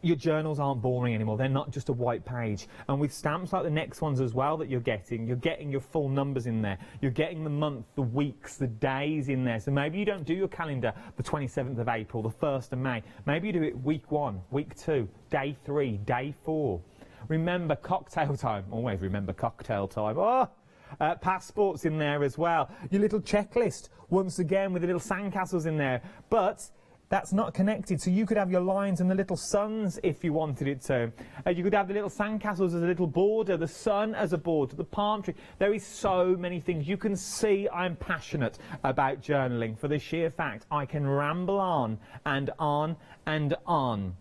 H: your journals aren't boring anymore. They're not just a white page. And with stamps like the next ones as well that you're getting your full numbers in there. You're getting the month, the weeks, the days in there. So maybe you don't do your calendar the 27th of April, the 1st of May. Maybe you do it week 1, week 2, day 3, day 4. Remember cocktail time. Always remember cocktail time. Oh! Passports in there as well. Your little checklist, once again, with the little sandcastles in there. But that's not connected, so you could have your lines and the little suns if you wanted it to. You could have the little sandcastles as a little border, the sun as a border, the palm tree. There is so many things. You can see I'm passionate about journaling for the sheer fact I can ramble on and on and on.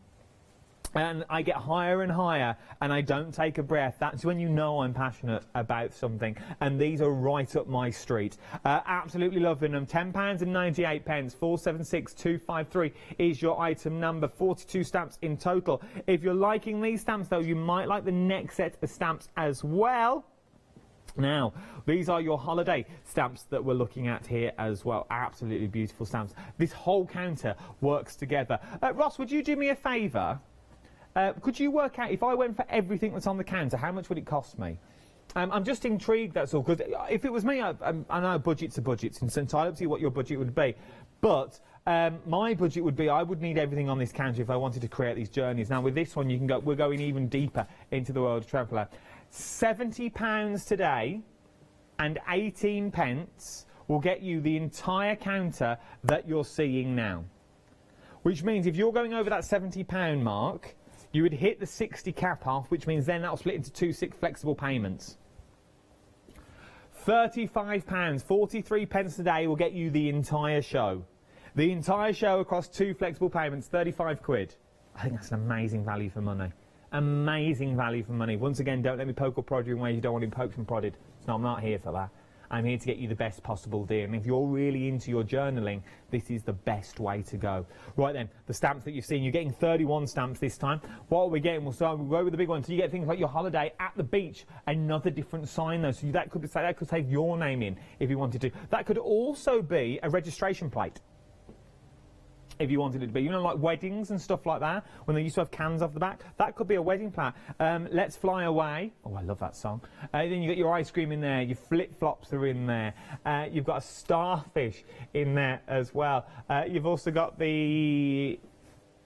H: And I get higher and higher, and I don't take a breath. That's when you know I'm passionate about something. And these are right up my street. Absolutely loving them. £10.98, 476253 is your item number. 42 stamps in total. If you're liking these stamps, though, you might like the next set of stamps as well. Now, these are your holiday stamps that we're looking at here as well. Absolutely beautiful stamps. This whole counter works together. Ross, would you do me a favour? Could you work out, if I went for everything that's on the counter, how much would it cost me? I'm just intrigued, that's all, because if it was me, I know budgets are budgets, and it's entirely up to you what your budget would be. But my budget would be, I would need everything on this counter if I wanted to create these journeys. Now, with this one, you can go, we're going even deeper into the world of traveller. £70 today and 18 pence will get you the entire counter that you're seeing now. Which means if you're going over that £70 mark, you would hit the 60 cap off, which means then that'll split into 2 flexible payments. £35, 43 pence a day will get you the entire show. The entire show across 2 flexible payments, 35 quid. I think that's an amazing value for money. Amazing value for money. Once again, don't let me poke or prod you in ways you don't want to be poked and prodded. No, I'm not here for that. I'm here to get you the best possible deal. And if you're really into your journaling, this is the best way to go. Right then, the stamps that you've seen, you're getting 31 stamps this time. What are we getting? We'll go with the big ones. So you get things like your holiday at the beach, another different sign though. So that could save your name in if you wanted to. That could also be a registration plate, if you wanted it to be. You know, like weddings and stuff like that, when they used to have cans off the back. That could be a wedding plate. Let's Fly Away. Oh, I love that song. Then you got your ice cream in there, your flip-flops are in there. You've got a starfish in there as well. You've also got the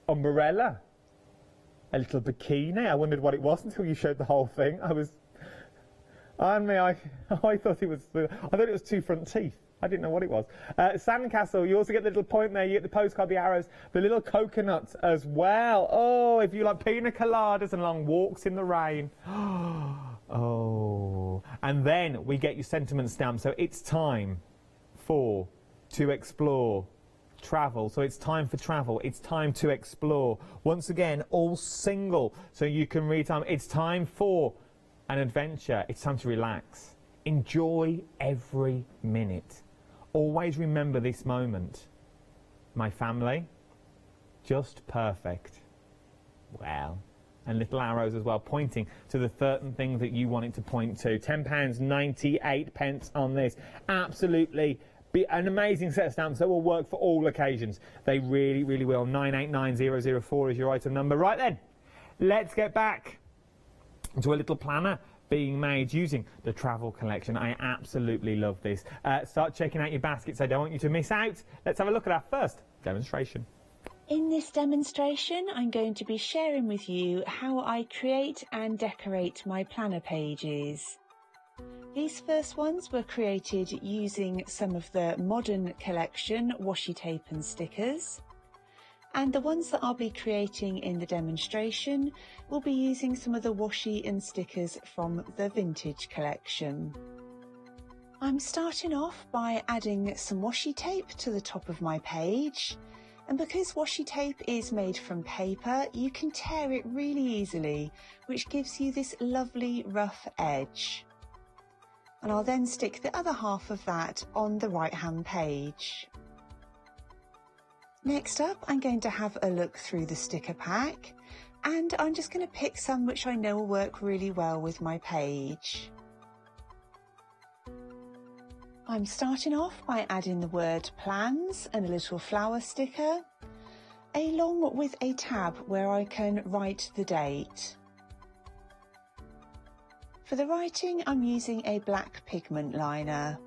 H: umbrella, a little bikini. I wondered what it was until you showed the whole thing. I thought it was 2 front teeth. I didn't know what it was. Sandcastle, you also get the little point there, you get the postcard, the arrows, the little coconuts as well. Oh, if you like pina coladas and long walks in the rain. Oh. And then we get your sentiment stamp. So it's time to explore. Travel. So it's time for travel. It's time to explore. Once again, all single. So you can read time. It's time for an adventure. It's time to relax. Enjoy every minute. Always remember this moment. My family, just perfect. Well, and little arrows as well, pointing to the certain things that you want it to point to. £10.98 on this. Absolutely be an amazing set of stamps that will work for all occasions. They really, really will. 989004 is your item number. Right then, let's get back to a little planner being made using the travel collection. I absolutely love this. Start checking out your baskets. I don't want you to miss out. Let's have a look at our first demonstration.
O: In this demonstration, I'm going to be sharing with you how I create and decorate my planner pages. These first ones were created using some of the modern collection washi tape and stickers. And the ones that I'll be creating in the demonstration will be using some of the washi and stickers from the vintage collection. I'm starting off by adding some washi tape to the top of my page. And because washi tape is made from paper, you can tear it really easily, which gives you this lovely rough edge. And I'll then stick the other half of that on the right-hand page. Next up, I'm going to have a look through the sticker pack, and I'm just going to pick some which I know will work really well with my page. I'm starting off by adding the word plans and a little flower sticker, along with a tab where I can write the date. For the writing, I'm using a black pigment liner.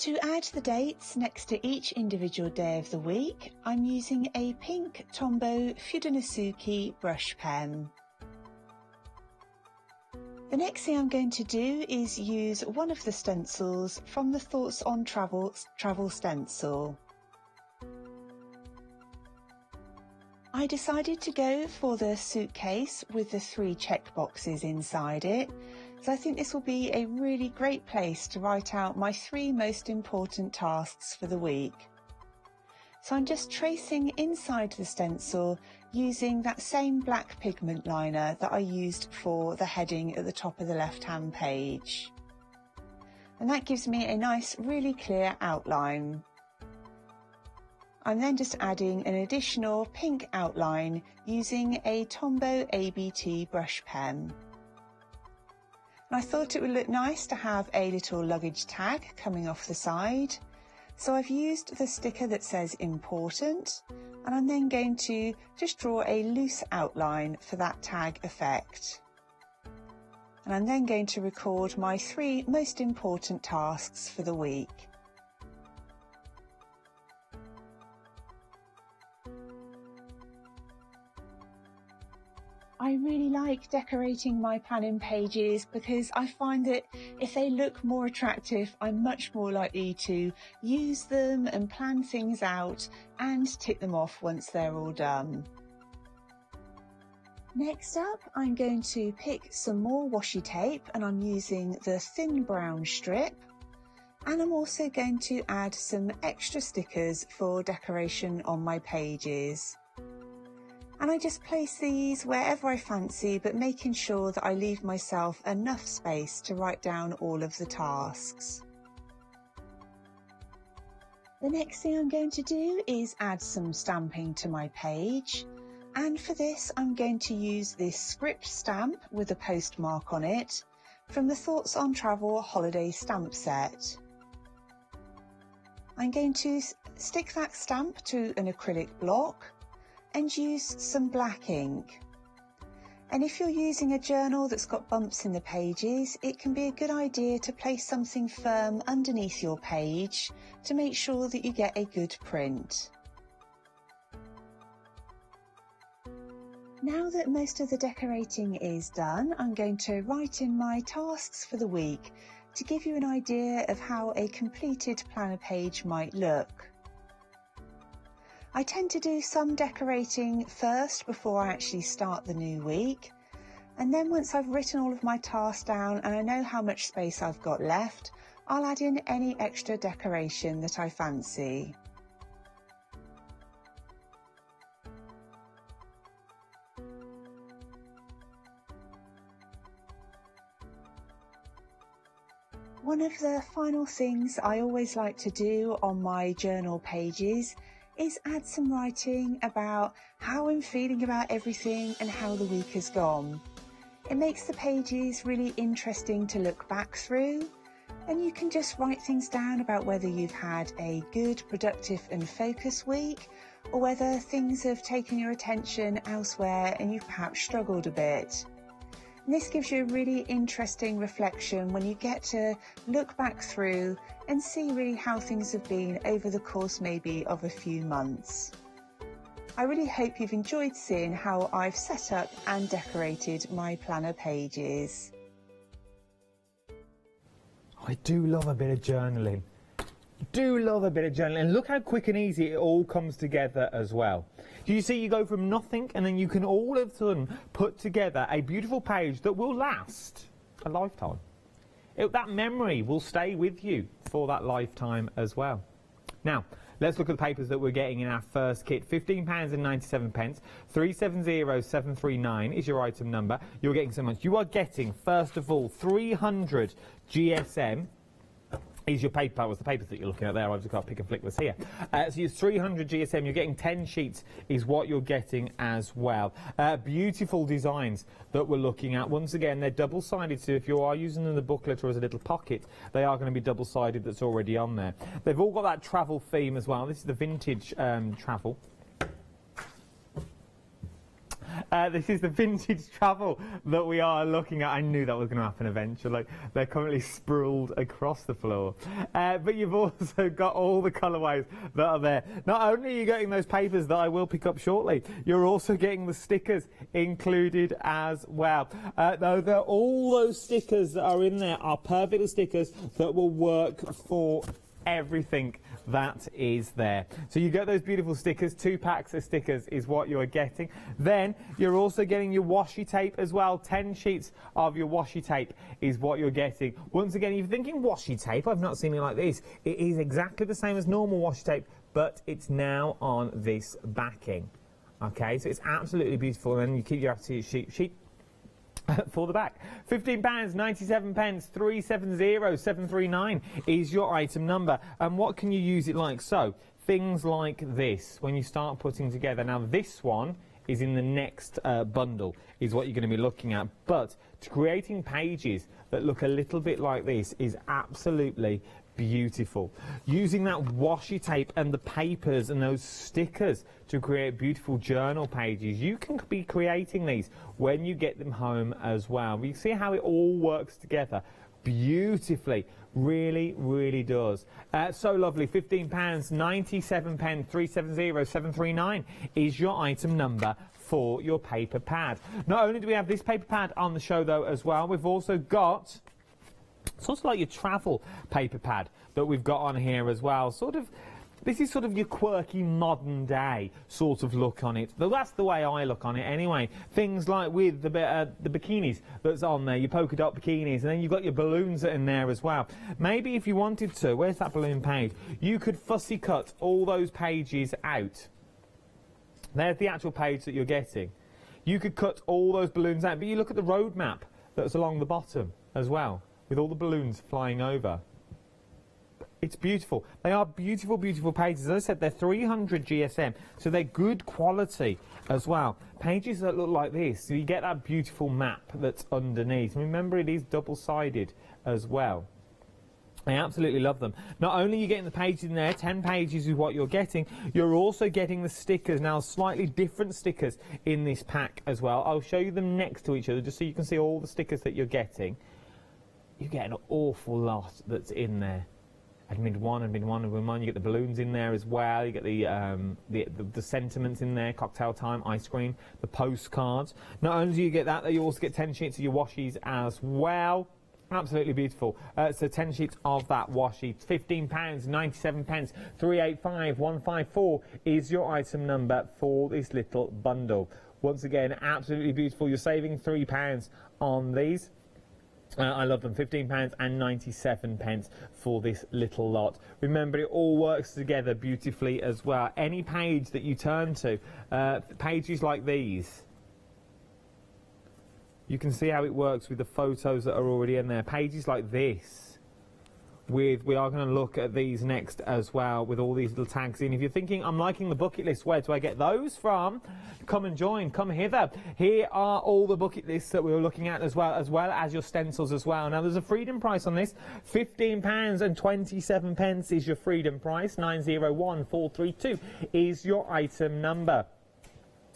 O: To add the dates next to each individual day of the week, I'm using a pink Tombow Fudenosuke brush pen. The next thing I'm going to do is use one of the stencils from the Thoughts on Travel stencil. I decided to go for the suitcase with the 3 check boxes inside it, so I think this will be a really great place to write out my 3 most important tasks for the week. So I'm just tracing inside the stencil using that same black pigment liner that I used for the heading at the top of the left-hand page. And that gives me a nice, really clear outline. I'm then just adding an additional pink outline using a Tombow ABT brush pen. And I thought it would look nice to have a little luggage tag coming off the side. So I've used the sticker that says important, and I'm then going to just draw a loose outline for that tag effect. And I'm then going to record my 3 most important tasks for the week. I really like decorating my planning pages because I find that if they look more attractive, I'm much more likely to use them and plan things out and tick them off once they're all done. Next up, I'm going to pick some more washi tape, and I'm using the thin brown strip. And I'm also going to add some extra stickers for decoration on my pages. And I just place these wherever I fancy, but making sure that I leave myself enough space to write down all of the tasks. The next thing I'm going to do is add some stamping to my page. And for this, I'm going to use this script stamp with a postmark on it from the Thoughts on Travel holiday stamp set. I'm going to stick that stamp to an acrylic block and use some black ink. And if you're using a journal that's got bumps in the pages, it can be a good idea to place something firm underneath your page to make sure that you get a good print. Now that most of the decorating is done, I'm going to write in my tasks for the week to give you an idea of how a completed planner page might look. I tend to do some decorating first before I actually start the new week, and then once I've written all of my tasks down and I know how much space I've got left, I'll add in any extra decoration that I fancy. One of the final things I always like to do on my journal pages is add some writing about how I'm feeling about everything and how the week has gone. It makes the pages really interesting to look back through, and you can just write things down about whether you've had a good, productive and focused week, or whether things have taken your attention elsewhere and you've perhaps struggled a bit. And this gives you a really interesting reflection when you get to look back through and see really how things have been over the course maybe of a few months. I really hope you've enjoyed seeing how I've set up and decorated my planner pages.
H: I do love a bit of journaling. And look how quick and easy it all comes together as well. Do you see, you go from nothing and then you can all of a sudden put together a beautiful page that will last a lifetime. That memory will stay with you for that lifetime as well. Now, let's look at the papers that we're getting in our first kit. £15.97, 370739 is your item number. You're getting so much. You are getting, first of all, 300 GSM is your paper pad. Was the papers that you're looking at there? I've just got to pick and flick this here. So your 300 GSM, you're getting 10 sheets is what you're getting as well. Beautiful designs that we're looking at. Once again, they're double-sided, so if you are using them in the booklet or as a little pocket, they are going to be double-sided. That's already on there. They've all got that travel theme as well. This is the vintage travel. This is the vintage travel that we are looking at. I knew that was going to happen eventually. They're currently sprawled across the floor. But you've also got all the colourways that are there. Not only are you getting those papers that I will pick up shortly, you're also getting the stickers included as well. Though all those stickers that are in there are perfect stickers that will work for everything that is there. So you get those beautiful stickers. 2 packs of stickers is what you're getting. Then you're also getting your washi tape as well. 10 sheets of your washi tape is what you're getting. Once again, if you're thinking washi tape, I've not seen it like this. It is exactly the same as normal washi tape, but it's now on this backing. Okay, so it's absolutely beautiful. And then you keep your sheet for the back. £15, 97 pence, 370739 is your item number. And what can you use it like? So, things like this, when you start putting together. Now, this one is in the next bundle, is what you're going to be looking at. But creating pages that look a little bit like this is absolutely beautiful. Using that washi tape and the papers and those stickers to create beautiful journal pages. You can be creating these when you get them home as well. You see how it all works together beautifully. Really, really does. So lovely. £15, 97 pence, 370739 is your item number for your paper pad. Not only do we have this paper pad on the show though as well, we've also got sort of like your travel paper pad that we've got on here as well. This is sort of your quirky modern day sort of look on it. Though that's the way I look on it anyway. Things like with the bikinis that's on there, your polka dot bikinis, and then you've got your balloons in there as well. Maybe if you wanted to, where's that balloon page? You could fussy cut all those pages out. There's the actual page that you're getting. You could cut all those balloons out, but you look at the road map that's along the bottom as well, with all the balloons flying over. It's beautiful. They are beautiful, beautiful pages. As I said, they're 300 GSM, so they're good quality as well. Pages that look like this, so you get that beautiful map that's underneath. Remember, it is double-sided as well. I absolutely love them. Not only are you getting the pages in there, 10 pages is what you're getting, you're also getting the stickers. Now, slightly different stickers in this pack as well. I'll show you them next to each other, just so you can see all the stickers that you're getting. You get an awful lot that's in there. Admin 1, Admin 1, Admin 1. You get the balloons in there as well. You get the sentiments in there, cocktail time, ice cream, the postcards. Not only do you get that, you also get 10 sheets of your washies as well. Absolutely beautiful. So 10 sheets of that washi. £15, 97 pence, 385 154 is your item number for this little bundle. Once again, absolutely beautiful. You're saving £3 on these. I love them. £15 and 97 pence for this little lot. Remember, it all works together beautifully as well. Any page that you turn to, pages like these, you can see how it works with the photos that are already in there. Pages like this, we are going to look at these next as well, with all these little tags in. If you're thinking, I'm liking the bucket list, where do I get those from? Come and join, come hither. Here are all the bucket lists that we were looking at as well as your stencils as well. Now, there's a freedom price on this. £15 and 27 pence is your freedom price. 901432 is your item number.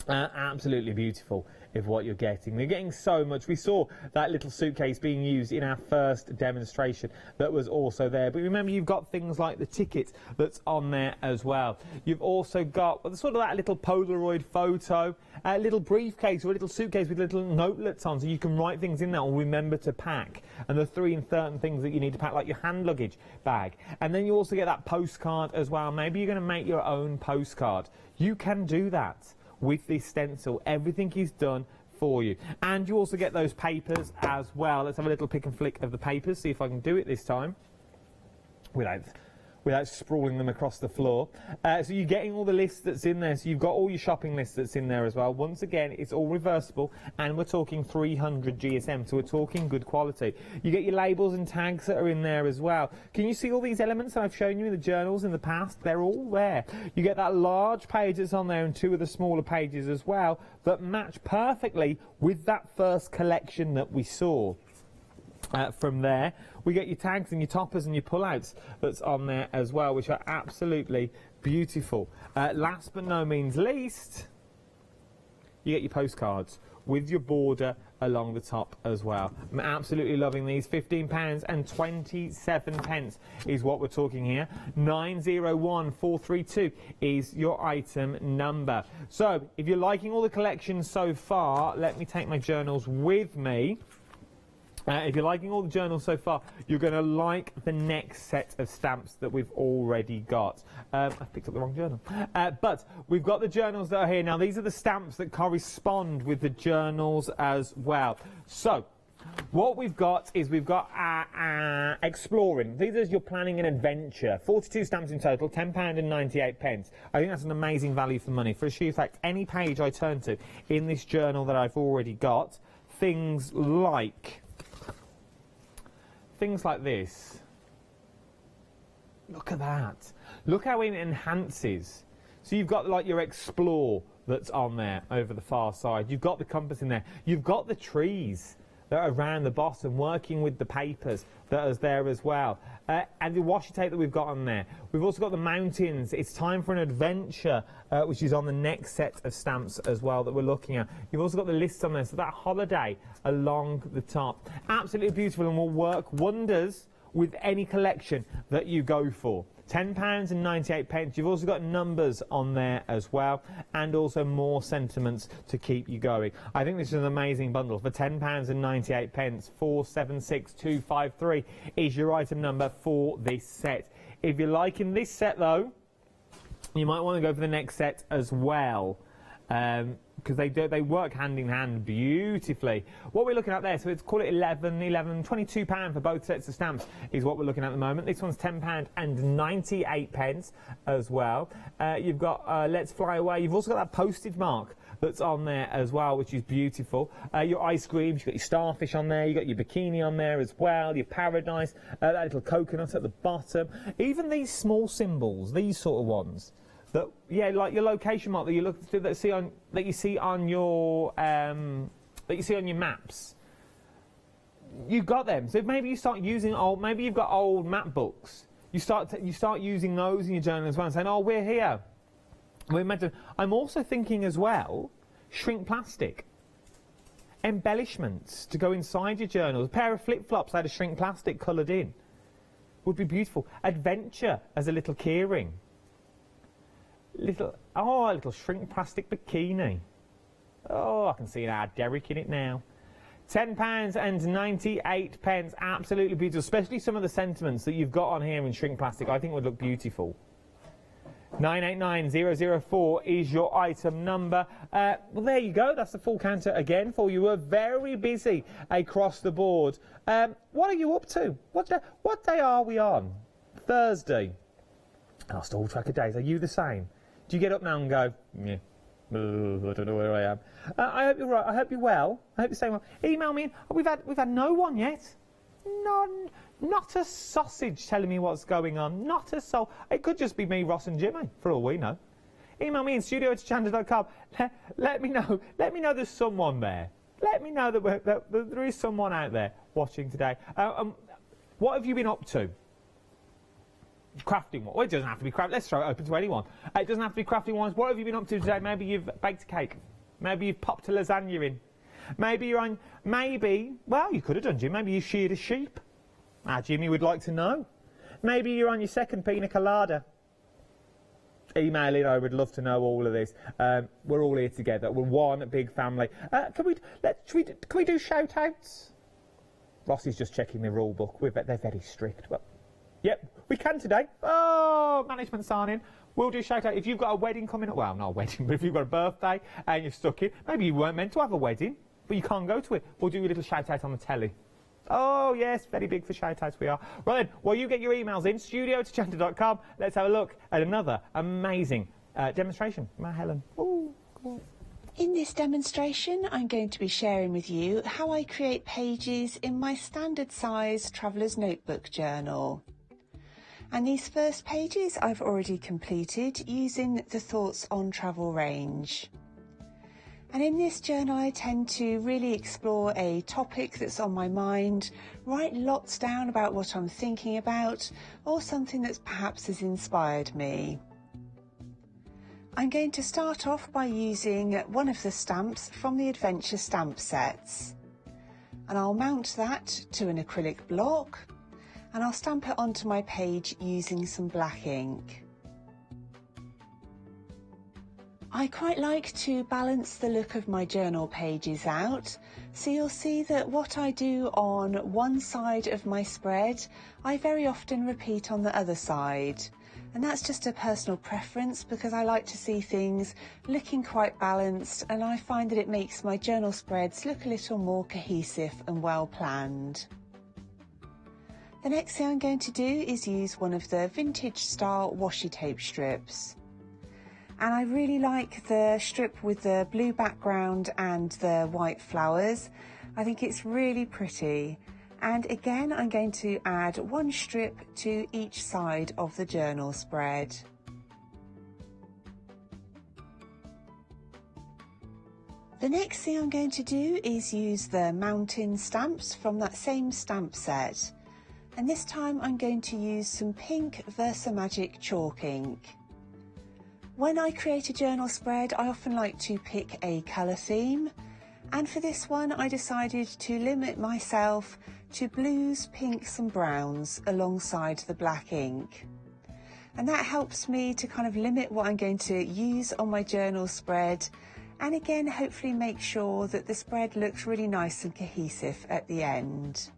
H: Absolutely beautiful is what you're getting. You're getting so much. We saw that little suitcase being used in our first demonstration that was also there. But remember, you've got things like the ticket that's on there as well. You've also got sort of that little Polaroid photo, a little briefcase or a little suitcase with little notelets on, so you can write things in there or remember to pack. And the 3 and certain things that you need to pack, like your hand luggage bag. And then you also get that postcard as well. Maybe you're going to make your own postcard. You can do that with this stencil. Everything is done for you. And you also get those papers as well. Let's have a little pick and flick of the papers, see if I can do it this time without without sprawling them across the floor. So you're getting all the lists that's in there. So you've got all your shopping lists that's in there as well. Once again, it's all reversible, and we're talking 300 GSM, so we're talking good quality. You get your labels and tags that are in there as well. Can you see all these elements that I've shown you in the journals in the past? They're all there. You get that large page that's on there and two of the smaller pages as well that match perfectly with that first collection that we saw. From there, we get your tags and your toppers and your pullouts that's on there as well, which are absolutely beautiful. Last but no means least, you get your postcards with your border along the top as well. I'm absolutely loving these. £15 and 27 pence is what we're talking here. 901432 is your item number. So if you're liking all the collections so far, let me take my journals with me. If you're liking all the journals so far, you're going to like the next set of stamps that we've already got. I've picked up the wrong journal. But we've got the journals that are here. Now, these are the stamps that correspond with the journals as well. So, what we've got is we've got Exploring. These are your planning and adventure. 42 stamps in total, £10 and 98 pence. I think that's an amazing value for money. For a sheer fact, any page I turn to in this journal that I've already got, things like this. Look at that. Look how it enhances. So you've got like your Explore that's on there over the far side. You've got the compass in there. You've got the trees that are around the bottom working with the papers that is there as well. And the washi tape that we've got on there. We've also got the mountains. It's time for an adventure, which is on the next set of stamps as well that we're looking at. You've also got the lists on there, so that holiday along the top. Absolutely beautiful and will work wonders with any collection that you go for. £10 and 98 pence. You've also got numbers on there as well, and also more sentiments to keep you going. I think this is an amazing bundle. For £10 and 98 pence, 476253 is your item number for this set. If you're liking this set though, you might want to go for the next set as well. Because they work hand in hand beautifully. What we're looking at there, so it's call it £22 for both sets of stamps is what we're looking at the moment. This one's £10 and 98 pence as well. You've got Let's Fly Away. You've also got that postage mark that's on there as well, which is beautiful. Your ice creams, you've got your starfish on there, you've got your bikini on there as well, your paradise, that little coconut at the bottom. Even these small symbols, these sort of ones. That, yeah, like your location mark that you look that you see on your maps. You've got them. So maybe you start using maybe you've got old map books. You start using those in your journal as well, and saying, "Oh, we're here. We're meant to." I'm also thinking as well, shrink plastic, embellishments to go inside your journals. A pair of flip flops out of shrink plastic coloured in would be beautiful. Adventure as a little keyring. A little shrink plastic bikini. Oh, I can see our Derek in it now. £10 and 98 pence. Absolutely beautiful, especially some of the sentiments that you've got on here in shrink plastic. I think would look beautiful. 989004 is your item number. Well, there you go. That's the full counter again for you. We're very busy across the board. What are you up to? What day are we on? Thursday. I lost all track of days. Are you the same? Do you get up now and go, yeah, I don't know where I am? I hope you're right. I hope you're well. I hope you're staying well. Email me. We've had no one yet. Not a sausage telling me what's going on. Not a soul. It could just be me, Ross and Jimmy, for all we know. Email me in studio@hochanda.com. Let me know. Let me know there's someone there. Let me know that there is someone out there watching today. What have you been up to? Crafting. Well, it doesn't have to be crafting. Let's throw it open to anyone. It doesn't have to be crafting ones. What have you been up to today? Maybe you've baked a cake. Maybe you've popped a lasagna in. Maybe you're on. Well, you could have done, Jim. Maybe you sheared a sheep. Jimmy would like to know. Maybe you're on your second pina colada. Email in. I would love to know all of this. We're all here together. We're one big family. Can we do shout outs? Ross is just checking the rule book. They're very strict. Well, yep, we can today. Oh, management sign-in. We'll do shout-out. If you've got a wedding coming up, well, not a wedding, but if you've got a birthday and you're stuck in, maybe you weren't meant to have a wedding, but you can't go to it, we'll do a little shout-out on the telly. Oh, yes, very big for shy types we are. Right then, while you get your emails in, studio@hochanda.com, let's have a look at another amazing demonstration. Helen. Ooh, come on.
O: In this demonstration, I'm going to be sharing with you how I create pages in my standard size Traveller's Notebook journal. And these first pages I've already completed using the Thoughts on Travel range. And in this journal I tend to really explore a topic that's on my mind, write lots down about what I'm thinking about, or something that perhaps has inspired me. I'm going to start off by using one of the stamps from the Adventure stamp sets. And I'll mount that to an acrylic block, and I'll stamp it onto my page using some black ink. I quite like to balance the look of my journal pages out, so you'll see that what I do on one side of my spread, I very often repeat on the other side. And that's just a personal preference because I like to see things looking quite balanced, and I find that it makes my journal spreads look a little more cohesive and well planned. The next thing I'm going to do is use one of the vintage style washi tape strips. And I really like the strip with the blue background and the white flowers. I think it's really pretty. And again, I'm going to add one strip to each side of the journal spread. The next thing I'm going to do is use the mountain stamps from that same stamp set. And this time I'm going to use some pink Versamagic chalk ink. When I create a journal spread, I often like to pick a colour theme. And for this one, I decided to limit myself to blues, pinks and browns alongside the black ink. And that helps me to kind of limit what I'm going to use on my journal spread. And again, hopefully make sure that the spread looks really nice and cohesive at the end.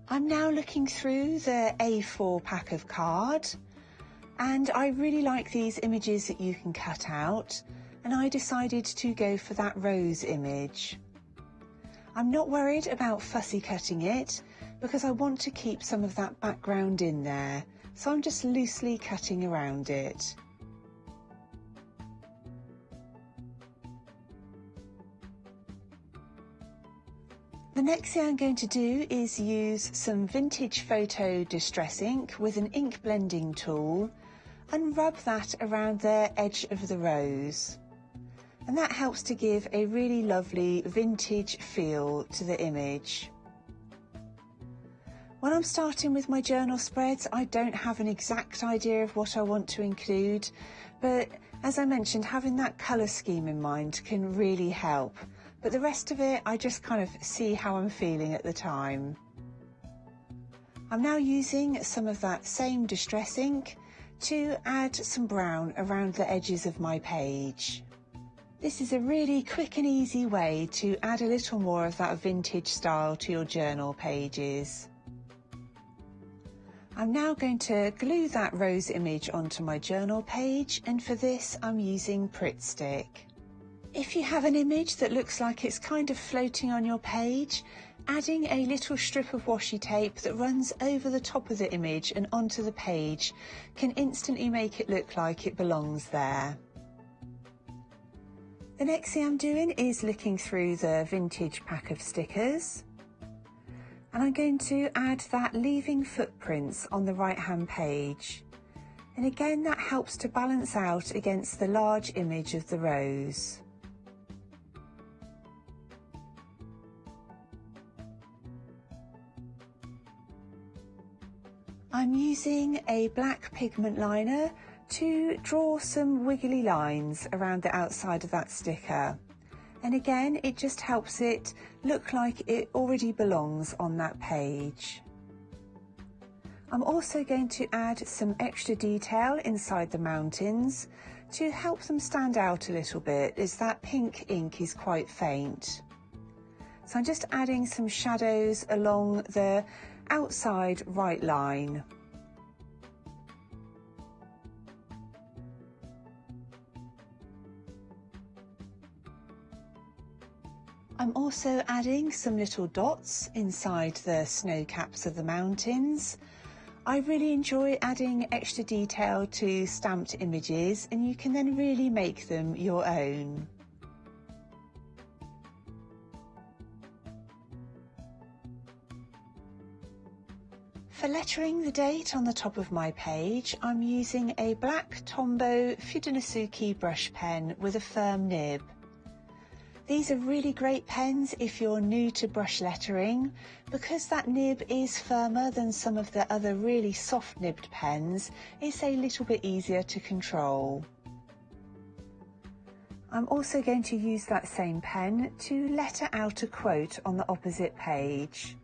O: I'm now looking through the A4 pack of card, and I really like these images that you can cut out, and I decided to go for that rose image. I'm not worried about fussy cutting it because I want to keep some of that background in there, so I'm just loosely cutting around it. The next thing I'm going to do is use some vintage photo distress ink with an ink blending tool and rub that around the edge of the rose. And that helps to give a really lovely vintage feel to the image. When I'm starting with my journal spreads, I don't have an exact idea of what I want to include, but as I mentioned, having that colour scheme in mind can really help. But the rest of it, I just kind of see how I'm feeling at the time. I'm now using some of that same distress ink to add some brown around the edges of my page. This is a really quick and easy way to add a little more of that vintage style to your journal pages. I'm now going to glue that rose image onto my journal page, and for this I'm using Pritt Stick. If you have an image that looks like it's kind of floating on your page, adding a little strip of washi tape that runs over the top of the image and onto the page can instantly make it look like it belongs there. The next thing I'm doing is looking through the vintage pack of stickers, and I'm going to add that leaving footprints on the right hand page. And again, that helps to balance out against the large image of the rose. I'm using a black pigment liner to draw some wiggly lines around the outside of that sticker. And again, it just helps it look like it already belongs on that page. I'm also going to add some extra detail inside the mountains to help them stand out a little bit, as that pink ink is quite faint. So I'm just adding some shadows along the outside right line. I'm also adding some little dots inside the snow caps of the mountains. I really enjoy adding extra detail to stamped images, and you can then really make them your own. For lettering the date on the top of my page, I'm using a black Tombow Fudenosuke brush pen with a firm nib. These are really great pens if you're new to brush lettering. Because that nib is firmer than some of the other really soft nibbed pens, it's a little bit easier to control. I'm also going to use that same pen to letter out a quote on the opposite page.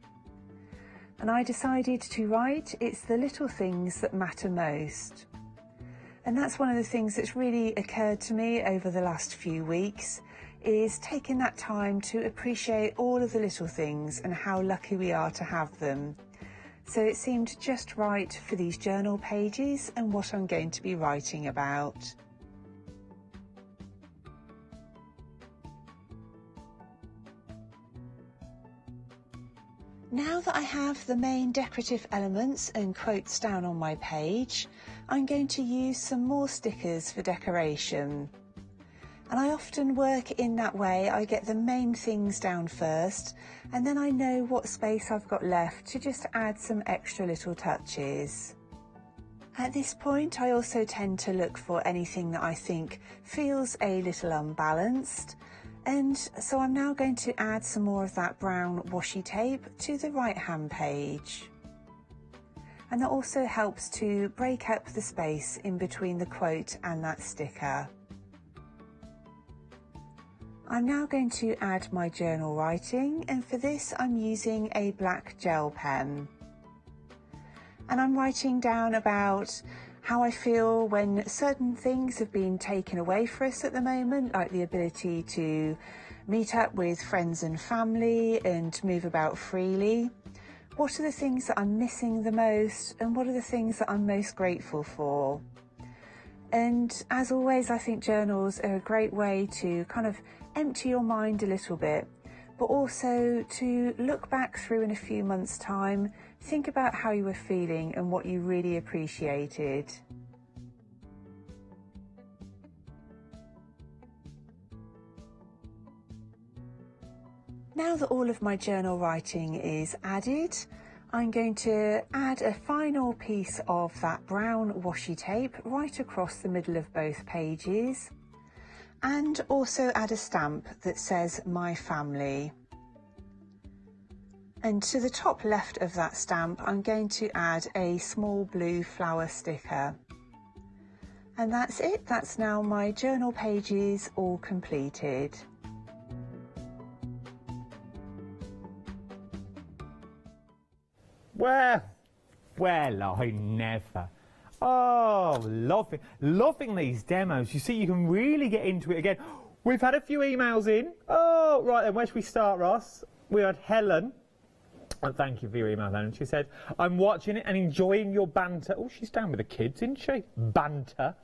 O: And I decided to write, "It's the little things that matter most." And that's one of the things that's really occurred to me over the last few weeks, is taking that time to appreciate all of the little things and how lucky we are to have them. So it seemed just right for these journal pages and what I'm going to be writing about. Now that I have the main decorative elements and quotes down on my page, I'm going to use some more stickers for decoration. And I often work in that way. I get the main things down first, and then I know what space I've got left to just add some extra little touches. At this point, I also tend to look for anything that I think feels a little unbalanced. And so I'm now going to add some more of that brown washi tape to the right hand page. And that also helps to break up the space in between the quote and that sticker. I'm now going to add my journal writing, and for this I'm using a black gel pen. And I'm writing down about how I feel when certain things have been taken away for us at the moment, like the ability to meet up with friends and family and move about freely. What are the things that I'm missing the most, and what are the things that I'm most grateful for? And as always, I think journals are a great way to kind of empty your mind a little bit, but also to look back through in a few months' time, think about how you were feeling and what you really appreciated. Now that all of my journal writing is added, I'm going to add a final piece of that brown washi tape right across the middle of both pages, and also add a stamp that says "My Family." And to the top left of that stamp, I'm going to add a small blue flower sticker. And that's it. That's now my journal pages all completed.
H: Well, I never. Oh, loving these demos. You see, you can really get into it again. We've had a few emails in. Oh, right then, where should we start, Ross? We had Helen. And thank you for your email, Helen. She said, "I'm watching it and enjoying your banter." Oh, she's down with the kids, isn't she? Banter.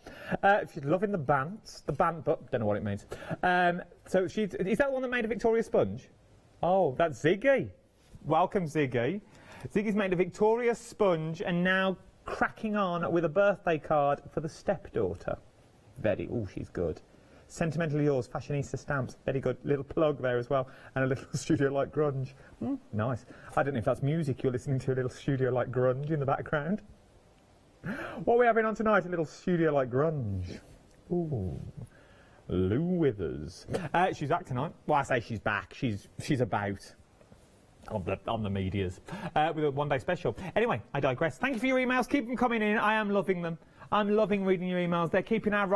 H: She's loving the bants. The bant, but don't know what it means. So is that the one that made a Victoria sponge? Oh, that's Ziggy. Welcome, Ziggy. Ziggy's made a Victoria sponge and now cracking on with a birthday card for the stepdaughter. She's good. Sentimentally Yours, Fashionista Stamps, very good. Little plug there as well, and a little Studio Like Grunge. Nice. I don't know if that's music you're listening to, a little Studio Like Grunge in the background. What are we having on tonight? A little Studio Like Grunge. Ooh. Lou Withers. She's back tonight. Well, I say she's back. She's about on the medias with a one-day special. Anyway, I digress. Thank you for your emails. Keep them coming in. I am loving them. I'm loving reading your emails. They're keeping our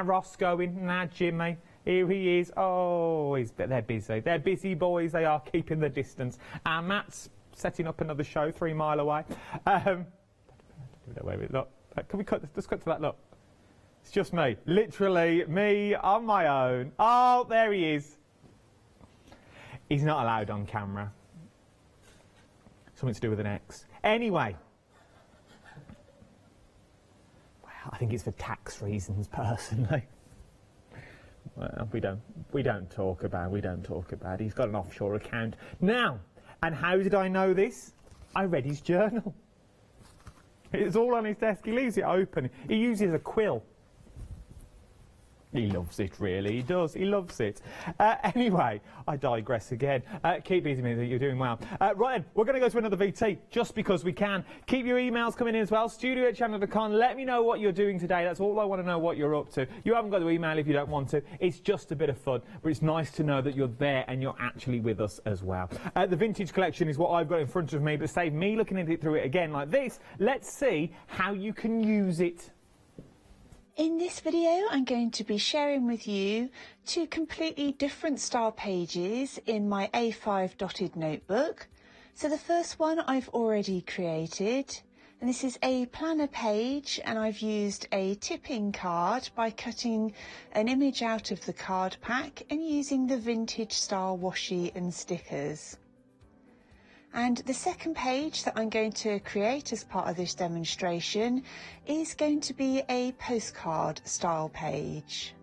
H: Ross going. Now Jimmy, here he is. Oh, they're busy. They're busy boys. They are keeping the distance. And Matt's setting up another show 3 mile away. Look, can we just cut to that? Look, it's just me. Literally me on my own. Oh, there he is. He's not allowed on camera. Something to do with an X. Anyway. Well, I think it's for tax reasons, personally. Well, we don't talk about. He's got an offshore account now. And how did I know this? I read his journal. It's all on his desk. He leaves it open. He uses a quill. He loves it, really. He does. He loves it. Anyway, I digress again. Keep busy, me. You're doing well. Right then, we're going to go to another VT just because we can. Keep your emails coming in as well. studio@channel.com. Let me know what you're doing today. That's all I want to know, what you're up to. You haven't got to email if you don't want to. It's just a bit of fun, but it's nice to know that you're there and you're actually with us as well. The vintage collection is what I've got in front of me, but save me looking at it through it again like this. Let's see how you can use it.
O: In this video, I'm going to be sharing with you two completely different style pages in my A5 dotted notebook. So the first one I've already created, and this is a planner page, and I've used a tipping card by cutting an image out of the card pack and using the vintage style washi and stickers. And the second page that I'm going to create as part of this demonstration is going to be a postcard style page.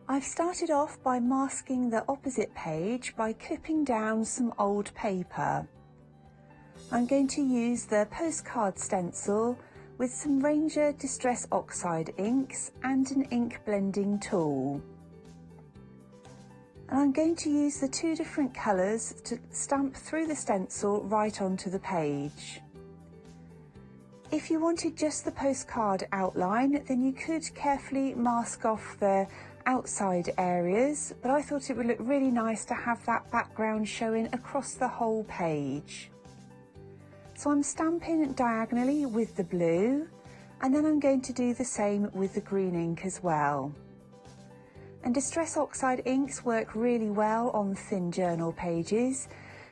O: I've started off by masking the opposite page by clipping down some old paper. I'm going to use the postcard stencil with some Ranger Distress Oxide inks and an ink blending tool. And I'm going to use the two different colours to stamp through the stencil right onto the page. If you wanted just the postcard outline, then you could carefully mask off the outside areas, but I thought it would look really nice to have that background showing across the whole page. So I'm stamping diagonally with the blue, and then I'm going to do the same with the green ink as well. And Distress Oxide inks work really well on thin journal pages,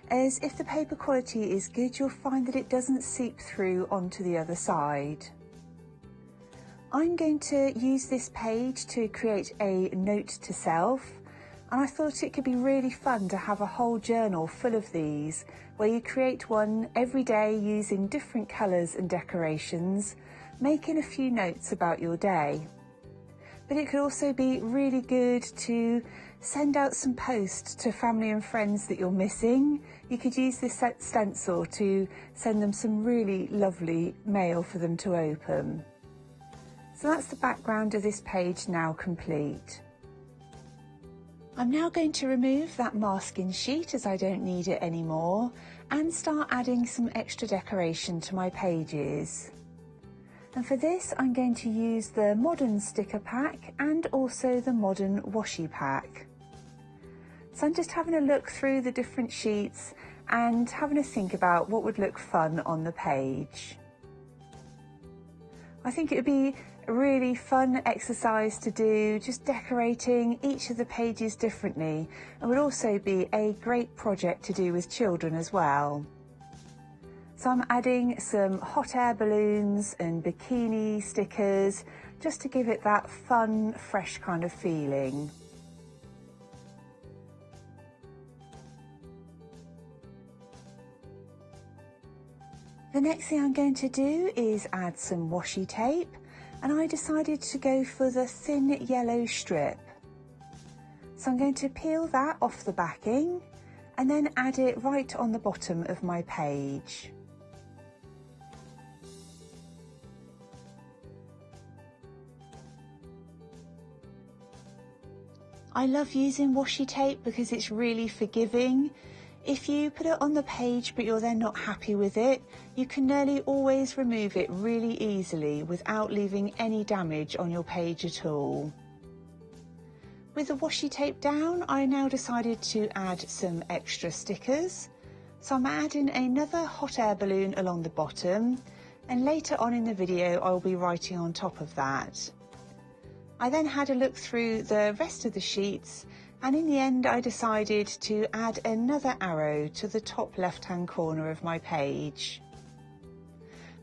O: as if the paper quality is good, you'll find that it doesn't seep through onto the other side. I'm going to use this page to create a note to self, and I thought it could be really fun to have a whole journal full of these, where you create one every day using different colours and decorations, making a few notes about your day. But it could also be really good to send out some posts to family and friends that you're missing. You could use this stencil to send them some really lovely mail for them to open. So that's the background of this page now complete. I'm now going to remove that masking sheet as I don't need it anymore and start adding some extra decoration to my pages. And for this, I'm going to use the modern sticker pack and also the modern washi pack. So I'm just having a look through the different sheets and having a think about what would look fun on the page. I think it would be a really fun exercise to do, just decorating each of the pages differently, and would also be a great project to do with children as well. So I'm adding some hot air balloons and bikini stickers just to give it that fun, fresh kind of feeling. The next thing I'm going to do is add some washi tape, and I decided to go for the thin yellow strip. So I'm going to peel that off the backing and then add it right on the bottom of my page. I love using washi tape because it's really forgiving. If you put it on the page but you're then not happy with it, you can nearly always remove it really easily without leaving any damage on your page at all. With the washi tape down, I now decided to add some extra stickers. So I'm adding another hot air balloon along the bottom, and later on in the video I will be writing on top of that. I then had a look through the rest of the sheets, and in the end I decided to add another arrow to the top left-hand corner of my page.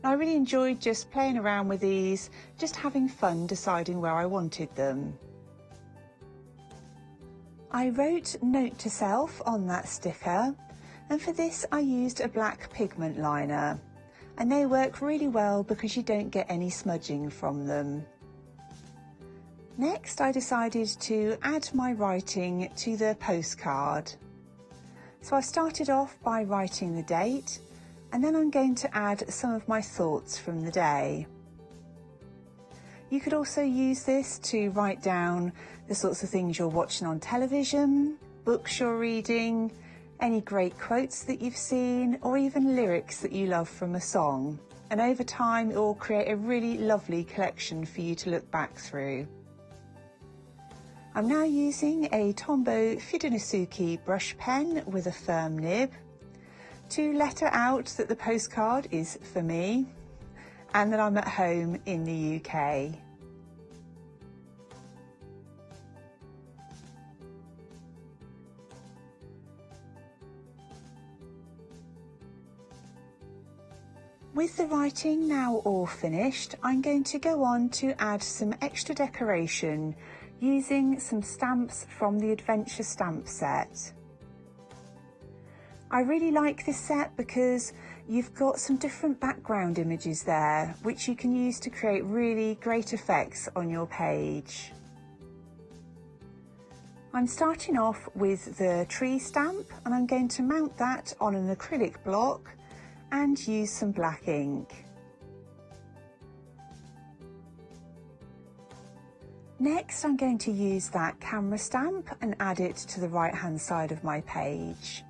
O: I really enjoyed just playing around with these, just having fun deciding where I wanted them. I wrote Note to Self on that sticker, and for this I used a black pigment liner, and they work really well because you don't get any smudging from them. Next, I decided to add my writing to the postcard. So I started off by writing the date, and then I'm going to add some of my thoughts from the day. You could also use this to write down the sorts of things you're watching on television, books you're reading, any great quotes that you've seen, or even lyrics that you love from a song. And over time, it will create a really lovely collection for you to look back through. I'm now using a Tombow Fudenosuke brush pen with a firm nib to letter out that the postcard is for me and that I'm at home in the UK. With the writing now all finished, I'm going to go on to add some extra decoration using some stamps from the Adventure stamp set. I really like this set because you've got some different background images there which you can use to create really great effects on your page. I'm starting off with the tree stamp and I'm going to mount that on an acrylic block and use some black ink. Next, I'm going to use that camera stamp and add it to the right hand side of my page.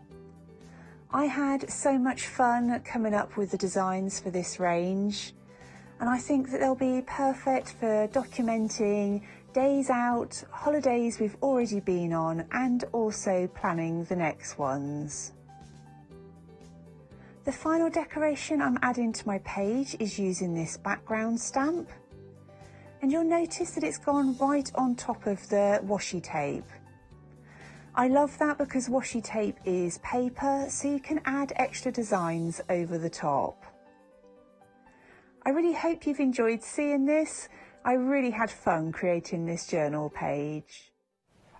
O: I had so much fun coming up with the designs for this range, and I think that they'll be perfect for documenting days out, holidays we've already been on, and also planning the next ones. The final decoration I'm adding to my page is using this background stamp, and you'll notice that it's gone right on top of the washi tape. I love that because washi tape is paper, so you can add extra designs over the top. I really hope you've enjoyed seeing this. I really had fun creating this journal page.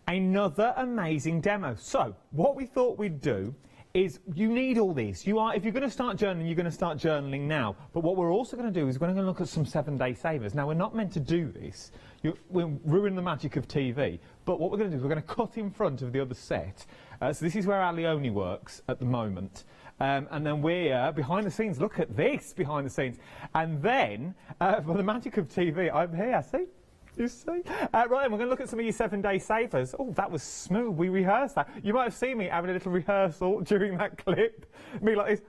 H: Another amazing demo. So what we thought we'd do is, you need all these. If you're going to start journaling, you're going to start journaling now. But what we're also going to do is we're going to look at some 7-day savers. Now, we're not meant to do this. We'll ruin the magic of TV. But what we're going to do is we're going to cut in front of the other set. So this is where our Leonie works at the moment. And then we're behind the scenes. Look at this behind the scenes. And then, for the magic of TV, I'm here, see? You see? Right, then we're going to look at some of your 7-day savers. Oh, that was smooth. We rehearsed that. You might have seen me having a little rehearsal during that clip. Me like this.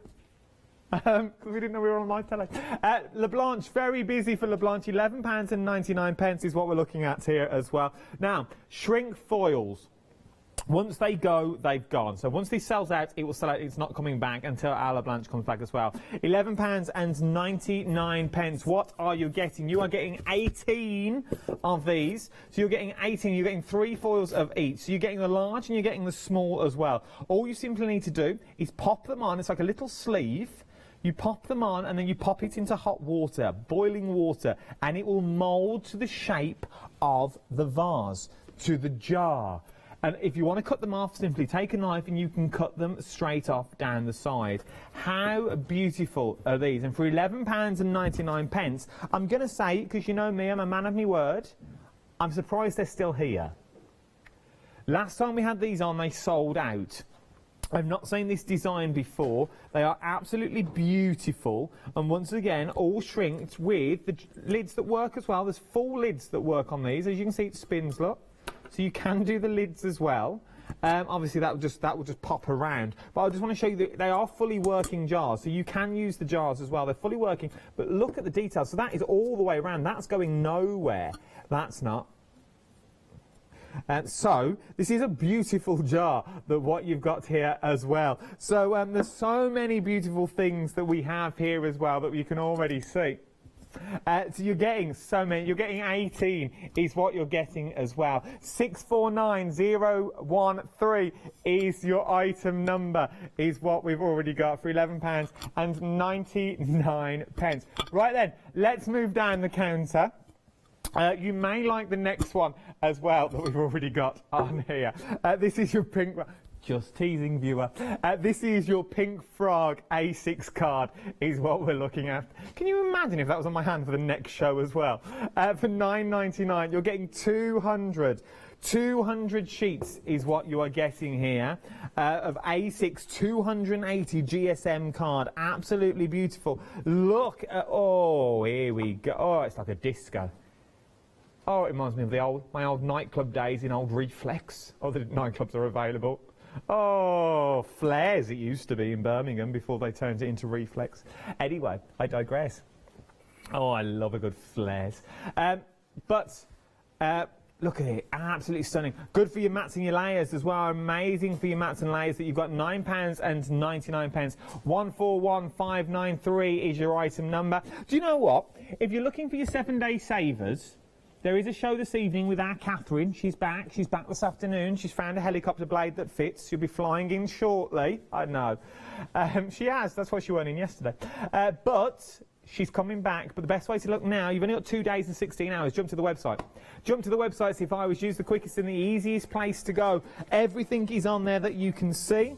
H: Because we didn't know we were on live tele. LeBlanche, very busy for LeBlanche. £11.99 is what we're looking at here as well. Now, shrink foils. Once they go, they've gone. So once this sells out, it will sell out. It's not coming back until our LeBlanche comes back as well. £11.99. What are you getting? You are getting 18 of these. So you're getting 18. You're getting 3 foils of each. So you're getting the large and you're getting the small as well. All you simply need to do is pop them on. It's like a little sleeve. You pop them on and then you pop it into hot water, boiling water, and it will mould to the shape of the vase, to the jar. And if you want to cut them off, simply take a knife and you can cut them straight off down the side. How beautiful are these? And for £11.99, I'm going to say, because you know me, I'm a man of my word, I'm surprised they're still here. Last time we had these on, they sold out. I've not seen this design before. They are absolutely beautiful. And once again, all shrinked with the lids that work as well. There's 4 lids that work on these. As you can see, it spins, look. So you can do the lids as well. Obviously that will just pop around. But I just want to show you that they are fully working jars, so you can use the jars as well. They're fully working. But look at the details. So that is all the way around. That's going nowhere. That's not. So this is a beautiful jar, that what you've got here as well. So there's so many beautiful things that we have here as well that you can already see. So you're getting so many. You're getting 18 is what you're getting as well. 649013 is your item number, is what we've already got for £11.99. Right then, let's move down the counter. You may like the next one as well that we've already got on here. This is your pink one. Just teasing, viewer. This is your Pink Frog A6 card is what we're looking at. Can you imagine if that was on my hand for the next show as well? For $9.99, you're getting 200 sheets is what you are getting here of A6 280 GSM card. Absolutely beautiful. Look at, oh, here we go. Oh, it's like a disco. Oh, it reminds me of my old nightclub days in old Reflex. Oh, the nightclubs are available. Oh, Flares it used to be in Birmingham before they turned it into Reflex. Anyway, I digress. Oh, I love a good Flares. Look at it, absolutely stunning. Good for your mats and your layers as well. Amazing for your mats and layers that you've got £9.99. 141593 is your item number. Do you know what? If you're looking for your 7-day savers, there is a show this evening with our Catherine. She's back this afternoon. She's found a helicopter blade that fits. She'll be flying in shortly. I know. She has, that's why she went in yesterday. But she's coming back. But the best way to look now, you've only got 2 days and 16 hours. Jump to the website. Jump to the website, see if I was the quickest and the easiest place to go. Everything is on there that you can see.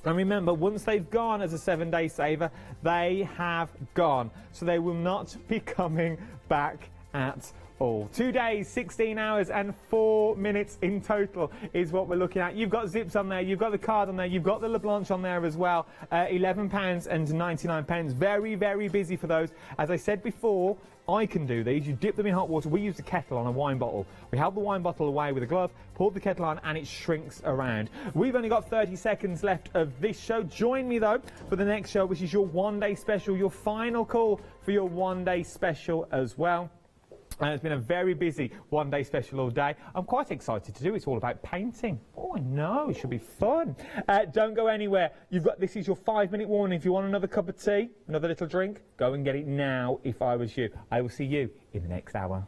H: And remember, once they've gone as a 7-day saver, they have gone. So they will not be coming back at all. 2 days, 16 hours and 4 minutes in total is what we're looking at. You've got zips on there, you've got the card on there, you've got the LeBlanche on there as well. £11.99. Very, very busy for those. As I said before, I can do these. You dip them in hot water. We use a kettle on a wine bottle. We held the wine bottle away with a glove, pulled the kettle on, and it shrinks around. We've only got 30 seconds left of this show. Join me, though, for the next show, which is your one-day special, your final call for your one-day special as well. It's been a very busy one-day special all day. I'm quite excited to do it. It's all about painting. Oh, I know. It should be fun. Don't go anywhere. This is your 5-minute warning. If you want another cup of tea, another little drink, go and get it now if I was you. I will see you in the next hour.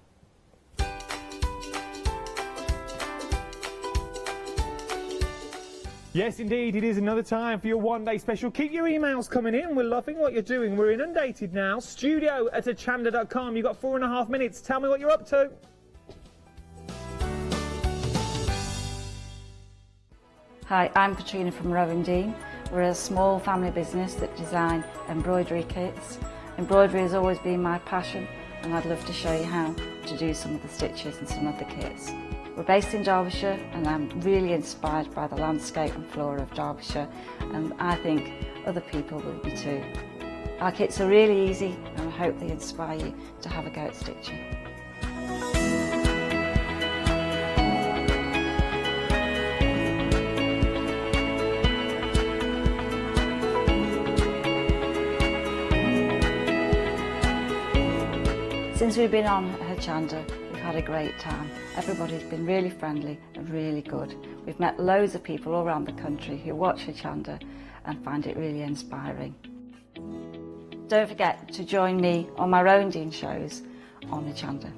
H: Yes, indeed, it is another time for your one-day special. Keep your emails coming in. We're loving what you're doing. We're inundated now. studio@hochanda.com. You've got 4.5 minutes. Tell me what you're up to.
Q: Hi, I'm Katrina from Rowan Dean. We're a small family business that design embroidery kits. Embroidery has always been my passion, and I'd love to show you how to do some of the stitches and some of the kits. We're based in Derbyshire, and I'm really inspired by the landscape and flora of Derbyshire, and I think other people will be too. Our kits are really easy, and I hope they inspire you to have a go at stitching. Since we've been on Hochanda, we've had a great time. Everybody's been really friendly and really good. We've met loads of people all around the country who watch Hochanda and find it really inspiring. Don't forget to join me on my Rowan Dean shows on Hochanda.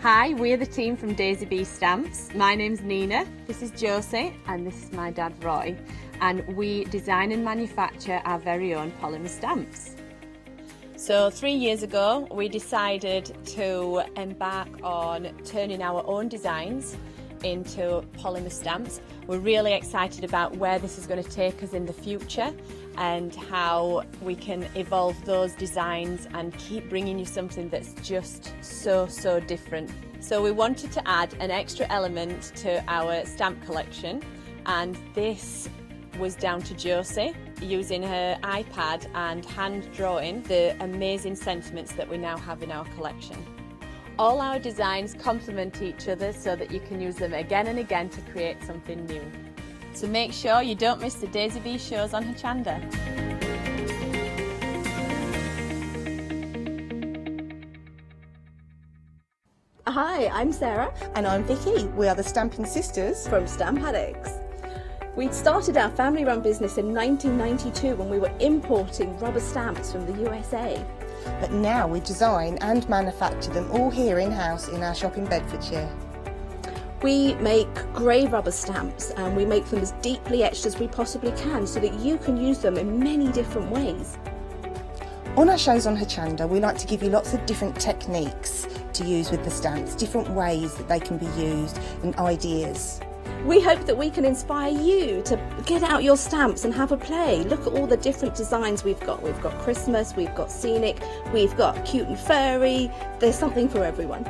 R: Hi, we're the team from Daisy Bee Stamps. My name's Nina, this is Josie, and this is my dad Roy. And we design and manufacture our very own polymer stamps. So 3 years ago, we decided to embark on turning our own designs into polymer stamps. We're really excited about where this is going to take us in the future and how we can evolve those designs and keep bringing you something that's just so different. So we wanted to add an extra element to our stamp collection, and this was down to Josie using her iPad and hand drawing the amazing sentiments that we now have in our collection. All our designs complement each other so that you can use them again and again to create something new. So make sure you don't miss the Daisy Bee shows on Hochanda.
C: Hi, I'm Sarah.
T: And I'm Vicky. We are the Stamping Sisters
C: from Stamp Addicts. We started our family-run business in 1992 when we were importing rubber stamps from the USA.
T: But now we design and manufacture them all here in-house in our shop in Bedfordshire.
C: We make grey rubber stamps and we make them as deeply etched as we possibly can so that you can use them in many different ways.
T: On our shows on Hochanda, we like to give you lots of different techniques to use with the stamps, different ways that they can be used and ideas.
C: We hope that we can inspire you to get out your stamps and have a play. Look at all the different designs we've got. We've got Christmas, we've got scenic, we've got cute and furry. There's something for everyone.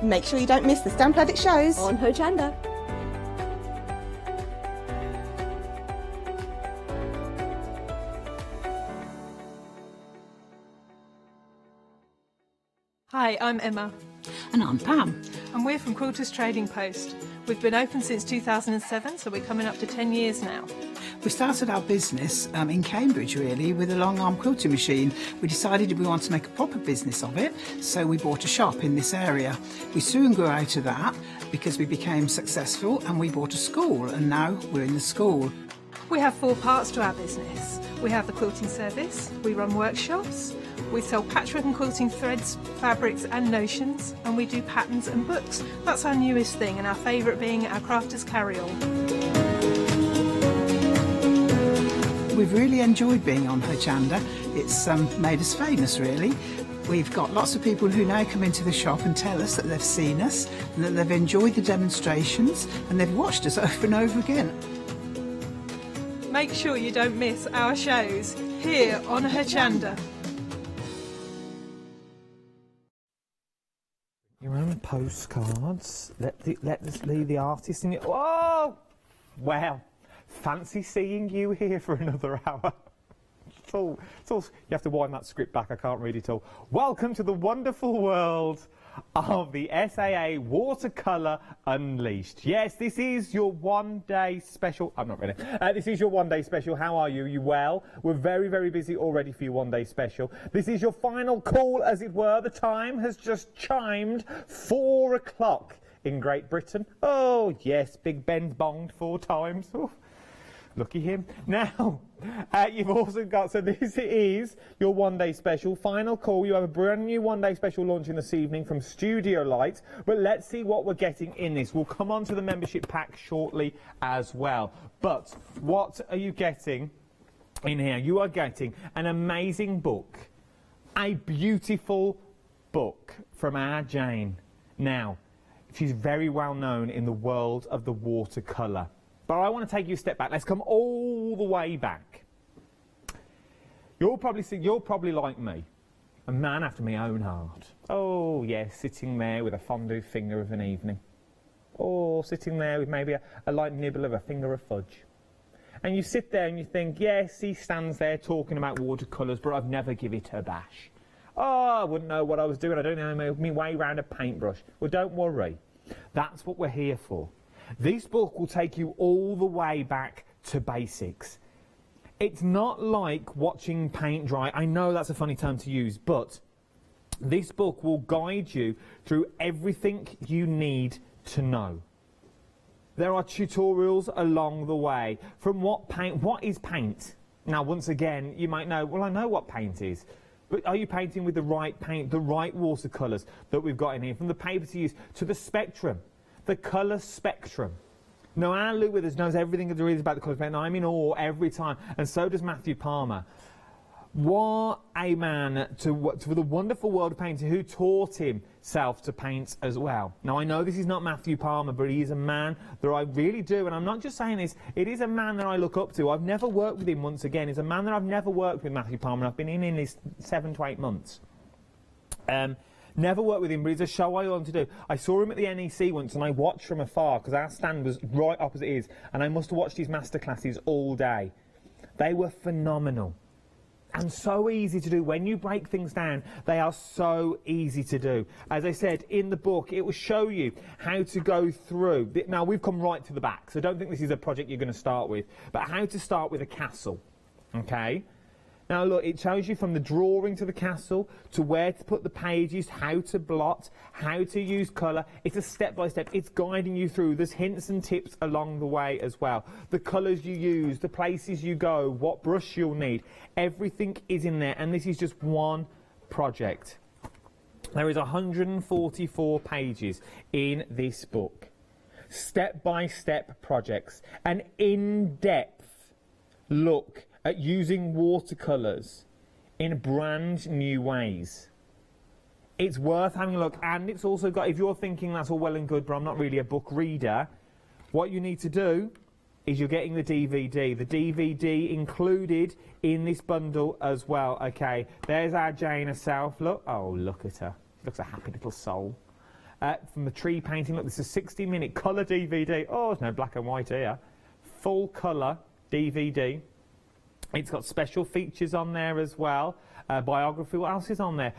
T: Make sure you don't miss the Stamp Addict shows
C: on Hochanda.
U: Hi, I'm Emma.
W: And I'm Pam.
U: And we're from Quilters Trading Post. We've been open since 2007, so we're coming up to 10 years now.
W: We started our business in Cambridge, really, with a long arm quilting machine. We decided we wanted to make a proper business of it, so we bought a shop in this area. We soon grew out of that because we became successful and we bought a school, and now we're in the school.
U: We have 4 parts to our business. We have the quilting service, we run workshops, we sell patchwork and quilting threads, fabrics and notions, and we do patterns and books. That's our newest thing, and our favourite being our crafters carry-all.
W: We've really enjoyed being on Hochanda. It's made us famous, really. We've got lots of people who now come into the shop and tell us that they've seen us, and that they've enjoyed the demonstrations, and they've watched us over and over again.
U: Make sure you don't miss our shows here on Hochanda.
H: Your own postcards. Let us leave the artist in it. Oh! Well, fancy seeing you here for another hour. It's all, you have to wind that script back, I can't read it all. Welcome to the wonderful world of the SAA Watercolour Unleashed. Yes, this is your one-day special. I'm not ready. This is your one-day special. How are you? Are you well? We're very, very busy already for your one-day special. This is your final call, as it were. The time has just chimed 4 o'clock in Great Britain. Oh, yes, Big Ben's bonged 4 times. Ooh. Lucky him. Now, you've also got, so this is your one-day special. Final call. You have a brand new one-day special launching this evening from Studio Light. But let's see what we're getting in this. We'll come on to the membership pack shortly as well. But what are you getting in here? You are getting an amazing book. A beautiful book from our Jane. Now, she's very well known in the world of the watercolour. But I want to take you a step back. Let's come all the way back. You're probably like me, a man after my own heart. Oh, yes, sitting there with a fondue finger of an evening. Or sitting there with maybe a light nibble of a finger of fudge. And you sit there and you think, yes, he stands there talking about watercolours, but I've never give it a bash. Oh, I wouldn't know what I was doing. I don't know my way around a paintbrush. Well, don't worry. That's what we're here for. This book will take you all the way back to basics. It's not like watching paint dry. I know that's a funny term to use, but this book will guide you through everything you need to know. There are tutorials along the way. From what is paint? Now, once again, you might know, well, I know what paint is. But are you painting with the right paint, the right watercolours that we've got in here? From the paper to use to the spectrum. The colour spectrum. Now, our Lou Withers knows everything there is about the colour spectrum. I'm in awe every time, and so does Matthew Palmer. What a man for the wonderful world of painting who taught himself to paint as well. Now, I know this is not Matthew Palmer, but he is a man that I really do, and I'm not just saying this, it is a man that I look up to. I've never worked with him once again. He's a man that I've never worked with, Matthew Palmer. I've been in this 7 to 8 months. Never worked with him, but it's a show I want to do. I saw him at the NEC once, and I watched from afar, because our stand was right opposite his, and I must have watched his masterclasses all day. They were phenomenal. and so easy to do. When you break things down, they are so easy to do. As I said, in the book, it will show you how to go through. Now, we've come right to the back, so don't think this is a project you're going to start with, but how to start with a castle, okay? Now, look, it shows you from the drawing to the castle, to where to put the pages, how to blot, how to use colour. It's a step-by-step. It's guiding you through. There's hints and tips along the way as well. The colours you use, the places you go, what brush you'll need. Everything is in there, and this is just one project. There is 144 pages in this book. Step-by-step projects. An in-depth look at using watercolours in brand new ways. It's worth having a look, and it's also got, if you're thinking that's all well and good but I'm not really a book reader, what you need to do is you're getting the DVD. The DVD included in this bundle as well, okay. There's our Jane herself, look. Oh, look at her. She looks a happy little soul. From the tree painting, look, this is a 60-minute colour DVD. Oh, there's no black and white here. Full colour DVD. It's got special features on there as well. Biography, what else is on there?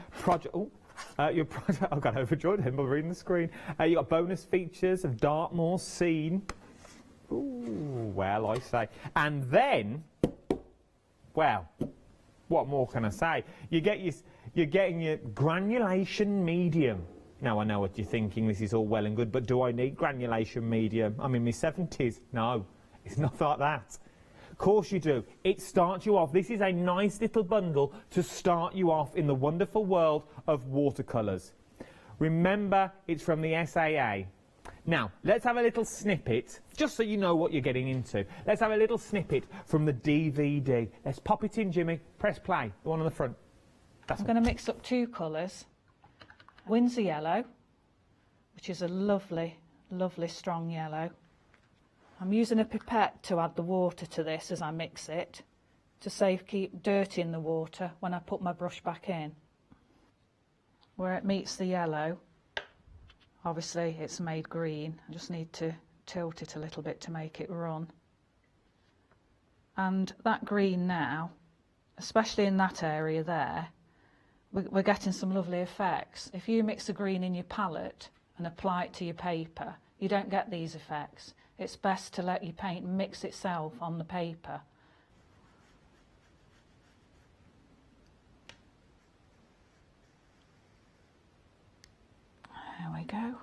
H: Your project, I got overjoyed him by reading the screen. You got bonus features of Dartmoor scene. Ooh, well, I say. And then, well, what more can I say? You're getting your granulation medium. Now, I know what you're thinking, this is all well and good, but do I need granulation medium? I'm in my 70s. No, it's not like that. Of course you do. It starts you off. This is a nice little bundle to start you off in the wonderful world of watercolours. Remember, it's from the SAA. Now, let's have a little snippet, just so you know what you're getting into. Let's have a little snippet from the DVD. Let's pop it in, Jimmy. Press play, the one on the front.
U: I'm going to mix up two colours. Windsor yellow, which is a lovely, lovely strong yellow. I'm using a pipette to add the water to this as I mix it, to keep dirt in the water when I put my brush back in. Where it meets the yellow, obviously it's made green. I just need to tilt it a little bit to make it run. And that green now, especially in that area there, we're getting some lovely effects. If you mix the green in your palette and apply it to your paper, you don't get these effects. It's best to let your paint mix itself on the paper. There we go.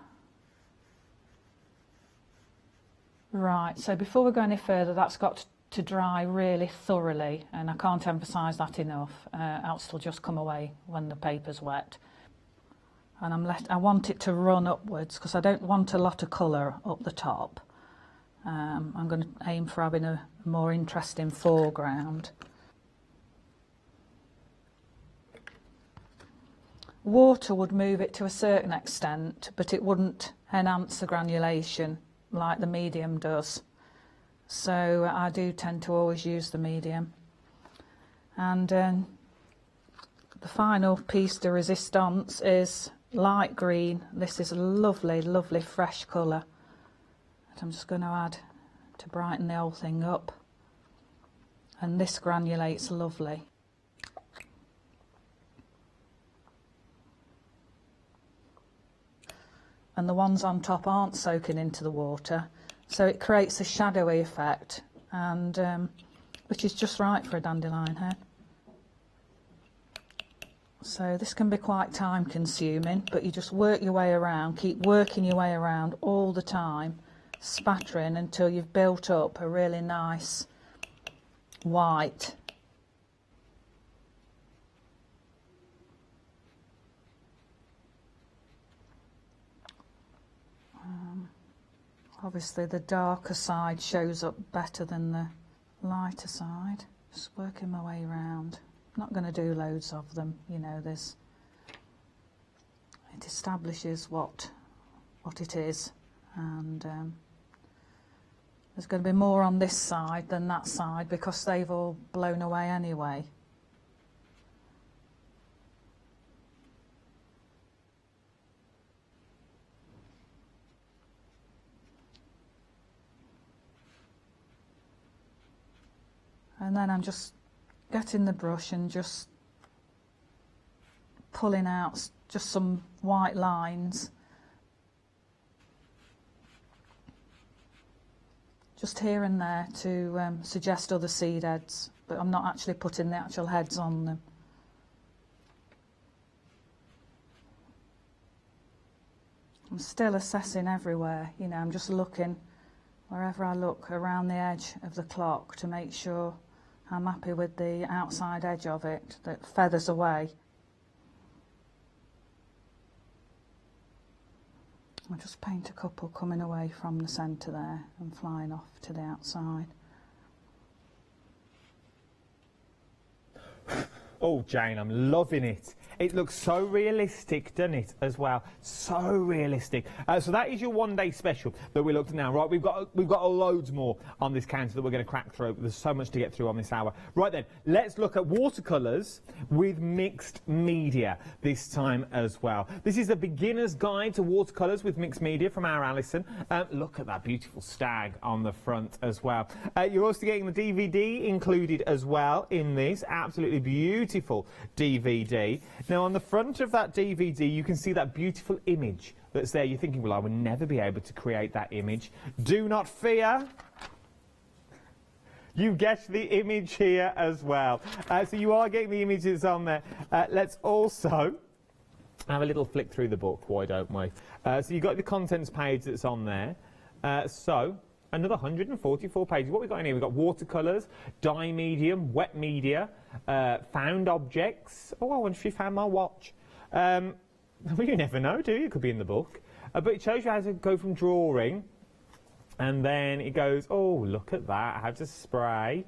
U: Right, so before we go any further, that's got to dry really thoroughly, and I can't emphasise that enough, else it'll just come away when the paper's wet. And I want it to run upwards because I don't want a lot of colour up the top. I'm going to aim for having a more interesting foreground. Water would move it to a certain extent, but it wouldn't enhance the granulation like the medium does. So I do tend to always use the medium. And the final piece de resistance is light green. This is a lovely, lovely fresh colour. I'm just going to add to brighten the whole thing up, and this granulates lovely. And the ones on top aren't soaking into the water, so it creates a shadowy effect, and which is just right for a dandelion head. So this can be quite time consuming, but you just work your way around, keep working your way around all the time, spattering until you've built up a really nice white. Obviously the darker side shows up better than the lighter side. Just working my way around. I'm not going to do loads of them, you know, it establishes what it is, and there's going to be more on this side than that side because they've all blown away anyway. And then I'm just
D: getting the brush and just pulling out just some white lines. Just here and there to suggest other seed heads, but I'm not actually putting the actual heads on them. I'm still assessing everywhere, you know, I'm just looking wherever I look around the edge of the clock to make sure I'm happy with the outside edge of it that feathers away. I'll just paint a couple coming away from the centre there and flying off to the outside.
H: Oh, Jane, I'm loving it. It looks so realistic, doesn't it, as well? So realistic. So that is your one-day special that we looked at now. Right, we've got loads more on this counter that we're going to crack through. There's so much to get through on this hour. Right then, let's look at watercolours with mixed media this time as well. This is a beginner's guide to watercolours with mixed media from our Alison. Look at that beautiful stag on the front as well. You're also getting the DVD included as well in this. Absolutely beautiful DVD. Now, on the front of that DVD, you can see that beautiful image that's there. You're thinking, well, I would never be able to create that image. Do not fear. You get the image here as well. So you are getting the images on there. Let's also have a little flick through the book, why don't we? So you've got the contents page that's on there. So another 144 pages. What we've got in here, we've got watercolours, dye medium, wet media, found objects. Oh, I wonder if you found my watch. Well, you never know, do you? It could be in the book. But it shows you how to go from drawing, and then it goes, oh, look at that, how to spray.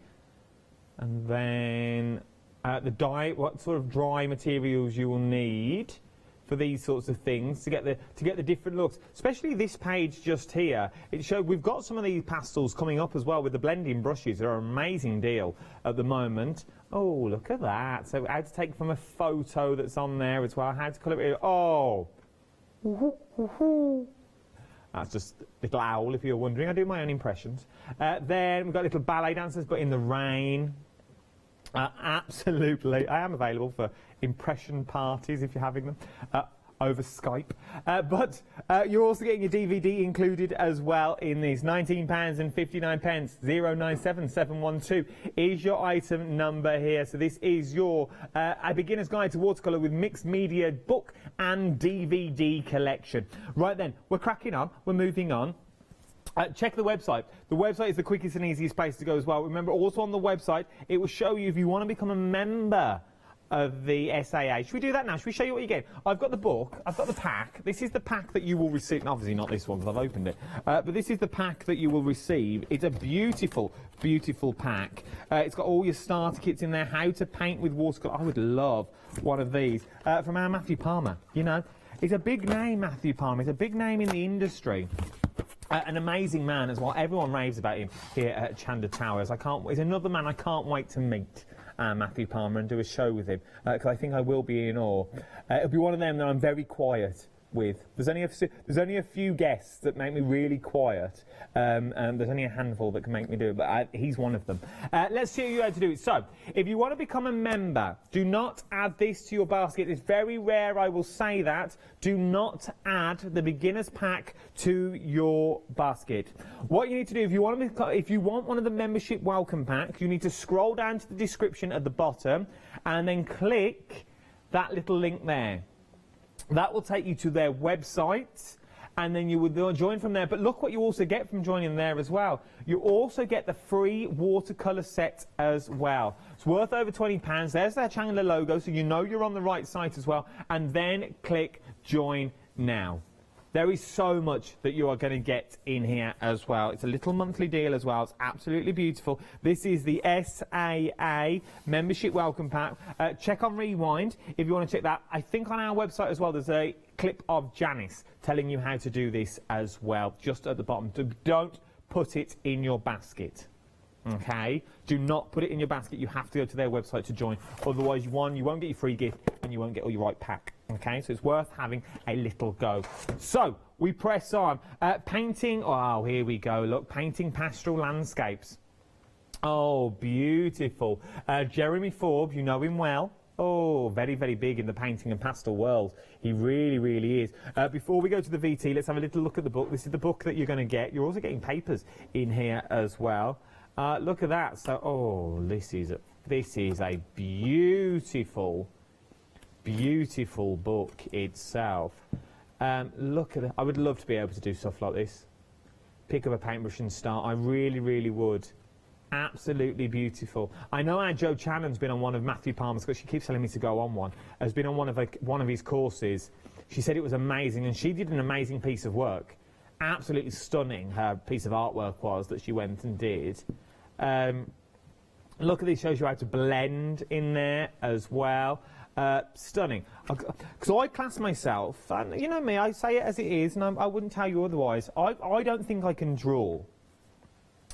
H: And then the dye, what sort of dry materials you will need for these sorts of things to get the different looks. Especially this page just here, it showed we've got some of these pastels coming up as well with the blending brushes. They're an amazing deal at the moment. Oh, look at that. So how to take from a photo that's on there as well, how to colour it. Oh, that's just little owl if you're wondering. I do my own impressions. Then we've got little ballet dancers but in the rain. Absolutely, I am available for impression parties if you're having them over Skype. But you're also getting your DVD included as well in these. £19.59, 097712 is your item number here. So this is your A Beginner's Guide to Watercolour with Mixed Media book and DVD collection. Right then, we're cracking on, we're moving on. Check the website. The website is the quickest and easiest place to go as well. Remember, also on the website, it will show you if you want to become a member of the SAA. Should we do that now? Should we show you what you get? I've got the book. I've got the pack. This is the pack that you will receive. Obviously not this one because I've opened it. But this is the pack that you will receive. It's a beautiful, beautiful pack. It's got all your starter kits in there. How to paint with watercolour. I would love one of these. From our Matthew Palmer. You know, it's a big name, Matthew Palmer. It's a big name in the industry. An amazing man as well. Everyone raves about him here at Hochanda Towers. He's another man I can't wait to meet, Matthew Palmer, and do a show with him, because I think I will be in awe. It'll be one of them that I'm very quiet with. There's only a few guests that make me really quiet, and there's only a handful that can make me do it, but he's one of them. Let's see you how to do it. So, if you want to become a member, do not add this to your basket. It's very rare, I will say that. Do not add the beginner's pack to your basket. What you need to do, if you want one of the membership welcome packs, you need to scroll down to the description at the bottom and then click that little link there. That will take you to their website, and then you will join from there. But look what you also get from joining there as well. You also get the free watercolour set as well. It's worth over £20. There's their Chandler logo, so you know you're on the right site as well. And then click Join Now. There is so much that you are going to get in here as well. It's a little monthly deal as well. It's absolutely beautiful. This is the SAA membership welcome pack. Check on Rewind if you want to check that. I think on our website as well there's a clip of Janice telling you how to do this as well, just at the bottom. Don't put it in your basket. Okay? Do not put it in your basket. You have to go to their website to join. Otherwise, one, you won't get your free gift and you won't get all your right pack. Okay? So it's worth having a little go. So, we press on. Painting, oh, here we go. Look, painting pastoral landscapes. Oh, beautiful. Jeremy Forbes, you know him well. Oh, very, very big in the painting and pastel world. He really, really is. Before we go to the VT, let's have a little look at the book. This is the book that you're going to get. You're also getting papers in here as well. Look at that. So, oh, this is a beautiful, beautiful book itself. Look at it. I would love to be able to do stuff like this. Pick up a paintbrush and start. I really, really would. Absolutely beautiful. I know our Jo Channon's been on one of Matthew Palmer's, because she keeps telling me to go on one, has been on one of his courses. She said it was amazing, and she did an amazing piece of work. Absolutely stunning, her piece of artwork was that she went and did. Look at this, shows you how to blend in there as well. Stunning. Because I class myself, and you know me, I say it as it is, and I wouldn't tell you otherwise. I don't think I can draw.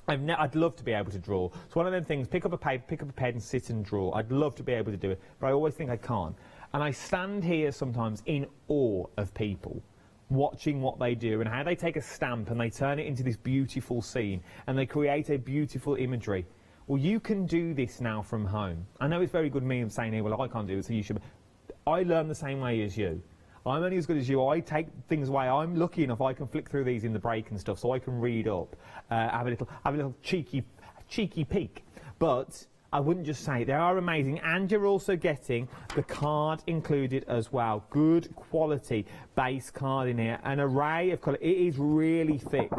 H: I'd love to be able to draw. It's one of them things, pick up a paper, pick up a pen and sit and draw. I'd love to be able to do it, but I always think I can't. And I stand here sometimes in awe of people, watching what they do and how they take a stamp and they turn it into this beautiful scene and they create a beautiful imagery. Well, you can do this now from home. I know it's very good me saying here, well, I can't do it, so you should. I learn the same way as you. I'm only as good as you. I take things away. I'm lucky enough I can flick through these in the break and stuff, so I can read up, have a little cheeky peek. But I wouldn't just say it. They are amazing, and you're also getting the card included as well. Good quality base card in here, an array of colour. It is really thick.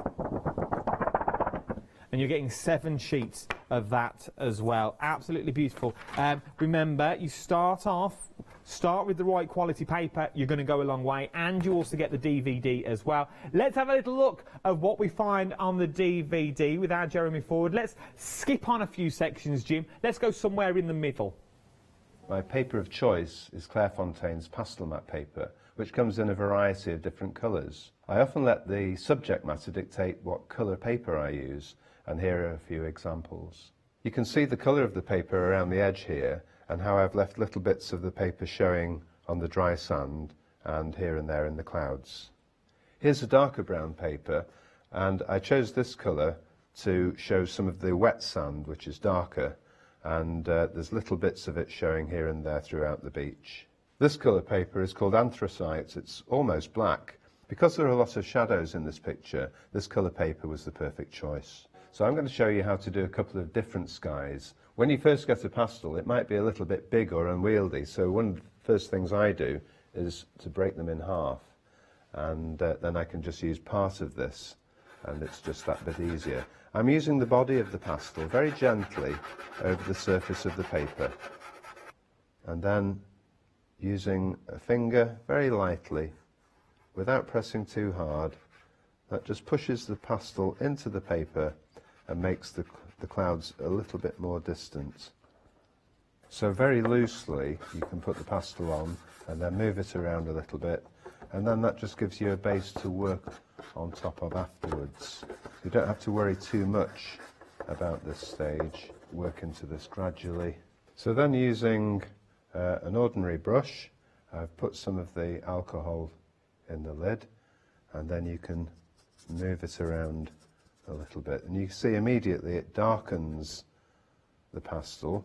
H: And you're getting 7 sheets of that as well. Absolutely beautiful. Remember, you start with the right quality paper, you're going to go a long way, and you also get the DVD as well. Let's have a little look of what we find on the DVD with our Jeremy Ford. Let's skip on a few sections, Jim. Let's go somewhere in the middle.
E: My paper of choice is Clairefontaine's pastel matte paper, which comes in a variety of different colours. I often let the subject matter dictate what colour paper I use, and here are a few examples. You can see the colour of the paper around the edge here, and how I've left little bits of the paper showing on the dry sand and here and there in the clouds. Here's a darker brown paper, and I chose this colour to show some of the wet sand, which is darker, and there's little bits of it showing here and there throughout the beach. This colour paper is called anthracite. It's almost black. Because there are a lot of shadows in this picture, this colour paper was the perfect choice. So I'm going to show you how to do a couple of different skies. When you first get a pastel, it might be a little bit big or unwieldy, so one of the first things I do is to break them in half, and then I can just use part of this, and it's just that bit easier. I'm using the body of the pastel very gently over the surface of the paper, and then using a finger very lightly, without pressing too hard, that just pushes the pastel into the paper and makes the clouds a little bit more distant. So very loosely you can put the pastel on and then move it around a little bit, and then that just gives you a base to work on top of afterwards. You don't have to worry too much about this stage. Work into this gradually. So then, using an ordinary brush, I've put some of the alcohol in the lid, and then you can move it around a little bit, and you see immediately it darkens the pastel,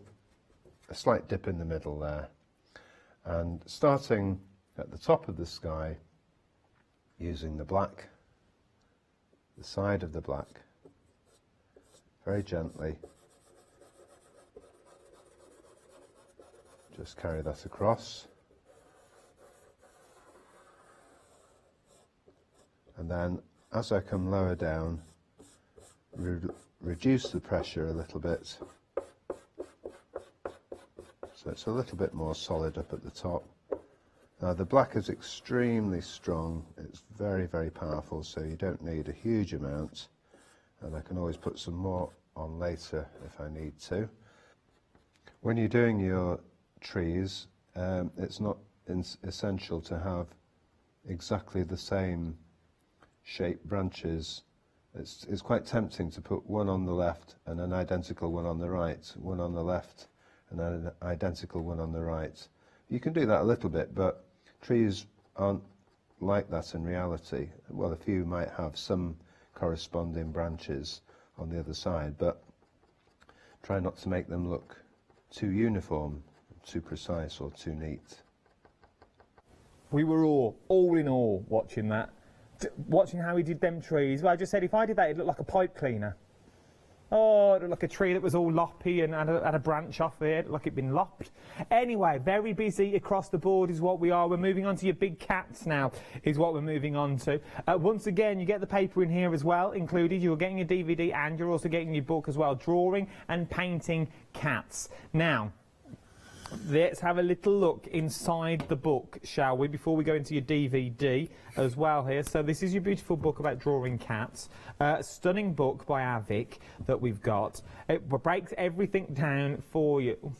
E: a slight dip in the middle there, and starting at the top of the sky, using the black, the side of the black, very gently, just carry that across, and then as I come lower down, reduce the pressure a little bit, so it's a little bit more solid up at the top. Now the black is extremely strong, it's very, very powerful, so you don't need a huge amount, and I can always put some more on later if I need to. When you're doing your trees, it's not essential to have exactly the same shaped branches. It's quite tempting to put one on the left and an identical one on the right, one on the left and an identical one on the right. You can do that a little bit, but trees aren't like that in reality. Well, a few might have some corresponding branches on the other side, but Try not to make them look too uniform, too precise or too neat.
H: We were all in awe watching that. Watching how he did them trees. Well, I just said if I did that, it'd look like a pipe cleaner. Oh, it looked like a tree that was all loppy and had a branch off it, it looked like it'd been lopped. Anyway, very busy across the board is what we are. We're moving on to your big cats now, is what we're moving on to. Once again, you get the paper in here as well, included. You're getting your DVD and you're also getting your book as well, Drawing and Painting Cats. Now, let's have a little look inside the book, shall we, before we go into your DVD as well here. So this is your beautiful book about drawing cats. Stunning book by Avic that we've got. It breaks everything down for you.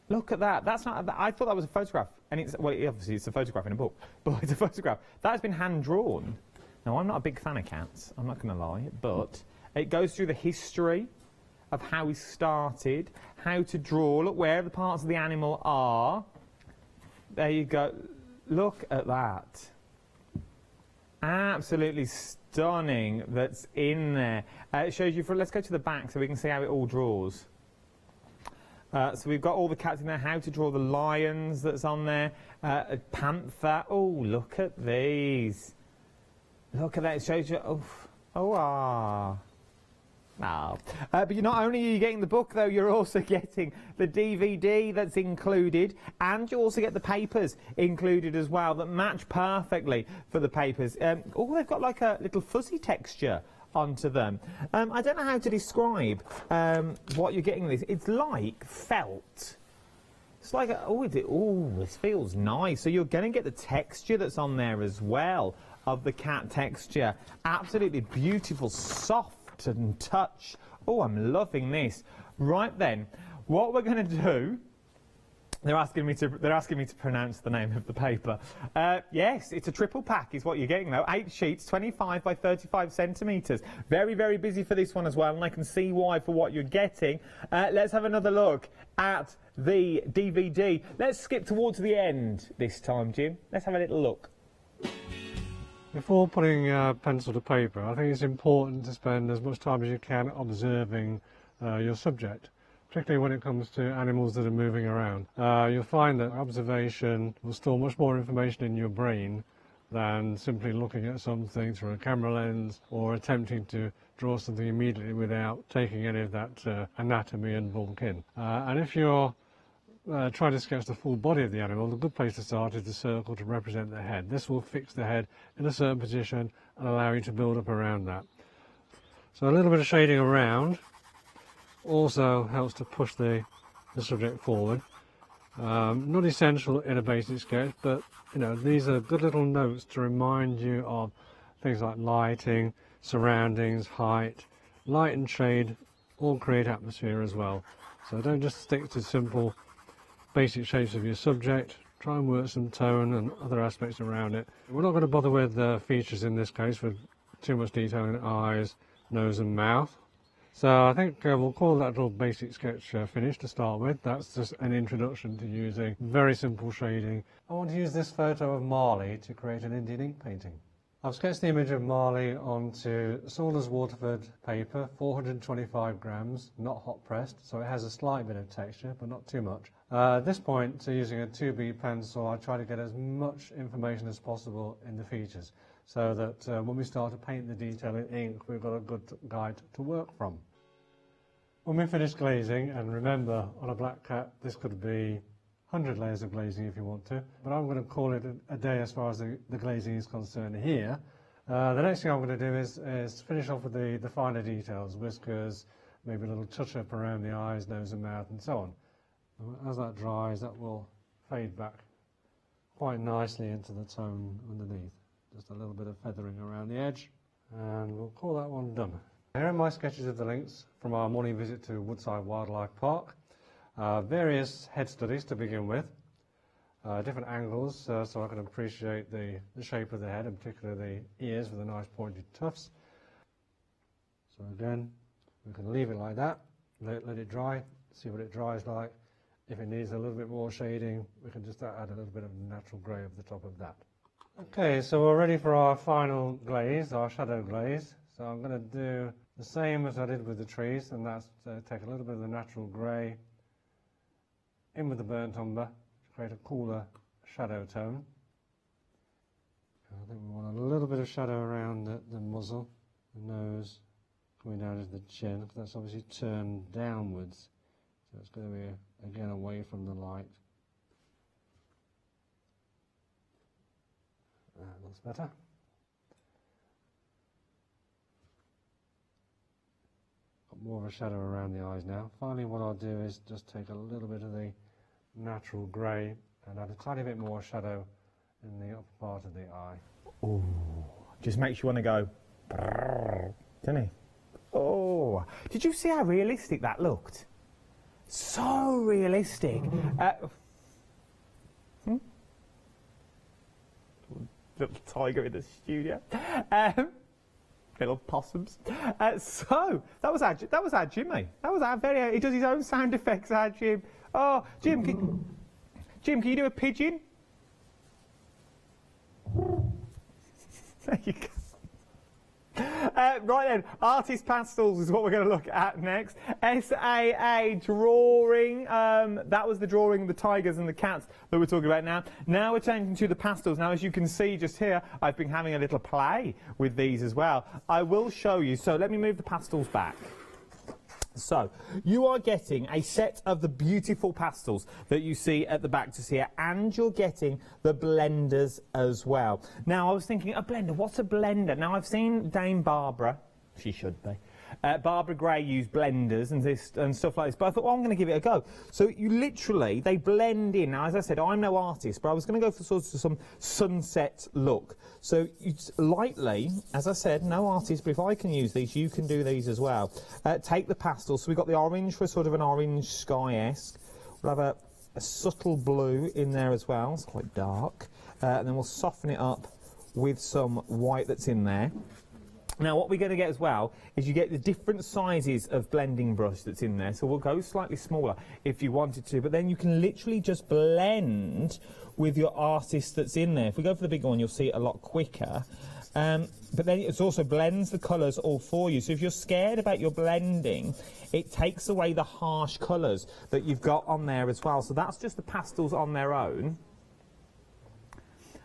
H: Look at that. That's not. I thought that was a photograph, and it's well, obviously it's a photograph in a book, but it's a photograph that has been hand drawn. Now I'm not a big fan of cats. I'm not going to lie, but it goes through the history of how he started, how to draw, look where the parts of the animal are. There you go. Look at that. Absolutely stunning that's in there. It shows you, let's go to the back so we can see how it all draws. So we've got all the cats in there, how to draw the lions that's on there, a panther. Oh, look at these. Look at that, it shows you, but you're not only are you getting the book though, you're also getting the DVD that's included, and you also get the papers included as well that match perfectly for the papers. They've got like a little fuzzy texture onto them. I don't know how to describe what you're getting this. It's like felt. It's like, this feels nice. So you're going to get the texture that's on there as well of the cat texture. Absolutely beautiful, soft and touch. Oh, I'm loving this. Right then, what we're going to do, they're asking me to pronounce the name of the paper. Yes, it's a triple pack is what you're getting though. 8 sheets, 25 by 35 centimetres. Very, very busy for this one as well, and I can see why for what you're getting. Let's have another look at the DVD. Let's skip towards the end this time, Jim. Let's have a little look.
F: Before putting pencil to paper, I think it's important to spend as much time as you can observing your subject, particularly when it comes to animals that are moving around. You'll find that observation will store much more information in your brain than simply looking at something through a camera lens or attempting to draw something immediately without taking any of that anatomy and bulk in. And if you're trying to sketch the full body of the animal, the good place to start is the circle to represent the head. This will fix the head in a certain position and allow you to build up around that. So a little bit of shading around also helps to push the subject forward. Not essential in a basic sketch, but these are good little notes to remind you of things like lighting, surroundings, height. Light and shade all create atmosphere as well. So don't just stick to simple basic shapes of your subject, try and work some tone and other aspects around it. We're not going to bother with features in this case with too much detail in eyes, nose and mouth. So I think we'll call that little basic sketch finished to start with. That's just an introduction to using very simple shading. I want to use this photo of Marley to create an Indian ink painting. I've sketched the image of Marley onto Saunders Waterford paper, 425 grams, not hot pressed, so it has a slight bit of texture, but not too much. At this point, using a 2B pencil, I try to get as much information as possible in the features, so that when we start to paint the detail in ink, we've got a good guide to work from. When we finish glazing, and remember, on a black cat, this could be 100 layers of glazing if you want to, but I'm going to call it a day as far as the glazing is concerned here. The next thing I'm going to do is finish off with the finer details, whiskers, maybe a little touch-up around the eyes, nose and mouth and so on. As that dries, that will fade back quite nicely into the tone underneath. Just a little bit of feathering around the edge, and we'll call that one done. Here are my sketches of the lynx from our morning visit to Woodside Wildlife Park. Various head studies to begin with, different angles so I can appreciate the shape of the head, and particularly the ears with the nice pointed tufts. So again, we can leave it like that, let it dry, see what it dries like. If it needs a little bit more shading, we can just add a little bit of natural grey over the top of that. Okay, so we're ready for our final glaze, our shadow glaze. So I'm going to do the same as I did with the trees, and that's take a little bit of the natural grey in with the burnt umber to create a cooler shadow tone. I think we want a little bit of shadow around the muzzle, the nose, coming down into the chin, because that's obviously turned downwards, so it's going to be again away from the light. That looks better. Got more of a shadow around the eyes now. Finally, what I'll do is just take a little bit of the natural grey and add a tiny bit more shadow in the upper part of the eye.
H: Ooh, just makes you want to go, doesn't he? Oh, did you see how realistic that looked? So realistic. Little tiger in the studio. Little possums. So that was our Jimmy. That was our very. He does his own sound effects. Our Jim. Oh, Jim, can you do a pigeon? There you go. Right then, artist pastels is what we're going to look at next. SAA drawing. That was the drawing of the tigers and the cats that we're talking about now. Now we're changing to the pastels. Now, as you can see just here, I've been having a little play with these as well. I will show you. So let me move the pastels back. So, you are getting a set of the beautiful pastels that you see at the back just here, and you're getting the blenders as well. Now, I was thinking, a blender, what's a blender? Now, I've seen Dame Barbara, she should be, Barbara Gray use blenders and stuff like this, but I thought, well, I'm going to give it a go. So you literally, they blend in. Now, as I said, I'm no artist, but I was going to go for sort of some sunset look. So you lightly, as I said, no artist, but if I can use these, you can do these as well. Take the pastels. So we've got the orange for sort of an orange sky-esque. We'll have a subtle blue in there as well. It's quite dark. And then we'll soften it up with some white that's in there. Now, what we're going to get as well is you get the different sizes of blending brush that's in there. So we'll go slightly smaller if you wanted to, but then you can literally just blend with your artist that's in there. If we go for the bigger one, you'll see it a lot quicker. But then it also blends the colours all for you. So if you're scared about your blending, it takes away the harsh colours that you've got on there as well. So that's just the pastels on their own.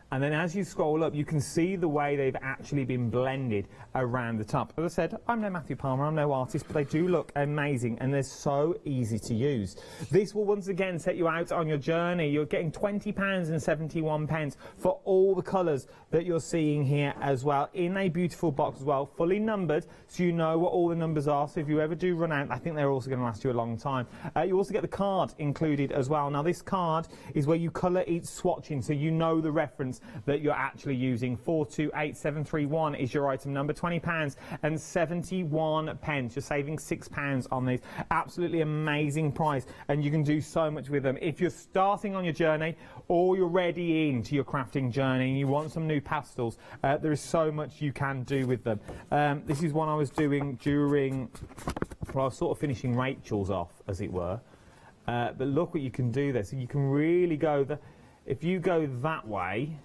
H: And then as you scroll up, you can see the way they've actually been blended around the top. As I said, I'm no Matthew Palmer, I'm no artist, but they do look amazing and they're so easy to use. This will once again set you out on your journey. You're getting £20.71 for all the colours that you're seeing here as well, in a beautiful box as well, fully numbered, so you know what all the numbers are. So if you ever do run out, I think they're also going to last you a long time. You also get the card included as well. Now this card is where you colour each swatch in, so you know the reference that you're actually using. 428731 is your item number, £20.71. You're saving £6 on these. Absolutely amazing price, and you can do so much with them. If you're starting on your journey or you're ready into your crafting journey and you want some new pastels, there is so much you can do with them. This is one I was doing during, well, I was sort of finishing Rachel's off, as it were. But look what you can do there. So you can really go, if you go that way,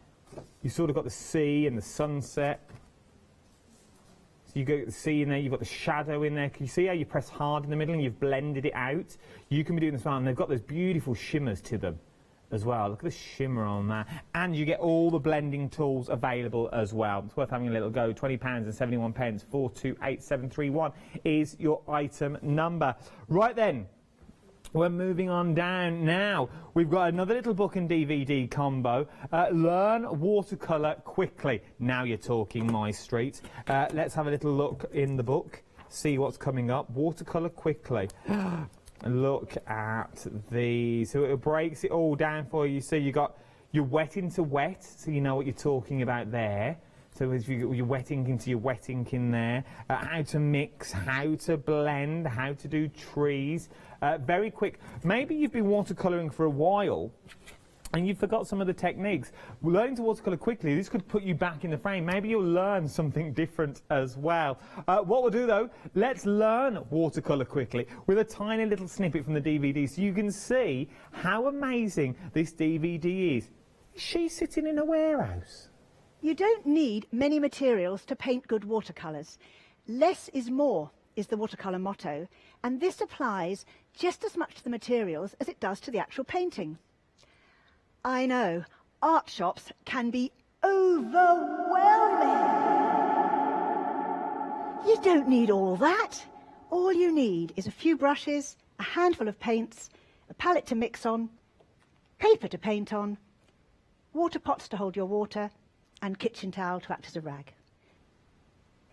H: you sort of got the sea and the sunset. So you got the sea in there, you've got the shadow in there. Can you see how you press hard in the middle and you've blended it out? You can be doing this well, and they've got those beautiful shimmers to them as well. Look at the shimmer on that. And you get all the blending tools available as well. It's worth having a little go. £20.71, 428731 is your item number. Right then. We're moving on down now. We've got another little book and DVD combo. Learn watercolour quickly. Now you're talking my street. Let's have a little look in the book, see what's coming up. Watercolour quickly. Look at these. So it breaks it all down for you. So you got your wet into wet, so you know what you're talking about there. So as you get your wet ink into your wet ink in there, how to mix, how to blend, how to do trees. Very quick. Maybe you've been watercolouring for a while and you forgot some of the techniques. Learning to watercolour quickly, this could put you back in the frame. Maybe you'll learn something different as well. What we'll do though, let's learn watercolour quickly with a tiny little snippet from the DVD so you can see how amazing this DVD is. Is she sitting in a warehouse?
I: You don't need many materials to paint good watercolours. Less is more is the watercolour motto, and this applies just as much to the materials as it does to the actual painting. I know, art shops can be overwhelming. You don't need all that. All you need is a few brushes, a handful of paints, a palette to mix on, paper to paint on, water pots to hold your water, and kitchen towel to act as a rag.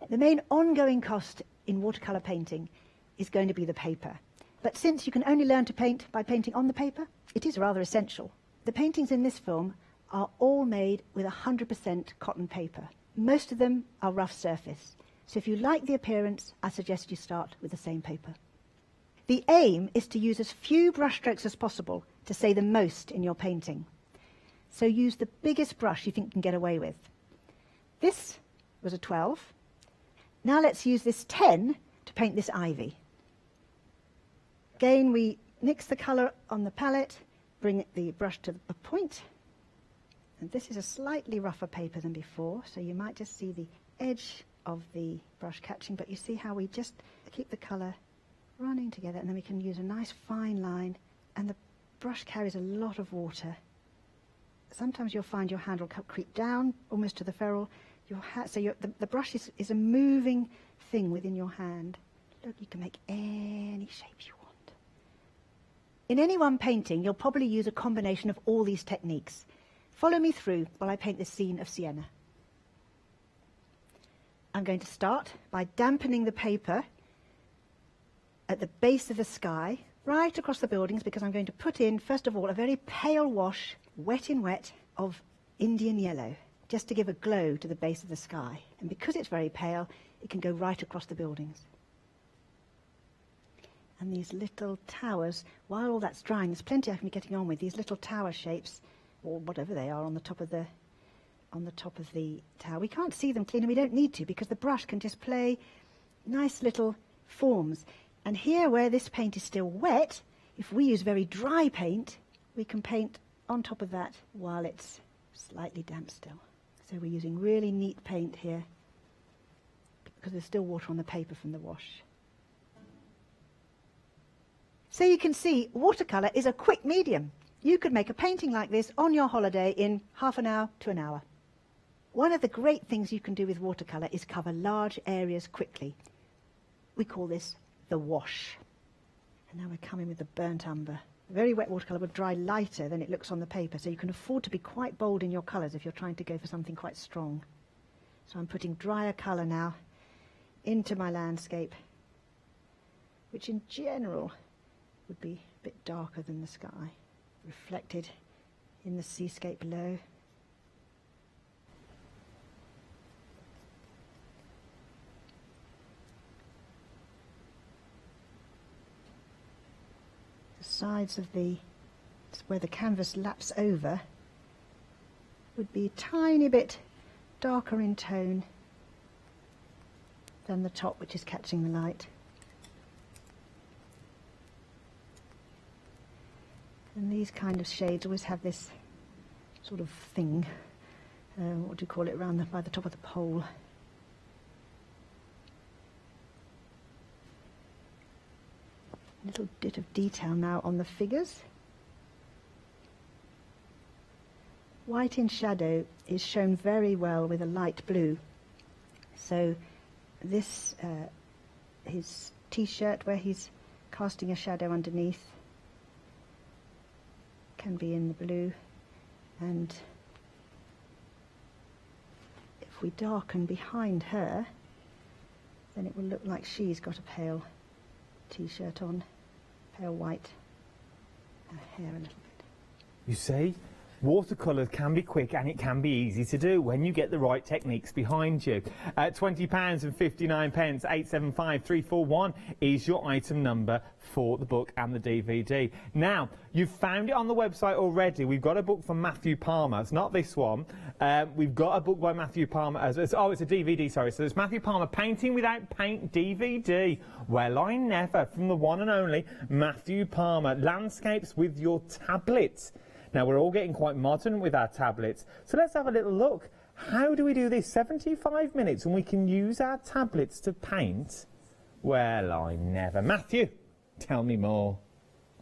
I: The main ongoing cost in watercolour painting is going to be the paper. But since you can only learn to paint by painting on the paper, it is rather essential. The paintings in this film are all made with 100% cotton paper. Most of them are rough surface. So if you like the appearance, I suggest you start with the same paper. The aim is to use as few brush strokes as possible to say the most in your painting. So use the biggest brush you think you can get away with. This was a 12. Now let's use this 10 to paint this ivy. Again, we mix the colour on the palette, bring the brush to a point. And this is a slightly rougher paper than before, so you might just see the edge of the brush catching, but you see how we just keep the colour running together, and then we can use a nice fine line, and the brush carries a lot of water. Sometimes you'll find your hand will creep down almost to the ferrule. The brush is a moving thing within your hand. Look, you can make any shape you want. In any one painting, you'll probably use a combination of all these techniques. Follow me through while I paint this scene of Siena. I'm going to start by dampening the paper at the base of the sky, right across the buildings, because I'm going to put in, first of all, a very pale wash, wet in wet, of Indian yellow, just to give a glow to the base of the sky. And because it's very pale, it can go right across the buildings. And these little towers, while all that's drying, there's plenty I can be getting on with, these little tower shapes, or whatever they are, on the top of the tower. We can't see them clean, and we don't need to, because the brush can just play nice little forms. And here, where this paint is still wet, if we use very dry paint, we can paint on top of that while it's slightly damp still. So we're using really neat paint here, because there's still water on the paper from the wash. So you can see, watercolour is a quick medium. You could make a painting like this on your holiday in half an hour to an hour. One of the great things you can do with watercolour is cover large areas quickly. We call this the wash. And now we're coming with the burnt umber. Very wet watercolour will dry lighter than it looks on the paper, so you can afford to be quite bold in your colours if you're trying to go for something quite strong. So I'm putting drier colour now into my landscape, which in general would be a bit darker than the sky, reflected in the seascape below. The sides of where the canvas laps over would be a tiny bit darker in tone than the top, which is catching the light. And these kind of shades always have this sort of thing, what do you call it, by the top of the pole. A little bit of detail now on the figures. White in shadow is shown very well with a light blue. So this, his t-shirt where he's casting a shadow underneath, can be in the blue, and if we darken behind her, then it will look like she's got a pale t-shirt on, pale white, her hair a little bit.
H: You see, watercolour can be quick and it can be easy to do when you get the right techniques behind you. £20.59, 875 is your item number for the book and the DVD. Now, you've found it on the website already. We've got a book from Matthew Palmer. It's not this one. We've got a book by Matthew Palmer. It's a DVD, sorry. So there's Matthew Palmer, Painting Without Paint DVD. Well, I never. From the one and only Matthew Palmer. Landscapes with your tablets. Now, we're all getting quite modern with our tablets, so let's have a little look. How do we do this? 75 minutes and we can use our tablets to paint? Well, I never. Matthew, tell me more.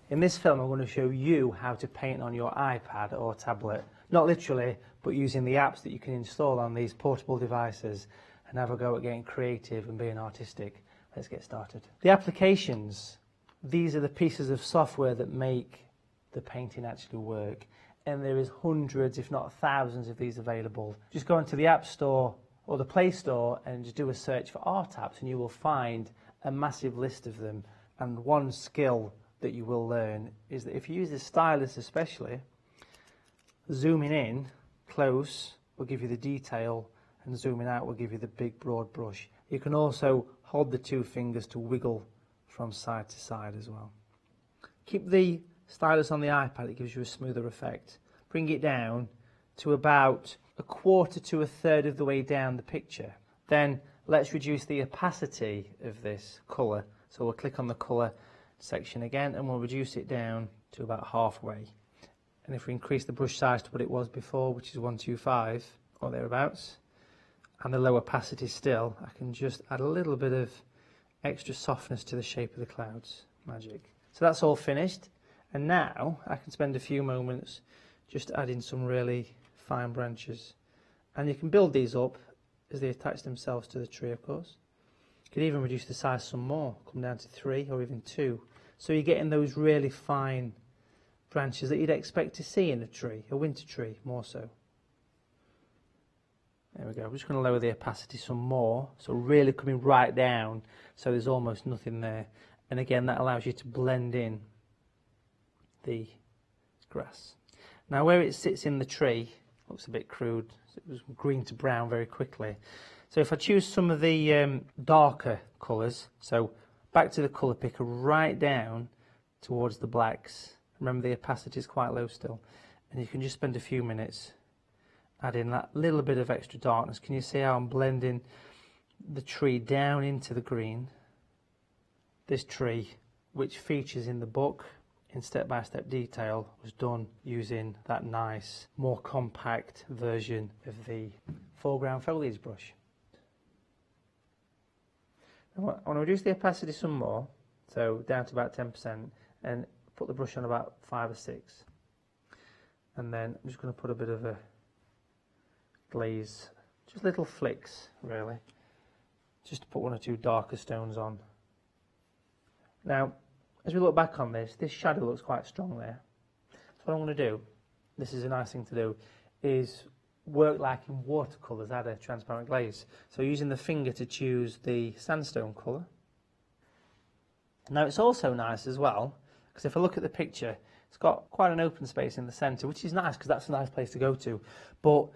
P: In this film, I'm going to show you how to paint on your iPad or tablet. Not literally, but using the apps that you can install on these portable devices and have a go at getting creative and being artistic. Let's get started. The applications, these are the pieces of software that make the painting actually work. And there is hundreds, if not thousands of these available. Just go into the App Store or the Play Store and just do a search for art apps and you will find a massive list of them. And one skill that you will learn is that if you use the stylus especially, zooming in close will give you the detail and zooming out will give you the big broad brush. You can also hold the two fingers to wiggle from side to side as well. Keep the stylus on the iPad, it gives you a smoother effect. Bring it down to about 1/4 to 1/3 of the way down the picture. Then let's reduce the opacity of this colour. So we'll click on the colour section again and we'll reduce it down to about halfway. And if we increase the brush size to what it was before, which is 125 or thereabouts, and the low opacity still, I can just add a little bit of extra softness to the shape of the clouds. Magic. So that's all finished. And now I can spend a few moments just adding some really fine branches. And you can build these up as they attach themselves to the tree, of course. You could even reduce the size some more, come down to 3 or even 2. So you're getting those really fine branches that you'd expect to see in a tree, a winter tree more so. There we go. I'm just going to lower the opacity some more, so really coming right down so there's almost nothing there. And again, that allows you to blend in the grass. Now where it sits in the tree looks a bit crude. It was green to brown very quickly. So if I choose some of the darker colours, so back to the colour picker, right down towards the blacks. Remember the opacity is quite low still. And you can just spend a few minutes adding that little bit of extra darkness. Can you see how I'm blending the tree down into the green? This tree, which features in the book in step-by-step detail, was done using that nice, more compact version of the foreground foliage brush. I want to reduce the opacity some more, so down to about 10%, and put the brush on about 5 or 6. And then I'm just going to put a bit of a glaze, just little flicks really, just to put 1 or 2 darker stones on. Now, as we look back on this shadow looks quite strong there. So what I'm going to do, this is a nice thing to do, is work like in watercolours, add a transparent glaze. So using the finger to choose the sandstone colour. Now it's also nice as well, because if I look at the picture, it's got quite an open space in the centre, which is nice because that's a nice place to go to. But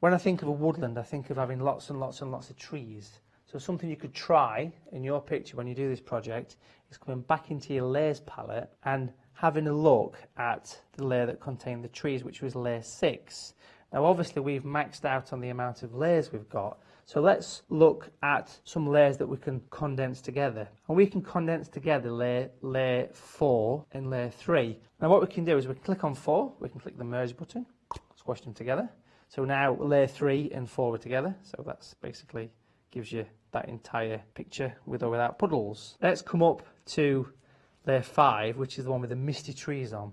P: when I think of a woodland, I think of having lots and lots and lots of trees. So something you could try in your picture when you do this project is coming back into your layers palette and having a look at the layer that contained the trees, which was layer 6. Now obviously we've maxed out on the amount of layers we've got, so let's look at some layers that we can condense together. And we can condense together layer 4 and layer 3. Now what we can do is we can click on 4, we can click the merge button, squash them together. So now layer 3 and 4 are together, so that's basically gives you that entire picture with or without puddles. Let's come up to layer 5, which is the one with the misty trees on.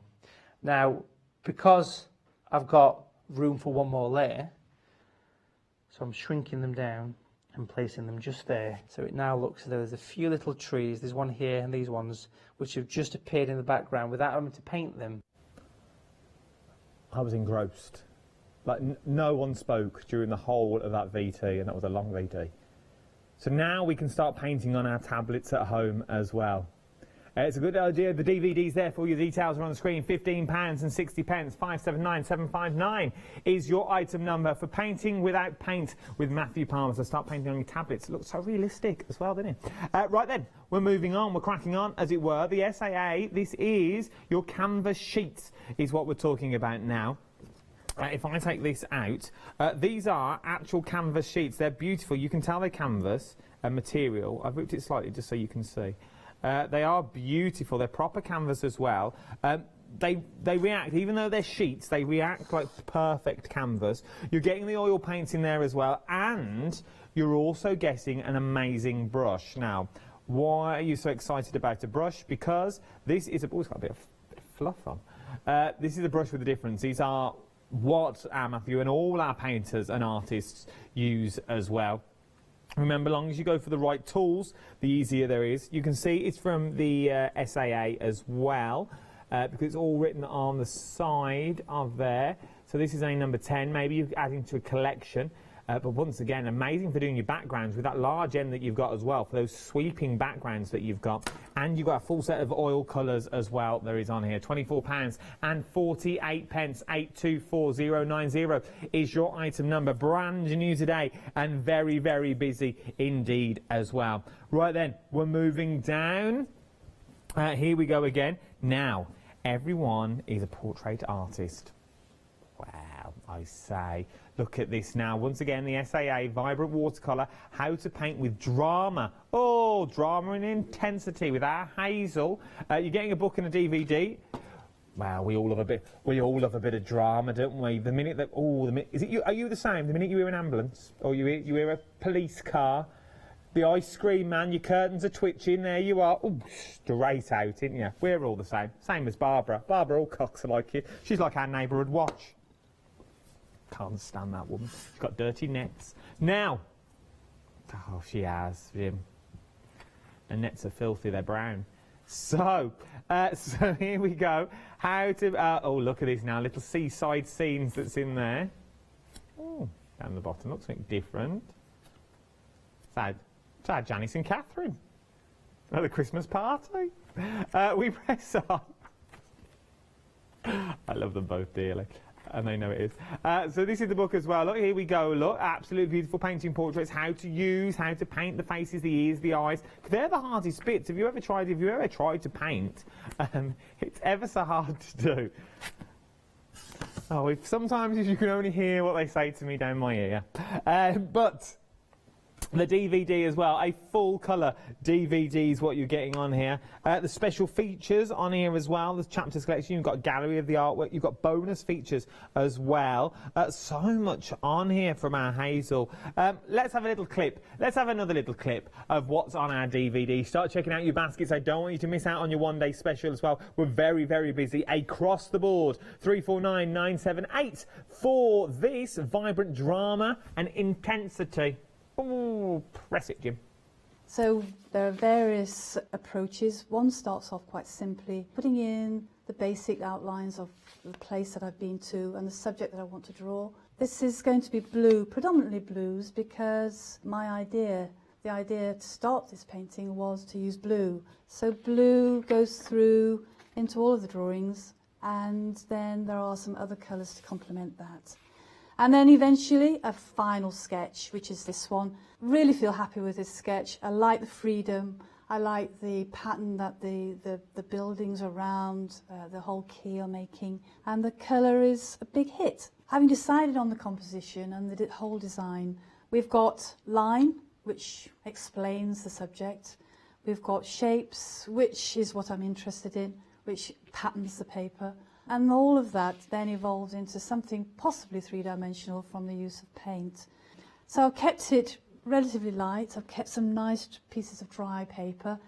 P: Now, because I've got room for one more layer, so I'm shrinking them down and placing them just there. So it now looks as though there's a few little trees, there's one here and these ones, which have just appeared in the background without having to paint them.
H: I was engrossed. Like no one spoke during the whole of that VT, and that was a long VT. So now we can start painting on our tablets at home as well. It's a good idea. The DVD's there for your details are on the screen. £15 and 60 pence. 579759 is your item number for painting without paint with Matthew Palmer. So start painting on your tablets. It looks so realistic as well, doesn't it? Right then, we're moving on. We're cracking on, as it were. The SAA, this is your canvas sheets, is what we're talking about now. If I take this out, these are actual canvas sheets. They're beautiful. You can tell they're canvas material. I've ripped it slightly just so you can see. They are beautiful. They're proper canvas as well. they react, even though they're sheets, they react like perfect canvas. You're getting the oil paints in there as well, and you're also getting an amazing brush. Now, why are you so excited about a brush? Because this is oh, it's got a bit of fluff on. This is a brush with a difference. These are what Matthew and all our painters and artists use as well. Remember, as long as you go for the right tools, the easier there is. You can see it's from the SAA as well, because it's all written on the side of there. So this is a number 10, maybe you're adding to a collection. But once again, amazing for doing your backgrounds with that large end that you've got as well, for those sweeping backgrounds that you've got. And you've got a full set of oil colours as well, there is on here. £24 and 48 pence. 824090 is your item number. Brand new today and very, very busy indeed as well. Right then, we're moving down. Here we go again. Now, everyone is a portrait artist. Wow, I say. Look at this now. Once again, the SAA Vibrant Watercolour, How to Paint with Drama. Oh, drama and intensity with our Hazel. You're getting a book and a DVD. Wow, we all love a bit of drama, don't we? The minute that is it you? Are you the same? The minute you hear an ambulance or you hear a police car, the ice cream man, your curtains are twitching. There you are. Ooh, straight out, isn't you? We're all the same. Same as Barbara. Barbara Alcock's like you. She's like our neighbourhood watch. Can't stand that woman. She's got dirty nets. Now, oh, she has, Jim. The nets are filthy, they're brown. So here we go. How to, oh, look at this now. Little seaside scenes that's in there. Oh, down the bottom, looks like different. It's our Janice and Catherine at the Christmas party. We press on. I love them both dearly. And they know it is. So this is the book as well. Look, here we go. Look, absolutely beautiful painting portraits. How to paint the faces, the ears, the eyes. They're the hardest bits. Have you ever tried to paint? It's ever so hard to do. Oh, sometimes you can only hear what they say to me down my ear. But the DVD as well, a full colour DVD is what you're getting on here. The special features on here as well, the chapters collection, you've got a gallery of the artwork, you've got bonus features as well. So much on here from our Hazel. Let's have a little clip. Let's have another little clip of what's on our DVD. Start checking out your baskets. I don't want you to miss out on your one-day special as well. We're very, very busy across the board. 349978 for this vibrant drama and intensity. Oh, press it, Jim.
A: So there are various approaches. One starts off quite simply, putting in the basic outlines of the place that I've been to and the subject that I want to draw. This is going to be blue, predominantly blues, because the idea to start this painting was to use blue. So blue goes through into all of the drawings, and then there are some other colours to complement that. And then eventually a final sketch, which is this one. Really feel happy with this sketch. I like the freedom. I like the pattern that the buildings around, the whole key are making. And the colour is a big hit. Having decided on the composition and the whole design, we've got line, which explains the subject. We've got shapes, which is what I'm interested in, which patterns the paper. And all of that then evolved into something possibly three-dimensional from the use of paint. So I've kept it relatively light. I've kept some nice pieces of dry paper.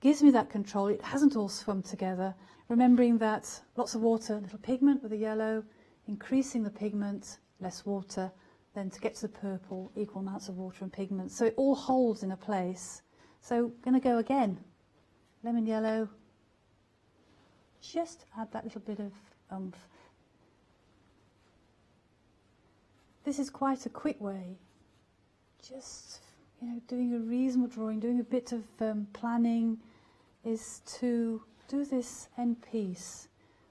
A: Gives me that control. It hasn't all swum together. Remembering that lots of water, little pigment with the yellow, increasing the pigment, less water. Then to get to the purple, equal amounts of water and pigment. So it all holds in a place. So I'm going to go again. Lemon yellow. Just add that little bit of oomph. This is quite a quick way. Just, doing a reasonable drawing, doing a bit of planning, is to do this end piece,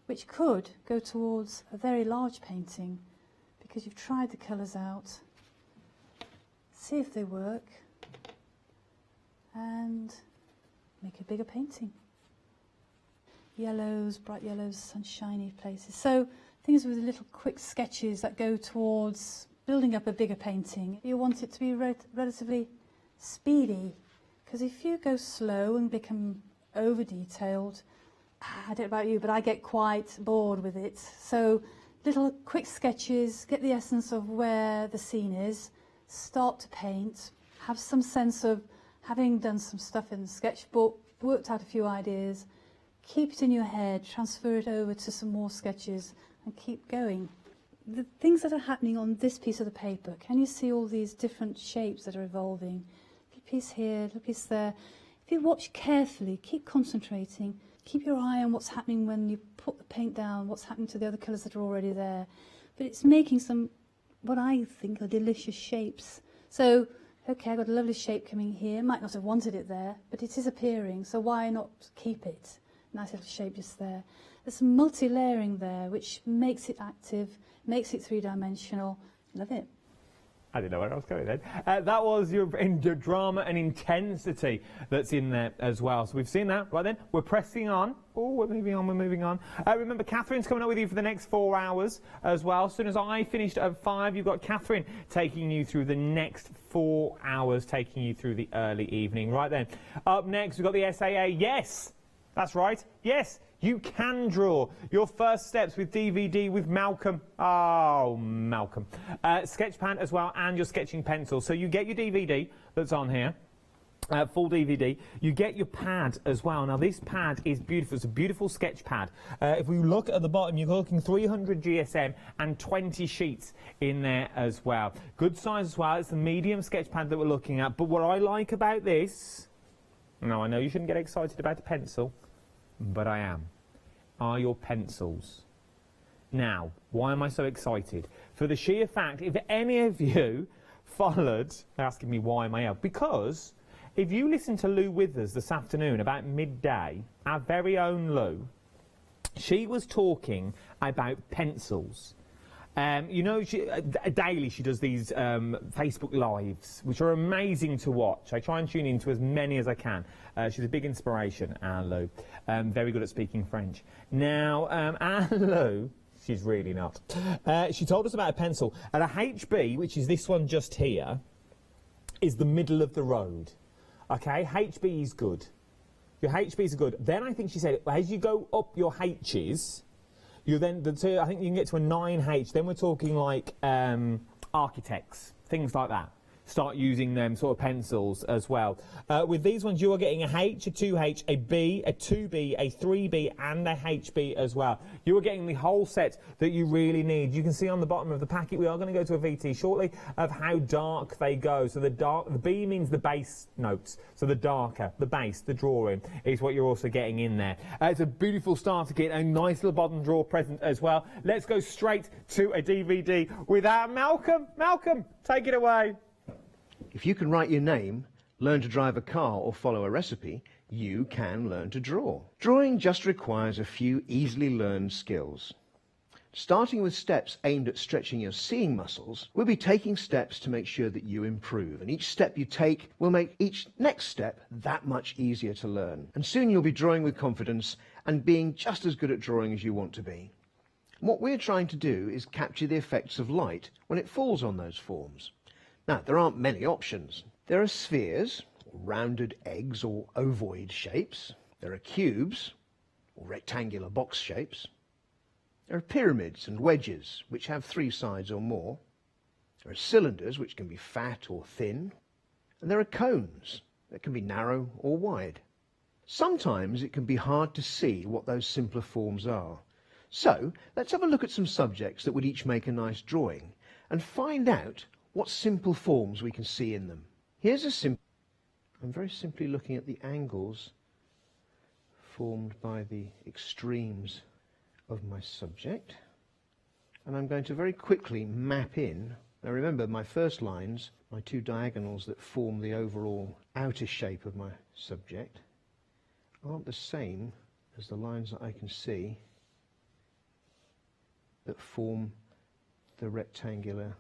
A: which could go towards a very large painting, because you've tried the colours out, see if they work, and make a bigger painting. Yellows, bright yellows, sunshiny places. So things with little quick sketches that go towards building up a bigger painting. You want it to be relatively speedy, because if you go slow and become over-detailed, I don't know about you, but I get quite bored with it. So little quick sketches, get the essence of where the scene is, start to paint, have some sense of having done some stuff in the sketchbook, worked out a few ideas, keep it in your head, transfer it over to some more sketches and keep going. The things that are happening on this piece of the paper, can you see all these different shapes that are evolving? A piece here, a little piece there. If you watch carefully, keep concentrating, keep your eye on what's happening when you put the paint down, what's happening to the other colours that are already there. But it's making some, what I think are delicious shapes. So, okay, I've got a lovely shape coming here. Might not have wanted it there, but it is appearing, so why not keep it? Nice little shape just there. There's some multi-layering there, which makes it active, makes it three-dimensional. Love it.
H: I didn't know where I was going then. That was your drama and intensity that's in there as well. So we've seen that. Right then, we're pressing on. Oh, we're moving on, we're moving on. Remember, Catherine's coming up with you for the next 4 hours as well. As soon as I finished at 5, you've got Catherine taking you through the next 4 hours, taking you through the early evening. Right then, up next, we've got the SAA. Yes, that's right. Yes, you can draw your first steps with DVD with Malcolm. Oh, Malcolm. Sketchpad as well, and your sketching pencil. So you get your DVD that's on here. Full DVD. You get your pad as well. Now this pad is beautiful. It's a beautiful sketch pad. If we look at the bottom, you're looking 300 GSM and 20 sheets in there as well. Good size as well. It's the medium sketch pad that we're looking at. But what I like about this, now I know you shouldn't get excited about the pencil, but I am, are your pencils. Now, why am I so excited? For the sheer fact, if any of you followed, asking me why am I out, because if you listen to Lou Withers this afternoon about midday, our very own Lou, she was talking about pencils. You know, daily she does these Facebook Lives, which are amazing to watch. I try and tune into as many as I can. She's a big inspiration, Anne Lou. Very good at speaking French. Now, Anne Lou, she's really not. She told us about a pencil. And a HB, which is this one just here, is the middle of the road. Okay, HB is good. Your HBs are good. Then I think she said, as you go up your H's, you then, I think you can get to a 9H, then we're talking like architects, things like that. Start using them sort of pencils as well. With these ones, you are getting a H, a 2H, a B, a 2B, a 3B, and a HB as well. You are getting the whole set that you really need. You can see on the bottom of the packet, we are going to go to a VT shortly, of how dark they go. So the B means the base notes. So the darker, the base, the drawing, is what you're also getting in there. It's a beautiful starter kit, a nice little bottom drawer present as well. Let's go straight to a DVD with our Malcolm. Malcolm, take it away.
J: If you can write your name, learn to drive a car or follow a recipe, you can learn to draw. Drawing just requires a few easily learned skills. Starting with steps aimed at stretching your seeing muscles, we'll be taking steps to make sure that you improve, and each step you take will make each next step that much easier to learn. And soon you'll be drawing with confidence and being just as good at drawing as you want to be. What we're trying to do is capture the effects of light when it falls on those forms. Now, there aren't many options. There are spheres, or rounded eggs or ovoid shapes. There are cubes, or rectangular box shapes. There are pyramids and wedges, which have 3 sides or more. There are cylinders, which can be fat or thin. And there are cones that can be narrow or wide. Sometimes it can be hard to see what those simpler forms are. So, let's have a look at some subjects that would each make a nice drawing and find out what simple forms we can see in them. Here's a simple... I'm very simply looking at the angles formed by the extremes of my subject. And I'm going to very quickly map in. Now remember, my first lines, my 2 diagonals that form the overall outer shape of my subject, aren't the same as the lines that I can see that form the rectangular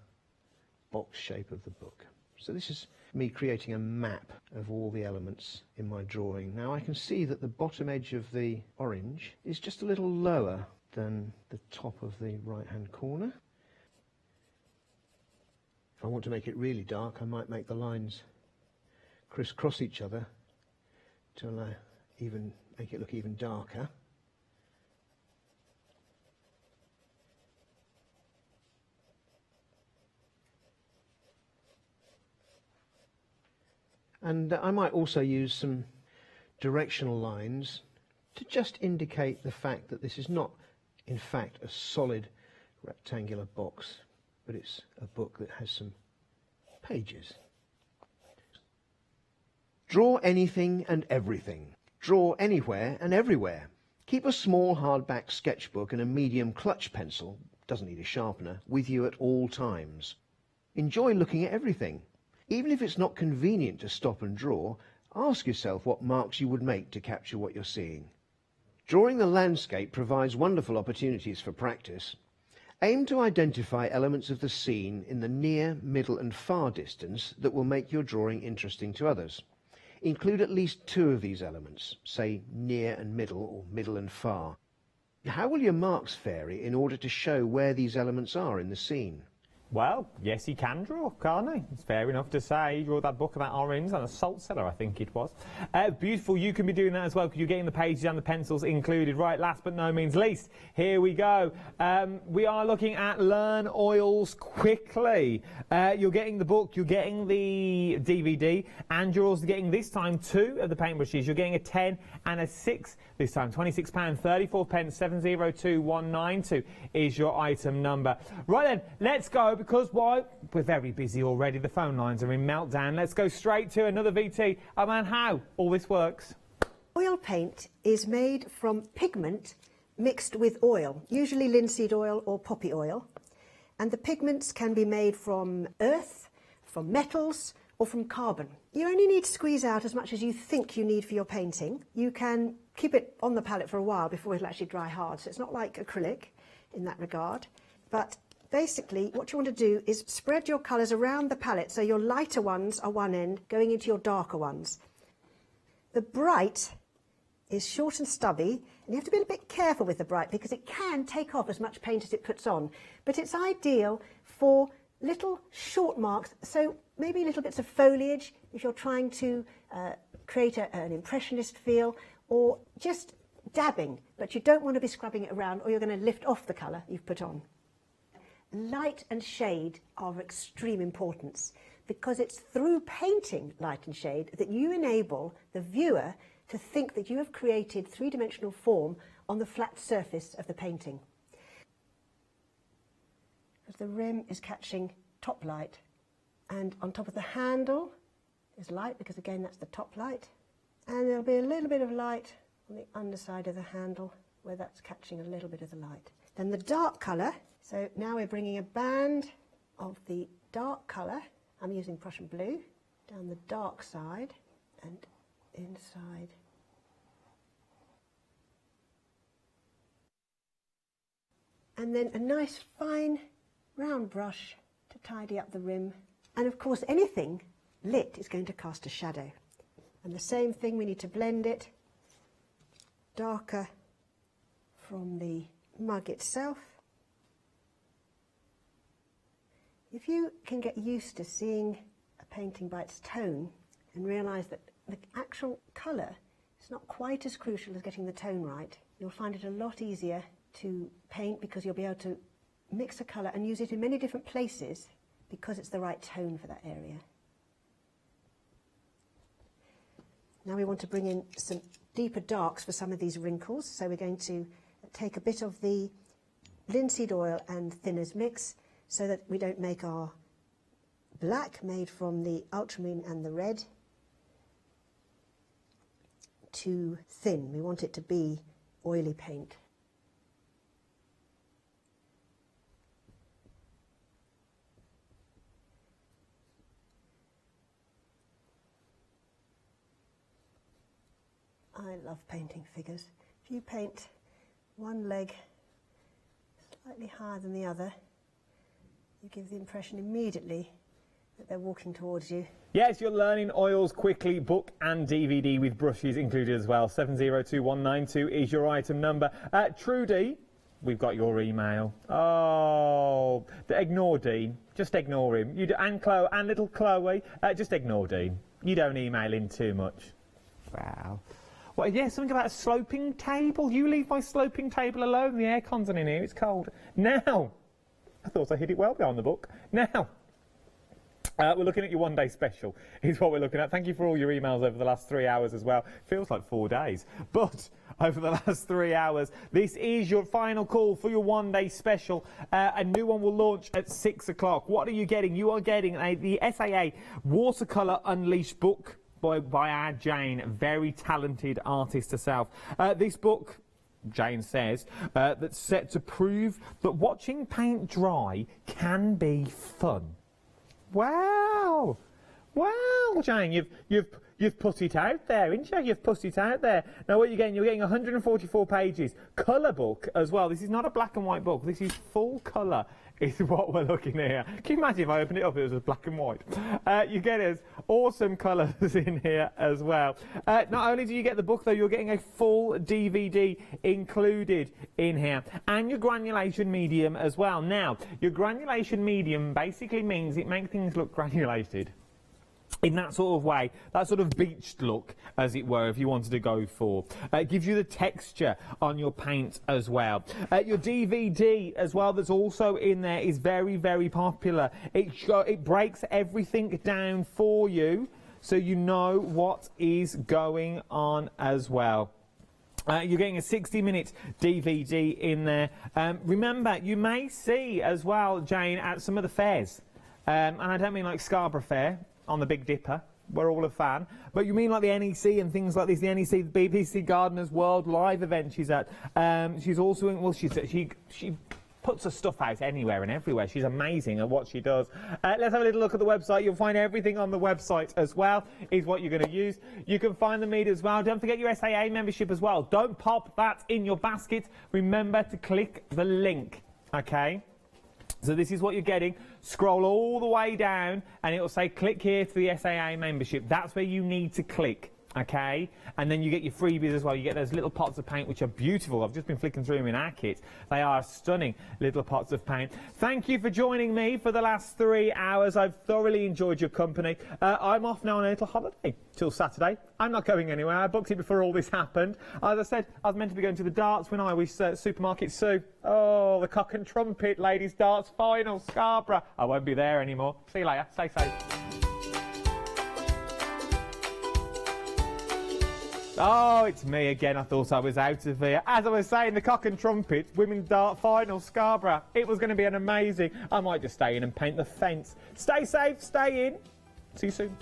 J: box shape of the book. So this is me creating a map of all the elements in my drawing. Now I can see that the bottom edge of the orange is just a little lower than the top of the right hand corner. If I want to make it really dark, I might make the lines crisscross each other to make it look even darker. And I might also use some directional lines to just indicate the fact that this is not, in fact, a solid rectangular box, but it's a book that has some pages. Draw anything and everything. Draw anywhere and everywhere. Keep a small hardback sketchbook and a medium clutch pencil, doesn't need a sharpener, with you at all times. Enjoy looking at everything. Even if it's not convenient to stop and draw, ask yourself what marks you would make to capture what you're seeing. Drawing the landscape provides wonderful opportunities for practice. Aim to identify elements of the scene in the near, middle and far distance that will make your drawing interesting to others. Include at least 2 of these elements, say near and middle or middle and far. How will your marks vary in order to show where these elements are in the scene?
H: Well, yes, he can draw, can't he? It's fair enough to say. He drew that book about orange and a salt cellar, I think it was. Beautiful, you can be doing that as well because you're getting the pages and the pencils included. Right, last but no means least, here we go. We are looking at Learn Oils Quickly. You're getting the book, you're getting the DVD, and you're also getting this time 2 of the paintbrushes. You're getting a 10 and a 6 this time. £26, 34 pence, 702192 is your item number. Right then, let's go. Because why? We're very busy already. The phone lines are in meltdown. Let's go straight to another VT about how all this works.
I: Oil paint is made from pigment mixed with oil, usually linseed oil or poppy oil. And the pigments can be made from earth, from metals, or from carbon. You only need to squeeze out as much as you think you need for your painting. You can keep it on the palette for a while before it'll actually dry hard. So it's not like acrylic in that regard. But basically, what you want to do is spread your colours around the palette so your lighter ones are one end going into your darker ones. The bright is short and stubby, and you have to be a bit careful with the bright because it can take off as much paint as it puts on. But it's ideal for little short marks, so maybe little bits of foliage if you're trying to create an impressionist feel, or just dabbing, but you don't want to be scrubbing it around or you're going to lift off the colour you've put on. Light and shade are of extreme importance because it's through painting light and shade that you enable the viewer to think that you have created 3-dimensional form on the flat surface of the painting. Because the rim is catching top light, and on top of the handle is light because again that's the top light, and there'll be a little bit of light on the underside of the handle where that's catching a little bit of the light. Then the dark colour. So now we're bringing a band of the dark colour, I'm using Prussian blue, down the dark side and inside. And then a nice fine round brush to tidy up the rim. And of course anything lit is going to cast a shadow. And the same thing, we need to blend it darker from the mug itself. If you can get used to seeing a painting by its tone and realise that the actual colour is not quite as crucial as getting the tone right, you'll find it a lot easier to paint because you'll be able to mix a colour and use it in many different places because it's the right tone for that area. Now we want to bring in some deeper darks for some of these wrinkles, so we're going to take a bit of the linseed oil and thinners mix so that we don't make our black made from the ultramarine and the red too thin. We want it to be oily paint. I love painting figures. If you paint one leg slightly higher than the other, you give the impression immediately that they're walking towards you.
H: Yes, you're Learning Oils Quickly book and DVD with brushes included as well. 702192 is your item number. Trudy, we've got your email. Oh, ignore Dean. Just ignore him. And Chloe, and little Chloe, just ignore Dean. You don't email in too much. Wow. Well, yeah, something about a sloping table. You leave my sloping table alone. The aircon's on in here. It's cold. Now, I thought I hid it well behind the book. Now, We're looking at your one-day special, is what we're looking at. Thank you for all your emails over the last 3 hours as well. Feels like 4 days, but over the last 3 hours, this is your final call for your one-day special. A new one will launch at 6 o'clock. What are you getting? You are getting the SAA Watercolour Unleashed book by our Jane, a very talented artist herself. This book, Jane says, that's set to prove that watching paint dry can be fun. Wow! Wow, Jane, you've put it out there, haven't you? You've put it out there. Now what you're getting 144 pages. Colour book as well. This is not a black and white book. This is full colour is what we're looking at here. Can you imagine if I opened it up, it was black and white? You get us awesome colours in here as well. Not only do you get the book, though, you're getting a full DVD included in here. And your granulation medium as well. Now, your granulation medium basically means it makes things look granulated. In that sort of way, that sort of beached look, as it were, if you wanted to go for. It gives you the texture on your paint as well. Your DVD as well that's also in there is very, very popular. It breaks everything down for you so you know what is going on as well. You're getting a 60-minute DVD in there. Remember, you may see as well, Jane, at some of the fairs, and I don't mean like Scarborough Fair, on the Big Dipper, we're all a fan, but you mean like the NEC and things like this, the NEC, the BBC Gardeners World Live event she's at. She's also in, well, she puts her stuff out anywhere and everywhere. She's amazing at what she does. Let's have a little look at the website. You'll find everything on the website as well, is what you're going to use. You can find the media as well. Don't forget your SAA membership as well. Don't pop that in your basket. Remember to click the link, okay? So this is what you're getting. Scroll all the way down and it'll say click here to the SAA membership. That's where you need to click, okay? And then you get your freebies as well. You get those little pots of paint which are beautiful. I've just been flicking through them in our kit. They are stunning little pots of paint. Thank you for joining me for the last 3 hours. I've thoroughly enjoyed your company. I'm off now on a little holiday till Saturday. I'm not going anywhere. I booked it before all this happened. As I said, I was meant to be going to the darts when I was Supermarket Sue. Oh, the Cock and Trumpet Ladies Darts Final, Scarborough. I won't be there anymore. See you later. Stay safe. Oh, it's me again. I thought I was out of here. As I was saying, the Cock and Trumpet Women's Dart Final, Scarborough. It was going to be an amazing. I might just stay in and paint the fence. Stay safe, stay in. See you soon.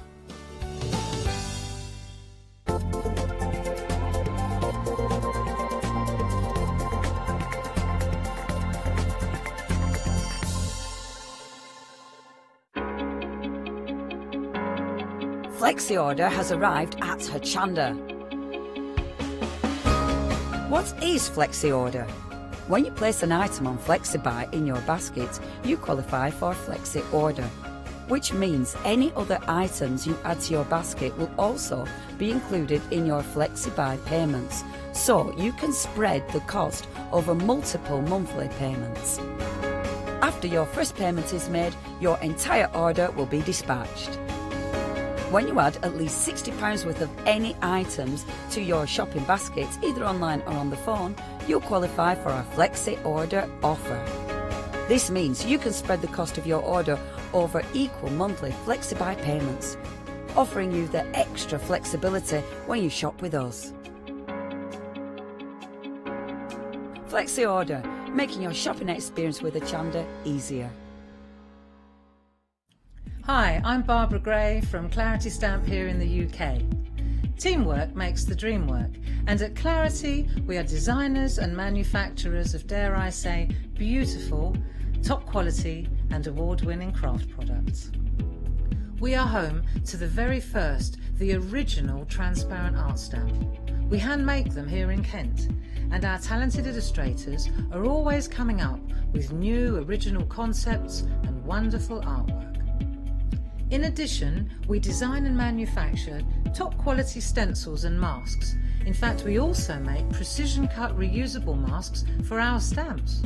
M: Flexi order has arrived at Hochanda. What is Flexi order? When you place an item on FlexiBuy in your basket, you qualify for Flexi order, which means any other items you add to your basket will also be included in your FlexiBuy payments, so you can spread the cost over multiple monthly payments. After your first payment is made, your entire order will be dispatched. When you add at least £60 worth of any items to your shopping basket, either online or on the phone, you'll qualify for our Flexi Order offer. This means you can spread the cost of your order over equal monthly FlexiBuy payments, offering you the extra flexibility when you shop with us. Flexi Order, making your shopping experience with Hochanda easier.
S: Hi, I'm Barbara Gray from Clarity Stamp here in the UK. Teamwork makes the dream work, and at Clarity we are designers and manufacturers of, dare I say, beautiful, top quality and award-winning craft products. We are home to the very first, the original transparent art stamp. We hand make them here in Kent, and our talented illustrators are always coming up with new original concepts and wonderful artwork. In addition, we design and manufacture top quality stencils and masks. In fact, we also make precision cut reusable masks for our stamps.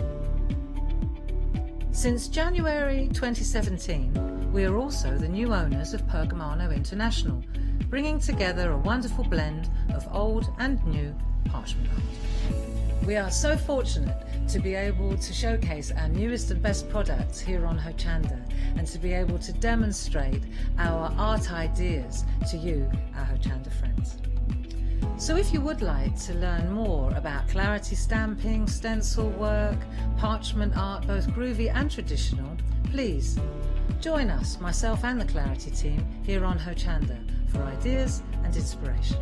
S: Since January 2017, we are also the new owners of Pergamano International, bringing together a wonderful blend of old and new parchment art. We are so fortunate to be able to showcase our newest and best products here on Hochanda and to be able to demonstrate our art ideas to you, our Hochanda friends. So if you would like to learn more about clarity stamping, stencil work, parchment art, both groovy and traditional, please join us, myself and the Clarity team, here on Hochanda for ideas and inspiration.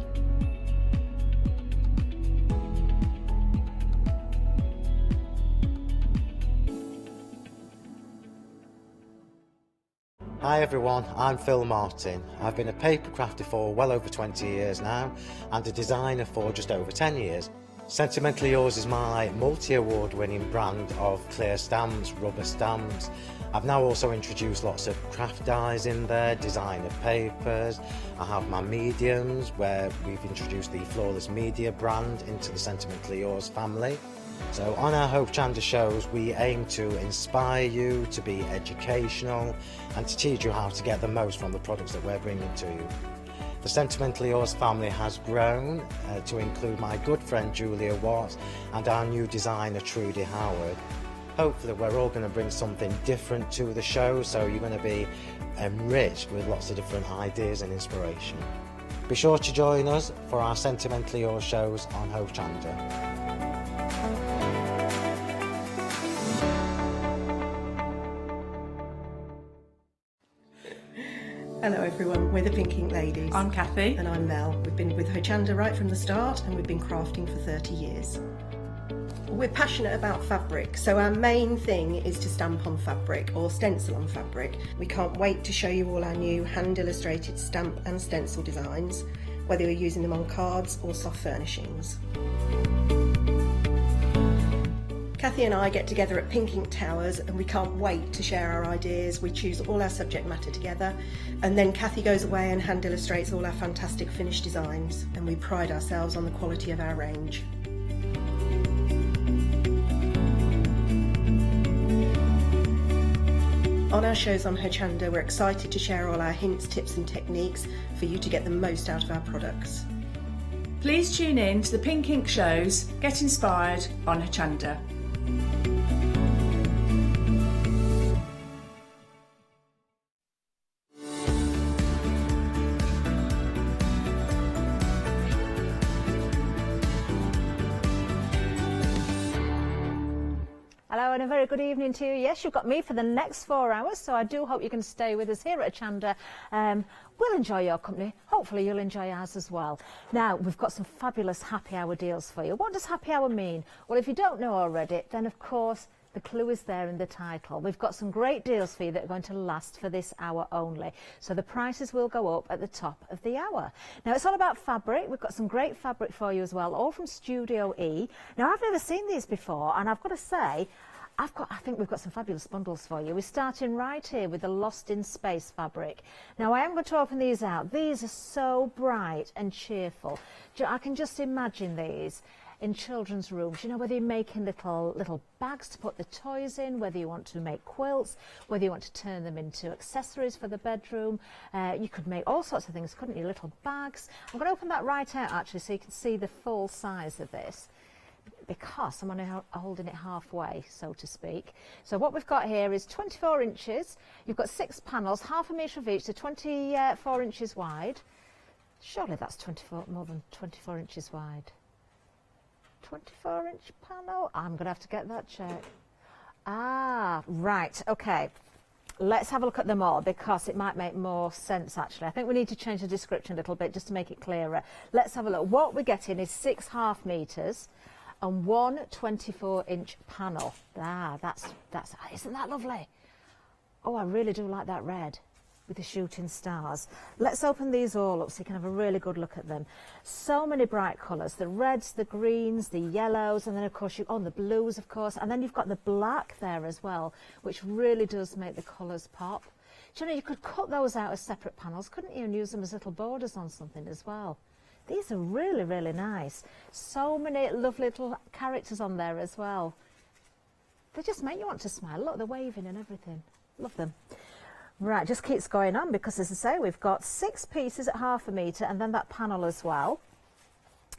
G: Hi everyone, I'm Phil Martin. I've been a paper crafter for well over 20 years now and a designer for just over 10 years. Sentimentally Yours is my multi-award winning brand of clear stamps, rubber stamps. I've now also introduced lots of craft dyes in there, designer papers. I have my mediums where we've introduced the Flawless Media brand into the Sentimentally Yours family. So on our Hochanda shows we aim to inspire you, to be educational and to teach you how to get the most from the products that we're bringing to you. The Sentimentally Yours family has grown to include my good friend Julia Watts and our new designer Trudy Howard. Hopefully we're all going to bring something different to the show, so you're going to be enriched with lots of different ideas and inspiration. Be sure to join us for our Sentimentally Yours shows on Hochanda.
L: Hello everyone, we're the Pink Ink Ladies.
V: I'm Kathy.
L: And I'm Mel. We've been with Hochanda right from the start and we've been crafting for 30 years. We're passionate about fabric, so our main thing is to stamp on fabric or stencil on fabric. We can't wait to show you all our new hand illustrated stamp and stencil designs, whether you're using them on cards or soft furnishings. Kathy and I get together at Pink Ink Towers and we can't wait to share our ideas. We choose all our subject matter together and then Kathy goes away and hand illustrates all our fantastic finished designs, and we pride ourselves on the quality of our range. On our shows on Hochanda, we're excited to share all our hints, tips and techniques for you to get the most out of our products.
V: Please tune in to the Pink Ink shows, get inspired on Hochanda.
X: Hello and a very good evening to you. Yes, you've got me for the next 4 hours, so I do hope you can stay with us here at Hochanda. We'll enjoy your company. Hopefully you'll enjoy ours as well. Now, we've got some fabulous happy hour deals for you. What does happy hour mean? Well, if you don't know already, then of course the clue is there in the title. We've got some great deals for you that are going to last for this hour only. So the prices will go up at the top of the hour. Now, it's all about fabric. We've got some great fabric for you as well, all from Studio E. Now, I've never seen these before, and I've got to say, I think we've got some fabulous bundles for you. We're starting right here with the Lost in Space fabric. Now, I am going to open these out. These are so bright and cheerful. I can just imagine these in children's rooms, you know, whether you're making little bags to put the toys in, whether you want to make quilts, whether you want to turn them into accessories for the bedroom. You could make all sorts of things, couldn't you? Little bags. I'm going to open that right out actually so you can see the full size of this, because I'm only holding it halfway, so to speak. So what we've got here is 24 inches. You've got 6 panels, half a metre of each, so 24 inches wide. Surely that's more than 24 inches wide. 24-inch panel? I'm going to have to get that checked. Ah, right, okay. Let's have a look at them all because it might make more sense actually. I think we need to change the description a little bit just to make it clearer. Let's have a look. What we're getting is 6 half metres and 1 24-inch panel. Isn't that lovely? Oh, I really do like that red with the shooting stars. Let's open these all up so you can have a really good look at them. So many bright colours, the reds, the greens, the yellows, and then of course the blues of course, and then you've got the black there as well, which really does make the colours pop. Do you know, you could cut those out as separate panels, couldn't you, and use them as little borders on something as well. These are really, really nice. So many lovely little characters on there as well. They just make you want to smile. Look, they're waving and everything. Love them. Right, just keeps going on because, as I say, we've got 6 pieces at half a metre and then that panel as well.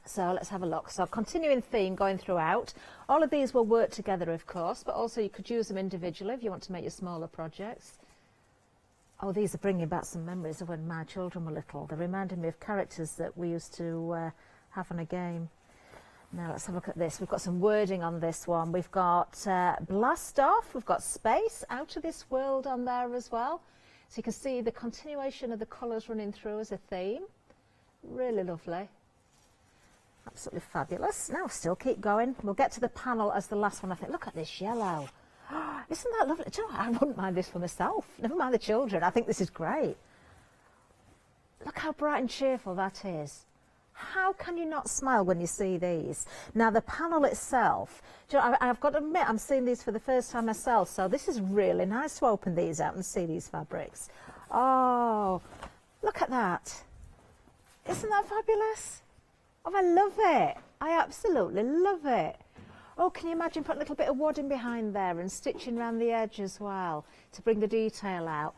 X: So let's have a look. So continuing theme going throughout. All of these will work together, of course, but also you could use them individually if you want to make your smaller projects. Oh, these are bringing back some memories of when my children were little. They're reminding me of characters that we used to have on a game. Now let's have a look at this. We've got some wording on this one. We've got blast off. We've got space, out of this world on there as well. So you can see the continuation of the colours running through as a theme. Really lovely. Absolutely fabulous. Now still keep going. We'll get to the panel as the last one, I think. Look at this yellow. Isn't that lovely? Do you know what? I wouldn't mind this for myself. Never mind the children. I think this is great. Look how bright and cheerful that is. How can you not smile when you see these? Now the panel itself, do you know, I've got to admit I'm seeing these for the first time myself, so this is really nice to open these out and see these fabrics. Oh, look at that. Isn't that fabulous? Oh, I love it. I absolutely love it. Oh, can you imagine putting a little bit of wadding behind there and stitching around the edge as well to bring the detail out?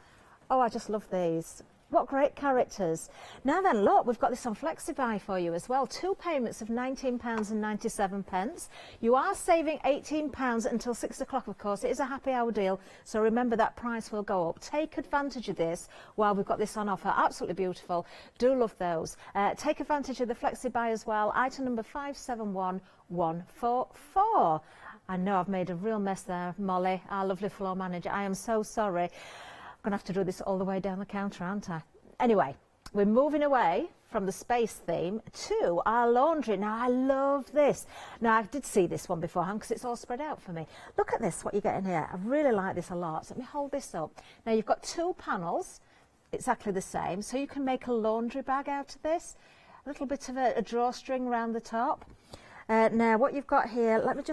X: Oh, I just love these. What great characters. Now then, look, we've got this on FlexiBuy for you as well. 2 payments of £19.97. You are saving £18 until 6 o'clock, of course. It is a happy hour deal, so remember that price will go up. Take advantage of this while we've got this on offer. Absolutely beautiful. Do love those. Take advantage of the FlexiBuy as well. Item number 571144. I know I've made a real mess there, Molly, our lovely floor manager. I am so sorry. I'm going to have to do this all the way down the counter, aren't I? Anyway, we're moving away from the space theme to our laundry. Now, I love this. Now, I did see this one beforehand because it's all spread out for me. Look at this, what you get in here. I really like this a lot. So let me hold this up. Now, you've got 2 panels, exactly the same. So you can make a laundry bag out of this. A little bit of a drawstring around the top. Now, what you've got here, I'm going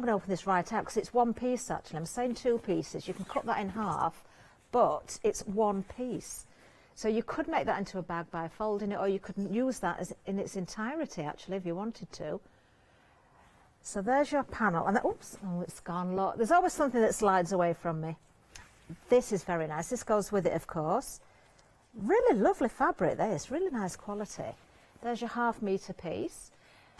X: to open this right out because it's 1 piece, actually. I'm saying 2 pieces. You can cut that in half, but it's 1 piece. So you could make that into a bag by folding it, or you could use that as in its entirety, actually, if you wanted to. So there's your panel. And oops, oh, it's gone. Look, there's always something that slides away from me. This is very nice. This goes with it, of course. Really lovely fabric, this. Really nice quality. There's your ½ metre piece.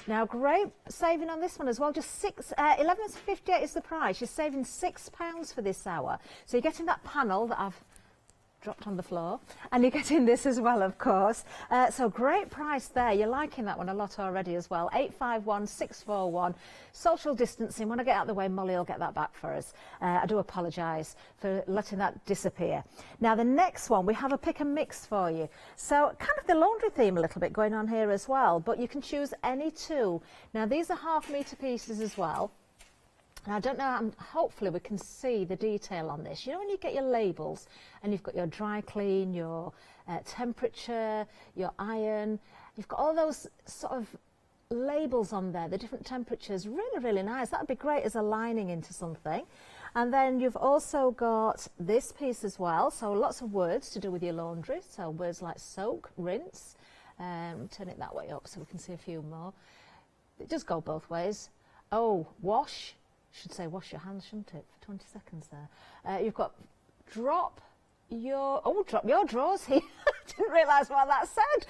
X: Now, great saving on this one as well. Just £11.58 is the price. You're saving £6 for this hour. So you're getting that panel that I've dropped on the floor, and you're getting this as well, of course. So great price there. You're liking that one a lot already as well. 851641. Social distancing. When I get out of the way, Molly will get that back for us. I do apologise for letting that disappear. Now, the next one, we have a pick and mix for you. So kind of the laundry theme a little bit going on here as well, but you can choose any 2. Now, these are ½ metre pieces as well. And I don't know, hopefully we can see the detail on this. You know when you get your labels and you've got your dry clean, your temperature, your iron, you've got all those sort of labels on there, the different temperatures, really, really nice. That would be great as a lining into something. And then you've also got this piece as well, so lots of words to do with your laundry. So words like soak, rinse, turn it that way up so we can see a few more. It does go both ways. Oh, wash. Should say wash your hands, shouldn't it, for 20 seconds there. You've got drop your drawers here. I didn't realise what that said.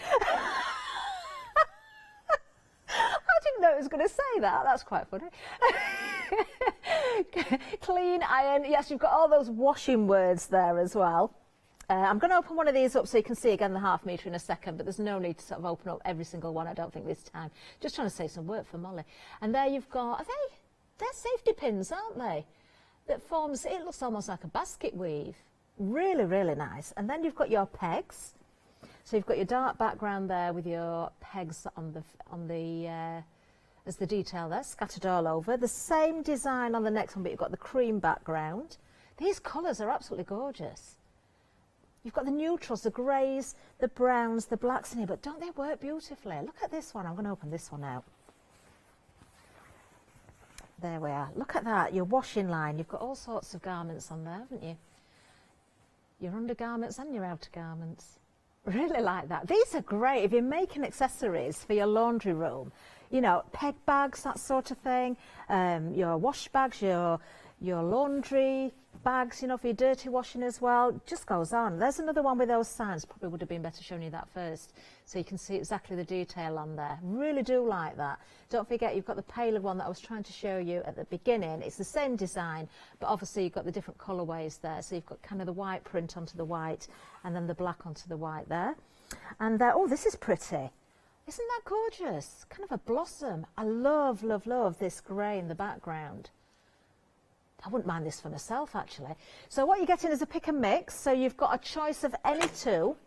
X: I didn't know it was going to say that. That's quite funny. Clean, iron. Yes, you've got all those washing words there as well. I'm going to open one of these up so you can see again the ½ metre in a second, but there's no need to sort of open up every single one, I don't think, this time. Just trying to save some work for Molly. And there you've got, they're safety pins, aren't they? That forms, it looks almost like a basket weave. Really, really nice. And then you've got your pegs. So you've got your dark background there with your pegs on the as the detail there, scattered all over. The same design on the next one, but you've got the cream background. These colours are absolutely gorgeous. You've got the neutrals, the greys, the browns, the blacks in here, but don't they work beautifully? Look at this one. I'm going to open this one out. There we are. Look at that, your washing line. You've got all sorts of garments on there, haven't you? Your undergarments and your outer garments. Really like that. These are great if you're making accessories for your laundry room. You know, peg bags, that sort of thing. Your wash bags, your your laundry bags, you know, for your dirty washing as well. It just goes on. There's another one with those signs. Probably would have been better showing you that first, so you can see exactly the detail on there. Really do like that. Don't forget, you've got the paler one that I was trying to show you at the beginning. It's the same design, but obviously you've got the different colourways there. So you've got kind of the white print onto the white, and then the black onto the white there. And oh, this is pretty. Isn't that gorgeous? Kind of a blossom. I love, love, love this grey in the background. I wouldn't mind this for myself, actually. So what you're getting is a pick and mix. So you've got a choice of any two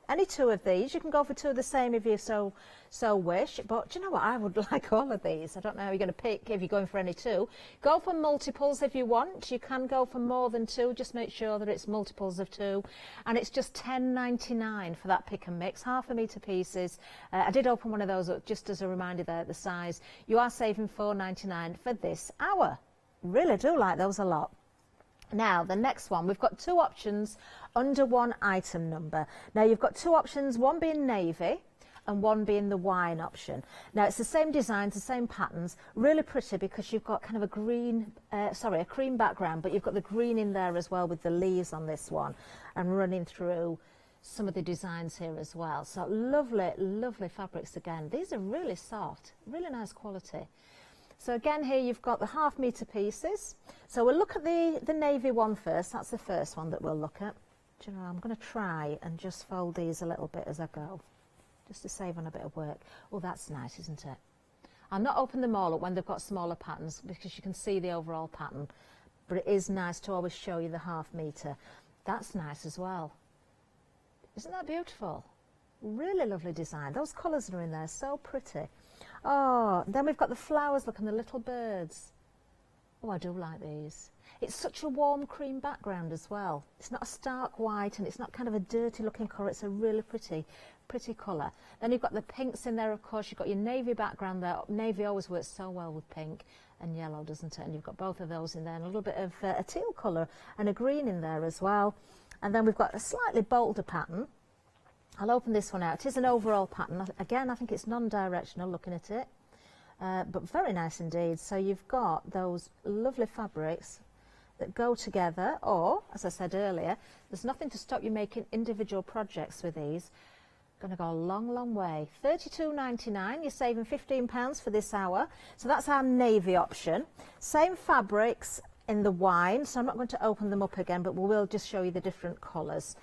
X: of these. You can go for two of the same if you so wish. But do you know what? I would like all of these. I don't know how you're going to pick if you're going for any two. Go for multiples if you want. You can go for more than two. Just make sure that it's multiples of two. And it's just $10.99 for that pick and mix. ½ metre pieces. I did open one of those up just as a reminder there at the size. You are saving $4.99 for this hour. Really do like those a lot. Now the next one, we've got two options under one item number. Now you've got two options, one being navy and one being the wine option. Now it's the same designs, the same patterns, really pretty because you've got kind of a green, a cream background, but you've got the green in there as well with the leaves on this one and running through some of the designs here as well. So lovely, lovely fabrics again. These are really soft, really nice quality. So again here you've got the ½ metre pieces. So we'll look at the navy one first. That's the first one that we'll look at. Do you know, I'm going to try and just fold these a little bit as I go, just to save on a bit of work. Oh, that's nice, isn't it? I'll not open them all up when they've got smaller patterns because you can see the overall pattern. But it is nice to always show you the ½ metre. That's nice as well. Isn't that beautiful? Really lovely design. Those colours are in there, so pretty. Oh, then we've got the flowers, look, and the little birds. Oh, I do like these. It's such a warm cream background as well. It's not a stark white and it's not kind of a dirty looking colour. It's a really pretty colour. Then you've got the pinks in there, of course. You've got your navy background there. Navy always works so well with pink and yellow, doesn't it? And you've got both of those in there and a little bit of a teal colour and a green in there as well. And then we've got a slightly bolder pattern. I'll open this one out. It is an overall pattern. Again, I think it's non-directional looking at it, but very nice indeed. So you've got those lovely fabrics that go together, or, as I said earlier, there's nothing to stop you making individual projects with these. Going to go a long, long way. $32.99, you're saving £15 for this hour. So that's our navy option. Same fabrics in the wine, so I'm not going to open them up again, but we will just show you the different colours.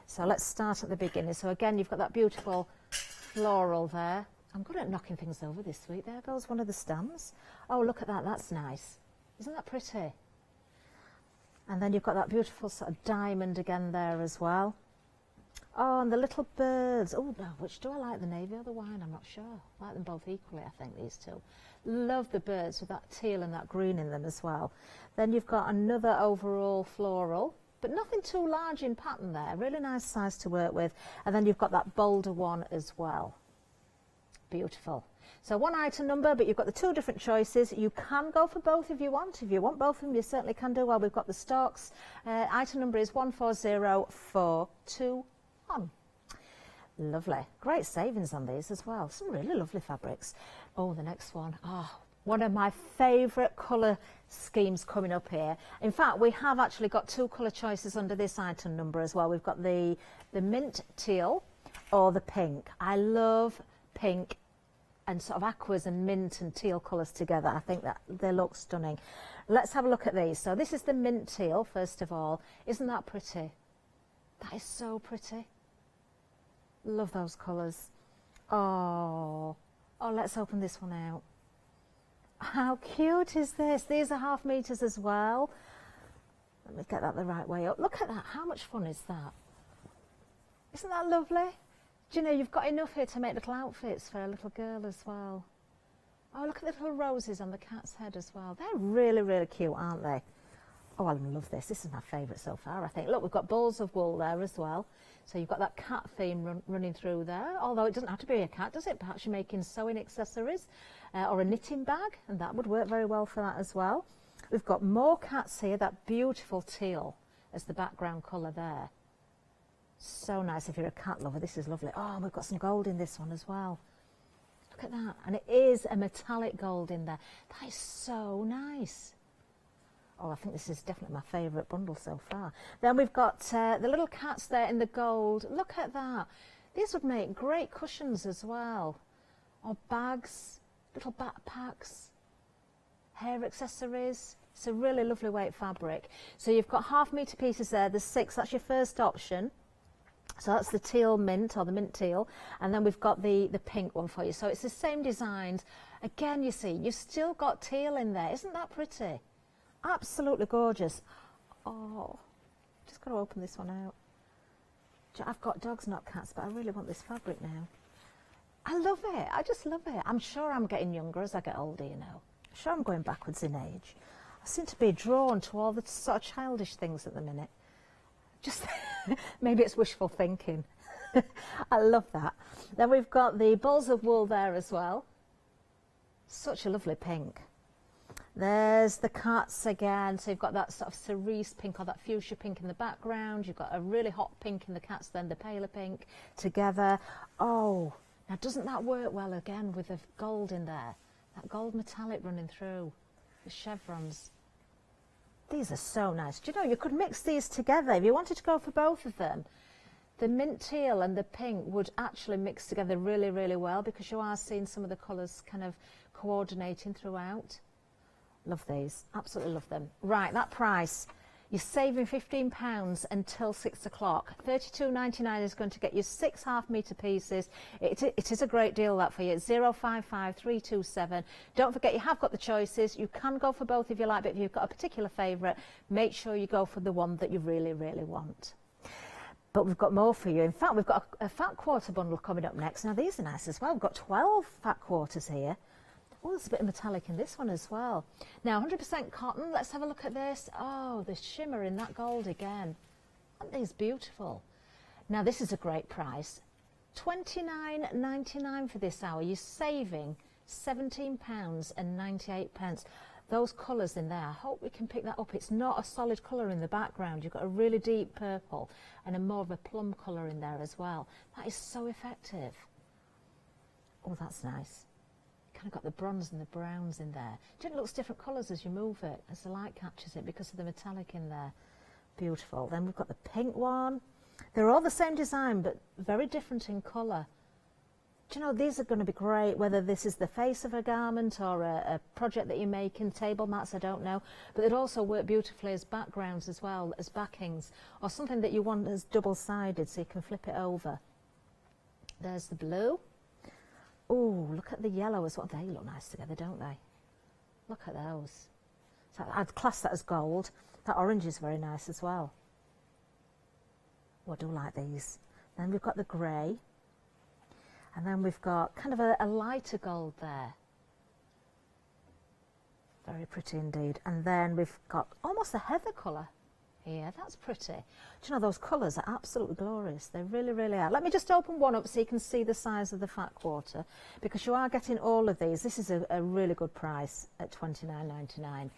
X: So let's start at the beginning. So again, you've got that beautiful floral there. I'm good at knocking things over this week. There goes one of the stems. Oh, look at that. That's nice. Isn't that pretty? And then you've got that beautiful sort of diamond again there as well. Oh, and the little birds. Oh, no, which do I like, the navy or the wine? I'm not sure. I like them both equally, I think, these two. Love the birds with that teal and that green in them as well. Then you've got another overall floral, but nothing too large in pattern there. Really nice size to work with. And then you've got that bolder one as well. Beautiful. So one item number, but you've got the two different choices. You can go for both if you want. If you want both of them, you certainly can do. Well, we've got the stocks. Item number is 140421. Lovely. Great savings on these as well. Some really lovely fabrics. Oh, the next one. Oh, one of my favourite colour schemes coming up here. In fact, we have actually got two colour choices under this item number as well. We've got the mint teal or the pink. I love pink and sort of aquas and mint and teal colours together. I think that they look stunning. Let's have a look at these. So this is the mint teal, first of all. Isn't that pretty? That is so pretty. Love those colours. Oh, let's open this one out. How cute is this? These are ½ meters as well. Let me get that the right way up. Look at that. How much fun is that? Isn't that lovely? Do you know, you've got enough here to make little outfits for a little girl as well. Oh, look at the little roses on the cat's head as well. They're really, really cute, aren't they? Oh, I love this. This is my favourite so far, I think. Look, we've got balls of wool there as well. So you've got that cat theme running through there. Although it doesn't have to be a cat, does it? Perhaps you're making sewing accessories or a knitting bag, and that would work very well for that as well. We've got more cats here, that beautiful teal as the background colour there. So nice if you're a cat lover. This is lovely. Oh, we've got some gold in this one as well. Look at that. And it is a metallic gold in there. That is so nice. Oh, I think this is definitely my favourite bundle so far. Then we've got the little cats there in the gold. Look at that. These would make great cushions as well. Or bags, little backpacks, hair accessories. It's a really lovely weight fabric. So you've got 1/2 metre pieces there. There's 6. That's your first option. So that's the teal mint, or the mint teal, and then we've got the pink one for you. So it's the same designs. Again, you see, you've still got teal in there. Isn't that pretty? Absolutely gorgeous. Oh, just got to open this one out. I've got dogs, not cats, but I really want this fabric now. I love it. I just love it. I'm sure I'm getting younger as I get older, you know. I'm sure I'm going backwards in age. I seem to be drawn to all the sort of childish things at the minute. Just maybe it's wishful thinking. I love that. Then we've got the balls of wool there as well. Such a lovely pink. There's the cats again. So you've got that sort of cerise pink or that fuchsia pink in the background. You've got a really hot pink in the cats, then the paler pink together. Oh, now doesn't that work well again with the gold in there? That gold metallic running through the chevrons. These are so nice. Do you know, you could mix these together if you wanted to go for both of them. The mint teal and the pink would actually mix together really, really well, because you are seeing some of the colours kind of coordinating throughout. Love these. Absolutely love them. Right, that price. You're saving £15 until 6 o'clock. $32.99 is going to get you 6 1/2 metre pieces. It is a great deal, that, for you. 055327. Don't forget, you have got the choices. You can go for both if you like, but if you've got a particular favourite, make sure you go for the one that you really, really want. But we've got more for you. In fact, we've got a fat quarter bundle coming up next. Now, these are nice as well. We've got 12 fat quarters here. Oh, there's a bit of metallic in this one as well. Now, 100% cotton. Let's have a look at this. Oh, the shimmer in that gold again. Aren't these beautiful? Now, this is a great price. £29.99 for this hour. You're saving £17.98. Those colours in there, I hope we can pick that up. It's not a solid colour in the background. You've got a really deep purple and a more of a plum colour in there as well. That is so effective. Oh, that's nice. Kind of got the bronze and the browns in there. It looks different colours as you move it, as the light catches it, because of the metallic in there. Beautiful. Then we've got the pink one. They're all the same design, but very different in colour. Do you know, these are going to be great, whether this is the face of a garment or a project that you're making, table mats, I don't know. But they'd also work beautifully as backgrounds as well, as backings, or something that you want as double-sided so you can flip it over. There's the blue. Oh, look at the yellow as well. They look nice together, don't they? Look at those. So I'd class that as gold. That orange is very nice as well. Oh, I do like these. Then we've got the grey. And then we've got kind of a lighter gold there. Very pretty indeed. And then we've got almost a heather colour here. That's pretty. Do you know, those colours are absolutely glorious. They really, really are. Let me just open one up so you can see the size of the fat quarter, because you are getting all of these. This is a really good price at £29.99.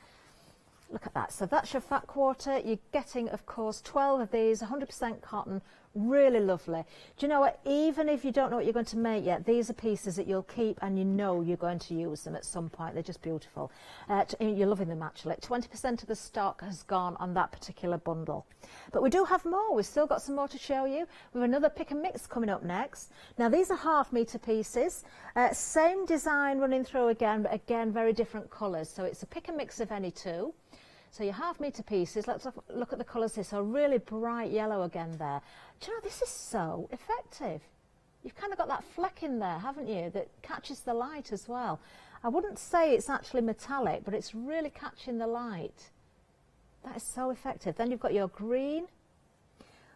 X: Look at that. So that's your fat quarter. You're getting, of course, 12 of these, 100% cotton, really lovely. Do you know what? Even if you don't know what you're going to make yet, these are pieces that you'll keep and you know you're going to use them at some point. They're just beautiful. You're loving them, actually. 20% of the stock has gone on that particular bundle. But we do have more. We've still got some more to show you. We have another pick and mix coming up next. Now, these are 1/2 metre pieces. Same design running through again, but again, very different colours. So it's a pick and mix of any two. So your 1/2 metre pieces, let's look at the colours here. So really bright yellow again there. Do you know, this is so effective. You've kind of got that fleck in there, haven't you, that catches the light as well. I wouldn't say it's actually metallic, but it's really catching the light. That is so effective. Then you've got your green.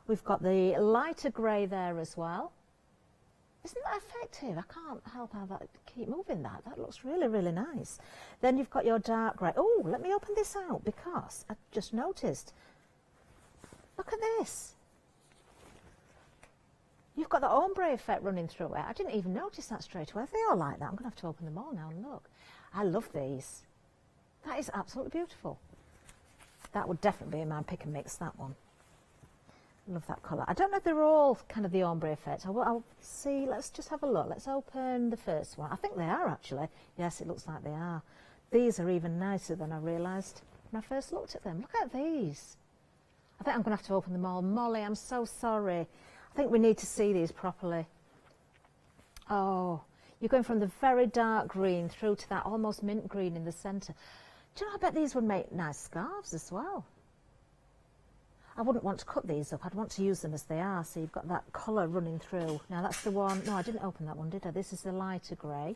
X: We've got the lighter grey there as well. Isn't that effective? I can't help how that keep moving that. That looks really, really nice. Then you've got your dark grey. Oh, let me open this out because I just noticed. Look at this. You've got the ombre effect running through it. I didn't even notice that straight away. They all like that. I'm going to have to open them all now and look. I love these. That is absolutely beautiful. That would definitely be in my pick and mix, that one. Love that colour. I don't know if they're all kind of the ombre effect. I'll see. Let's just have a look. Let's open the first one. I think they are, actually. Yes, it looks like they are. These are even nicer than I realised. when I first looked at them. Look at these. I think I'm going to have to open them all. Molly, I'm so sorry. I think we need to see these properly. Oh, you're going from the very dark green through to that almost mint green in the centre. Do you know, I bet these would make nice scarves as well. I wouldn't want to cut these up. I'd want to use them as they are. So you've got that colour running through. Now that's the one. No, I didn't open that one, did I? This is the lighter grey.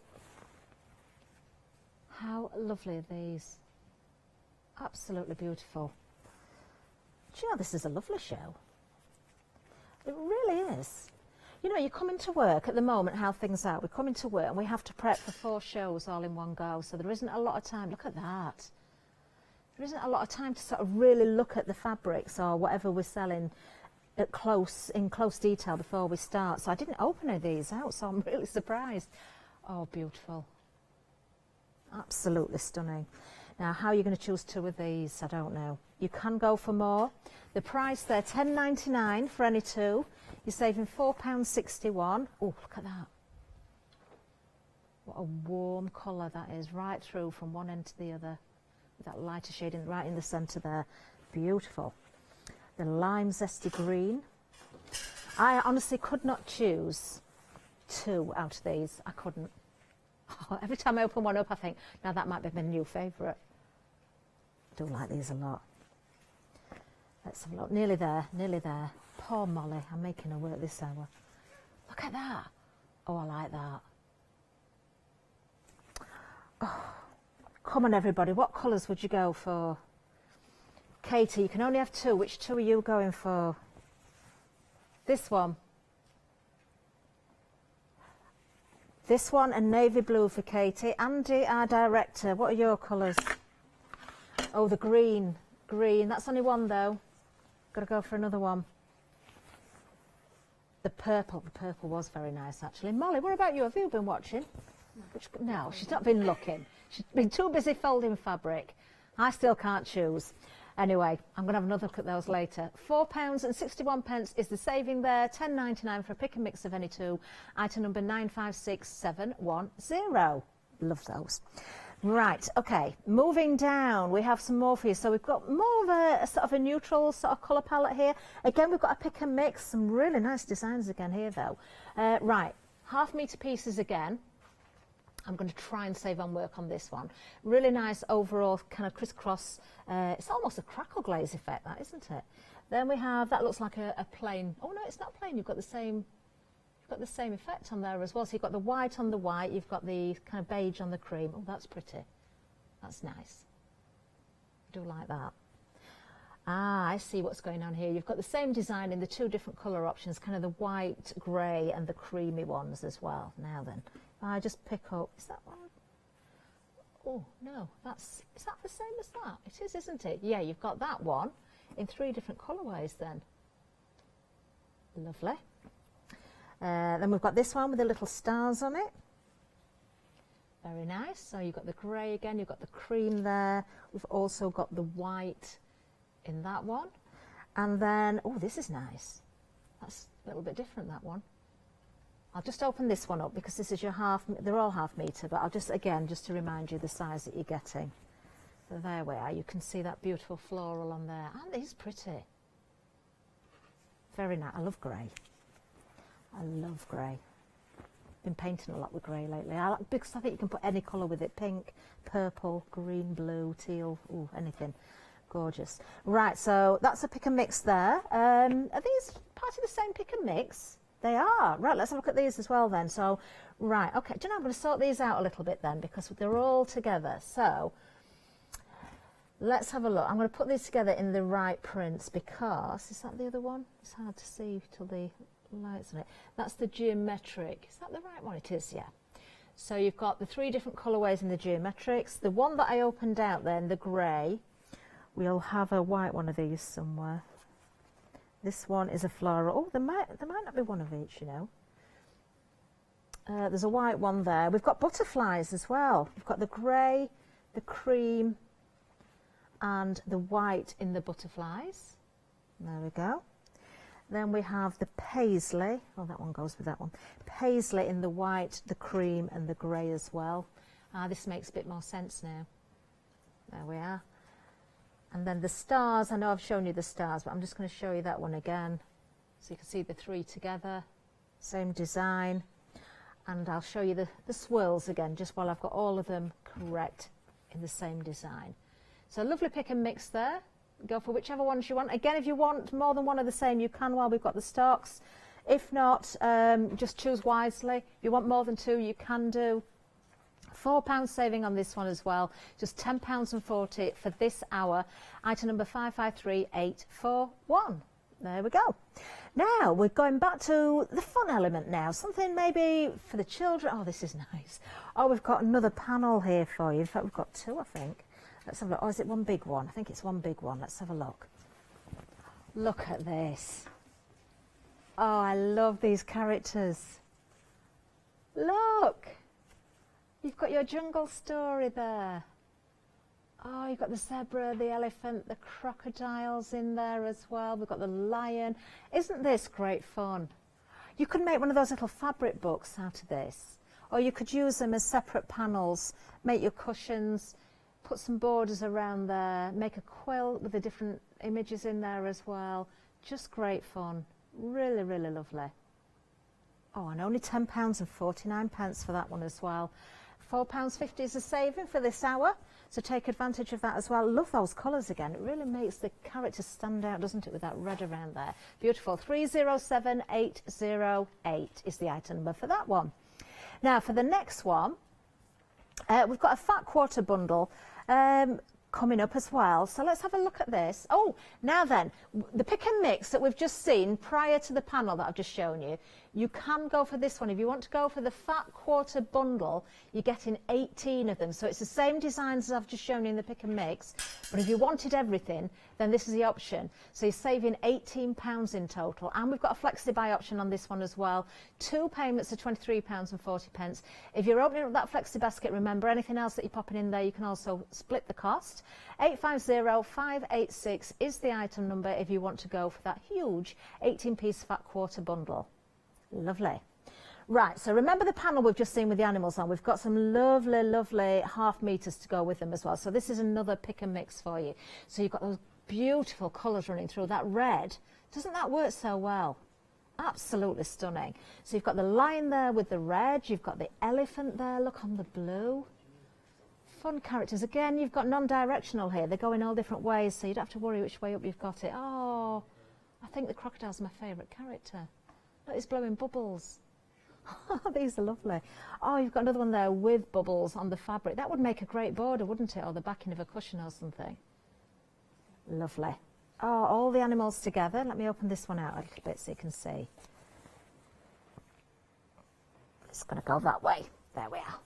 X: How lovely are these? Absolutely beautiful. Do you know, this is a lovely show. It really is. You know, you come into work at the moment, how things are. We come into work and we have to prep for 4 shows all in one go. So there isn't a lot of time. Look at that. There isn't a lot of time to sort of really look at the fabrics or whatever we're selling in close detail before we start. So I didn't open any of these out, so I'm really surprised. Oh, beautiful. Absolutely stunning. Now, how are you going to choose 2 of these? I don't know. You can go for more. The price there, £10.99 for any 2. You're saving £4.61. Oh, look at that. What a warm colour that is, right through from one end to the other. That lighter shade right in the centre there. Beautiful. The lime zesty green. I honestly could not choose 2 out of these. I couldn't. Oh, every time I open one up, I think, now that might be my new favourite. I do like these a lot. Let's have a look. Nearly there, nearly there. Poor Molly, I'm making her work this hour. Look at that. Oh, I like that. Oh, come on, everybody. What colours would you go for? Katie, you can only have 2. Which 2 are you going for? This one. This one and navy blue for Katie. Andy, our director, what are your colours? Oh, the green. Green. That's only one, though. Got to go for another one. The purple. The purple was very nice, actually. Molly, what about you? Have you been watching? No, she's not been looking. She's been too busy folding fabric. I still can't choose. Anyway, I'm going to have another look at those later. £4.61 is the saving there. £10.99 for a pick and mix of any 2. Item number 956710. Love those. Right, okay, moving down, we have some more for you. So we've got more of a sort of a neutral sort of colour palette here. Again, we've got a pick and mix, some really nice designs again here though. Right, half-metre pieces again. I'm going to try and save on work on this one. Really nice overall kind of crisscross. It's almost a crackle glaze effect, that, isn't it? Then we have, that looks like a plain. Oh no, it's not plain. You've got the same effect on there as well. So you've got the white on the white. You've got the kind of beige on the cream. Oh, that's pretty. That's nice. I do like that. Ah, I see what's going on here. You've got the same design in the 2 different colour options, kind of the white, grey and the creamy ones as well. Now then, if I just pick up, is that one? Oh, no, is that the same as that? It is, isn't it? Yeah, you've got that one in 3 different colourways then. Lovely. Then we've got this one with the little stars on it. Very nice. So you've got the grey again, you've got the cream there. We've also got the white in that one. And then, oh, this is nice. That's a little bit different, that one. I'll just open this one up because this is your they're all half-metre, but I'll just, again, just to remind you the size that you're getting. So there we are. You can see that beautiful floral on there. And it is pretty. Very nice. I love grey. I love grey. Been painting a lot with grey lately. Because I think you can put any colour with it. Pink, purple, green, blue, teal, ooh, anything. Gorgeous. Right, so that's a pick and mix there. Are these part of the same pick and mix? They are. Right, let's have a look at these as well then. So, right, okay. Do you know, I'm going to sort these out a little bit then because they're all together. So, let's have a look. I'm going to put these together in the right prints because, is that the other one? It's hard to see till the lights on it. That's the geometric. Is that the right one? It is, yeah. So you've got the 3 different colourways in the geometrics. The one that I opened out then, the grey, we'll have a white one of these somewhere. This one is a floral. Oh, there might not be one of each, you know. There's a white one there. We've got butterflies as well. We've got the grey, the cream, and the white in the butterflies. There we go. Then we have the paisley. Oh, that one goes with that one. Paisley in the white, the cream, and the grey as well. This makes a bit more sense now. There we are. And then the stars, I know I've shown you the stars, but I'm just going to show you that one again. So you can see the three together, same design. And I'll show you the swirls again, just while I've got all of them correct in the same design. So lovely pick and mix there. Go for whichever ones you want. Again, if you want more than one of the same, you can while we've got the stocks. If not, just choose wisely. If you want more than two, you can do. £4 saving on this one as well. Just £10.40 for this hour. Item number 553841. There we go. Now we're going back to the fun element now. Something maybe for the children. Oh, this is nice. Oh, we've got another panel here for you. In fact, we've got two, I think. Let's have a look. Oh, is it one big one? I think it's one big one. Let's have a look. Look at this. Oh, I love these characters. Look. You've got your jungle story there. Oh, you've got the zebra, the elephant, the crocodiles in there as well. We've got the lion. Isn't this great fun? You could make one of those little fabric books out of this. Or you could use them as separate panels, make your cushions, put some borders around there, make a quilt with the different images in there as well. Just great fun. Really, really lovely. Oh, and only £10.49 for that one as well. £4.50 is a saving for this hour, so take advantage of that as well. Love those colours again. It really makes the characters stand out, doesn't it, with that red around there. Beautiful. 307808 is the item number for that one. Now, for the next one, we've got a fat quarter bundle coming up as well. So let's have a look at this. Oh, now then, the pick and mix that we've just seen prior to the panel that I've just shown you, you can go for this one. If you want to go for the fat quarter bundle, you're getting 18 of them. So it's the same designs as I've just shown you in the pick and mix, but if you wanted everything, then this is the option. So you're saving £18 in total. And we've got a flexi-buy option on this one as well. 2 payments of £23.40. If you're opening up that flexi basket, remember anything else that you're popping in there, you can also split the cost. 850586 is the item number if you want to go for that huge 18-piece fat quarter bundle. Lovely. Right, so remember the panel we've just seen with the animals on. We've got some lovely, lovely half meters to go with them as well. So this is another pick and mix for you. So you've got those beautiful colours running through. That red, doesn't that work so well? Absolutely stunning. So you've got the lion there with the red. You've got the elephant there. Look on the blue. Fun characters. Again, you've got non-directional here. They go in all different ways, so you don't have to worry which way up you've got it. Oh, I think the crocodile's my favourite character. Look, it's blowing bubbles. These are lovely. Oh, you've got another one there with bubbles on the fabric. That would make a great border, wouldn't it? Or the backing of a cushion or something. Lovely. Oh, all the animals together. Let me open this one out a little bit so you can see. It's going to go that way. There we are.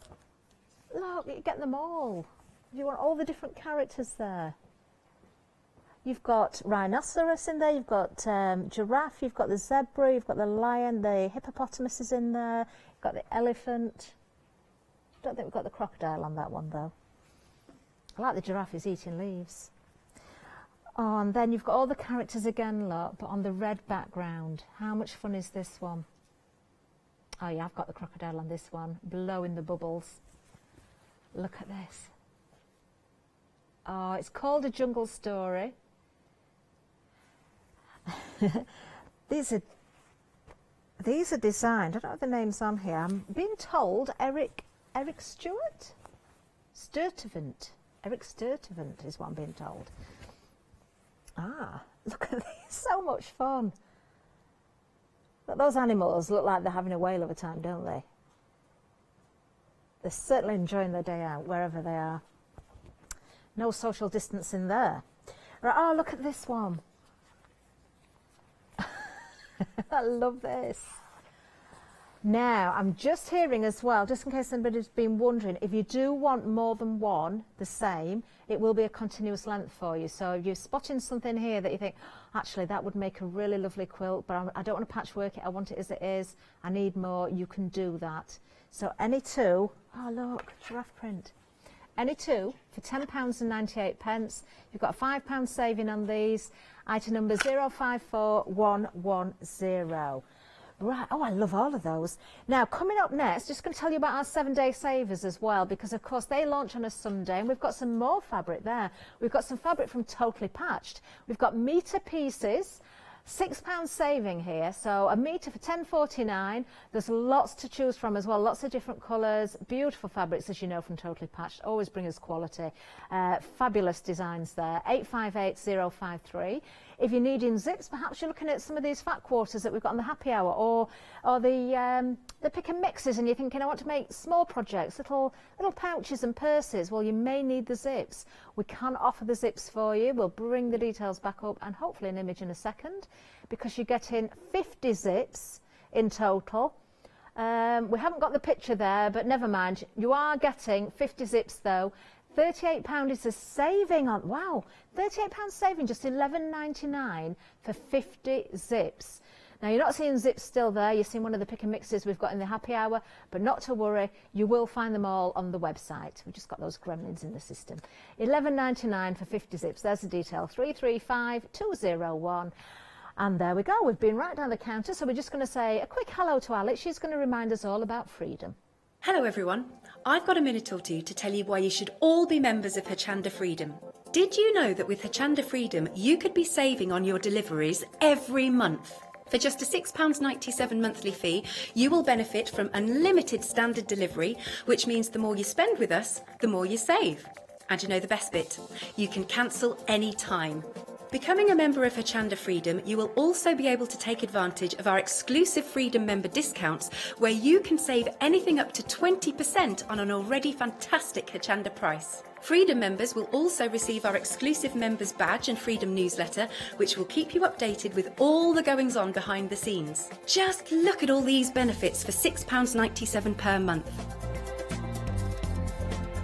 X: Look, you get them all. You want all the different characters there. You've got rhinoceros in there, you've got giraffe, you've got the zebra, you've got the lion, the hippopotamus is in there, you've got the elephant. Don't think we've got the crocodile on that one though. I like the giraffe, he's eating leaves. Oh, and then you've got all the characters again, look, but on the red background. How much fun is this one? Oh yeah, I've got the crocodile on this one, blowing the bubbles. Look at this. Oh, it's called A Jungle Story. These are designed. I don't have the names on here. I'm being told Eric Stewart? Sturtevant. Eric Sturtevant is what I'm being told. Ah, look at these. So much fun. But those animals look like they're having a whale of a time, don't they? They're certainly enjoying their day out, wherever they are. No social distancing there. Right, oh, look at this one. I love this. Now, I'm just hearing as well, just in case anybody's been wondering, if you do want more than one, the same, it will be a continuous length for you. So if you're spotting something here that you think, actually, that would make a really lovely quilt, but I don't want to patchwork it, I want it as it is, I need more, you can do that. So any two, oh look, giraffe print. Any two for £10.98. You've got a £5 saving on these. Item number 054110. Right, oh, I love all of those. Now, coming up next, just going to tell you about our 7-day savers as well, because of course they launch on a Sunday, and we've got some more fabric there. We've got some fabric from Totally Patched. We've got metre pieces, £6 saving here, so a metre for £10.49. There's lots to choose from as well, lots of different colours, beautiful fabrics, as you know, from Totally Patched, always bring us quality. Fabulous designs there. 858053. If you're needing zips, perhaps you're looking at some of these fat quarters that we've got on the happy hour, or the pick and mixes, and you're thinking, I want to make small projects, little pouches and purses. Well, you may need the zips. We can offer the zips for you. We'll bring the details back up and hopefully an image in a second, because you're getting 50 zips in total. We haven't got the picture there, but never mind. You are getting 50 zips though. £38 is a saving on, wow, £38 saving, just £11.99 for 50 zips. Now, you're not seeing zips still there, you're seeing one of the pick and mixes we've got in the happy hour, but not to worry, you will find them all on the website. We've just got those gremlins in the system. £11.99 for 50 zips, there's the detail, 335201. And there we go, we've been right down the counter, so we're just going to say a quick hello to Alex. She's going to remind us all about freedom.
B: Hello everyone, I've got a minute or two to tell you why you should all be members of Hochanda Freedom. Did you know that with Hochanda Freedom you could be saving on your deliveries every month? For just a £6.97 monthly fee, you will benefit from unlimited standard delivery, which means the more you spend with us, the more you save. And you know the best bit, you can cancel any time. Becoming a member of Hochanda Freedom, you will also be able to take advantage of our exclusive Freedom member discounts, where you can save anything up to 20% on an already fantastic Hochanda price. Freedom members will also receive our exclusive members badge and Freedom newsletter, which will keep you updated with all the goings on behind the scenes. Just look at all these benefits for £6.97 per month.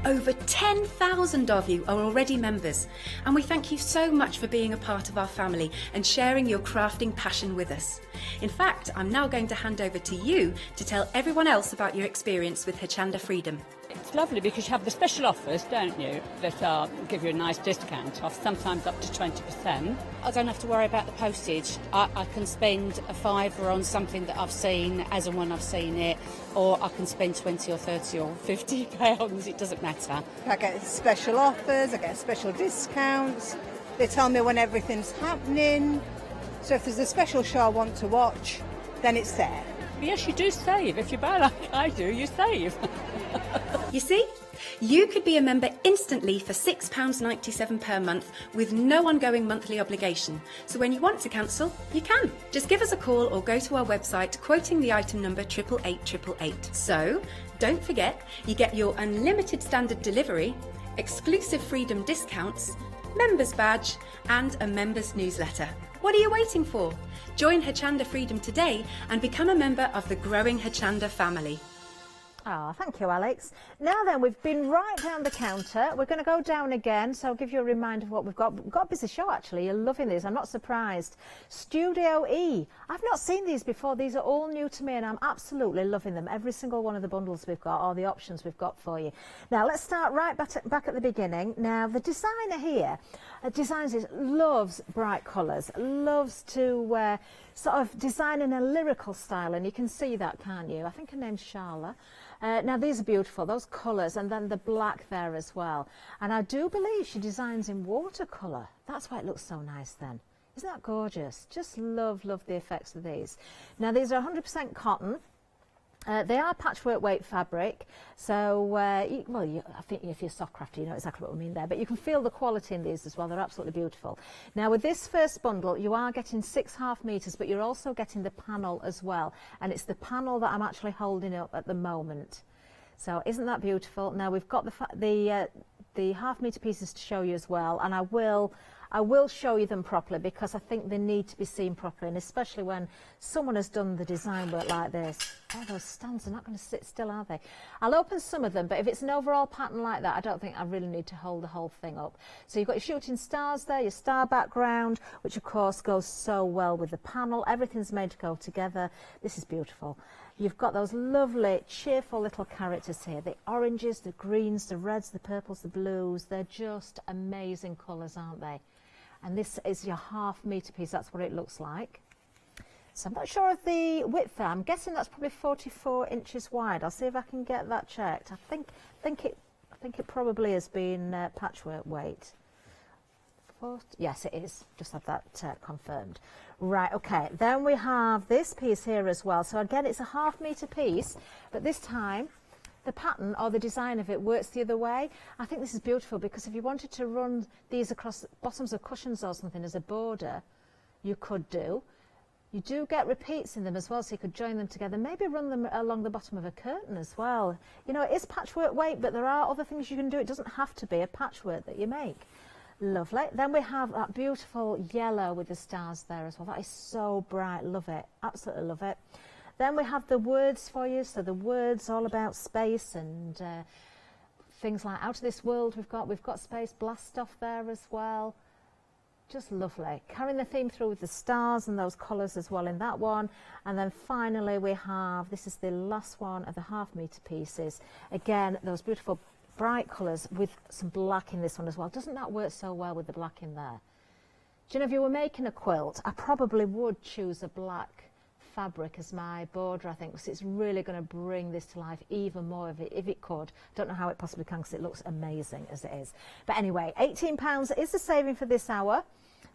B: Over 10,000 of you are already members, and we thank you so much for being a part of our family and sharing your crafting passion with us. In fact, I'm now going to hand over to you to tell everyone else about your experience with Hochanda Freedom.
K: It's lovely because you have the special offers, don't you, that give you a nice discount off, sometimes up to 20%.
N: I don't have to worry about the postage. I can spend a £5 on something that I've seen as and when I've seen it, or I can spend 20 or 30 or 50 pounds, it doesn't matter.
O: I get special offers, I get special discounts, they tell me when everything's happening, so if there's a special show I want to watch, then it's there.
K: Yes, you do save. If you buy like I do, you save.
B: You see? You could be a member instantly for £6.97 per month with no ongoing monthly obligation. So when you want to cancel, you can. Just give us a call or go to our website quoting the item number 88888. So don't forget, you get your unlimited standard delivery, exclusive Freedom discounts, members badge and a members newsletter. What are you waiting for? Join Hochanda Freedom today and become a member of the growing Hochanda family.
X: Ah, thank you, Alex. Now then, we've been right down the counter. We're going to go down again, so I'll give you a reminder of what we've got. We've got a busy show, actually. You're loving these. I'm not surprised. Studio E. I've not seen these before. These are all new to me, and I'm absolutely loving them. Every single one of the bundles we've got, or the options we've got for you. Now, let's start right back at the beginning. Now, the designer here designs this, loves bright colours, loves to sort of design in a lyrical style, and you can see that, can't you? I think her name's Charla. Now these are beautiful, those colours, and then the black there as well. And I do believe she designs in watercolour. That's why it looks so nice then. Isn't that gorgeous? Just love the effects of these. Now these are 100% cotton. They are patchwork weight fabric, so I think if you're a soft crafter, you know exactly what we mean there, but you can feel the quality in these as well. They're absolutely beautiful. Now with this first bundle, you are getting 6.5 metres, but you're also getting the panel as well, and it's the panel that I'm actually holding up at the moment. So isn't that beautiful? Now we've got the half metre pieces to show you as well, and I will show you them properly because I think they need to be seen properly, and especially when someone has done the design work like this. Oh, those stands are not going to sit still, are they? I'll open some of them, but if it's an overall pattern like that, I don't think I really need to hold the whole thing up. So you've got your shooting stars there, your star background, which of course goes so well with the panel. Everything's made to go together. This is beautiful. You've got those lovely, cheerful little characters here. The oranges, the greens, the reds, the purples, the blues. They're just amazing colours, aren't they? And this is your half metre piece. That's what it looks like. So I'm not sure of the width there. I'm guessing that's probably 44 inches wide. I'll see if I can get that checked. I think it probably has been patchwork weight. Yes, it is. Just have that confirmed. Right, okay. Then we have this piece here as well. So again, it's a ½ metre piece, but this time the pattern or the design of it works the other way. I think this is beautiful because if you wanted to run these across bottoms of cushions or something as a border, you could do. You do get repeats in them as well, so you could join them together. Maybe run them along the bottom of a curtain as well. You know, it is patchwork weight, but there are other things you can do. It doesn't have to be a patchwork that you make. Lovely. Then we have that beautiful yellow with the stars there as well. That is so bright. Love it. Absolutely love it. Then we have the words for you. So the words all about space and things like out of this world. We've got space blast off there as well. Just lovely. Carrying the theme through with the stars and those colours as well in that one. And then finally we have, this is the last one of the ½ metre pieces. Again, those beautiful bright colours with some black in this one as well. Doesn't that work so well with the black in there? Do you know, if you were making a quilt, I probably would choose a black fabric as my border, I think, because it's really going to bring this to life even more if it could. Don't know how it possibly can because it looks amazing as it is. But anyway, £18 is the saving for this hour.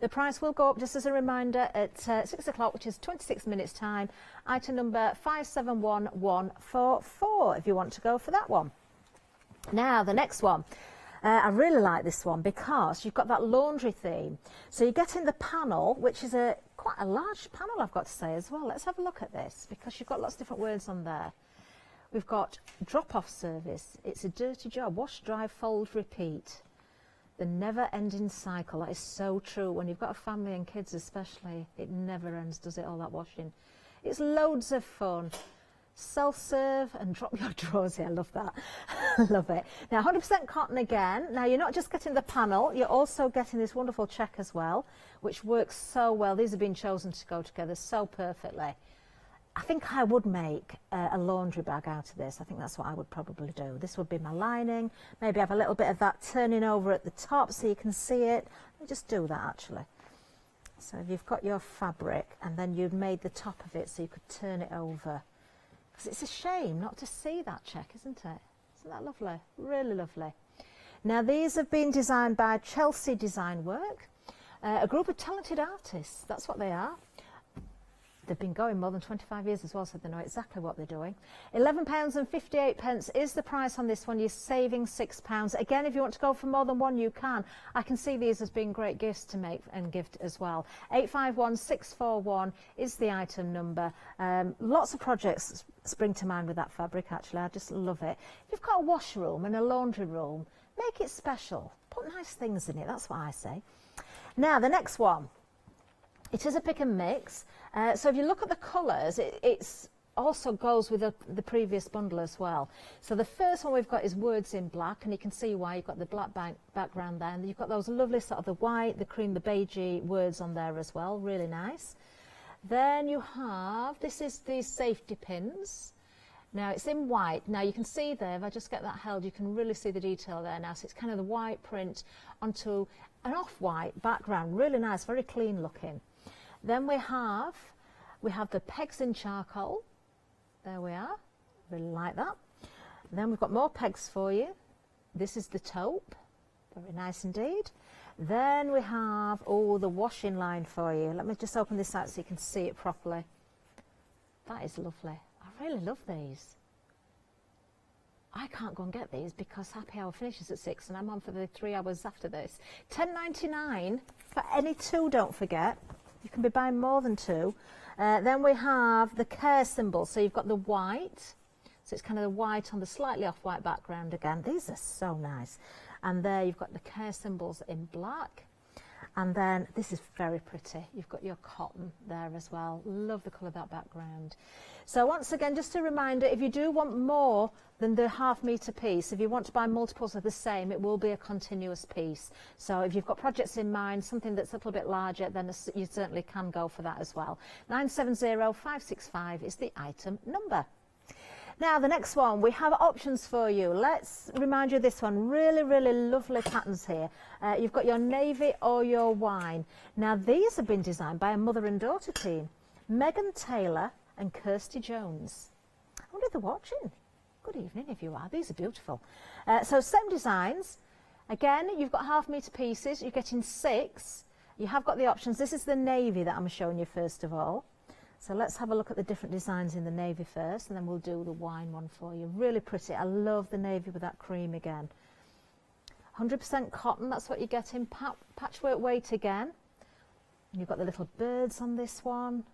X: The price will go up, just as a reminder, at 6 o'clock, which is 26 minutes time. Item number 571144, if you want to go for that one. Now, the next one. I really like this one because you've got that laundry theme. So you get in the panel, which is quite a large panel, I've got to say as well. Let's have a look at this because you've got lots of different words on there. We've got drop-off service. It's a dirty job. Wash, dry, fold, repeat. The never-ending cycle. That is so true. When you've got a family and kids especially, it never ends, does it, all that washing? It's loads of fun. Self-serve and drop your drawers here. I love that. Love it. Now, 100% cotton again. Now, you're not just getting the panel, you're also getting this wonderful check as well, which works so well. These have been chosen to go together so perfectly. I think I would make a laundry bag out of this. I think that's what I would probably do. This would be my lining. Maybe have a little bit of that turning over at the top so you can see it. Let me just do that, actually. So if you've got your fabric and then you've made the top of it so you could turn it over. Because it's a shame not to see that check, isn't it? Isn't that lovely? Really lovely. Now, these have been designed by Chelsea Design Work, a group of talented artists. That's what they are. They've been going more than 25 years as well, so they know exactly what they're doing. £11.58 is the price on this one. You're saving £6. Again, if you want to go for more than one, you can. I can see these as being great gifts to make and gift as well. 851641 is the item number. Lots of projects spring to mind with that fabric, actually. I just love it. If you've got a washroom and a laundry room, make it special. Put nice things in it, that's what I say. Now, the next one. It is a pick and mix. So if you look at the colours, it also goes with the previous bundle as well. So the first one we've got is words in black, and you can see why. You've got the black background there, and you've got those lovely sort of the white, the cream, the beigey words on there as well. Really nice. Then you have, this is the safety pins. Now it's in white. Now you can see there, if I just get that held, you can really see the detail there now. So it's kind of the white print onto an off-white background. Really nice, very clean looking. Then we have the pegs in charcoal. There we are. Really like that. Then we've got more pegs for you. This is the taupe. Very nice indeed. Then we have, the washing line for you. Let me just open this out so you can see it properly. That is lovely. I really love these. I can't go and get these because happy hour finishes at 6 and I'm on for the 3 hours after this. £10.99 for any two, don't forget. You can be buying more than two. Then we have the care symbol. So you've got the white. So it's kind of the white on the slightly off-white background again. These are so nice. And there you've got the care symbols in black. And then this is very pretty. You've got your cotton there as well. Love the colour of that background. So once again, just a reminder, if you do want more than the ½ metre piece, if you want to buy multiples of the same, it will be a continuous piece. So if you've got projects in mind, something that's a little bit larger, then you certainly can go for that as well. 970565 is the item number. Now, the next one, we have options for you. Let's remind you of this one. Really, really lovely patterns here. You've got your navy or your wine. Now, these have been designed by a mother and daughter team. Megan Taylor and Kirsty Jones. I wonder if they're watching. Good evening if you are. These are beautiful. So same designs. Again, you've got half-metre pieces. You're getting 6. You have got the options. This is the navy that I'm showing you first of all. So let's have a look at the different designs in the navy first, and then we'll do the wine one for you. Really pretty. I love the navy with that cream again. 100% cotton, that's what you get in patchwork weight again. And you've got the little birds on this one.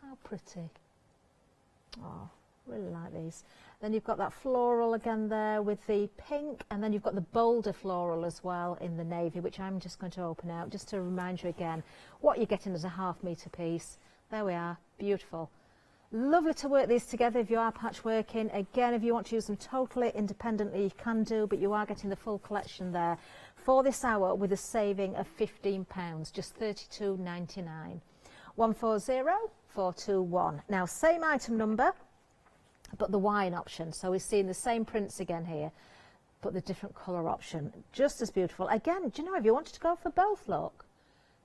X: How pretty. Oh, really like these. Then you've got that floral again there with the pink, and then you've got the bolder floral as well in the navy, which I'm just going to open out just to remind you again what you're getting as a half-metre piece. There we are, beautiful. Lovely to work these together if you are patchworking. Again, if you want to use them totally independently, you can do, but you are getting the full collection there for this hour with a saving of £15, just $32.99. 140421. Now, same item number, but the wine option. So we're seeing the same prints again here, but the different colour option. Just as beautiful. Again, do you know, if you wanted to go for both, look,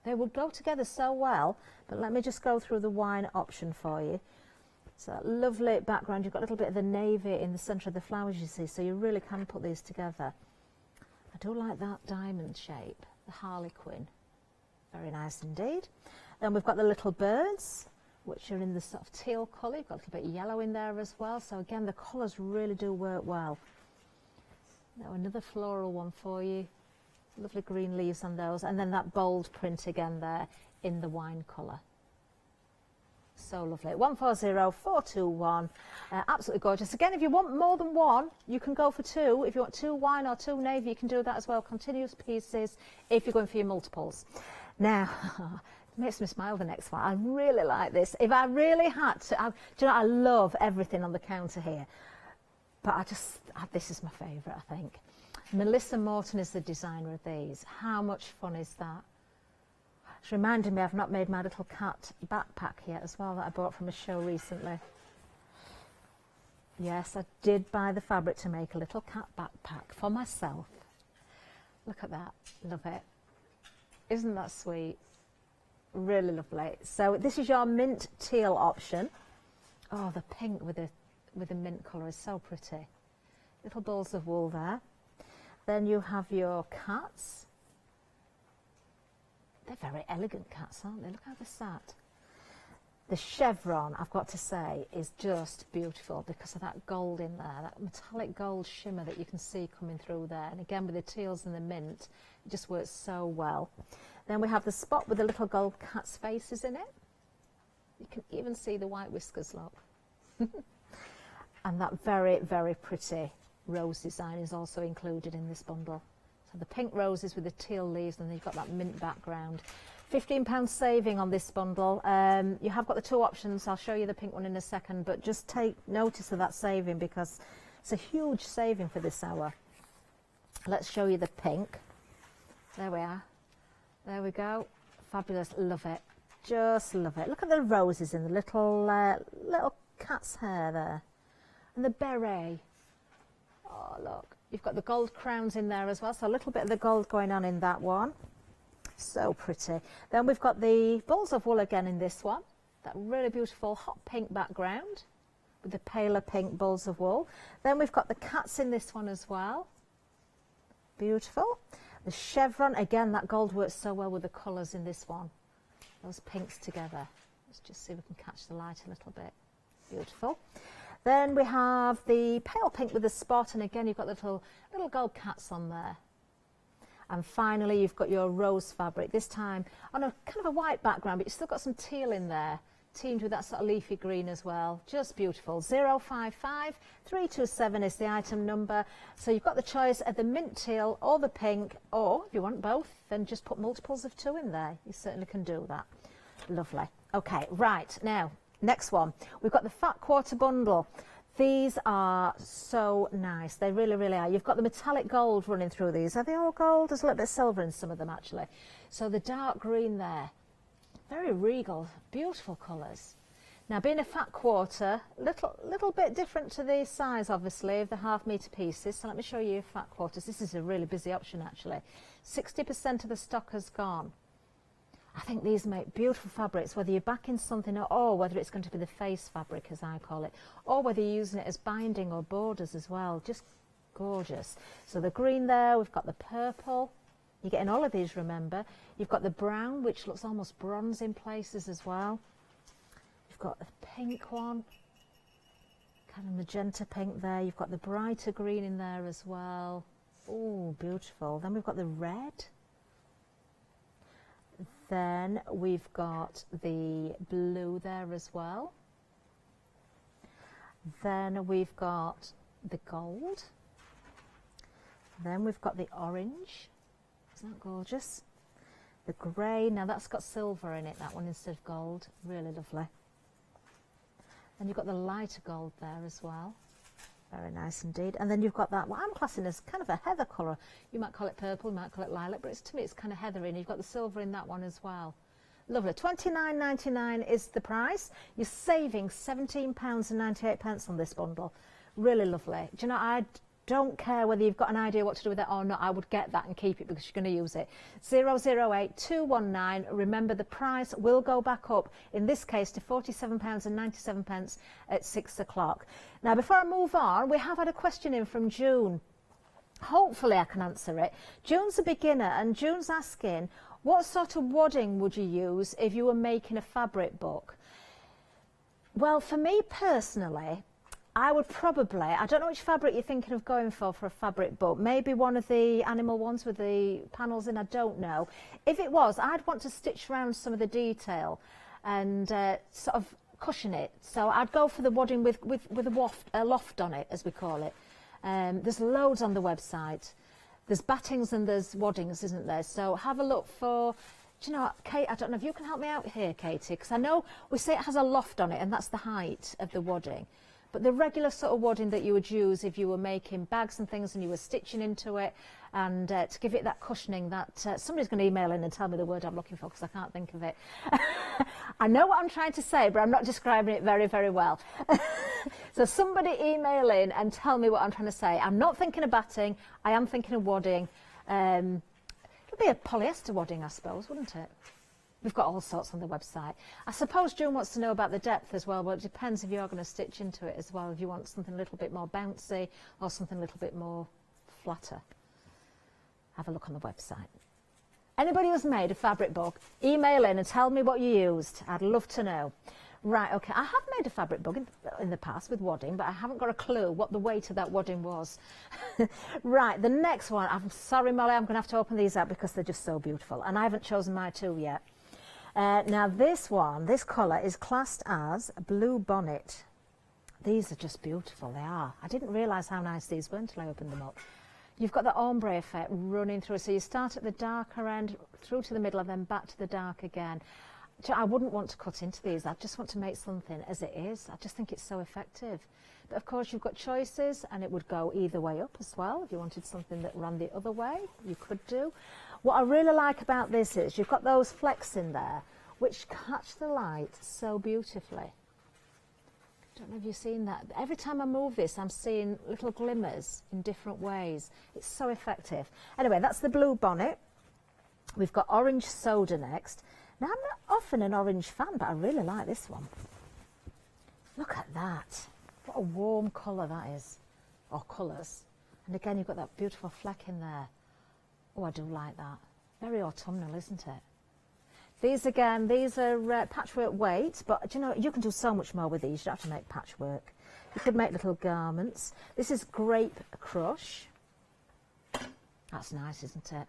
X: they would go together so well. But let me just go through the wine option for you. So that lovely background. You've got a little bit of the navy in the centre of the flowers, you see, so you really can put these together. I do like that diamond shape, the Harlequin. Very nice indeed. Then we've got the little birds, which are in the sort of teal colour. You've got a little bit of yellow in there as well. So again, the colours really do work well. Now another floral one for you. Lovely green leaves on those. And then that bold print again there in the wine colour. So lovely. 140421. Absolutely gorgeous. Again, if you want more than one, you can go for 2. If you want 2 wine or 2 navy, you can do that as well. Continuous pieces if you're going for your multiples. Now, it makes me smile, the next one. I really like this. If I really had to, do you know, I love everything on the counter here. But this is my favourite, I think. Melissa Morton is the designer of these. How much fun is that? It's reminding me I've not made my little cat backpack yet as well that I bought from a show recently. Yes, I did buy the fabric to make a little cat backpack for myself. Look at that. Love it. Isn't that sweet? Really lovely. So this is your mint teal option. Oh, the pink with the mint colour is so pretty. Little balls of wool there. Then you have your cats. They're very elegant cats, aren't they? Look how they're sat. The chevron, I've got to say, is just beautiful because of that gold in there, that metallic gold shimmer that you can see coming through there. And again, with the teals and the mint, it just works so well. Then we have the spot with the little gold cat's faces in it. You can even see the white whiskers, look. And that very, very pretty rose design is also included in this bundle. So the pink roses with the teal leaves, and then you've got that mint background. £15 saving on this bundle. You have got the 2 options. I'll show you the pink one in a second, but just take notice of that saving because it's a huge saving for this hour. Let's show you the pink. There we are. There we go. Fabulous. Love it. Just love it. Look at the roses in the little cat's hair there. And the beret. Oh, look. You've got the gold crowns in there as well, so a little bit of the gold going on in that one. So pretty. Then we've got the balls of wool again in this one. That really beautiful hot pink background with the paler pink balls of wool. Then we've got the cats in this one as well. Beautiful. The chevron, again, that gold works so well with the colours in this one. Those pinks together. Let's just see if we can catch the light a little bit. Beautiful. Then we have the pale pink with the spot, and again you've got little gold cats on there. And finally you've got your rose fabric, this time on a kind of a white background, but you've still got some teal in there, teamed with that sort of leafy green as well. Just beautiful. 055327 is the item number. So you've got the choice of the mint teal or the pink, or if you want both, then just put multiples of 2 in there. You certainly can do that. Lovely. Okay, right, now next one, we've got the fat quarter bundle. These are so nice. They really, really are. You've got the metallic gold running through these. Are they all gold? There's a little bit of silver in some of them, actually. So the dark green there, very regal, beautiful colours. Now, being a fat quarter, little bit different to the size, obviously, of the half-metre pieces. So let me show you fat quarters. This is a really busy option, actually. 60% of the stock has gone. I think these make beautiful fabrics, whether you're backing something or whether it's going to be the face fabric, as I call it, or whether you're using it as binding or borders as well. Just gorgeous. So the green there, we've got the purple. You're getting all of these, remember. You've got the brown, which looks almost bronze in places as well. You've got the pink one, kind of magenta pink there. You've got the brighter green in there as well. Oh, beautiful. Then we've got the red. Then we've got the blue there as well. Then we've got the gold. Then we've got the orange. Isn't that gorgeous? The grey, now that's got silver in it, that one, instead of gold. Really lovely. And you've got the lighter gold there as well. Very nice indeed. And then you've got that, what I'm classing as kind of a heather colour. You might call it purple, you might call it lilac, but to me it's kind of heathery. And you've got the silver in that one as well. Lovely. £29.99 is the price. You're saving £17.98 on this bundle. Really lovely. Do you know, I don't care whether you've got an idea what to do with it or not. I would get that and keep it because you're going to use it. 008219. Remember, the price will go back up, in this case, to £47.97 at 6 o'clock. Now, before I move on, we have had a question in from June. Hopefully I can answer it. June's a beginner, and June's asking, what sort of wadding would you use if you were making a fabric book? Well, for me personally, I would probably, I don't know which fabric you're thinking of going for a fabric book. Maybe one of the animal ones with the panels in, I don't know. If it was, I'd want to stitch around some of the detail and sort of cushion it. So I'd go for the wadding with a loft on it, as we call it. There's loads on the website. There's battings and there's waddings, isn't there? So have a look for, do you know what, Kate, I don't know if you can help me out here, Katie, because I know we say it has a loft on it and that's the height of the wadding. But the regular sort of wadding that you would use if you were making bags and things and you were stitching into it, and to give it that cushioning, that somebody's going to email in and tell me the word I'm looking for because I can't think of it. I know what I'm trying to say, but I'm not describing it very, very well. So somebody email in and tell me what I'm trying to say. I'm not thinking of batting, I am thinking of wadding. It'll be a polyester wadding, I suppose, wouldn't it? We've got all sorts on the website. I suppose June wants to know about the depth as well, but it depends if you're going to stitch into it as well, if you want something a little bit more bouncy or something a little bit more flatter. Have a look on the website. Anybody who's made a fabric book, email in and tell me what you used. I'd love to know. Right, okay, I have made a fabric book in the past with wadding, but I haven't got a clue what the weight of that wadding was. Right, the next one, I'm sorry, Molly, I'm going to have to open these up because they're just so beautiful, and I haven't chosen my two yet. Now this one, this colour is classed as Blue Bonnet. These are just beautiful, they are. I didn't realise how nice these were until I opened them up. You've got the ombre effect running through, so you start at the darker end, through to the middle, and then back to the dark again. I wouldn't want to cut into these, I just want to make something as it is. I just think it's so effective. But of course you've got choices, and it would go either way up as well. If you wanted something that ran the other way, you could do. What I really like about this is you've got those flecks in there which catch the light so beautifully. I don't know if you've seen that. Every time I move this, I'm seeing little glimmers in different ways. It's so effective. Anyway, that's the Blue Bonnet. We've got Orange Soda next. Now, I'm not often an orange fan, but I really like this one. Look at that. What a warm colour that is, or colours. And again, you've got that beautiful fleck in there. Oh, I do like that. Very autumnal, isn't it? These again, these are patchwork weight, but you know, you can do so much more with these. You don't have to make patchwork. You could make little garments. This is Grape Crush. That's nice, isn't it?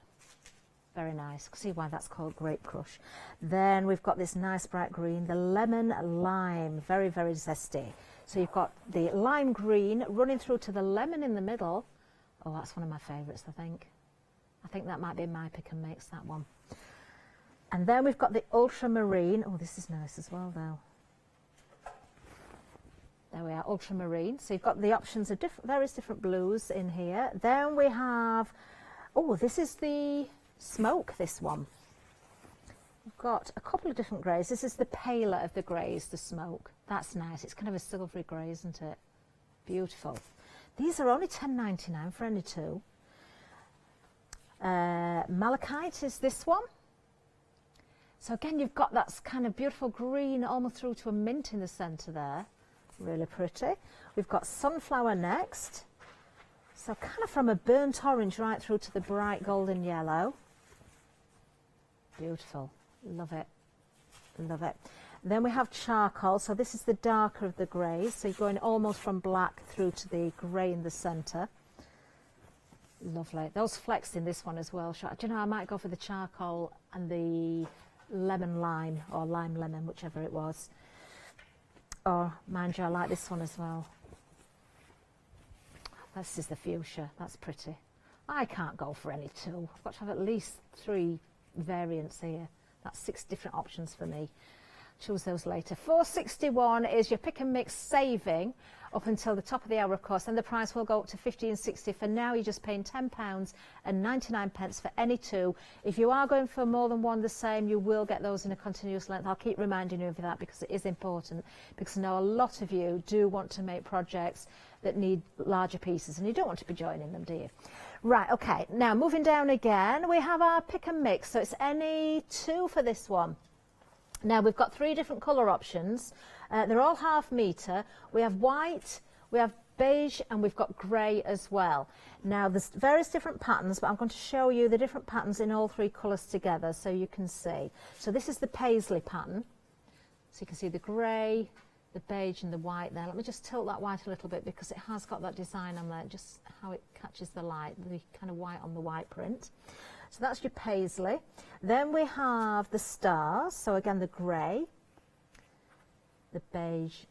X: Very nice. See why that's called Grape Crush. Then we've got this nice bright green, the Lemon Lime. Very, very zesty. So you've got the lime green running through to the lemon in the middle. Oh, that's one of my favourites, I think. I think that might be my pick and mix, that one. And then we've got the ultramarine. Oh, this is nice as well, though. There we are, ultramarine. So you've got the options of various different blues in here. Then we have, oh, this is the smoke, this one. We've got a couple of different greys. This is the paler of the greys, the smoke. That's nice. It's kind of a silvery grey, isn't it? Beautiful. These are only £10.99 for any two. Malachite is this one. So again, you've got that kind of beautiful green almost through to a mint in the centre there. Really pretty. We've got sunflower next. So kind of from a burnt orange right through to the bright golden yellow. Beautiful. Love it. Love it. Then we have charcoal. So this is the darker of the greys. So you're going almost from black through to the grey in the centre. Lovely. Those flexed in this one as well. Do you know, I might go for the charcoal and the lemon lime, or lime lemon, whichever it was. Or, mind you, I like this one as well. This is the fuchsia. That's pretty. I can't go for any two. I've got to have at least 3 variants here. That's 6 different options for me. Choose those later. £4.61 is your pick and mix saving up until the top of the hour, of course, and the price will go up to £15.60. For now, you're just paying £10.99 for any 2. If you are going for more than one the same, you will get those in a continuous length. I'll keep reminding you of that because it is important, because I know a lot of you do want to make projects that need larger pieces, and you don't want to be joining them, do you? Right, okay, now moving down again, we have our pick and mix, so it's any 2 for this one. Now we've got 3 different colour options. They're all ½ metre. We have white, we have beige, and we've got grey as well. Now there's various different patterns, but I'm going to show you the different patterns in all 3 colours together so you can see. So this is the paisley pattern. So you can see the grey, the beige and the white there. Let me just tilt that white a little bit because it has got that design on there, just how it catches the light, the kind of white on the white print. So that's your paisley. Then we have the stars, so again the grey, the beige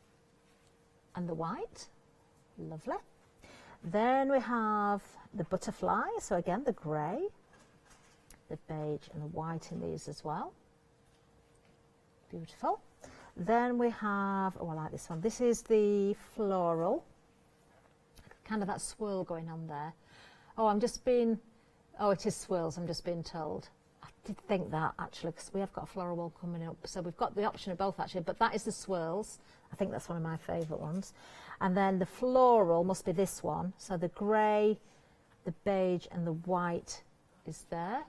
X: and the white. Lovely. Then we have the butterfly, so again the grey, the beige and the white in these as well. Beautiful. Then we have, oh I like this one, this is the floral, kind of that swirl going on there. Oh, oh, it is swirls, I'm just being told. I did think that, actually, because we have got a floral wall coming up. So we've got the option of both, actually, but that is the swirls. I think that's one of my favourite ones. And then the floral must be this one. So the grey, the beige and the white is there.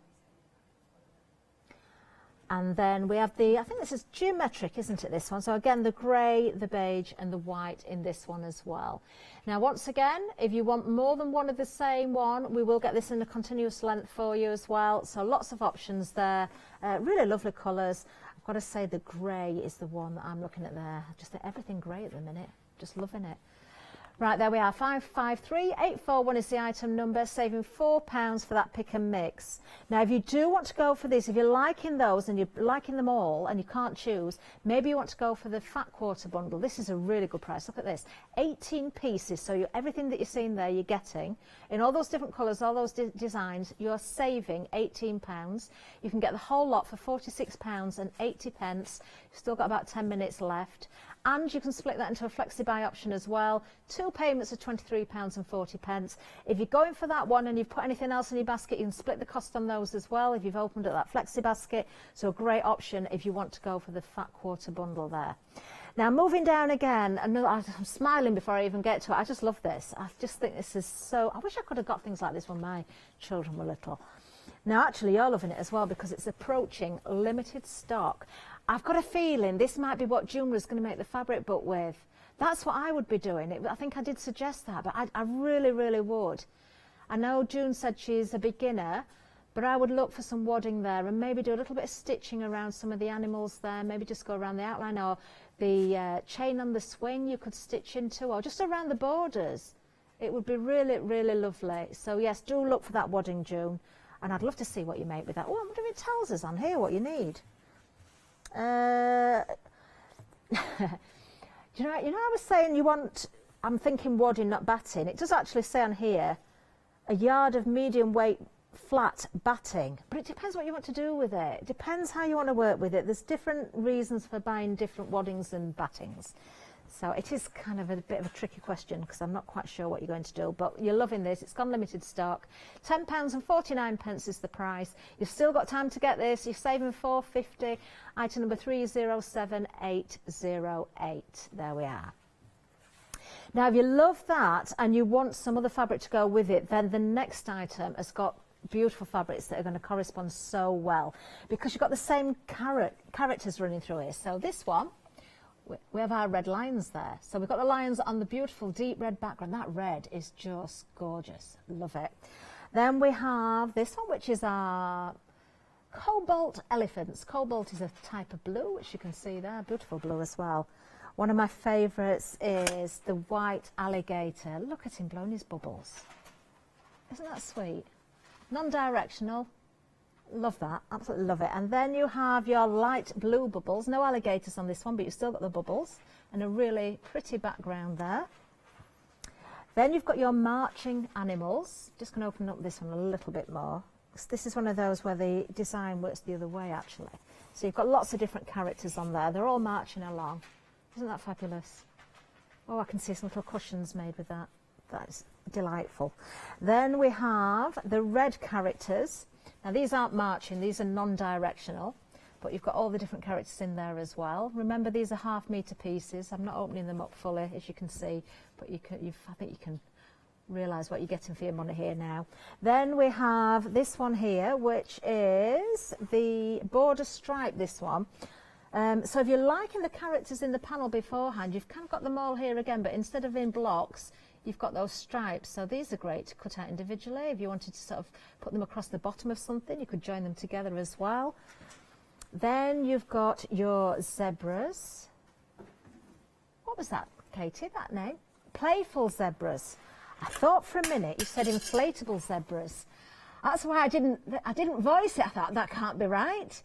X: And then we have I think this is geometric, isn't it, this one? So again, the grey, the beige and the white in this one as well. Now, once again, if you want more than one of the same one, we will get this in a continuous length for you as well. So lots of options there. Really lovely colours. I've got to say the grey is the one that I'm looking at there. Just everything grey at the minute. Just loving it. Right, there we are, 553841 is the item number, saving £4 for that pick and mix. Now, if you do want to go for this, if you're liking those and you're liking them all and you can't choose, maybe you want to go for the fat quarter bundle. This is a really good price. Look at this, 18 pieces. So everything that you're seeing there, you're getting. In all those different colours, all those designs, you're saving £18. You can get the whole lot for £46.80. You've still got about 10 minutes left. And you can split that into a flexi-buy option as well. 2 payments of £23.40. If you're going for that one and you've put anything else in your basket, you can split the cost on those as well if you've opened up that flexi basket. So a great option if you want to go for the fat quarter bundle there. Now moving down again, and I'm smiling before I even get to it. I just love this. I just think this is so, I wish I could have got things like this when my children were little. Now actually you're loving it as well because it's approaching limited stock. I've got a feeling this might be what June was going to make the fabric book with. That's what I would be doing. I think I did suggest that, but I really, really would. I know June said she's a beginner, but I would look for some wadding there and maybe do a little bit of stitching around some of the animals there, maybe just go around the outline, or the chain on the swing you could stitch into, or just around the borders. It would be really, really lovely. So yes, do look for that wadding, June, and I'd love to see what you make with that. Oh, I wonder if it tells us on here what you need. Do you know, I was saying you want, I'm thinking wadding, not batting. It does actually say on here, a yard of medium weight flat batting, but it depends what you want to do with it. It depends how you want to work with it. There's different reasons for buying different waddings and battings. So it is kind of a bit of a tricky question because I'm not quite sure what you're going to do, but you're loving this. It's gone limited stock. £10.49 is the price. You've still got time to get this. You're saving £4.50. Item number 307808. There we are. Now, if you love that and you want some other fabric to go with it, then the next item has got beautiful fabrics that are going to correspond so well, because you've got the same characters running through here. So this one, we have our red lions there. So we've got the lions on the beautiful deep red background. That red is just gorgeous. Love it. Then we have this one, which is our cobalt elephants. Cobalt is a type of blue, which you can see there. Beautiful blue as well. One of my favourites is the white alligator. Look at him blowing his bubbles. Isn't that sweet? Non-directional. Love that, absolutely love it. And then you have your light blue bubbles. No alligators on this one, but you've still got the bubbles and a really pretty background there. Then you've got your marching animals. Just going to open up this one a little bit more. This is one of those where the design works the other way, actually. So you've got lots of different characters on there. They're all marching along. Isn't that fabulous? Oh, I can see some little cushions made with that. That's delightful. Then we have the red characters. Now these aren't marching, these are non-directional, but you've got all the different characters in there as well. Remember, these are half-metre pieces. I'm not opening them up fully, as you can see, but I think you can realise what you're getting for your money here now. Then we have this one here, which is the border stripe, this one. So if you're liking the characters in the panel beforehand, you've kind of got them all here again, but instead of in blocks, you've got those stripes. So these are great to cut out individually. If you wanted to sort of put them across the bottom of something, you could join them together as well. Then you've got your zebras. What was that, Katie, that name? Playful zebras. I thought for a minute you said inflatable zebras. That's why I didn't voice it. I thought, that can't be right.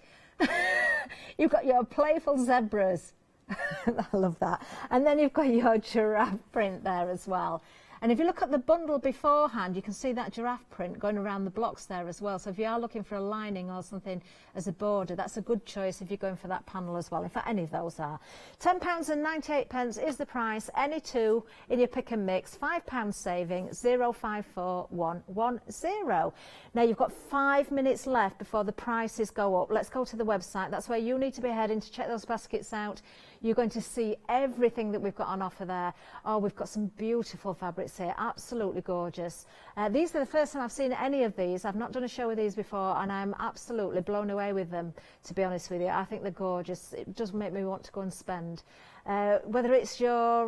X: You've got your playful zebras. I love that. And then you've got your giraffe print there as well. And if you look at the bundle beforehand, you can see that giraffe print going around the blocks there as well. So if you are looking for a lining or something as a border, that's a good choice if you're going for that panel as well. In fact, any of those are. £10.98 is the price. Any two in your pick and mix. £5 saving, 054110. Now you've got 5 minutes left before the prices go up. Let's go to the website. That's where you need to be heading to check those baskets out. You're going to see everything that we've got on offer there. Oh, we've got some beautiful fabrics here, absolutely gorgeous. These are the first time I've seen any of these. I've not done a show with these before, and I'm absolutely blown away with them, to be honest with you. I think they're gorgeous. It does make me want to go and spend. Whether it's your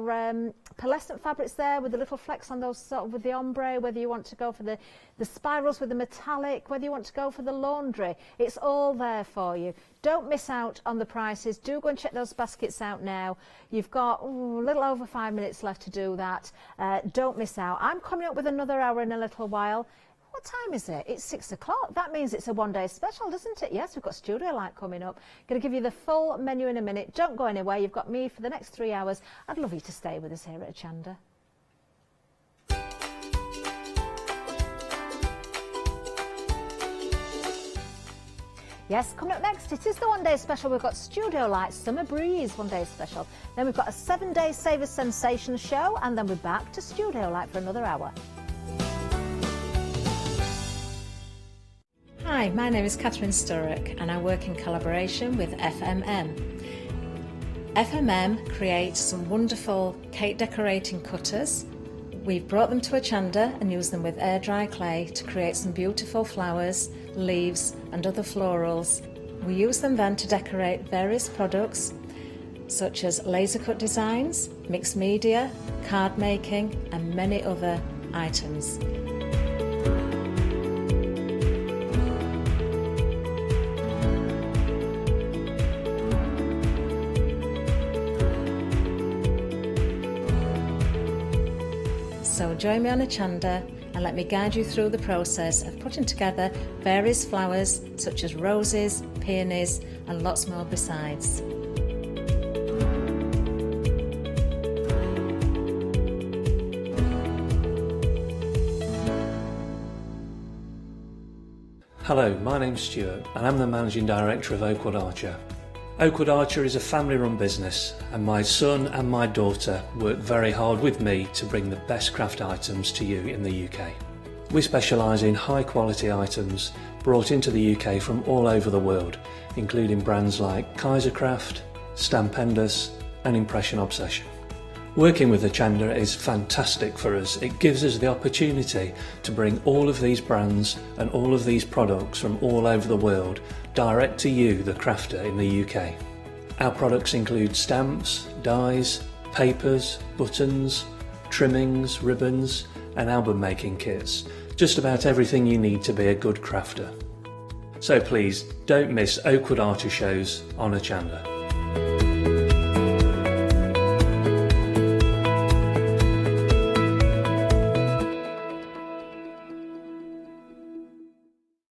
X: pearlescent fabrics there with the little flecks on those, sort of with the ombre, whether you want to go for the spirals with the metallic, whether you want to go for the laundry, it's all there for you. Don't miss out on the prices. Do go and check those baskets out now. You've got a little over 5 minutes left to do that. Don't miss out. I'm coming up with another hour in a little while. What time is it? It's 6 o'clock. That means it's a one-day special, doesn't it? Yes, we've got Studio Light coming up. Going to give you the full menu in a minute. Don't go anywhere. You've got me for the next 3 hours. I'd love you to stay with us here at Hochanda. Yes, coming up next, it is the one-day special. We've got Studio Light Summer Breeze one-day special. Then we've got a 7-day Save Us Sensation show, and then we're back to Studio Light for another hour.
S: Hi, my name is Catherine Sturrock and I work in collaboration with FMM. FMM creates some wonderful cake decorating cutters. We've brought them to Hochanda and used them with air dry clay to create some beautiful flowers, leaves and other florals. We use them then to decorate various products such as laser cut designs, mixed media, card making and many other items. So join me on Hochanda and let me guide you through the process of putting together various flowers such as roses, peonies and lots more besides.
C: Hello, my name's Stuart and I'm the Managing Director of Oakwood Archer. Oakwood Archer is a family-run business and my son and my daughter work very hard with me to bring the best craft items to you in the UK. We specialise in high-quality items brought into the UK from all over the world, including brands like Kaisercraft, Stampendous and Impression Obsession. Working with Hochanda is fantastic for us. It gives us the opportunity to bring all of these brands and all of these products from all over the world direct to you, the crafter in the UK. Our products include stamps, dies, papers, buttons, trimmings, ribbons and album making kits. Just about everything you need to be a good crafter. So please don't miss Oakwood Archer shows on Hochanda.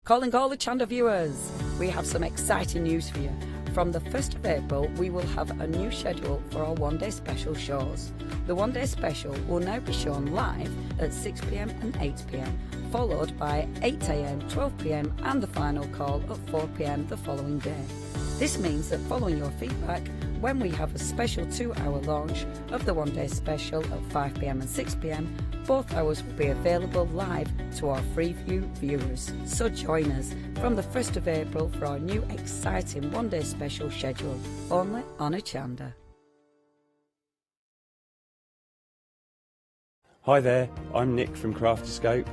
M: Calling all Hochanda viewers, we have some exciting news for you. From the 1st of April, we will have a new schedule for our one-day special shows. The one-day special will now be shown live at 6 p.m. and 8 p.m, followed by 8 a.m, 12 p.m, and the final call at 4 p.m. the following day. This means that following your feedback, when we have a special 2-hour launch of the one-day special at 5 p.m. and 6 p.m, both hours will be available live to our Freeview viewers. So join us from the 1st of April for our new exciting one-day special schedule, only on Hochanda.
Q: Hi there, I'm Nick from Crafterscope.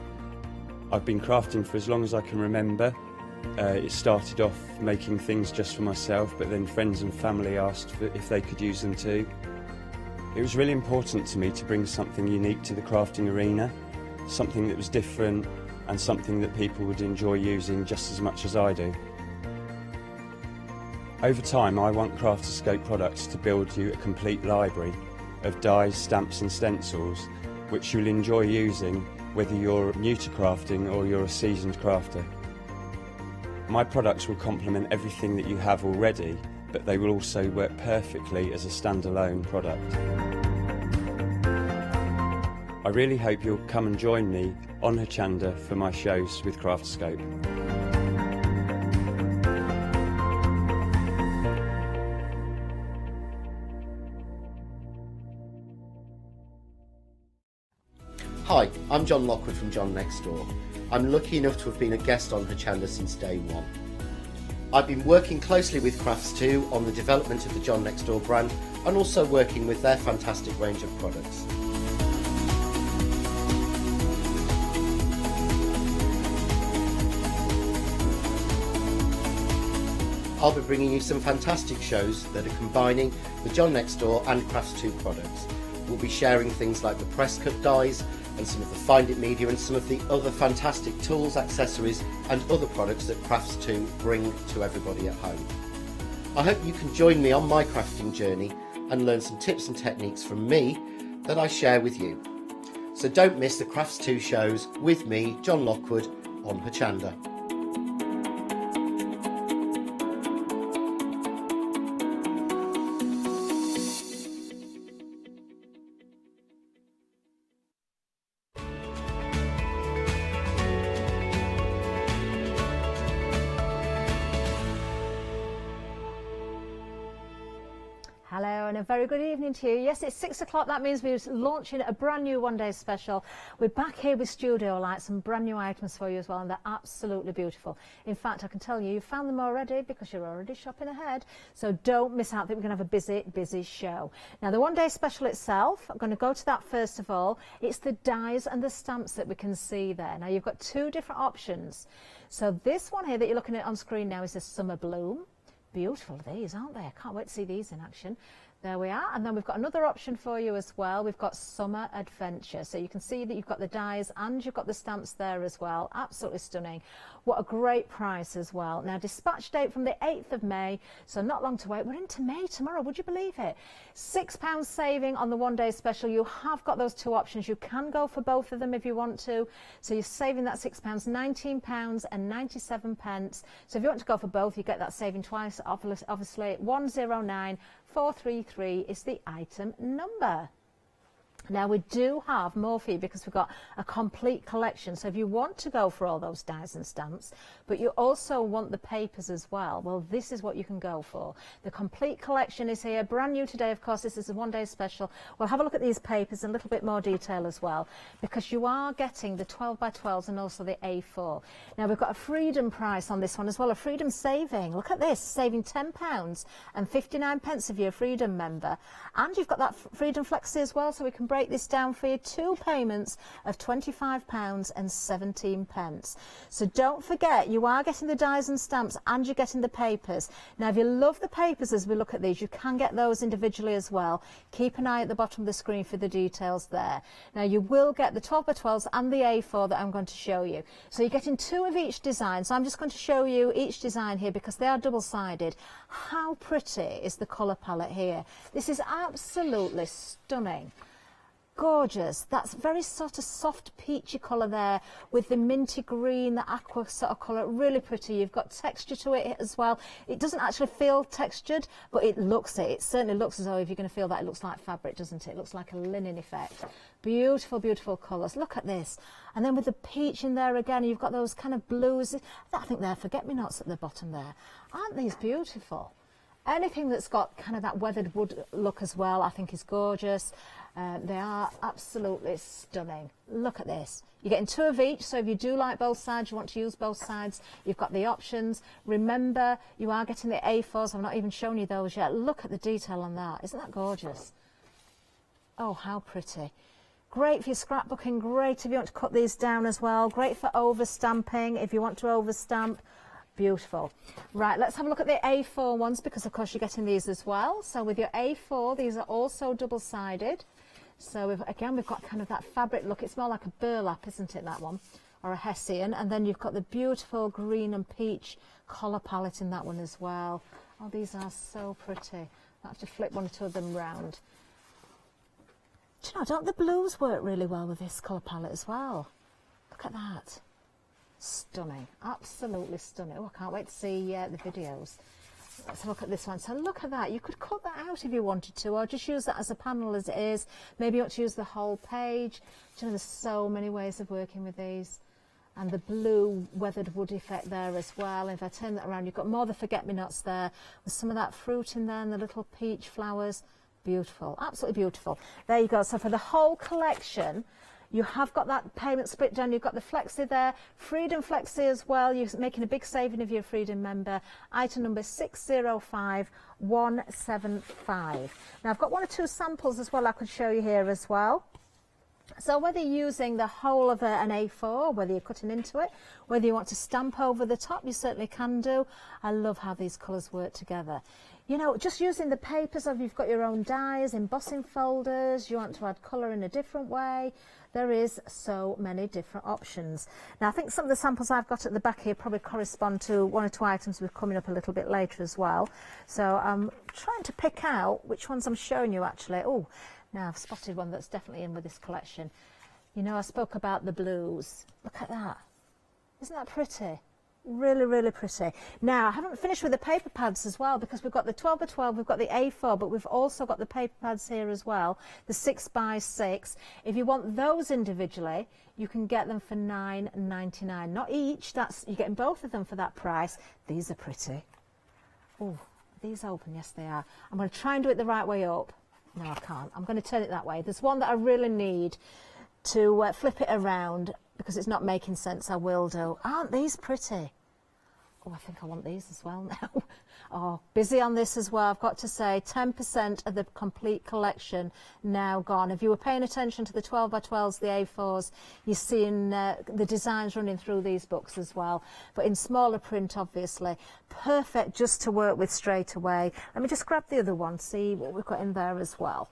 Q: I've been crafting for as long as I can remember. It started off making things just for myself, but then friends and family asked if they could use them too. It was really important to me to bring something unique to the crafting arena, something that was different and something that people would enjoy using just as much as I do. Over time, I want Crafterscope products to build you a complete library of dies, stamps and stencils which you'll enjoy using whether you're new to crafting or you're a seasoned crafter. My products will complement everything that you have already, but they will also work perfectly as a standalone product. I really hope you'll come and join me on Hochanda for my shows with Crafterscope.
R: Hi, I'm John Lockwood from John Next Door. I'm lucky enough to have been a guest on Hochanda since day one. I've been working closely with Crafts2 on the development of the John Next Door brand and also working with their fantastic range of products. I'll be bringing you some fantastic shows that are combining the John Next Door and Crafts2 products. We'll be sharing things like the press cut dies and some of the Find It media and some of the other fantastic tools, accessories and other products that Crafts2 bring to everybody at home. I hope you can join me on my crafting journey and learn some tips and techniques from me that I share with you. So don't miss the Crafts2 shows with me, John Lockwood, on Hochanda.
X: Hello and a very good evening to you. Yes, it's 6 o'clock. That means we're launching a brand new one-day special. We're back here with studio lights and brand new items for you as well, and they're absolutely beautiful. In fact, I can tell you, you've found them already because you're already shopping ahead. So don't miss out. I think we're going to have a busy, busy show. Now, the one-day special itself, I'm going to go to that first of all. It's the dies and the stamps that we can see there. Now, you've got two different options. So this one here that you're looking at on screen now is the Summer Bloom. Beautiful these, aren't they? I can't wait to see these in action. There we are. And then we've got another option for you as well. We've got Summer Adventure. So you can see that you've got the dies and you've got the stamps there as well. Absolutely stunning. What a great price as well. Now, dispatch date from the 8th of May, so not long to wait. We're into May tomorrow, would you believe it? £6 saving on the one-day special. You have got those two options. You can go for both of them if you want to. So you're saving that £6, £19.97. So if you want to go for both, you get that saving twice, obviously. 109433 is the item number. Now we do have more for you because we've got a complete collection. So if you want to go for all those dies and stamps, but you also want the papers as well, well, this is what you can go for. The complete collection is here, brand new today, of course. This is a one-day special. We'll have a look at these papers in a little bit more detail as well, because you are getting the 12 by 12s and also the A4. Now we've got a freedom price on this one as well, a freedom saving. Look at this, saving £10 and 59 pence if you're a freedom member. And you've got that freedom flexi as well, so we can break this down for you, 2 payments of £25 and 17 pence. So don't forget, you are getting the dies and stamps and you're getting the papers. Now if you love the papers as we look at these, you can get those individually as well. Keep an eye at the bottom of the screen for the details there. Now you will get the 12 by 12s and the A4 that I'm going to show you. So you're getting 2 of each design. So I'm just going to show you each design here because they are double-sided. How pretty is the colour palette here? This is absolutely stunning. Gorgeous. That's very sort of soft peachy colour there with the minty green, the aqua sort of colour. Really pretty. You've got texture to it as well. It doesn't actually feel textured, but it looks it. It certainly looks as though if you're going to feel that, it looks like fabric, doesn't it? It looks like a linen effect. Beautiful, beautiful colours. Look at this. And then with the peach in there again, you've got those kind of blues. I think they're forget-me-nots at the bottom there. Aren't these beautiful? Anything that's got kind of that weathered wood look as well, I think is gorgeous. They are absolutely stunning. Look at this. You're getting 2 of each, so if you do like both sides, you want to use both sides, you've got the options. Remember, you are getting the A4s. I've not even shown you those yet. Look at the detail on that. Isn't that gorgeous? Oh, how pretty. Great for your scrapbooking, great if you want to cut these down as well. Great for overstamping, if you want to overstamp. Beautiful. Right, let's have a look at the A4 ones because, of course, you're getting these as well. So with your A4, these are also double-sided. So again, we've got kind of that fabric look. It's more like a burlap, isn't it, that one? Or a hessian. And then you've got the beautiful green and peach colour palette in that one as well. Oh, these are so pretty. I have to flip 1 or 2 of them round. Do you know, don't the blues work really well with this colour palette as well? Look at that. Stunning, absolutely stunning. Oh, I can't wait to see the videos. Let's have a look at this one. So look at that. You could cut that out if you wanted to, or just use that as a panel as it is. Maybe you want to use the whole page. Do you know, there's so many ways of working with these. And the blue weathered wood effect there as well. If I turn that around, you've got more of the forget-me-nots there with some of that fruit in there and the little peach flowers. Beautiful, absolutely beautiful. There you go. So for the whole collection, you have got that payment split down. You've got the flexi there, freedom flexi as well. You're making a big saving if you're a freedom member. Item number 605175. Now I've got 1 or 2 samples as well I could show you here as well. So whether you're using the whole of an A4, whether you're cutting into it, whether you want to stamp over the top, you certainly can do. I love how these colours work together. You know, just using the papers, if you've got your own dies, embossing folders, you want to add colour in a different way, there is so many different options. Now, I think some of the samples I've got at the back here probably correspond to 1 or 2 items we're coming up a little bit later as well. So I'm trying to pick out which ones I'm showing you actually. Oh, now I've spotted one that's definitely in with this collection. You know, I spoke about the blues. Look at that. Isn't that pretty? Really, really pretty. Now, I haven't finished with the paper pads as well because we've got the 12 by 12, we've got the A4, but we've also got the paper pads here as well, the 6 by 6. If you want those individually, you can get them for £9.99. Not each, you're getting both of them for that price. These are pretty. Oh, are these open? Yes, they are. I'm going to try and do it the right way up. No, I can't. I'm going to turn it that way. There's one that I really need to flip it around because it's not making sense. I will do. Aren't these pretty? Oh, I think I want these as well now. Oh, busy on this as well. I've got to say 10% of the complete collection now gone. If you were paying attention to the 12 by 12s, the A4s, you're seeing the designs running through these books as well. But in smaller print, obviously. Perfect just to work with straight away. Let me just grab the other one, see what we've got in there as well.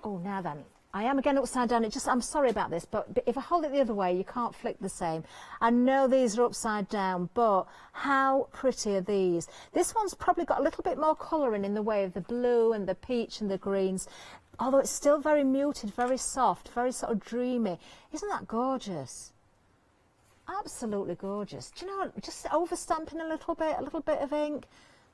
X: Oh, now then. I am again upside down. I'm sorry about this, but if I hold it the other way, you can't flick the same. I know these are upside down, but how pretty are these? This one's probably got a little bit more colouring in the way of the blue and the peach and the greens, although it's still very muted, very soft, very sort of dreamy. Isn't that gorgeous? Absolutely gorgeous. Do you know what? Just overstamping a little bit of ink.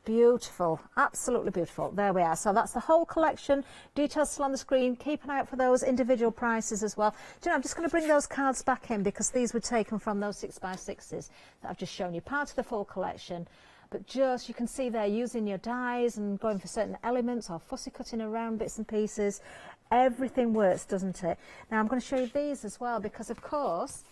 X: Beautiful, absolutely beautiful. There we are. So that's the whole collection. Details still on the screen. Keep an eye out for those individual prices as well. Do you know, I'm just going to bring those cards back in because these were taken from those 6x6s that I've just shown you. Part of the full collection. But just, you can see there, using your dies and going for certain elements or fussy cutting around bits and pieces. Everything works, doesn't it? Now I'm going to show you these as well because, of course,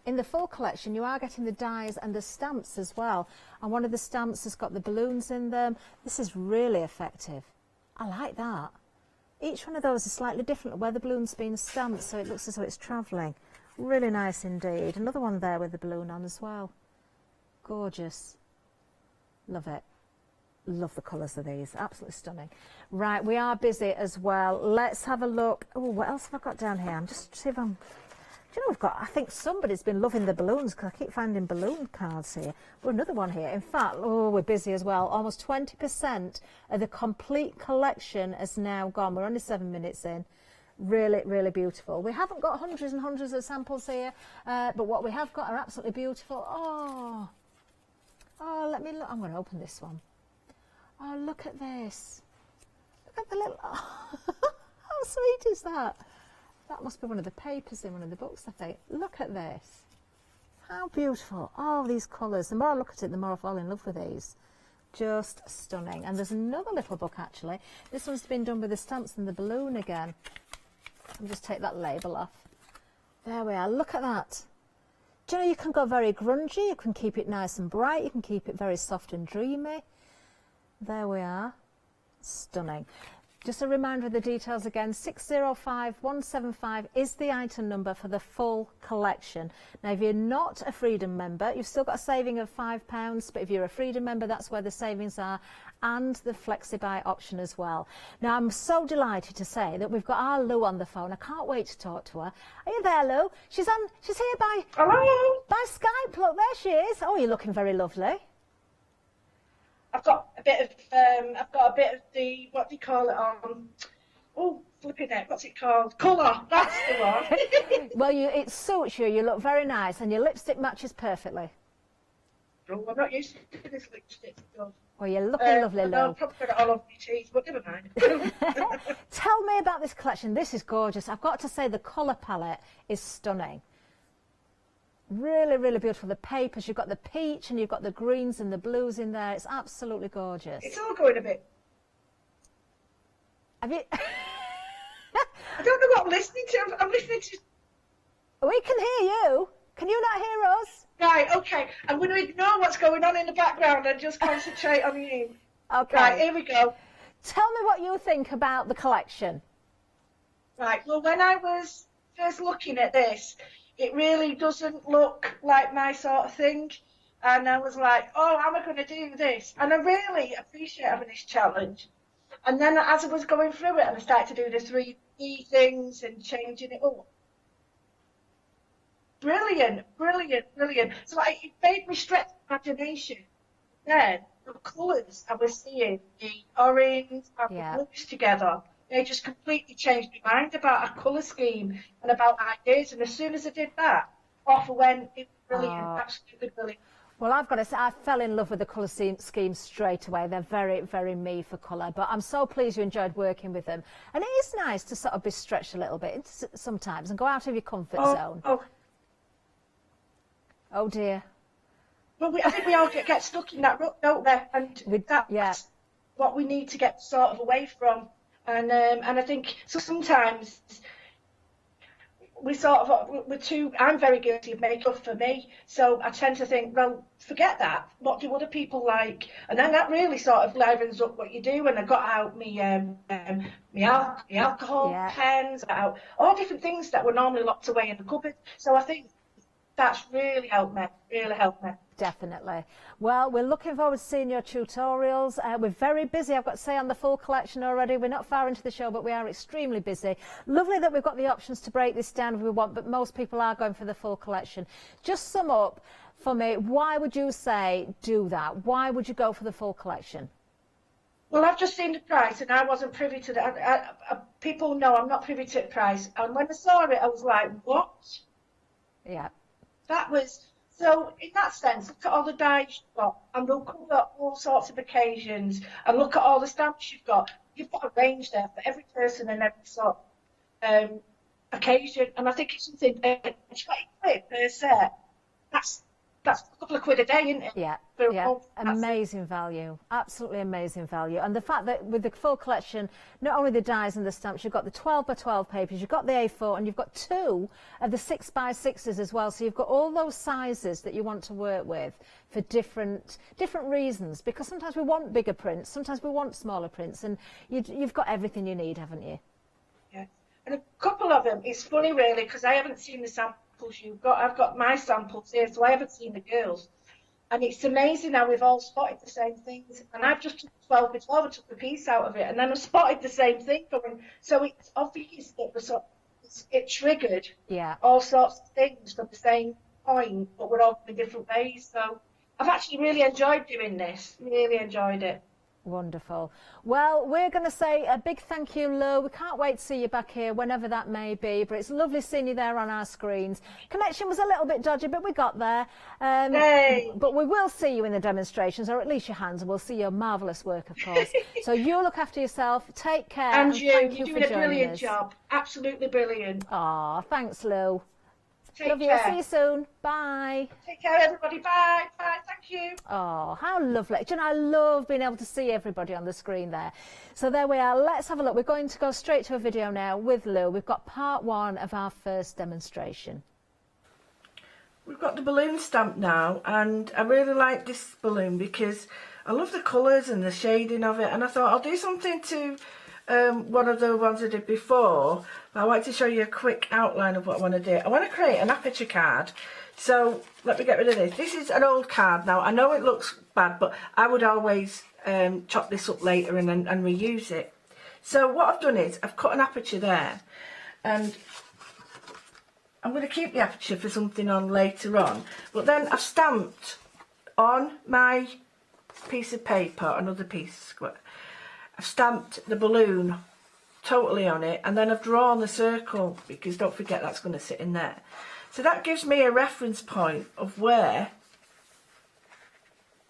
X: in the full collection, you are getting the dies and the stamps as well. And one of the stamps has got the balloons in them. This is really effective. I like that. Each one of those is slightly different where the balloon's been stamped, so it looks as though it's travelling. Really nice indeed. Another one there with the balloon on as well. Gorgeous. Love it. Love the colours of these. Absolutely stunning. Right, we are busy as well. Let's have a look. Oh, what else have I got down here? I'm just see if I'm... Do you know, I think somebody's been loving the balloons because I keep finding balloon cards here. Well, another one here. In fact, oh, we're busy as well. Almost 20% of the complete collection has now gone. We're only 7 minutes in. Really, really beautiful. We haven't got hundreds and hundreds of samples here, but what we have got are absolutely beautiful. Oh, let me look. I'm going to open this one. Oh, look at this. Look at the little... Oh, how sweet is that? That must be one of the papers in one of the books, I think. Look at this. How beautiful. Oh, these colours. The more I look at it, the more I fall in love with these. Just stunning. And there's another little book, actually. This one's been done with the stamps and the balloon again. Let me just take that label off. There we are. Look at that. Do you know, you can go very grungy. You can keep it nice and bright. You can keep it very soft and dreamy. There we are. Stunning. Just a reminder of the details again, 605175 is the item number for the full collection. Now, if you're not a Freedom member, you've still got a saving of £5, but if you're a Freedom member, that's where the savings are, and the Flexi-Buy option as well. Now, I'm so delighted to say that we've got our Lou on the phone. I can't wait to talk to her. Are you there, Lou? She's here by... Hello? By Skype. Look, there she is. Oh, you're looking very lovely.
D: I've got a bit of the, what do you call it oh, flipping it, what's it called? Colour, that's the one.
X: Well, it suits you, you look very nice, and your lipstick matches perfectly.
D: Oh, I'm not used to this lipstick. So.
X: Well, you're looking lovely, Lou.
D: I'll probably put it all over my teeth, but never mind.
X: Tell me about this collection. This is gorgeous. I've got to say the colour palette is stunning. Really, really beautiful. The papers, you've got the peach and you've got the greens and the blues in there. It's absolutely gorgeous.
D: It's all going a bit...
X: Have you...
D: I don't know what I'm listening to. I'm listening to...
X: We can hear you. Can you not hear us?
D: Right, okay. I'm going to ignore what's going on in the background and just concentrate on you.
X: Okay.
D: Right, here we go.
X: Tell me what you think about the collection.
D: Right, well, when I was first looking at this, it really doesn't look like my sort of thing. And I was like, oh, how am I going to do this? And I really appreciate having this challenge. And then as I was going through it, and I started to do the 3D things and changing it up. Brilliant, brilliant, brilliant. So it made me stretch my imagination. Then the colours I was seeing, the orange and the blues together, they just completely changed my mind about a colour scheme and about ideas. And as soon as I did that, off I went. It was brilliant, absolutely brilliant.
X: Well, I've got to say, I fell in love with the colour scheme straight away. They're very, very me for colour. But I'm so pleased you enjoyed working with them. And it is nice to sort of be stretched a little bit sometimes and go out of your comfort zone. Oh, dear.
D: Well, I think we all get stuck in that rut, don't we? And that's what we need to get sort of away from. And I think sometimes I'm very guilty of makeup for me, so I tend to think, well, forget that. What do other people like? And then that really sort of livens up what you do. And I got out my alcohol pens, out all different things that were normally locked away in the cupboard. So I think that's really helped me.
X: Definitely. Well, we're looking forward to seeing your tutorials. We're very busy, I've got to say, on the full collection already. We're not far into the show, but we are extremely busy. Lovely that we've got the options to break this down if we want, but most people are going for the full collection. Just sum up for me, why would you say do that? Why would you go for the full collection?
D: Well, I've just seen the price and I wasn't privy to that. People know I'm not privy to the price. And when I saw it, I was like, what?
X: Yeah.
D: That was So in that sense, look at all the dies you've got, and they'll cover all sorts of occasions. And look at all the stamps you've got. You've got a range there for every person and every sort of occasion. And I think it's something 20 quid per set. That's a couple of quid a day, isn't it?
X: Yeah,
D: For
X: yeah,
D: that's
X: amazing value, absolutely amazing value. And the fact that with the full collection, not only the dies and the stamps, you've got the 12 by 12 papers, you've got the A4, and you've got 2 of the 6 by 6s as well. So you've got all those sizes that you want to work with for different reasons. Because sometimes we want bigger prints, sometimes we want smaller prints, and you've got everything you need, haven't you?
D: Yeah, and a couple of them. It's funny, really, because I haven't seen the samples you've got. I've got my samples here, so I haven't seen the girls. And it's amazing how we've all spotted the same things. And I've just took 12 by 12 and took the piece out of it, and then I've spotted the same thing going. So it's obvious that it triggered all sorts of things from the same point, but we're all in different ways. So I've actually really enjoyed doing this. Really enjoyed it.
X: Wonderful. Well, we're going to say a big thank you, Lou. We can't wait to see you back here whenever that may be, but it's lovely seeing you there on our screens. Connection was a little bit dodgy, but we got there. But we will see you in the demonstrations, or at least your hands, and we'll see your marvellous work, of course. So you look after yourself, take care,
D: And
X: thank you
D: you're
X: for
D: doing a
X: joining
D: brilliant
X: us.
D: job. Absolutely brilliant.
X: Aw, thanks, Lou.
D: Take
X: Love you.
D: care.
X: See you soon. Bye.
D: Take care, everybody. Bye. Bye. Thank you.
X: Oh, how lovely. Do you know, I love being able to see everybody on the screen there. So there we are. Let's have a look. We're going to go straight to a video now with Lou. We've got part 1 of our first demonstration.
D: We've got the balloon stamp now, and I really like this balloon because I love the colours and the shading of it, and I thought I'll do something to one of the ones I did before. But I want to show you a quick outline of what I want to do. I want to create an aperture card. So let me get rid of this. This is an old card now. I know it looks bad, but I would always chop this up later and reuse it. So what I've done is I've cut an aperture there, and I'm going to keep the aperture for something on later on. But then I've stamped on my piece of paper, another piece, I've stamped the balloon totally on it, and then I've drawn the circle, because don't forget that's going to sit in there. So that gives me a reference point of where,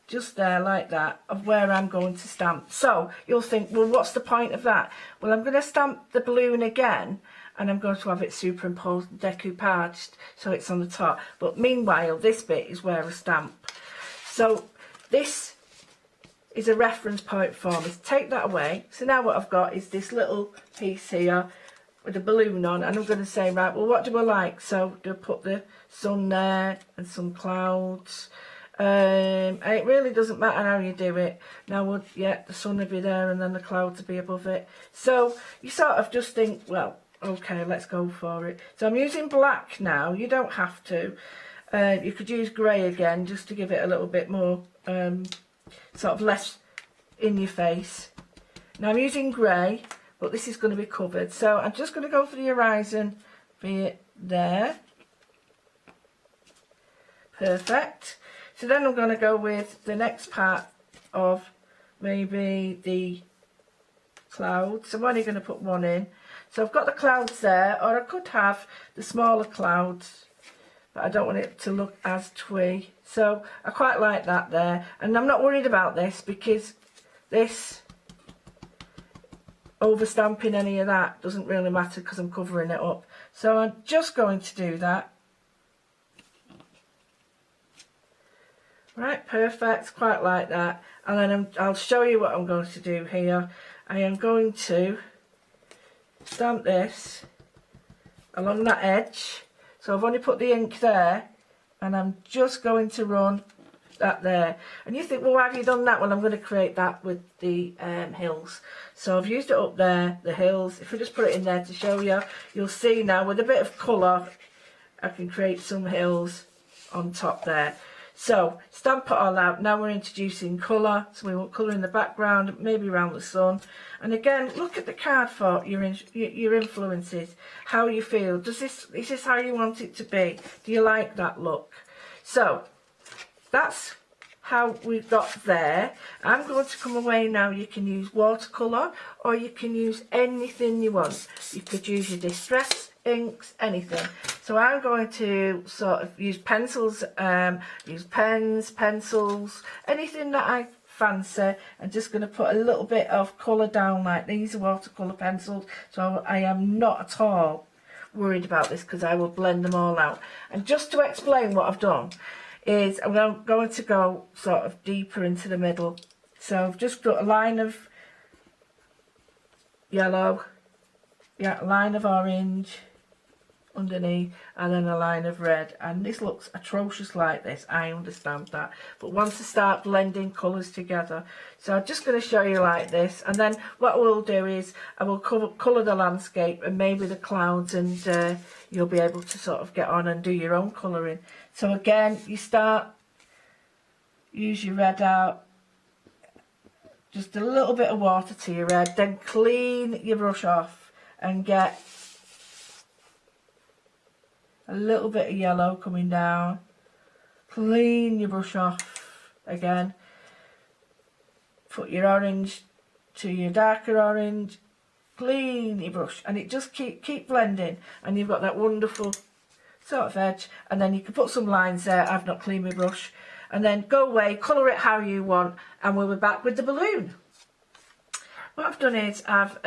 D: just there like that, of where I'm going to stamp. So you'll think, well, what's the point of that? Well, I'm going to stamp the balloon again, and I'm going to have it superimposed and decoupaged so it's on the top. But meanwhile, this bit is where I stamp. So this is a reference point for me. Take that away. So now what I've got is this little piece here with a balloon on, and I'm going to say, right, well, what do I like? So do I put the sun there and some clouds? And it really doesn't matter how you do it. Now, yeah, the sun will be there and then the clouds will be above it. So you sort of just think, well, okay, let's go for it. So I'm using black now. You don't have to. You could use grey again just to give it a little bit more, sort of less in your face. Now I'm using grey, but this is going to be covered. So I'm just going to go for the horizon bit there. Perfect. So then I'm going to go with the next part of maybe the clouds. I'm only going to put one in. So I've got the clouds there, or I could have the smaller clouds, but I don't want it to look as twee. So I quite like that there. And I'm not worried about this because this over stamping any of that doesn't really matter because I'm covering it up. So I'm just going to do that. Right, perfect, quite like that. And then I'll show you what I'm going to do here. I am going to stamp this along that edge. So I've only put the ink there, and I'm just going to run that there. And you think, well, why have you done that? Well, I'm going to create that with the hills. So I've used it up there, the hills. If I just put it in there to show you, you'll see now with a bit of colour, I can create some hills on top there. So stamp it all out. Now we're introducing colour. So we want colour in the background, maybe around the sun. And again, look at the card for your influences, how you feel. Is this how you want it to be? Do you like that look? So that's how we've got there. I'm going to come away now. You can use watercolour or you can use anything you want. You could use your distress inks, anything. So I'm going to sort of use pencils, use pens, pencils, anything that I fancy. I'm just going to put a little bit of colour down, like these are watercolour pencils, so I am not at all worried about this because I will blend them all out. And just to explain what I've done is I'm going to go sort of deeper into the middle. So I've just got a line of yellow, yeah, a line of orange underneath, and then a line of red, and this looks atrocious like this, I understand that, but once I start blending colours together, so I'm just going to show you like this, and then what we'll do is I will colour the landscape and maybe the clouds, and you'll be able to sort of get on and do your own colouring. So again, you start, use your red out, just a little bit of water to your red, then clean your brush off and get a little bit of yellow coming down. Clean your brush off again. Put your orange to your darker orange. Clean your brush, and it just keep blending, and you've got that wonderful sort of edge. And then you can put some lines there. I've not cleaned my brush. And then go away, colour it how you want, and we'll be back with the balloon. What I've done is I've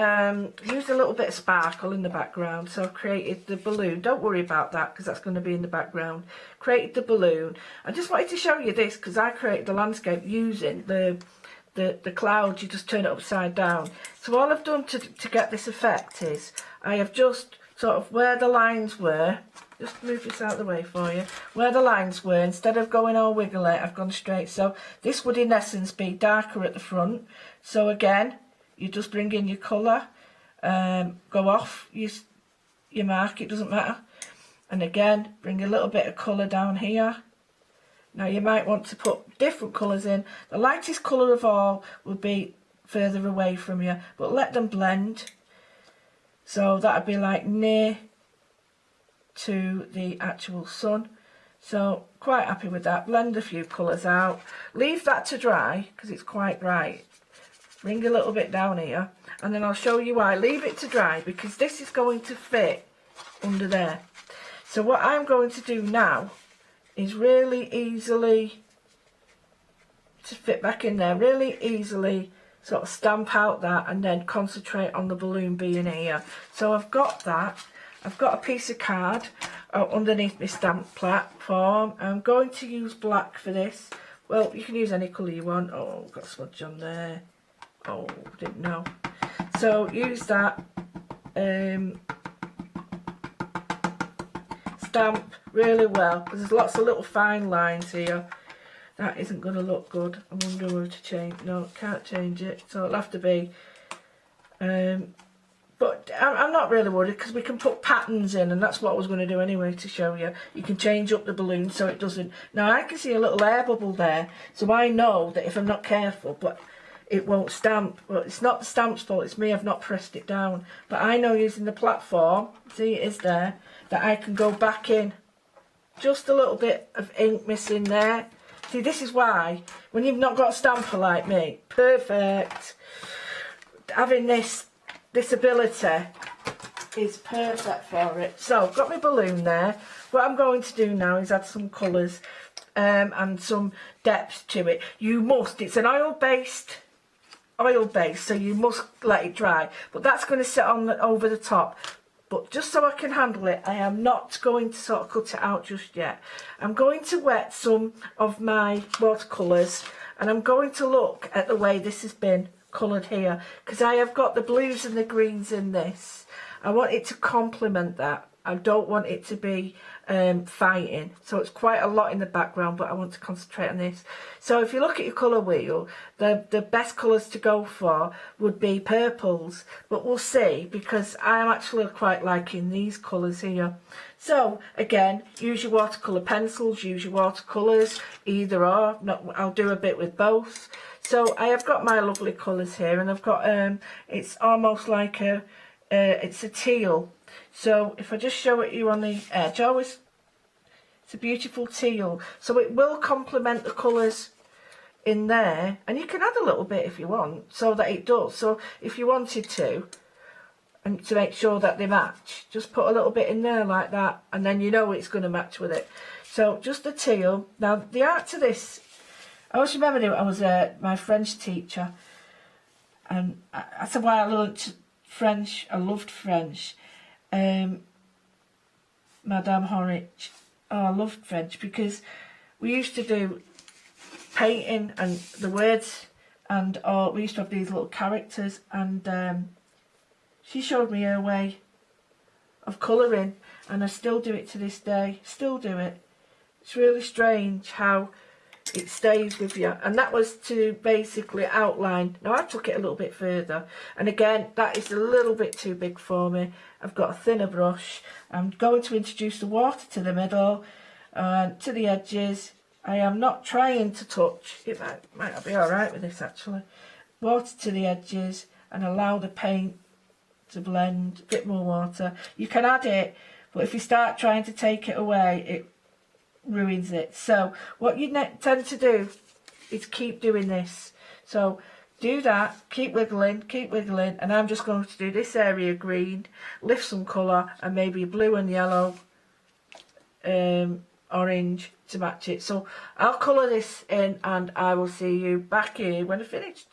D: used a little bit of sparkle in the background, so I've created the balloon. Don't worry about that because that's going to be in the background. Created the balloon. I just wanted to show you this because I created the landscape using the clouds. You just turn it upside down. So all I've done to get this effect is I have just sort of where the lines were, just move this out of the way for you, where the lines were, instead of going all wiggly, I've gone straight. So this would in essence be darker at the front. So again, you just bring in your colour, go off your mark, it doesn't matter, and again bring a little bit of colour down here. Now you might want to put different colours in. The lightest colour of all will be further away from you, but let them blend. So that would be like near to the actual sun. So quite happy with that. Blend a few colours out, leave that to dry because it's quite bright. Bring a little bit down here, and then I'll show you why. Leave it to dry because this is going to fit under there. So what I'm going to do now is really easily, to fit back in there, really easily sort of stamp out that and then concentrate on the balloon being here. So I've got that. I've got a piece of card underneath my stamp platform. I'm going to use black for this. Well, you can use any colour you want. Oh, got a smudge on there. Oh, didn't know. So use that. Stamp really well because there's lots of little fine lines here. That isn't going to look good. I wonder where to change. No, can't change it. So it'll have to be. But I'm not really worried because we can put patterns in, and that's what I was going to do anyway to show you. You can change up the balloon so it doesn't. Now I can see a little air bubble there, so I know that if I'm not careful, but it won't stamp. Well, it's not the stamp's fault, it's me, I've not pressed it down. But I know using the platform, see it is there, that I can go back in. Just a little bit of ink missing there. See, this is why, when you've not got a stamper like me, perfect. Having this ability is perfect for it. So, I've got my balloon there. What I'm going to do now is add some colours and some depth to it. You must, it's an oil-based, so you must let it dry. But that's going to sit on over the top. But just so I can handle it, I am not going to sort of cut it out just yet. I'm going to wet some of my watercolours, and I'm going to look at the way this has been coloured here, because I have got the blues and the greens in this. I want it to complement that. I don't want it to be fighting. So it's quite a lot in the background, but I want to concentrate on this. So if you look at your colour wheel, the best colours to go for would be purples. But we'll see, because I'm actually quite liking these colours here. So again, use your watercolour pencils, use your watercolours, either or. I'll do a bit with both. So I have got my lovely colours here, and I've got, it's almost like it's a teal. So if I just show it you on the edge, it's a beautiful teal. So it will complement the colours in there, and you can add a little bit if you want, so that it does. So if you wanted to, and to make sure that they match. Just put a little bit in there like that, and then you know it's going to match with it. So just a teal. Now the art to this, I always remember I was my French teacher, and that's why I learnt French. I loved French. Madame Horwich. Oh, I loved French because we used to do painting and the words, and we used to have these little characters, and she showed me her way of colouring, and I still do it to this day. Still do it. It's really strange how it stays with you. And that was to basically outline. Now I took it a little bit further, and again that is a little bit too big for me. I've got a thinner brush. I'm going to introduce the water to the middle and to the edges. I am not trying to touch. It might not be alright with this actually. Water to the edges and allow the paint to blend. A bit more water. You can add it, but if you start trying to take it away, it ruins it. So what you tend to do is keep doing this. So do that, keep wiggling, and I'm just going to do this area green, lift some colour, and maybe blue and yellow, orange to match it. So I'll colour this in, and I will see you back here when I've finished.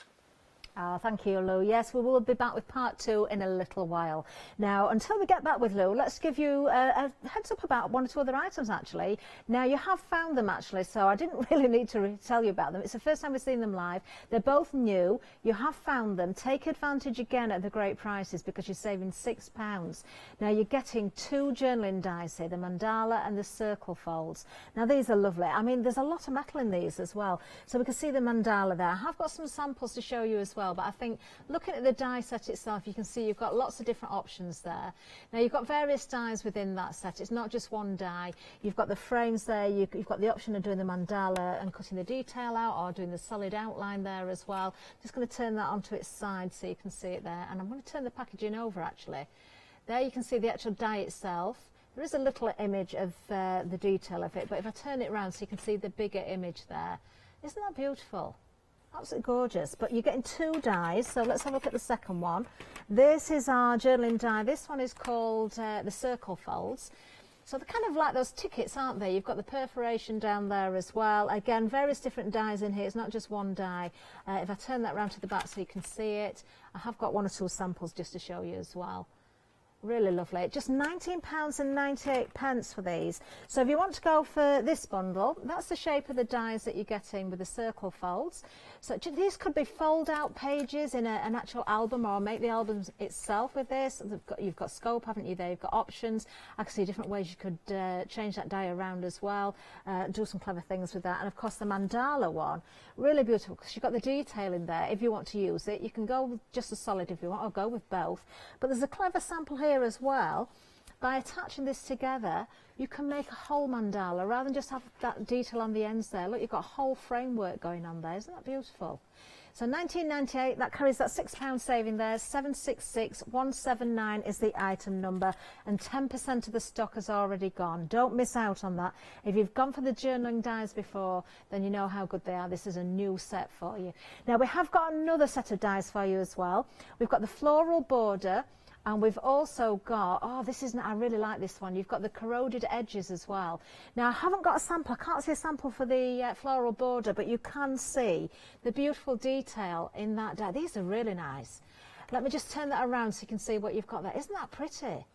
X: Oh, thank you, Lou. Yes, we will be back with part 2 in a little while. Now, until we get back with Lou, let's give you a heads up about one or two other items, actually. Now, you have found them, actually, so I didn't really need to tell you about them. It's the first time we've seen them live. They're both new. You have found them. Take advantage again at the great prices because you're saving £6. Now, you're getting 2 journaling dies here, the mandala and the circle folds. Now, these are lovely. I mean, there's a lot of metal in these as well. So we can see the mandala there. I have got some samples to show you as well. But I think looking at the die set itself, you can see you've got lots of different options there. Now you've got various dies within that set. It's not just one die. You've got the frames there. You've got the option of doing the mandala and cutting the detail out, or doing the solid outline there as well. Just going to turn that onto its side so you can see it there. And I'm going to turn the packaging over actually. There you can see the actual die itself. There is a little image of the detail of it, but if I turn it around so you can see the bigger image there. Isn't that beautiful? Absolutely gorgeous. But you're getting 2 dies, so let's have a look at the second one. This is our journaling die. This one is called the circle folds. So they're kind of like those tickets, aren't they? You've got the perforation down there as well. Again, various different dies in here. It's not just one die. If I turn that round to the back so you can see it, I have got 1 or 2 samples just to show you as well. Really lovely. Just £19.98 for these. So if you want to go for this bundle, that's the shape of the dies that you're getting with the circle folds. So these could be fold out pages in an actual album, or make the album itself with this. You've got scope, haven't you there? You've got options. I can see different ways you could change that die around as well. Do some clever things with that. And of course the mandala one, really beautiful because you've got the detail in there. If you want to use it, you can go with just a solid if you want, or go with both. But there's a clever sample here as well. By attaching this together, you can make a whole mandala rather than just have that detail on the ends there. Look, you've got a whole framework going on there. Isn't that beautiful? So £19.98, that carries that £6 saving there. 766179 is the item number, and 10% of the stock has already gone. Don't miss out on that. If you've gone for the journaling dies before, then you know how good they are. This is a new set for you. Now we have got another set of dies for you as well. We've got the floral border. And we've also got, I really like this one. You've got the corroded edges as well. Now, I haven't got a sample. I can't see a sample for the floral border, but you can see the beautiful detail in that die. These are really nice. Let me just turn that around so you can see what you've got there. Isn't that pretty?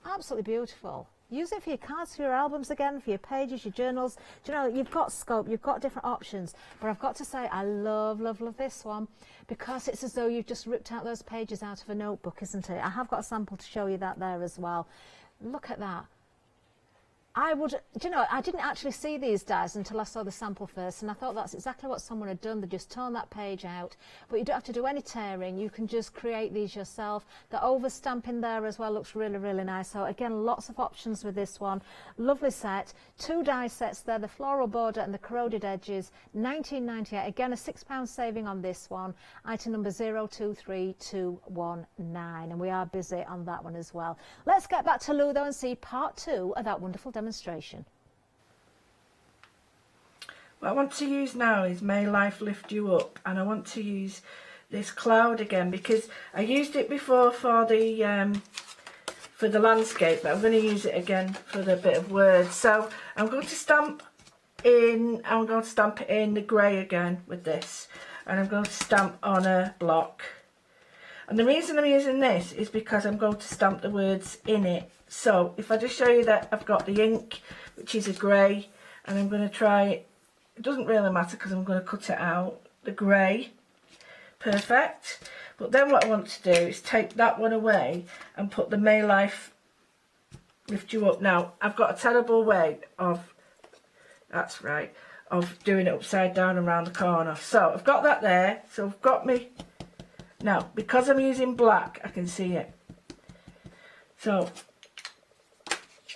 X: Absolutely beautiful. Use it for your cards, for your albums again, for your pages, your journals. Do you know, you've got scope, you've got different options. But I've got to say, I love, love, love this one because it's as though you've just ripped out those pages out of a notebook, isn't it? I have got a sample to show you that there as well. Look at that. I didn't actually see these dies until I saw the sample first, and I thought that's exactly what someone had done. They just torn that page out, but you don't have to do any tearing. You can just create these yourself. The overstamping there as well looks really, really nice. So again, lots of options with this one. Lovely set. 2 die sets there, the floral border and the corroded edges. £19.98. Again, a £6 saving on this one. Item number 023219, and we are busy on that one as well. Let's get back to Lou though and see part 2 of that wonderful demonstration. What
D: I want to use now is May Life Lift You Up, and I want to use this cloud again, because I used it before for the landscape, but I'm going to use it again for the bit of words. So I'm going to stamp in the grey again with this, and I'm going to stamp on a block. And the reason I'm using this is because I'm going to stamp the words in it. So if I just show you that I've got the ink, which is a grey, and I'm going to try it doesn't really matter because I'm going to cut it out, the grey, perfect. But then what I want to do is take that one away and put the May Life Lift You Up. Now I've got a terrible way of, that's right, of doing it upside down around the corner. So I've got that there, so I've got me, now because I'm using black I can see it. So,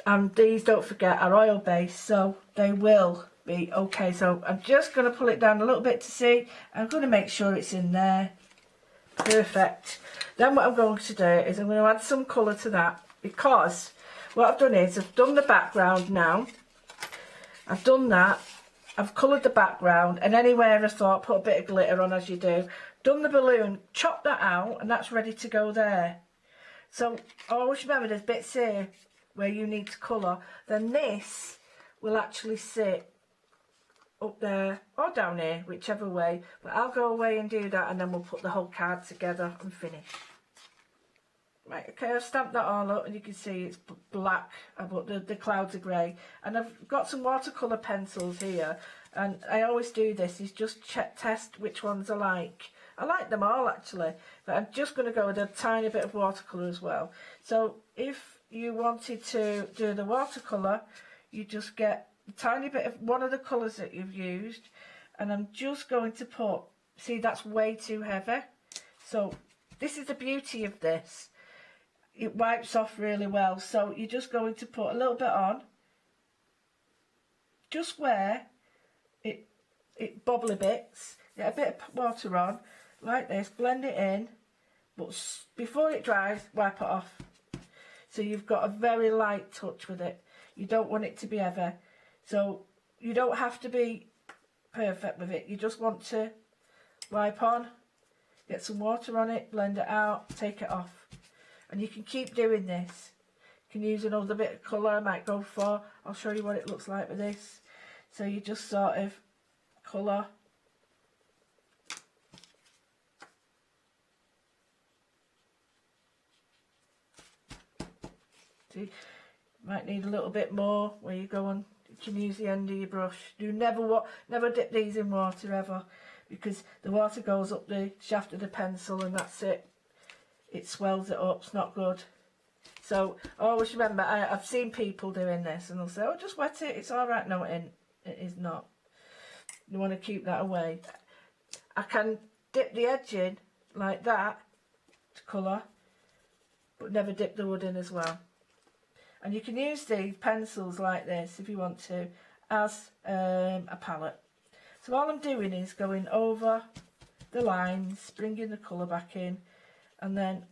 D: and these, don't forget, are oil based, so they will be okay. So I'm just going to pull it down a little bit to see. I'm going to make sure it's in there. Perfect. Then what I'm going to do is I'm going to add some colour to that, because what I've done is I've done the background now. I've done that. I've coloured the background, and anywhere I thought put a bit of glitter on, as you do. Done the balloon, chopped that out, and that's ready to go there. So always remember there's bits here where you need to colour. Then this will actually sit up there or down here, whichever way. But I'll go away and do that, and then we'll put the whole card together and finish. Right, okay, I've stamped that all up, and you can see it's black, but the clouds are grey. And I've got some watercolour pencils here, and I always do this, is just test which ones I like. I like them all actually, but I'm just going to go with a tiny bit of watercolour as well. So if you wanted to do the watercolour, you just get a tiny bit of one of the colours that you've used, and I'm just going to put, see, that's way too heavy. So this is the beauty of this. It wipes off really well. So you're just going to put a little bit on, just where it bobbly bits, get a bit of water on, like this, blend it in, but before it dries, wipe it off. So you've got a very light touch with it. You don't want it to be heavy. So you don't have to be perfect with it. You just want to wipe on, get some water on it, blend it out, take it off. And you can keep doing this. You can use another bit of colour I might go for. I'll show you what it looks like with this. So you just sort of colour. See, might need a little bit more where you go on. You can use the end of your brush. Do never dip these in water ever, because the water goes up the shaft of the pencil and that's it. It swells it up. It's not good. So always remember, I've seen people doing this and they'll say, "Oh, just wet it. It's all right." No, it is not. You want to keep that away. I can dip the edge in like that to colour, but never dip the wood in as well. And you can use these pencils like this if you want to as a palette. So all I'm doing is going over the lines, bringing the colour back in, and then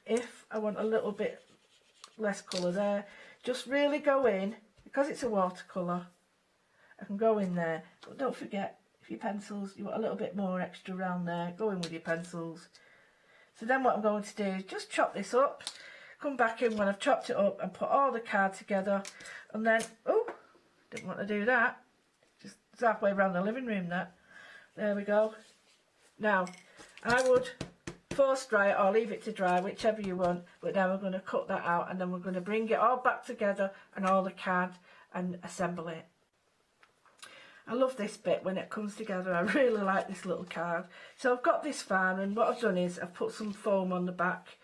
D: if I want a little bit less colour there, just really go in, because it's a watercolour, I can go in there. But don't forget, if your pencils, you want a little bit more extra around there, go in with your pencils. So then what I'm going to do is just chop this up, come back in when I've chopped it up and put all the card together, and then, oh, didn't want to do that, just halfway around the living room that. There we go. Now, I would force dry it or leave it to dry, whichever you want, but now we're going to cut that out, and then we're going to bring it all back together and all the card and assemble it. I love this bit when it comes together. I really like this little card. So I've got this far, and what I've done is I've put some foam on the back,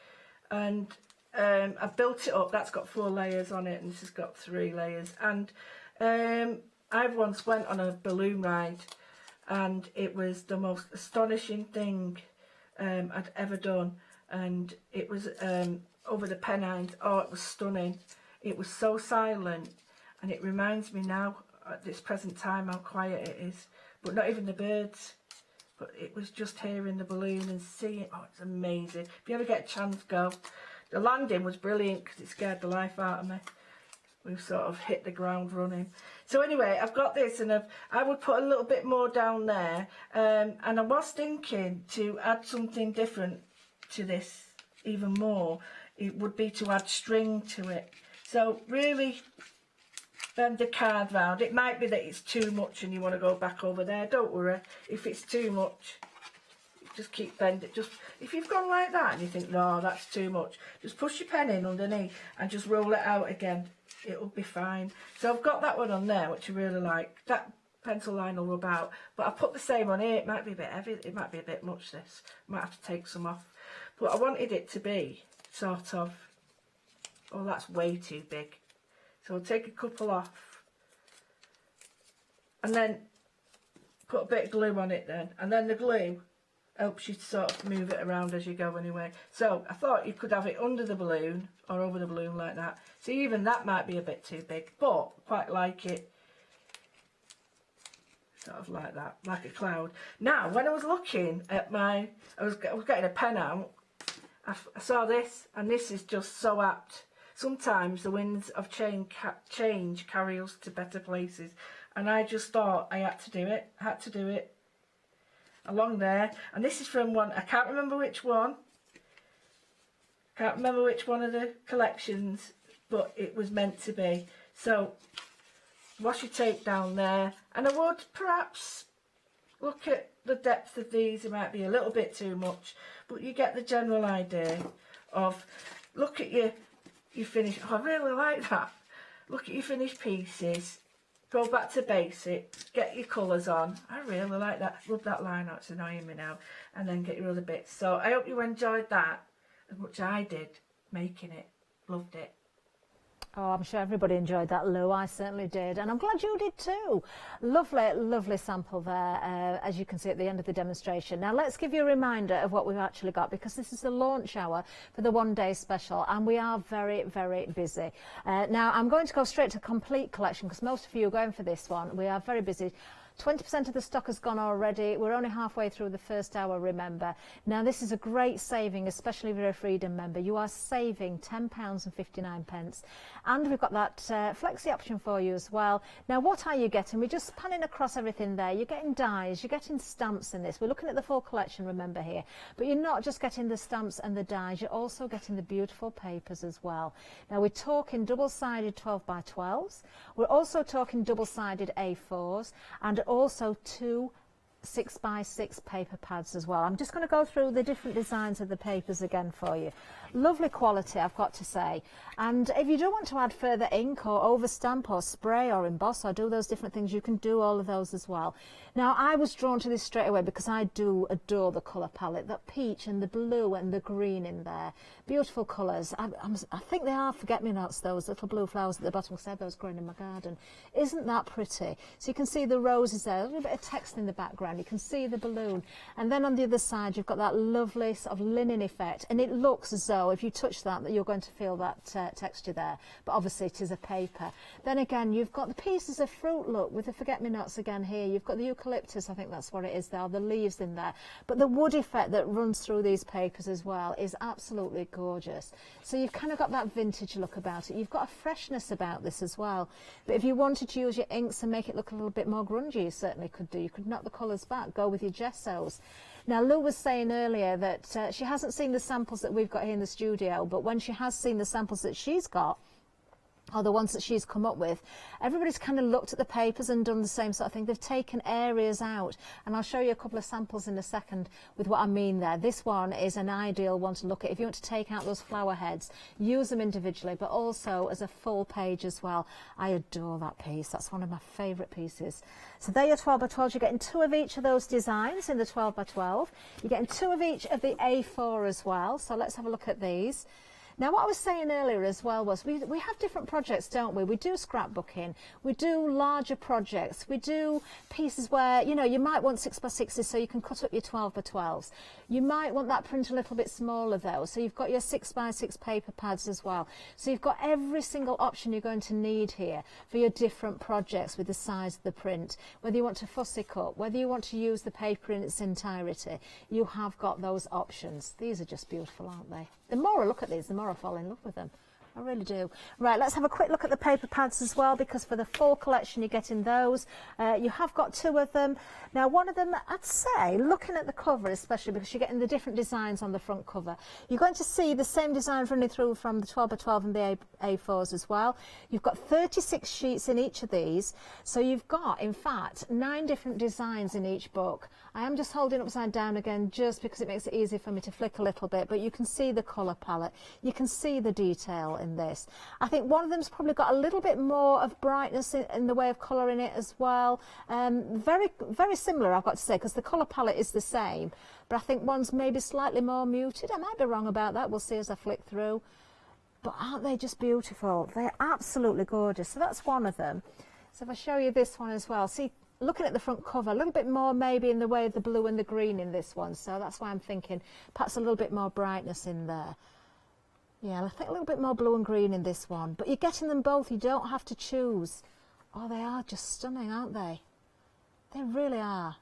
D: and I've built it up. That's got 4 layers on it, and this has got 3 layers. And I once went on a balloon ride, and it was the most astonishing thing I'd ever done. And it was over the Pennines. Oh, it was stunning. It was so silent, and it reminds me now at this present time how quiet it is. But not even the birds. But it was just hearing the balloon and seeing. Oh, it's amazing. If you ever get a chance, go. The landing was brilliant because it scared the life out of me. we've sort of hit the ground running. So anyway, I've got this, and I would put a little bit more down there, and I was thinking to add something different to this even more. It would be to add string to it. So really bend the card round. It might be that it's too much and you want to go back over there. Don't worry if it's too much. Just keep bending. Just if you've gone like that and you think, no, that's too much, just push your pen in underneath and just roll it out again. It'll be fine. So I've got that one on there, which I really like. That pencil line will rub out, but I put the same on here. It might be a bit heavy. It might be a bit much, this. Might have to take some off. But I wanted it to be sort of, oh, that's way too big. So I'll take a couple off and then put a bit of glue on it then. And then the glue helps you to sort of move it around as you go anyway. So I thought you could have it under the balloon or over the balloon like that. So even that might be a bit too big, but quite like it sort of like that, like a cloud. Now, when I was looking at I was getting a pen out, I saw this, and this is just so apt. Sometimes the winds of change carry us to better places, and I just thought I had to do it. Along there, and this is from one, I can't remember which one. Can't remember which one of the collections, but it was meant to be. So washi tape down there, and I would perhaps look at the depth of these. It might be a little bit too much, but you get the general idea of, look at your finished, oh, I really like that. Look at your finished pieces, go back to basics, get your colours on. I really like that. Rub that line out, it's annoying me now. And then get your other bits. So I hope you enjoyed that as much as I did making it. Loved it.
X: Oh, I'm sure everybody enjoyed that, Lou. I certainly did. And I'm glad you did too. Lovely, lovely sample there, as you can see at the end of the demonstration. Now, let's give you a reminder of what we've actually got, because this is the launch hour for the one-day special, and we are very, very busy. Now, I'm going to go straight to complete collection, because most of you are going for this one. We are very busy. 20% of the stock has gone already. We're only halfway through the first hour, remember. Now, this is a great saving, especially if you're a Freedom member. You are saving £10.59. And we've got that flexi option for you as well. Now, what are you getting? We're just panning across everything there. You're getting dies, you're getting stamps in this. We're looking at the full collection, remember, here. But you're not just getting the stamps and the dies, you're also getting the beautiful papers as well. Now, we're talking double-sided 12x12s. We're also talking double-sided A4s, and also 2 6x6 paper pads as well. I'm just going to go through the different designs of the papers again for you. Lovely quality, I've got to say. And if you do want to add further ink or overstamp or spray or emboss or do those different things, you can do all of those as well. Now, I was drawn to this straight away because I do adore the colour palette, that peach and the blue and the green in there. Beautiful colours. I think they are forget-me-nots, those little blue flowers at the bottom, because I had those growing in my garden. Isn't that pretty? So you can see the roses there, a little bit of text in the background. You can see the balloon. And then on the other side, you've got that lovely sort of linen effect. And it looks as though if you touch that you're going to feel that texture there. But obviously it is a paper. Then again, you've got the pieces of fruit, look, with the forget-me-nots again here. You've got the eucalyptus, I think that's what it is there, the leaves in there. But the wood effect that runs through these papers as well is absolutely gorgeous. So you've kind of got that vintage look about it. You've got a freshness about this as well. But if you wanted to use your inks and make it look a little bit more grungy, you certainly could do. You could knock the colours back, go with your gessos. Now, Lou was saying earlier that she hasn't seen the samples that we've got here in the studio, but when she has seen the samples that she's got, or the ones that she's come up with, everybody's kind of looked at the papers and done the same sort of thing. They've taken areas out, and I'll show you a couple of samples in a second with what I mean there. This one is an ideal one to look at if you want to take out those flower heads, use them individually, but also as a full page as well. I adore that piece. That's one of my favourite pieces. So there you're 12x12. You're getting 2 of each of those designs in the 12x12. You're getting 2 of each of the A4 as well. So let's have a look at these. Now, what I was saying earlier as well was we have different projects, don't we? We do scrapbooking, we do larger projects, we do pieces where, you know, you might want 6x6s so you can cut up your 12x12s. You might want that print a little bit smaller though, so you've got your 6x6 paper pads as well. So you've got every single option you're going to need here for your different projects with the size of the print. Whether you want to fussy cut, whether you want to use the paper in its entirety, you have got those options. These are just beautiful, aren't they? The more I look at these, the more I fall in love with them. I really do. Right, let's have a quick look at the paper pads as well, because for the fall collection you're getting those. You have got 2 of them. Now one of them, I'd say, looking at the cover especially, because you're getting the different designs on the front cover, you're going to see the same design running through from the 12x12 and the A4s as well. You've got 36 sheets in each of these, so you've got, in fact, 9 different designs in each book. I am just holding upside down again just because it makes it easy for me to flick a little bit, but you can see the colour palette, you can see the detail in this. I think one of them's probably got a little bit more of brightness in the way of colour in it as well. Very, very similar, I've got to say, because the colour palette is the same, but I think one's maybe slightly more muted. I might be wrong about that, we'll see as I flick through. But aren't they just beautiful? They're absolutely gorgeous. So that's one of them. So if I show you this one as well, see, looking at the front cover, a little bit more maybe in the way of the blue and the green in this one, so that's why I'm thinking perhaps a little bit more brightness in there. Yeah, I think a little bit more blue and green in this one, but you're getting them both, you don't have to choose. Oh, they are just stunning, aren't they? They really are.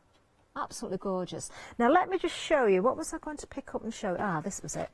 X: Absolutely gorgeous. Now let me just show you, what was I going to pick up and show you? Ah, this was it.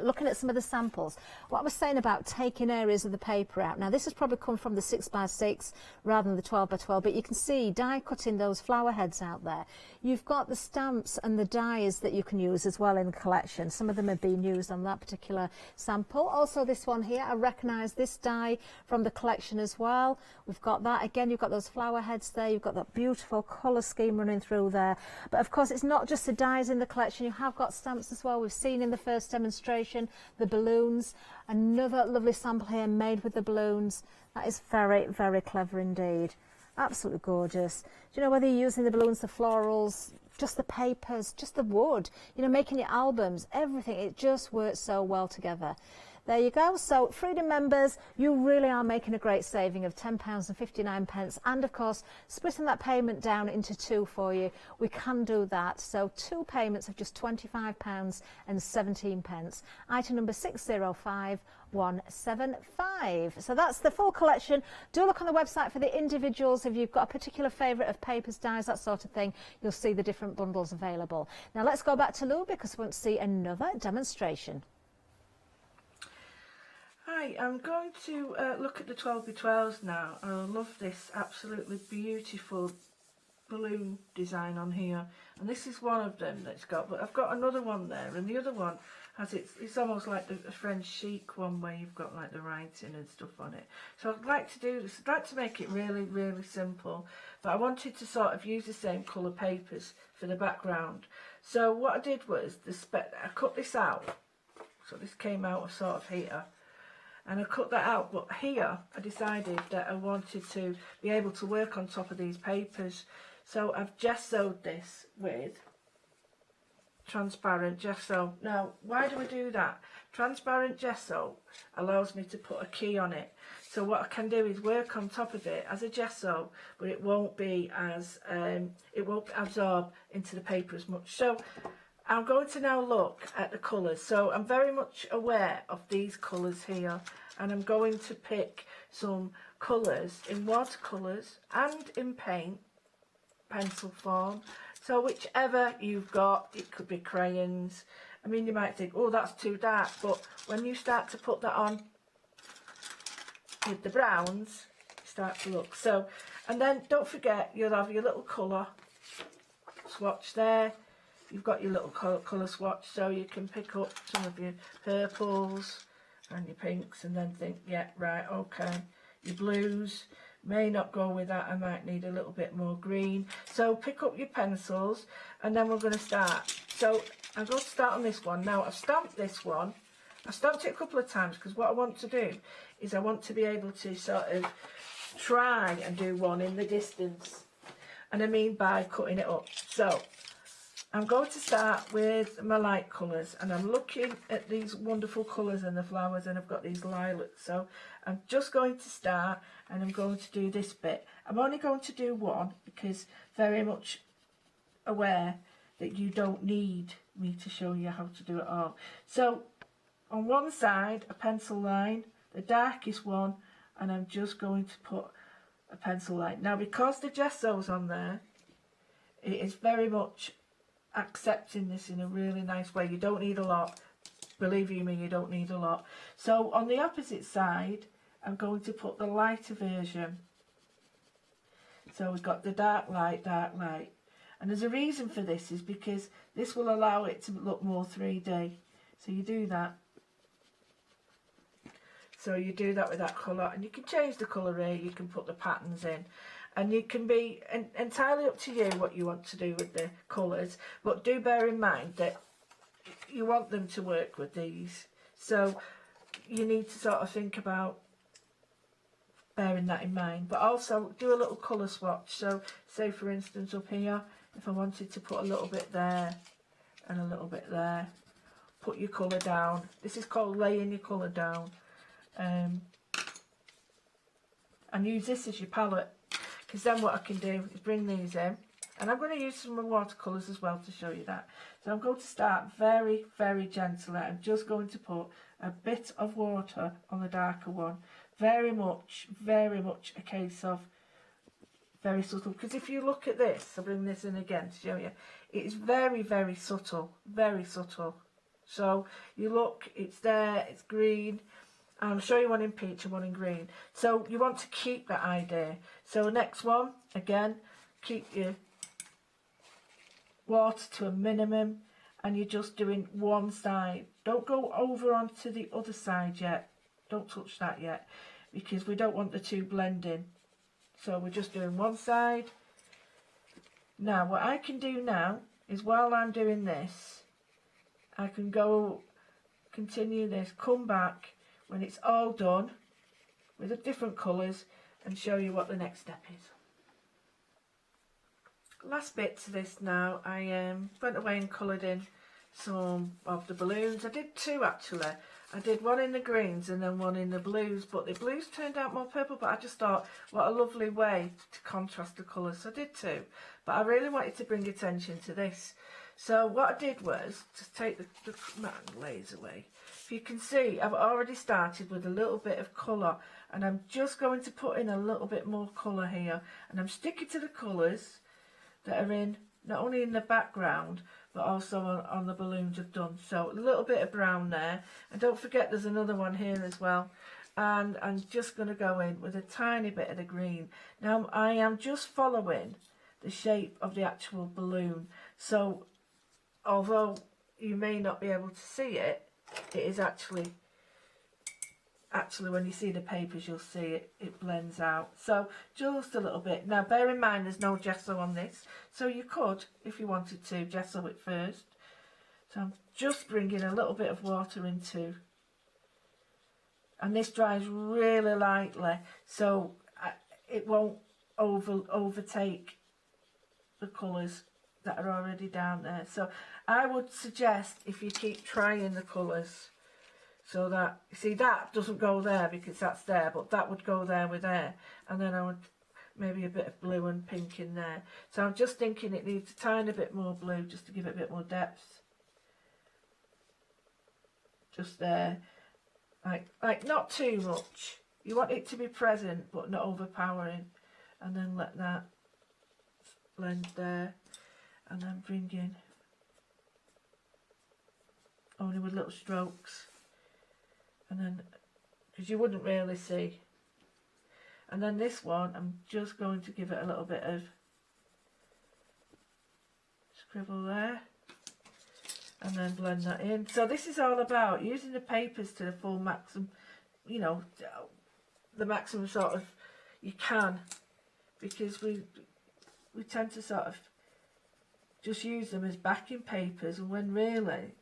X: Looking at some of the samples, what I was saying about taking areas of the paper out. Now this has probably come from the 6x6 rather than the 12x12, but you can see die cutting those flower heads out there. You've got the stamps and the dies that you can use as well in the collection. Some of them have been used on that particular sample. Also this one here, I recognise this die from the collection as well. We've got that again, you've got those flower heads there, you've got that beautiful colour scheme running through there. But of course it's not just the dies in the collection, you have got stamps as well. We've seen in the first demonstration the balloons, another lovely sample here made with the balloons. That is very, very clever indeed. Absolutely gorgeous. Do you know whether you're using the balloons, the florals, just the papers, just the wood, you know, making your albums, everything, it just works so well together. There you go. So Freedom members, you really are making a great saving of £10.59, and of course splitting that payment down into 2 for you, we can do that. So 2 payments of just £25.17. Item number 605175. So that's the full collection. Do look on the website for the individuals. If you've got a particular favourite of papers, dies, that sort of thing, you'll see the different bundles available. Now let's go back to Lou, because we want to see another demonstration.
D: Hi, I'm going to look at the 12x12s now, and I love this absolutely beautiful balloon design on here, and this is one of them that's got, but I've got another one there, and the other one has it's almost like the French chic one where you've got like the writing and stuff on it. So I'd like to do this, I'd like to make it really, really simple, but I wanted to sort of use the same colour papers for the background. So what I did was, I cut this out, so this came out of sort of here, and I cut that out, but here I decided that I wanted to be able to work on top of these papers. So I've gessoed this with transparent gesso. Now, why do I do that? Transparent gesso allows me to put a key on it. So what I can do is work on top of it as a gesso, but it won't be as, it won't absorb into the paper as much. So I'm going to now look at the colours. So I'm very much aware of these colours here, and I'm going to pick some colours in watercolours and in paint, pencil form. So whichever you've got, it could be crayons. I mean, you might think, oh, that's too dark, but when you start to put that on with the browns, you start to look. So, and then don't forget, you'll have your little colour swatch there. You've got your little colour swatch, so you can pick up some of your purples and your pinks and then think, yeah, right, okay. Your blues, may not go with that, I might need a little bit more green. So pick up your pencils, and then we're going to start. So I'm going to start on this one. Now I've stamped this one. I've stamped it a couple of times, because what I want to do is I want to be able to sort of try and do one in the distance. And I mean by cutting it up. So I'm going to start with my light colours, and I'm looking at these wonderful colours and the flowers, and I've got these lilacs. So I'm just going to start, and I'm going to do this bit. I'm only going to do one, because very much aware that you don't need me to show you how to do it all. So on one side, a pencil line, the darkest one, and I'm just going to put a pencil line. Now, because the gesso's on there, it is very much accepting this in a really nice way. You don't need a lot, believe you me, you don't need a lot. So on the opposite side, I'm going to put the lighter version. So we've got the dark light, and there's a reason for this, is because this will allow it to look more 3D. So you do that. So you do that with that colour, and you can change the colour here, you can put the patterns in, and you can be entirely up to you what you want to do with the colours, but do bear in mind that you want them to work with these, so you need to sort of think about bearing that in mind, but also do a little colour swatch. So say for instance up here, if I wanted to put a little bit there and a little bit there, put your colour down. This is called laying your colour down. And use this as your palette, because then what I can do is bring these in, and I'm going to use some watercolours as well to show you that. So I'm going to start very, very gently. I'm just going to put a bit of water on the darker one, very much a case of very subtle, because if you look at this, I'll bring this in again to show you, it's very, very subtle, very subtle. So you look, it's there, it's green. I'll show you one in peach and one in green. So you want to keep that idea. So next one, again, keep your water to a minimum, and you're just doing one side. Don't go over onto the other side yet. Don't touch that yet, because we don't want the two blending. So we're just doing one side. Now what I can do now is, while I'm doing this, I can go continue this, come back when it's all done with the different colours, and show you what the next step is. Last bit to this now, I went away and coloured in some of the balloons. I did two actually. I did one in the greens and then one in the blues, but the blues turned out more purple, but I just thought what a lovely way to contrast the colours, so I did two. But I really wanted to bring attention to this. So what I did was just take the matte layers away. If you can see, I've already started with a little bit of colour, and I'm just going to put in a little bit more colour here, and I'm sticking to the colours that are in, not only in the background, but also on the balloons I've done. So a little bit of brown there, and don't forget there's another one here as well. And I'm just going to go in with a tiny bit of the green. Now I am just following the shape of the actual balloon, so although you may not be able to see it, it is actually when you see the papers, you'll see it blends out. So just a little bit. Now bear in mind there's no gesso on this, so you could, if you wanted to, gesso it first. So I'm just bringing a little bit of water into, and this dries really lightly, so it won't overtake the colours that are already down there. So I would suggest, if you keep trying the colours, so that, see, that doesn't go there because that's there, but that would go there with there, and then I would maybe a bit of blue and pink in there. So I'm just thinking it needs a tiny bit more blue just to give it a bit more depth. Just there, like not too much. You want it to be present but not overpowering, and then let that blend there, and then bring in only with little strokes, and then, because you wouldn't really see. And then this one, I'm just going to give it a little bit of scribble there, and then blend that in. So this is all about using the papers to the full maximum, you know, the maximum sort of you can, because we tend to sort of just use them as backing papers, and when really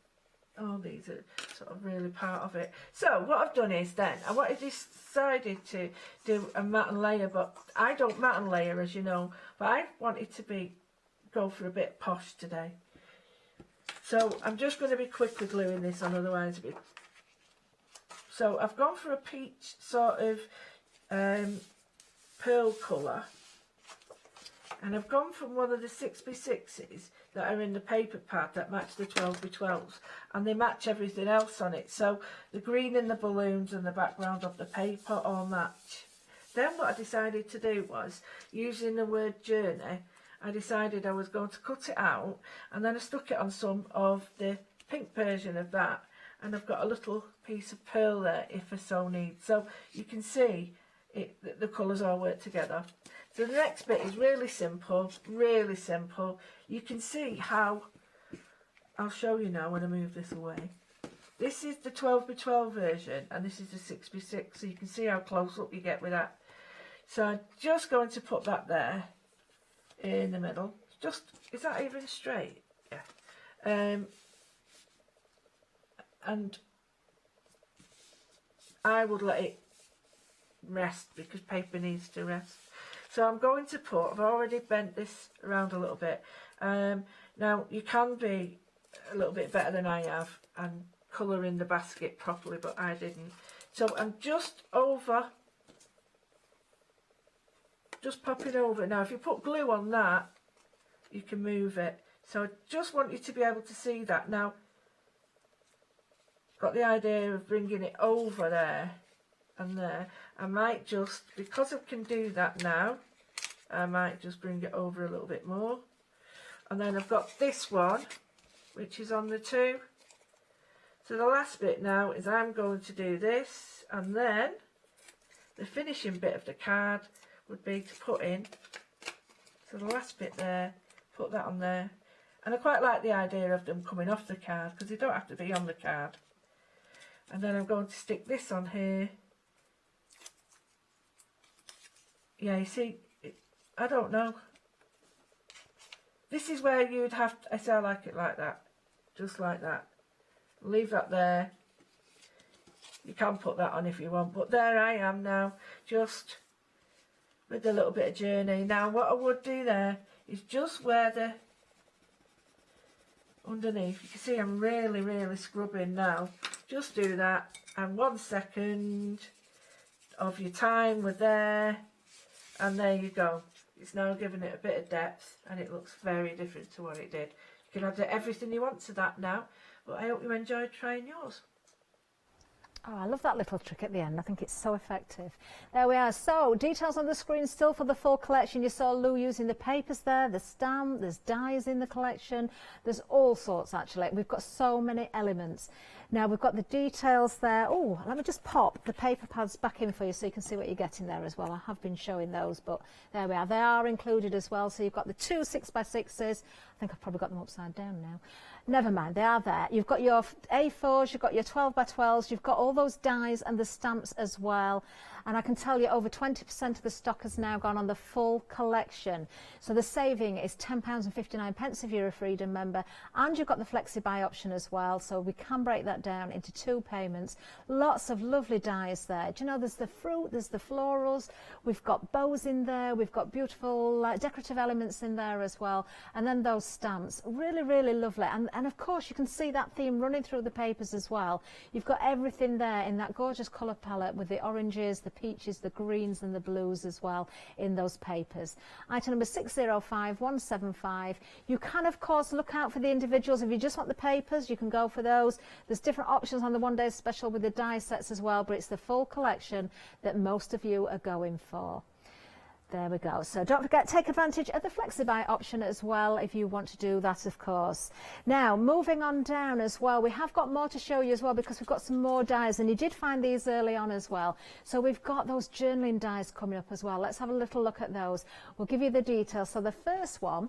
D: all these are sort of really part of it. So what I've done is then I decided to do a matte and layer, but I don't matte and layer, as you know, but I wanted to go for a bit posh today. So I'm just going to be quickly gluing this on, otherwise a bit. So I've gone for a peach sort of pearl colour, and I've gone from one of the 6x6s that are in the paper pad that match the 12x12s, and they match everything else on it. So the green in the balloons and the background of the paper all match. Then what I decided to do was, using the word journey, I decided I was going to cut it out, and then I stuck it on some of the pink version of that, and I've got a little piece of pearl there if I so need. So you can see the colours all work together. So the next bit is really simple, really simple. You can see how, I'll show you now when I move this away. This is the 12x12 version and this is the 6x6, so you can see how close up you get with that. So I'm just going to put that there in the middle. Just, is that even straight? Yeah. And I would let it rest because paper needs to rest. So I'm going to put, I've already bent this around a little bit. Now you can be a little bit better than I have and colour in the basket properly, but I didn't. So I'm just popping over. Now if you put glue on that, you can move it. So I just want you to be able to see that. Now, got the idea of bringing it over there and there. I might just, because I can do that now, I might just bring it over a little bit more. And then I've got this one, which is on the 2. So the last bit now is I'm going to do this, and then the finishing bit of the card would be to put in. So the last bit there, put that on there. And I quite like the idea of them coming off the card because they don't have to be on the card. And then I'm going to stick this on here. Yeah, you see, I don't know. This is where you would have to, I say I like it like that. Just like that. Leave that there. You can put that on if you want. But there I am now. Just with a little bit of journey. Now what I would do there is just where the underneath, you can see I'm really scrubbing now. Just do that, and 1 second of your time with there, and there you go. It's now giving it a bit of depth and it looks very different to what it did. You can add everything you want to that now, but I hope you enjoyed trying yours.
X: Oh, I love that little trick at the end. I think it's so effective. There we are. So, details on the screen still for the full collection. You saw Lou using the papers there, the stamp, there's dies in the collection. There's all sorts, actually. We've got so many elements. Now, we've got the details there. Oh, let me just pop the paper pads back in for you so you can see what you're getting there as well. I have been showing those, but there we are. They are included as well. So, you've got the 2 6x6s. I think I've probably got them upside down now. Never mind, they are there. You've got your A4s, you've got your 12x12s, you've got all those dies and the stamps as well. And I can tell you over 20% of the stock has now gone on the full collection. So the saving is £10.59 if you're a Freedom member. And you've got the flexi-buy option as well. So we can break that down into 2 payments. Lots of lovely dies there. Do you know, there's the fruit, there's the florals. We've got bows in there. We've got beautiful decorative elements in there as well. And then those stamps. Really lovely. And of course, you can see that theme running through the papers as well. You've got everything there in that gorgeous colour palette with the oranges, the peaches, the greens and the blues as well in those papers. Item number 605175. You can of course look out for the individuals. If you just want the papers, you can go for those. There's different options on the 1 day special with the die sets as well, but it's the full collection that most of you are going for. There we go. So don't forget, take advantage of the flexi-buy option as well if you want to do that, of course. Now, moving on down as well, we have got more to show you as well because we've got some more dies, and you did find these early on as well. So we've got those journaling dies coming up as well. Let's have a little look at those. We'll give you the details. So the first one,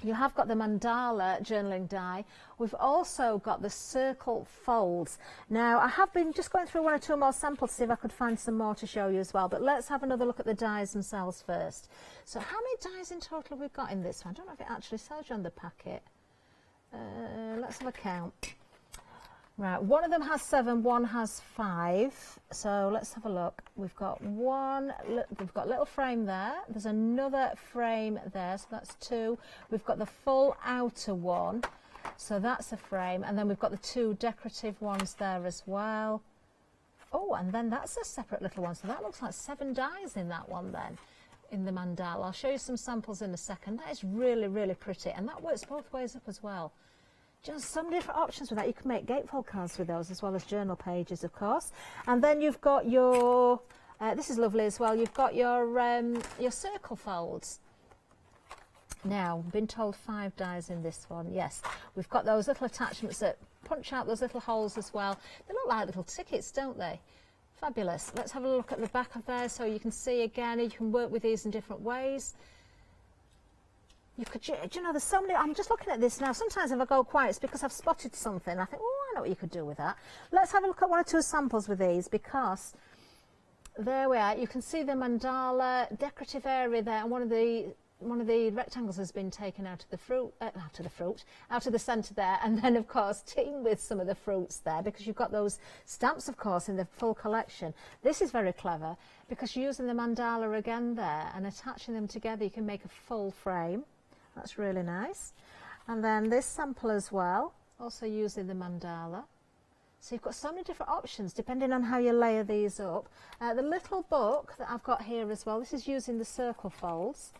X: you have got the mandala journaling die. We've also got the circle folds. Now, I have been just going through 1 or 2 more samples to see if I could find some more to show you as well. But let's have another look at the dies themselves first. So how many dies in total have we got in this one? I don't know if it actually tells you on the packet. Let's have a count. Right, one of them has 7, one has 5. So let's have a look. We've got we've got a little frame there. There's another frame there, so that's 2. We've got the full outer one, so that's a frame. And then we've got the 2 decorative ones there as well. Oh, and then that's a separate little one. So that looks like 7 dies in that one then, in the mandala. I'll show you some samples in a second. That is really pretty, and that works both ways up as well. Just some different options with that. You can make gatefold cards with those as well as journal pages, of course. And then you've got your, this is lovely as well, you've got your circle folds. Now, I've been told 5 dies in this one. Yes, we've got those little attachments that punch out those little holes as well. They look like little tickets, don't they? Fabulous. Let's have a look at the back of there so you can see again, you can work with these in different ways. You could, do you know, there's so many, I'm just looking at this now. Sometimes if I go quiet, it's because I've spotted something. I think, oh, I know what you could do with that. Let's have a look at one or two samples with these, because there we are. You can see the mandala decorative area there, and one of the rectangles has been taken out of the centre there, and then of course teamed with some of the fruits there, because you've got those stamps of course in the full collection. This is very clever because you're using the mandala again there and attaching them together, you can make a full frame. That's really nice. And then this sample as well, also using the mandala. So you've got so many different options depending on how you layer these up. The little book that I've got here as well, this is using the circle folds.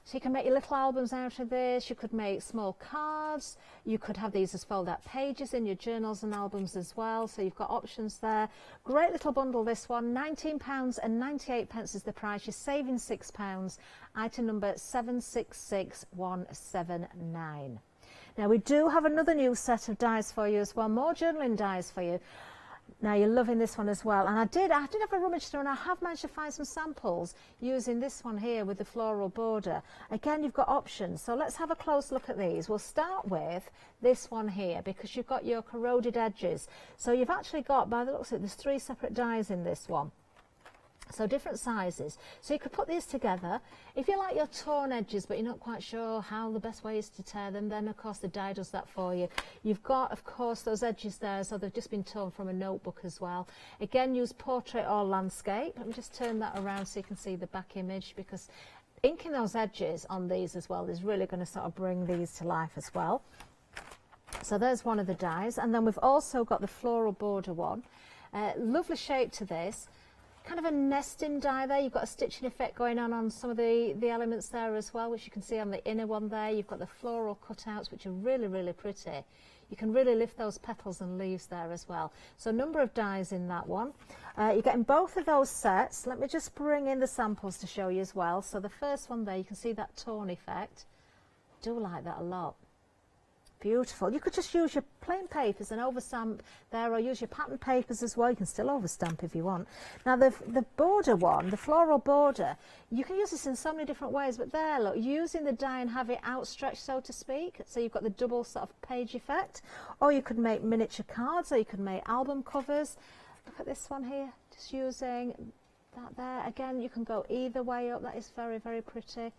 X: So you can make your little albums out of this, you could make small cards, you could have these as fold-out pages in your journals and albums as well, so you've got options there. Great little bundle this one, £19.98 is the price, you're saving £6, item number 766179. Now we do have another new set of dies for you as well, more journaling dies for you. Now you're loving this one as well, and I did have a rummage through, and I have managed to find some samples using this one here with the floral border. Again, you've got options, so let's have a close look at these. We'll start with this one here because you've got your corroded edges. So you've actually got, by the looks of it, there's 3 separate dies in this one. So different sizes. So you could put these together. If you like your torn edges but you're not quite sure how the best way is to tear them, then of course the die does that for you. You've got of course those edges there, so they've just been torn from a notebook as well. Again, use portrait or landscape. Let me just turn that around so you can see the back image, because inking those edges on these as well is really going to sort of bring these to life as well. So there's one of the dies, and then we've also got the floral border one. Lovely shape to this. Kind of a nesting die there. You've got a stitching effect going on some of the elements there as well, which you can see on the inner one there. You've got the floral cutouts, which are really, really pretty. You can really lift those petals and leaves there as well. So a number of dies in that one. You're getting both of those sets. Let me just bring in the samples to show you as well. So the first one there, you can see that torn effect. I do like that a lot. Beautiful. You could just use your plain papers and overstamp there, or use your pattern papers as well. You can still overstamp if you want. Now the border one, the floral border, you can use this in so many different ways, but there, look, using the die and have it outstretched, so to speak, so you've got the double sort of page effect, or you could make miniature cards, or you could make album covers. Look at this one here, just using that there. Again, you can go either way up. That is very, very pretty.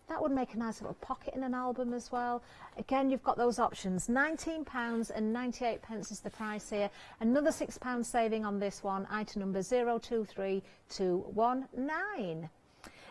X: That would make a nice little pocket in an album as well. Again, you've got those options. £19.98 is the price here. Another £6 saving on this one, item number 023219.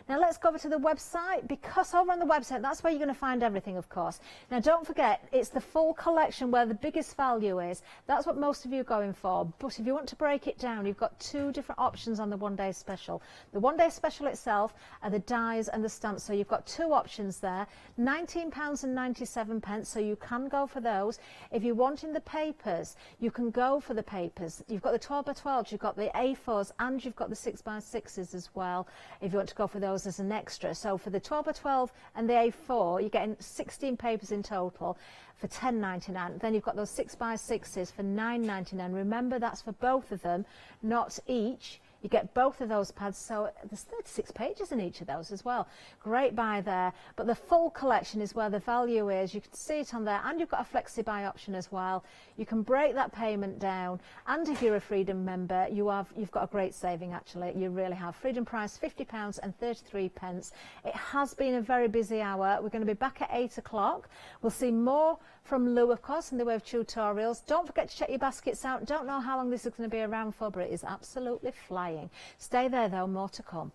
X: Now let's go over to the website, because over on the website, that's where you're going to find everything, of course. Now don't forget, it's the full collection where the biggest value is. That's what most of you are going for. But if you want to break it down, you've got 2 different options on the one-day special. The one-day special itself are the dies and the stamps. So you've got 2 options there. £19.97, so you can go for those. If you're wanting the papers, you can go for the papers. You've got the 12 by 12s, you've got the A4s, and you've got the 6 by 6s as well, if you want to go for those as an extra. So for the 12 by 12 and the A4, you're getting 16 papers in total for £10.99. Then you've got those 6 by 6s for £9.99. Remember, that's for both of them, not each. You get both of those pads, so there's 36 pages in each of those as well. Great buy there. But the full collection is where the value is. You can see it on there, and you've got a flexi buy option as well. You can break that payment down, and if you're a Freedom member, you've got a great saving actually. You really have. Freedom price £50.33. It has been a very busy hour. We're going to be back at 8 o'clock. We'll see more from Lou, of course, in the way of tutorials. Don't forget to check your baskets out. Don't know how long this is going to be around for, but it is absolutely flying. Stay there though, more to come.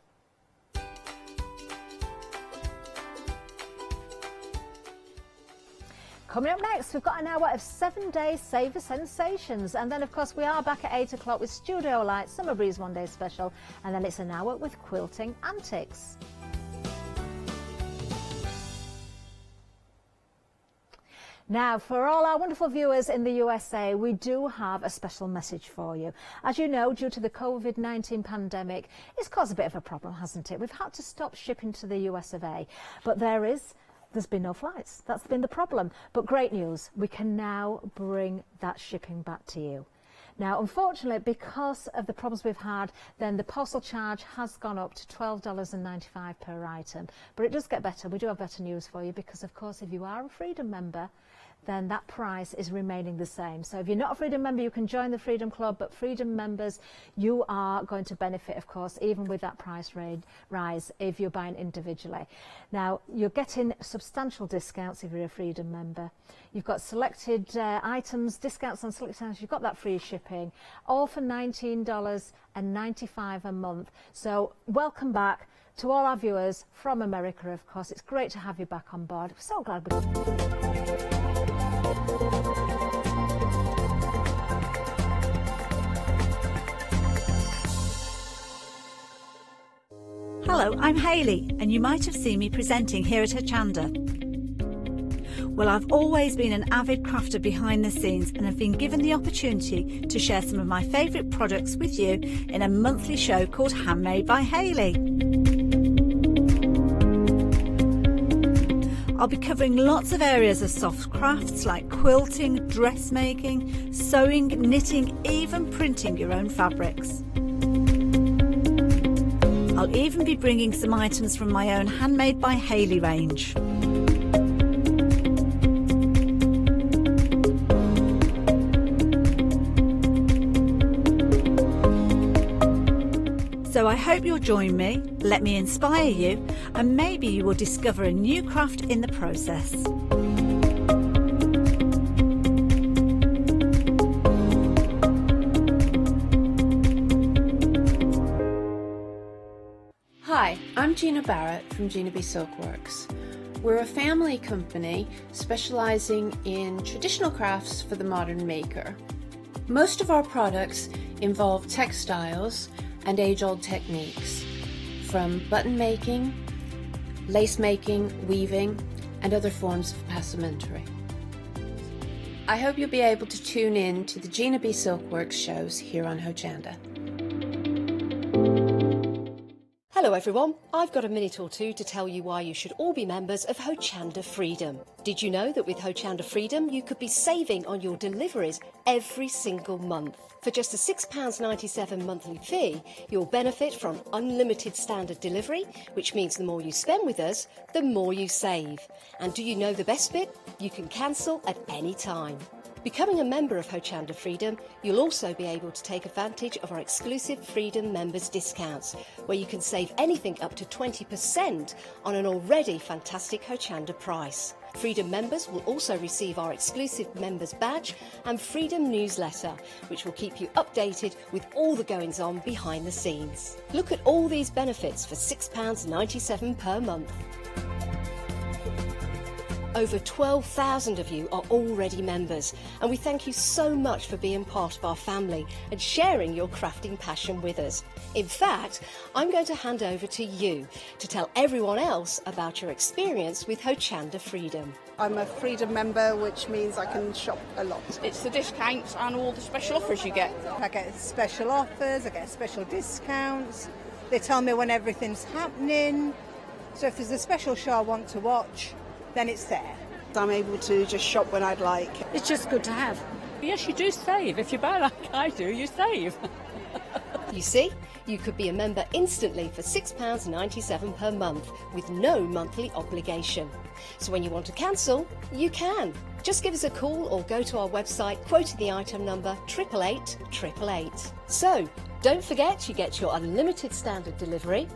X: Coming up next, we've got an hour of 7-day saver sensations, and then of course we are back at 8 o'clock with Studio Light Summer Breeze one day special, and then it's an hour with quilting antics. Now, for all our wonderful viewers in the USA, we do have a special message for you. As you know, due to the COVID-19 pandemic, it's caused a bit of a problem, hasn't it? We've had to stop shipping to the US of A, but there is there's been no flights. That's been the problem. But great news, we can now bring that shipping back to you. Now, unfortunately, because of the problems we've had, then the postal charge has gone up to $12.95 per item. But it does get better. We do have better news for you because, of course, if you are a Freedom member, then that price is remaining the same. So if you're not a Freedom member, you can join the Freedom Club, but Freedom members, you are going to benefit, of course, even with that price rise if you're buying individually. Now, you're getting substantial discounts if you're a Freedom member. You've got selected items, discounts on selected items, you've got that free shipping, all for $19.95 a month. So welcome back to all our viewers from America, of course. It's great to have you back on board. We're so glad we
E: Hello, I'm Hayley, and you might have seen me presenting here at Hochanda. Well, I've always been an avid crafter behind the scenes and have been given the opportunity to share some of my favourite products with you in a monthly show called Handmade by Hayley. I'll be covering lots of areas of soft crafts like quilting, dressmaking, sewing, knitting, even printing your own fabrics. I'll even be bringing some items from my own Handmade by Hayley range. So I hope you'll join me, let me inspire you, and maybe you will discover a new craft in the process.
T: Hi, I'm Gina Barrett from Gina B Silkworks. We're a family company specialising in traditional crafts for the modern maker. Most of our products involve textiles and age-old techniques, from button making, lace making, weaving, and other forms of passementerie. I hope you'll be able to tune in to the Gina B Silkworks shows here on Hochanda.
U: Hello everyone, I've got a minute or two to tell you why you should all be members of Hochanda Freedom. Did you know that with Hochanda Freedom you could be saving on your deliveries every single month? For just a £6.97 monthly fee, you'll benefit from unlimited standard delivery, which means the more you spend with us, the more you save. And do you know the best bit? You can cancel at any time. Becoming a member of Hochanda Freedom, you'll also be able to take advantage of our exclusive Freedom members discounts, where you can save anything up to 20% on an already fantastic Hochanda price. Freedom members will also receive our exclusive members badge and Freedom newsletter, which will keep you updated with all the goings on behind the scenes. Look at all these benefits for £6.97 per month. Over 12,000 of you are already members, and we thank you so much for being part of our family and sharing your crafting passion with us. In fact, I'm going to hand over to you to tell everyone else about your experience with Hochanda Freedom.
W: I'm a Freedom member, which means I can shop a lot. It's the discounts and all the special offers you get.
O: I get special offers, I get special discounts. They tell me when everything's happening. So if there's a special show I want to watch, then it's there.
W: I'm able to just shop when I'd like.
K: It's just good to have. Yes, you do save. If you buy like I do, you save.
U: You see, you could be a member instantly for £6.97 per month with no monthly obligation. So when you want to cancel, you can. Just give us a call or go to our website quoting the item number 888 888. So don't forget you get your unlimited standard delivery,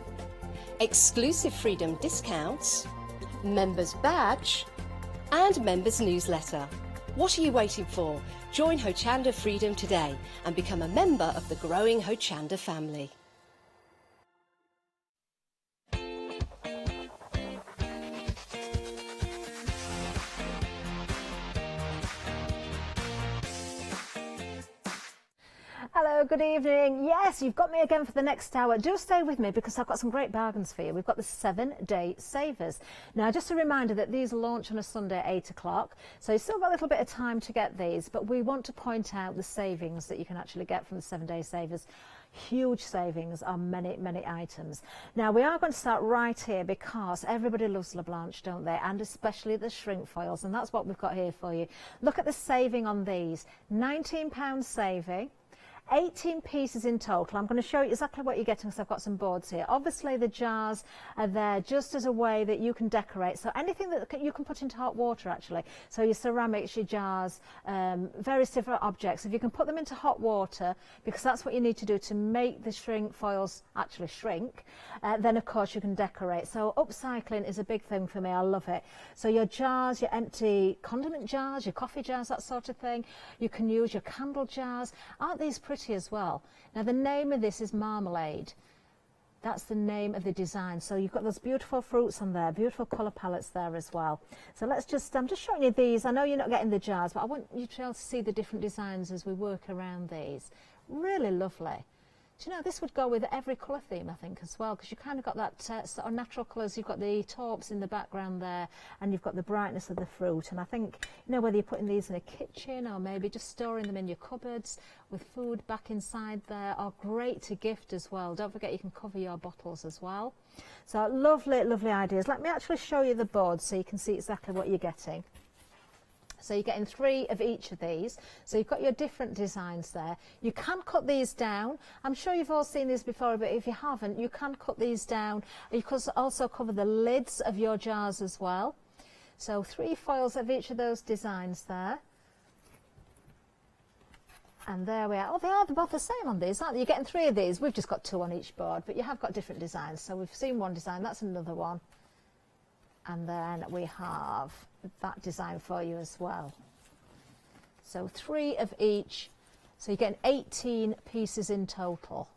U: exclusive Freedom discounts, members badge and members newsletter. What are you waiting for? Join Hochanda Freedom today and become a member of the growing Hochanda family.
X: Hello, good evening. Yes, you've got me again for the next hour. Do stay with me because I've got some great bargains for you. We've got the 7-day savers. Now, just a reminder that these launch on a Sunday at 8 o'clock, so you've still got a little bit of time to get these, but we want to point out the savings that you can actually get from the 7-day savers. huge savings on many, many items. Now we are going to start right here because everybody loves La Blanche, don't they? And especially the shrink foils, and that's what we've got here for you. Look at the saving on these, £19 saving. 18 pieces in total. I'm going to show you exactly what you're getting because I've got some boards here. Obviously the jars are there just as a way that you can decorate. So anything that you can put into hot water actually. So your ceramics, your jars, various different objects. If you can put them into hot water, because that's what you need to do to make the shrink foils actually shrink, then of course you can decorate. So upcycling is a big thing for me. I love it. So your jars, your empty condiment jars, your coffee jars, that sort of thing. You can use your candle jars. Aren't these pretty as well? Now the name of this is Marmalade. That's the name of the design. So you've got those beautiful fruits on there, beautiful colour palettes there as well. So let's just, I'm just showing you these. I know you're not getting the jars, but I want you to be able to see the different designs as we work around these. Really lovely. Do you know, this would go with every colour theme, I think, as well, because you kind of got that sort of natural colours. You've got the taupes in the background there, and you've got the brightness of the fruit. And I think, you know, whether you're putting these in a kitchen or maybe just storing them in your cupboards with food back inside there, are great to gift as well. Don't forget you can cover your bottles as well. So lovely, lovely ideas. Let me actually show you the board so you can see exactly what you're getting. So you're getting 3 of each of these. So you've got your different designs there. You can cut these down. I'm sure you've all seen these before, but if you haven't, you can cut these down. You could also cover the lids of your jars as well. So 3 foils of each of those designs there. And there we are. Oh, they are both the same on these, aren't they? You're getting 3 of these. We've just got 2 on each board, but you have got different designs. So we've seen one design. That's another one. And then we have that design for you as well. So 3 of each. So you're getting 18 pieces in total.